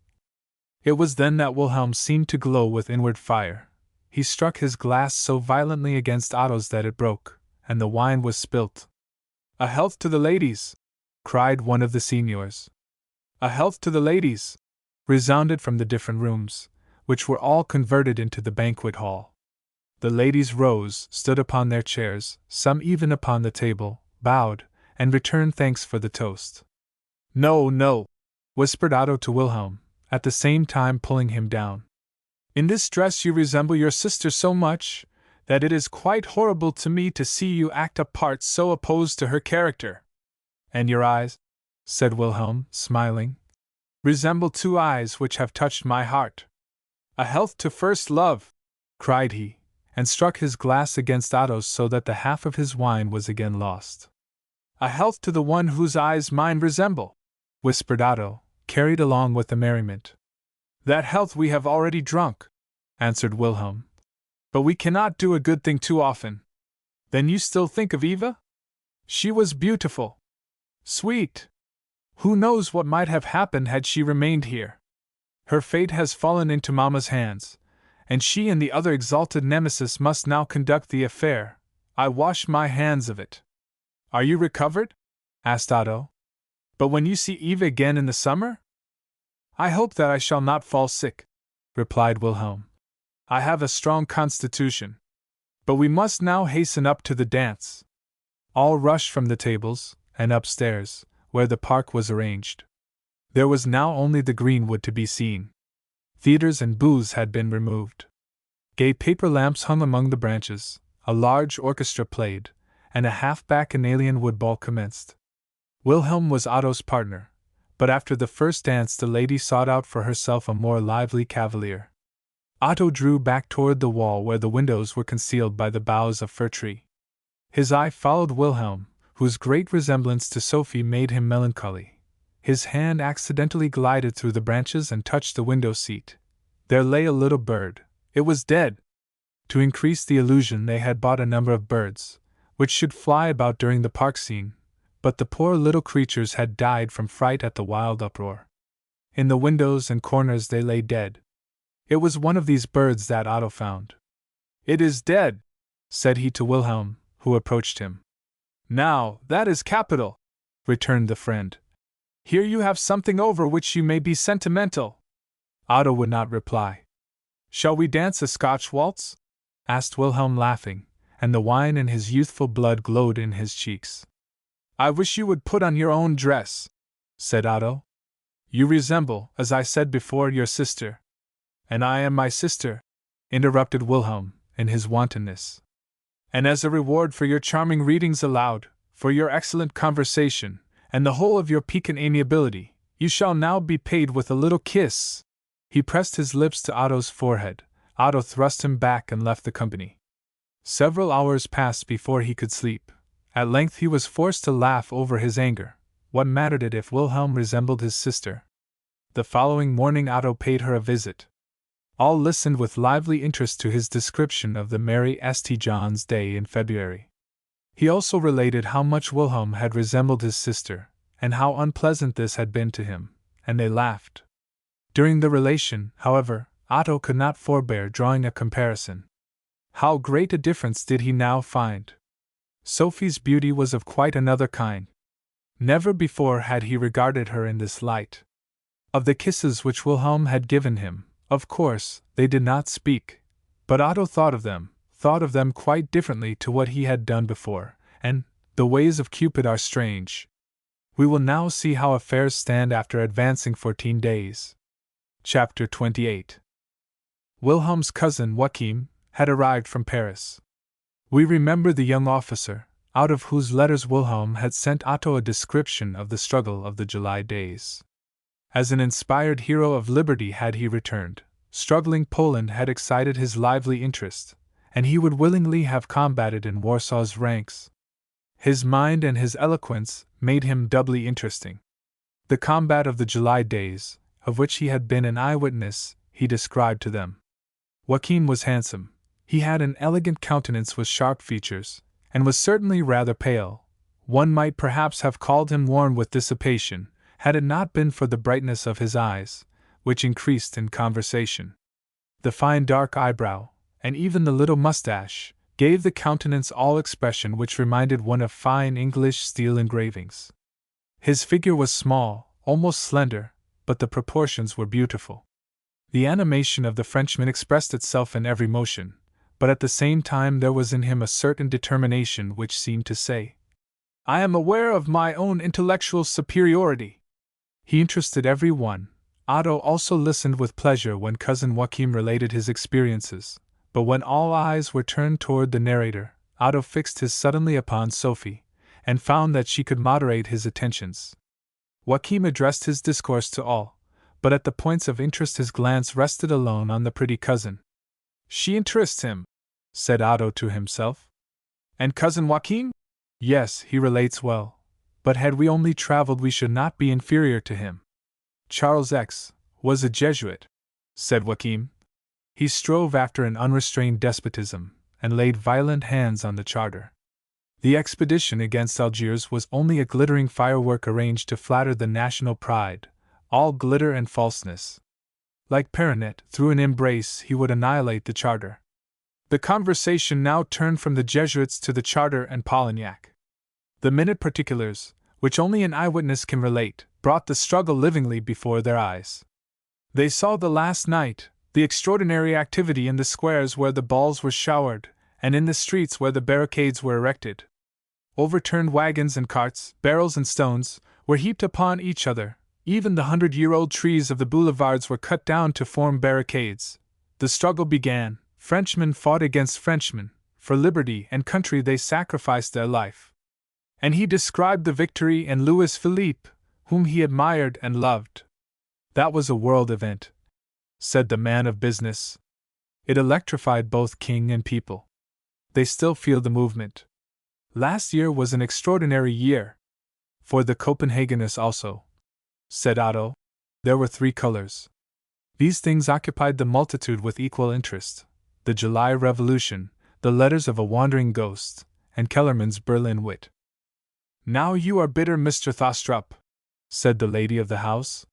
It was then that Wilhelm seemed to glow with inward fire. He struck his glass so violently against Otto's that it broke, and the wine was spilt. "A health to the ladies!" cried one of the seniors. "A health to the ladies!" resounded from the different rooms, which were all converted into the banquet hall. The ladies rose, stood upon their chairs, some even upon the table, bowed, and returned thanks for the toast. "No, no," whispered Otto to Wilhelm, at the same time pulling him down. "In this dress you resemble your sister so much, that it is quite horrible to me to see you act a part so opposed to her character." "And your eyes," said Wilhelm, smiling, "resemble 2 eyes which have touched my heart." "A health to first love!" cried he, and struck his glass against Otto's so that the half of his wine was again lost. "A health to the one whose eyes mine resemble!" whispered Otto, carried along with the merriment. "That health we have already drunk," answered Wilhelm. "But we cannot do a good thing too often." "Then you still think of Eva?" "She was beautiful. Sweet. Who knows what might have happened had she remained here? Her fate has fallen into Mamma's hands, and she and the other exalted nemesis must now conduct the affair. I wash my hands of it. Are you recovered? Asked Otto. But when you see Eve again in the summer? I hope that I shall not fall sick, replied Wilhelm. I have a strong constitution. But we must now hasten up to the dance. All rushed from the tables, and upstairs, where the park was arranged. There was now only the greenwood to be seen. Theatres and booths had been removed. Gay paper lamps hung among the branches, a large orchestra played, and a half-bacchanalian wood-ball commenced. Wilhelm was Otto's partner, but after the first dance the lady sought out for herself a more lively cavalier. Otto drew back toward the wall where the windows were concealed by the boughs of fir tree. His eye followed Wilhelm, whose great resemblance to Sophie made him melancholy. His hand accidentally glided through the branches and touched the window seat. There lay a little bird. It was dead. To increase the illusion they had bought a number of birds, which should fly about during the park scene, but the poor little creatures had died from fright at the wild uproar. In the windows and corners they lay dead. It was one of these birds that Otto found. It is dead, said he to Wilhelm, who approached him. Now, that is capital, returned the friend. Here you have something over which you may be sentimental. Otto would not reply. Shall we dance a Scotch waltz? Asked Wilhelm, laughing, and the wine in his youthful blood glowed in his cheeks. I wish you would put on your own dress, said Otto. You resemble, as I said before, your sister. And I am my sister, interrupted Wilhelm, in his wantonness. And as a reward for your charming readings aloud, for your excellent conversation, and the whole of your piquant amiability, you shall now be paid with a little kiss. He pressed his lips to Otto's forehead. Otto thrust him back and left the company. Several hours passed before he could sleep. At length he was forced to laugh over his anger. What mattered it if Wilhelm resembled his sister? The following morning Otto paid her a visit. All listened with lively interest to his description of the merry St. John's Day in February. He also related how much Wilhelm had resembled his sister, and how unpleasant this had been to him, and they laughed. During the relation, however, Otto could not forbear drawing a comparison. How great a difference did he now find! Sophie's beauty was of quite another kind. Never before had he regarded her in this light. Of the kisses which Wilhelm had given him, of course, they did not speak, but Otto thought of them quite differently to what he had done before, and the ways of Cupid are strange. We will now see how affairs stand after advancing 14 days. Chapter 28. Wilhelm's cousin Joachim had arrived from Paris. We remember the young officer, out of whose letters Wilhelm had sent Otto a description of the struggle of the July days. As an inspired hero of liberty had he returned. Struggling Poland had excited his lively interest, and he would willingly have combated in Warsaw's ranks. His mind and his eloquence made him doubly interesting. The combat of the July days, of which he had been an eyewitness, he described to them. Joachim was handsome. He had an elegant countenance with sharp features, and was certainly rather pale. One might perhaps have called him worn with dissipation, had it not been for the brightness of his eyes, which increased in conversation. The fine dark eyebrow, and even the little mustache, gave the countenance all expression which reminded one of fine English steel engravings. His figure was small, almost slender, but the proportions were beautiful. The animation of the Frenchman expressed itself in every motion, but at the same time there was in him a certain determination which seemed to say, I am aware of my own intellectual superiority. He interested every one. Otto also listened with pleasure when cousin Joachim related his experiences, but when all eyes were turned toward the narrator, Otto fixed his suddenly upon Sophie, and found that she could moderate his attentions. Joachim addressed his discourse to all, but at the points of interest his glance rested alone on the pretty cousin. She interests him, said Otto to himself. And cousin Joachim? Yes, he relates well, but had we only traveled we should not be inferior to him. Charles X. was a Jesuit, said Joachim. He strove after an unrestrained despotism, and laid violent hands on the charter. The expedition against Algiers was only a glittering firework arranged to flatter the national pride, all glitter and falseness. like Perronet, through an embrace he would annihilate the charter. The conversation now turned from the Jesuits to the charter and Polignac. The minute particulars, which only an eyewitness can relate, brought the struggle livingly before their eyes. They saw the last night, the extraordinary activity in the squares where the balls were showered, and in the streets where the barricades were erected. Overturned wagons and carts, barrels and stones, were heaped upon each other. Even the 100-year-old trees of the boulevards were cut down to form barricades. The struggle began. Frenchmen fought against Frenchmen. For liberty and country they sacrificed their life. And he described the victory and Louis Philippe, whom he admired and loved. That was a world event, said the man of business. It electrified both king and people. They still feel the movement. Last year was an extraordinary year. For the Copenhageners also, said Otto. There were 3 colors. These things occupied the multitude with equal interest: the July Revolution, the letters of a wandering ghost, and Kellermann's Berlin wit. Now you are bitter, Mr. Thostrup, said the lady of the house.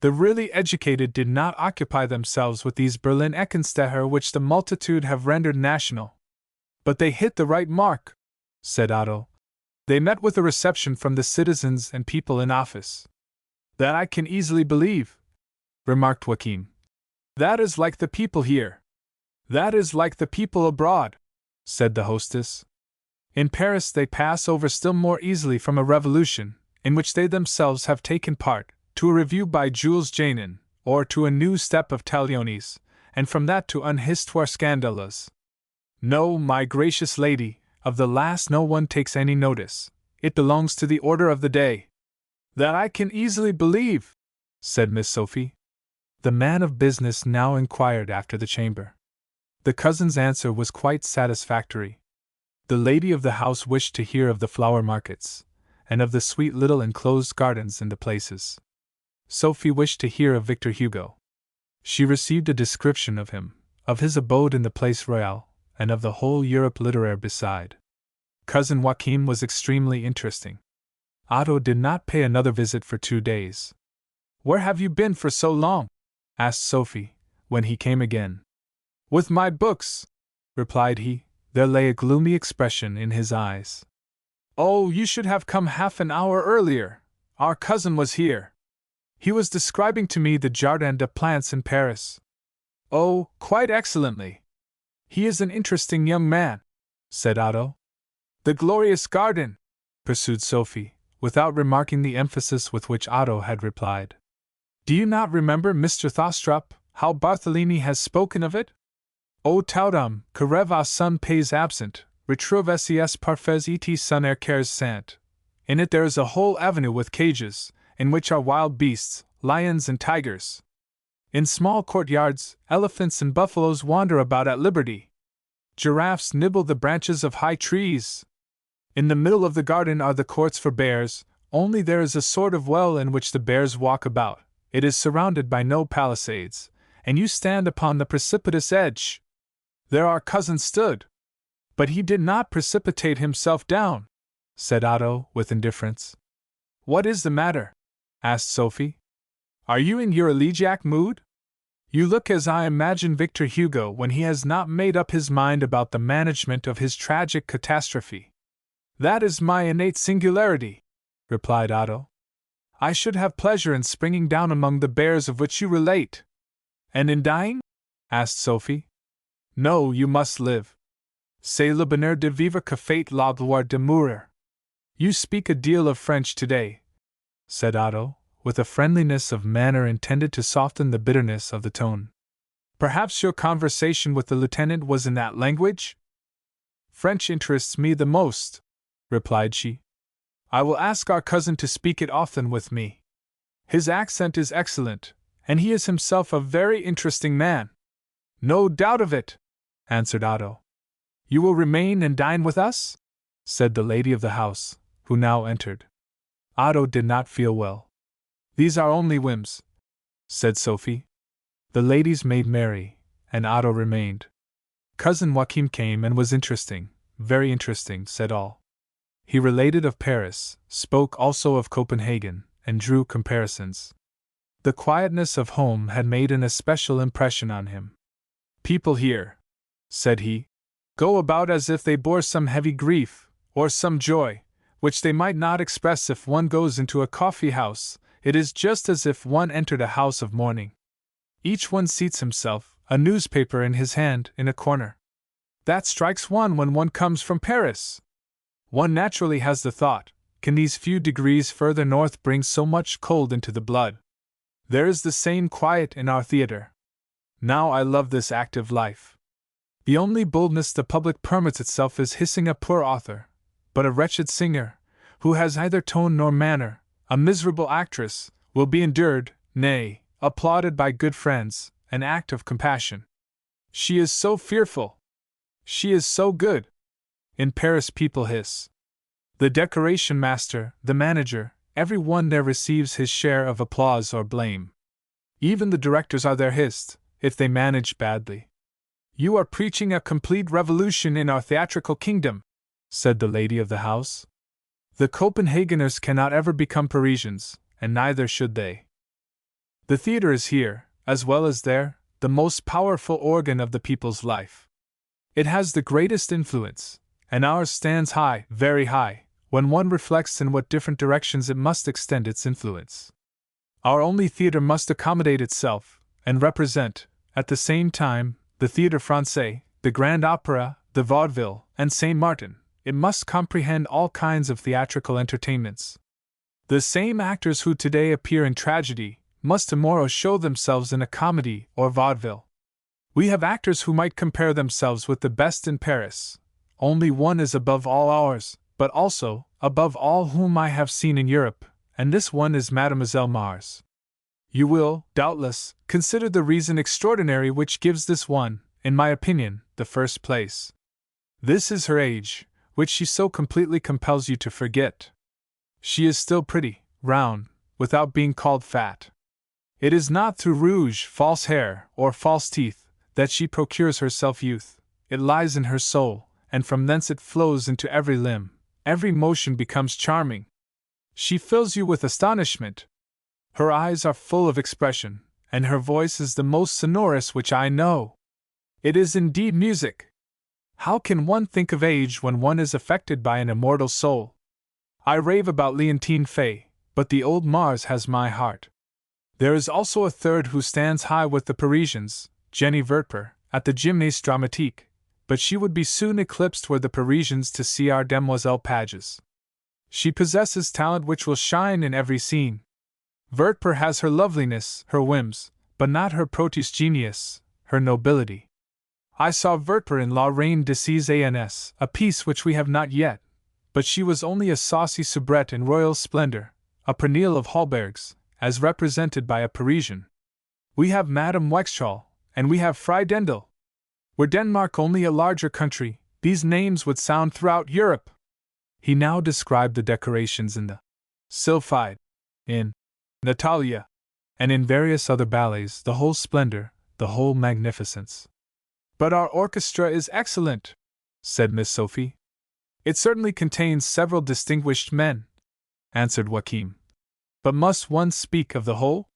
The really educated did not occupy themselves with these Berlin Eckensteher which the multitude have rendered national. But they hit the right mark, said Otto. They met with a reception from the citizens and people in office. That I can easily believe, remarked Joachim. That is like the people here. That is like the people abroad, said the hostess. In Paris they pass over still more easily from a revolution, in which they themselves have taken part, to a review by Jules Janin, or to a new step of Taglione's, and from that to un histoire scandaleuse. No, my gracious lady, of the last no one takes any notice. It belongs to the order of the day. That I can easily believe, said Miss Sophie. The man of business now inquired after the chamber. The cousin's answer was quite satisfactory. The lady of the house wished to hear of the flower markets, and of the sweet little enclosed gardens in the places. Sophie wished to hear of Victor Hugo. She received a description of him, of his abode in the Place Royale, and of the whole Europe littéraire beside. Cousin Joachim was extremely interesting. Otto did not pay another visit for 2 days. Where have you been for so long? Asked Sophie, when he came again. With my books, replied he. There lay a gloomy expression in his eyes. Oh, you should have come half an hour earlier. Our cousin was here. He was describing to me the Jardin des Plantes in Paris. Oh, quite excellently. He is an interesting young man, said Otto. The glorious garden, pursued Sophie, without remarking the emphasis with which Otto had replied. Do you not remember, Mr. Thostrup, how Bartholini has spoken of it? O taudam, que rêve à son pays absent, retrouves parfaits et son air cares sant. In it there is a whole avenue with cages, in which are wild beasts, lions and tigers. In small courtyards, elephants and buffaloes wander about at liberty. Giraffes nibble the branches of high trees. In the middle of the garden are the courts for bears, only there is a sort of well in which the bears walk about. It is surrounded by no palisades, and you stand upon the precipitous edge. There our cousin stood. But he did not precipitate himself down, said Otto, with indifference. What is the matter? Asked Sophie. Are you in your elegiac mood? You look as I imagine Victor Hugo when he has not made up his mind about the management of his tragic catastrophe. That is my innate singularity, replied Otto. I should have pleasure in springing down among the bears of which you relate. And in dying? Asked Sophie. No, you must live. C'est le bonheur de vivre que fait la gloire de mourir. You speak a deal of French today, said Otto, with a friendliness of manner intended to soften the bitterness of the tone. Perhaps your conversation with the lieutenant was in that language? French interests me the most, replied she. I will ask our cousin to speak it often with me. His accent is excellent, and he is himself a very interesting man. No doubt of it, answered Otto. You will remain and dine with us? Said the lady of the house, who now entered. Otto did not feel well. These are only whims, said Sophie. The ladies made merry, and Otto remained. Cousin Joachim came and was interesting, very interesting, said all. He related of Paris, spoke also of Copenhagen, and drew comparisons. The quietness of home had made an especial impression on him. People here, said he, go about as if they bore some heavy grief, or some joy, which they might not express if one goes into a coffee house. It is just as if one entered a house of mourning. Each one seats himself, a newspaper in his hand, in a corner. That strikes one when one comes from Paris. One naturally has the thought, can these few degrees further north bring so much cold into the blood? There is the same quiet in our theatre. Now I love this active life. The only boldness the public permits itself is hissing a poor author, but a wretched singer, who has neither tone nor manner, a miserable actress, will be endured, nay, applauded by good friends, an act of compassion. She is so fearful. She is so good. In Paris people hiss. The decoration master, the manager, every one there receives his share of applause or blame. Even the directors are there hissed, if they manage badly. You are preaching a complete revolution in our theatrical kingdom, said the lady of the house. The Copenhageners cannot ever become Parisians, and neither should they. The theatre is here, as well as there, the most powerful organ of the people's life. It has the greatest influence, and ours stands high, very high, when one reflects in what different directions it must extend its influence. Our only theatre must accommodate itself, and represent, at the same time, the Théâtre Français, the Grand Opera, the Vaudeville, and Saint Martin. It must comprehend all kinds of theatrical entertainments. The same actors who today appear in tragedy must tomorrow show themselves in a comedy or vaudeville. We have actors who might compare themselves with the best in Paris. Only one is above all ours, but also above all whom I have seen in Europe, and this one is Mademoiselle Mars. You will, doubtless, consider the reason extraordinary which gives this one, in my opinion, the first place. This is her age, which she so completely compels you to forget. She is still pretty, round, without being called fat. It is not through rouge, false hair, or false teeth, that she procures herself youth. It lies in her soul, and from thence it flows into every limb. Every motion becomes charming. She fills you with astonishment. Her eyes are full of expression, and her voice is the most sonorous which I know. It is indeed music. How can one think of age when one is affected by an immortal soul? I rave about Leontine Fay, but the old Mars has my heart. There is also a third who stands high with the Parisians, Jenny Vertper, at the Gymnase Dramatique, but she would be soon eclipsed were the Parisians to see our Demoiselle Pages. She possesses talent which will shine in every scene. Vertper has her loveliness, her whims, but not her protus genius, her nobility. I saw Vertper in La Reine de Ces Ans, a piece which we have not yet, but she was only a saucy soubrette in royal splendor, a Pernille of Holberg's, as represented by a Parisian. We have Madame Wexchall, and we have Fry Dendel. Were Denmark only a larger country, these names would sound throughout Europe. He now described the decorations in the Sylphide, in Natalia, and in various other ballets, the whole splendor, the whole magnificence. But our orchestra is excellent, said Miss Sophie. It certainly contains several distinguished men, answered Joachim. But must one speak of the whole?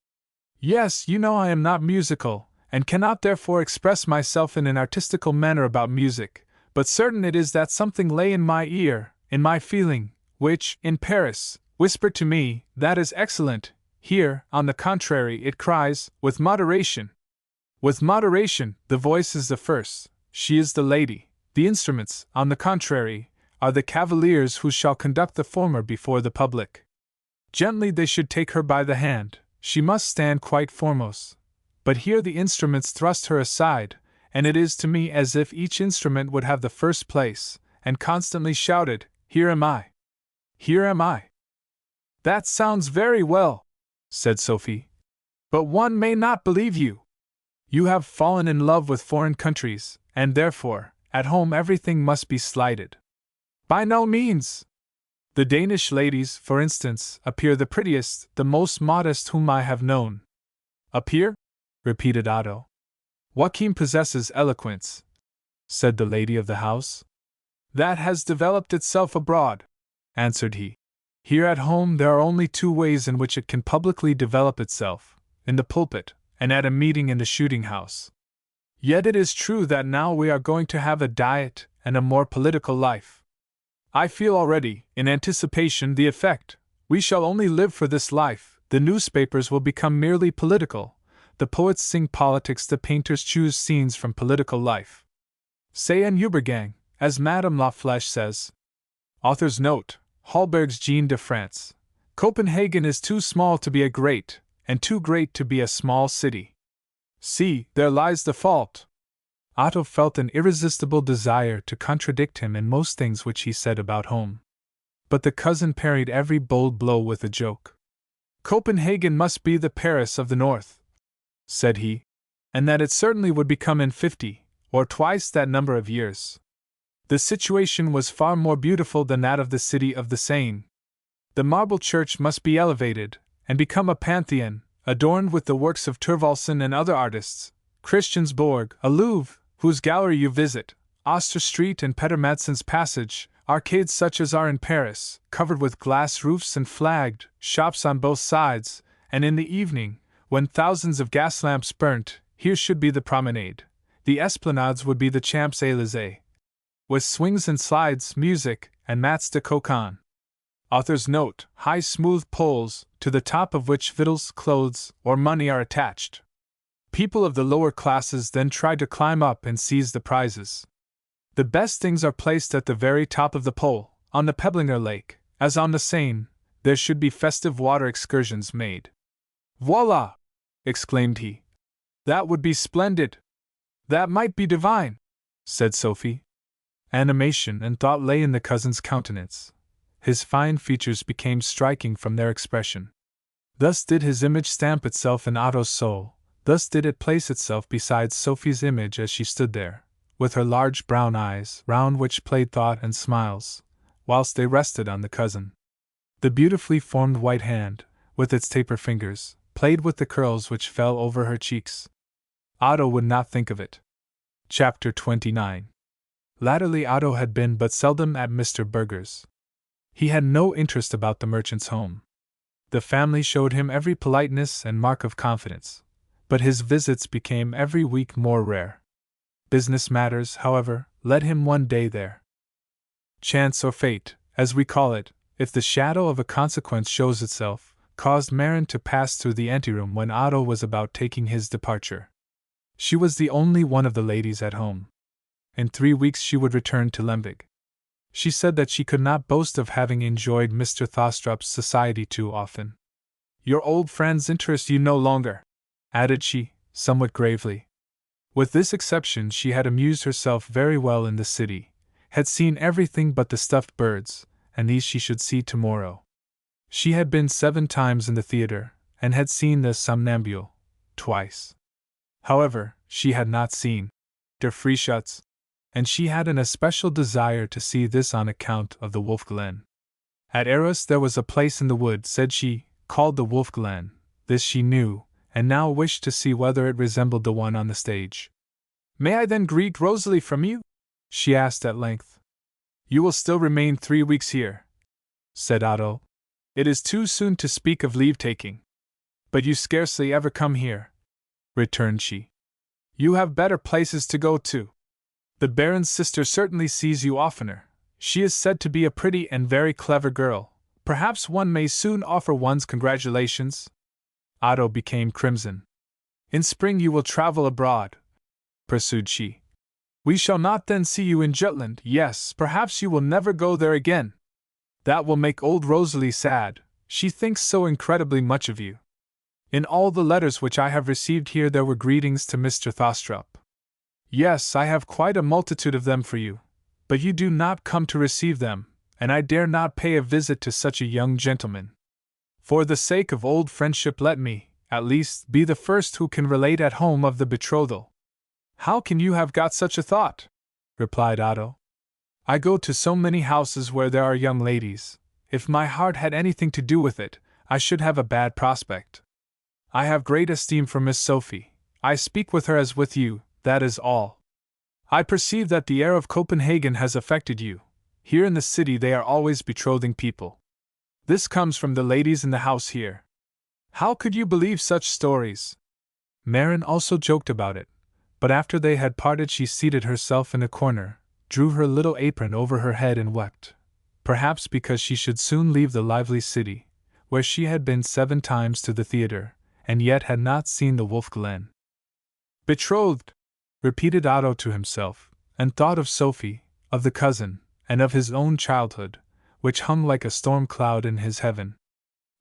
Yes, you know I am not musical, and cannot therefore express myself in an artistical manner about music, but certain it is that something lay in my ear, in my feeling, which, in Paris, whispered to me, that is excellent. Here, on the contrary, it cries, with moderation. With moderation, the voice is the first, she is the lady. The instruments, on the contrary, are the cavaliers who shall conduct the former before the public. Gently they should take her by the hand, she must stand quite foremost. But here the instruments thrust her aside, and it is to me as if each instrument would have the first place, and constantly shouted, "Here am I! Here am I!" That sounds very well, said Sophie. But one may not believe you. You have fallen in love with foreign countries, and therefore, at home everything must be slighted. By no means. The Danish ladies, for instance, appear the prettiest, the most modest whom I have known. Appear? Repeated Otto. Joachim possesses eloquence, said the lady of the house. That has developed itself abroad, answered he. Here at home there are only two ways in which it can publicly develop itself, in the pulpit, and at a meeting in the shooting house. Yet it is true that now we are going to have a diet and a more political life. I feel already, in anticipation, the effect. We shall only live for this life, the newspapers will become merely political, the poets sing politics, the painters choose scenes from political life. C'est un Übergang, as Madame Laflèche says. Author's note: Hallberg's Jean de France. Copenhagen is too small to be a great, and too great to be a small city. See, there lies the fault. Otto felt an irresistible desire to contradict him in most things which he said about home. But the cousin parried every bold blow with a joke. Copenhagen must be the Paris of the North, said he, and that it certainly would become in 50, or twice that number of years. The situation was far more beautiful than that of the city of the Seine. The marble church must be elevated, and become a pantheon, adorned with the works of Thorvaldsen and other artists, Christiansborg, a Louvre, whose gallery you visit, Oster Street and Peter Madsen's Passage, arcades such as are in Paris, covered with glass roofs and flagged, shops on both sides, and in the evening, when thousands of gas lamps burnt, here should be the promenade. The esplanades would be the Champs-Élysées, with swings and slides, music, and mats de coquin. Author's note: high smooth poles, to the top of which victuals, clothes, or money are attached. People of the lower classes then try to climb up and seize the prizes. The best things are placed at the very top of the pole. On the Pebblinger Lake, as on the Seine, there should be festive water excursions made. Voila! Exclaimed he. That would be splendid! That might be divine! Said Sophie. Animation and thought lay in the cousin's countenance. His fine features became striking from their expression. Thus did his image stamp itself in Otto's soul, thus did it place itself beside Sophie's image as she stood there, with her large brown eyes, round which played thought and smiles, whilst they rested on the cousin. The beautifully formed white hand, with its taper fingers, played with the curls which fell over her cheeks. Otto would not think of it. Chapter 29. Latterly Otto had been but seldom at Mr. Berger's. He had no interest about the merchant's home. The family showed him every politeness and mark of confidence, but his visits became every week more rare. Business matters, however, led him one day there. Chance or fate, as we call it, if the shadow of a consequence shows itself, caused Maren to pass through the anteroom when Otto was about taking his departure. She was the only one of the ladies at home. In 3 weeks she would return to Lemvig. She said that she could not boast of having enjoyed Mr. Thostrop's society too often. Your old friends interest you no longer, added she, somewhat gravely. With this exception she had amused herself very well in the city, had seen everything but the stuffed birds, and these she should see tomorrow. She had been 7 times in the theatre, and had seen the Somnambule twice. However, she had not seen Der Frieschütz, and she had an especial desire to see this on account of the Wolf Glen. At Arras there was a place in the wood, said she, called the Wolf Glen. This she knew, and now wished to see whether it resembled the one on the stage. May I then greet Rosalie from you? She asked at length. You will still remain 3 weeks here, said Otto. It is too soon to speak of leave-taking. But you scarcely ever come here, returned she. You have better places to go to. The Baron's sister certainly sees you oftener. She is said to be a pretty and very clever girl. Perhaps one may soon offer one's congratulations. Otto became crimson. In spring you will travel abroad, pursued she. We shall not then see you in Jutland. Yes, perhaps you will never go there again. That will make old Rosalie sad. She thinks so incredibly much of you. In all the letters which I have received here there were greetings to Mr. Thostrop. Yes, I have quite a multitude of them for you, but you do not come to receive them, and I dare not pay a visit to such a young gentleman. For the sake of old friendship let me, at least, be the first who can relate at home of the betrothal. How can you have got such a thought? Replied Otto. I go to so many houses where there are young ladies. If my heart had anything to do with it, I should have a bad prospect. I have great esteem for Miss Sophie. I speak with her as with you, that is all. I perceive that the air of Copenhagen has affected you. Here in the city they are always betrothing people. This comes from the ladies in the house here. How could you believe such stories? Marin also joked about it, but after they had parted she seated herself in a corner, drew her little apron over her head and wept, perhaps because she should soon leave the lively city, where she had been 7 times to the theatre, and yet had not seen the Wolf Glen. Betrothed, repeated Otto to himself, and thought of Sophie, of the cousin, and of his own childhood, which hung like a storm cloud in his heaven.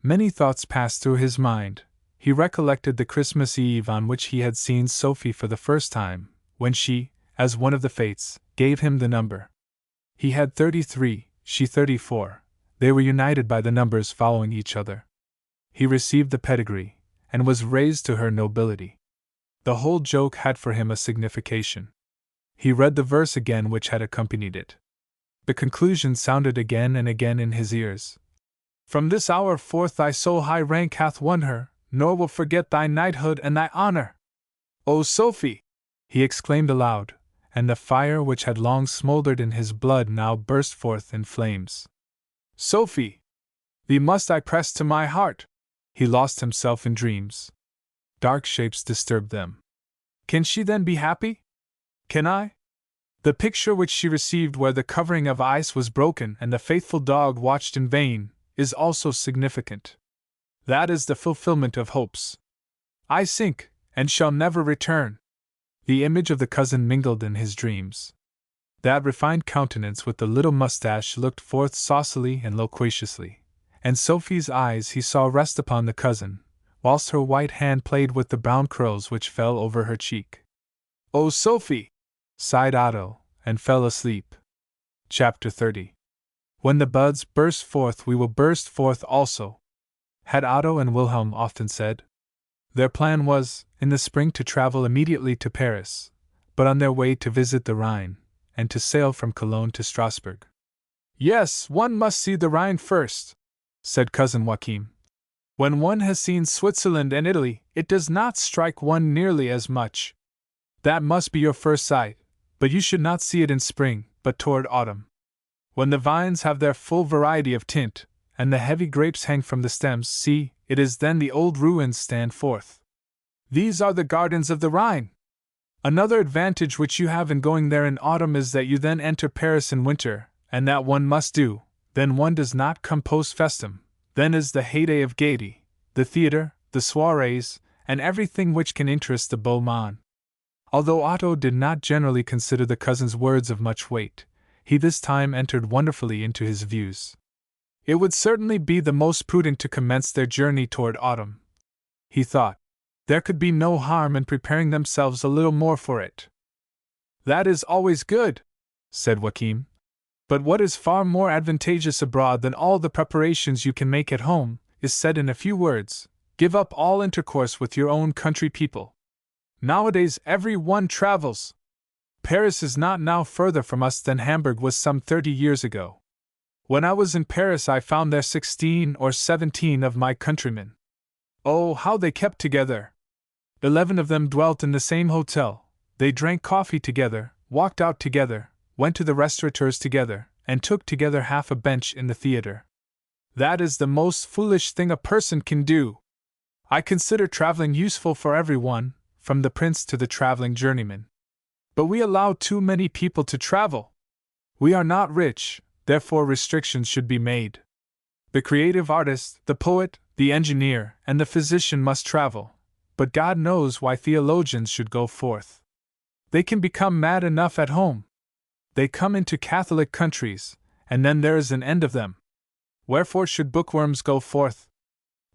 Many thoughts passed through his mind. He recollected the Christmas Eve on which he had seen Sophie for the first time, when she, as one of the fates, gave him the number. He had 33, she 34, they were united by the numbers following each other. He received the pedigree, and was raised to her nobility. The whole joke had for him a signification. He read the verse again which had accompanied it. The conclusion sounded again and again in his ears. From this hour forth thy so high rank hath won her, nor will forget thy knighthood and thy honor. O Sophie! He exclaimed aloud, and the fire which had long smoldered in his blood now burst forth in flames. Sophie! Thee must I press to my heart! He lost himself in dreams. Dark shapes disturbed them. Can she then be happy? Can I? The picture which she received where the covering of ice was broken and the faithful dog watched in vain, is also significant. That is the fulfillment of hopes. I sink, and shall never return. The image of the cousin mingled in his dreams. That refined countenance with the little mustache looked forth saucily and loquaciously, and Sophie's eyes he saw rest upon the cousin, whilst her white hand played with the brown curls which fell over her cheek. "O Sophie!" sighed Otto, and fell asleep. Chapter 30. When the buds burst forth we will burst forth also, had Otto and Wilhelm often said. Their plan was, in the spring, to travel immediately to Paris, but on their way to visit the Rhine, and to sail from Cologne to Strasbourg. Yes, one must see the Rhine first, said Cousin Joachim. When one has seen Switzerland and Italy, it does not strike one nearly as much. That must be your first sight, but you should not see it in spring, but toward autumn. When the vines have their full variety of tint, and the heavy grapes hang from the stems, see, it is then the old ruins stand forth. These are the gardens of the Rhine. Another advantage which you have in going there in autumn is that you then enter Paris in winter, and that one must do, then one does not come post festum, then is the heyday of gaiety, the theatre, the soirees, and everything which can interest the beau monde. Although Otto did not generally consider the cousin's words of much weight, he this time entered wonderfully into his views. It would certainly be the most prudent to commence their journey toward autumn, he thought. There could be no harm in preparing themselves a little more for it. That is always good, said Joachim. But what is far more advantageous abroad than all the preparations you can make at home, is said in a few words: give up all intercourse with your own country people. Nowadays every one travels. Paris is not now further from us than Hamburg was some 30 years ago. When I was in Paris I found there 16 or 17 of my countrymen. Oh, how they kept together! 11 of them dwelt in the same hotel, they drank coffee together, walked out together, went to the restaurateurs together, and took together half a bench in the theatre. That is the most foolish thing a person can do. I consider traveling useful for everyone, from the prince to the traveling journeyman. But we allow too many people to travel. We are not rich, therefore restrictions should be made. The creative artist, the poet, the engineer, and the physician must travel, but God knows why theologians should go forth. They can become mad enough at home. They come into Catholic countries, and then there is an end of them. Wherefore should bookworms go forth?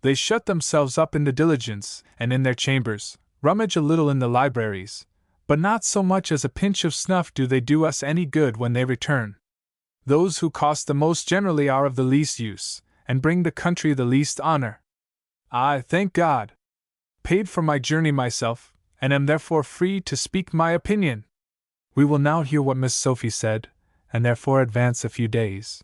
They shut themselves up in the diligence, and in their chambers, rummage a little in the libraries, but not so much as a pinch of snuff do they do us any good when they return. Those who cost the most generally are of the least use, and bring the country the least honor. I, thank God, paid for my journey myself, and am therefore free to speak my opinion. We will now hear what Miss Sophie said, and therefore advance a few days.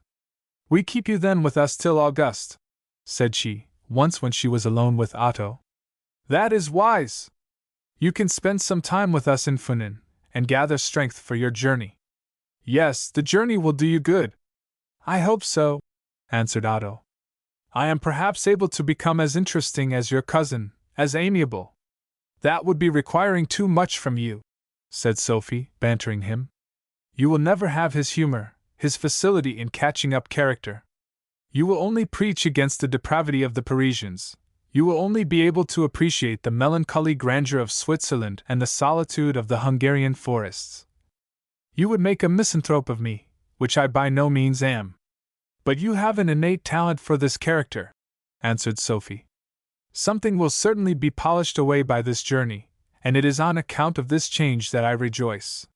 We keep you then with us till August, said she, once when she was alone with Otto. That is wise. You can spend some time with us in Funen, and gather strength for your journey. Yes, the journey will do you good. I hope so, answered Otto. I am perhaps able to become as interesting as your cousin, as amiable. That would be requiring too much from you, said Sophie, bantering him. You will never have his humor, his facility in catching up character. You will only preach against the depravity of the Parisians. You will only be able to appreciate the melancholy grandeur of Switzerland and the solitude of the Hungarian forests. You would make a misanthrope of me, which I by no means am. But you have an innate talent for this character, answered Sophie. Something will certainly be polished away by this journey, and it is on account of this change that I rejoice.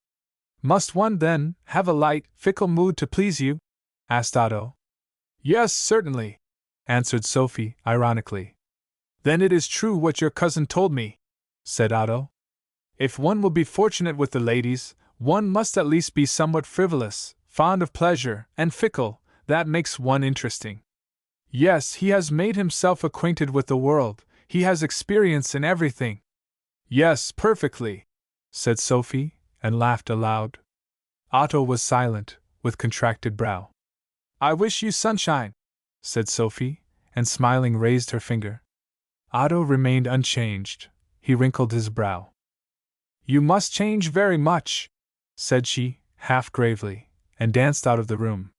Must one, then, have a light, fickle mood to please you? Asked Otto. Yes, certainly, answered Sophie, ironically. Then it is true what your cousin told me, said Otto. If one will be fortunate with the ladies, one must at least be somewhat frivolous, fond of pleasure, and fickle. That makes one interesting. Yes, he has made himself acquainted with the world, he has experience in everything. Yes, perfectly, said Sophie, and laughed aloud. Otto was silent, with contracted brow. I wish you sunshine, said Sophie, and smiling raised her finger. Otto remained unchanged. He wrinkled his brow. You must change very much, said she, half gravely, and danced out of the room.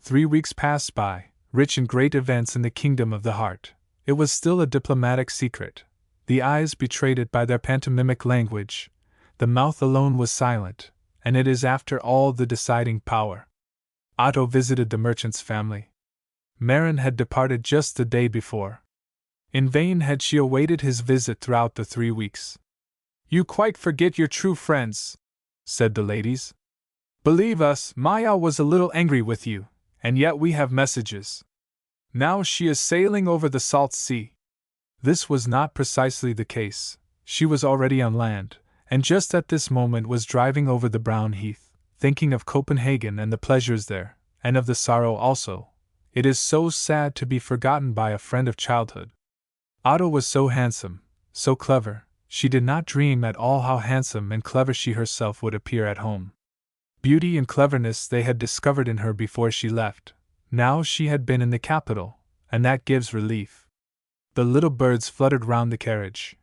3 weeks passed by, rich in great events in the kingdom of the heart. It was still a diplomatic secret. The eyes betrayed it by their pantomimic language. The mouth alone was silent, and it is after all the deciding power. Otto visited the merchant's family. Marin had departed just the day before. In vain had she awaited his visit throughout the 3 weeks. You quite forget your true friends, said the ladies. Believe us, Maya was a little angry with you, and yet we have messages. Now she is sailing over the salt sea. This was not precisely the case. She was already on land, and just at this moment was driving over the brown heath, thinking of Copenhagen and the pleasures there, and of the sorrow also. It is so sad to be forgotten by a friend of childhood. Otto was so handsome, so clever, she did not dream at all how handsome and clever she herself would appear at home. Beauty and cleverness they had discovered in her before she left. Now she had been in the capital, and that gives relief. The little birds fluttered round the carriage.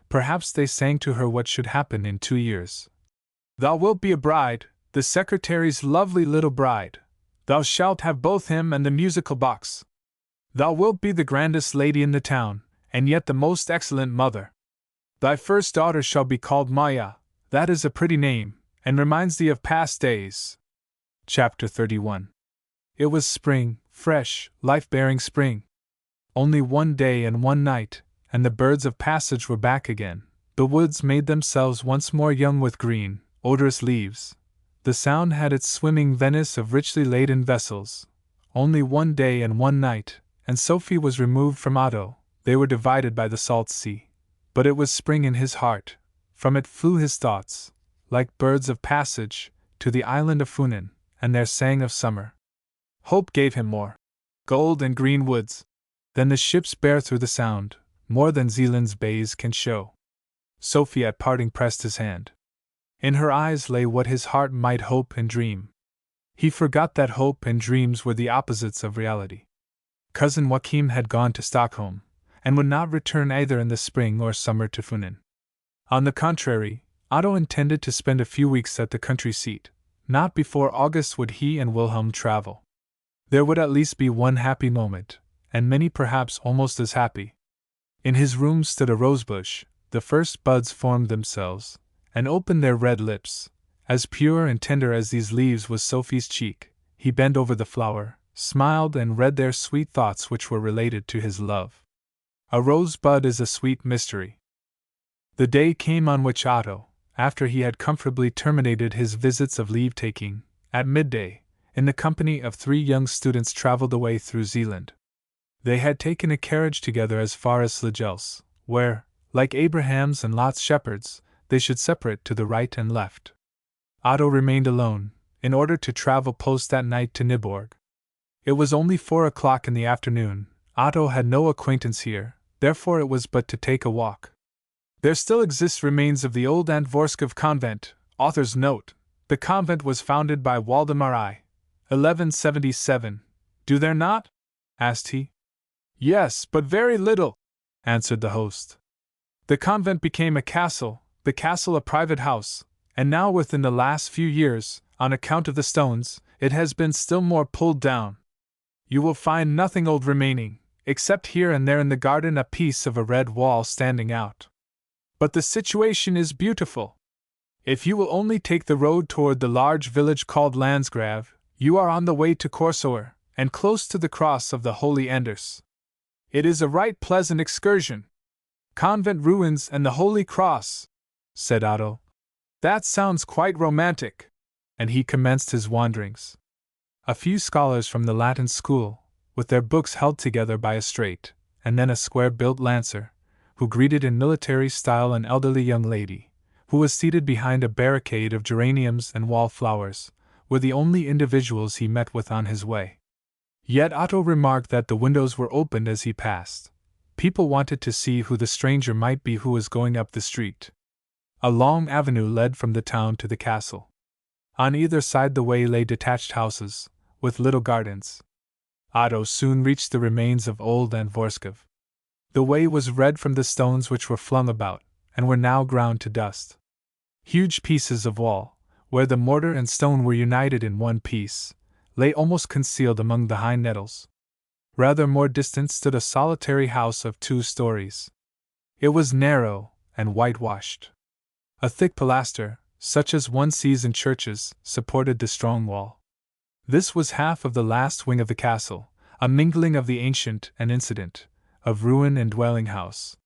Perhaps they sang to her what should happen in 2 years. Thou wilt be a bride, the secretary's lovely little bride. Thou shalt have both him and the musical box. Thou wilt be the grandest lady in the town, and yet the most excellent mother. Thy first daughter shall be called Maya. That is a pretty name, and reminds thee of past days. Chapter 31. It was spring, fresh, life-bearing spring. Only 1 day and 1 night, and the birds of passage were back again. The woods made themselves once more young with green, odorous leaves. The Sound had its swimming Venice of richly laden vessels. Only 1 day and 1 night, and Sophie was removed from Otto. They were divided by the salt sea. But it was spring in his heart. From it flew his thoughts, like birds of passage, to the island of Funen, and there sang of summer. Hope gave him more gold and green woods than the ships bear through the Sound, more than Zealand's bays can show. Sophie at parting pressed his hand. In her eyes lay what his heart might hope and dream. He forgot that hope and dreams were the opposites of reality. Cousin Joachim had gone to Stockholm, and would not return either in the spring or summer to Funen. On the contrary, Otto intended to spend a few weeks at the country seat. Not before August would he and Wilhelm travel. There would at least be one happy moment, and many perhaps almost as happy. In his room stood a rosebush. The first buds formed themselves, and opened their red lips. As pure and tender as these leaves was Sophie's cheek. He bent over the flower, smiled, and read there sweet thoughts which were related to his love. A rosebud is a sweet mystery. The day came on which Otto, after he had comfortably terminated his visits of leave-taking, at midday, in the company of 3 young students traveled away through Zealand. They had taken a carriage together as far as Slegels, where, like Abraham's and Lot's shepherds, they should separate to the right and left. Otto remained alone, in order to travel post that night to Nyborg. It was only 4 o'clock in the afternoon. Otto had no acquaintance here, therefore it was but to take a walk. There still exists remains of the old Antvorskov convent. Author's note: the convent was founded by Waldemar I. 1177. Do there not? Asked he. Yes, but very little, answered the host. The convent became a castle, the castle a private house, and now within the last few years, on account of the stones, it has been still more pulled down. You will find nothing old remaining, except here and there in the garden a piece of a red wall standing out. But the situation is beautiful. If you will only take the road toward the large village called Landsgrave, you are on the way to Corsoer, and close to the cross of the Holy Anders. It is a right pleasant excursion. Convent ruins and the Holy Cross, said Otto. That sounds quite romantic. And he commenced his wanderings. A few scholars from the Latin school, with their books held together by a straight, and then a square-built lancer, who greeted in military style an elderly young lady, who was seated behind a barricade of geraniums and wallflowers, were the only individuals he met with on his way. Yet Otto remarked that the windows were opened as he passed. People wanted to see who the stranger might be who was going up the street. A long avenue led from the town to the castle. On either side the way lay detached houses, with little gardens. Otto soon reached the remains of old Antvorskov. The way was red from the stones which were flung about, and were now ground to dust. Huge pieces of wall, where the mortar and stone were united in one piece, lay almost concealed among the high nettles. Rather more distant stood a solitary house of 2 stories. It was narrow and whitewashed. A thick pilaster, such as one sees in churches, supported the strong wall. This was half of the last wing of the castle, a mingling of the ancient and incident, of ruin and dwelling house.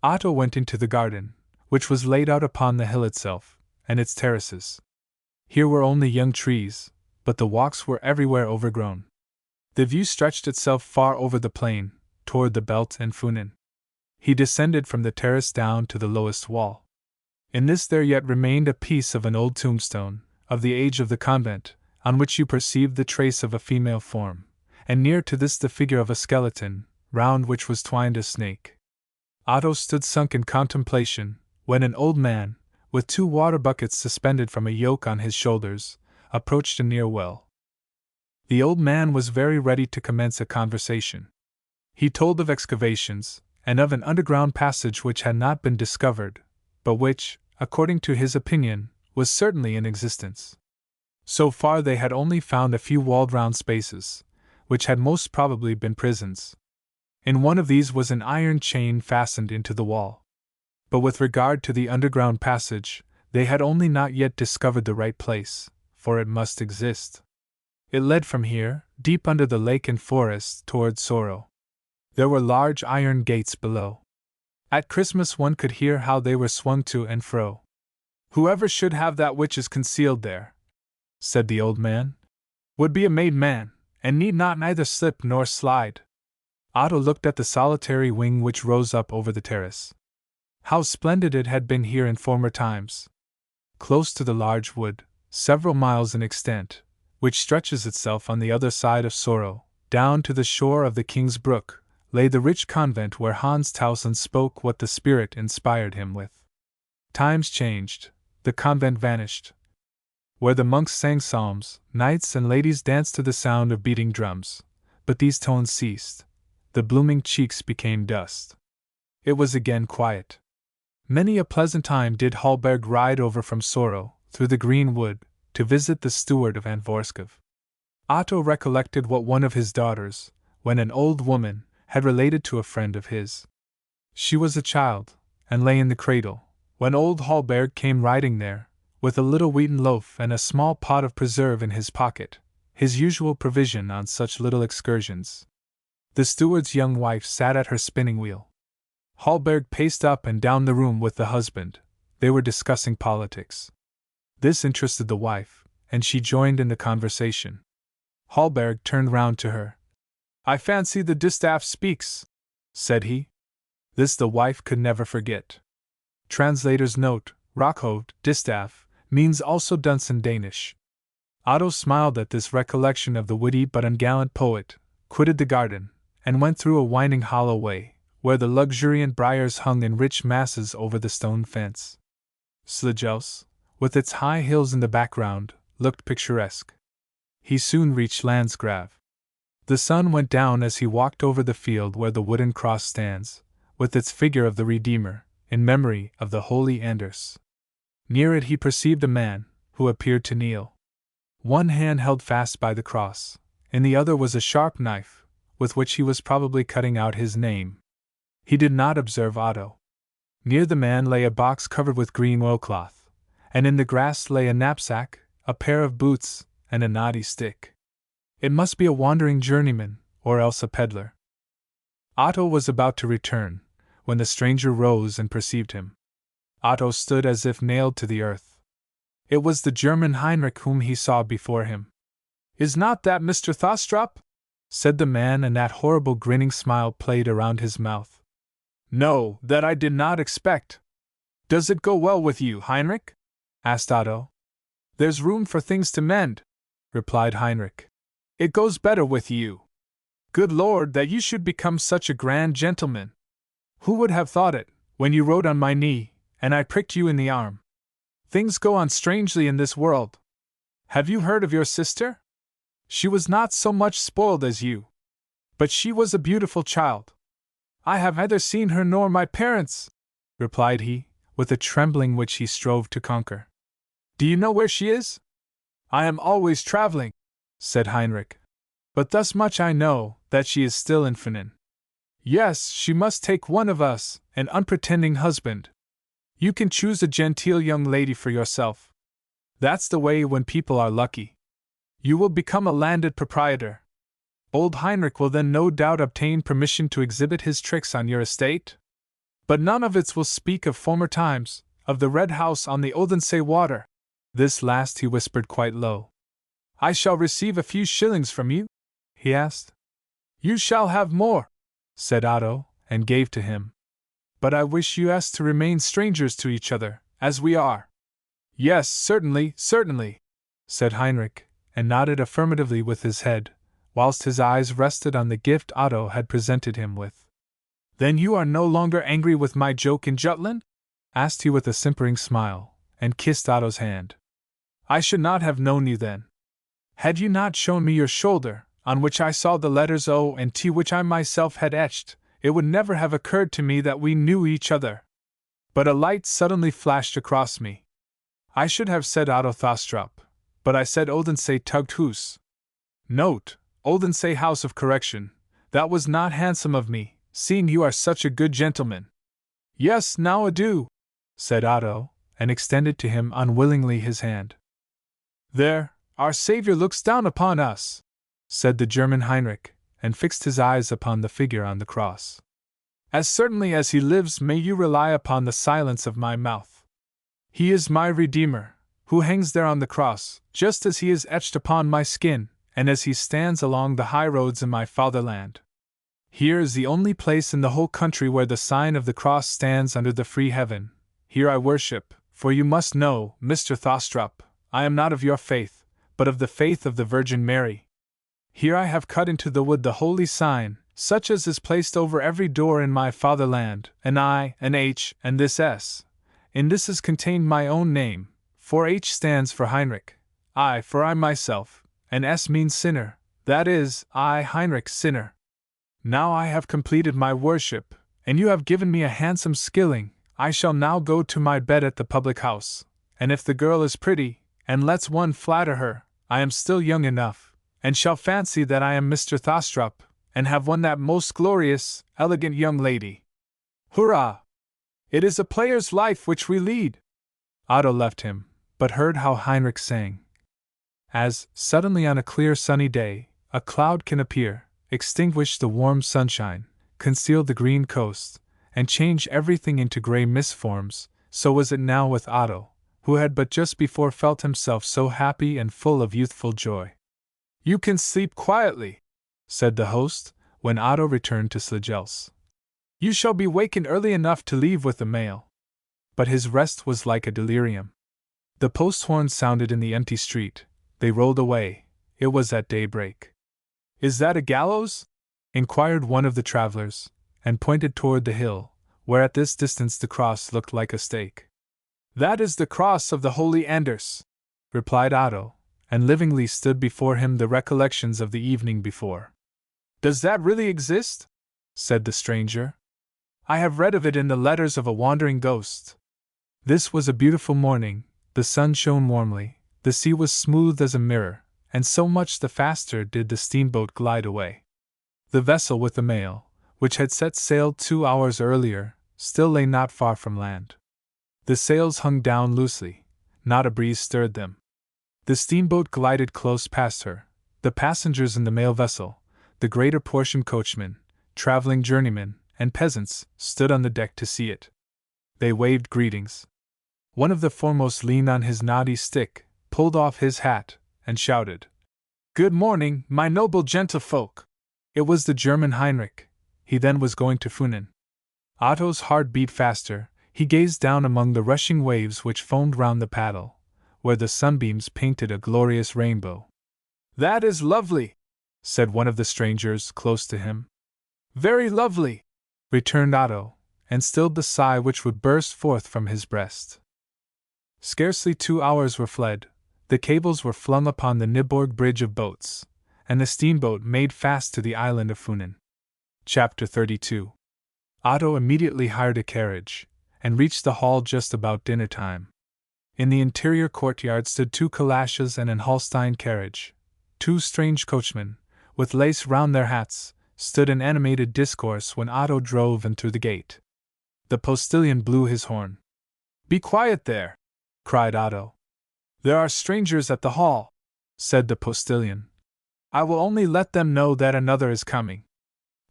Otto went into the garden, which was laid out upon the hill itself, and its terraces. Here were only young trees, but the walks were everywhere overgrown. The view stretched itself far over the plain, toward the Belt and Funen. He descended from the terrace down to the lowest wall. In this there yet remained a piece of an old tombstone, of the age of the convent, on which you perceived the trace of a female form, and near to this the figure of a skeleton, round which was twined a snake. Otto stood sunk in contemplation, when an old man, with 2 water buckets suspended from a yoke on his shoulders, approached a near well. The old man was very ready to commence a conversation. He told of excavations, and of an underground passage which had not been discovered, but which, according to his opinion, was certainly in existence. So far they had only found a few walled round spaces, which had most probably been prisons. In one of these was an iron chain fastened into the wall. But with regard to the underground passage, they had only not yet discovered the right place, for it must exist. It led from here, deep under the lake and forest, toward Sorrow. There were large iron gates below. At Christmas one could hear how they were swung to and fro. Whoever should have that which is concealed there, said the old man, would be a made man, and need not neither slip nor slide. Otto looked at the solitary wing which rose up over the terrace. How splendid it had been here in former times! Close to the large wood, several miles in extent, which stretches itself on the other side of Sorrow, down to the shore of the King's Brook, lay the rich convent where Hans Tausen spoke what the Spirit inspired him with. Times changed, the convent vanished. Where the monks sang psalms, knights and ladies danced to the sound of beating drums, but these tones ceased. The blooming cheeks became dust. It was again quiet. Many a pleasant time did Hallberg ride over from Sorrow, through the green wood, to visit the steward of Antvorskov. Otto recollected what one of his daughters, when an old woman, had related to a friend of his. She was a child, and lay in the cradle, when old Hallberg came riding there, with a little wheaten loaf and a small pot of preserve in his pocket, his usual provision on such little excursions. The steward's young wife sat at her spinning wheel. Hallberg paced up and down the room with the husband. They were discussing politics. This interested the wife, and she joined in the conversation. Hallberg turned round to her. "I fancy the distaff speaks," said he. This the wife could never forget. Translator's note: Rockhoved, distaff, means also dunce in Danish. Otto smiled at this recollection of the witty but ungallant poet, quitted the garden, and went through a winding hollow way, where the luxuriant briars hung in rich masses over the stone fence. Slijaus, with its high hills in the background, looked picturesque. He soon reached Landsgrave. The sun went down as he walked over the field where the wooden cross stands, with its figure of the Redeemer, in memory of the holy Anders. Near it he perceived a man, who appeared to kneel. One hand held fast by the cross, in the other was a sharp knife, with which he was probably cutting out his name. He did not observe Otto. Near the man lay a box covered with green oilcloth, and in the grass lay a knapsack, a pair of boots, and a knotty stick. It must be a wandering journeyman, or else a peddler. Otto was about to return, when the stranger rose and perceived him. Otto stood as if nailed to the earth. It was the German Heinrich whom he saw before him. "Is not that Mr. Thostrup?" said the man, and that horrible grinning smile played around his mouth. "No, that I did not expect. Does it go well with you, Heinrich?" asked Otto. "There's room for things to mend," replied Heinrich. "It goes better with you. Good Lord, that you should become such a grand gentleman! Who would have thought it, when you rode on my knee, and I pricked you in the arm? Things go on strangely in this world. Have you heard of your sister? She was not so much spoiled as you. But she was a beautiful child. I have neither seen her nor my parents," replied he, with a trembling which he strove to conquer. "Do you know where she is?" "I am always traveling," said Heinrich. "But thus much I know, that she is still in Finland. Yes, she must take one of us, an unpretending husband. You can choose a genteel young lady for yourself. That's the way when people are lucky. You will become a landed proprietor. Old Heinrich will then no doubt obtain permission to exhibit his tricks on your estate. But none of it will speak of former times, of the red house on the Odense water." This last he whispered quite low. "I shall receive a few shillings from you?" he asked. "You shall have more," said Otto, and gave to him. "But I wish you to remain strangers to each other, as we are." "Yes, certainly, certainly," said Heinrich, and nodded affirmatively with his head, whilst his eyes rested on the gift Otto had presented him with. "Then you are no longer angry with my joke in Jutland?" asked he with a simpering smile, and kissed Otto's hand. "I should not have known you then. Had you not shown me your shoulder, on which I saw the letters O and T which I myself had etched, it would never have occurred to me that we knew each other. But a light suddenly flashed across me. I should have said Otto Thostrup, but I said Odense Tughthus. Note, Odense House of Correction. That was not handsome of me, seeing you are such a good gentleman." "Yes, now adieu," said Otto, and extended to him unwillingly his hand. "There, our Saviour looks down upon us," said the German Heinrich, and fixed his eyes upon the figure on the cross. "As certainly as he lives, may you rely upon the silence of my mouth. He is my Redeemer, who hangs there on the cross, just as he is etched upon my skin, and as he stands along the high roads in my fatherland. Here is the only place in the whole country where the sign of the cross stands under the free heaven. Here I worship, for you must know, Mr. Thostrup, I am not of your faith, but of the faith of the Virgin Mary. Here I have cut into the wood the holy sign, such as is placed over every door in my fatherland, an I, an H, and this S. In this is contained my own name, for H stands for Heinrich, I for I myself, and S means sinner, that is, I Heinrich sinner. Now I have completed my worship, and you have given me a handsome skilling. I shall now go to my bed at the public house, and if the girl is pretty, and lets one flatter her, I am still young enough, and shall fancy that I am Mr. Thostrup, and have won that most glorious, elegant young lady. Hurrah! It is a player's life which we lead." Otto left him, but heard how Heinrich sang. As, suddenly on a clear sunny day, a cloud can appear, extinguish the warm sunshine, conceal the green coast, and change everything into grey mist forms, so was it now with Otto, who had but just before felt himself so happy and full of youthful joy. "You can sleep quietly," said the host, when Otto returned to Slagelse. "You shall be wakened early enough to leave with the mail." But his rest was like a delirium. The post horn sounded in the empty street. They rolled away. It was at daybreak. "Is that a gallows?" inquired one of the travelers, and pointed toward the hill, where at this distance the cross looked like a stake. "That is the cross of the holy Anders," replied Otto, and livingly stood before him the recollections of the evening before. Does that really exist? Said the stranger. I have read of it in the letters of a wandering ghost. This was a beautiful morning, the sun shone warmly, the sea was smooth as a mirror, and so much the faster did the steamboat glide away. The vessel with the mail, which had set sail 2 hours earlier, still lay not far from land. The sails hung down loosely, not a breeze stirred them. The steamboat glided close past her. The passengers in the mail vessel, the greater portion coachmen, traveling journeymen, and peasants, stood on the deck to see it. They waved greetings. One of the foremost leaned on his knotty stick, pulled off his hat, and shouted, "Good morning, my noble gentlefolk!" It was the German Heinrich. He then was going to Funen. Otto's heart beat faster. He gazed down among the rushing waves which foamed round the paddle, where the sunbeams painted a glorious rainbow. "That is lovely," said one of the strangers close to him. "Very lovely," returned Otto, and stilled the sigh which would burst forth from his breast. Scarcely 2 hours were fled, the cables were flung upon the Nyborg bridge of boats, and the steamboat made fast to the island of Funen. Chapter 32. Otto immediately hired a carriage, and reached the hall just about dinner time. In the interior courtyard stood 2 calashes and an Holstein carriage. 2 strange coachmen, with lace round their hats, stood in animated discourse when Otto drove in through the gate. The postilion blew his horn. "Be quiet there!" cried Otto. "There are strangers at the hall," said the postilion. "I will only let them know that another is coming."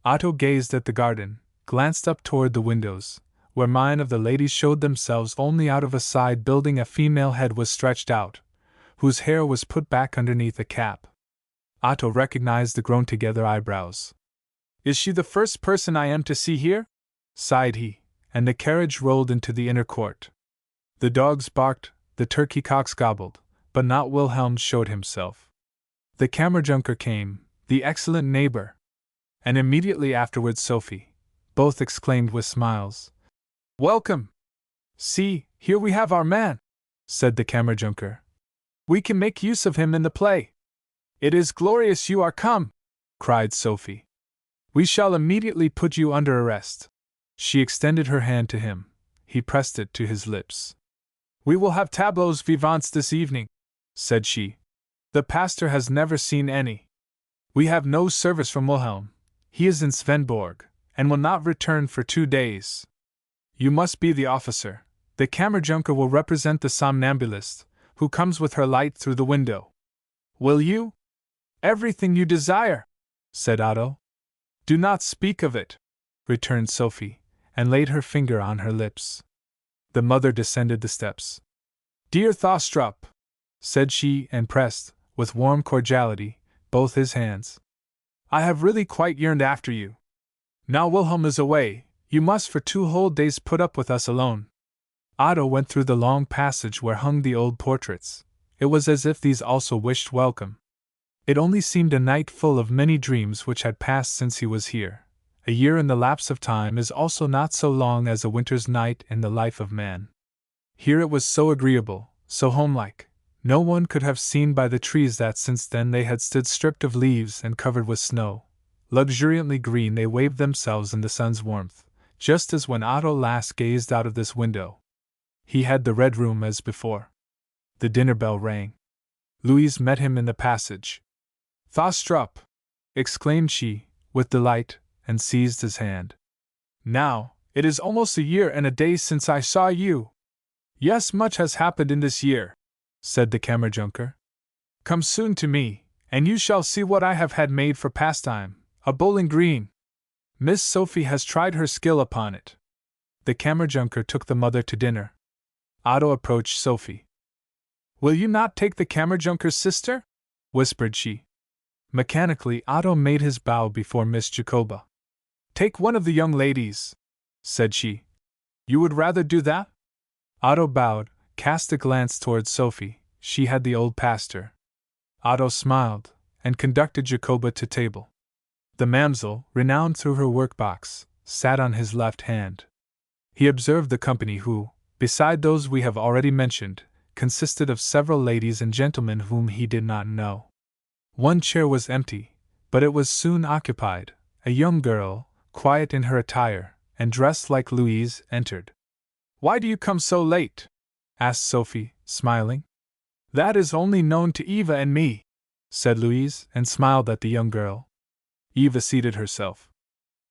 Otto gazed at the garden, glanced up toward the windows, where mine of the ladies showed themselves only out of a side building. A female head was stretched out, whose hair was put back underneath a cap. Otto recognized the grown-together eyebrows. "Is she the first person I am to see here?" sighed he, and the carriage rolled into the inner court. The dogs barked, the turkey-cocks gobbled, but not Wilhelm showed himself. The Kammerjunker came, the excellent neighbor, and immediately afterwards Sophie. Both exclaimed with smiles, "Welcome! See, here we have our man," said the Kammerjunker. "We can make use of him in the play." "It is glorious you are come!" cried Sophie. "We shall immediately put you under arrest." She extended her hand to him. He pressed it to his lips. "We will have tableaux vivants this evening," said she. "The pastor has never seen any. We have no service from Wilhelm. He is in Svendborg, and will not return for 2 days. You must be the officer. The Kammerjunker will represent the somnambulist, who comes with her light through the window. Will you?" "Everything you desire," said Otto. "Do not speak of it," returned Sophie, and laid her finger on her lips. The mother descended the steps. "Dear Thostrup," said she, and pressed, with warm cordiality, both his hands. "I have really quite yearned after you. Now Wilhelm is away, you must for 2 whole days put up with us alone." Otto went through the long passage where hung the old portraits. It was as if these also wished welcome. It only seemed a night full of many dreams which had passed since he was here. A year in the lapse of time is also not so long as a winter's night in the life of man. Here it was so agreeable, so homelike. No one could have seen by the trees that since then they had stood stripped of leaves and covered with snow. Luxuriantly green they waved themselves in the sun's warmth, just as when Otto last gazed out of this window. He had the red room as before. The dinner bell rang. Louise met him in the passage. "Thostrup!" exclaimed she, with delight, and seized his hand. "Now, it is almost a year and a day since I saw you." "Yes, much has happened in this year," said the Kammerjunker. "Come soon to me, and you shall see what I have had made for pastime, a bowling green. Miss Sophie has tried her skill upon it." The Kammerjunker took the mother to dinner. Otto approached Sophie. "Will you not take the Kammerjunker's sister?" whispered she. Mechanically Otto made his bow before Miss Jacoba. "Take one of the young ladies," said she. "You would rather do that?" Otto bowed, cast a glance towards Sophie. She had the old pastor. Otto smiled, and conducted Jacoba to table. The mamsel, renowned through her workbox, sat on his left hand. He observed the company who, beside those we have already mentioned, consisted of several ladies and gentlemen whom he did not know. One chair was empty, but it was soon occupied. A young girl, quiet in her attire, and dressed like Louise, entered. "Why do you come so late?" asked Sophie, smiling. "That is only known to Eva and me," said Louise, and smiled at the young girl. Eva seated herself.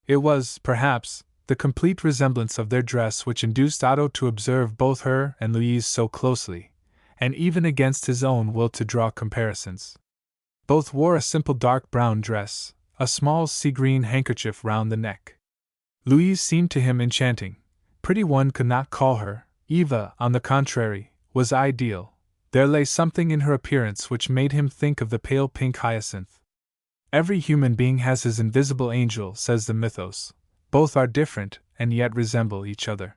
It was, perhaps, the complete resemblance of their dress which induced Otto to observe both her and Louise so closely, and even against his own will to draw comparisons. Both wore a simple dark brown dress, a small sea-green handkerchief round the neck. Louise seemed to him enchanting. Pretty one could not call her. Eva, on the contrary, was ideal. There lay something in her appearance which made him think of the pale pink hyacinth. Every human being has his invisible angel, says the mythos. Both are different, and yet resemble each other.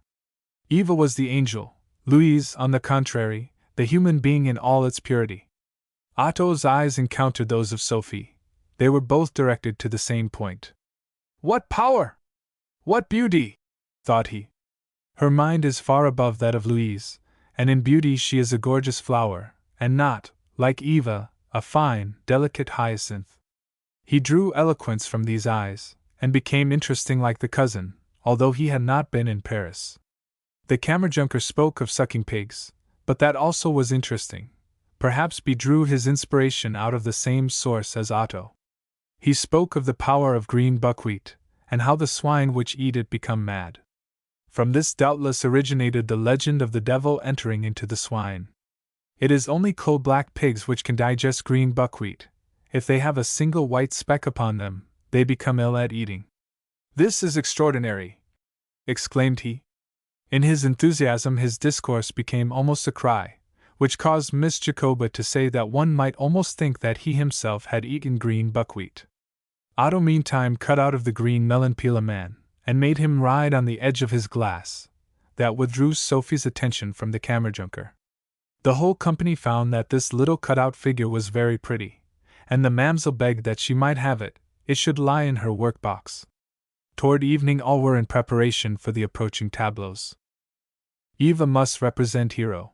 Eva was the angel, Louise, on the contrary, the human being in all its purity. Otto's eyes encountered those of Sophie. They were both directed to the same point. "What power! What beauty!" thought he. "Her mind is far above that of Louise, and in beauty she is a gorgeous flower, and not, like Eva, a fine, delicate hyacinth." He drew eloquence from these eyes, and became interesting like the cousin, although he had not been in Paris. The Kammerjunker spoke of sucking pigs, but that also was interesting. Perhaps he drew his inspiration out of the same source as Otto. He spoke of the power of green buckwheat, and how the swine which eat it become mad. From this doubtless originated the legend of the devil entering into the swine. It is only coal-black pigs which can digest green buckwheat. If they have a single white speck upon them, they become ill at eating. "This is extraordinary!" exclaimed he. In his enthusiasm his discourse became almost a cry, which caused Miss Jacoba to say that one might almost think that he himself had eaten green buckwheat. Otto meantime cut out of the green melon peel a man, and made him ride on the edge of his glass. That withdrew Sophie's attention from the Kammerjunker. The whole company found that this little cut-out figure was very pretty, and the mamsell begged that she might have it. It should lie in her work-box. Toward evening all were in preparation for the approaching tableaux. Eva must represent Hero.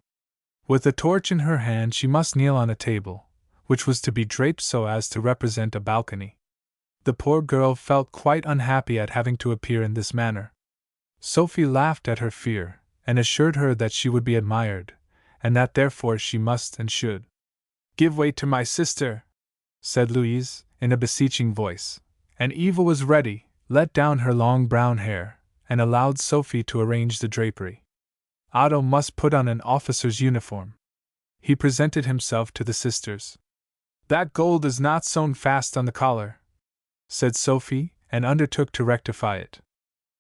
With a torch in her hand she must kneel on a table, which was to be draped so as to represent a balcony. The poor girl felt quite unhappy at having to appear in this manner. Sophie laughed at her fear, and assured her that she would be admired, and that therefore she must and should. "Give way to my sister," said Louise, in a beseeching voice, and Eva was ready, let down her long brown hair, and allowed Sophie to arrange the drapery. Otto must put on an officer's uniform. He presented himself to the sisters. "That gold is not sewn fast on the collar," said Sophie, and undertook to rectify it.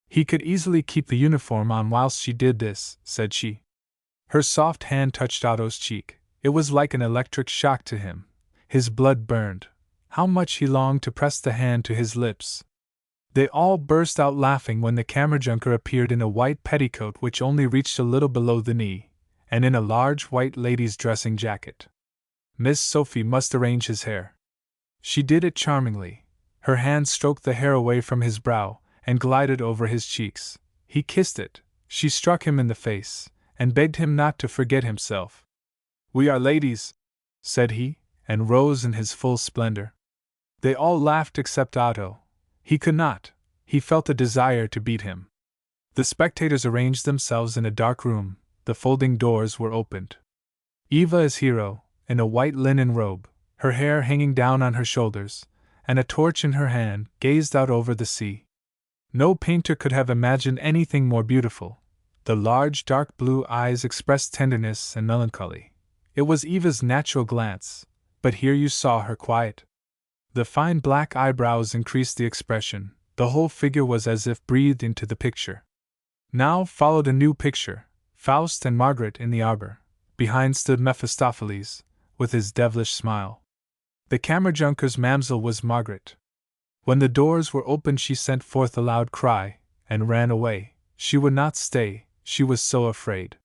"He could easily keep the uniform on whilst she did this," said she. Her soft hand touched Otto's cheek. It was like an electric shock to him. His blood burned. How much he longed to press the hand to his lips. They all burst out laughing when the Kammerjunker appeared in a white petticoat which only reached a little below the knee, and in a large white lady's dressing jacket. Miss Sophie must arrange his hair. She did it charmingly. Her hand stroked the hair away from his brow, and glided over his cheeks. He kissed it. She struck him in the face, and begged him not to forget himself. "We are ladies," said he, and rose in his full splendor. They all laughed except Otto. He could not. He felt a desire to beat him. The spectators arranged themselves in a dark room. The folding doors were opened. Eva as Hero, in a white linen robe, her hair hanging down on her shoulders, and a torch in her hand, gazed out over the sea. No painter could have imagined anything more beautiful. The large dark blue eyes expressed tenderness and melancholy. It was Eva's natural glance, but here you saw her quiet. The fine black eyebrows increased the expression. The whole figure was as if breathed into the picture. Now followed a new picture, Faust and Margaret in the arbor. Behind stood Mephistopheles, with his devilish smile. The Kammerjunker's mamsell was Margaret. When the doors were opened she sent forth a loud cry, and ran away. She would not stay, she was so afraid.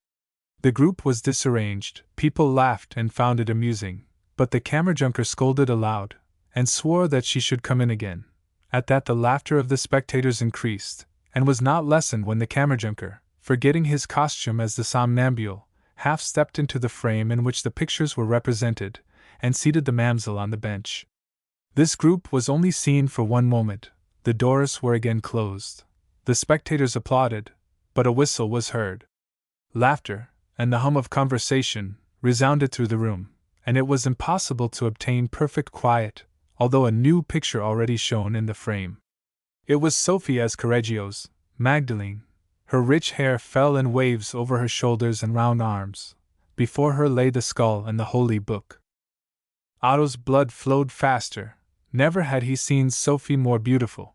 The group was disarranged, people laughed and found it amusing, but the Kammerjunker scolded aloud, and swore that she should come in again. At that the laughter of the spectators increased, and was not lessened when the Kammerjunker, forgetting his costume as the somnambule, half stepped into the frame in which the pictures were represented, and seated the mamsell on the bench. This group was only seen for one moment. The doors were again closed. The spectators applauded, but a whistle was heard. Laughter, and the hum of conversation, resounded through the room, and it was impossible to obtain perfect quiet, although a new picture already shone in the frame. It was Sophie as Correggio's Magdalene. Her rich hair fell in waves over her shoulders and round arms. Before her lay the skull and the Holy Book. Otto's blood flowed faster. Never had he seen Sophie more beautiful.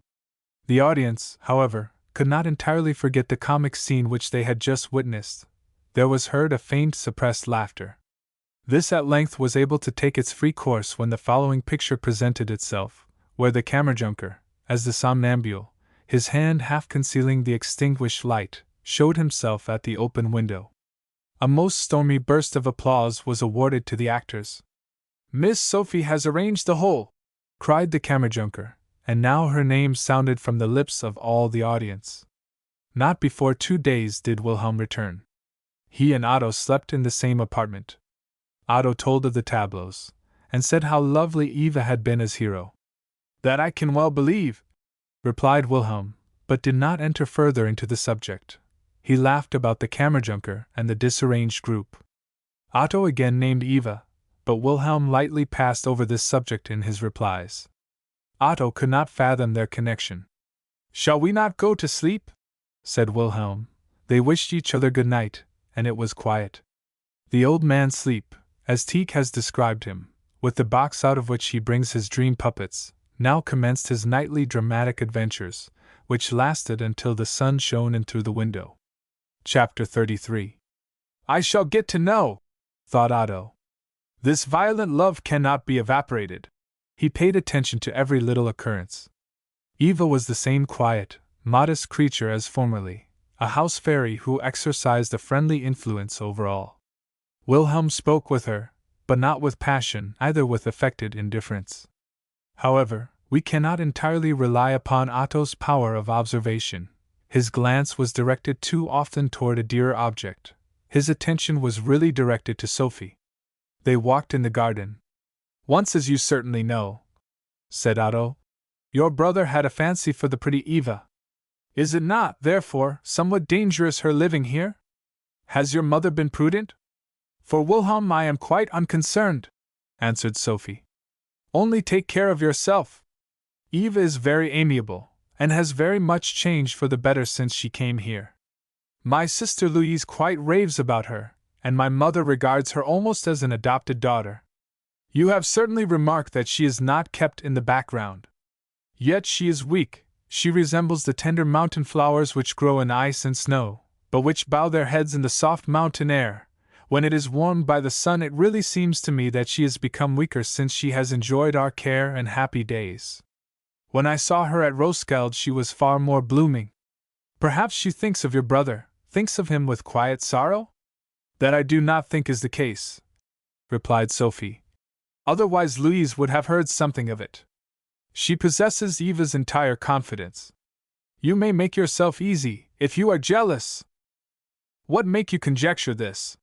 The audience, however, could not entirely forget the comic scene which they had just witnessed. There was heard a faint suppressed laughter. This at length was able to take its free course when the following picture presented itself, where the Kammerjunker, as the somnambule, his hand half concealing the extinguished light, showed himself at the open window. A most stormy burst of applause was awarded to the actors. "Miss Sophie has arranged the whole!" cried the Kammerjunker, and now her name sounded from the lips of all the audience. Not before 2 days did Wilhelm return. He and Otto slept in the same apartment. Otto told of the tableaux, and said how lovely Eva had been as hero. "That I can well believe," replied Wilhelm, but did not enter further into the subject. He laughed about the Kammerjunker and the disarranged group. Otto again named Eva, but Wilhelm lightly passed over this subject in his replies. Otto could not fathom their connection. "Shall we not go to sleep?" said Wilhelm. They wished each other good night, and it was quiet. The old man's sleep, as Tieck has described him, with the box out of which he brings his dream puppets, now commenced his nightly dramatic adventures, which lasted until the sun shone in through the window. Chapter 33. "I shall get to know," thought Otto. "This violent love cannot be evaporated." He paid attention to every little occurrence. Eva was the same quiet, modest creature as formerly, a house fairy who exercised a friendly influence over all. Wilhelm spoke with her, but not with passion, either with affected indifference. However, we cannot entirely rely upon Otto's power of observation. His glance was directed too often toward a dearer object. His attention was really directed to Sophie. They walked in the garden. "Once, as you certainly know," said Otto, "your brother had a fancy for the pretty Eva. Is it not, therefore, somewhat dangerous her living here? Has your mother been prudent?" "For Wilhelm I am quite unconcerned," answered Sophie. "Only take care of yourself. Eva is very amiable, and has very much changed for the better since she came here. My sister Louise quite raves about her, and my mother regards her almost as an adopted daughter. You have certainly remarked that she is not kept in the background. Yet she is weak. She resembles the tender mountain flowers which grow in ice and snow, but which bow their heads in the soft mountain air. When it is warmed by the sun, it really seems to me that she has become weaker since she has enjoyed our care and happy days. When I saw her at Roskilde, she was far more blooming. Perhaps she thinks of your brother, thinks of him with quiet sorrow?" "That I do not think is the case," replied Sophie. "Otherwise Louise would have heard something of it. She possesses Eva's entire confidence. You may make yourself easy, if you are jealous." "What make you conjecture this?"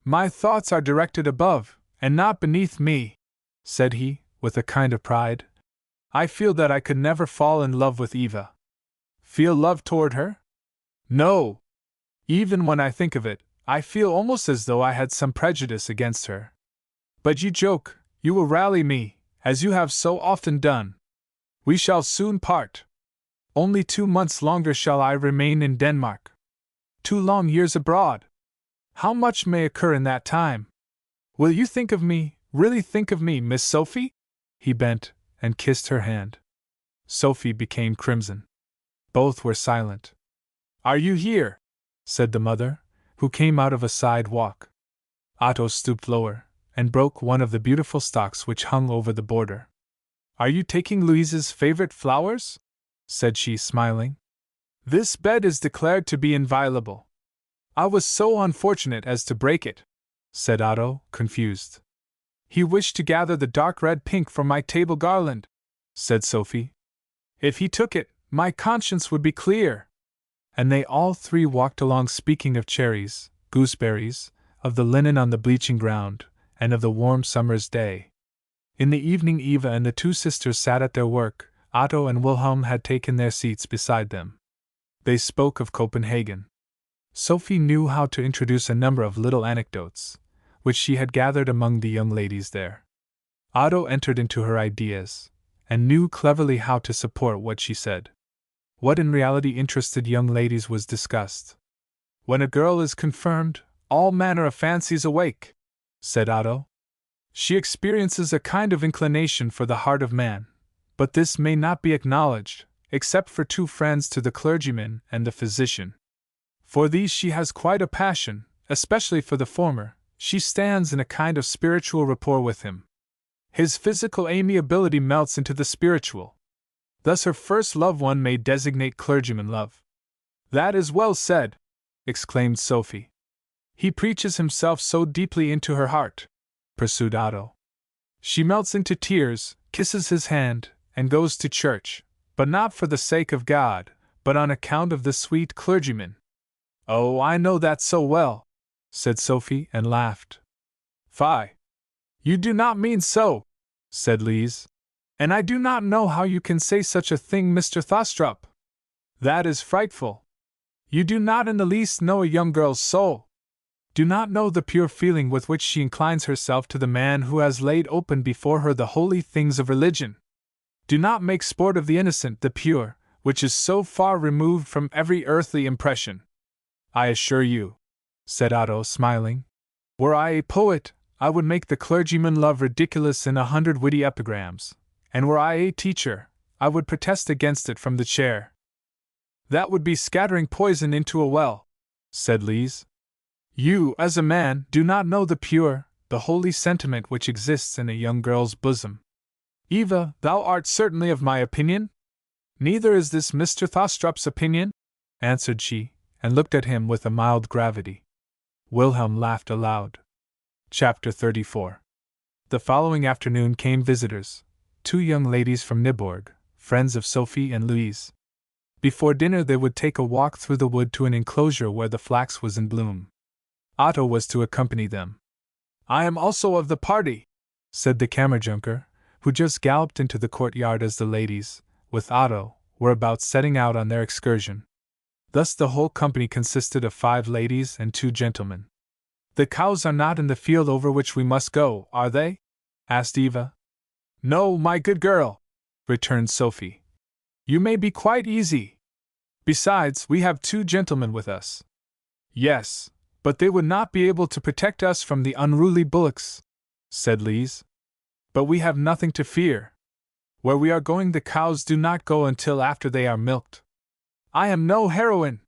"My thoughts are directed above, and not beneath me," said he, with a kind of pride. "I feel that I could never fall in love with Eva." "Feel love toward her?" "No. Even when I think of it, I feel almost as though I had some prejudice against her. But you joke, you will rally me, as you have so often done. We shall soon part. Only 2 months longer shall I remain in Denmark. 2 long years abroad. How much may occur in that time? Will you think of me, really think of me, Miss Sophie?" He bent and kissed her hand. Sophie became crimson. Both were silent. "Are you here?" said the mother, who came out of a side walk. Otto stooped lower, and broke one of the beautiful stalks which hung over the border. "Are you taking Louise's favorite flowers?" said she, smiling. "This bed is declared to be inviolable." "I was so unfortunate as to break it," said Otto, confused. "He wished to gather the dark red pink from my table garland," said Sophie. "If he took it, my conscience would be clear." And they all three walked along speaking of cherries, gooseberries, of the linen on the bleaching ground, and of the warm summer's day. In the evening Eva and the two sisters sat at their work. Otto and Wilhelm had taken their seats beside them. They spoke of Copenhagen. Sophie knew how to introduce a number of little anecdotes, which she had gathered among the young ladies there. Otto entered into her ideas, and knew cleverly how to support what she said. What in reality interested young ladies was discussed. When a girl is confirmed, all manner of fancies awake, said Otto. She experiences a kind of inclination for the heart of man, but this may not be acknowledged, except for two friends to the clergyman and the physician. For these she has quite a passion, especially for the former. She stands in a kind of spiritual rapport with him. His physical amiability melts into the spiritual. Thus her first loved one may designate clergyman love. That is well said, exclaimed Sophie. He preaches himself so deeply into her heart, pursued Otto. She melts into tears, kisses his hand, and goes to church, but not for the sake of God, but on account of the sweet clergyman. Oh, I know that so well, said Sophie, and laughed. Fie! You do not mean so, said Lise. And I do not know how you can say such a thing, Mr. Thostrup. That is frightful. You do not in the least know a young girl's soul. Do not know the pure feeling with which she inclines herself to the man who has laid open before her the holy things of religion. Do not make sport of the innocent, the pure, which is so far removed from every earthly impression. I assure you, said Otto, smiling, were I a poet, I would make the clergyman love ridiculous in 100 witty epigrams, and were I a teacher, I would protest against it from the chair. That would be scattering poison into a well, said Lise. You, as a man, do not know the pure, the holy sentiment which exists in a young girl's bosom. Eva, thou art certainly of my opinion? Neither is this Mr. Thostrup's opinion, answered she, and looked at him with a mild gravity. Wilhelm laughed aloud. Chapter 34. The following afternoon came visitors, two young ladies from Nyborg, friends of Sophie and Louise. Before dinner they would take a walk through the wood to an enclosure where the flax was in bloom. Otto was to accompany them. I am also of the party, said the Kammerjunker, who just galloped into the courtyard as the ladies, with Otto, were about setting out on their excursion. Thus the whole company consisted of 5 ladies and 2 gentlemen. The cows are not in the field over which we must go, are they? asked Eva. No, my good girl, returned Sophie. You may be quite easy. Besides, we have 2 gentlemen with us. Yes, but they would not be able to protect us from the unruly bullocks, said Lise. But we have nothing to fear. Where we are going the cows do not go until after they are milked. I am no heroine.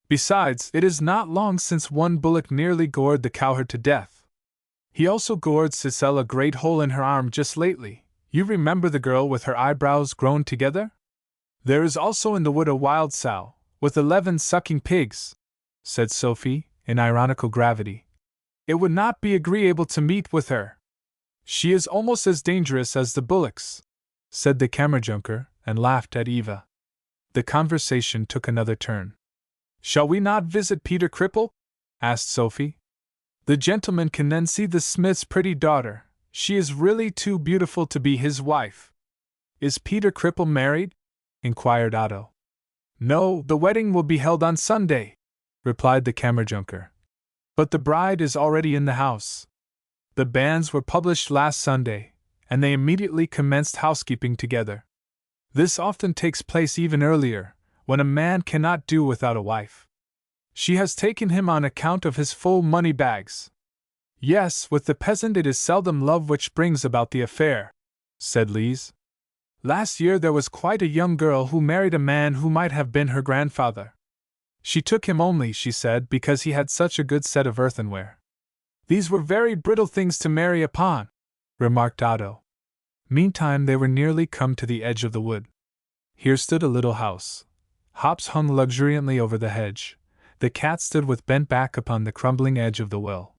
Besides, it is not long since one bullock nearly gored the cowherd to death. He also gored Cicely a great hole in her arm just lately. You remember the girl with her eyebrows grown together? There is also in the wood a wild sow, with 11 sucking pigs, said Sophie, in ironical gravity. It would not be agreeable to meet with her. She is almost as dangerous as the bullocks, said the Kammerjunker, and laughed at Eva. The conversation took another turn. Shall we not visit Peter Cripple? asked Sophie. The gentleman can then see the smith's pretty daughter. She is really too beautiful to be his wife. Is Peter Cripple married? inquired Otto. No, the wedding will be held on Sunday, replied the Kammerjunker. But the bride is already in the house. The banns were published last Sunday, and they immediately commenced housekeeping together. This often takes place even earlier, when a man cannot do without a wife. She has taken him on account of his full money bags. Yes, with the peasant it is seldom love which brings about the affair, said Lise. Last year there was quite a young girl who married a man who might have been her grandfather. She took him only, she said, because he had such a good set of earthenware. These were very brittle things to marry upon, remarked Otto. Meantime they were nearly come to the edge of the wood. Here stood a little house. Hops hung luxuriantly over the hedge. The cat stood with bent back upon the crumbling edge of the well.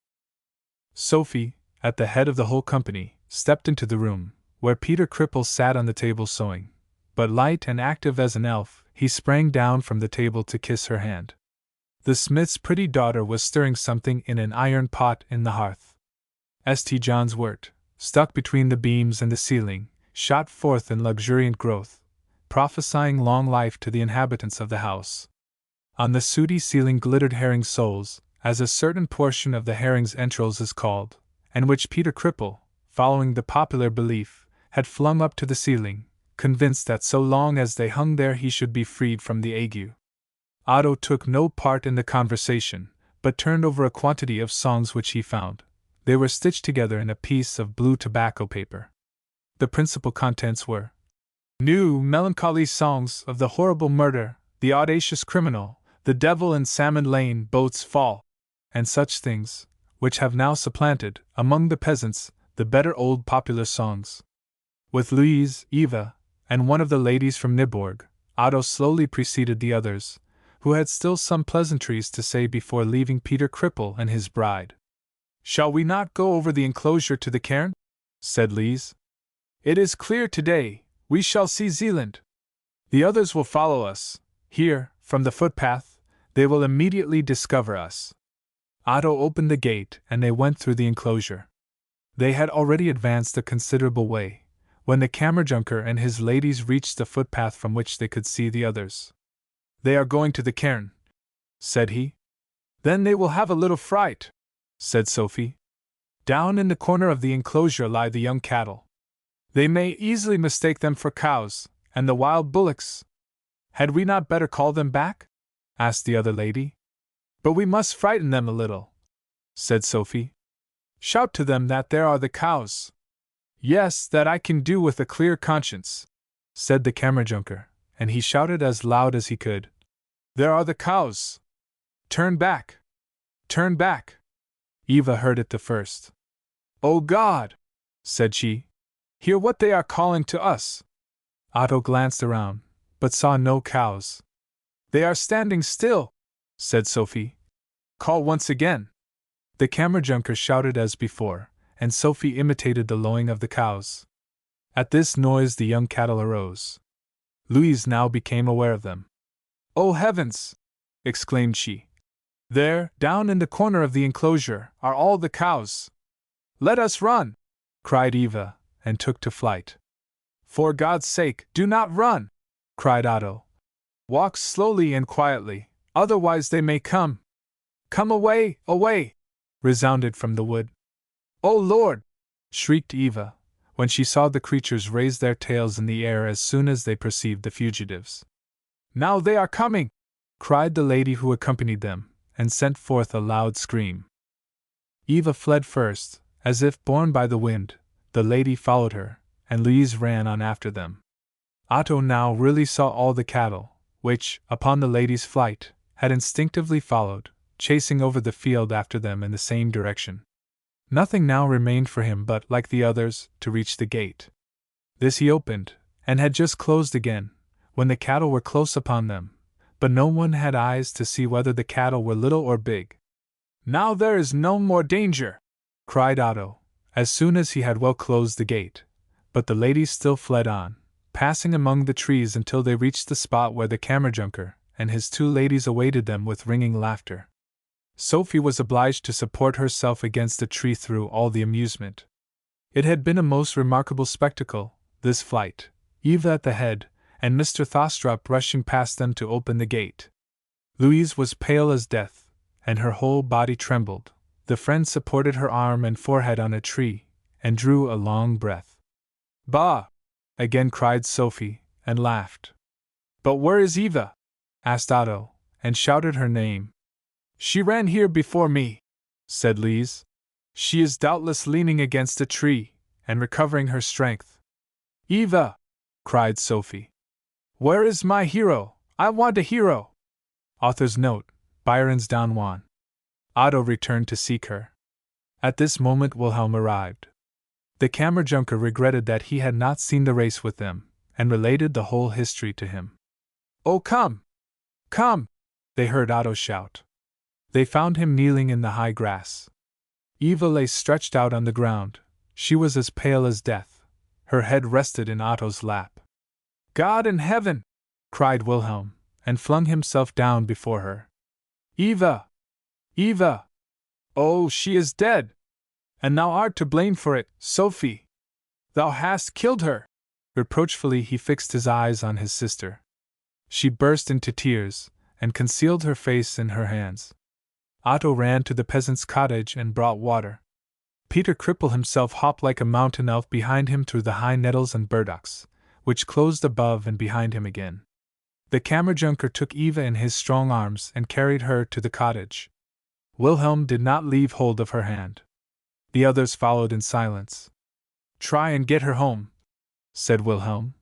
Sophie, at the head of the whole company, stepped into the room, where Peter Cripple sat on the table sewing. But light and active as an elf, he sprang down from the table to kiss her hand. The smith's pretty daughter was stirring something in an iron pot in the hearth. St. John's wort, stuck between the beams and the ceiling, shot forth in luxuriant growth, prophesying long life to the inhabitants of the house. On the sooty ceiling glittered herring souls, as a certain portion of the herring's entrails is called, and which Peter Cripple, following the popular belief, had flung up to the ceiling, convinced that so long as they hung there he should be freed from the ague. Otto took no part in the conversation, but turned over a quantity of songs which he found. They were stitched together in a piece of blue tobacco paper. The principal contents were new melancholy songs of the horrible murder, the audacious criminal, the devil in Salmon Lane boats fall, and such things, which have now supplanted, among the peasants, the better old popular songs. With Louise, Eva, and one of the ladies from Nyborg, Otto slowly preceded the others, who had still some pleasantries to say before leaving Peter Cripple and his bride. "Shall we not go over the enclosure to the cairn?" said Lise. "It is clear today, we shall see Zealand. The others will follow us. Here, from the footpath, they will immediately discover us." Otto opened the gate and they went through the enclosure. They had already advanced a considerable way, when the Kammerjunker and his ladies reached the footpath from which they could see the others. "They are going to the cairn," said he. "Then they will have a little fright," said Sophie. "Down in the corner of the enclosure lie the young cattle. They may easily mistake them for cows, and the wild bullocks. Had we not better call them back?" asked the other lady. "But we must frighten them a little," said Sophie. "Shout to them that there are the cows." "Yes, that I can do with a clear conscience," said the Kammerjunker, and he shouted as loud as he could. "There are the cows! Turn back! Turn back!" Eva heard it the first. "Oh God!" said she. "Hear what they are calling to us!" Otto glanced around, but saw no cows. "They are standing still," said Sophie. "Call once again." The Kammerjunker shouted as before, and Sophie imitated the lowing of the cows. At this noise the young cattle arose. Louise now became aware of them. "Oh heavens!" exclaimed she. "There, down in the corner of the enclosure, are all the cows." "Let us run!" cried Eva, and took to flight. "For God's sake, do not run!" cried Otto. "Walk slowly and quietly, otherwise they may come." "Come away, away!" resounded from the wood. "Oh Lord!" shrieked Eva, when she saw the creatures raise their tails in the air as soon as they perceived the fugitives. "Now they are coming!" cried the lady who accompanied them, and sent forth a loud scream. Eva fled first, as if borne by the wind, the lady followed her, and Louise ran on after them. Otto now really saw all the cattle, which, upon the lady's flight, had instinctively followed, chasing over the field after them in the same direction. Nothing now remained for him but, like the others, to reach the gate. This he opened, and had just closed again, when the cattle were close upon them, but no one had eyes to see whether the cattle were little or big. "Now there is no more danger!" cried Otto, as soon as he had well closed the gate, but the ladies still fled on, passing among the trees until they reached the spot where the Kammerjunker and his two ladies awaited them with ringing laughter. Sophie was obliged to support herself against a tree through all the amusement. It had been a most remarkable spectacle, this flight, Eva at the head, and Mr. Thostrup rushing past them to open the gate. Louise was pale as death, and her whole body trembled. The friend supported her arm and forehead on a tree, and drew a long breath. "Bah!" again cried Sophie, and laughed. "But where is Eva?" asked Otto, and shouted her name. "She ran here before me," said Lise. "She is doubtless leaning against a tree, and recovering her strength." "Eva!" cried Sophie. "Where is my hero? I want a hero!" Author's note: Byron's Don Juan. Otto returned to seek her. At this moment Wilhelm arrived. The Kammerjunker regretted that he had not seen the race with them, and related the whole history to him. "Oh, come! Come!" they heard Otto shout. They found him kneeling in the high grass. Eva lay stretched out on the ground. She was as pale as death. Her head rested in Otto's lap. "God in heaven!" cried Wilhelm, and flung himself down before her. "Eva! Eva! Oh, she is dead!" And thou art to blame for it, Sophie. Thou hast killed her. Reproachfully he fixed his eyes on his sister. She burst into tears, and concealed her face in her hands. Otto ran to the peasant's cottage and brought water. Peter Cripple himself hopped like a mountain elf behind him through the high nettles and burdocks, which closed above and behind him again. The Kammerjunker took Eva in his strong arms and carried her to the cottage. Wilhelm did not leave hold of her hand. The others followed in silence. "Try and get her home," said Wilhelm.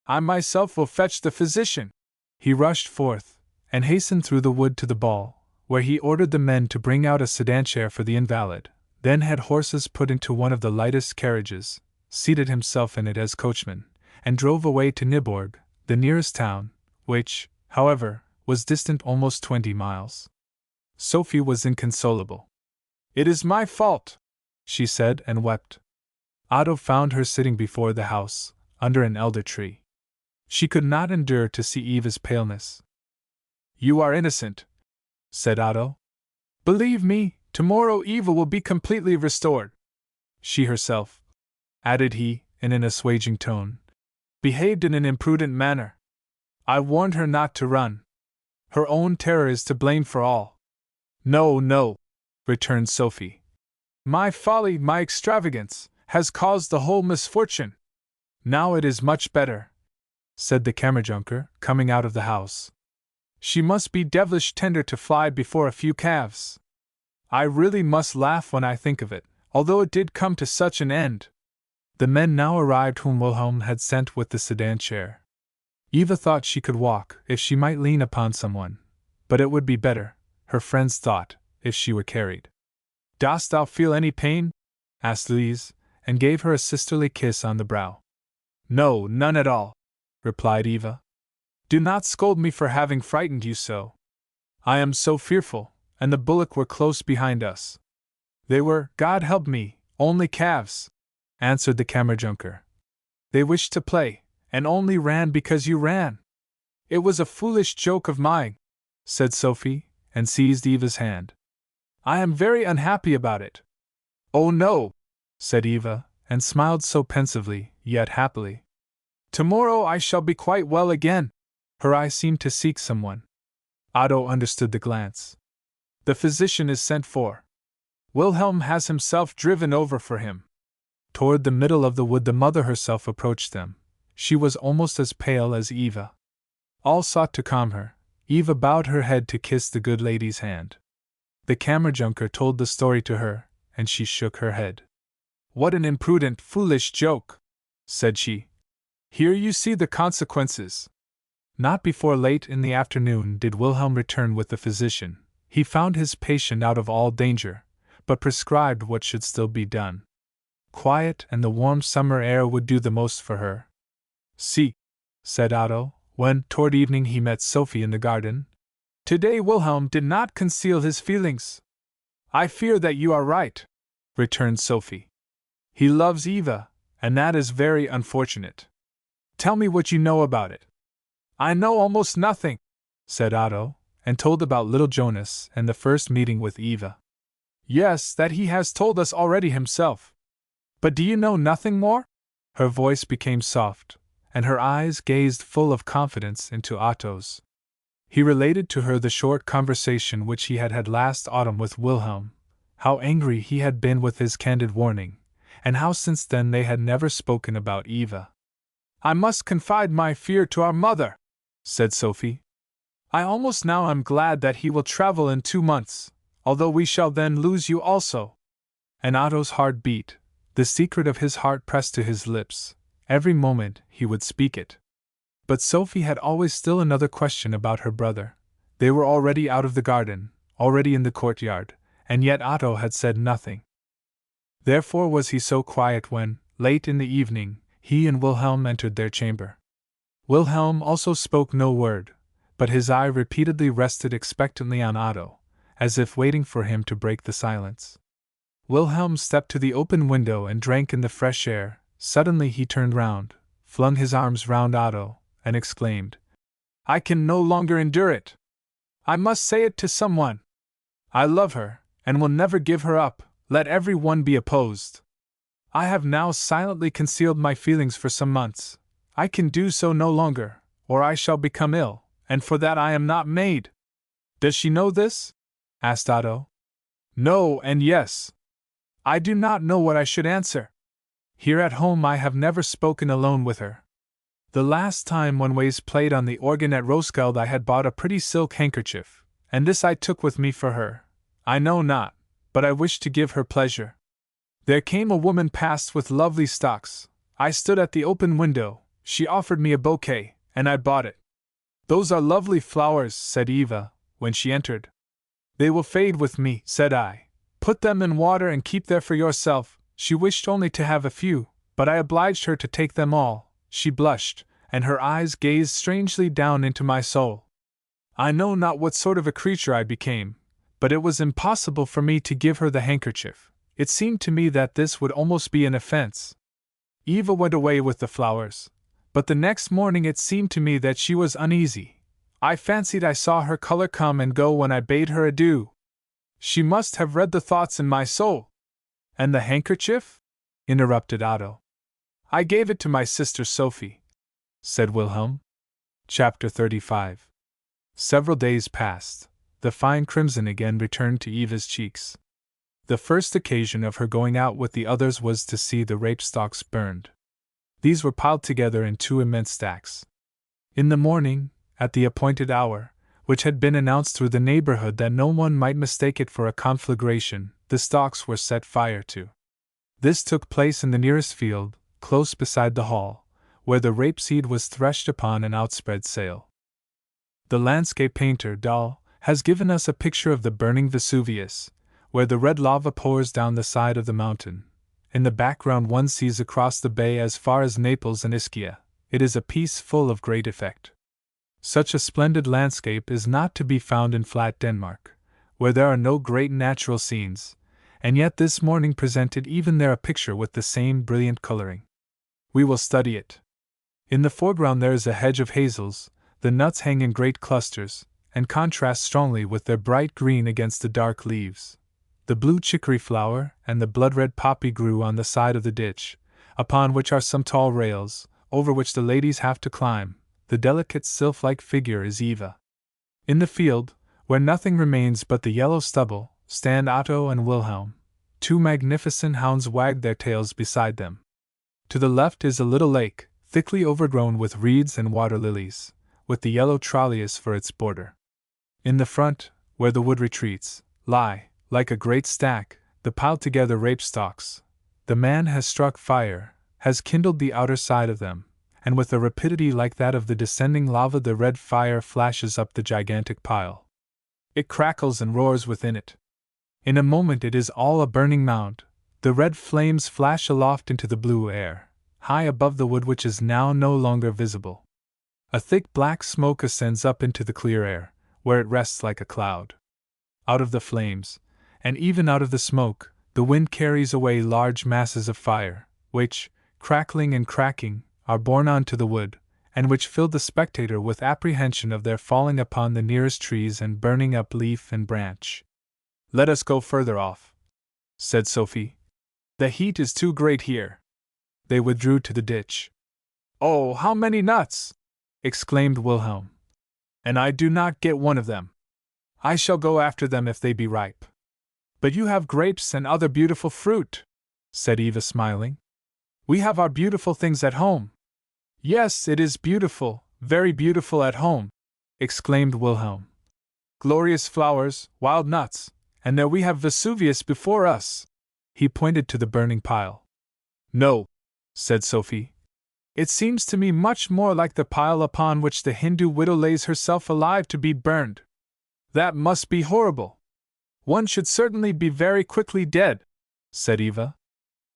"I myself will fetch the physician." He rushed forth, and hastened through the wood to the ball, where he ordered the men to bring out a sedan chair for the invalid, then had horses put into one of the lightest carriages, seated himself in it as coachman, and drove away to Nyborg, the nearest town, which, however, was distant almost 20 miles. Sophie was inconsolable. "It is my fault," she said, and wept. Otto found her sitting before the house, under an elder tree. She could not endure to see Eva's paleness. "You are innocent," said Otto. "Believe me, tomorrow Eva will be completely restored. She herself," added he, in an assuaging tone, "behaved in an imprudent manner. I warned her not to run. Her own terror is to blame for all." "No, no," returned Sophie. "My folly, my extravagance, has caused the whole misfortune. Now it is much better," said the Kammerjunker, coming out of the house. "She must be devilish tender to fly before a few calves. I really must laugh when I think of it, although it did come to such an end." The men now arrived whom Wilhelm had sent with the sedan chair. Eva thought she could walk, if she might lean upon someone, but it would be better, her friends thought, if she were carried. "Dost thou feel any pain?" asked Lise, and gave her a sisterly kiss on the brow. "No, none at all," replied Eva. "Do not scold me for having frightened you so. I am so fearful, and the bullock were close behind us." "They were, God help me, only calves," answered the Kammerjunker. "They wished to play, and only ran because you ran." "It was a foolish joke of mine," said Sophie, and seized Eva's hand. "I am very unhappy about it." "Oh no," said Eva, and smiled so pensively, yet happily. "Tomorrow I shall be quite well again." Her eye seemed to seek someone. Otto understood the glance. "The physician is sent for. Wilhelm has himself driven over for him." Toward the middle of the wood the mother herself approached them. She was almost as pale as Eva. All sought to calm her. Eva bowed her head to kiss the good lady's hand. The Kammerjunker told the story to her, and she shook her head. "What an imprudent, foolish joke," said she. "Here you see the consequences." Not before late in the afternoon did Wilhelm return with the physician. He found his patient out of all danger, but prescribed what should still be done. Quiet and the warm summer air would do the most for her. "See," said Otto, when, toward evening, he met Sophie in the garden. "Today Wilhelm did not conceal his feelings." "I fear that you are right," returned Sophie. "He loves Eva, and that is very unfortunate. Tell me what you know about it." "I know almost nothing," said Otto, and told about little Jonas and the first meeting with Eva. "Yes, that he has told us already himself. But do you know nothing more?" Her voice became soft, and her eyes gazed full of confidence into Otto's. He related to her the short conversation which he had had last autumn with Wilhelm, how angry he had been with his candid warning, and how since then they had never spoken about Eva. "I must confide my fear to our mother," said Sophie. "I almost now am glad that he will travel in 2 months, although we shall then lose you also." And Otto's heart beat, the secret of his heart pressed to his lips. Every moment he would speak it. But Sophie had always still another question about her brother. They were already out of the garden, already in the courtyard, and yet Otto had said nothing. Therefore was he so quiet when, late in the evening, he and Wilhelm entered their chamber. Wilhelm also spoke no word, but his eye repeatedly rested expectantly on Otto, as if waiting for him to break the silence. Wilhelm stepped to the open window and drank in the fresh air. Suddenly he turned round, flung his arms round Otto, and exclaimed, "I can no longer endure it! I must say it to someone! I love her, and will never give her up, let every one be opposed. I have now silently concealed my feelings for some months. I can do so no longer, or I shall become ill, and for that I am not made. Does she know this? Asked Otto. No and yes. I do not know what I should answer. Here at home I have never spoken alone with her. The last time when Ways played on the organ at Roskilde I had bought a pretty silk handkerchief, and this I took with me for her. I know not, but I wished to give her pleasure. There came a woman past with lovely stocks. I stood at the open window, she offered me a bouquet, and I bought it. Those are lovely flowers, said Eva, when she entered. They will fade with me, said I. Put them in water and keep there for yourself. She wished only to have a few, but I obliged her to take them all. She blushed, and her eyes gazed strangely down into my soul. I know not what sort of a creature I became, but it was impossible for me to give her the handkerchief. It seemed to me that this would almost be an offense. Eva went away with the flowers, but the next morning it seemed to me that she was uneasy. I fancied I saw her color come and go when I bade her adieu. She must have read the thoughts in my soul. And the handkerchief? Interrupted Otto. I gave it to my sister Sophie, said Wilhelm. Chapter 35. Several days passed. The fine crimson again returned to Eva's cheeks. The first occasion of her going out with the others was to see the rape stalks burned. These were piled together in 2 immense stacks. In the morning, at the appointed hour, which had been announced through the neighborhood that no one might mistake it for a conflagration, the stalks were set fire to. This took place in the nearest field, close beside the hall, where the rapeseed was threshed upon an outspread sail. The landscape painter, Dahl, has given us a picture of the burning Vesuvius, where the red lava pours down the side of the mountain. In the background one sees across the bay as far as Naples and Ischia. It is a piece full of great effect. Such a splendid landscape is not to be found in flat Denmark, where there are no great natural scenes, and yet this morning presented even there a picture with the same brilliant coloring. We will study it. In the foreground there is a hedge of hazels. The nuts hang in great clusters, and contrast strongly with their bright green against the dark leaves. The blue chicory flower and the blood-red poppy grew on the side of the ditch, upon which are some tall rails, over which the ladies have to climb. The delicate sylph-like figure is Eva. In the field, where nothing remains but the yellow stubble, stand Otto and Wilhelm. 2 magnificent hounds wag their tails beside them. To the left is a little lake, thickly overgrown with reeds and water lilies, with the yellow trolleus for its border. In the front, where the wood retreats, lie, like a great stack, the piled together rape stalks. The man has struck fire, has kindled the outer side of them, and with a rapidity like that of the descending lava the red fire flashes up the gigantic pile. It crackles and roars within it. In a moment it is all a burning mound. The red flames flash aloft into the blue air, high above the wood which is now no longer visible. A thick black smoke ascends up into the clear air, where it rests like a cloud. Out of the flames, and even out of the smoke, the wind carries away large masses of fire, which, crackling and cracking, are borne on to the wood, and which fill the spectator with apprehension of their falling upon the nearest trees and burning up leaf and branch. Let us go further off, said Sophie. The heat is too great here. They withdrew to the ditch. Oh, how many nuts! Exclaimed Wilhelm. And I do not get one of them. I shall go after them if they be ripe. But you have grapes and other beautiful fruit, said Eva, smiling. We have our beautiful things at home. Yes, it is beautiful, very beautiful at home, exclaimed Wilhelm. Glorious flowers, wild nuts, and there we have Vesuvius before us. He pointed to the burning pile. No, said Sophie. It seems to me much more like the pile upon which the Hindu widow lays herself alive to be burned. That must be horrible. One should certainly be very quickly dead, said Eva.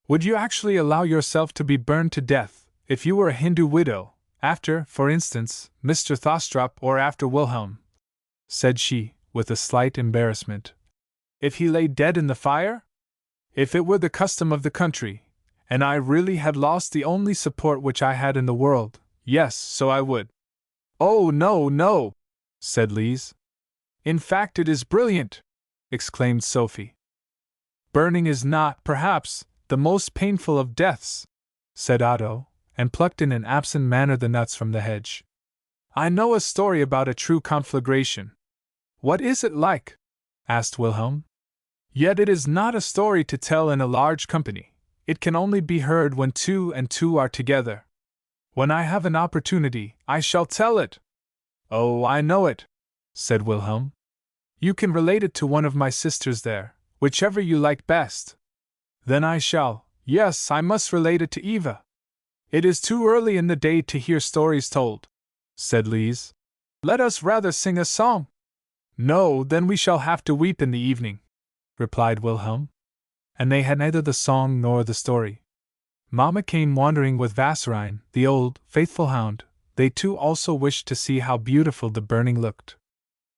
Would you actually allow yourself to be burned to death, if you were a Hindu widow, after, for instance, Mr. Thostrup or after Wilhelm? Said she, with a slight embarrassment. If he lay dead in the fire? If it were the custom of the country, and I really had lost the only support which I had in the world, yes, so I would. Oh, no, no, said Lise. In fact, it is brilliant, exclaimed Sophie. Burning is not, perhaps, the most painful of deaths, said Otto, and plucked in an absent manner the nuts from the hedge. I know a story about a true conflagration. What is it like? Asked Wilhelm. Yet it is not a story to tell in a large company. It can only be heard when two and two are together. When I have an opportunity, I shall tell it. Oh, I know it, said Wilhelm. You can relate it to one of my sisters there, whichever you like best. Then I shall. Yes, I must relate it to Eva. It is too early in the day to hear stories told, said Lise. Let us rather sing a song. No, then we shall have to weep in the evening, replied Wilhelm. And they had neither the song nor the story. Mamma came wandering with Vasserine, the old, faithful hound. They too also wished to see how beautiful the burning looked.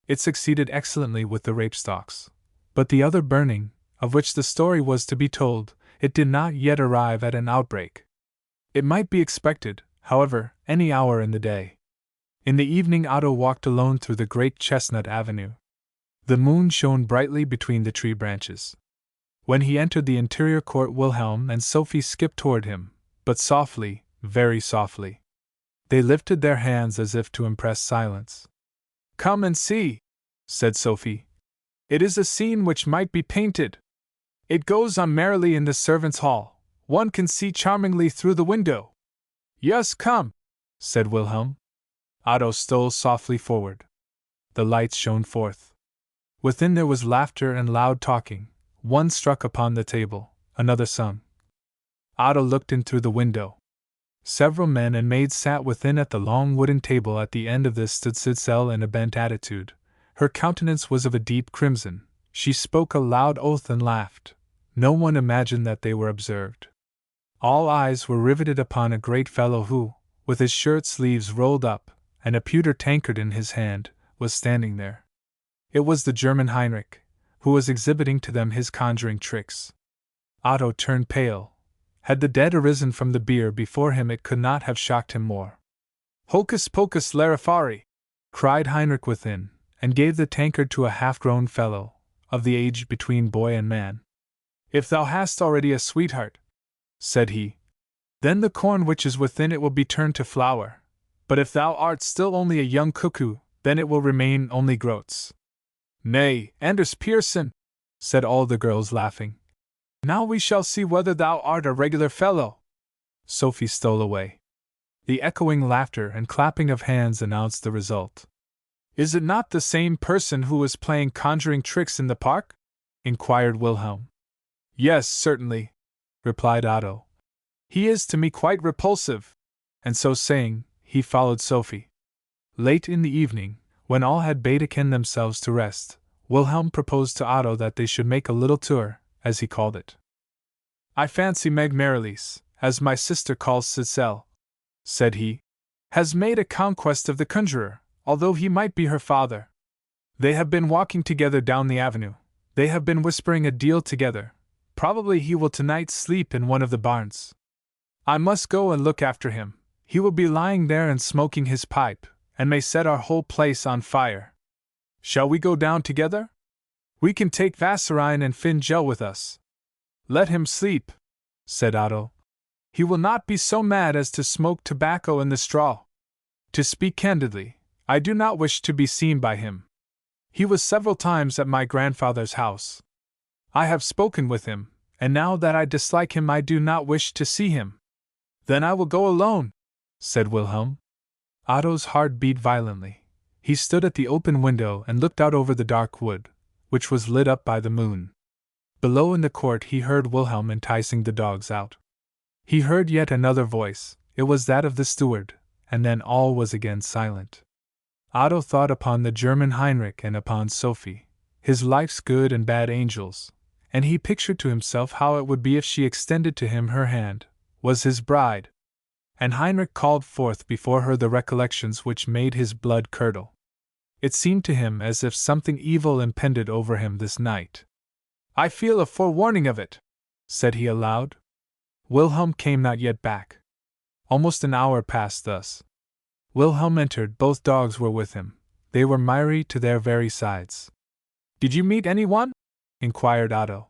It succeeded excellently with the rape stalks. But the other burning, of which the story was to be told, it did not yet arrive at an outbreak. It might be expected, however, any hour in the day. In the evening Otto walked alone through the great chestnut avenue. The moon shone brightly between the tree branches. When he entered the interior court, Wilhelm and Sophie skipped toward him, but softly, very softly. They lifted their hands as if to impress silence. Come and see, said Sophie. It is a scene which might be painted. It goes on merrily in the servants' hall. One can see charmingly through the window. Yes, come, said Wilhelm. Otto stole softly forward. The lights shone forth. Within there was laughter and loud talking. One struck upon the table, another sung. Otto looked in through the window. Several men and maids sat within at the long wooden table. At the end of this stood Sidsel in a bent attitude. Her countenance was of a deep crimson. She spoke a loud oath and laughed. No one imagined that they were observed. All eyes were riveted upon a great fellow who, with his shirt sleeves rolled up, and a pewter tankard in his hand, was standing there. It was the German Heinrich, who was exhibiting to them his conjuring tricks. Otto turned pale. Had the dead arisen from the bier before him, it could not have shocked him more. Hocus pocus larifari! Cried Heinrich within, and gave the tankard to a half-grown fellow, of the age between boy and man. If thou hast already a sweetheart, said he, then the corn which is within it will be turned to flour. But if thou art still only a young cuckoo, then it will remain only groats. Nay, Anders Pearson, said all the girls laughing. Now we shall see whether thou art a regular fellow. Sophie stole away. The echoing laughter and clapping of hands announced the result. Is it not the same person who was playing conjuring tricks in the park? Inquired Wilhelm. Yes, certainly, replied Otto. He is to me quite repulsive. And so saying, he followed Sophie. Late in the evening, when all had betaken themselves to rest, Wilhelm proposed to Otto that they should make a little tour, as he called it. I fancy Meg Marilis, as my sister calls Sidsel, said he, has made a conquest of the conjurer, although he might be her father. They have been walking together down the avenue. They have been whispering a deal together. Probably he will tonight sleep in one of the barns. I must go and look after him. He will be lying there and smoking his pipe, and may set our whole place on fire. Shall we go down together? We can take Vasserine and Fingel with us. Let him sleep, said Otto. He will not be so mad as to smoke tobacco in the straw. To speak candidly, I do not wish to be seen by him. He was several times at my grandfather's house. I have spoken with him, and now that I dislike him I do not wish to see him. Then I will go alone, said Wilhelm. Otto's heart beat violently. He stood at the open window and looked out over the dark wood, which was lit up by the moon. Below in the court he heard Wilhelm enticing the dogs out. He heard yet another voice. It was that of the steward, and then all was again silent. Otto thought upon the German Heinrich and upon Sophie, his life's good and bad angels, and he pictured to himself how it would be if she extended to him her hand, was his bride. And Heinrich called forth before her the recollections which made his blood curdle. It seemed to him as if something evil impended over him this night. I feel a forewarning of it, said he aloud. Wilhelm came not yet back. Almost an hour passed thus. Wilhelm entered, both dogs were with him. They were miry to their very sides. Did you meet anyone? Inquired Otto.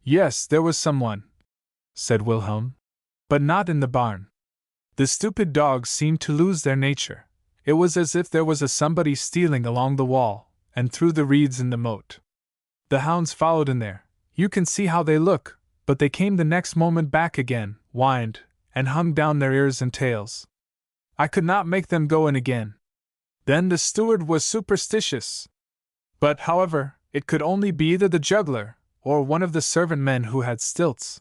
Yes, there was someone, said Wilhelm, but not in the barn. The stupid dogs seemed to lose their nature. It was as if there was a somebody stealing along the wall, and through the reeds in the moat. The hounds followed in there. You can see how they look, but they came the next moment back again, whined, and hung down their ears and tails. I could not make them go in again. Then the steward was superstitious. But, however, it could only be either the juggler, or one of the servant men who had stilts.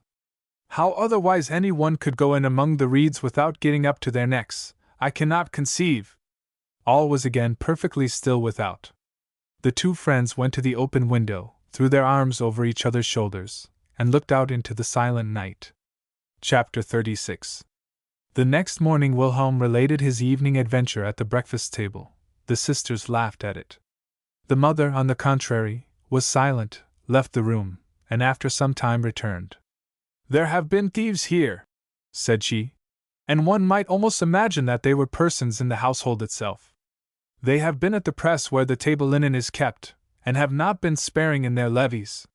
How otherwise any one could go in among the reeds without getting up to their necks, I cannot conceive. All was again perfectly still without. The two friends went to the open window, threw their arms over each other's shoulders, and looked out into the silent night. Chapter 36. The next morning Wilhelm related his evening adventure at the breakfast table. The sisters laughed at it. The mother, on the contrary, was silent, left the room, and after some time returned. There have been thieves here, said she, and one might almost imagine that they were persons in the household itself. They have been at the press where the table linen is kept, and have not been sparing in their levies.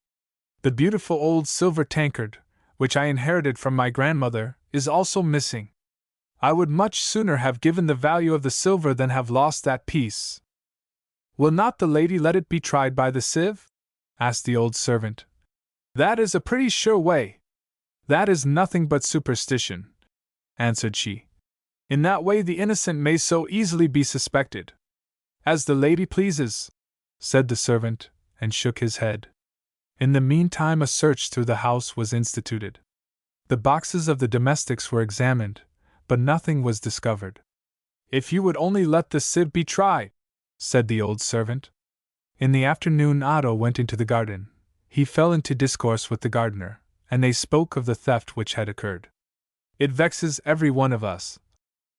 The beautiful old silver tankard, which I inherited from my grandmother, is also missing. I would much sooner have given the value of the silver than have lost that piece. Will not the lady let it be tried by the sieve? Asked the old servant. That is a pretty sure way. That is nothing but superstition, answered she. In that way the innocent may so easily be suspected. As the lady pleases, said the servant, and shook his head. In the meantime a search through the house was instituted. The boxes of the domestics were examined, but nothing was discovered. If you would only let the sieve be tried, said the old servant. In the afternoon Otto went into the garden. He fell into discourse with the gardener, and they spoke of the theft which had occurred. It vexes every one of us,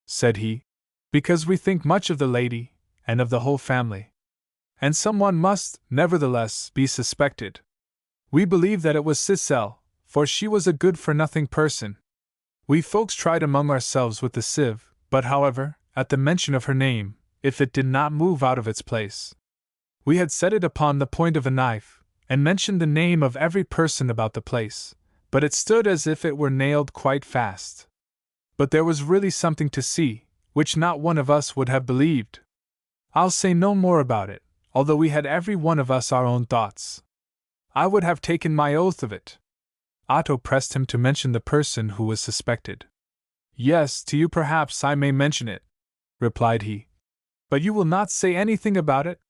said he, because we think much of the lady, and of the whole family. And someone must, nevertheless, be suspected. We believe that it was Sissel, for she was a good-for-nothing person. We folks tried among ourselves with the sieve, but however, at the mention of her name, if it did not move out of its place. We had set it upon the point of a knife, and mentioned the name of every person about the place, but it stood as if it were nailed quite fast. But there was really something to see, which not one of us would have believed. I'll say no more about it, although we had every one of us our own thoughts. I would have taken my oath of it. Otto pressed him to mention the person who was suspected. Yes, to you perhaps I may mention it, replied he. But you will not say anything about it?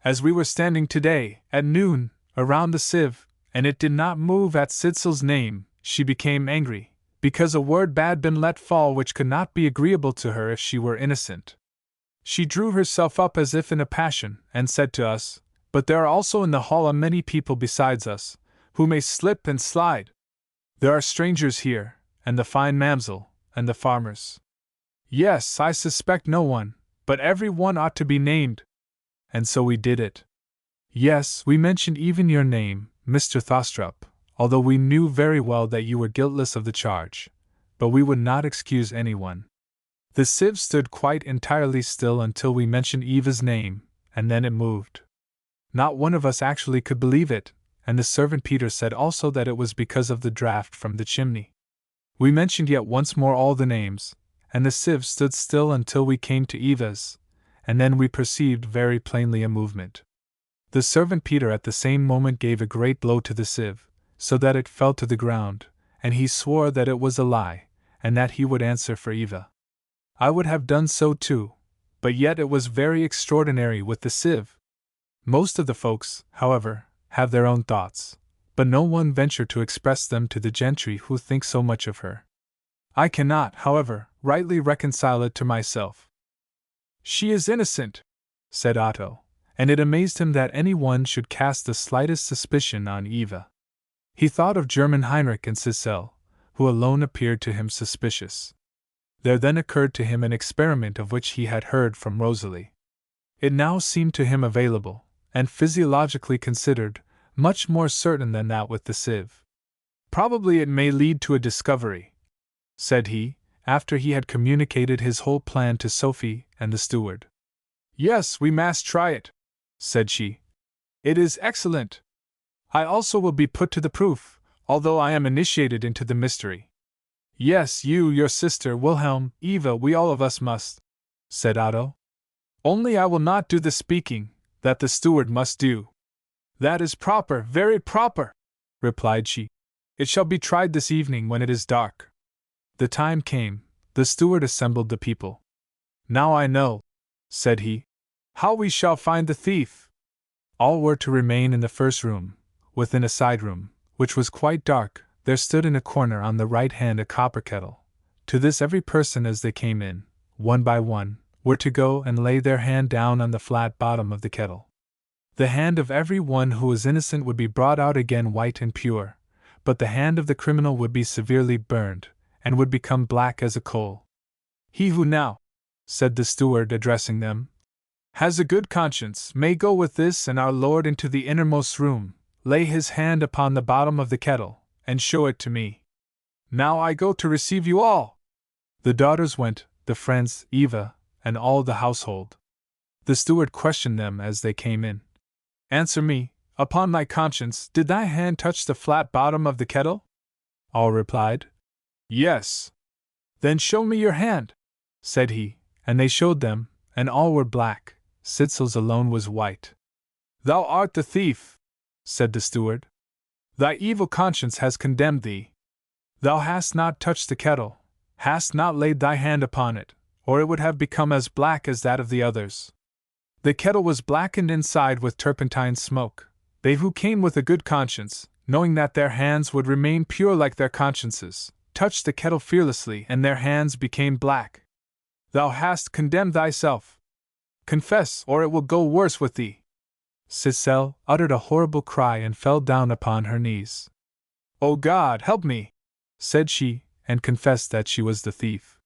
As we were standing today, at noon, around the sieve, and it did not move at Sitzel's name, she became angry, because a word had been let fall which could not be agreeable to her if she were innocent. She drew herself up as if in a passion, and said to us, But there are also in the hall a many people besides us, who may slip and slide. There are strangers here, and the fine mamsel, and the farmers. Yes, I suspect no one, but every one ought to be named. And so we did it. Yes, we mentioned even your name, Mr. Thostrup, although we knew very well that you were guiltless of the charge, but we would not excuse anyone. The sieve stood quite entirely still until we mentioned Eva's name, and then it moved. Not one of us actually could believe it, and the servant Peter said also that it was because of the draught from the chimney. We mentioned yet once more all the names, and the sieve stood still until we came to Eva's, and then we perceived very plainly a movement. The servant Peter at the same moment gave a great blow to the sieve, so that it fell to the ground, and he swore that it was a lie, and that he would answer for Eva. I would have done so too, but yet it was very extraordinary with the sieve. Most of the folks, however, have their own thoughts, but no one venture to express them to the gentry who think so much of her. I cannot, however, rightly reconcile it to myself. She is innocent, said Otto, and it amazed him that any one should cast the slightest suspicion on Eva. He thought of German Heinrich and Sissel, who alone appeared to him suspicious. There then occurred to him an experiment of which he had heard from Rosalie. It now seemed to him available, and physiologically considered, much more certain than that with the sieve. Probably it may lead to a discovery, said he, after he had communicated his whole plan to Sophie and the steward. Yes, we must try it, said she. It is excellent. I also will be put to the proof, although I am initiated into the mystery. Yes, you, your sister, Wilhelm, Eva, we all of us must, said Otto. Only I will not do the speaking, that the steward must do. That is proper, very proper, replied she. It shall be tried this evening when it is dark. The time came, the steward assembled the people. Now I know, said he, how we shall find the thief. All were to remain in the first room. Within a side room, which was quite dark, there stood in a corner on the right hand a copper kettle. To this every person as they came in, one by one, were to go and lay their hand down on the flat bottom of the kettle. The hand of every one who was innocent would be brought out again white and pure, but the hand of the criminal would be severely burned, and would become black as a coal. He who now, said the steward addressing them, has a good conscience may go with this and our Lord into the innermost room, lay his hand upon the bottom of the kettle, and show it to me. Now I go to receive you all. The daughters went, the friends, Eva, and all the household. The steward questioned them as they came in. Answer me, upon thy conscience, did thy hand touch the flat bottom of the kettle? All replied, Yes. Then show me your hand, said he, and they showed them, and all were black, Sitzel's alone was white. Thou art the thief, said the steward. Thy evil conscience has condemned thee. Thou hast not touched the kettle, hast not laid thy hand upon it, or it would have become as black as that of the others. The kettle was blackened inside with turpentine smoke. They who came with a good conscience, knowing that their hands would remain pure like their consciences, touched the kettle fearlessly and their hands became black. Thou hast condemned thyself. Confess, or it will go worse with thee. Sitzel uttered a horrible cry and fell down upon her knees. O God, help me, said she, and confessed that she was the thief.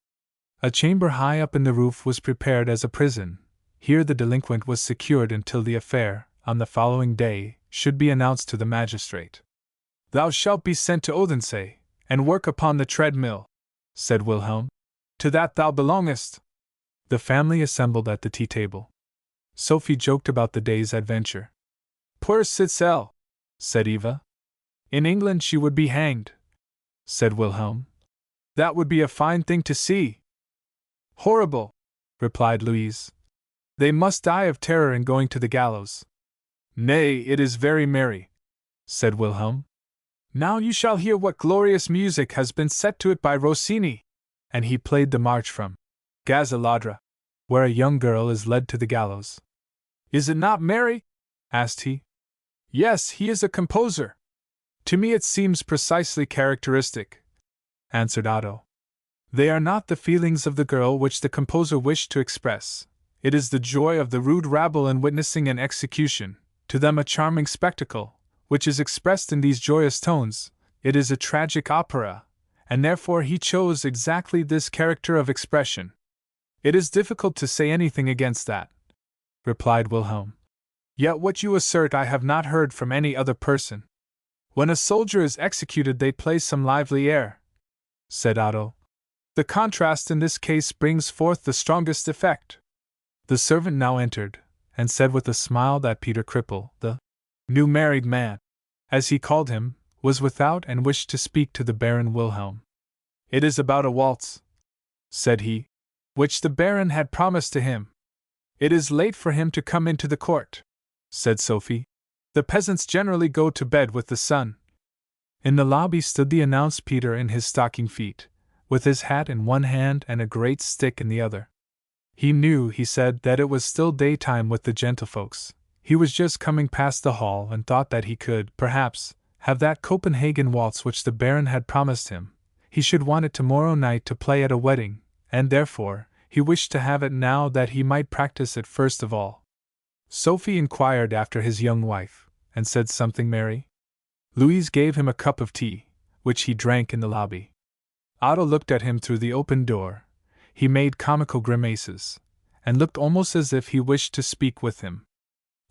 A chamber high up in the roof was prepared as a prison. Here the delinquent was secured until the affair, on the following day, should be announced to the magistrate. Thou shalt be sent to Odense, and work upon the treadmill, said Wilhelm. To that thou belongest. The family assembled at the tea-table. Sophie joked about the day's adventure. Poor Sitzel, said Eva. In England she would be hanged, said Wilhelm. That would be a fine thing to see. Horrible, replied Louise. They must die of terror in going to the gallows. Nay, it is very merry, said Wilhelm. Now you shall hear what glorious music has been set to it by Rossini. And he played the march from Gazaladra, where a young girl is led to the gallows. Is it not merry? Asked he. Yes, he is a composer. To me it seems precisely characteristic, answered Otto. They are not the feelings of the girl which the composer wished to express. It is the joy of the rude rabble in witnessing an execution, to them a charming spectacle, which is expressed in these joyous tones. It is a tragic opera, and therefore he chose exactly this character of expression. It is difficult to say anything against that, replied Wilhelm. Yet what you assert I have not heard from any other person. When a soldier is executed they play some lively air, said Otto. The contrast in this case brings forth the strongest effect. The servant now entered, and said with a smile that Peter Cripple, the new married man, as he called him, was without and wished to speak to the Baron Wilhelm. It is about a waltz, said he, which the Baron had promised to him. It is late for him to come into the court, said Sophie. The peasants generally go to bed with the sun. In the lobby stood the announced Peter in his stocking feet, with his hat in one hand and a great stick in the other. He knew, he said, that it was still daytime with the gentlefolks. He was just coming past the hall and thought that he could, perhaps, have that Copenhagen waltz which the Baron had promised him. He should want it tomorrow night to play at a wedding, and therefore, he wished to have it now that he might practice it first of all. Sophie inquired after his young wife, and said something merry. Louise gave him a cup of tea, which he drank in the lobby. Otto looked at him through the open door. He made comical grimaces, and looked almost as if he wished to speak with him.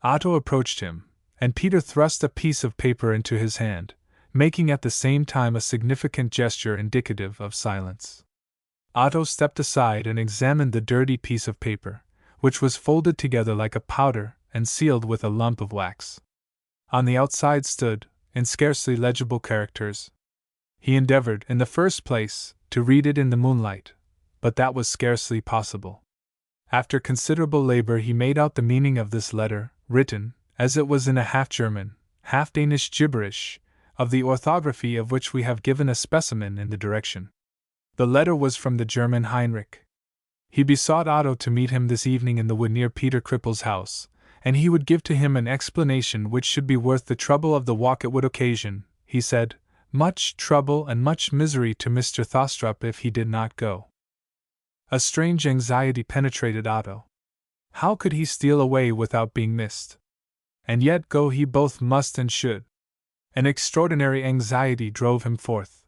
Otto approached him, and Peter thrust a piece of paper into his hand, making at the same time a significant gesture indicative of silence. Otto stepped aside and examined the dirty piece of paper, which was folded together like a powder and sealed with a lump of wax. On the outside stood, in scarcely legible characters. He endeavored, in the first place, to read it in the moonlight, but that was scarcely possible. After considerable labor he made out the meaning of this letter, written, as it was in a half-German, half-Danish gibberish, of the orthography of which we have given a specimen in the direction. The letter was from the German Heinrich. He besought Otto to meet him this evening in the wood near Peter Krippel's house, and he would give to him an explanation which should be worth the trouble of the walk it would occasion, he said, much trouble and much misery to Mr. Thostrup if he did not go. A strange anxiety penetrated Otto. How could he steal away without being missed? And yet go he both must and should. An extraordinary anxiety drove him forth.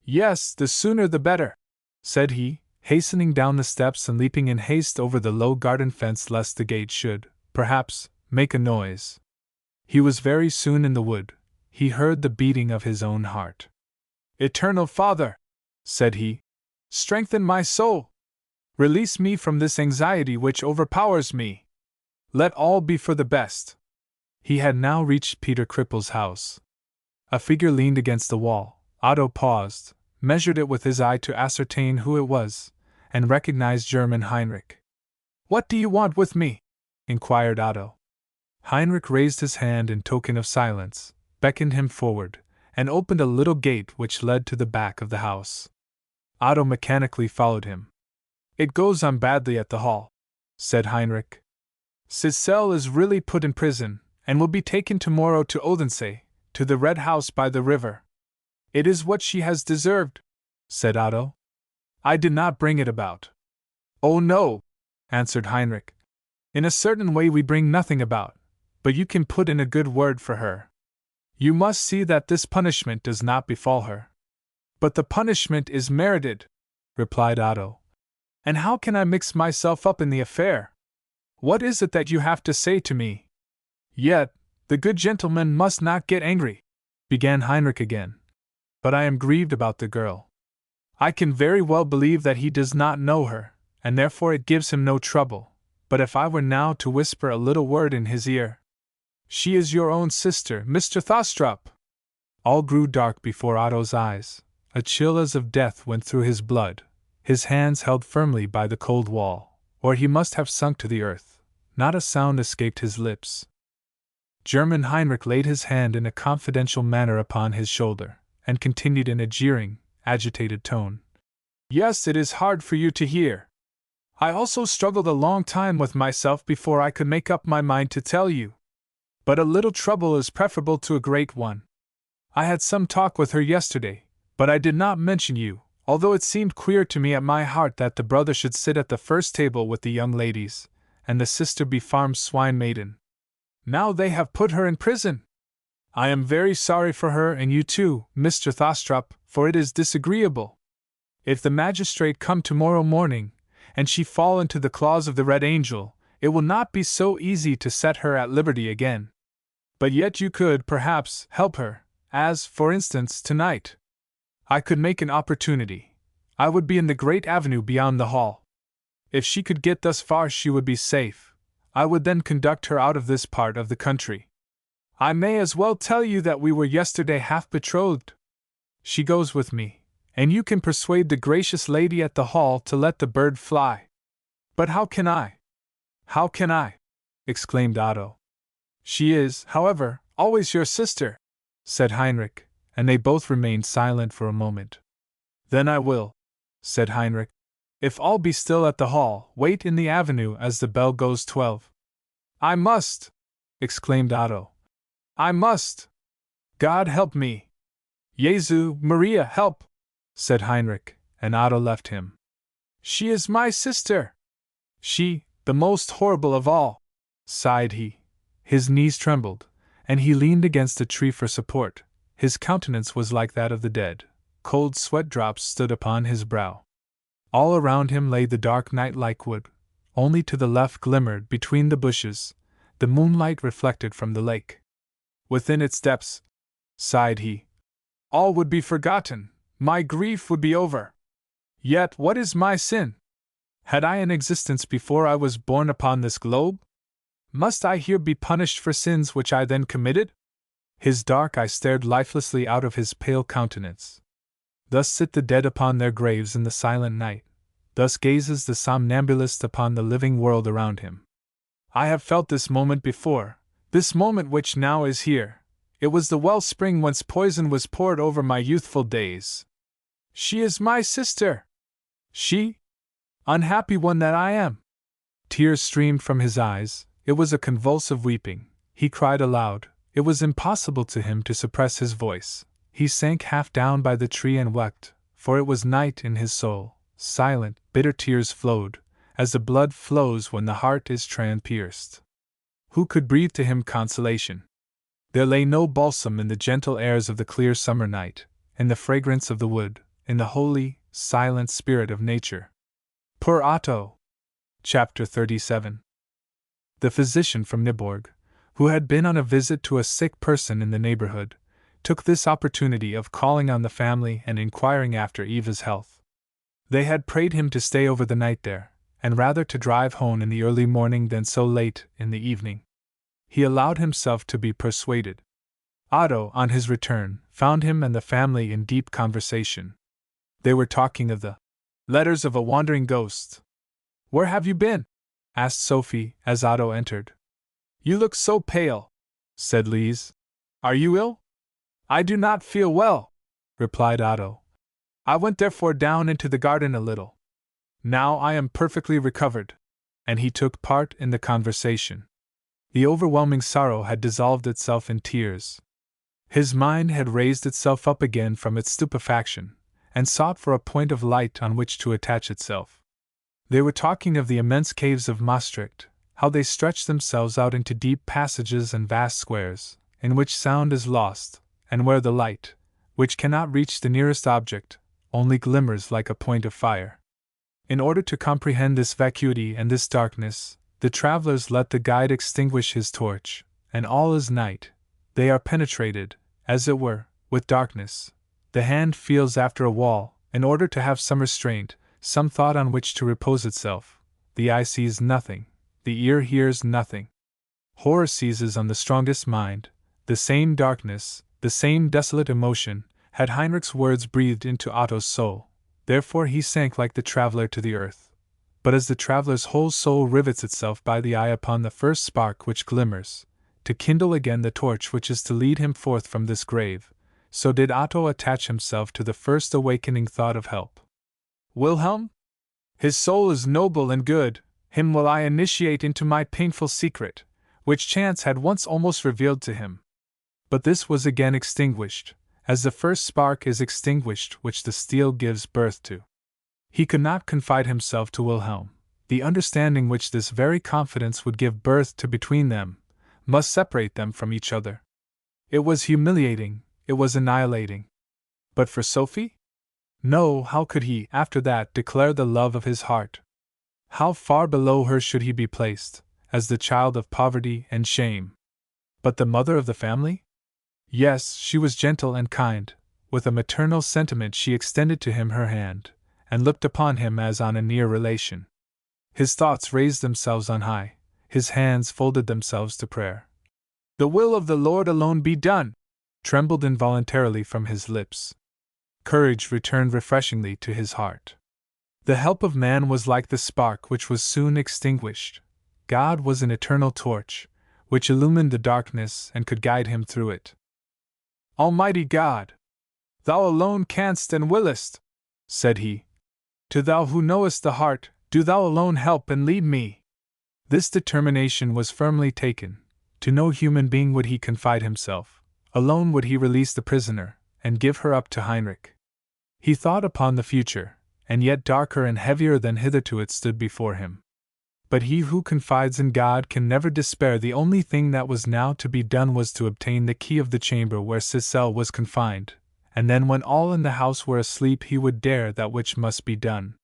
Yes, the sooner the better, said he, hastening down the steps and leaping in haste over the low garden fence lest the gate should, perhaps, make a noise. He was very soon in the wood. He heard the beating of his own heart. Eternal Father, said he, strengthen my soul. Release me from this anxiety which overpowers me. Let all be for the best. He had now reached Peter Krippel's house. A figure leaned against the wall. Otto paused, measured it with his eye to ascertain who it was, and recognized German Heinrich. What do you want with me? Inquired Otto. Heinrich raised his hand in token of silence, beckoned him forward, and opened a little gate which led to the back of the house. Otto mechanically followed him. It goes on badly at the hall, said Heinrich. Sissel is really put in prison, and will be taken tomorrow to Odense, to the Red House by the river. It is what she has deserved, said Otto. I did not bring it about. Oh no, answered Heinrich. In a certain way we bring nothing about, but you can put in a good word for her. You must see that this punishment does not befall her. But the punishment is merited, replied Otto. And how can I mix myself up in the affair? What is it that you have to say to me? Yet, the good gentleman must not get angry, began Heinrich again. But I am grieved about the girl. I can very well believe that he does not know her, and therefore it gives him no trouble. But if I were now to whisper a little word in his ear, she is your own sister, Mr. Thostrup. All grew dark before Otto's eyes. A chill as of death went through his blood. His hands held firmly by the cold wall, or he must have sunk to the earth. Not a sound escaped his lips. German Heinrich laid his hand in a confidential manner upon his shoulder, and continued in a jeering, agitated tone. Yes, it is hard for you to hear. I also struggled a long time with myself before I could make up my mind to tell you. But a little trouble is preferable to a great one. I had some talk with her yesterday, but I did not mention you, although it seemed queer to me at my heart that the brother should sit at the first table with the young ladies, and the sister be farm swine maiden. Now they have put her in prison. I am very sorry for her and you too, Mr. Thostrup, for it is disagreeable. If the magistrate come tomorrow morning, and she fall into the claws of the Red Angel, it will not be so easy to set her at liberty again. But yet you could, perhaps, help her, as, for instance, tonight. I could make an opportunity. I would be in the great avenue beyond the hall. If she could get thus far she would be safe. I would then conduct her out of this part of the country. I may as well tell you that we were yesterday half betrothed. She goes with me, and you can persuade the gracious lady at the hall to let the bird fly. But how can I? How can I? Exclaimed Otto. She is, however, always your sister, said Heinrich, and they both remained silent for a moment. Then I will, said Heinrich. If all be still at the hall, wait in the avenue as the bell goes 12. I must, exclaimed Otto. I must. God help me. Jesu, Maria, help, said Heinrich, and Otto left him. She is my sister. She, the most horrible of all, sighed he. His knees trembled, and he leaned against a tree for support. His countenance was like that of the dead. Cold sweat drops stood upon his brow. All around him lay the dark night like wood. Only to the left glimmered, between the bushes, the moonlight reflected from the lake. Within its depths, sighed he, all would be forgotten, my grief would be over. Yet what is my sin? Had I an existence before I was born upon this globe? Must I here be punished for sins which I then committed? His dark eye stared lifelessly out of his pale countenance. Thus sit the dead upon their graves in the silent night. Thus gazes the somnambulist upon the living world around him. I have felt this moment before, this moment which now is here. It was the wellspring whence poison was poured over my youthful days. She is my sister! She? Unhappy one that I am! Tears streamed from his eyes. It was a convulsive weeping. He cried aloud. It was impossible to him to suppress his voice. He sank half down by the tree and wept, for it was night in his soul. Silent, bitter tears flowed, as the blood flows when the heart is transpierced. Who could breathe to him consolation? There lay no balsam in the gentle airs of the clear summer night, in the fragrance of the wood, in the holy, silent spirit of nature. Poor Otto! Chapter 37. The physician from Nyborg, who had been on a visit to a sick person in the neighborhood, took this opportunity of calling on the family and inquiring after Eva's health. They had prayed him to stay over the night there, and rather to drive home in the early morning than so late in the evening. He allowed himself to be persuaded. Otto, on his return, found him and the family in deep conversation. They were talking of the letters of a wandering ghost. "Where have you been?" asked Sophie, as Otto entered. "You look so pale," said Lise. "Are you ill?" "I do not feel well," replied Otto. "I went therefore down into the garden a little. Now I am perfectly recovered." And he took part in the conversation. The overwhelming sorrow had dissolved itself in tears. His mind had raised itself up again from its stupefaction, and sought for a point of light on which to attach itself. They were talking of the immense caves of Maastricht, how they stretch themselves out into deep passages and vast squares, in which sound is lost, and where the light, which cannot reach the nearest object, only glimmers like a point of fire. In order to comprehend this vacuity and this darkness, the travelers let the guide extinguish his torch, and all is night. They are penetrated, as it were, with darkness. The hand feels after a wall, in order to have some restraint, some thought on which to repose itself. The eye sees nothing, the ear hears nothing. Horror seizes on the strongest mind. The same darkness, the same desolate emotion, had Heinrich's words breathed into Otto's soul. Therefore he sank like the traveler to the earth. But as the traveler's whole soul rivets itself by the eye upon the first spark which glimmers, to kindle again the torch which is to lead him forth from this grave, so did Otto attach himself to the first awakening thought of help. Wilhelm? His soul is noble and good, him will I initiate into my painful secret, which chance had once almost revealed to him. But this was again extinguished, as the first spark is extinguished which the steel gives birth to. He could not confide himself to Wilhelm. The understanding which this very confidence would give birth to between them must separate them from each other. It was humiliating, it was annihilating. But for Sophie? No, how could he, after that, declare the love of his heart? How far below her should he be placed, as the child of poverty and shame? But the mother of the family? Yes, she was gentle and kind. With a maternal sentiment she extended to him her hand, and looked upon him as on a near relation. His thoughts raised themselves on high, his hands folded themselves to prayer. "The will of the Lord alone be done!" trembled involuntarily from his lips. Courage returned refreshingly to his heart. The help of man was like the spark which was soon extinguished. God was an eternal torch, which illumined the darkness and could guide him through it. "Almighty God! Thou alone canst and willest," said he. "To Thou who knowest the heart, do Thou alone help and lead me." This determination was firmly taken. To no human being would he confide himself. Alone would he release the prisoner, and give her up to Heinrich. He thought upon the future, and yet darker and heavier than hitherto it stood before him. But he who confides in God can never despair. The only thing that was now to be done was to obtain the key of the chamber where Cicely was confined, and then when all in the house were asleep he would dare that which must be done.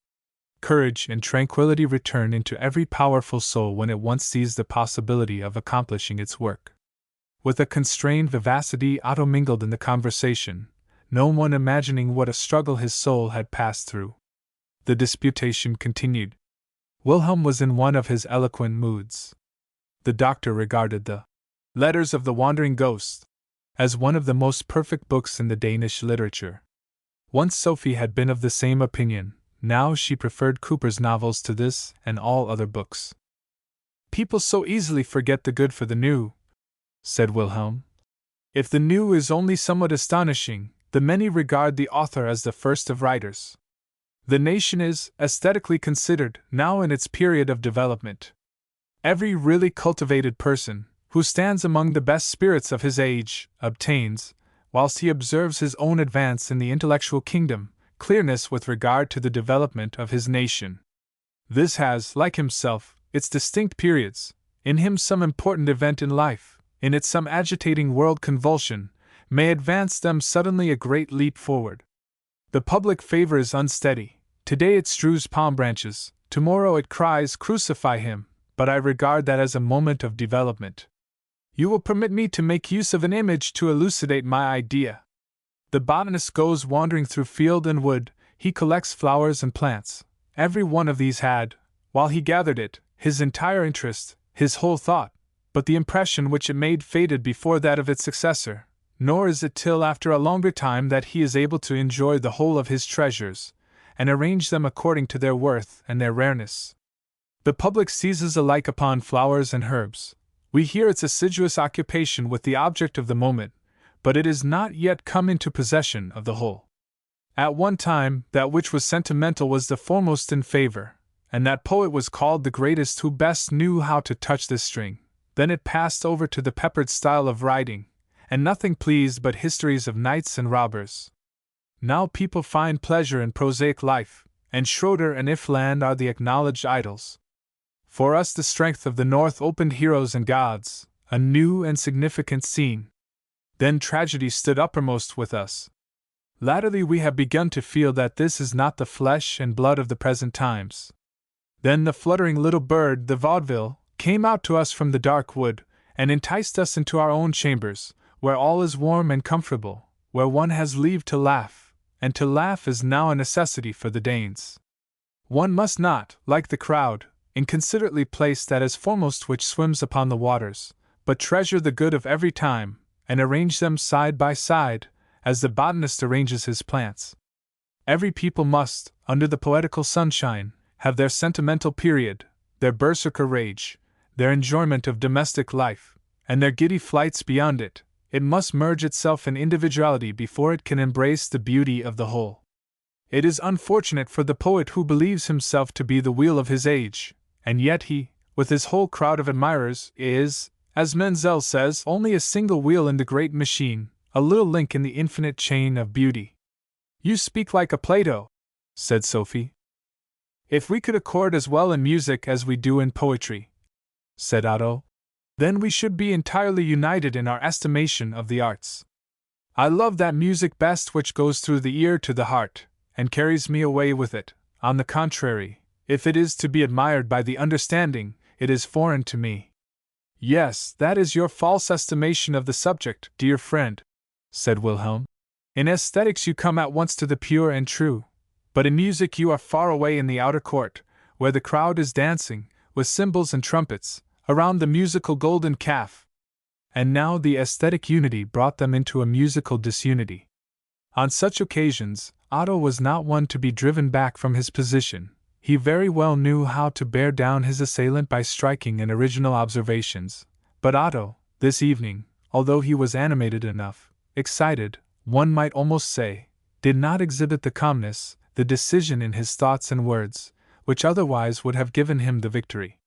Courage and tranquility return into every powerful soul when it once sees the possibility of accomplishing its work. With a constrained vivacity Otto mingled in the conversation, no one imagining what a struggle his soul had passed through. The disputation continued. Wilhelm was in one of his eloquent moods. The doctor regarded the letters of the wandering ghost, as one of the most perfect books in the Danish literature. Once Sophie had been of the same opinion, now she preferred Cooper's novels to this and all other books. People so easily forget the good for the new, said Wilhelm. If the new is only somewhat astonishing, the many regard the author as the first of writers. The nation is, aesthetically considered, now in its period of development. Every really cultivated person, who stands among the best spirits of his age, obtains, whilst he observes his own advance in the intellectual kingdom, clearness with regard to the development of his nation. This has, like himself, its distinct periods, in him some important event in life, in it some agitating world convulsion, may advance them suddenly a great leap forward. The public favor is unsteady. Today it strews palm branches, tomorrow it cries, "Crucify him," but I regard that as a moment of development. You will permit me to make use of an image to elucidate my idea. The botanist goes wandering through field and wood, he collects flowers and plants. Every one of these had, while he gathered it, his entire interest, his whole thought, but the impression which it made faded before that of its successor, nor is it till after a longer time that he is able to enjoy the whole of his treasures, and arrange them according to their worth and their rareness. The public seizes alike upon flowers and herbs. We hear its assiduous occupation with the object of the moment, but it is not yet come into possession of the whole. At one time, that which was sentimental was the foremost in favor, and that poet was called the greatest who best knew how to touch this string. Then it passed over to the peppered style of writing, and nothing pleased but histories of knights and robbers. Now people find pleasure in prosaic life, and Schroeder and Iffland are the acknowledged idols. For us the strength of the North opened heroes and gods, a new and significant scene. Then tragedy stood uppermost with us. Latterly we have begun to feel that this is not the flesh and blood of the present times. Then the fluttering little bird, the vaudeville, came out to us from the dark wood, and enticed us into our own chambers, where all is warm and comfortable, where one has leave to laugh, and to laugh is now a necessity for the Danes. One must not, like the crowd, inconsiderately place that as foremost which swims upon the waters, but treasure the good of every time, and arrange them side by side, as the botanist arranges his plants. Every people must, under the poetical sunshine, have their sentimental period, their berserker rage, their enjoyment of domestic life, and their giddy flights beyond it. It must merge itself in individuality before it can embrace the beauty of the whole. It is unfortunate for the poet who believes himself to be the wheel of his age, and yet he, with his whole crowd of admirers, is, as Menzel says, only a single wheel in the great machine, a little link in the infinite chain of beauty. You speak like a Plato, said Sophie. If we could accord as well in music as we do in poetry, said Otto, then we should be entirely united in our estimation of the arts. I love that music best which goes through the ear to the heart, and carries me away with it. On the contrary, if it is to be admired by the understanding, it is foreign to me. Yes, that is your false estimation of the subject, dear friend, said Wilhelm. In aesthetics you come at once to the pure and true, but in music you are far away in the outer court, where the crowd is dancing, with cymbals and trumpets, around the musical golden calf. And now the aesthetic unity brought them into a musical disunity. On such occasions, Otto was not one to be driven back from his position. He very well knew how to bear down his assailant by striking and original observations. But Otto, this evening, although he was animated enough, excited, one might almost say, did not exhibit the calmness, the decision in his thoughts and words, which otherwise would have given him the victory.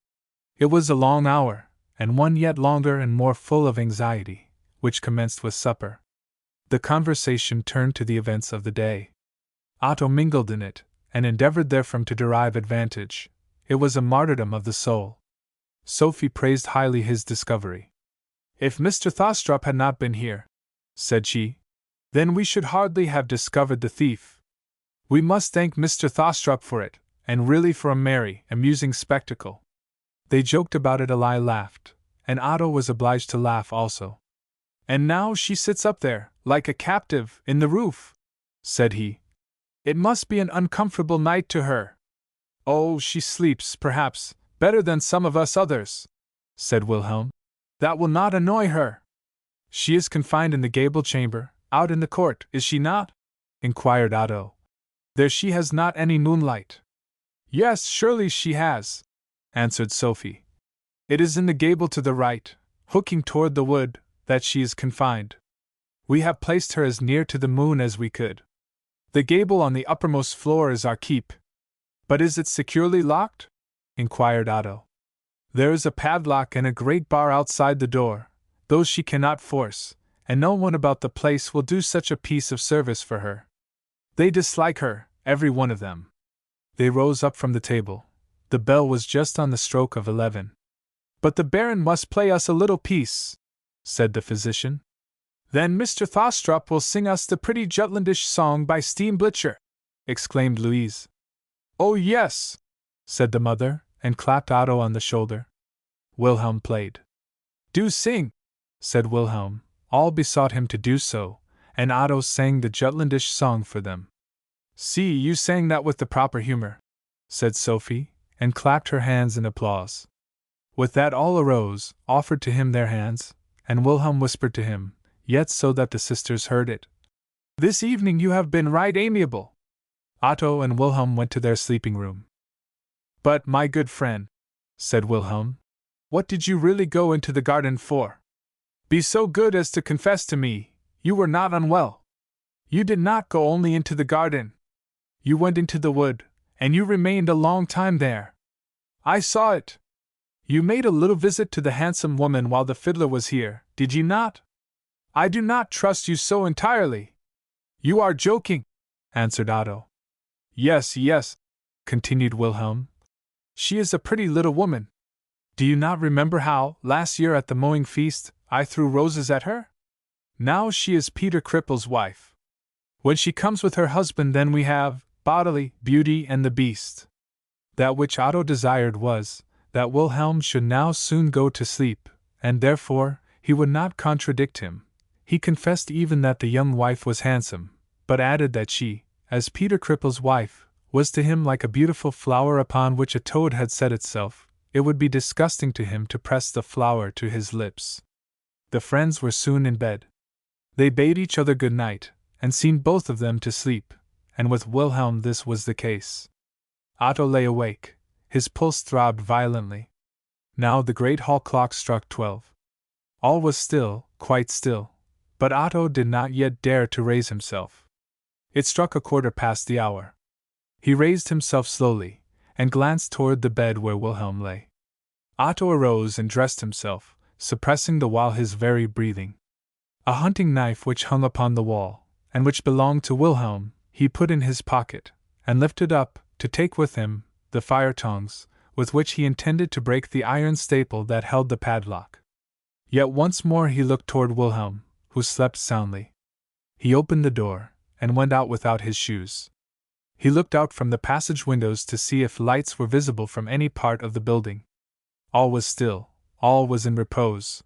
It was a long hour, and one yet longer and more full of anxiety, which commenced with supper. The conversation turned to the events of the day. Otto mingled in it, and endeavored therefrom to derive advantage. It was a martyrdom of the soul. Sophie praised highly his discovery. If Mr. Thostrup had not been here, said she, then we should hardly have discovered the thief. We must thank Mr. Thostrup for it, and really for a merry, amusing spectacle. They joked about it. Eli laughed, and Otto was obliged to laugh also. And now she sits up there, like a captive, in the roof, said he. It must be an uncomfortable night to her. Oh, she sleeps, perhaps, better than some of us others, said Wilhelm. That will not annoy her. She is confined in the gable chamber, out in the court, is she not? Inquired Otto. There she has not any moonlight. Yes, surely she has, answered Sophie. It is in the gable to the right, hooking toward the wood, that she is confined. We have placed her as near to the moon as we could. The gable on the uppermost floor is our keep. But is it securely locked? Inquired Otto. There is a padlock and a great bar outside the door. Those she cannot force, and no one about the place will do such a piece of service for her. They dislike her, every one of them. They rose up from the table. The bell was just on the stroke of 11. But the Baron must play us a little piece, said the physician. Then Mr. Thostrup will sing us the pretty Jutlandish song by Steenblitcher, exclaimed Louise. Oh yes, said the mother, and clapped Otto on the shoulder. Wilhelm played. Do sing, said Wilhelm. All besought him to do so, and Otto sang the Jutlandish song for them. See, you sang that with the proper humor, said Sophie, and clapped her hands in applause. With that all arose, offered to him their hands, and Wilhelm whispered to him, yet so that the sisters heard it, This evening you have been right amiable. Otto and Wilhelm went to their sleeping room. But, my good friend, said Wilhelm, what did you really go into the garden for? Be so good as to confess to me, you were not unwell. You did not go only into the garden. You went into the wood, and you remained a long time there. I saw it. You made a little visit to the handsome woman while the fiddler was here, did you not? I do not trust you so entirely. You are joking, answered Otto. Yes, yes, continued Wilhelm. She is a pretty little woman. Do you not remember how, last year at the mowing feast, I threw roses at her? Now she is Peter Cripple's wife. When she comes with her husband, then we have bodily Beauty and the Beast. That which Otto desired was that Wilhelm should now soon go to sleep, and therefore he would not contradict him. He confessed even that the young wife was handsome, but added that she, as Peter Cripple's wife, was to him like a beautiful flower upon which a toad had set itself. It would be disgusting to him to press the flower to his lips. The friends were soon in bed. They bade each other good night, and seemed both of them to sleep, and with Wilhelm this was the case. Otto lay awake. His pulse throbbed violently. Now the great hall clock struck 12. All was still, quite still, but Otto did not yet dare to raise himself. It struck 1/4 the hour. He raised himself slowly, and glanced toward the bed where Wilhelm lay. Otto arose and dressed himself, suppressing the while his very breathing. A hunting knife which hung upon the wall, and which belonged to Wilhelm, he put in his pocket, and lifted up, to take with him, the fire tongs, with which he intended to break the iron staple that held the padlock. Yet once more he looked toward Wilhelm, who slept soundly. He opened the door, and went out without his shoes. He looked out from the passage windows to see if lights were visible from any part of the building. All was still, all was in repose.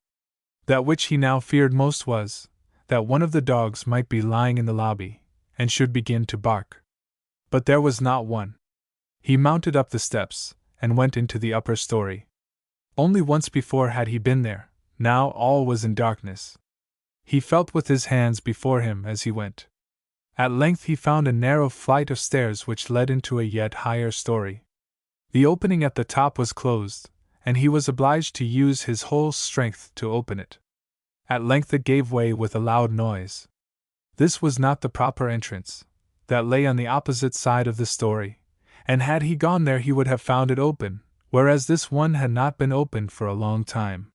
That which he now feared most was, that one of the dogs might be lying in the lobby, and should begin to bark. But there was not one. He mounted up the steps, and went into the upper story. Only once before had he been there, now all was in darkness. He felt with his hands before him as he went. At length he found a narrow flight of stairs which led into a yet higher story. The opening at the top was closed, and he was obliged to use his whole strength to open it. At length it gave way with a loud noise. This was not the proper entrance. That lay on the opposite side of the story, and had he gone there he would have found it open, whereas this one had not been opened for a long time.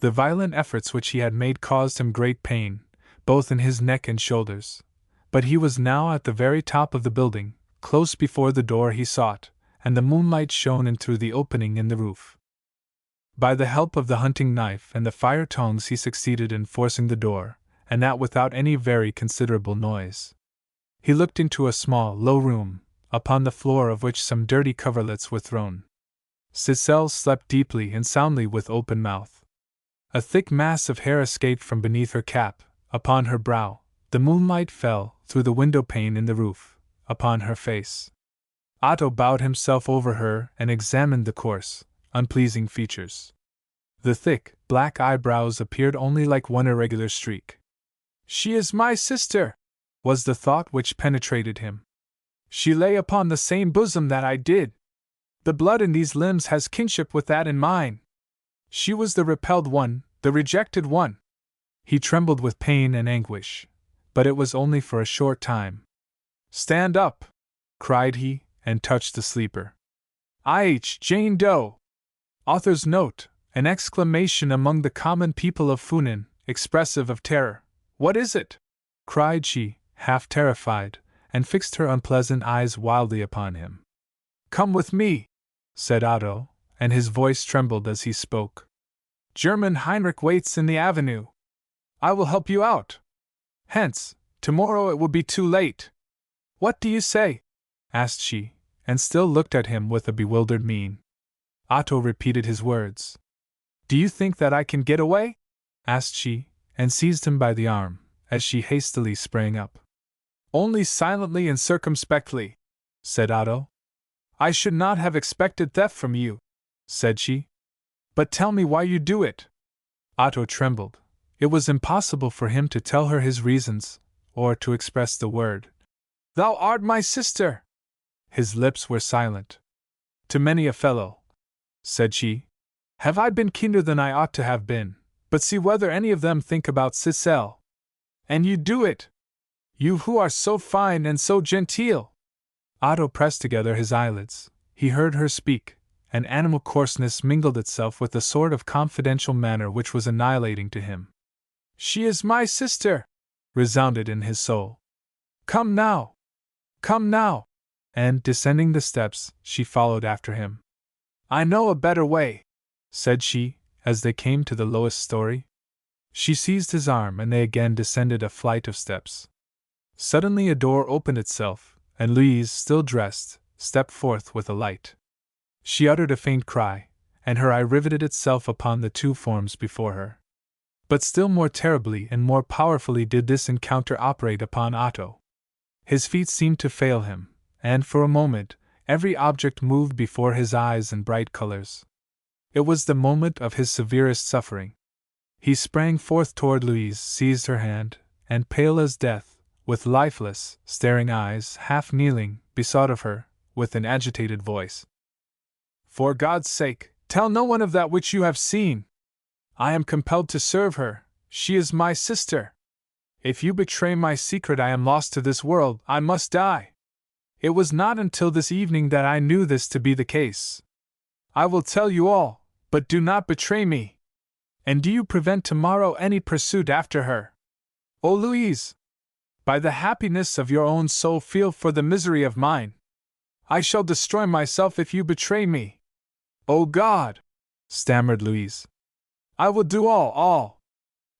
The violent efforts which he had made caused him great pain, both in his neck and shoulders, but he was now at the very top of the building, close before the door he sought, and the moonlight shone in through the opening in the roof. By the help of the hunting knife and the fire tongs he succeeded in forcing the door, and that without any very considerable noise. He looked into a small, low room, upon the floor of which some dirty coverlets were thrown. Cicely slept deeply and soundly with open mouth. A thick mass of hair escaped from beneath her cap, upon her brow. The moonlight fell, through the window pane in the roof, upon her face. Otto bowed himself over her and examined the coarse, unpleasing features. The thick, black eyebrows appeared only like one irregular streak. "She is my sister," was the thought which penetrated him. "She lay upon the same bosom that I did. The blood in these limbs has kinship with that in mine. She was the repelled one, the rejected one." He trembled with pain and anguish, but it was only for a short time. "Stand up!" cried he, and touched the sleeper. "I.H. Jane Doe." Author's note: an exclamation among the common people of Funan, expressive of terror. "What is it?" cried she, half terrified, and fixed her unpleasant eyes wildly upon him. "Come with me," said Otto, and his voice trembled as he spoke. "German Heinrich waits in the avenue. I will help you out. Hence, tomorrow it will be too late." "What do you say?" asked she, and still looked at him with a bewildered mien. Otto repeated his words. "Do you think that I can get away?" asked she, and seized him by the arm, as she hastily sprang up. "Only silently and circumspectly," said Otto. "I should not have expected theft from you," said she. "But tell me why you do it." Otto trembled. It was impossible for him to tell her his reasons, or to express the word, "Thou art my sister." His lips were silent. "To many a fellow," said she, "have I been kinder than I ought to have been, but see whether any of them think about Cicely. And you do it! You who are so fine and so genteel!" Otto pressed together his eyelids. He heard her speak. An animal coarseness mingled itself with the sort of confidential manner which was annihilating to him. "She is my sister!" resounded in his soul. "Come now! Come now!" And, descending the steps, she followed after him. "I know a better way," said she, as they came to the lowest story. She seized his arm and they again descended a flight of steps. Suddenly a door opened itself, and Louise, still dressed, stepped forth with a light. She uttered a faint cry, and her eye riveted itself upon the two forms before her. But still more terribly and more powerfully did this encounter operate upon Otto. His feet seemed to fail him, and for a moment, every object moved before his eyes in bright colors. It was the moment of his severest suffering. He sprang forth toward Louise, seized her hand, and pale as death, with lifeless, staring eyes, half kneeling, besought of her, with an agitated voice, "For God's sake, tell no one of that which you have seen! I am compelled to serve her, she is my sister. If you betray my secret I am lost to this world, I must die. It was not until this evening that I knew this to be the case. I will tell you all, but do not betray me. And do you prevent tomorrow any pursuit after her. O Louise! By the happiness of your own soul feel for the misery of mine. I shall destroy myself if you betray me. O God!" stammered Louise. "I will do all.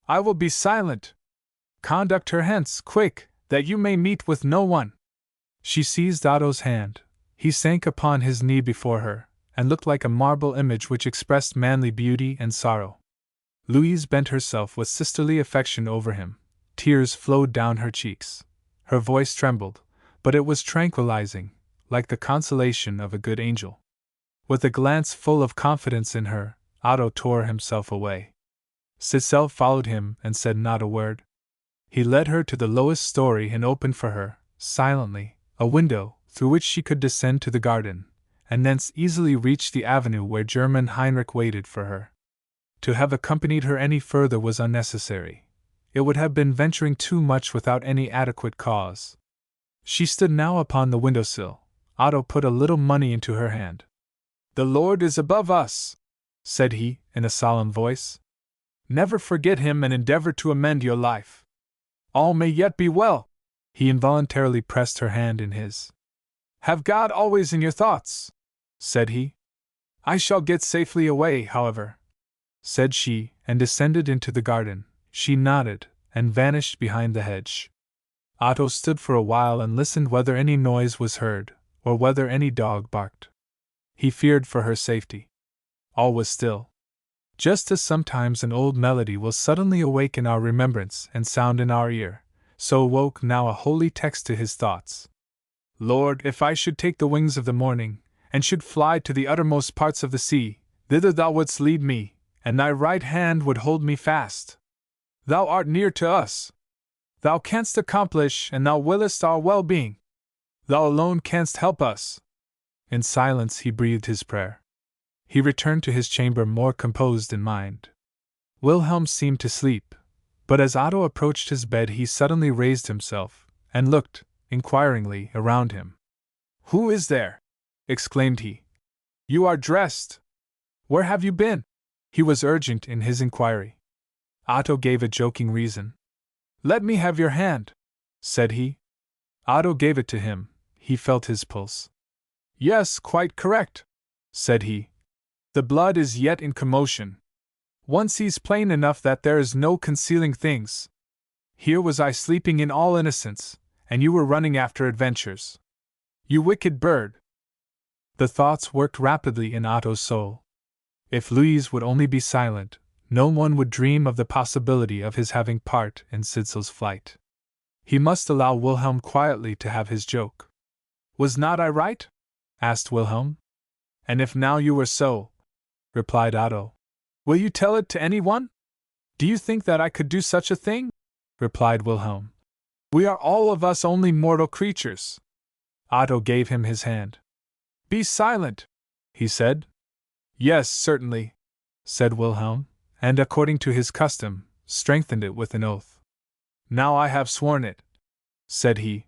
I will be silent. Conduct her hence, quick, that you may meet with no one." She seized Otto's hand. He sank upon his knee before her, and looked like a marble image which expressed manly beauty and sorrow. Louise bent herself with sisterly affection over him. Tears flowed down her cheeks. Her voice trembled, but it was tranquilizing, like the consolation of a good angel. With a glance full of confidence in her, Otto tore himself away. Cicely followed him and said not a word. He led her to the lowest story and opened for her, silently, a window through which she could descend to the garden, and thence easily reach the avenue where German Heinrich waited for her. To have accompanied her any further was unnecessary. It would have been venturing too much without any adequate cause. She stood now upon the window-sill. Otto put a little money into her hand. "The Lord is above us," said he, in a solemn voice. "Never forget him and endeavor to amend your life. All may yet be well." He involuntarily pressed her hand in his. "Have God always in your thoughts," said he. "I shall get safely away, however," said she, and descended into the garden. She nodded, and vanished behind the hedge. Otto stood for a while and listened whether any noise was heard, or whether any dog barked. He feared for her safety. All was still. Just as sometimes an old melody will suddenly awake in our remembrance and sound in our ear, so awoke now a holy text to his thoughts. "Lord, if I should take the wings of the morning, and should fly to the uttermost parts of the sea, thither thou wouldst lead me, and thy right hand would hold me fast. Thou art near to us. Thou canst accomplish, and thou willest our well-being. Thou alone canst help us. In silence he breathed his prayer. He returned to his chamber more composed in mind. Wilhelm seemed to sleep, but as Otto approached his bed he suddenly raised himself, and looked, inquiringly, around him. "Who is there?" exclaimed he. "You are dressed. Where have you been?" He was urgent in his inquiry. Otto gave a joking reason. "Let me have your hand," said he. Otto gave it to him. He felt his pulse. "Yes, quite correct," said he. "The blood is yet in commotion. One sees plain enough that there is no concealing things. Here was I sleeping in all innocence, and you were running after adventures. You wicked bird!" The thoughts worked rapidly in Otto's soul. If Louise would only be silent, no one would dream of the possibility of his having part in Sitzel's flight. He must allow Wilhelm quietly to have his joke. "Was not I right?" asked Wilhelm. "And if now you were so," replied Otto, "will you tell it to anyone?" "Do you think that I could do such a thing?" replied Wilhelm. "We are all of us only mortal creatures." Otto gave him his hand. "Be silent," he said. "Yes, certainly," said Wilhelm, and according to his custom, strengthened it with an oath. "Now I have sworn it," said he.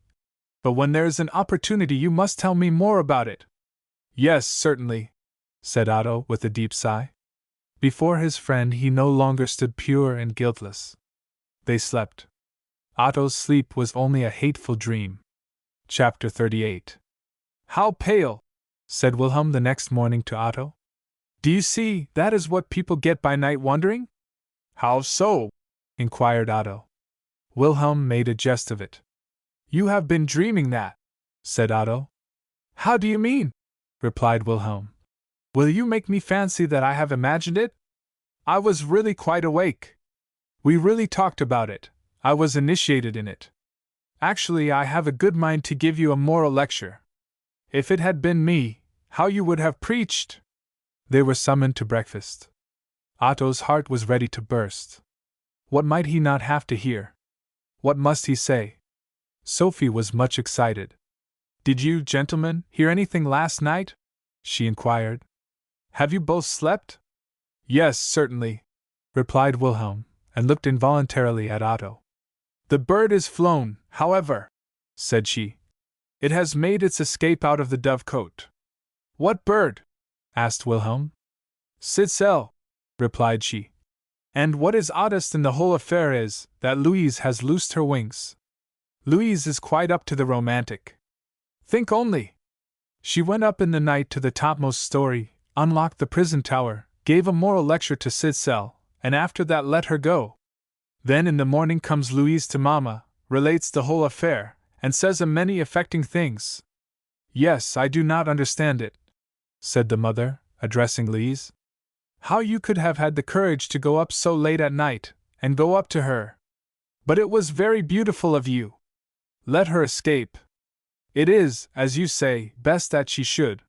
"But when there is an opportunity you must tell me more about it." "Yes, certainly," said Otto with a deep sigh. Before his friend he no longer stood pure and guiltless. They slept. Otto's sleep was only a hateful dream. Chapter 38. "How pale!" said Wilhelm the next morning to Otto. "Do you see, that is what people get by night wandering?" "How so?" inquired Otto. Wilhelm made a jest of it. "You have been dreaming that," said Otto. "How do you mean?" replied Wilhelm. "Will you make me fancy that I have imagined it? I was really quite awake. We really talked about it. I was initiated in it. Actually, I have a good mind to give you a moral lecture. If it had been me, how you would have preached!" They were summoned to breakfast. Otto's heart was ready to burst. What might he not have to hear? What must he say? Sophie was much excited. "Did you, gentlemen, hear anything last night?" she inquired. "Have you both slept?" "Yes, certainly," replied Wilhelm, and looked involuntarily at Otto. "The bird is flown, however," said she. "It has made its escape out of the dove-cote." "What bird?" asked Wilhelm. "Sitzel," replied she. "And what is oddest in the whole affair is, that Louise has loosed her wings. Louise is quite up to the romantic. Think only! She went up in the night to the topmost story, unlocked the prison tower, gave a moral lecture to Sitzel, and after that let her go. Then in the morning comes Louise to Mamma, relates the whole affair, and says a many affecting things. Yes, I do not understand it," said the mother, addressing Louise. "How you could have had the courage to go up so late at night, and go up to her. But it was very beautiful of you. Let her escape. It is, as you say, best that she should.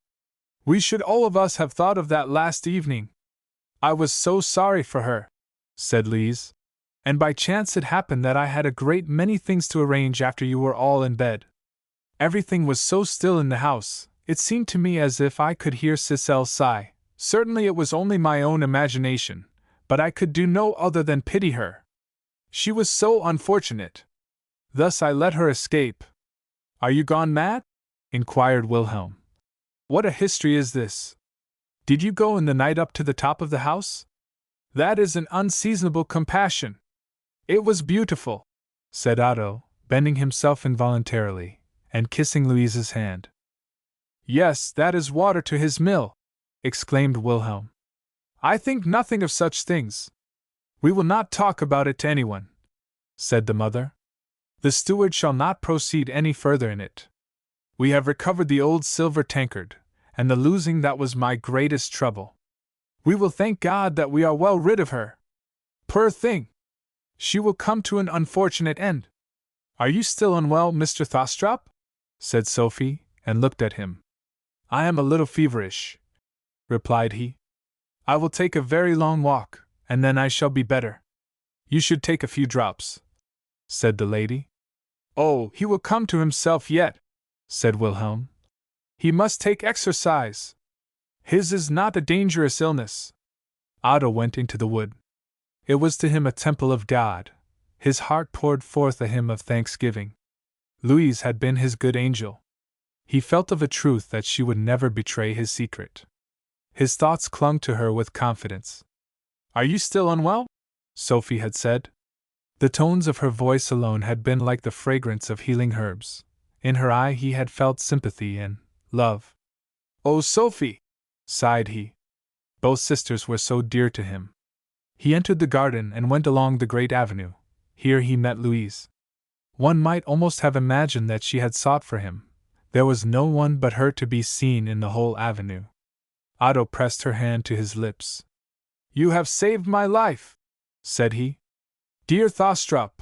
We should all of us have thought of that last evening. I was so sorry for her," said Louise. "And by chance it happened that I had a great many things to arrange after you were all in bed. Everything was so still in the house, it seemed to me as if I could hear Sitzel sigh. Certainly it was only my own imagination, but I could do no other than pity her. She was so unfortunate. Thus I let her escape." "Are you gone mad?" inquired Wilhelm. "What a history is this! Did you go in the night up to the top of the house? That is an unseasonable compassion." "It was beautiful," said Otto, bending himself involuntarily, and kissing Louise's hand. "Yes, that is water to his mill," exclaimed Wilhelm. "I think nothing of such things. We will not talk about it to anyone," said the mother. "The steward shall not proceed any further in it. We have recovered the old silver tankard, and the losing that was my greatest trouble. We will thank God that we are well rid of her. Poor thing! She will come to an unfortunate end." "Are you still unwell, Mr. Thoughstrop?" said Sophie, and looked at him. "I am a little feverish," replied he. I will take a very long walk, and then I shall be better. You should take a few drops, said the lady. Oh, he will come to himself yet, said Wilhelm. He must take exercise. His is not a dangerous illness. Otto went into the wood. It was to him a temple of God. His heart poured forth a hymn of thanksgiving. Louise had been his good angel. He felt of a truth that she would never betray his secret. His thoughts clung to her with confidence. Are you still unwell? Sophie had said. The tones of her voice alone had been like the fragrance of healing herbs. In her eye he had felt sympathy and love. Oh, Sophie! Sighed he. Both sisters were so dear to him. He entered the garden and went along the great avenue. Here he met Louise. One might almost have imagined that she had sought for him. There was no one but her to be seen in the whole avenue. Otto pressed her hand to his lips. You have saved my life, said he. Dear Thostrup,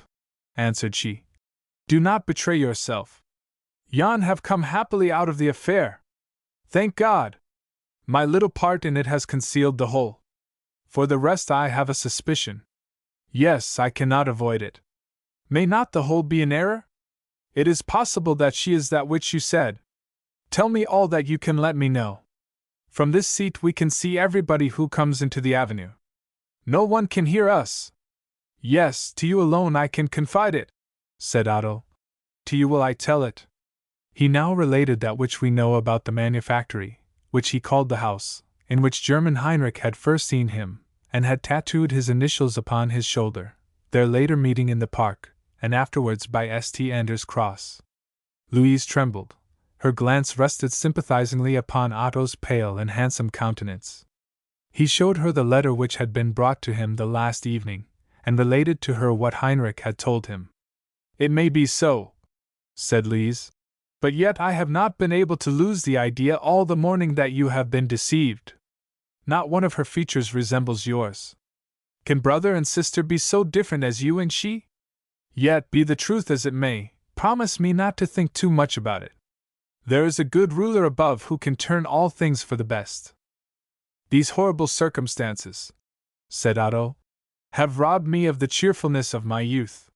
answered she, do not betray yourself. Jan have come happily out of the affair. Thank God! My little part in it has concealed the whole. For the rest I have a suspicion. Yes, I cannot avoid it. May not the whole be an error? It is possible that she is that which you said. Tell me all that you can let me know. From this seat we can see everybody who comes into the avenue. No one can hear us. Yes, to you alone I can confide it, said Otto. To you will I tell it. He now related that which we know about the manufactory, which he called the house, in which German Heinrich had first seen him, and had tattooed his initials upon his shoulder, their later meeting in the park, and afterwards by St. Anders' cross. Louise trembled. Her glance rested sympathizingly upon Otto's pale and handsome countenance. He showed her the letter which had been brought to him the last evening, and related to her what Heinrich had told him. It may be so, said Louise, but yet I have not been able to lose the idea all the morning that you have been deceived. Not one of her features resembles yours. Can brother and sister be so different as you and she? Yet, be the truth as it may, promise me not to think too much about it. There is a good ruler above who can turn all things for the best. These horrible circumstances, said Otto, have robbed me of the cheerfulness of my youth.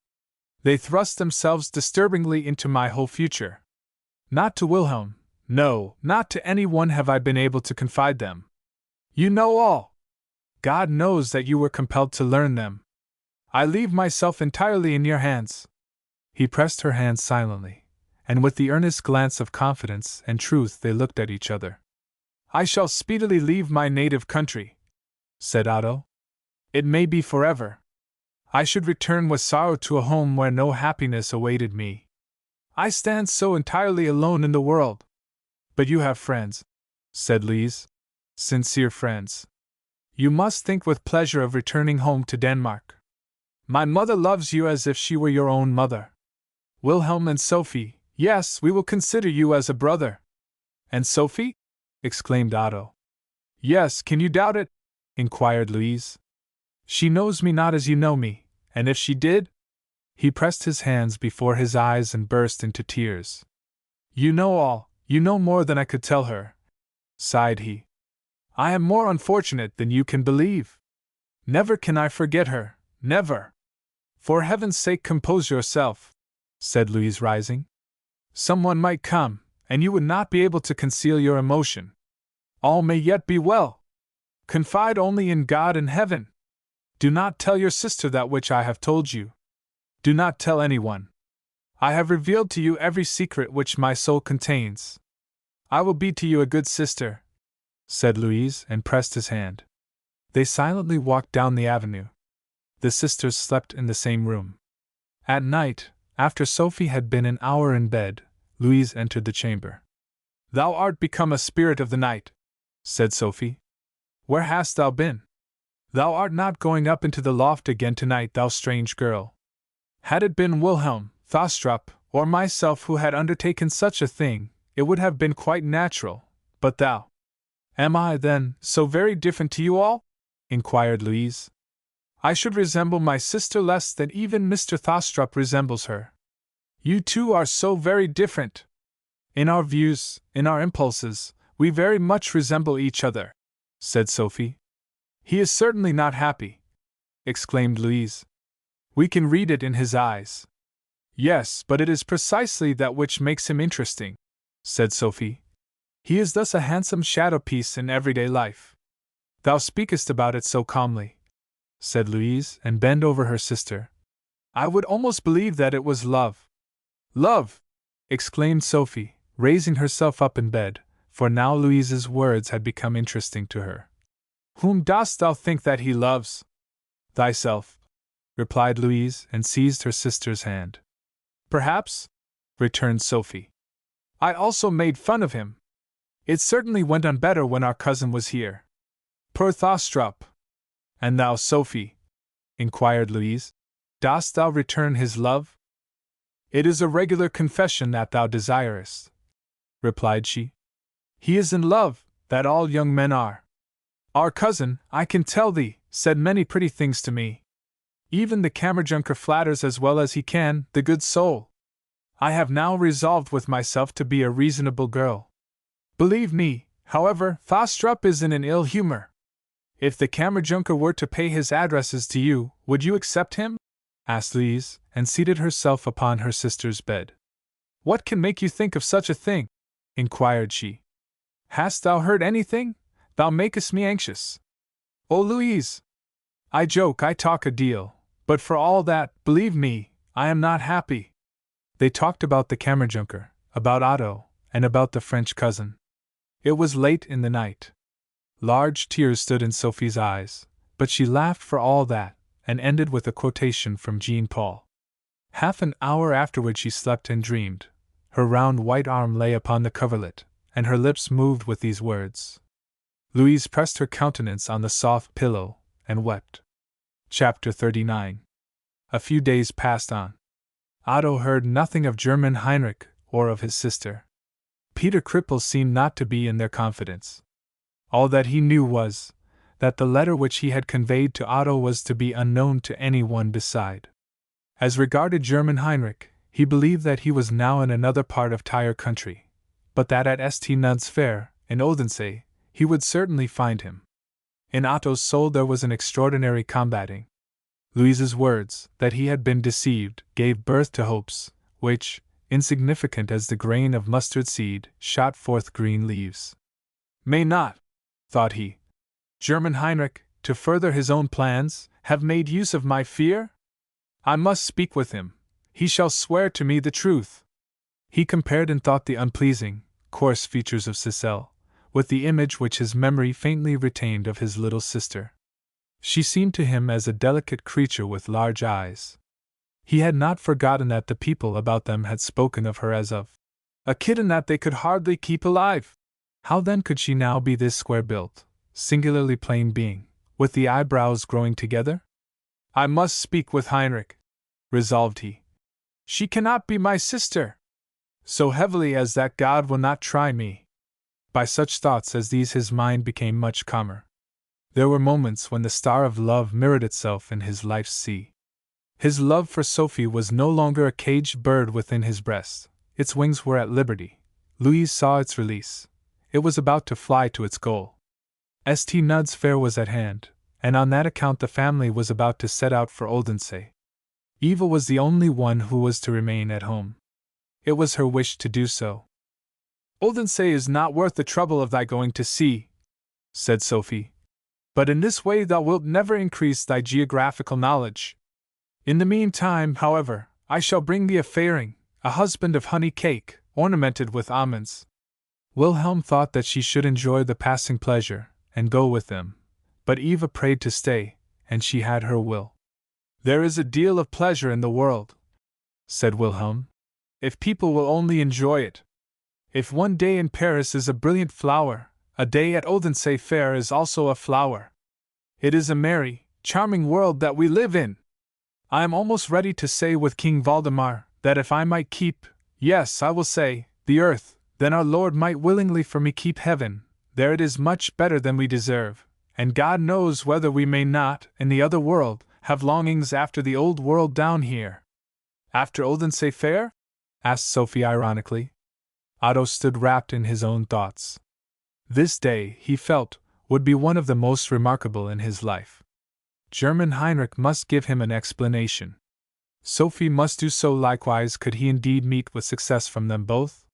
They thrust themselves disturbingly into my whole future. Not to Wilhelm, no, not to any one have I been able to confide them. You know all. God knows that you were compelled to learn them. I leave myself entirely in your hands. He pressed her hand silently, and with the earnest glance of confidence and truth they looked at each other. I shall speedily leave my native country, said Otto. It may be forever. I should return with sorrow to a home where no happiness awaited me. I stand so entirely alone in the world. But you have friends, said Louise. Sincere friends. You must think with pleasure of returning home to Denmark. My mother loves you as if she were your own mother. Wilhelm and Sophie, yes, we will consider you as a brother. And Sophie? Exclaimed Otto. Yes, can you doubt it? Inquired Louise. She knows me not as you know me, and if she did? He pressed his hands before his eyes and burst into tears. You know all, you know more than I could tell her, sighed he. I am more unfortunate than you can believe. Never can I forget her, never. For heaven's sake compose yourself, said Louise rising. Someone might come, and you would not be able to conceal your emotion. All may yet be well. Confide only in God and heaven. Do not tell your sister that which I have told you. Do not tell anyone. I have revealed to you every secret which my soul contains. I will be to you a good sister, said Louise, and pressed his hand. They silently walked down the avenue. The sisters slept in the same room. At night, after Sophie had been an hour in bed, Louise entered the chamber. Thou art become a spirit of the night, said Sophie. Where hast thou been? Thou art not going up into the loft again tonight, thou strange girl. Had it been Wilhelm, Thostrup, or myself who had undertaken such a thing, it would have been quite natural, but thou. Am I, then, so very different to you all? Inquired Louise. I should resemble my sister less than even Mr. Thostrup resembles her. You two are so very different. In our views, in our impulses, we very much resemble each other, said Sophie. He is certainly not happy, exclaimed Louise. We can read it in his eyes. Yes, but it is precisely that which makes him interesting, said Sophie. He is thus a handsome shadow-piece in everyday life. Thou speakest about it so calmly, said Louise, and bent over her sister. I would almost believe that it was love. Love! Exclaimed Sophie, raising herself up in bed, for now Louise's words had become interesting to her. Whom dost thou think that he loves? Thyself, replied Louise, and seized her sister's hand. Perhaps, returned Sophie. I also made fun of him. It certainly went on better when our cousin was here. Poor Thostrup. And thou, Sophie, inquired Louise, dost thou return his love? It is a regular confession that thou desirest, replied she. He is in love, that all young men are. Our cousin, I can tell thee, said many pretty things to me. Even the Kammerjunker flatters as well as he can, the good soul. I have now resolved with myself to be a reasonable girl. Believe me, however, Thostrup is in an ill humor. If the Kammerjunker were to pay his addresses to you, would you accept him? Asked Lise, and seated herself upon her sister's bed. What can make you think of such a thing? Inquired she. Hast thou heard anything? Thou makest me anxious. Oh, Louise! I joke, I talk a deal, but for all that, believe me, I am not happy. They talked about the Kammerjunker, about Otto, and about the French cousin. It was late in the night. Large tears stood in Sophie's eyes, but she laughed for all that, and ended with a quotation from Jean Paul. Half an hour afterward she slept and dreamed. Her round white arm lay upon the coverlet, and her lips moved with these words. Louise pressed her countenance on the soft pillow, and wept. Chapter 39. A few days passed on. Otto heard nothing of German Heinrich or of his sister. Peter Krippel seemed not to be in their confidence. All that he knew was that the letter which he had conveyed to Otto was to be unknown to any one beside. As regarded German Heinrich, he believed that he was now in another part of Tyre country, but that at St. Nud's Fair, in Odense, he would certainly find him. In Otto's soul there was an extraordinary combating. Louise's words, that he had been deceived, gave birth to hopes, which, insignificant as the grain of mustard seed, shot forth green leaves. May not, thought he, German Heinrich, to further his own plans, have made use of my fear? I must speak with him. He shall swear to me the truth. He compared in thought the unpleasing, coarse features of Cicely, with the image which his memory faintly retained of his little sister. She seemed to him as a delicate creature with large eyes. He had not forgotten that the people about them had spoken of her as of a kitten that they could hardly keep alive. How then could she now be this square-built, singularly plain being, with the eyebrows growing together? I must speak with Heinrich, resolved he. She cannot be my sister. So heavily as that God will not try me. By such thoughts as these his mind became much calmer. There were moments when the star of love mirrored itself in his life's sea. His love for Sophie was no longer a caged bird within his breast. Its wings were at liberty. Louise saw its release. It was about to fly to its goal. St. Nud's Fair was at hand, and on that account the family was about to set out for Odense. Eva was the only one who was to remain at home. It was her wish to do so. Odense is not worth the trouble of thy going to see, said Sophie. But in this way thou wilt never increase thy geographical knowledge. In the meantime, however, I shall bring thee a fairing, a husband of honey cake, ornamented with almonds. Wilhelm thought that she should enjoy the passing pleasure, and go with them, but Eva prayed to stay, and she had her will. There is a deal of pleasure in the world, said Wilhelm, if people will only enjoy it. If one day in Paris is a brilliant flower, a day at Odense Fair is also a flower. It is a merry, charming world that we live in. I am almost ready to say with King Valdemar, that if I might keep, yes, I will say, the earth, then our Lord might willingly for me keep heaven. There it is much better than we deserve, and God knows whether we may not, in the other world, have longings after the old world down here. After Odense Fair? Asked Sophie ironically. Otto stood wrapped in his own thoughts. This day, he felt, would be one of the most remarkable in his life. German Heinrich must give him an explanation. Sophie must do so likewise could he indeed meet with success from them both.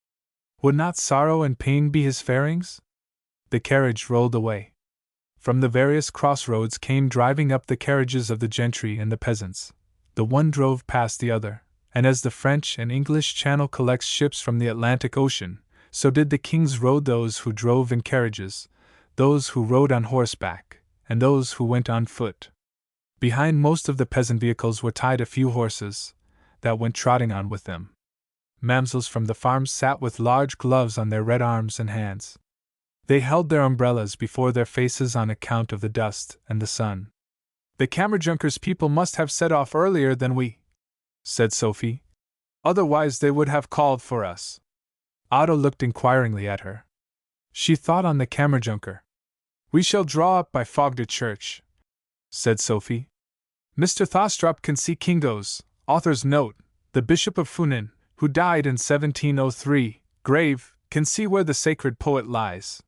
Would not sorrow and pain be his farings? The carriage rolled away. From the various crossroads came driving up the carriages of the gentry and the peasants. The one drove past the other, and as the French and English Channel collects ships from the Atlantic Ocean, so did the kings rode those who drove in carriages, those who rode on horseback, and those who went on foot. Behind most of the peasant vehicles were tied a few horses, that went trotting on with them. Mamsels from the farms sat with large gloves on their red arms and hands. They held their umbrellas before their faces on account of the dust and the sun. The Kammerjunkers people must have set off earlier than we, said Sophie. Otherwise they would have called for us. Otto looked inquiringly at her. She thought on the Kammerjunker. We shall draw up by Fogde Church, said Sophie. Mr. Thostrup can see Kingo's, author's note, the Bishop of Funen, who died in 1703, grave, can see where the sacred poet lies.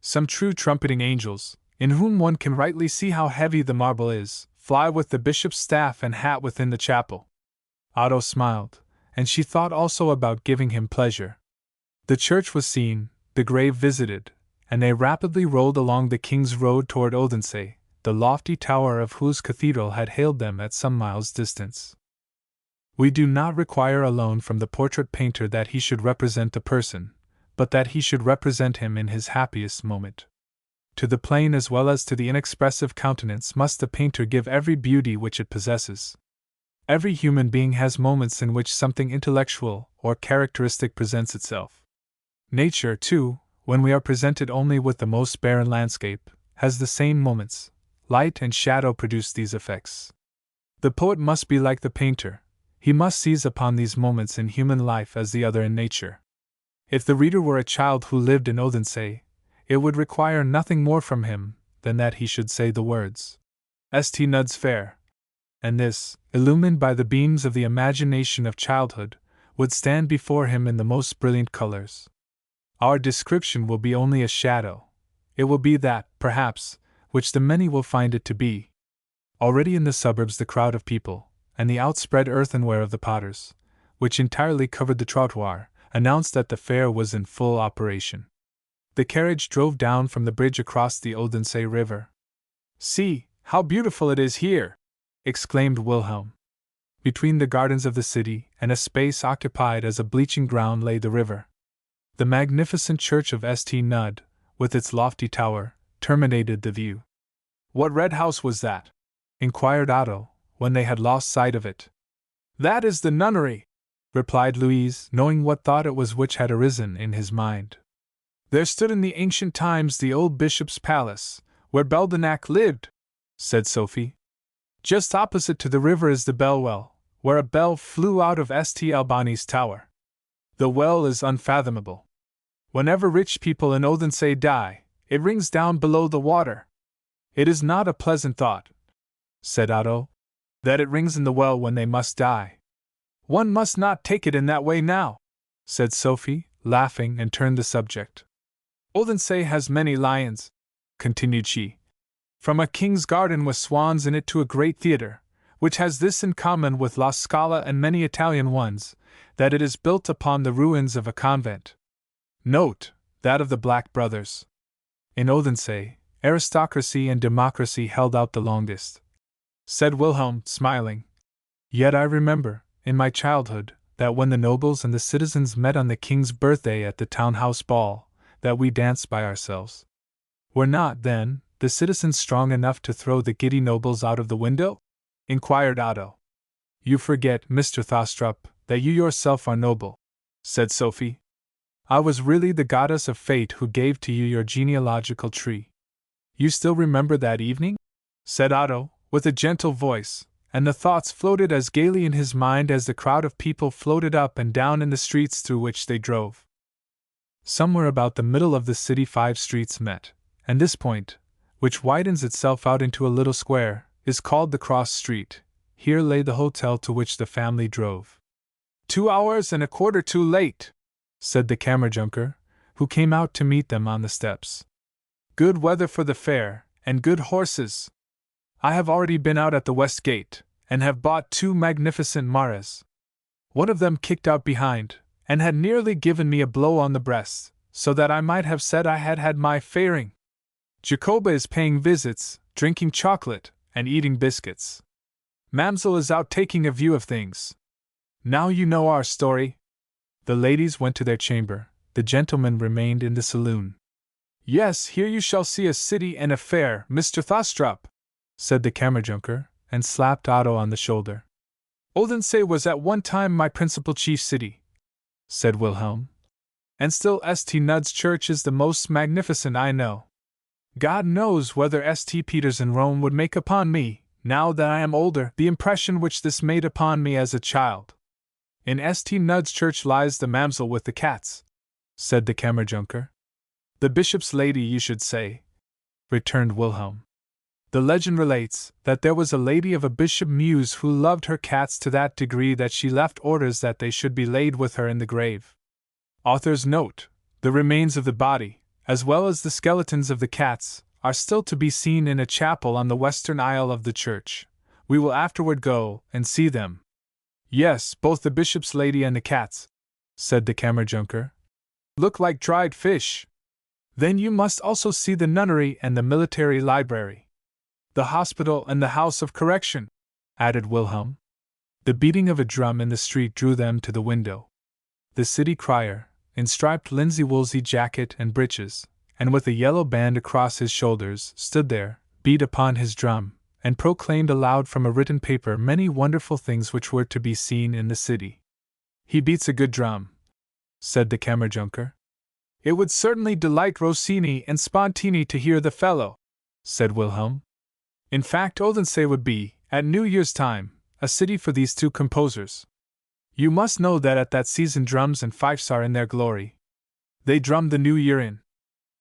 Some true trumpeting angels, in whom one can rightly see how heavy the marble is, fly with the bishop's staff and hat within the chapel. Otto smiled, and she thought also about giving him pleasure. The church was seen, the grave visited, and they rapidly rolled along the King's Road toward Odense, the lofty tower of whose cathedral had hailed them at some miles' distance. We do not require alone from the portrait painter that he should represent the person, but that he should represent him in his happiest moment. To the plain as well as to the inexpressive countenance must the painter give every beauty which it possesses. Every human being has moments in which something intellectual or characteristic presents itself. Nature, too, when we are presented only with the most barren landscape, has the same moments. Light and shadow produce these effects. The poet must be like the painter. He must seize upon these moments in human life as the other in nature. If the reader were a child who lived in Odense, it would require nothing more from him than that he should say the words, St. Nud's fair, and this, illumined by the beams of the imagination of childhood, would stand before him in the most brilliant colors. Our description will be only a shadow. It will be that, perhaps, which the many will find it to be. Already in the suburbs the crowd of people, and the outspread earthenware of the potters, which entirely covered the trottoir, announced that the fair was in full operation. The carriage drove down from the bridge across the Odense River. "See, how beautiful it is here!" exclaimed Wilhelm. Between the gardens of the city and a space occupied as a bleaching ground lay the river. The magnificent church of St. Nud, with its lofty tower, terminated the view. "What red house was that?" inquired Otto, when they had lost sight of it. "That is the nunnery," replied Louise, knowing what thought it was which had arisen in his mind. "There stood in the ancient times the old bishop's palace, where Beldenac lived," said Sophie. "Just opposite to the river is the bell well, where a bell flew out of St. Albani's tower. The well is unfathomable. Whenever rich people in Odense die, it rings down below the water. It is not a pleasant thought," said Otto, "that it rings in the well when they must die." "One must not take it in that way now," said Sophie, laughing, and turned the subject. "Odense has many lions," continued she. "From a king's garden with swans in it to a great theatre, which has this in common with La Scala and many Italian ones, that it is built upon the ruins of a convent. Note, that of the Black Brothers. In Odense, aristocracy and democracy held out the longest," said Wilhelm, smiling. "Yet I remember, in my childhood, that when the nobles and the citizens met on the king's birthday at the town-house ball, that we danced by ourselves. Were not, then, the citizens strong enough to throw the giddy nobles out of the window?" inquired Otto. "You forget, Mr. Thostrup, that you yourself are noble," said Sophie. "I was really the goddess of fate who gave to you your genealogical tree." "You still remember that evening?" said Otto, with a gentle voice, and the thoughts floated as gaily in his mind as the crowd of people floated up and down in the streets through which they drove. Somewhere about the middle of the city 5 streets met, and this point, which widens itself out into a little square, is called the Cross Street. Here lay the hotel to which the family drove. 2 hours and a quarter too late," said the Kammerjunker, who came out to meet them on the steps. Good weather for the fair, and good horses. I have already been out at the west gate, and have bought 2 magnificent mares. One of them kicked out behind, and had nearly given me a blow on the breast, so that I might have said I had had my fairing. Jacoba is paying visits, drinking chocolate, and eating biscuits. Mamselle is out taking a view of things. Now you know our story. The ladies went to their chamber, the gentlemen remained in the saloon. Yes, here you shall see a city and a fair, Mr. Thostrup, said the Kammerjunker, and slapped Otto on the shoulder. Odense was at one time my principal chief city, said Wilhelm. And still St. Nud's church is the most magnificent I know. God knows whether St. Peter's in Rome would make upon me, now that I am older, the impression which this made upon me as a child. In St. Nud's church lies the mamselle with the cats, said the Kammerjunker. The bishop's lady, you should say, returned Wilhelm. The legend relates that there was a lady of a bishop Mews who loved her cats to that degree that she left orders that they should be laid with her in the grave. Author's note: the remains of the body, as well as the skeletons of the cats, are still to be seen in a chapel on the western aisle of the church. We will afterward go and see them. Yes, both the bishop's lady and the cats, said the Kammerjunker, look like dried fish. Then you must also see the nunnery and the military library. The hospital and the house of correction, added Wilhelm. The beating of a drum in the street drew them to the window. The city crier, in striped linsey-woolsey jacket and breeches, and with a yellow band across his shoulders, stood there, beat upon his drum, and proclaimed aloud from a written paper many wonderful things which were to be seen in the city. He beats a good drum, said the Kammerjunker. It would certainly delight Rossini and Spontini to hear the fellow, said Wilhelm. In fact, Odense would be, at New Year's time, a city for these 2 composers. You must know that at that season drums and fifes are in their glory. They drum the New Year in.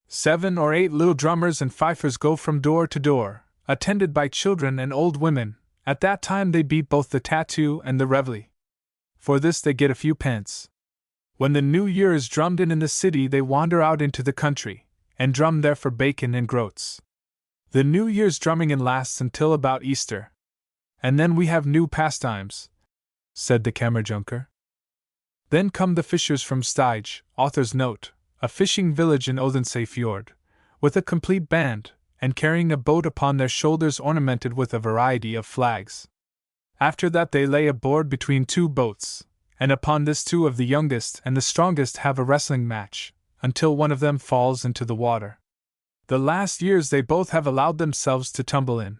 7 or 8 little drummers and fifers go from door to door, attended by children and old women. At that time they beat both the tattoo and the reveille. For this they get a few pence. When the New Year is drummed in the city, they wander out into the country, and drum there for bacon and groats. The New Year's drumming in lasts until about Easter. And then we have new pastimes, said the Kammerjunker. Then come the fishers from Stige, author's note, a fishing village in Odense Fjord, with a complete band, and carrying a boat upon their shoulders ornamented with a variety of flags. After that they lay aboard between 2 boats, and upon this 2 of the youngest and the strongest have a wrestling match, until one of them falls into the water. The last years they both have allowed themselves to tumble in.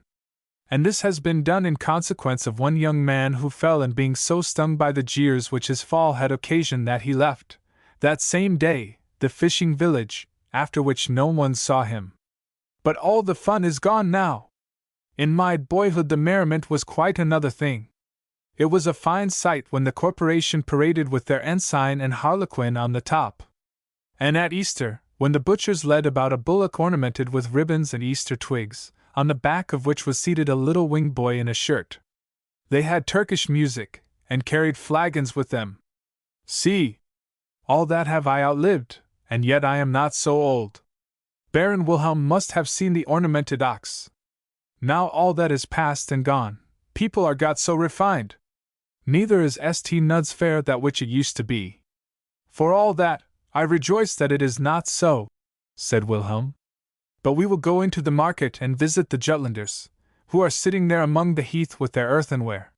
And this has been done in consequence of one young man who fell, and being so stung by the jeers which his fall had occasioned that he left, that same day, the fishing village, after which no one saw him. But all the fun is gone now. In my boyhood the merriment was quite another thing. It was a fine sight when the corporation paraded with their ensign and harlequin on the top. And at Easter, when the butchers led about a bullock ornamented with ribbons and Easter twigs, on the back of which was seated a little winged boy in a shirt. They had Turkish music, and carried flagons with them. See! All that have I outlived, and yet I am not so old. Baron Wilhelm must have seen the ornamented ox. Now all that is past and gone. People are got so refined. Neither is St. Nud's fair that which it used to be. For all that, I rejoice that it is not so, said Wilhelm. But we will go into the market and visit the Jutlanders, who are sitting there among the heath with their earthenware.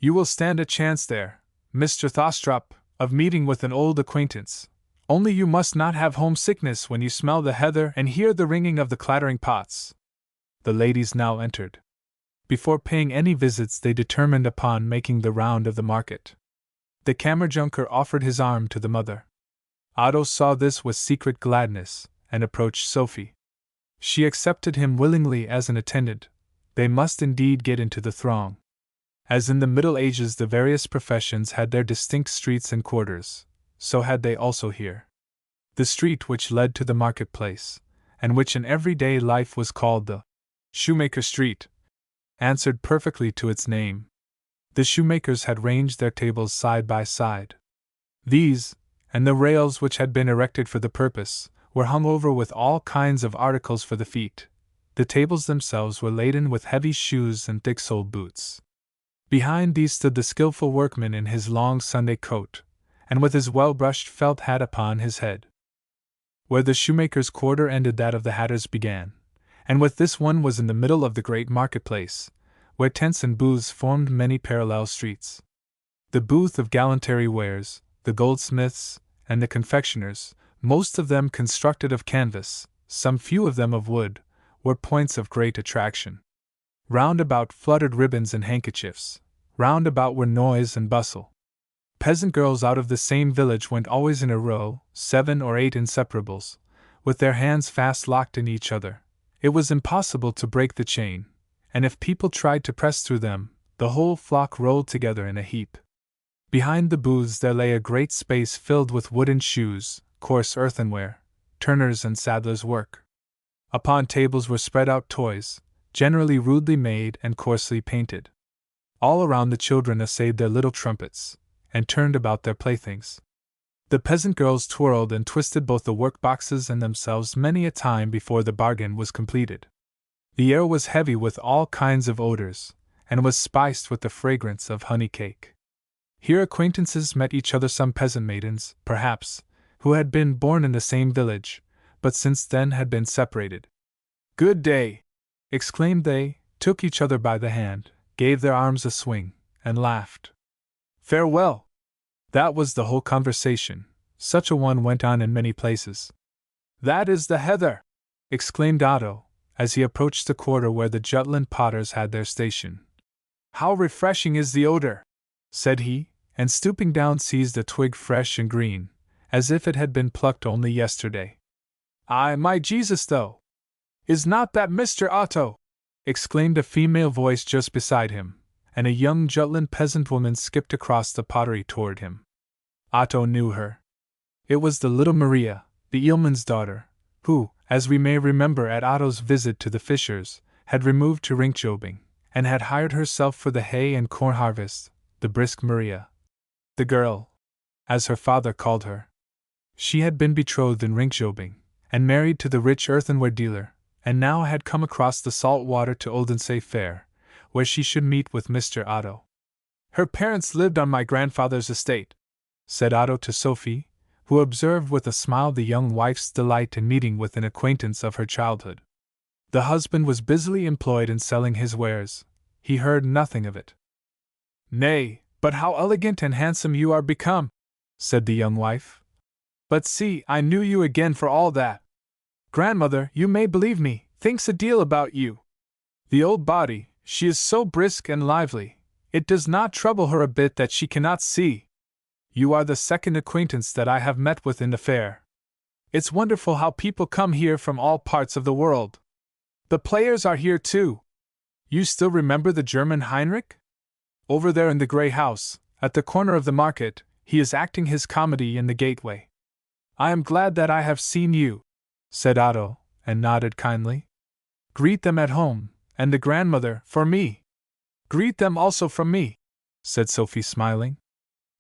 You will stand a chance there, Mr. Thostrup, of meeting with an old acquaintance. Only you must not have homesickness when you smell the heather and hear the ringing of the clattering pots. The ladies now entered. Before paying any visits they determined upon making the round of the market. The Kammerjunker offered his arm to the mother. Otto saw this with secret gladness, and approached Sophie. She accepted him willingly as an attendant. They must indeed get into the throng. As in the Middle Ages the various professions had their distinct streets and quarters, so had they also here. The street which led to the marketplace, and which in everyday life was called the Shoemaker Street, answered perfectly to its name. The shoemakers had ranged their tables side by side. These, and the rails which had been erected for the purpose, were hung over with all kinds of articles for the feet. The tables themselves were laden with heavy shoes and thick-soled boots. Behind these stood the skillful workman in his long Sunday coat, and with his well-brushed felt hat upon his head. Where the shoemaker's quarter ended that of the hatter's began, and with this one was in the middle of the great marketplace, where tents and booths formed many parallel streets. The booth of gallantry wares, the goldsmiths, and the confectioners, most of them constructed of canvas, some few of them of wood, were points of great attraction. Round about fluttered ribbons and handkerchiefs. Round about were noise and bustle. Peasant girls out of the same village went always in a row, 7 or 8 inseparables, with their hands fast locked in each other. It was impossible to break the chain, and if people tried to press through them, the whole flock rolled together in a heap. Behind the booths there lay a great space filled with wooden shoes, coarse earthenware, turners' and saddlers' work. Upon tables were spread out toys, generally rudely made and coarsely painted. All around the children essayed their little trumpets, and turned about their playthings. The peasant girls twirled and twisted both the work-boxes and themselves many a time before the bargain was completed. The air was heavy with all kinds of odors, and was spiced with the fragrance of honey cake. Here acquaintances met each other, some peasant maidens, perhaps, who had been born in the same village, but since then had been separated. "Good day!" exclaimed they, took each other by the hand, gave their arms a swing, and laughed. "Farewell!" That was the whole conversation. Such a one went on in many places. "That is the heather!" exclaimed Otto, as he approached the quarter where the Jutland potters had their station. "How refreshing is the odor!" said he, and stooping down seized a twig fresh and green, as if it had been plucked only yesterday. "Ay, my Jesus, though! Is not that Mr. Otto?" exclaimed a female voice just beside him, and a young Jutland peasant woman skipped across the pottery toward him. Otto knew her. It was the little Maria, the eelman's daughter, who, as we may remember at Otto's visit to the fishers, had removed to Rinkjobing, and had hired herself for the hay and corn harvest, the brisk Maria. The girl, as her father called her. She had been betrothed in Rinkjobing, and married to the rich earthenware dealer, and now had come across the salt water to Odense Fair, where she should meet with Mr. Otto. "Her parents lived on my grandfather's estate," said Otto to Sophie, who observed with a smile the young wife's delight in meeting with an acquaintance of her childhood. The husband was busily employed in selling his wares. He heard nothing of it. "Nay, but how elegant and handsome you are become," said the young wife. "But see, I knew you again for all that. Grandmother, you may believe me, thinks a deal about you. The old body, she is so brisk and lively, it does not trouble her a bit that she cannot see. You are the second acquaintance that I have met with in the fair. It's wonderful how people come here from all parts of the world. The players are here too. You still remember the German Heinrich? Over there in the grey house, at the corner of the market, he is acting his comedy in the gateway. I am glad that I have seen you," said Otto, and nodded kindly. "Greet them at home, and the grandmother, for me." "Greet them also from me," said Sophie, smiling.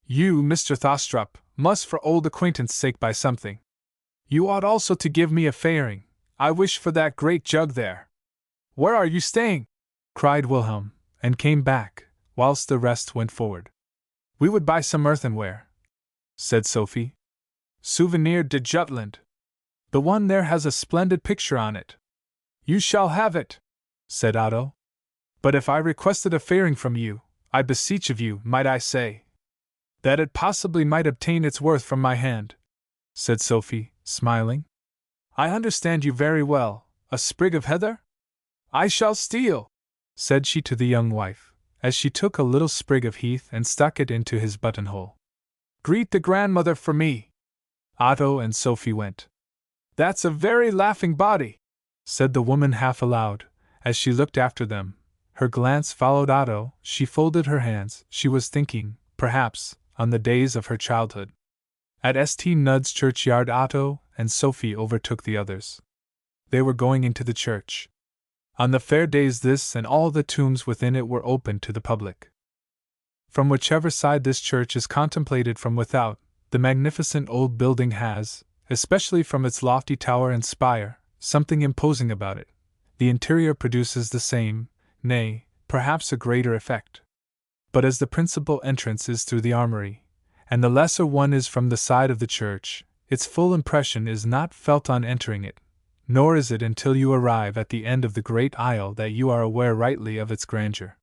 "You, Mr. Thostrup, must for old acquaintance' sake buy something. You ought also to give me a fairing. I wish for that great jug there." "Where are you staying?" cried Wilhelm, and came back, whilst the rest went forward. "We would buy some earthenware," said Sophie. "Souvenir de Jutland. The one there has a splendid picture on it." "You shall have it," said Otto. "But if I requested a fairing from you, I beseech of you, might I say, that it possibly might obtain its worth from my hand," said Sophie, smiling. "I understand you very well. A sprig of heather? I shall steal," said she to the young wife, as she took a little sprig of heath and stuck it into his buttonhole. "Greet the grandmother for me." Otto and Sophie went. "That's a very laughing body," said the woman half aloud, as she looked after them. Her glance followed Otto. She folded her hands. She was thinking, perhaps, on the days of her childhood. At St. Nud's churchyard Otto and Sophie overtook the others. They were going into the church. On the fair days this and all the tombs within it were open to the public. From whichever side this church is contemplated from without, the magnificent old building has, especially from its lofty tower and spire, something imposing about it. The interior produces the same, nay, perhaps a greater effect. But as the principal entrance is through the armory, and the lesser one is from the side of the church, its full impression is not felt on entering it, nor is it until you arrive at the end of the great aisle that you are aware rightly of its grandeur.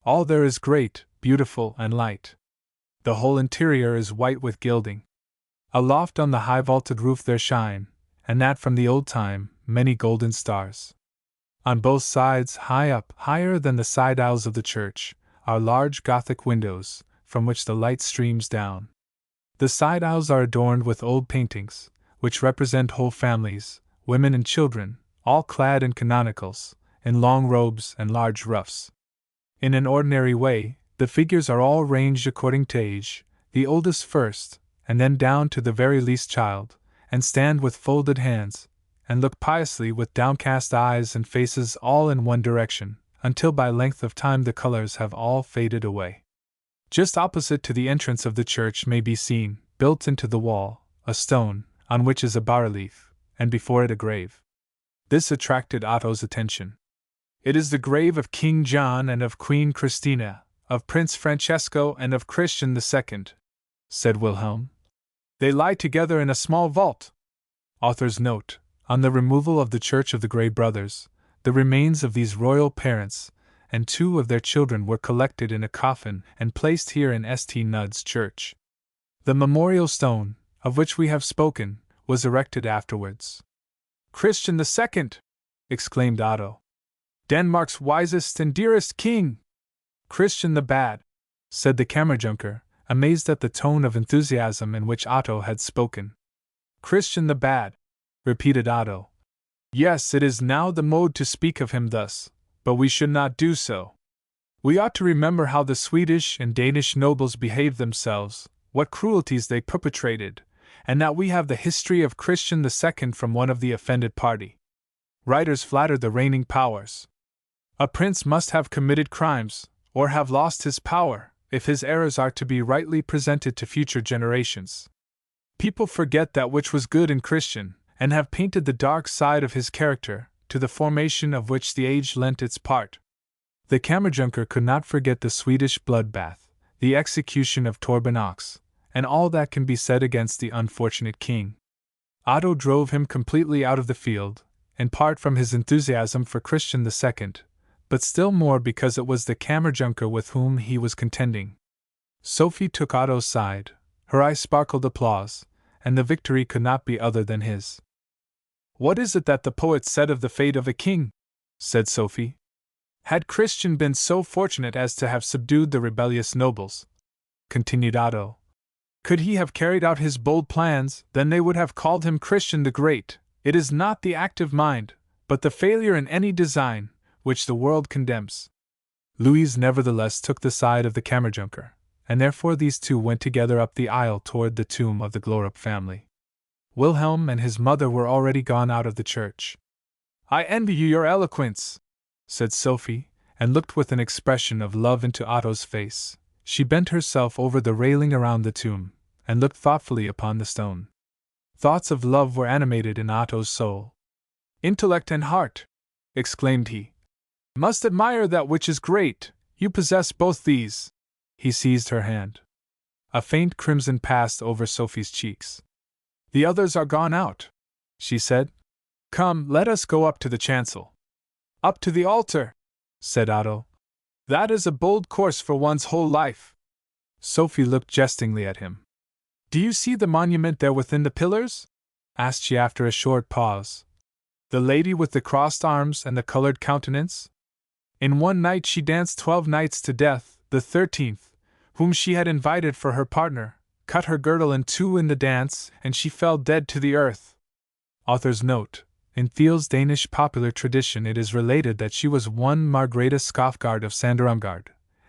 All there is great, beautiful, and light. The whole interior is white with gilding. Aloft on the high vaulted roof there shine, and that from the old time, many golden stars. On both sides, high up, higher than the side aisles of the church, are large Gothic windows, from which the light streams down. The side aisles are adorned with old paintings, which represent whole families, women and children, all clad in canonicals, in long robes and large ruffs. In an ordinary way, the figures are all ranged according to age, the oldest first, and then down to the very least child, and stand with folded hands, and look piously with downcast eyes and faces all in one direction, until by length of time the colors have all faded away. Just opposite to the entrance of the church may be seen, built into the wall, a stone, on which is a bas-relief, and before it a grave. This attracted Otto's attention. It is the grave of King John and of Queen Christina, of Prince Francesco and of Christian II, said Wilhelm. They lie together in a small vault. Author's note: on the removal of the Church of the Grey Brothers, the remains of these royal parents and 2 of their children were collected in a coffin and placed here in St. Nud's Church. The memorial stone, of which we have spoken, was erected afterwards. Christian II! Exclaimed Otto. Denmark's wisest and dearest king! Christian the Bad, said the Kammerjunker, amazed at the tone of enthusiasm in which Otto had spoken. Christian the Bad, repeated Otto. Yes, it is now the mode to speak of him thus, but we should not do so. We ought to remember how the Swedish and Danish nobles behaved themselves, what cruelties they perpetrated, and that we have the history of Christian II from one of the offended party. Writers flatter the reigning powers. A prince must have committed crimes, or have lost his power, if his errors are to be rightly presented to future generations. People forget that which was good in Christian, and have painted the dark side of his character, to the formation of which the age lent its part. The Kammerjunker could not forget the Swedish bloodbath, the execution of Torben Ox, and all that can be said against the unfortunate king. Otto drove him completely out of the field, in part from his enthusiasm for Christian II, but still more because it was the Kammerjunker with whom he was contending. Sophie took Otto's side, her eyes sparkled applause, and the victory could not be other than his. What is it that the poet said of the fate of a king? Said Sophie. Had Christian been so fortunate as to have subdued the rebellious nobles, continued Otto, could he have carried out his bold plans, then they would have called him Christian the Great. It is not the active mind, but the failure in any design, which the world condemns. Louise nevertheless took the side of the Kammerjunker, and therefore these two went together up the aisle toward the tomb of the Glorup family. Wilhelm and his mother were already gone out of the church. I envy you your eloquence, said Sophie, and looked with an expression of love into Otto's face. She bent herself over the railing around the tomb, and looked thoughtfully upon the stone. Thoughts of love were animated in Otto's soul. Intellect and heart, exclaimed he, must admire that which is great. You possess both these. He seized her hand. A faint crimson passed over Sophie's cheeks. The others are gone out, she said. Come, let us go up to the chancel. Up to the altar, said Otto. That is a bold course for one's whole life. Sophie looked jestingly at him. Do you see the monument there within the pillars? Asked she after a short pause. The lady with the crossed arms and the colored countenance? In one night she danced 12 nights to death. The 13th, whom she had invited for her partner, cut her girdle in 2 in the dance, and she fell dead to the earth. Author's note: in Thiel's Danish popular tradition it is related that she was one Margrethe Skofgard of Sanderumgard,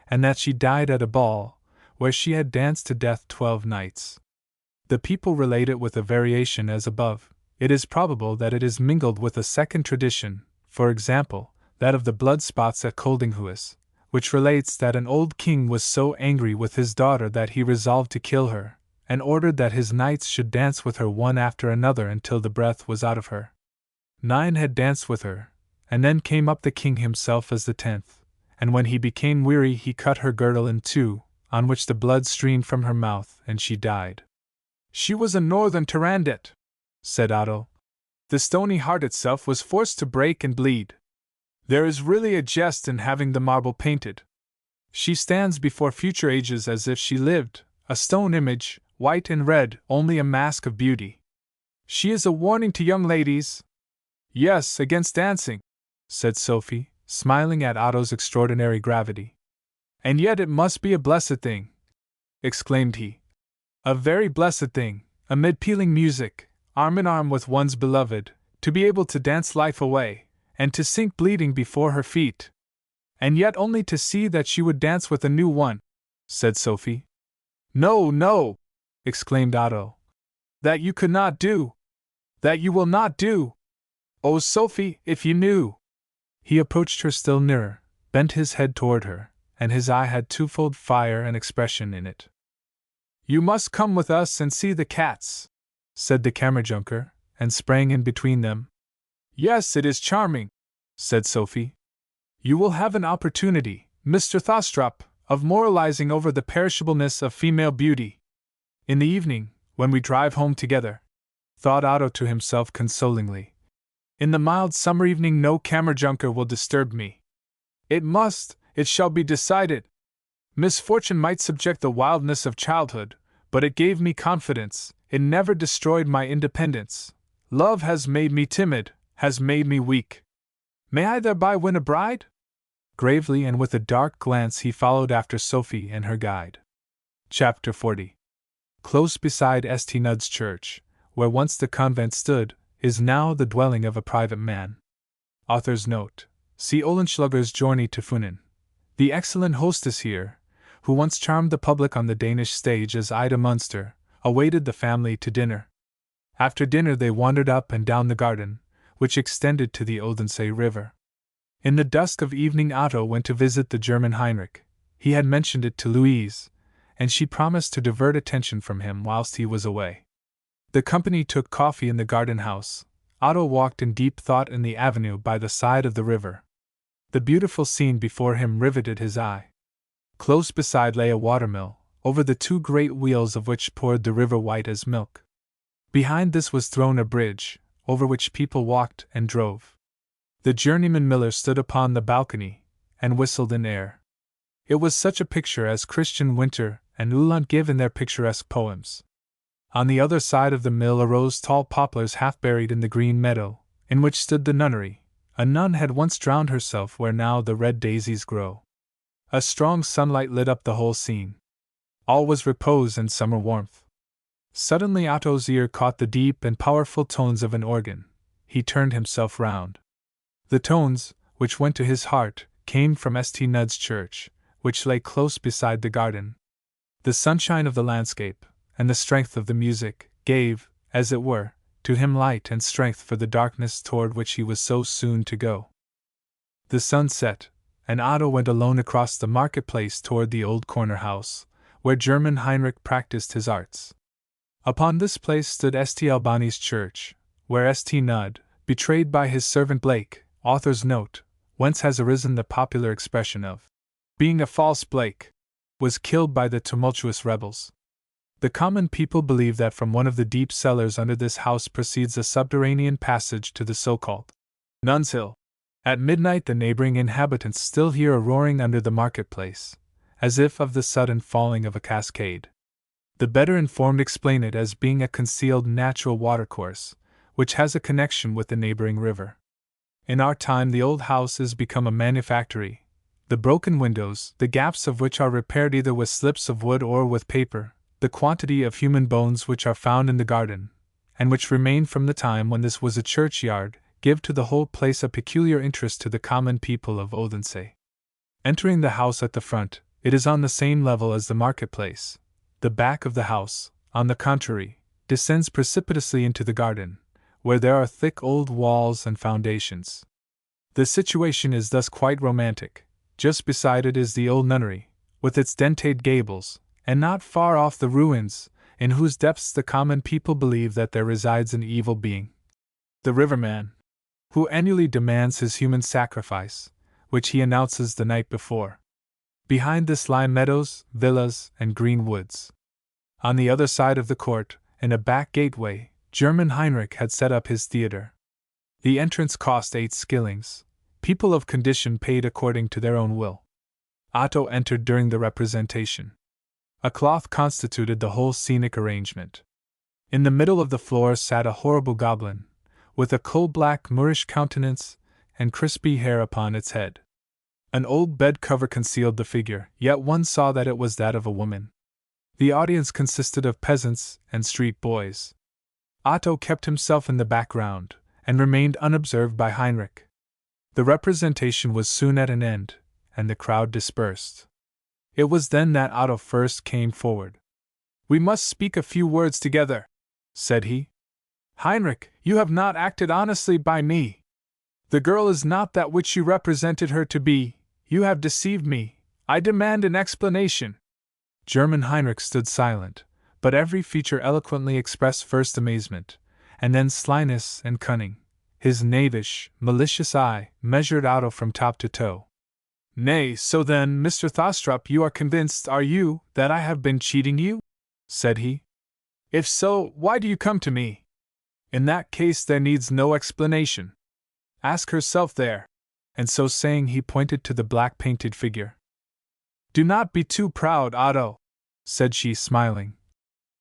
and that she died at a ball, where she had danced to death 12 nights. The people relate it with a variation as above. It is probable that it is mingled with a second tradition, for example, that of the blood spots at Koldinghuis, which relates that an old king was so angry with his daughter that he resolved to kill her, and ordered that his knights should dance with her one after another until the breath was out of her. 9 had danced with her, and then came up the king himself as the 10th, and when he became weary he cut her girdle in two, on which the blood streamed from her mouth, and she died. She was a northern Tyrandit, said Otto. The stony heart itself was forced to break and bleed. There is really a jest in having the marble painted. She stands before future ages as if she lived, a stone image, white and red, only a mask of beauty. She is a warning to young ladies. Yes, against dancing, said Sophie, smiling at Otto's extraordinary gravity. And yet it must be a blessed thing, exclaimed he. A very blessed thing, amid pealing music, arm in arm with one's beloved, to be able to dance life away, and to sink bleeding before her feet. And yet only to see that she would dance with a new one, said Sophie. No, no, exclaimed Otto. That you could not do. That you will not do. Oh, Sophie, if you knew. He approached her still nearer, bent his head toward her, and his eye had twofold fire and expression in it. You must come with us and see the cats, said the Kammerjunker, and sprang in between them. Yes, it is charming, said Sophie. You will have an opportunity, Mr. Thostrup, of moralizing over the perishableness of female beauty. In the evening, when we drive home together, thought Otto to himself consolingly. In the mild summer evening no Kammerjunker will disturb me. It shall be decided. Misfortune might subject the wildness of childhood, but it gave me confidence, it never destroyed my independence. Love has made me timid, has made me weak. May I thereby win a bride? Gravely and with a dark glance he followed after Sophie and her guide. Chapter 40. Close beside St. Nud's church, where once the convent stood, is now the dwelling of a private man. Author's note. See Oehlenschläger's Journey to Funen. The excellent hostess here, who once charmed the public on the Danish stage as Ida Munster, awaited the family to dinner. After dinner they wandered up and down the garden, which extended to the Odense River. In the dusk of evening Otto went to visit the German Heinrich. He had mentioned it to Louise, and she promised to divert attention from him whilst he was away. The company took coffee in the garden house. Otto walked in deep thought in the avenue by the side of the river. The beautiful scene before him riveted his eye. Close beside lay a watermill, over the two great wheels of which poured the river white as milk. Behind this was thrown a bridge, over which people walked and drove. The journeyman miller stood upon the balcony, and whistled in air. It was such a picture as Christian Winter and Uhland give in their picturesque poems. On the other side of the mill arose tall poplars half buried in the green meadow, in which stood the nunnery. A nun had once drowned herself where now the red daisies grow. A strong sunlight lit up the whole scene. All was repose and summer warmth. Suddenly Otto's ear caught the deep and powerful tones of an organ. He turned himself round. The tones, which went to his heart, came from St. Nud's church, which lay close beside the garden. The sunshine of the landscape, and the strength of the music, gave, as it were, to him light and strength for the darkness toward which he was so soon to go. The sun set, and Otto went alone across the marketplace toward the old corner house, where German Heinrich practiced his arts. Upon this place stood St. Albani's church, where St. Nud, betrayed by his servant Blake, author's note, whence has arisen the popular expression of being a false Blake, was killed by the tumultuous rebels. The common people believe that from one of the deep cellars under this house proceeds a subterranean passage to the so-called Nuns' Hill. At midnight the neighboring inhabitants still hear a roaring under the marketplace, as if of the sudden falling of a cascade. The better informed explain it as being a concealed natural watercourse, which has a connection with the neighboring river. In our time the old house is become a manufactory, the broken windows, the gaps of which are repaired either with slips of wood or with paper, the quantity of human bones which are found in the garden, and which remain from the time when this was a churchyard, give to the whole place a peculiar interest to the common people of Odense. Entering the house at the front, it is on the same level as the marketplace. The back of the house, on the contrary, descends precipitously into the garden, where there are thick old walls and foundations. The situation is thus quite romantic. Just beside it is the old nunnery, with its dentate gables, and not far off the ruins, in whose depths the common people believe that there resides an evil being. The riverman, who annually demands his human sacrifice, which he announces the night before. Behind this lie meadows, villas, and green woods. On the other side of the court, in a back gateway, German Heinrich had set up his theatre. The entrance cost 8 skillings. People of condition paid according to their own will. Otto entered during the representation. A cloth constituted the whole scenic arrangement. In the middle of the floor sat a horrible goblin, with a coal-black Moorish countenance and crispy hair upon its head. An old bed cover concealed the figure, yet one saw that it was that of a woman. The audience consisted of peasants and street boys. Otto kept himself in the background, and remained unobserved by Heinrich. The representation was soon at an end, and the crowd dispersed. It was then that Otto first came forward. "We must speak a few words together," said he. "Heinrich, you have not acted honestly by me. The girl is not that which you represented her to be. You have deceived me. I demand an explanation." German Heinrich stood silent, but every feature eloquently expressed first amazement, and then slyness and cunning. His knavish, malicious eye measured Otto from top to toe. "Nay, so then, Mr. Thostrup, you are convinced, are you, that I have been cheating you?" said he. "If so, why do you come to me? In that case there needs no explanation. Ask herself there." And so saying he pointed to the black-painted figure. "Do not be too proud, Otto," said she, smiling.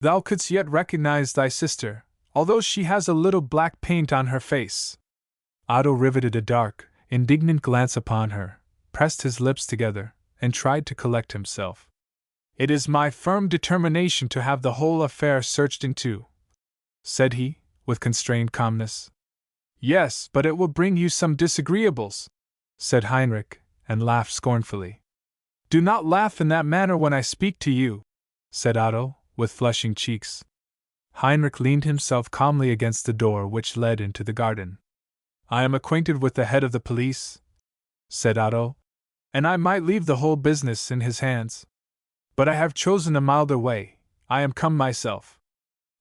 "Thou couldst yet recognize thy sister, although she has a little black paint on her face." Otto riveted a dark, indignant glance upon her, pressed his lips together, and tried to collect himself. "It is my firm determination to have the whole affair searched into," said he, with constrained calmness. "Yes, but it will bring you some disagreeables," said Heinrich, and laughed scornfully. "Do not laugh in that manner when I speak to you," said Otto, with flushing cheeks. Heinrich leaned himself calmly against the door which led into the garden. "I am acquainted with the head of the police," said Otto, "and I might leave the whole business in his hands. But I have chosen a milder way. I am come myself.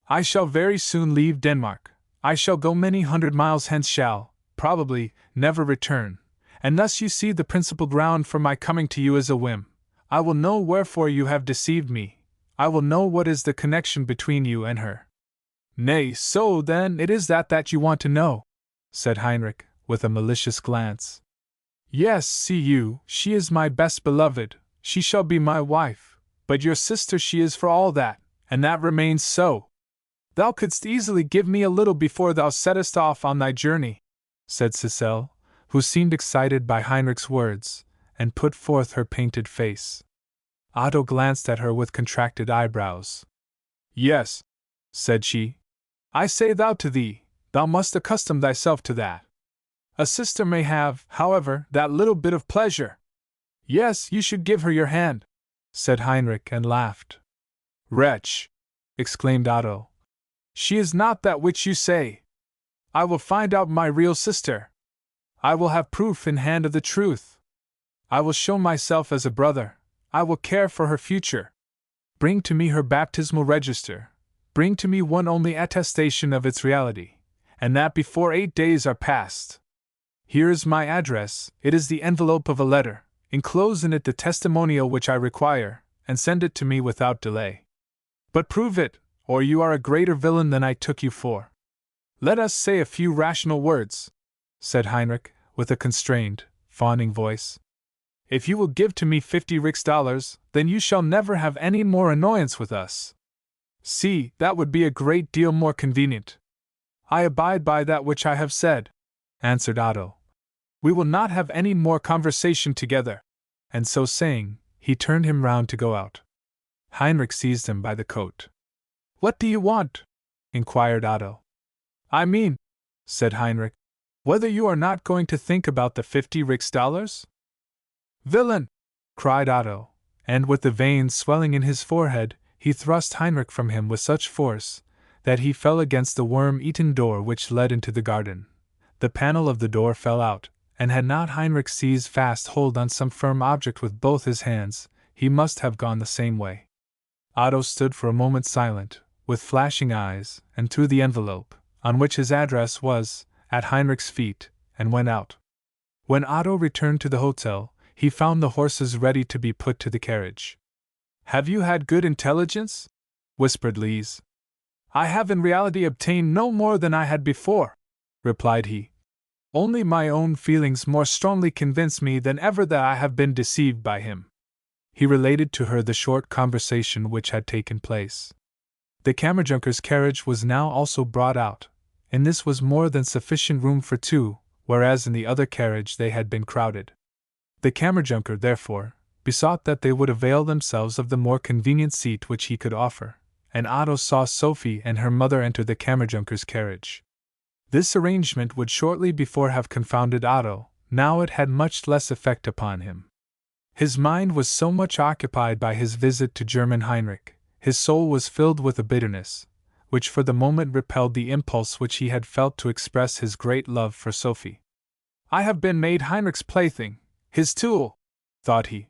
I shall very soon leave Denmark. I shall go many 100 miles hence, shall, probably, never return, and thus you see the principal ground for my coming to you is a whim. I will know wherefore you have deceived me. I will know what is the connection between you and her." "Nay, so then it is that you want to know," said Heinrich, with a malicious glance. "Yes, see you, she is my best beloved, she shall be my wife, but your sister she is for all that, and that remains so. Thou couldst easily give me a little before thou settest off on thy journey," said Cicely, who seemed excited by Heinrich's words, and put forth her painted face. Otto glanced at her with contracted eyebrows. "Yes," said she, "I say thou to thee, thou must accustom thyself to that. A sister may have, however, that little bit of pleasure." "Yes, you should give her your hand," said Heinrich, and laughed. "Wretch!" exclaimed Otto. "She is not that which you say. I will find out my real sister. I will have proof in hand of the truth. I will show myself as a brother. I will care for her future. Bring to me her baptismal register. Bring to me one only attestation of its reality, and that before 8 days are past. Here is my address, it is the envelope of a letter. Enclose in it the testimonial which I require, and send it to me without delay. But prove it, or you are a greater villain than I took you for. Let us say a few rational words," said Heinrich, with a constrained, fawning voice. "If you will give to me 50 rix, then you shall never have any more annoyance with us. See, that would be a great deal more convenient." "I abide by that which I have said," answered Otto. "We will not have any more conversation together." And so saying, he turned him round to go out. Heinrich seized him by the coat. "What do you want?" inquired Otto. "I mean," said Heinrich, "whether you are not going to think about the 50 rix? "Villain!" cried Otto, and with the veins swelling in his forehead, he thrust Heinrich from him with such force that he fell against the worm-eaten door which led into the garden. The panel of the door fell out, and had not Heinrich seized fast hold on some firm object with both his hands, he must have gone the same way. Otto stood for a moment silent, with flashing eyes, and threw the envelope, on which his address was, at Heinrich's feet, and went out. When Otto returned to the hotel, he found the horses ready to be put to the carriage. "Have you had good intelligence?" whispered Lise. "I have in reality obtained no more than I had before," replied he. "Only my own feelings more strongly convince me than ever that I have been deceived by him." He related to her the short conversation which had taken place. The Kammerjunker's carriage was now also brought out. In this was more than sufficient room for two, whereas in the other carriage they had been crowded. The Kammerjunker, therefore, besought that they would avail themselves of the more convenient seat which he could offer, and Otto saw Sophie and her mother enter the Kammerjunker's carriage. This arrangement would shortly before have confounded Otto, now it had much less effect upon him. His mind was so much occupied by his visit to German Heinrich, his soul was filled with a bitterness, which for the moment repelled the impulse which he had felt to express his great love for Sophie. "I have been made Heinrich's plaything, his tool," thought he.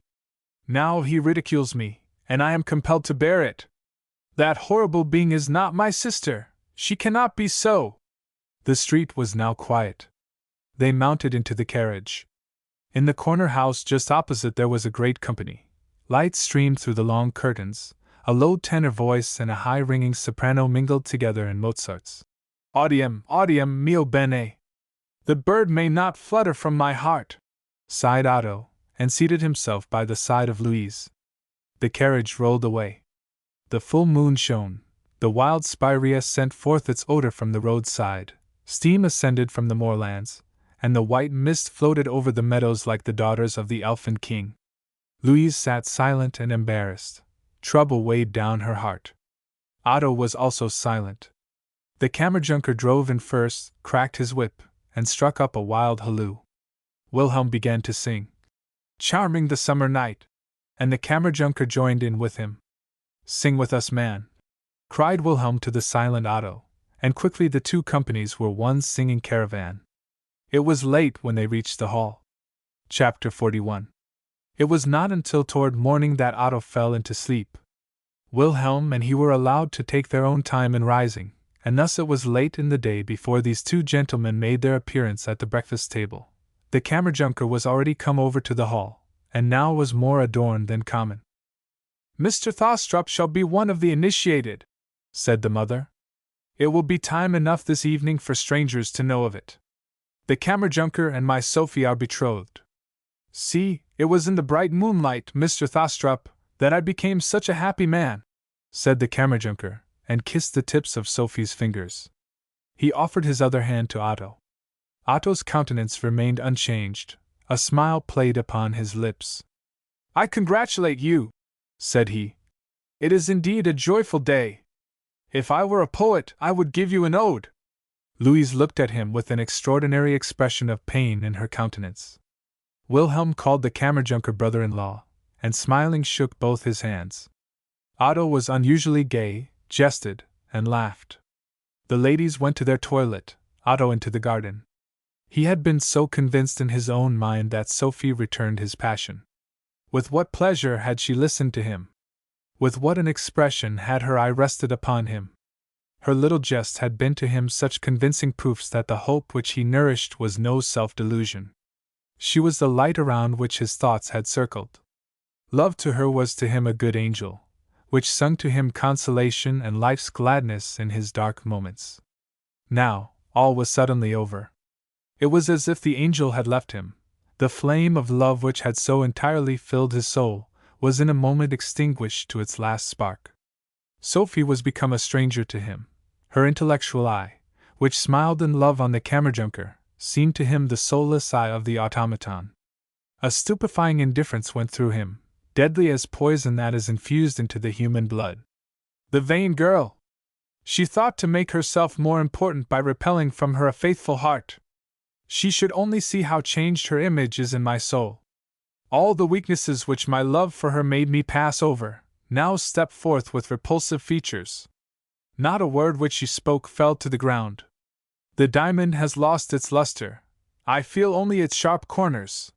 "Now he ridicules me, and I am compelled to bear it. That horrible being is not my sister, she cannot be so." The street was now quiet. They mounted into the carriage. In the corner house just opposite there was a great company. Lights streamed through the long curtains, a low tenor voice and a high ringing soprano mingled together in Mozart's "Audium, audium mio bene." "The bird may not flutter from my heart," sighed Otto, and seated himself by the side of Louise. The carriage rolled away. The full moon shone, the wild spirea sent forth its odor from the roadside, steam ascended from the moorlands, and the white mist floated over the meadows like the daughters of the elfin king. Louise sat silent and embarrassed. Trouble weighed down her heart. Otto was also silent. The Kammerjunker drove in first, cracked his whip, and struck up a wild halloo. Wilhelm began to sing, "Charming the summer night," and the Kammerjunker joined in with him. "Sing with us, man," cried Wilhelm to the silent Otto, and quickly the two companies were one singing caravan. It was late when they reached the hall. Chapter 41. It was not until toward morning that Otto fell into sleep. Wilhelm and he were allowed to take their own time in rising, and thus it was late in the day before these two gentlemen made their appearance at the breakfast table. The Kammerjunker was already come over to the hall, and now was more adorned than common. "Mr. Thostrup shall be one of the initiated," said the mother. "It will be time enough this evening for strangers to know of it. The Kammerjunker and my Sophie are betrothed. See, it was in the bright moonlight, Mr. Thostrup, that I became such a happy man," said the Kammerjunker, and kissed the tips of Sophie's fingers. He offered his other hand to Otto. Otto's countenance remained unchanged, a smile played upon his lips. "I congratulate you," said he. "It is indeed a joyful day. If I were a poet, I would give you an ode." Louise looked at him with an extraordinary expression of pain in her countenance. Wilhelm called the Kammerjunker brother-in-law, and smiling shook both his hands. Otto was unusually gay, jested, and laughed. The ladies went to their toilet, Otto into the garden. He had been so convinced in his own mind that Sophie returned his passion. With what pleasure had she listened to him! With what an expression had her eye rested upon him! Her little jests had been to him such convincing proofs that the hope which he nourished was no self-delusion. She was the light around which his thoughts had circled. Love to her was to him a good angel, which sung to him consolation and life's gladness in his dark moments. Now, all was suddenly over. It was as if the angel had left him. The flame of love which had so entirely filled his soul was in a moment extinguished to its last spark. Sophie was become a stranger to him. Her intellectual eye, which smiled in love on the Kammerjunker, seemed to him the soulless eye of the automaton. A stupefying indifference went through him, deadly as poison that is infused into the human blood. The vain girl! She thought to make herself more important by repelling from her a faithful heart. She should only see how changed her image is in my soul. All the weaknesses which my love for her made me pass over, now step forth with repulsive features. Not a word which she spoke fell to the ground. The diamond has lost its luster. I feel only its sharp corners.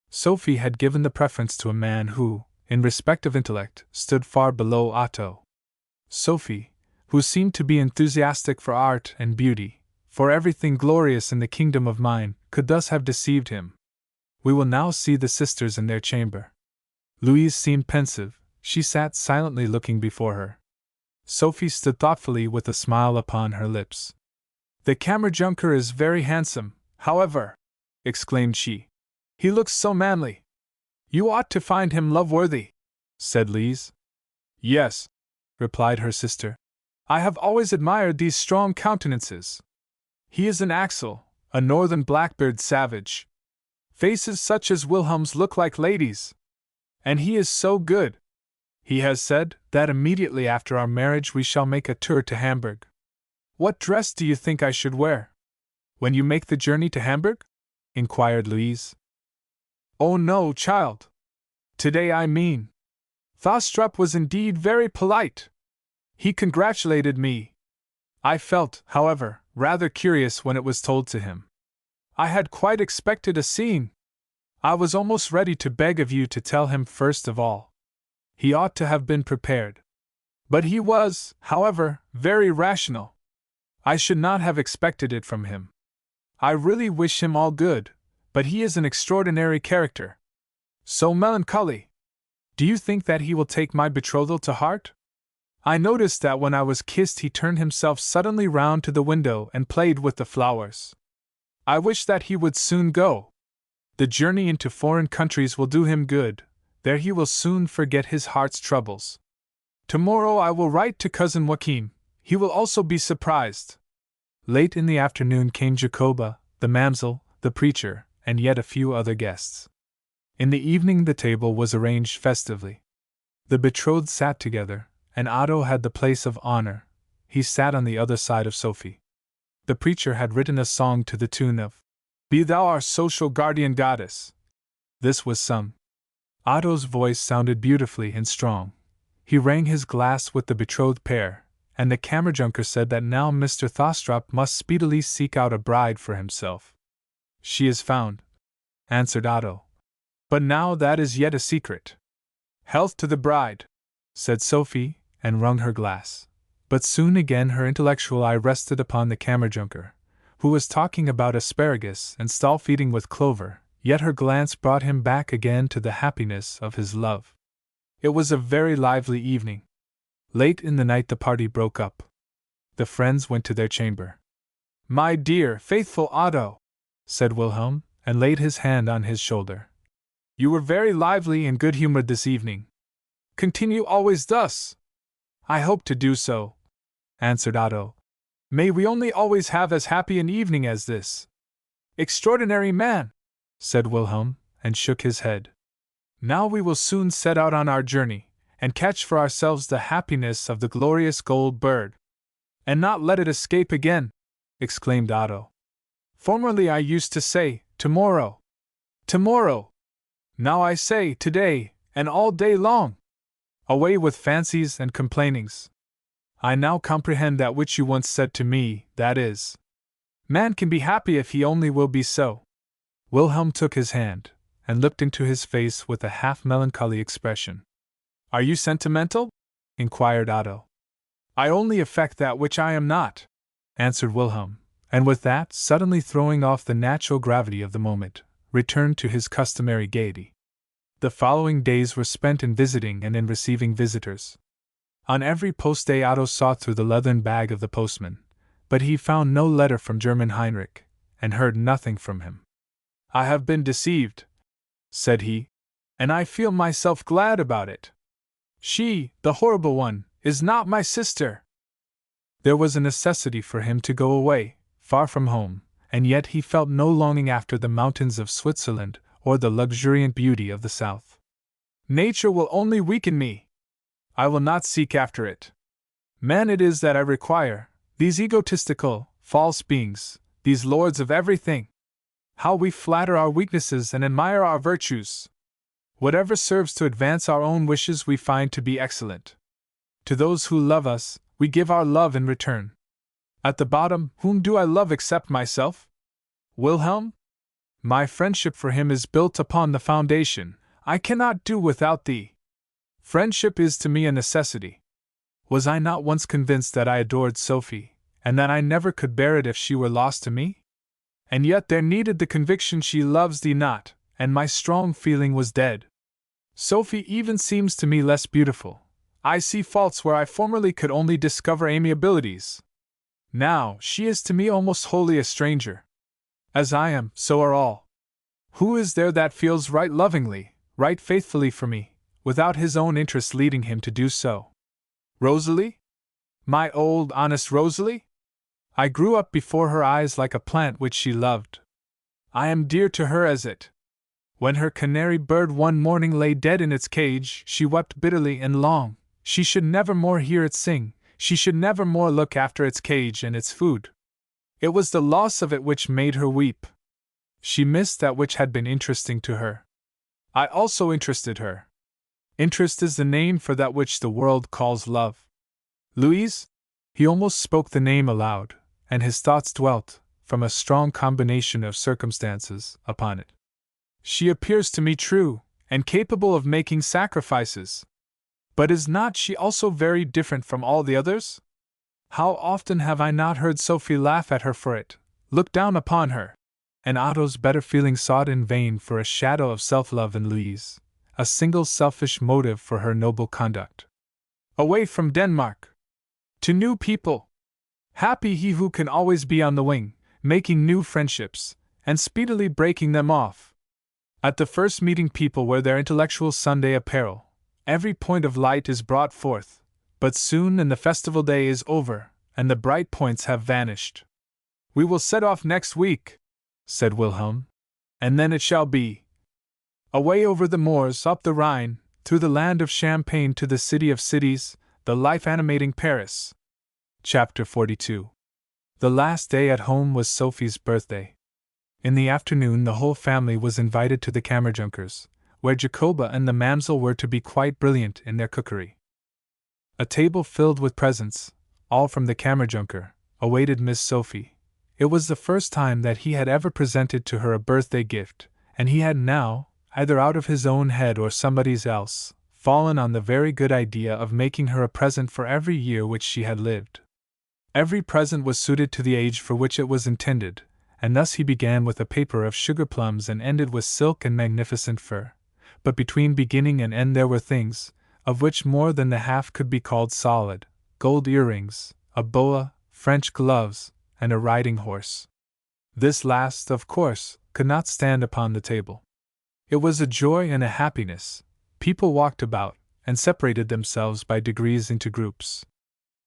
Sophie had given the preference to a man who, in respect of intellect, stood far below Otto. Sophie, who seemed to be enthusiastic for art and beauty, for everything glorious in the kingdom of mine, could thus have deceived him. We will now see the sisters in their chamber. Louise seemed pensive, she sat silently looking before her. Sophie stood thoughtfully with a smile upon her lips. "The Kammerjunker is very handsome, however," exclaimed she. "He looks so manly." "You ought to find him love-worthy," said Lise. "Yes," replied her sister. "I have always admired these strong countenances. He is an Axel, a northern Blackbeard savage. Faces such as Wilhelm's look like ladies. And he is so good. He has said that immediately after our marriage we shall make a tour to Hamburg. What dress do you think I should wear when you make the journey to Hamburg?" inquired Louise. "Oh no, child. Today I mean. Thostrup was indeed very polite. He congratulated me. I felt, however, rather curious when it was told to him. I had quite expected a scene. I was almost ready to beg of you to tell him first of all. He ought to have been prepared. But he was, however, very rational. I should not have expected it from him. I really wish him all good, but he is an extraordinary character. So melancholy. Do you think that he will take my betrothal to heart? I noticed that when I was kissed he turned himself suddenly round to the window and played with the flowers. I wish that he would soon go. The journey into foreign countries will do him good, there he will soon forget his heart's troubles. Tomorrow I will write to Cousin Joachim, he will also be surprised." Late in the afternoon came Jacoba, the mamsel, the preacher, and yet a few other guests. In the evening the table was arranged festively. The betrothed sat together, and Otto had the place of honor. He sat on the other side of Sophie. The preacher had written a song to the tune of "Be thou our social guardian goddess." This was sung. Otto's voice sounded beautifully and strong. He rang his glass with the betrothed pair, and the Kammerjunker said that now Mr. Thostrup must speedily seek out a bride for himself. "She is found," answered Otto. "But now that is yet a secret." "Health to the bride," said Sophie, and wrung her glass. But soon again her intellectual eye rested upon the Kammerjunker, who was talking about asparagus and stall feeding with clover, yet her glance brought him back again to the happiness of his love. It was a very lively evening. Late in the night the party broke up. The friends went to their chamber. "My dear, faithful Otto," said Wilhelm, and laid his hand on his shoulder. "You were very lively and good-humored this evening. Continue always thus." "I hope to do so," answered Otto. "May we only always have as happy an evening as this." "Extraordinary man," said Wilhelm, and shook his head. "Now we will soon set out on our journey, and catch for ourselves the happiness of the glorious gold bird." "And not let it escape again," exclaimed Otto. "Formerly I used to say, tomorrow. Tomorrow. Now I say, today, and all day long. Away with fancies and complainings. I now comprehend that which you once said to me, that is, man can be happy if he only will be so." Wilhelm took his hand, and looked into his face with a half-melancholy expression. "Are you sentimental?" inquired Otto. "I only affect that which I am not," answered Wilhelm, and with that, suddenly throwing off the natural gravity of the moment, returned to his customary gaiety. The following days were spent in visiting and in receiving visitors. On every post-day Otto sought through the leathern bag of the postman, but he found no letter from German Heinrich, and heard nothing from him. "I have been deceived," said he, "and I feel myself glad about it. She, the horrible one, is not my sister." There was a necessity for him to go away, far from home, and yet he felt no longing after the mountains of Switzerland or the luxuriant beauty of the south. "Nature will only weaken me. I will not seek after it. Man it is that I require, these egotistical, false beings, these lords of everything. How we flatter our weaknesses and admire our virtues! Whatever serves to advance our own wishes we find to be excellent. To those who love us, we give our love in return. At the bottom, whom do I love except myself? Wilhelm? My friendship for him is built upon the foundation, I cannot do without thee. Friendship is to me a necessity. Was I not once convinced that I adored Sophie, and that I never could bear it if she were lost to me? And yet there needed the conviction she loves thee not, and my strong feeling was dead. Sophie even seems to me less beautiful. I see faults where I formerly could only discover amiabilities. Now she is to me almost wholly a stranger. As I am, so are all. Who is there that feels right lovingly, right faithfully for me, without his own interest leading him to do so? Rosalie? My old, honest Rosalie? I grew up before her eyes like a plant which she loved. I am dear to her as it. When her canary bird one morning lay dead in its cage, she wept bitterly and long. She should never more hear it sing, she should never more look after its cage and its food. It was the loss of it which made her weep. She missed that which had been interesting to her. I also interested her. Interest is the name for that which the world calls love. Louise? He almost spoke the name aloud, and his thoughts dwelt, from a strong combination of circumstances, upon it. She appears to me true, and capable of making sacrifices. But is not she also very different from all the others? How often have I not heard Sophie laugh at her for it, look down upon her? And Otto's better feeling sought in vain for a shadow of self-love in Louise, a single selfish motive for her noble conduct. Away from Denmark! To new people! Happy he who can always be on the wing, making new friendships, and speedily breaking them off. At the first meeting people wear their intellectual Sunday apparel, every point of light is brought forth, but soon and the festival day is over, and the bright points have vanished. We will set off next week, said Wilhelm, and then it shall be. Away over the moors, up the Rhine, through the land of Champagne to the city of cities, the life-animating Paris. Chapter 42. The last day at home was Sophie's birthday. In the afternoon the whole family was invited to the Kammerjunkers, where Jacoba and the Mamsell were to be quite brilliant in their cookery. A table filled with presents, all from the Kammerjunker, awaited Miss Sophie. It was the first time that he had ever presented to her a birthday gift, and he had now, either out of his own head or somebody's else, fallen on the very good idea of making her a present for every year which she had lived. Every present was suited to the age for which it was intended, and thus he began with a paper of sugar plums and ended with silk and magnificent fur. But between beginning and end there were things, of which more than the half could be called solid: gold earrings, a boa, French gloves, and a riding horse. This last, of course, could not stand upon the table. It was a joy and a happiness. People walked about, and separated themselves by degrees into groups.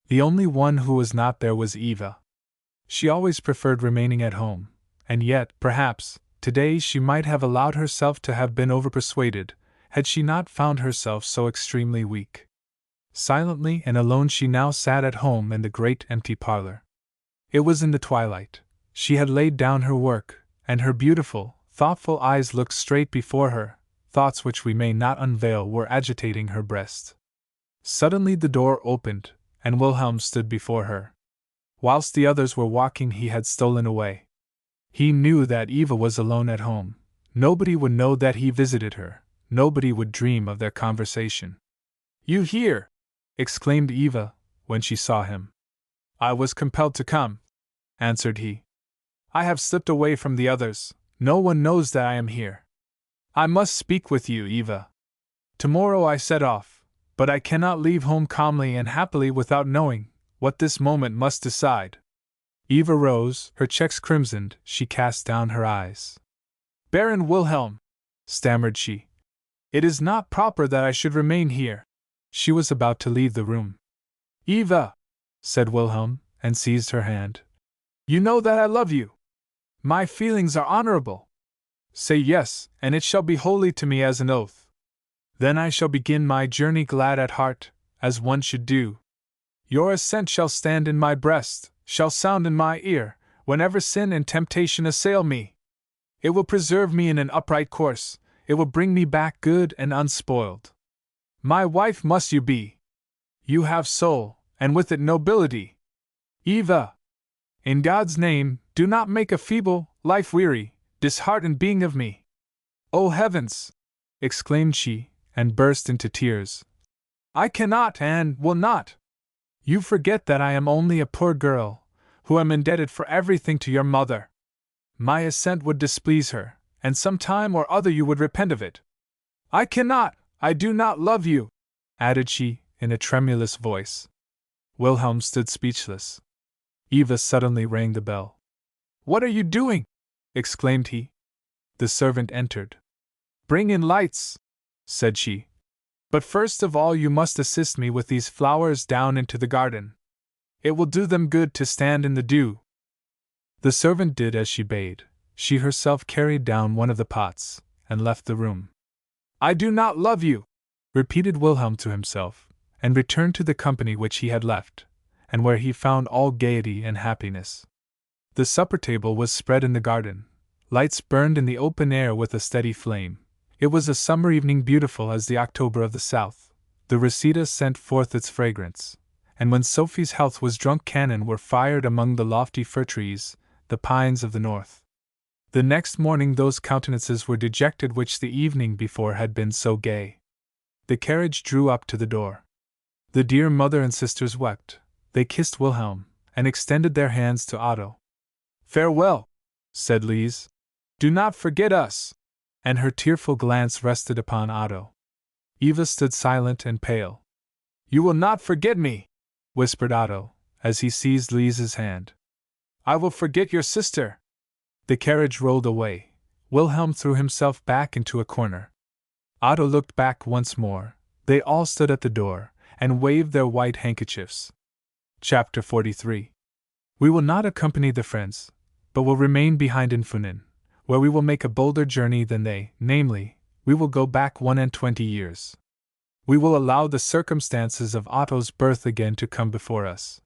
The only one who was not there was Eva. She always preferred remaining at home, and yet, perhaps, today she might have allowed herself to have been overpersuaded, had she not found herself so extremely weak. Silently and alone she now sat at home in the great empty parlor. It was in the twilight. She had laid down her work, and her beautiful, thoughtful eyes looked straight before her. Thoughts which we may not unveil were agitating her breast. Suddenly the door opened, and Wilhelm stood before her. Whilst the others were walking he had stolen away. He knew that Eva was alone at home. Nobody would know that he visited her. Nobody would dream of their conversation. "You here?" exclaimed Eva, when she saw him. "I was compelled to come," answered he. "I have slipped away from the others. No one knows that I am here. I must speak with you, Eva. Tomorrow I set off, but I cannot leave home calmly and happily without knowing what this moment must decide." Eva rose, her cheeks crimsoned, she cast down her eyes. "Baron Wilhelm," stammered she, "it is not proper that I should remain here." She was about to leave the room. "Eva," said Wilhelm, and seized her hand. "You know that I love you. My feelings are honorable. Say yes, and it shall be holy to me as an oath. Then I shall begin my journey glad at heart, as one should do. Your assent shall stand in my breast, shall sound in my ear, whenever sin and temptation assail me. It will preserve me in an upright course, it will bring me back good and unspoiled. My wife must you be. You have soul, and with it nobility. Eva! In God's name, do not make a feeble, life-weary, disheartened being of me." "Oh heavens!" exclaimed she, and burst into tears. "I cannot and will not. You forget that I am only a poor girl, who am indebted for everything to your mother. My assent would displease her, and some time or other you would repent of it. I do not love you, added she, in a tremulous voice. Wilhelm stood speechless. Eva suddenly rang the bell. What are you doing? Exclaimed he. The servant entered. Bring in lights, said she. But first of all you must assist me with these flowers down into the garden. It will do them good to stand in the dew. The servant did as she bade. She herself carried down one of the pots, and left the room. I do not love you, repeated Wilhelm to himself, and returned to the company which he had left, and where he found all gaiety and happiness. The supper table was spread in the garden. Lights burned in the open air with a steady flame. It was a summer evening beautiful as the October of the south. The reseda sent forth its fragrance, and when Sophie's health was drunk cannon were fired among the lofty fir trees, the pines of the north. The next morning those countenances were dejected which the evening before had been so gay. The carriage drew up to the door. The dear mother and sisters wept. They kissed Wilhelm, and extended their hands to Otto. Farewell, said Lise. Do not forget us. And her tearful glance rested upon Otto. Eva stood silent and pale. You will not forget me, whispered Otto, as he seized Lise's hand. I will forget your sister. The carriage rolled away. Wilhelm threw himself back into a corner. Otto looked back once more. They all stood at the door, and waved their white handkerchiefs. Chapter 43. We will not accompany the friends, but will remain behind in Funen, where we will make a bolder journey than they, namely, we will go back 21 years. We will allow the circumstances of Otto's birth again to come before us.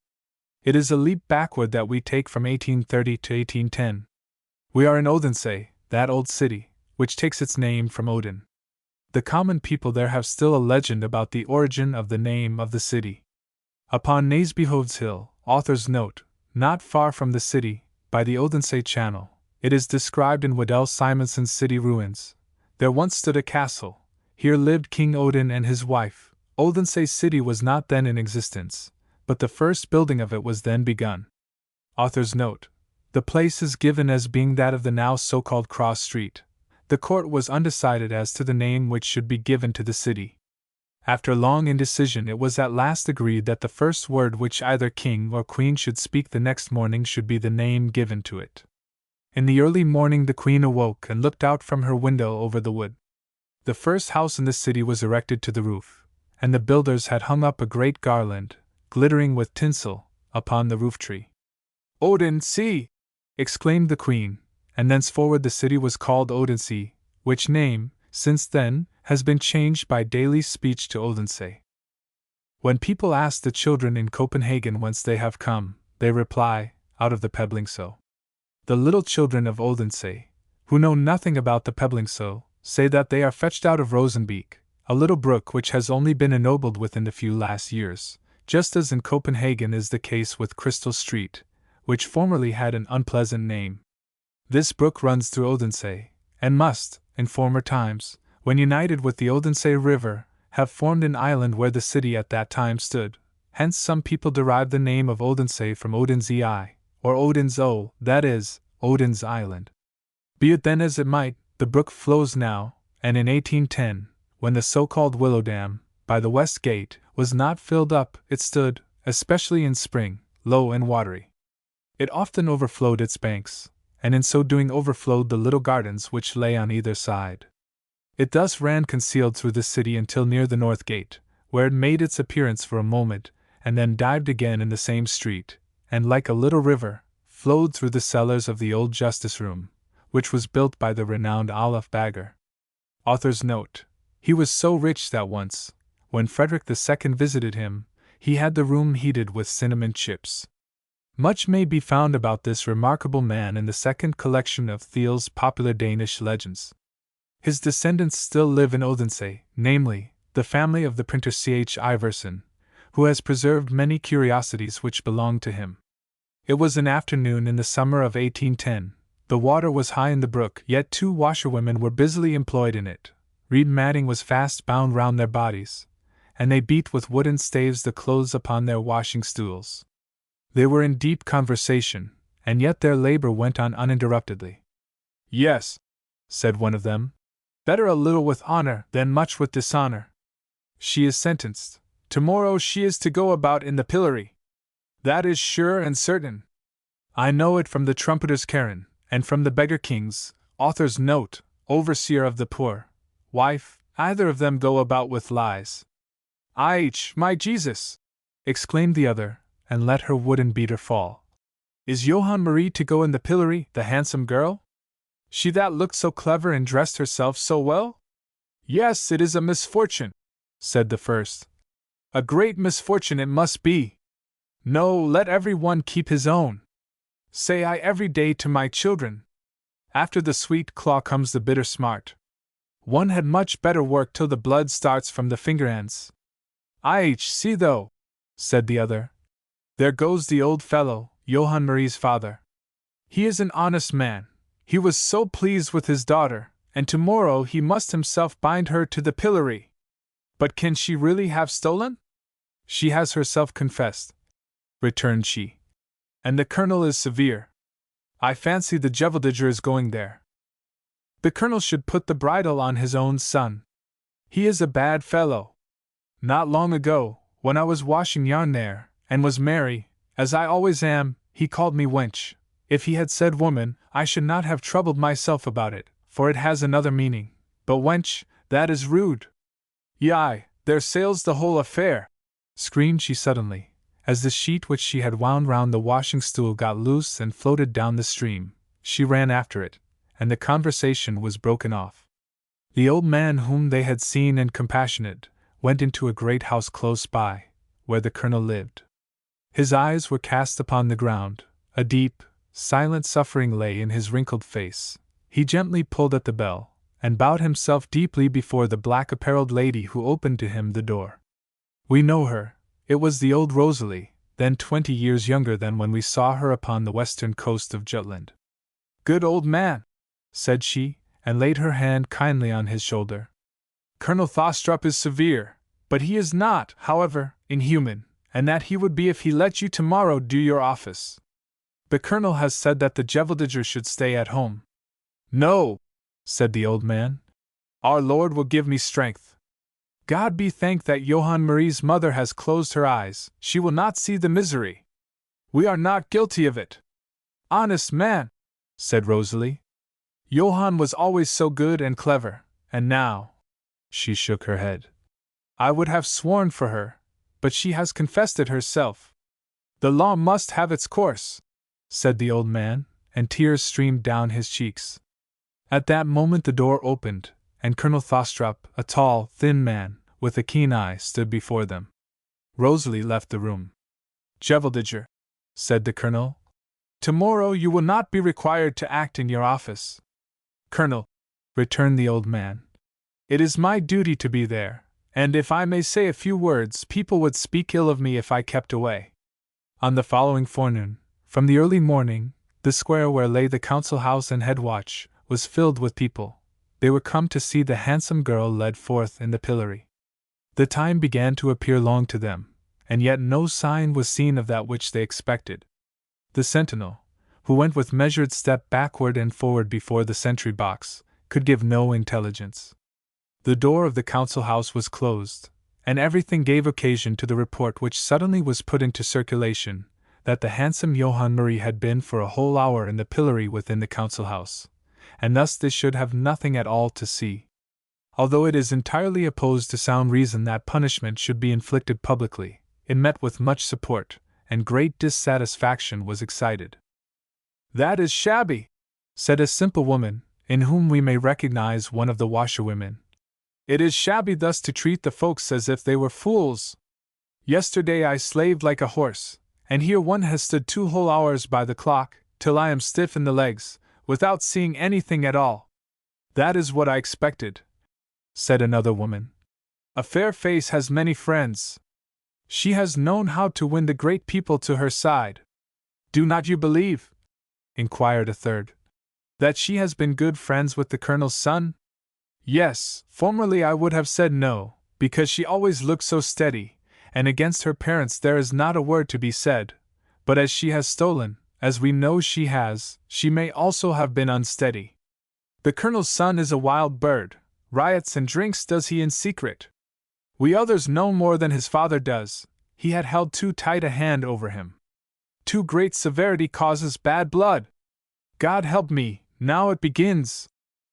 It is a leap backward that we take from 1830 to 1810. We are in Odense, that old city, which takes its name from Odin. The common people there have still a legend about the origin of the name of the city. Upon Næsbyhovd's hill, author's note, not far from the city, by the Odense Channel, it is described in Waddell Simonson's City Ruins. There once stood a castle. Here lived King Odin and his wife. Odense city was not then in existence, but the first building of it was then begun. Author's note. The place is given as being that of the now so-called Cross Street. The court was undecided as to the name which should be given to the city. After long indecision it was at last agreed that the first word which either king or queen should speak the next morning should be the name given to it. In the early morning the queen awoke and looked out from her window over the wood. The first house in the city was erected to the roof, and the builders had hung up a great garland, glittering with tinsel, upon the roof tree. Odin, see! Exclaimed the queen, and thenceforward the city was called Odense, which name, since then, has been changed by daily speech to Odense. When people ask the children in Copenhagen whence they have come, they reply, out of the Peblingso. The little children of Odense, who know nothing about the Peblingso, say that they are fetched out of Rosenbeek, a little brook which has only been ennobled within the few last years, just as in Copenhagen is the case with Crystal Street, which formerly had an unpleasant name. This brook runs through Odense, and must, in former times, when united with the Odense River, have formed an island where the city at that time stood. Hence some people derive the name of Odense from Odin's Eye, or Odin's O, that is, Odin's Island. Be it then as it might, the brook flows now, and in 1810, when the so-called Willow Dam, by the West Gate, was not filled up, it stood, especially in spring, low and watery. It often overflowed its banks, and in so doing overflowed the little gardens which lay on either side. It thus ran concealed through the city until near the North Gate, where it made its appearance for a moment, and then dived again in the same street, and like a little river, flowed through the cellars of the old Justice Room, which was built by the renowned Olaf Bagger. Author's note. He was so rich that once, when Frederick II visited him, he had the room heated with cinnamon chips. Much may be found about this remarkable man in the second collection of Thiel's popular Danish legends. His descendants still live in Odense, namely, the family of the printer C.H. Iversen, who has preserved many curiosities which belonged to him. It was an afternoon in the summer of 1810. The water was high in the brook, yet 2 washerwomen were busily employed in it. Reed matting was fast bound round their bodies, and they beat with wooden staves the clothes upon their washing stools. They were in deep conversation, and yet their labor went on uninterruptedly. "Yes," said one of them, "better a little with honor than much with dishonor. She is sentenced. Tomorrow she is to go about in the pillory. That is sure and certain. I know it from the trumpeter's Karen, and from the beggar king's, author's note, overseer of the poor, wife, either of them go about with lies." "Ich, my Jesus!" exclaimed the other, and let her wooden beater fall. "Is Johann Marie to go in the pillory, the handsome girl? She that looked so clever and dressed herself so well?" "Yes, it is a misfortune," said the first. "A great misfortune it must be. No, let every one keep his own. Say I every day to my children. After the sweet claw comes the bitter smart. One had much better work till the blood starts from the finger ends." "Ich, see though," said the other. "There goes the old fellow, Johann Marie's father. He is an honest man. He was so pleased with his daughter, and tomorrow he must himself bind her to the pillory. But can she really have stolen?" "She has herself confessed," returned she. "And the colonel is severe. I fancy the Jeveldiger is going there. The colonel should put the bridle on his own son. He is a bad fellow. Not long ago, when I was washing yarn there, and was merry, as I always am, he called me wench. If he had said woman, I should not have troubled myself about it, for it has another meaning. But wench, that is rude. Yai, there sails the whole affair!" screamed she suddenly, as the sheet which she had wound round the washing stool got loose and floated down the stream. She ran after it, and the conversation was broken off. The old man whom they had seen and compassionated went into a great house close by, where the colonel lived. His eyes were cast upon the ground, a deep, silent suffering lay in his wrinkled face. He gently pulled at the bell, and bowed himself deeply before the black-apparelled lady who opened to him the door. "We know her. It was the old Rosalie, then 20 years younger than when we saw her upon the western coast of Jutland." "Good old man," said she, and laid her hand kindly on his shoulder. "Colonel Thostrup is severe, but he is not, however, inhuman, and that he would be if he let you tomorrow do your office. The colonel has said that the Jeveldiger should stay at home." "No," said the old man. "Our Lord will give me strength. God be thanked that Johann Marie's mother has closed her eyes, she will not see the misery. We are not guilty of it." "Honest man," said Rosalie. "Johann was always so good and clever, and now—" She shook her head. "I would have sworn for her, but she has confessed it herself." "The law must have its course," said the old man, and tears streamed down his cheeks. At that moment the door opened, and Colonel Thostrup, a tall, thin man, with a keen eye, stood before them. Rosalie left the room. "Jeveldiger," said the colonel, "tomorrow you will not be required to act in your office." "Colonel," returned the old man, "it is my duty to be there, and if I may say a few words, people would speak ill of me if I kept away." On the following forenoon, from the early morning, the square where lay the council house and head watch was filled with people. They were come to see the handsome girl led forth in the pillory. The time began to appear long to them, and yet no sign was seen of that which they expected. The sentinel, who went with measured step backward and forward before the sentry box, could give no intelligence. The door of the council house was closed, and everything gave occasion to the report which suddenly was put into circulation, that the handsome Johann Marie had been for a whole hour in the pillory within the council house, and thus they should have nothing at all to see. Although it is entirely opposed to sound reason that punishment should be inflicted publicly, it met with much support, and great dissatisfaction was excited. "That is shabby," said a simple woman, in whom we may recognize one of the washerwomen. "It is shabby thus to treat the folks as if they were fools. Yesterday I slaved like a horse, and here one has stood 2 whole hours by the clock, till I am stiff in the legs, without seeing anything at all." "That is what I expected," said another woman. "A fair face has many friends. She has known how to win the great people to her side." "Do not you believe," inquired a third, "that she has been good friends with the colonel's son?" "Yes, formerly I would have said no, because she always looks so steady, and against her parents there is not a word to be said, but as she has stolen, as we know she has, she may also have been unsteady. The Colonel's son is a wild bird, riots and drinks does he in secret. We others know more than his father does, he had held too tight a hand over him. Too great severity causes bad blood. God help me, now it begins,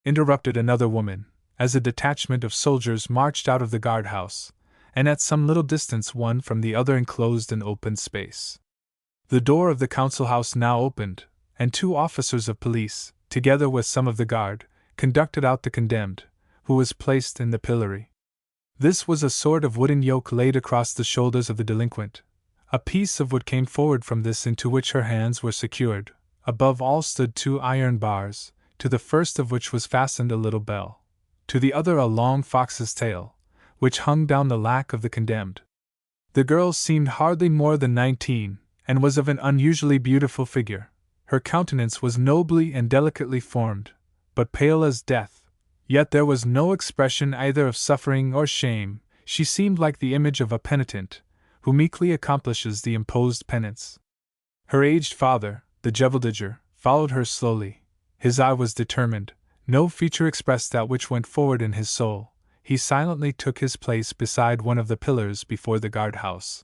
interrupted another woman, as a detachment of soldiers marched out of the guardhouse, and at some little distance one from the other enclosed an open space. The door of the council house now opened, and 2 officers of police, together with some of the guard, conducted out the condemned, who was placed in the pillory. This was a sort of wooden yoke laid across the shoulders of the delinquent. A piece of wood came forward from this into which her hands were secured. Above all stood 2 iron bars, to the first of which was fastened a little bell, to the other a long fox's tail, which hung down the lack of the condemned. The girl seemed hardly more than 19, and was of an unusually beautiful figure. Her countenance was nobly and delicately formed, but pale as death, yet there was no expression either of suffering or shame. She seemed like the image of a penitent, who meekly accomplishes the imposed penance. Her aged father, the Jeveldiger, followed her slowly. His eye was determined, no feature expressed that which went forward in his soul. He silently took his place beside one of the pillars before the guardhouse.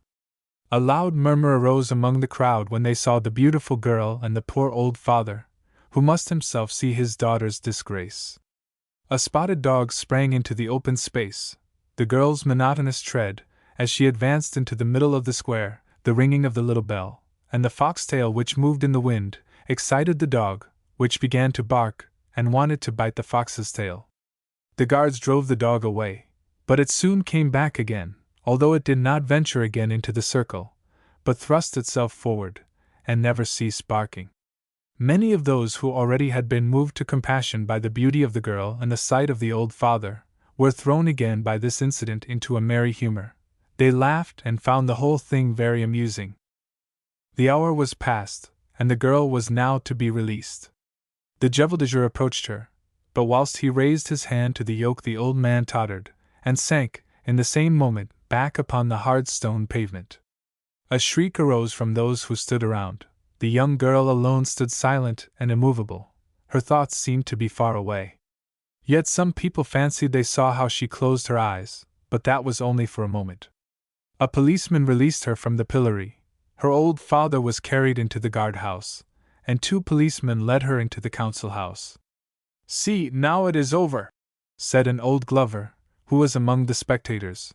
A loud murmur arose among the crowd when they saw the beautiful girl and the poor old father, who must himself see his daughter's disgrace. A spotted dog sprang into the open space. The girl's monotonous tread, as she advanced into the middle of the square, the ringing of the little bell, and the foxtail which moved in the wind, excited the dog, which began to bark, and wanted to bite the fox's tail. The guards drove the dog away, but it soon came back again, although it did not venture again into the circle, but thrust itself forward, and never ceased barking. Many of those who already had been moved to compassion by the beauty of the girl and the sight of the old father, were thrown again by this incident into a merry humor. They laughed and found the whole thing very amusing. The hour was past, and the girl was now to be released. The Jeveldiger approached her, but whilst he raised his hand to the yoke the old man tottered, and sank, in the same moment, back upon the hard stone pavement. A shriek arose from those who stood around. The young girl alone stood silent and immovable. Her thoughts seemed to be far away. Yet some people fancied they saw how she closed her eyes, but that was only for a moment. A policeman released her from the pillory. Her old father was carried into the guardhouse, and 2 policemen led her into the council house. "See, now it is over," said an old glover, who was among the spectators.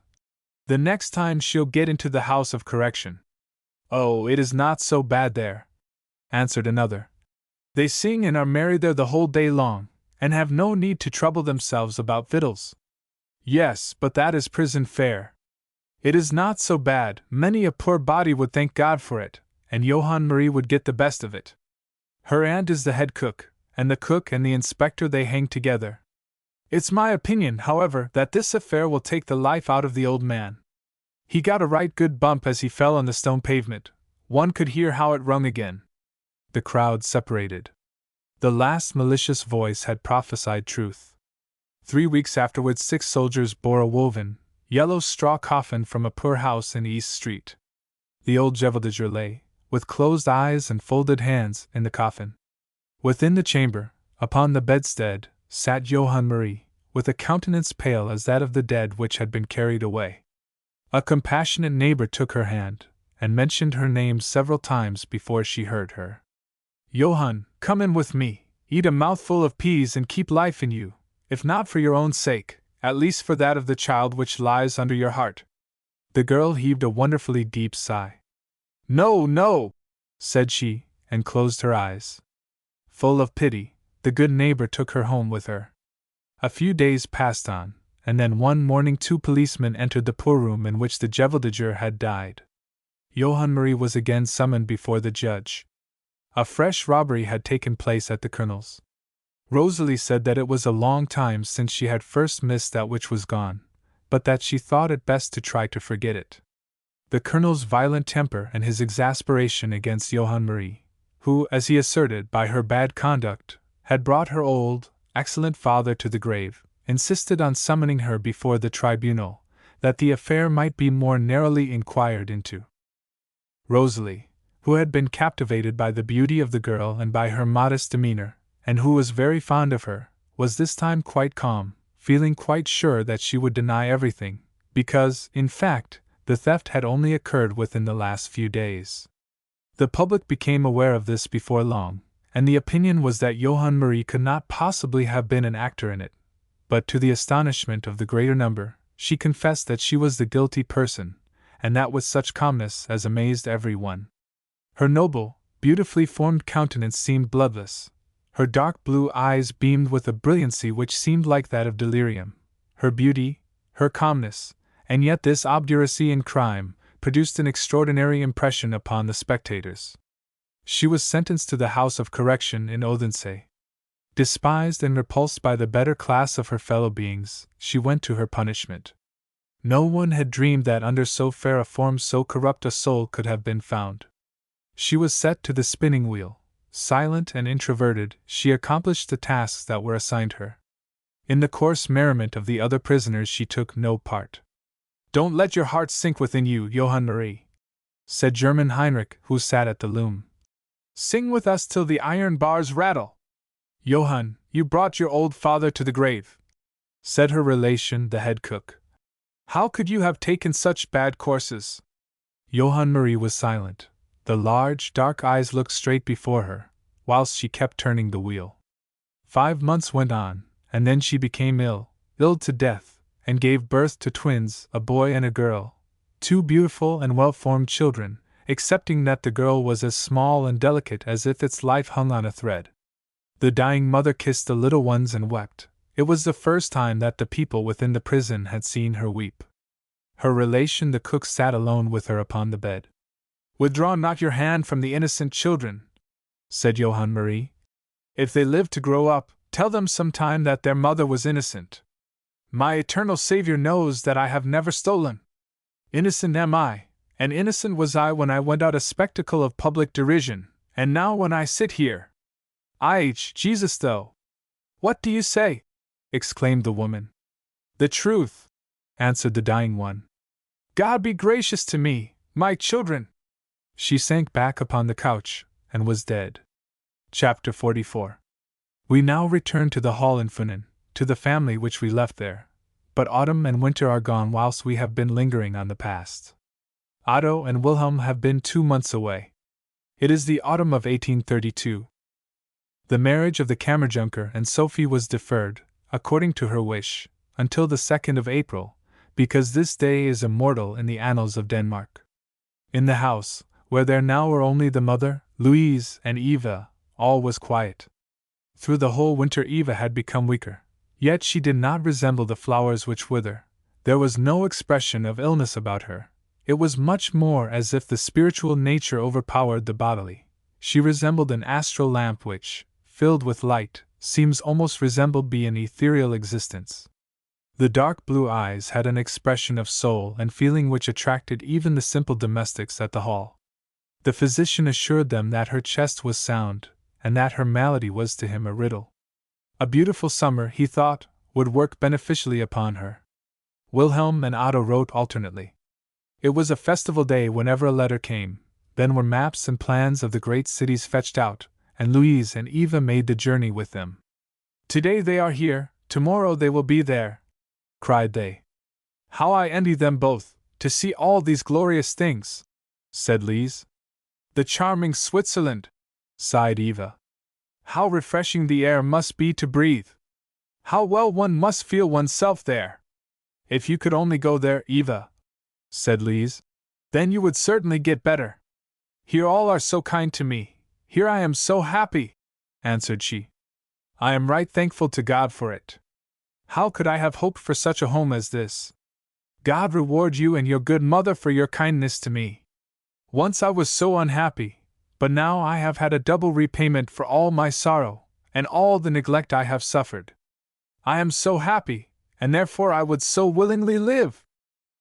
"The next time she'll get into the house of correction." "Oh, it is not so bad there," answered another. "They sing and are merry there the whole day long, and have no need to trouble themselves about victuals." "Yes, but that is prison fare." "It is not so bad, many a poor body would thank God for it, and Johann Marie would get the best of it. Her aunt is the head cook, and the cook and the inspector they hang together. It's my opinion, however, that this affair will take the life out of the old man. He got a right good bump as he fell on the stone pavement. One could hear how it rung again." The crowd separated. The last malicious voice had prophesied truth. 3 weeks afterwards 6 soldiers bore a woven, yellow straw coffin from a poor house in East Street. The old Jeveldiger lay, with closed eyes and folded hands, in the coffin. Within the chamber, upon the bedstead, sat Johann Marie, with a countenance pale as that of the dead which had been carried away. A compassionate neighbor took her hand, and mentioned her name several times before she heard her. "Johann, come in with me, eat a mouthful of peas and keep life in you, if not for your own sake, at least for that of the child which lies under your heart." The girl heaved a wonderfully deep sigh. "No, no," said she, and closed her eyes. Full of pity, the good neighbor took her home with her. A few days passed on, and then one morning 2 policemen entered the poor room in which the Jeveldiger had died. Johann Marie was again summoned before the judge. A fresh robbery had taken place at the Colonel's. Rosalie said that it was a long time since she had first missed that which was gone, but that she thought it best to try to forget it. The Colonel's violent temper and his exasperation against Johann Marie, who, as he asserted, by her bad conduct, had brought her old, excellent father to the grave, insisted on summoning her before the tribunal, that the affair might be more narrowly inquired into. Rosalie, who had been captivated by the beauty of the girl and by her modest demeanor, and who was very fond of her, was this time quite calm, feeling quite sure that she would deny everything, because, in fact, the theft had only occurred within the last few days. The public became aware of this before long, and the opinion was that Johann Marie could not possibly have been an actor in it, but to the astonishment of the greater number, she confessed that she was the guilty person, and that with such calmness as amazed every one. Her noble, beautifully formed countenance seemed bloodless. Her dark blue eyes beamed with a brilliancy which seemed like that of delirium. Her beauty, her calmness, and yet this obduracy in crime, produced an extraordinary impression upon the spectators. She was sentenced to the House of Correction in Odense. Despised and repulsed by the better class of her fellow beings, she went to her punishment. No one had dreamed that under so fair a form so corrupt a soul could have been found. She was set to the spinning wheel. Silent and introverted, she accomplished the tasks that were assigned her. In the coarse merriment of the other prisoners she took no part. "Don't let your heart sink within you, Johann Marie," said German Heinrich, who sat at the loom. "Sing with us till the iron bars rattle." "Johann, you brought your old father to the grave," said her relation, the head cook. "How could you have taken such bad courses?" Johann Marie was silent. The large, dark eyes looked straight before her, whilst she kept turning the wheel. 5 months went on, and then she became ill to death, and gave birth to twins, a boy and a girl, 2 beautiful and well-formed children, excepting that the girl was as small and delicate as if its life hung on a thread. The dying mother kissed the little ones and wept. It was the first time that the people within the prison had seen her weep. Her relation the cook sat alone with her upon the bed. "Withdraw not your hand from the innocent children," said Johann Marie. "If they live to grow up, tell them sometime that their mother was innocent. My eternal Savior knows that I have never stolen. Innocent am I, and innocent was I when I went out a spectacle of public derision, and now when I sit here. Jesus though." "What do you say?" exclaimed the woman. "The truth," answered the dying one. "God be gracious to me, my children." She sank back upon the couch, and was dead. Chapter 44. We now return to the hall in Funen, to the family which we left there, but autumn and winter are gone whilst we have been lingering on the past. Otto and Wilhelm have been 2 months away. It is the autumn of 1832. The marriage of the Kammerjunker and Sophie was deferred, according to her wish, until the 2nd of April, because this day is immortal in the annals of Denmark. In the house, where there now were only the mother, Louise, and Eva, all was quiet. Through the whole winter Eva had become weaker, yet she did not resemble the flowers which wither. There was no expression of illness about her. It was much more as if the spiritual nature overpowered the bodily. She resembled an astral lamp which, filled with light, seems almost resembled be an ethereal existence. The dark blue eyes had an expression of soul and feeling which attracted even the simple domestics at the hall. The physician assured them that her chest was sound, and that her malady was to him a riddle. A beautiful summer, he thought, would work beneficially upon her. Wilhelm and Otto wrote alternately. It was a festival day whenever a letter came. Then were maps and plans of the great cities fetched out, and Louise and Eva made the journey with them. "Today they are here, tomorrow they will be there," cried they. "How I envy them both, to see all these glorious things," said Lise. "The charming Switzerland," sighed Eva. "How refreshing the air must be to breathe! How well one must feel oneself there!" "If you could only go there, Eva," said Lise, "then you would certainly get better. Here all are so kind to me, here I am so happy," answered she. "I am right thankful to God for it. How could I have hoped for such a home as this? God reward you and your good mother for your kindness to me. Once I was so unhappy, but now I have had a double repayment for all my sorrow, and all the neglect I have suffered. I am so happy, and therefore I would so willingly live."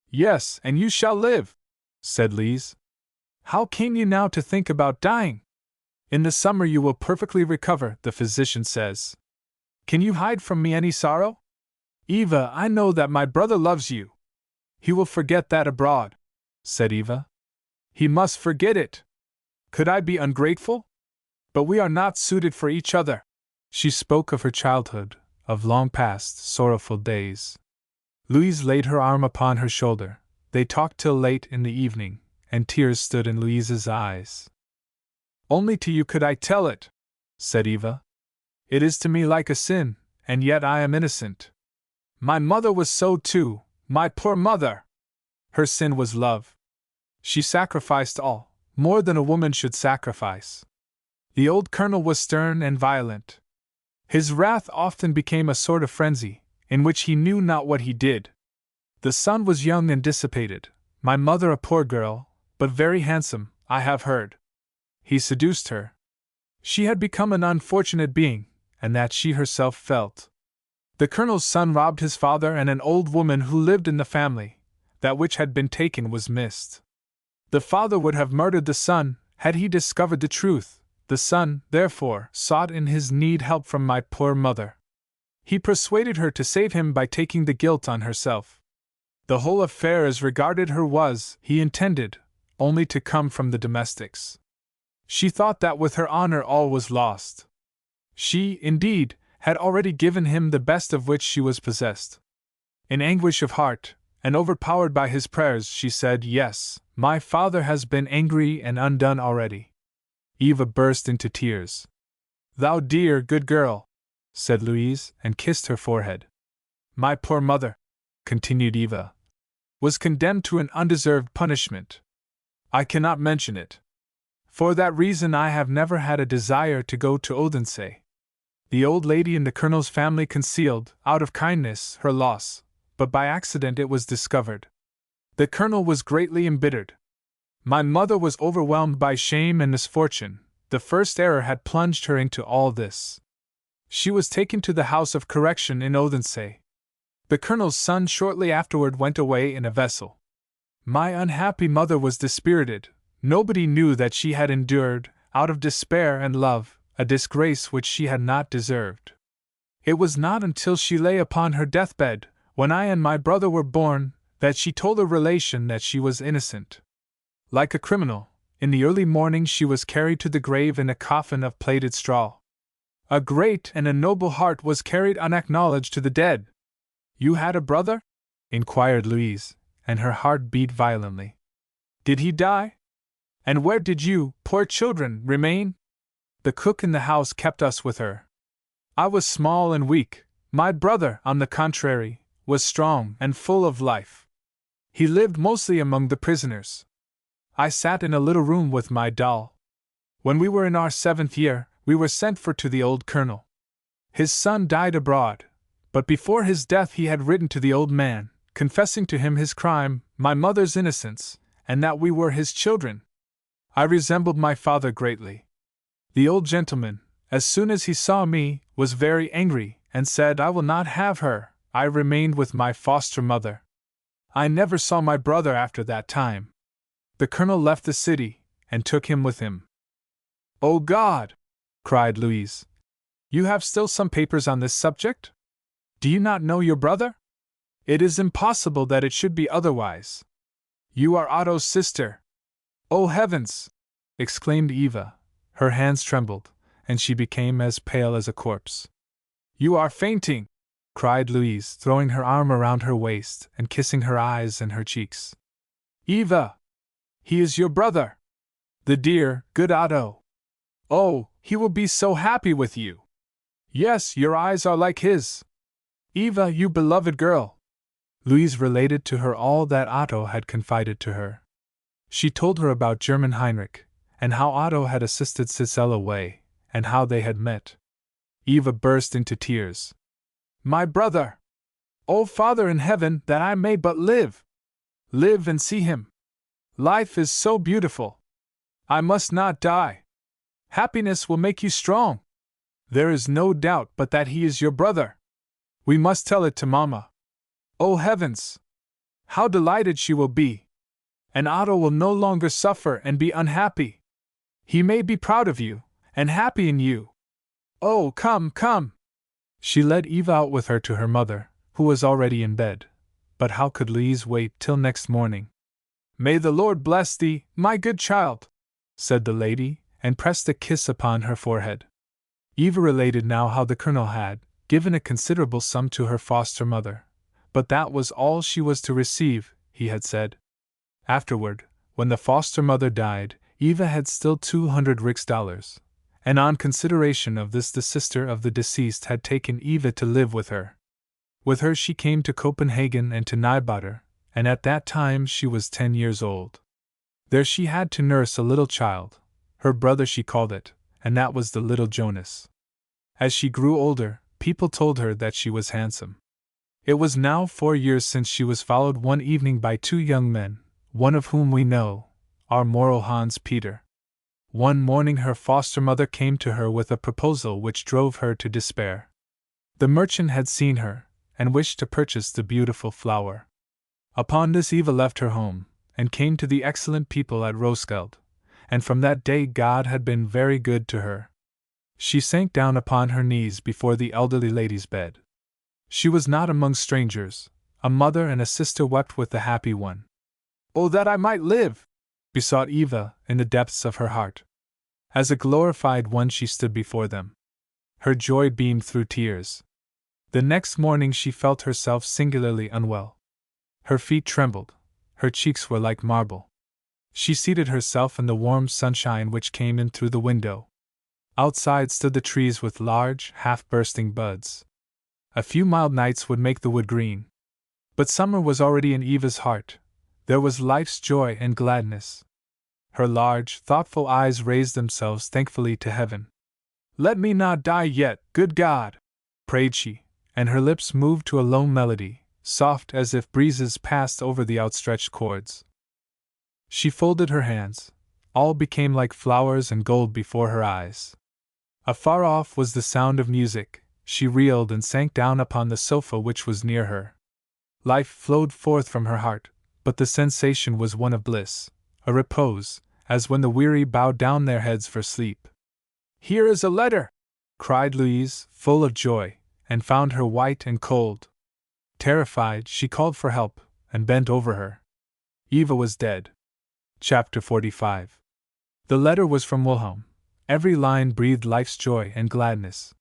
"Yes, and you shall live," said Lise. "How came you now to think about dying? In the summer you will perfectly recover, the physician says. Can you hide from me any sorrow? Eva, I know that my brother loves you. He will forget that abroad, said Eva. He must forget it. Could I be ungrateful? But we are not suited for each other. She spoke of her childhood, of long past, sorrowful days. Louise laid her arm upon her shoulder. They talked till late in the evening, and tears stood in Louise's eyes. Only to you could I tell it, said Eva. It is to me like a sin, and yet I am innocent. My mother was so too, my poor mother! Her sin was love. She sacrificed all, more than a woman should sacrifice. The old colonel was stern and violent. His wrath often became a sort of frenzy, in which he knew not what he did. The son was young and dissipated, my mother a poor girl, but very handsome, I have heard. He seduced her. She had become an unfortunate being, and that she herself felt. The colonel's son robbed his father and an old woman who lived in the family. That which had been taken was missed. The father would have murdered the son, had he discovered the truth. The son, therefore, sought in his need help from my poor mother. He persuaded her to save him by taking the guilt on herself. The whole affair as regarded her was, he intended, only to come from the domestics. She thought that with her honor all was lost. She, indeed, had already given him the best of which she was possessed. In anguish of heart, and overpowered by his prayers, she said, "Yes, my father has been angry and undone already." Eva burst into tears. "Thou dear, good girl," said Louise, and kissed her forehead. "My poor mother," continued Eva, "was condemned to an undeserved punishment. I cannot mention it. For that reason I have never had a desire to go to Odense. The old lady in the colonel's family concealed, out of kindness, her loss, but by accident it was discovered. The colonel was greatly embittered. My mother was overwhelmed by shame and misfortune. The first error had plunged her into all this. She was taken to the house of correction in Odense. The colonel's son shortly afterward went away in a vessel. My unhappy mother was dispirited. Nobody knew that she had endured, out of despair and love, a disgrace which she had not deserved. It was not until she lay upon her deathbed, when I and my brother were born, that she told a relation that she was innocent. Like a criminal, in the early morning she was carried to the grave in a coffin of plaited straw. A great and a noble heart was carried unacknowledged to the dead. You had a brother? Inquired Louise, and her heart beat violently. Did he die? And where did you, poor children, remain? The cook in the house kept us with her. I was small and weak. My brother, on the contrary, was strong and full of life. He lived mostly among the prisoners. I sat in a little room with my doll. When we were in our 7th year, we were sent for to the old colonel. His son died abroad, but before his death he had written to the old man, confessing to him his crime, my mother's innocence, and that we were his children. I resembled my father greatly. The old gentleman, as soon as he saw me, was very angry, and said, "I will not have her." I remained with my foster mother. I never saw my brother after that time. The colonel left the city, and took him with him. "Oh God!" cried Louise. "You have still some papers on this subject? Do you not know your brother? It is impossible that it should be otherwise. You are Otto's sister." "Oh heavens!" exclaimed Eva. Her hands trembled, and she became as pale as a corpse. "You are fainting!" cried Louise, throwing her arm around her waist and kissing her eyes and her cheeks. "Eva! He is your brother! The dear, good Otto! Oh, he will be so happy with you! Yes, your eyes are like his! Eva, you beloved girl!" Louise related to her all that Otto had confided to her. She told her about German Heinrich, and how Otto had assisted Cicel away, and how they had met. Eva burst into tears. "My brother! O Father in heaven, that I may but live! Live and see him! Life is so beautiful! I must not die! Happiness will make you strong! There is no doubt but that he is your brother! We must tell it to Mamma! Oh heavens! How delighted she will be! And Otto will no longer suffer and be unhappy! He may be proud of you, and happy in you! Oh, come, come!" She led Eva out with her to her mother, who was already in bed. but how could Louise wait till next morning? "May the Lord bless thee, my good child," said the lady, and pressed a kiss upon her forehead. Eva related now how the colonel had given a considerable sum to her foster mother, but that was all she was to receive, he had said. Afterward, when the foster mother died, Eva had still 200 Rix, and on consideration of this the sister of the deceased had taken Eva to live with her. With her she came to Copenhagen and to Nybotter, and at that time she was 10 years old. There she had to nurse a little child, her brother she called it, and that was the little Jonas. As she grew older, people told her that she was handsome. It was now 4 years since she was followed one evening by 2 young men, one of whom we know, our moral Hans Peter. One morning her foster mother came to her with a proposal which drove her to despair. The merchant had seen her, and wished to purchase the beautiful flower. Upon this Eva left her home, and came to the excellent people at Roskilde, and from that day God had been very good to her. She sank down upon her knees before the elderly lady's bed. She was not among strangers. A mother and a sister wept with the happy one. "Oh, that I might live!" besought Eva in the depths of her heart. As a glorified one she stood before them. Her joy beamed through tears. The next morning she felt herself singularly unwell. Her feet trembled, her cheeks were like marble. She seated herself in the warm sunshine which came in through the window. Outside stood the trees with large, half-bursting buds. A few mild nights would make the wood green. But summer was already in Eva's heart. There was life's joy and gladness. Her large, thoughtful eyes raised themselves thankfully to heaven. "Let me not die yet, good God!" prayed she, and her lips moved to a low melody, soft as if breezes passed over the outstretched chords. She folded her hands. All became like flowers and gold before her eyes. Afar off was the sound of music. She reeled and sank down upon the sofa which was near her. Life flowed forth from her heart, but the sensation was one of bliss, a repose, as when the weary bow down their heads for sleep. "Here is a letter!" cried Louise, full of joy, and found her white and cold. Terrified, she called for help, and bent over her. Eva was dead. Chapter 45. The letter was from Wilhelm. Every line breathed life's joy and gladness.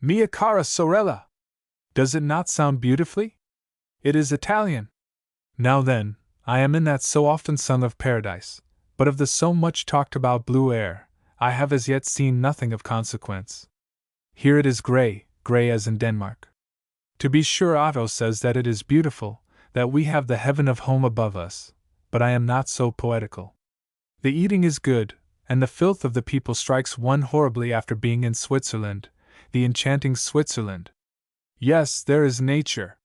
"Mia cara sorella!" Does it not sound beautifully? It is Italian. Now then, I am in that so often sung of paradise, but of the so much talked about blue air, I have as yet seen nothing of consequence. Here it is grey, grey as in Denmark. To be sure, Otto says that it is beautiful, that we have the heaven of home above us, but I am not so poetical. The eating is good, and the filth of the people strikes one horribly after being in Switzerland, the enchanting Switzerland. Yes, there is nature.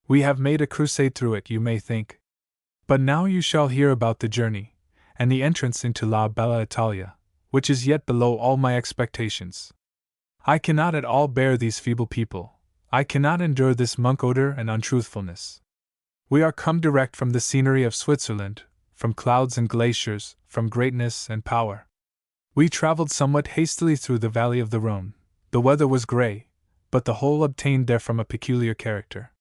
We have made a crusade through it, you may think. But now you shall hear about the journey, and the entrance into La Bella Italia, which is yet below all my expectations. I cannot at all bear these feeble people. I cannot endure this monk odor and untruthfulness. We are come direct from the scenery of Switzerland, from clouds and glaciers, from greatness and power. We traveled somewhat hastily through the valley of the Rhone. The weather was grey, but the whole obtained therefrom a peculiar character.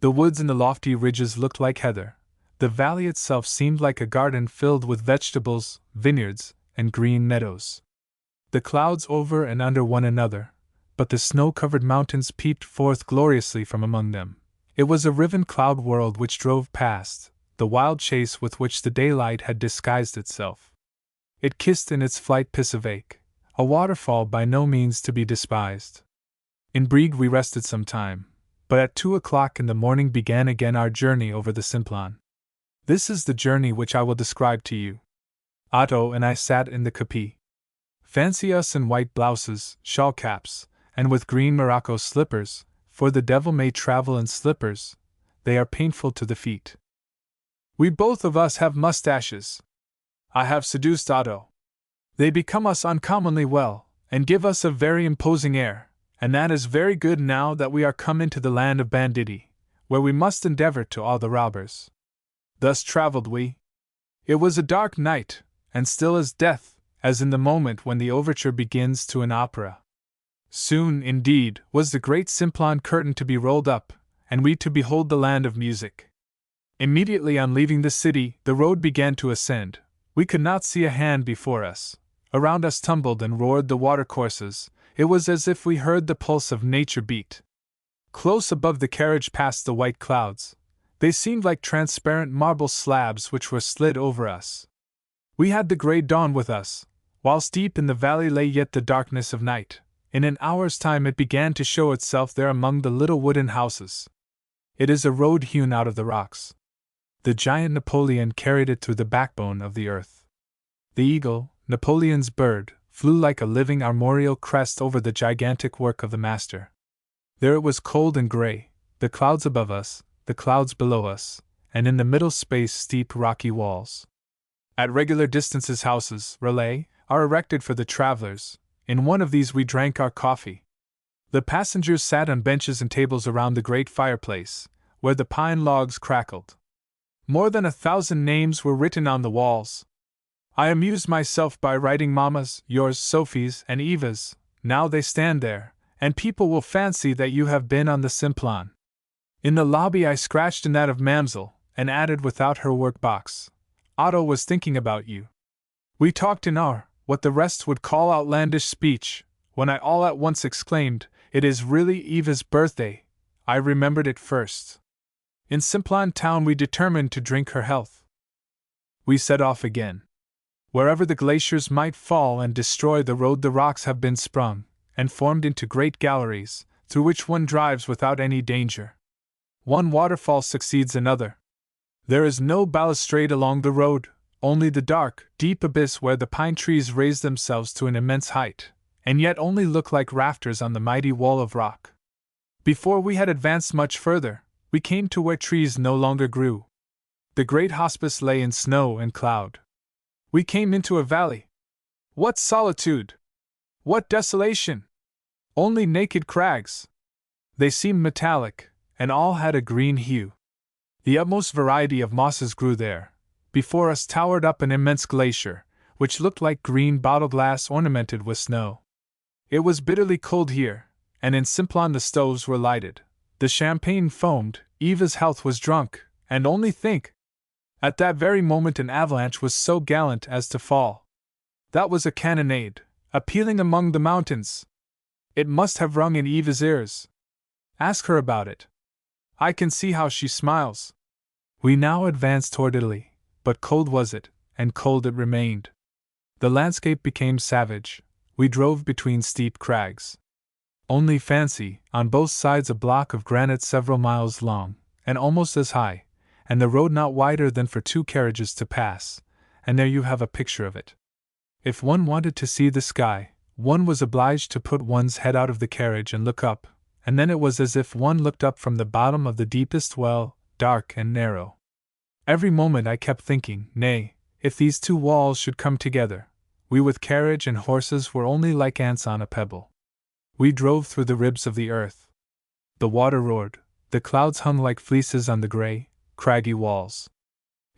The woods and the lofty ridges looked like heather. The valley itself seemed like a garden filled with vegetables, vineyards, and green meadows. The clouds over and under one another, but the snow-covered mountains peeped forth gloriously from among them. It was a riven cloud world which drove past, the wild chase with which the daylight had disguised itself. It kissed in its flight Pisavake, a waterfall by no means to be despised. In Brieg we rested some time, but at 2 o'clock in the morning began again our journey over the Simplon. This is the journey which I will describe to you. Otto and I sat in the coupé. Fancy us in white blouses, shawl caps, and with green morocco slippers, for the devil may travel in slippers, they are painful to the feet. We both of us have mustaches. I have seduced Otto. They become us uncommonly well, and give us a very imposing air, and that is very good now that we are come into the land of banditti, where we must endeavor to awe the robbers. Thus traveled we. It was a dark night, and still as death, as in the moment when the overture begins to an opera. Soon, indeed, was the great Simplon curtain to be rolled up, and we to behold the land of music. Immediately on leaving the city, the road began to ascend. We could not see a hand before us. Around us tumbled and roared the watercourses. It was as if we heard the pulse of nature beat. Close above the carriage passed the white clouds. They seemed like transparent marble slabs which were slid over us. We had the grey dawn with us, whilst deep in the valley lay yet the darkness of night. In an hour's time it began to show itself there among the little wooden houses. It is a road hewn out of the rocks. The giant Napoleon carried it through the backbone of the earth. The eagle, Napoleon's bird, flew like a living armorial crest over the gigantic work of the master. There it was cold and grey, the clouds above us, the clouds below us, and in the middle space steep rocky walls. At regular distances houses, relais, are erected for the travelers. In one of these we drank our coffee. The passengers sat on benches and tables around the great fireplace, where the pine logs crackled. More than 1,000 names were written on the walls. I amused myself by writing Mamma's, yours, Sophie's, and Eva's. Now they stand there, and people will fancy that you have been on the Simplon. In the lobby I scratched in that of Mamselle, and added without her work-box, Otto was thinking about you. We talked in our, what the rest would call outlandish speech, when I all at once exclaimed, "It is really Eva's birthday." I remembered it first. In Simplon town we determined to drink her health. We set off again. Wherever the glaciers might fall and destroy the road, the rocks have been sprung, and formed into great galleries, through which one drives without any danger. One waterfall succeeds another. There is no balustrade along the road, only the dark, deep abyss where the pine trees raise themselves to an immense height, and yet only look like rafters on the mighty wall of rock. Before we had advanced much further, we came to where trees no longer grew. The great hospice lay in snow and cloud. We came into a valley. What solitude! What desolation! Only naked crags. They seemed metallic, and all had a green hue. The utmost variety of mosses grew there. Before us towered up an immense glacier, which looked like green bottle glass ornamented with snow. It was bitterly cold here, and in Simplon the stoves were lighted. The champagne foamed, Eva's health was drunk, and only think! At that very moment an avalanche was so gallant as to fall. That was a cannonade, a pealing among the mountains. It must have rung in Eva's ears. Ask her about it. I can see how she smiles. We now advanced toward Italy, but cold was it, and cold it remained. The landscape became savage. We drove between steep crags. Only fancy, on both sides a block of granite several miles long, and almost as high, and the road not wider than for 2 carriages to pass, and there you have a picture of it. If one wanted to see the sky, one was obliged to put one's head out of the carriage and look up, and then it was as if one looked up from the bottom of the deepest well, dark and narrow. Every moment I kept thinking, nay, if these 2 walls should come together, we with carriage and horses were only like ants on a pebble. We drove through the ribs of the earth. The water roared, the clouds hung like fleeces on the grey, craggy walls.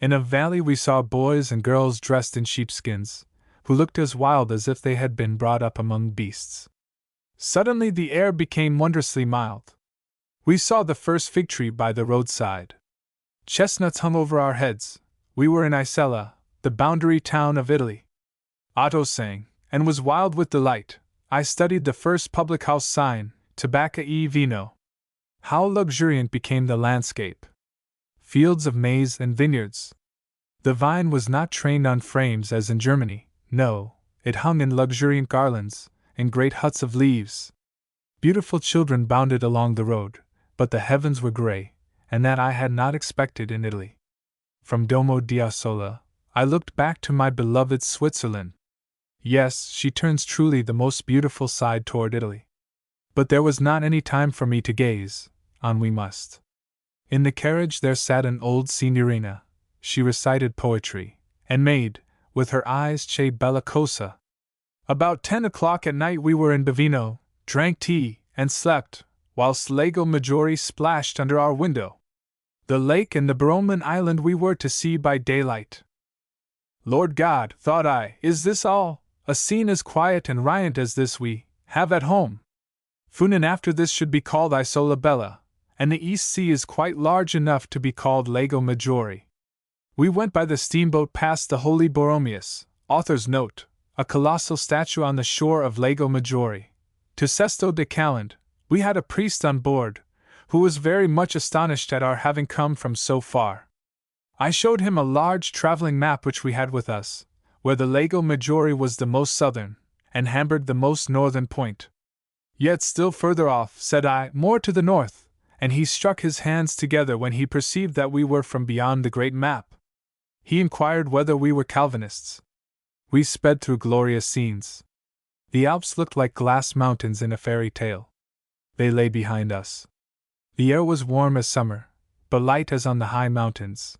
In a valley we saw boys and girls dressed in sheepskins, who looked as wild as if they had been brought up among beasts. Suddenly the air became wondrously mild. We saw the first fig tree by the roadside. Chestnuts hung over our heads. We were in Isella, the boundary town of Italy. Otto sang, and was wild with delight. I studied the first public-house sign, Tabacca e Vino. How luxuriant became the landscape! Fields of maize and vineyards. The vine was not trained on frames as in Germany, no, it hung in luxuriant garlands, in great huts of leaves. Beautiful children bounded along the road, but the heavens were grey, and that I had not expected in Italy. From Domo d'Ossola, I looked back to my beloved Switzerland. Yes, she turns truly the most beautiful side toward Italy. But there was not any time for me to gaze, on we must. In the carriage there sat an old signorina. She recited poetry, and made, with her eyes, che bella cosa. About 10 o'clock at night we were in Bavino, drank tea, and slept, whilst Lago Maggiore splashed under our window. The lake and the Broman island we were to see by daylight. Lord God, thought I, is this all? A scene as quiet and riant as this we have at home. Funen after this should be called Isola Bella, and the East Sea is quite large enough to be called Lago Maggiore. We went by the steamboat past the Holy Borromeus, author's note, a colossal statue on the shore of Lago Maggiore, to Sesto de Caland. We had a priest on board, who was very much astonished at our having come from so far. I showed him a large traveling map which we had with us, where the Lago Maggiore was the most southern, and Hamburg the most northern point. Yet still further off, said I, more to the north, and he struck his hands together when he perceived that we were from beyond the great map. He inquired whether we were Calvinists. We sped through glorious scenes. The Alps looked like glass mountains in a fairy tale. They lay behind us. The air was warm as summer, but light as on the high mountains.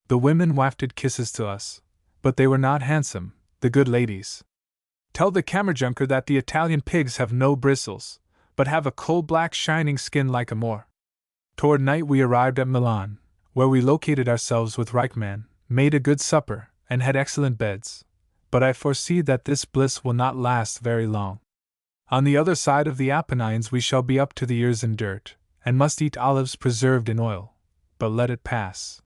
The women wafted kisses to us, but they were not handsome, the good ladies. Tell the Kammerjunker that the Italian pigs have no bristles, but have a coal-black shining skin like a Moor. Toward night we arrived at Milan, where we located ourselves with Reichmann, made a good supper, and had excellent beds. But I foresee that this bliss will not last very long. On the other side of the Apennines we shall be up to the ears in dirt, and must eat olives preserved in oil, but let it pass.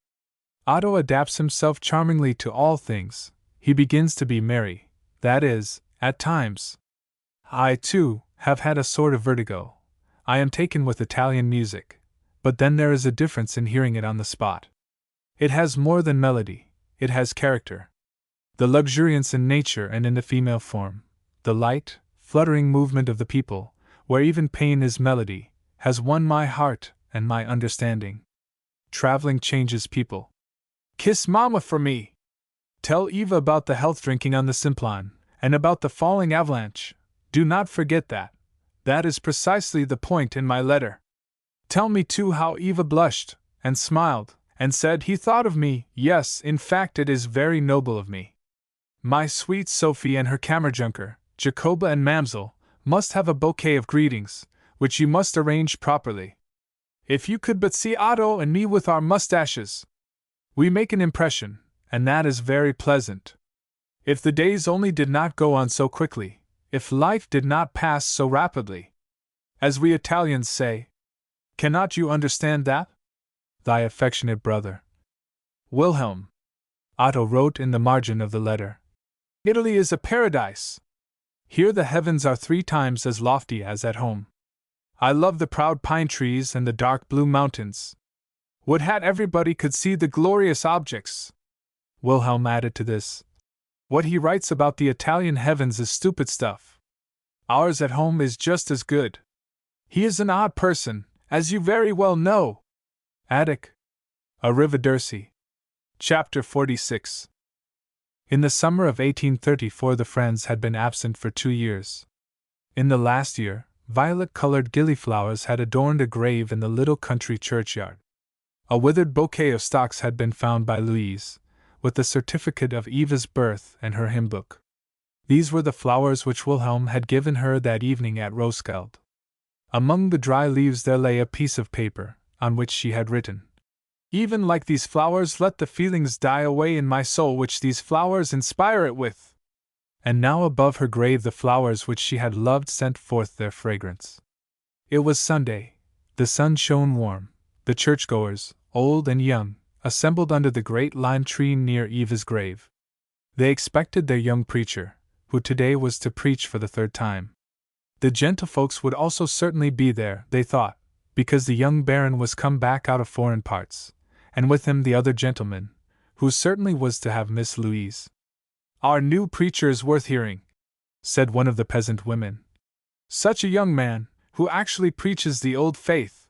Otto adapts himself charmingly to all things. He begins to be merry, that is, at times. I, too, have had a sort of vertigo. I am taken with Italian music, but then there is a difference in hearing it on the spot. It has more than melody, it has character. The luxuriance in nature and in the female form, the light, fluttering movement of the people, where even pain is melody, has won my heart and my understanding. Traveling changes people. Kiss Mama for me! Tell Eva about the health drinking on the Simplon, and about the falling avalanche. Do not forget that. That is precisely the point in my letter. Tell me too how Eva blushed, and smiled, and said he thought of me. Yes, in fact it is very noble of me. My sweet Sophie and her Kammerjunker, Jacoba and Mamsell, must have a bouquet of greetings, which you must arrange properly. If you could but see Otto and me with our mustaches! We make an impression, and that is very pleasant. If the days only did not go on so quickly, if life did not pass so rapidly. As we Italians say. Cannot you understand that? Thy affectionate brother, Wilhelm. Otto wrote in the margin of the letter. Italy is a paradise. Here the heavens are 3 times as lofty as at home. I love the proud pine trees and the dark blue mountains. Would had everybody could see the glorious objects. Wilhelm added to this. What he writes about the Italian heavens is stupid stuff. Ours at home is just as good. He is an odd person, as you very well know. Attic. Arrivederci. Chapter 46. In the summer of 1834 the friends had been absent for 2 years. In the last year, violet-colored gillyflowers had adorned a grave in the little country churchyard. A withered bouquet of stocks had been found by Louise, with the certificate of Eva's birth and her hymn book. These were the flowers which Wilhelm had given her that evening at Roskilde. Among the dry leaves there lay a piece of paper, on which she had written, "Even like these flowers let the feelings die away in my soul which these flowers inspire it with." And now above her grave the flowers which she had loved sent forth their fragrance. It was Sunday. The sun shone warm. The churchgoers, old and young, assembled under the great lime tree near Eva's grave. They expected their young preacher, who today was to preach for the 3rd time. The gentlefolks would also certainly be there, they thought, because the young baron was come back out of foreign parts, and with him the other gentleman, who certainly was to have Miss Louise. "Our new preacher is worth hearing," said one of the peasant women. "Such a young man, who actually preaches the old faith.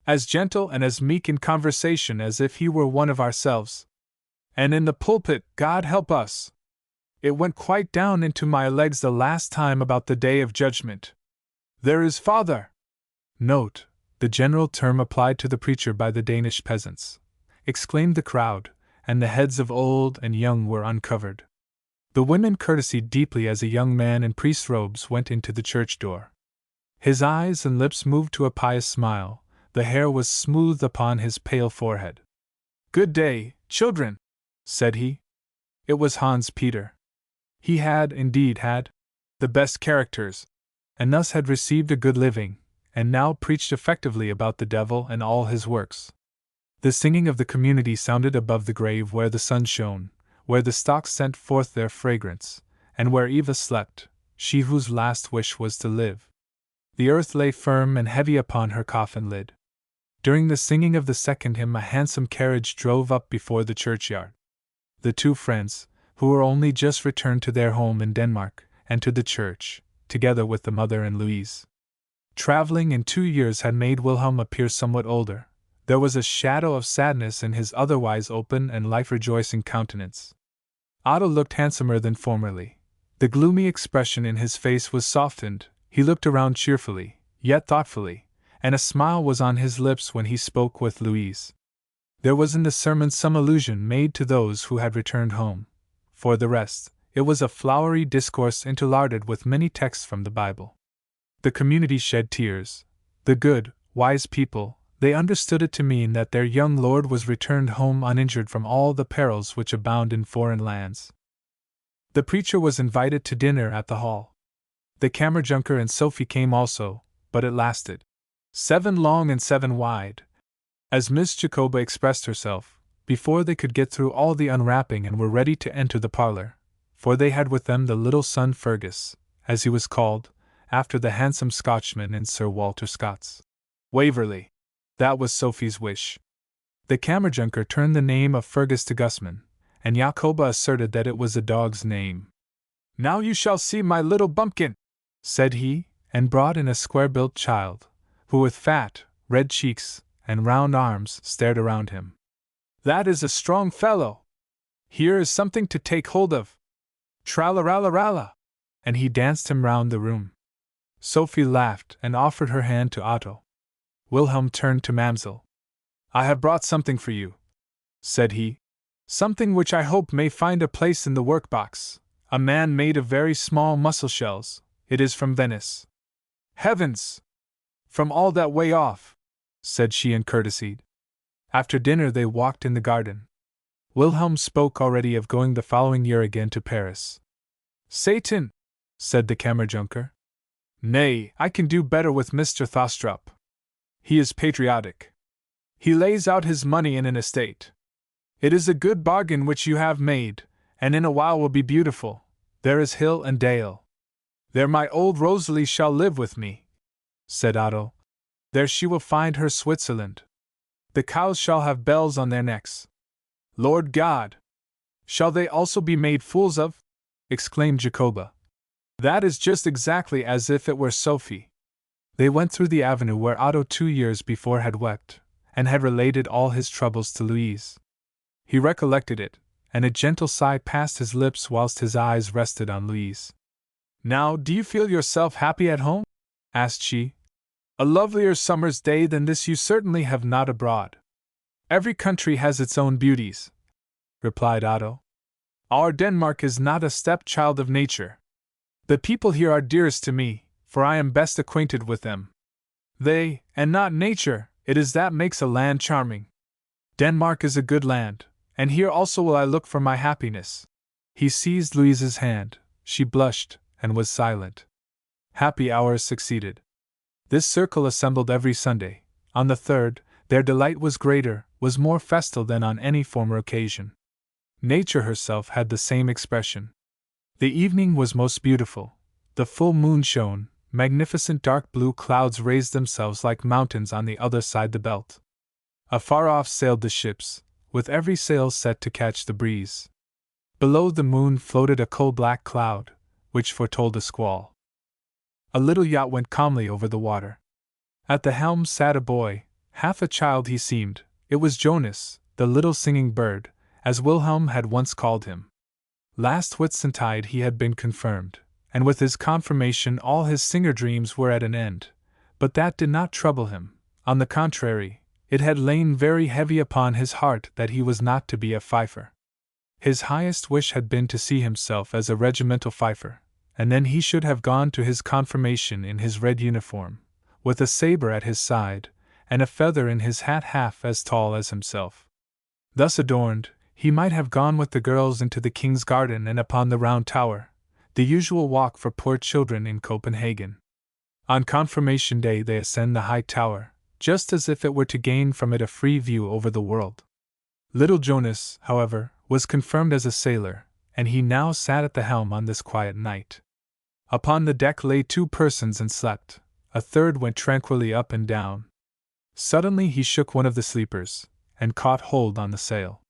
As gentle and as meek in conversation as if he were one of ourselves. And in the pulpit, God help us! It went quite down into my legs the last time about the Day of Judgment. There is Father!" Note, the general term applied to the preacher by the Danish peasants, exclaimed the crowd, and the heads of old and young were uncovered. The women courtesied deeply as a young man in priest's robes went into the church door. His eyes and lips moved to a pious smile. The hair was smoothed upon his pale forehead. "Good day, children," said he. It was Hans Peter. He had, indeed, had the best characters, and thus had received a good living, and now preached effectively about the devil and all his works. The singing of the community sounded above the grave where the sun shone, where the stalks sent forth their fragrance, and where Eva slept, she whose last wish was to live. The earth lay firm and heavy upon her coffin lid. During the singing of the second hymn, a handsome carriage drove up before the churchyard. The two friends, who were only just returned to their home in Denmark, entered the church, together with the mother and Louise. Traveling in 2 years had made Wilhelm appear somewhat older. There was a shadow of sadness in his otherwise open and life-rejoicing countenance. Otto looked handsomer than formerly. The gloomy expression in his face was softened, he looked around cheerfully, yet thoughtfully, and a smile was on his lips when he spoke with Louise. There was in the sermon some allusion made to those who had returned home. For the rest, it was a flowery discourse interlarded with many texts from the Bible. The community shed tears. The good, wise people, they understood it to mean that their young lord was returned home uninjured from all the perils which abound in foreign lands. The preacher was invited to dinner at the hall. The Kammerjunker and Sophie came also, but it lasted 7 long and 7 wide, as Miss Jacoba expressed herself, before they could get through all the unwrapping and were ready to enter the parlor, for they had with them the little son Fergus, as he was called, after the handsome Scotchman in Sir Walter Scott's Waverley. That was Sophie's wish. The Kammerjunker turned the name of Fergus to Gusman, and Jacoba asserted that it was a dog's name. "Now you shall see my little bumpkin," said he, and brought in a square-built child, who with fat, red cheeks, and round arms stared around him. "That is a strong fellow. Here is something to take hold of. Tra-la-ra-la-ra-la!" And he danced him round the room. Sophie laughed and offered her hand to Otto. Wilhelm turned to Mamsell. "I have brought something for you," said he. "Something which I hope may find a place in the workbox. A man made of very small mussel shells. It is from Venice." "Heavens! From all that way off," said she and courtesied. After dinner they walked in the garden. Wilhelm spoke already of going the following year again to Paris. "Satan!" said the Kammerjunker. "Nay, I can do better with Mr. Thostrup. He is patriotic. He lays out his money in an estate. It is a good bargain which you have made, and in a while will be beautiful. There is hill and dale. There my old Rosalie shall live with me," said Otto. "There she will find her Switzerland. The cows shall have bells on their necks." "Lord God! Shall they also be made fools of?" exclaimed Jacoba. "That is just exactly as if it were Sophie." They went through the avenue where Otto 2 years before had wept, and had related all his troubles to Louise. He recollected it, and a gentle sigh passed his lips whilst his eyes rested on Louise. "Now, do you feel yourself happy at home?" asked she. "A lovelier summer's day than this you certainly have not abroad." "Every country has its own beauties," replied Otto. "Our Denmark is not a stepchild of nature. The people here are dearest to me, for I am best acquainted with them. They, and not nature, it is that makes a land charming. Denmark is a good land, and here also will I look for my happiness." He seized Louise's hand, she blushed, and was silent. Happy hours succeeded. This circle assembled every Sunday. On the third, their delight was greater, was more festal than on any former occasion. Nature herself had the same expression. The evening was most beautiful. The full moon shone, magnificent dark blue clouds raised themselves like mountains on the other side the belt. Afar off sailed the ships, with every sail set to catch the breeze. Below the moon floated a coal-black cloud, which foretold a squall. A little yacht went calmly over the water. At the helm sat a boy, half a child he seemed. It was Jonas, the little singing bird, as Wilhelm had once called him. Last Whitsuntide he had been confirmed, and with his confirmation all his singer dreams were at an end. But that did not trouble him. On the contrary, it had lain very heavy upon his heart that he was not to be a fifer. His highest wish had been to see himself as a regimental fifer, and then he should have gone to his confirmation in his red uniform, with a saber at his side, and a feather in his hat half as tall as himself. Thus adorned, he might have gone with the girls into the King's Garden and upon the Round Tower, the usual walk for poor children in Copenhagen. On confirmation day they ascend the high tower, just as if it were to gain from it a free view over the world. Little Jonas, however, was confirmed as a sailor, and he now sat at the helm on this quiet night. Upon the deck lay 2 persons and slept, a third went tranquilly up and down. Suddenly he shook one of the sleepers, and caught hold on the sail.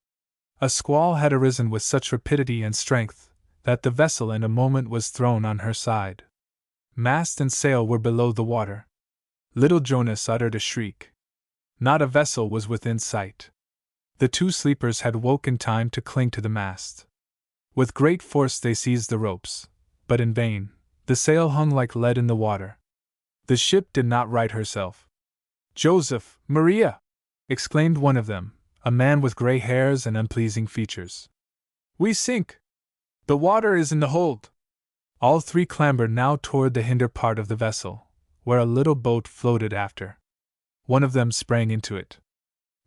A squall had arisen with such rapidity and strength, that the vessel in a moment was thrown on her side. Mast and sail were below the water. Little Jonas uttered a shriek. Not a vessel was within sight. The 2 sleepers had woke in time to cling to the mast. With great force they seized the ropes, but in vain. The sail hung like lead in the water. The ship did not right herself. "Joseph, Maria!" exclaimed one of them, a man with gray hairs and unpleasing features. "We sink! The water is in the hold!" All 3 clambered now toward the hinder part of the vessel, where a little boat floated after. One of them sprang into it.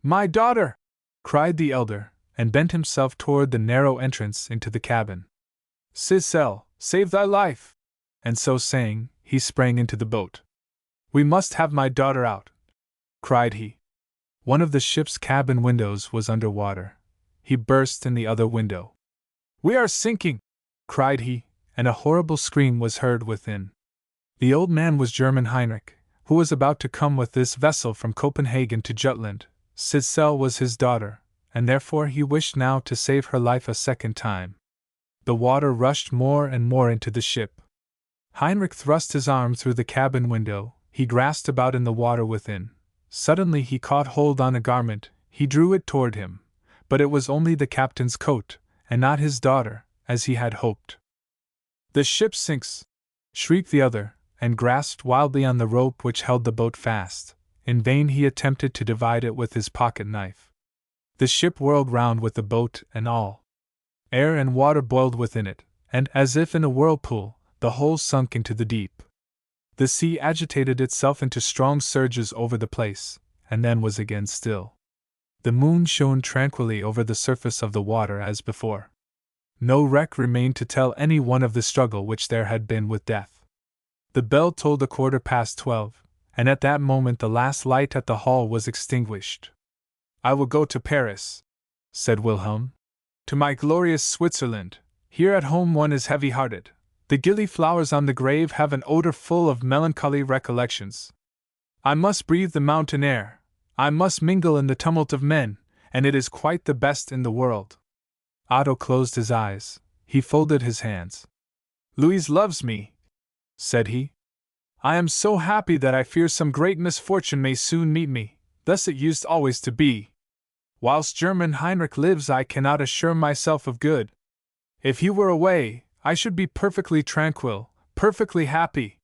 "My daughter!" cried the elder, and bent himself toward the narrow entrance into the cabin. "Sisel, save thy life!" And so saying, he sprang into the boat. "We must have my daughter out!" cried he. One of the ship's cabin windows was under water. He burst in the other window. "We are sinking!" cried he, and a horrible scream was heard within. The old man was German Heinrich, who was about to come with this vessel from Copenhagen to Jutland. Sisel was his daughter, and therefore he wished now to save her life a second time. The water rushed more and more into the ship. Heinrich thrust his arm through the cabin window, he grasped about in the water within. Suddenly he caught hold on a garment, he drew it toward him, but it was only the captain's coat, and not his daughter, as he had hoped. "The ship sinks!" shrieked the other, and grasped wildly on the rope which held the boat fast. In vain he attempted to divide it with his pocket knife. The ship whirled round with the boat and all. Air and water boiled within it, and, as if in a whirlpool, the whole sunk into the deep. The sea agitated itself into strong surges over the place, and then was again still. The moon shone tranquilly over the surface of the water as before. No wreck remained to tell any one of the struggle which there had been with death. The bell tolled 12:15, and at that moment the last light at the hall was extinguished. "I will go to Paris," said Wilhelm. "To my glorious Switzerland. Here at home one is heavy-hearted. The gillyflowers on the grave have an odor full of melancholy recollections. I must breathe the mountain air, I must mingle in the tumult of men, and it is quite the best in the world." Otto closed his eyes, he folded his hands. "Louise loves me," said he. "I am so happy that I fear some great misfortune may soon meet me, thus it used always to be. Whilst German Heinrich lives I cannot assure myself of good. If he were away, I should be perfectly tranquil, perfectly happy.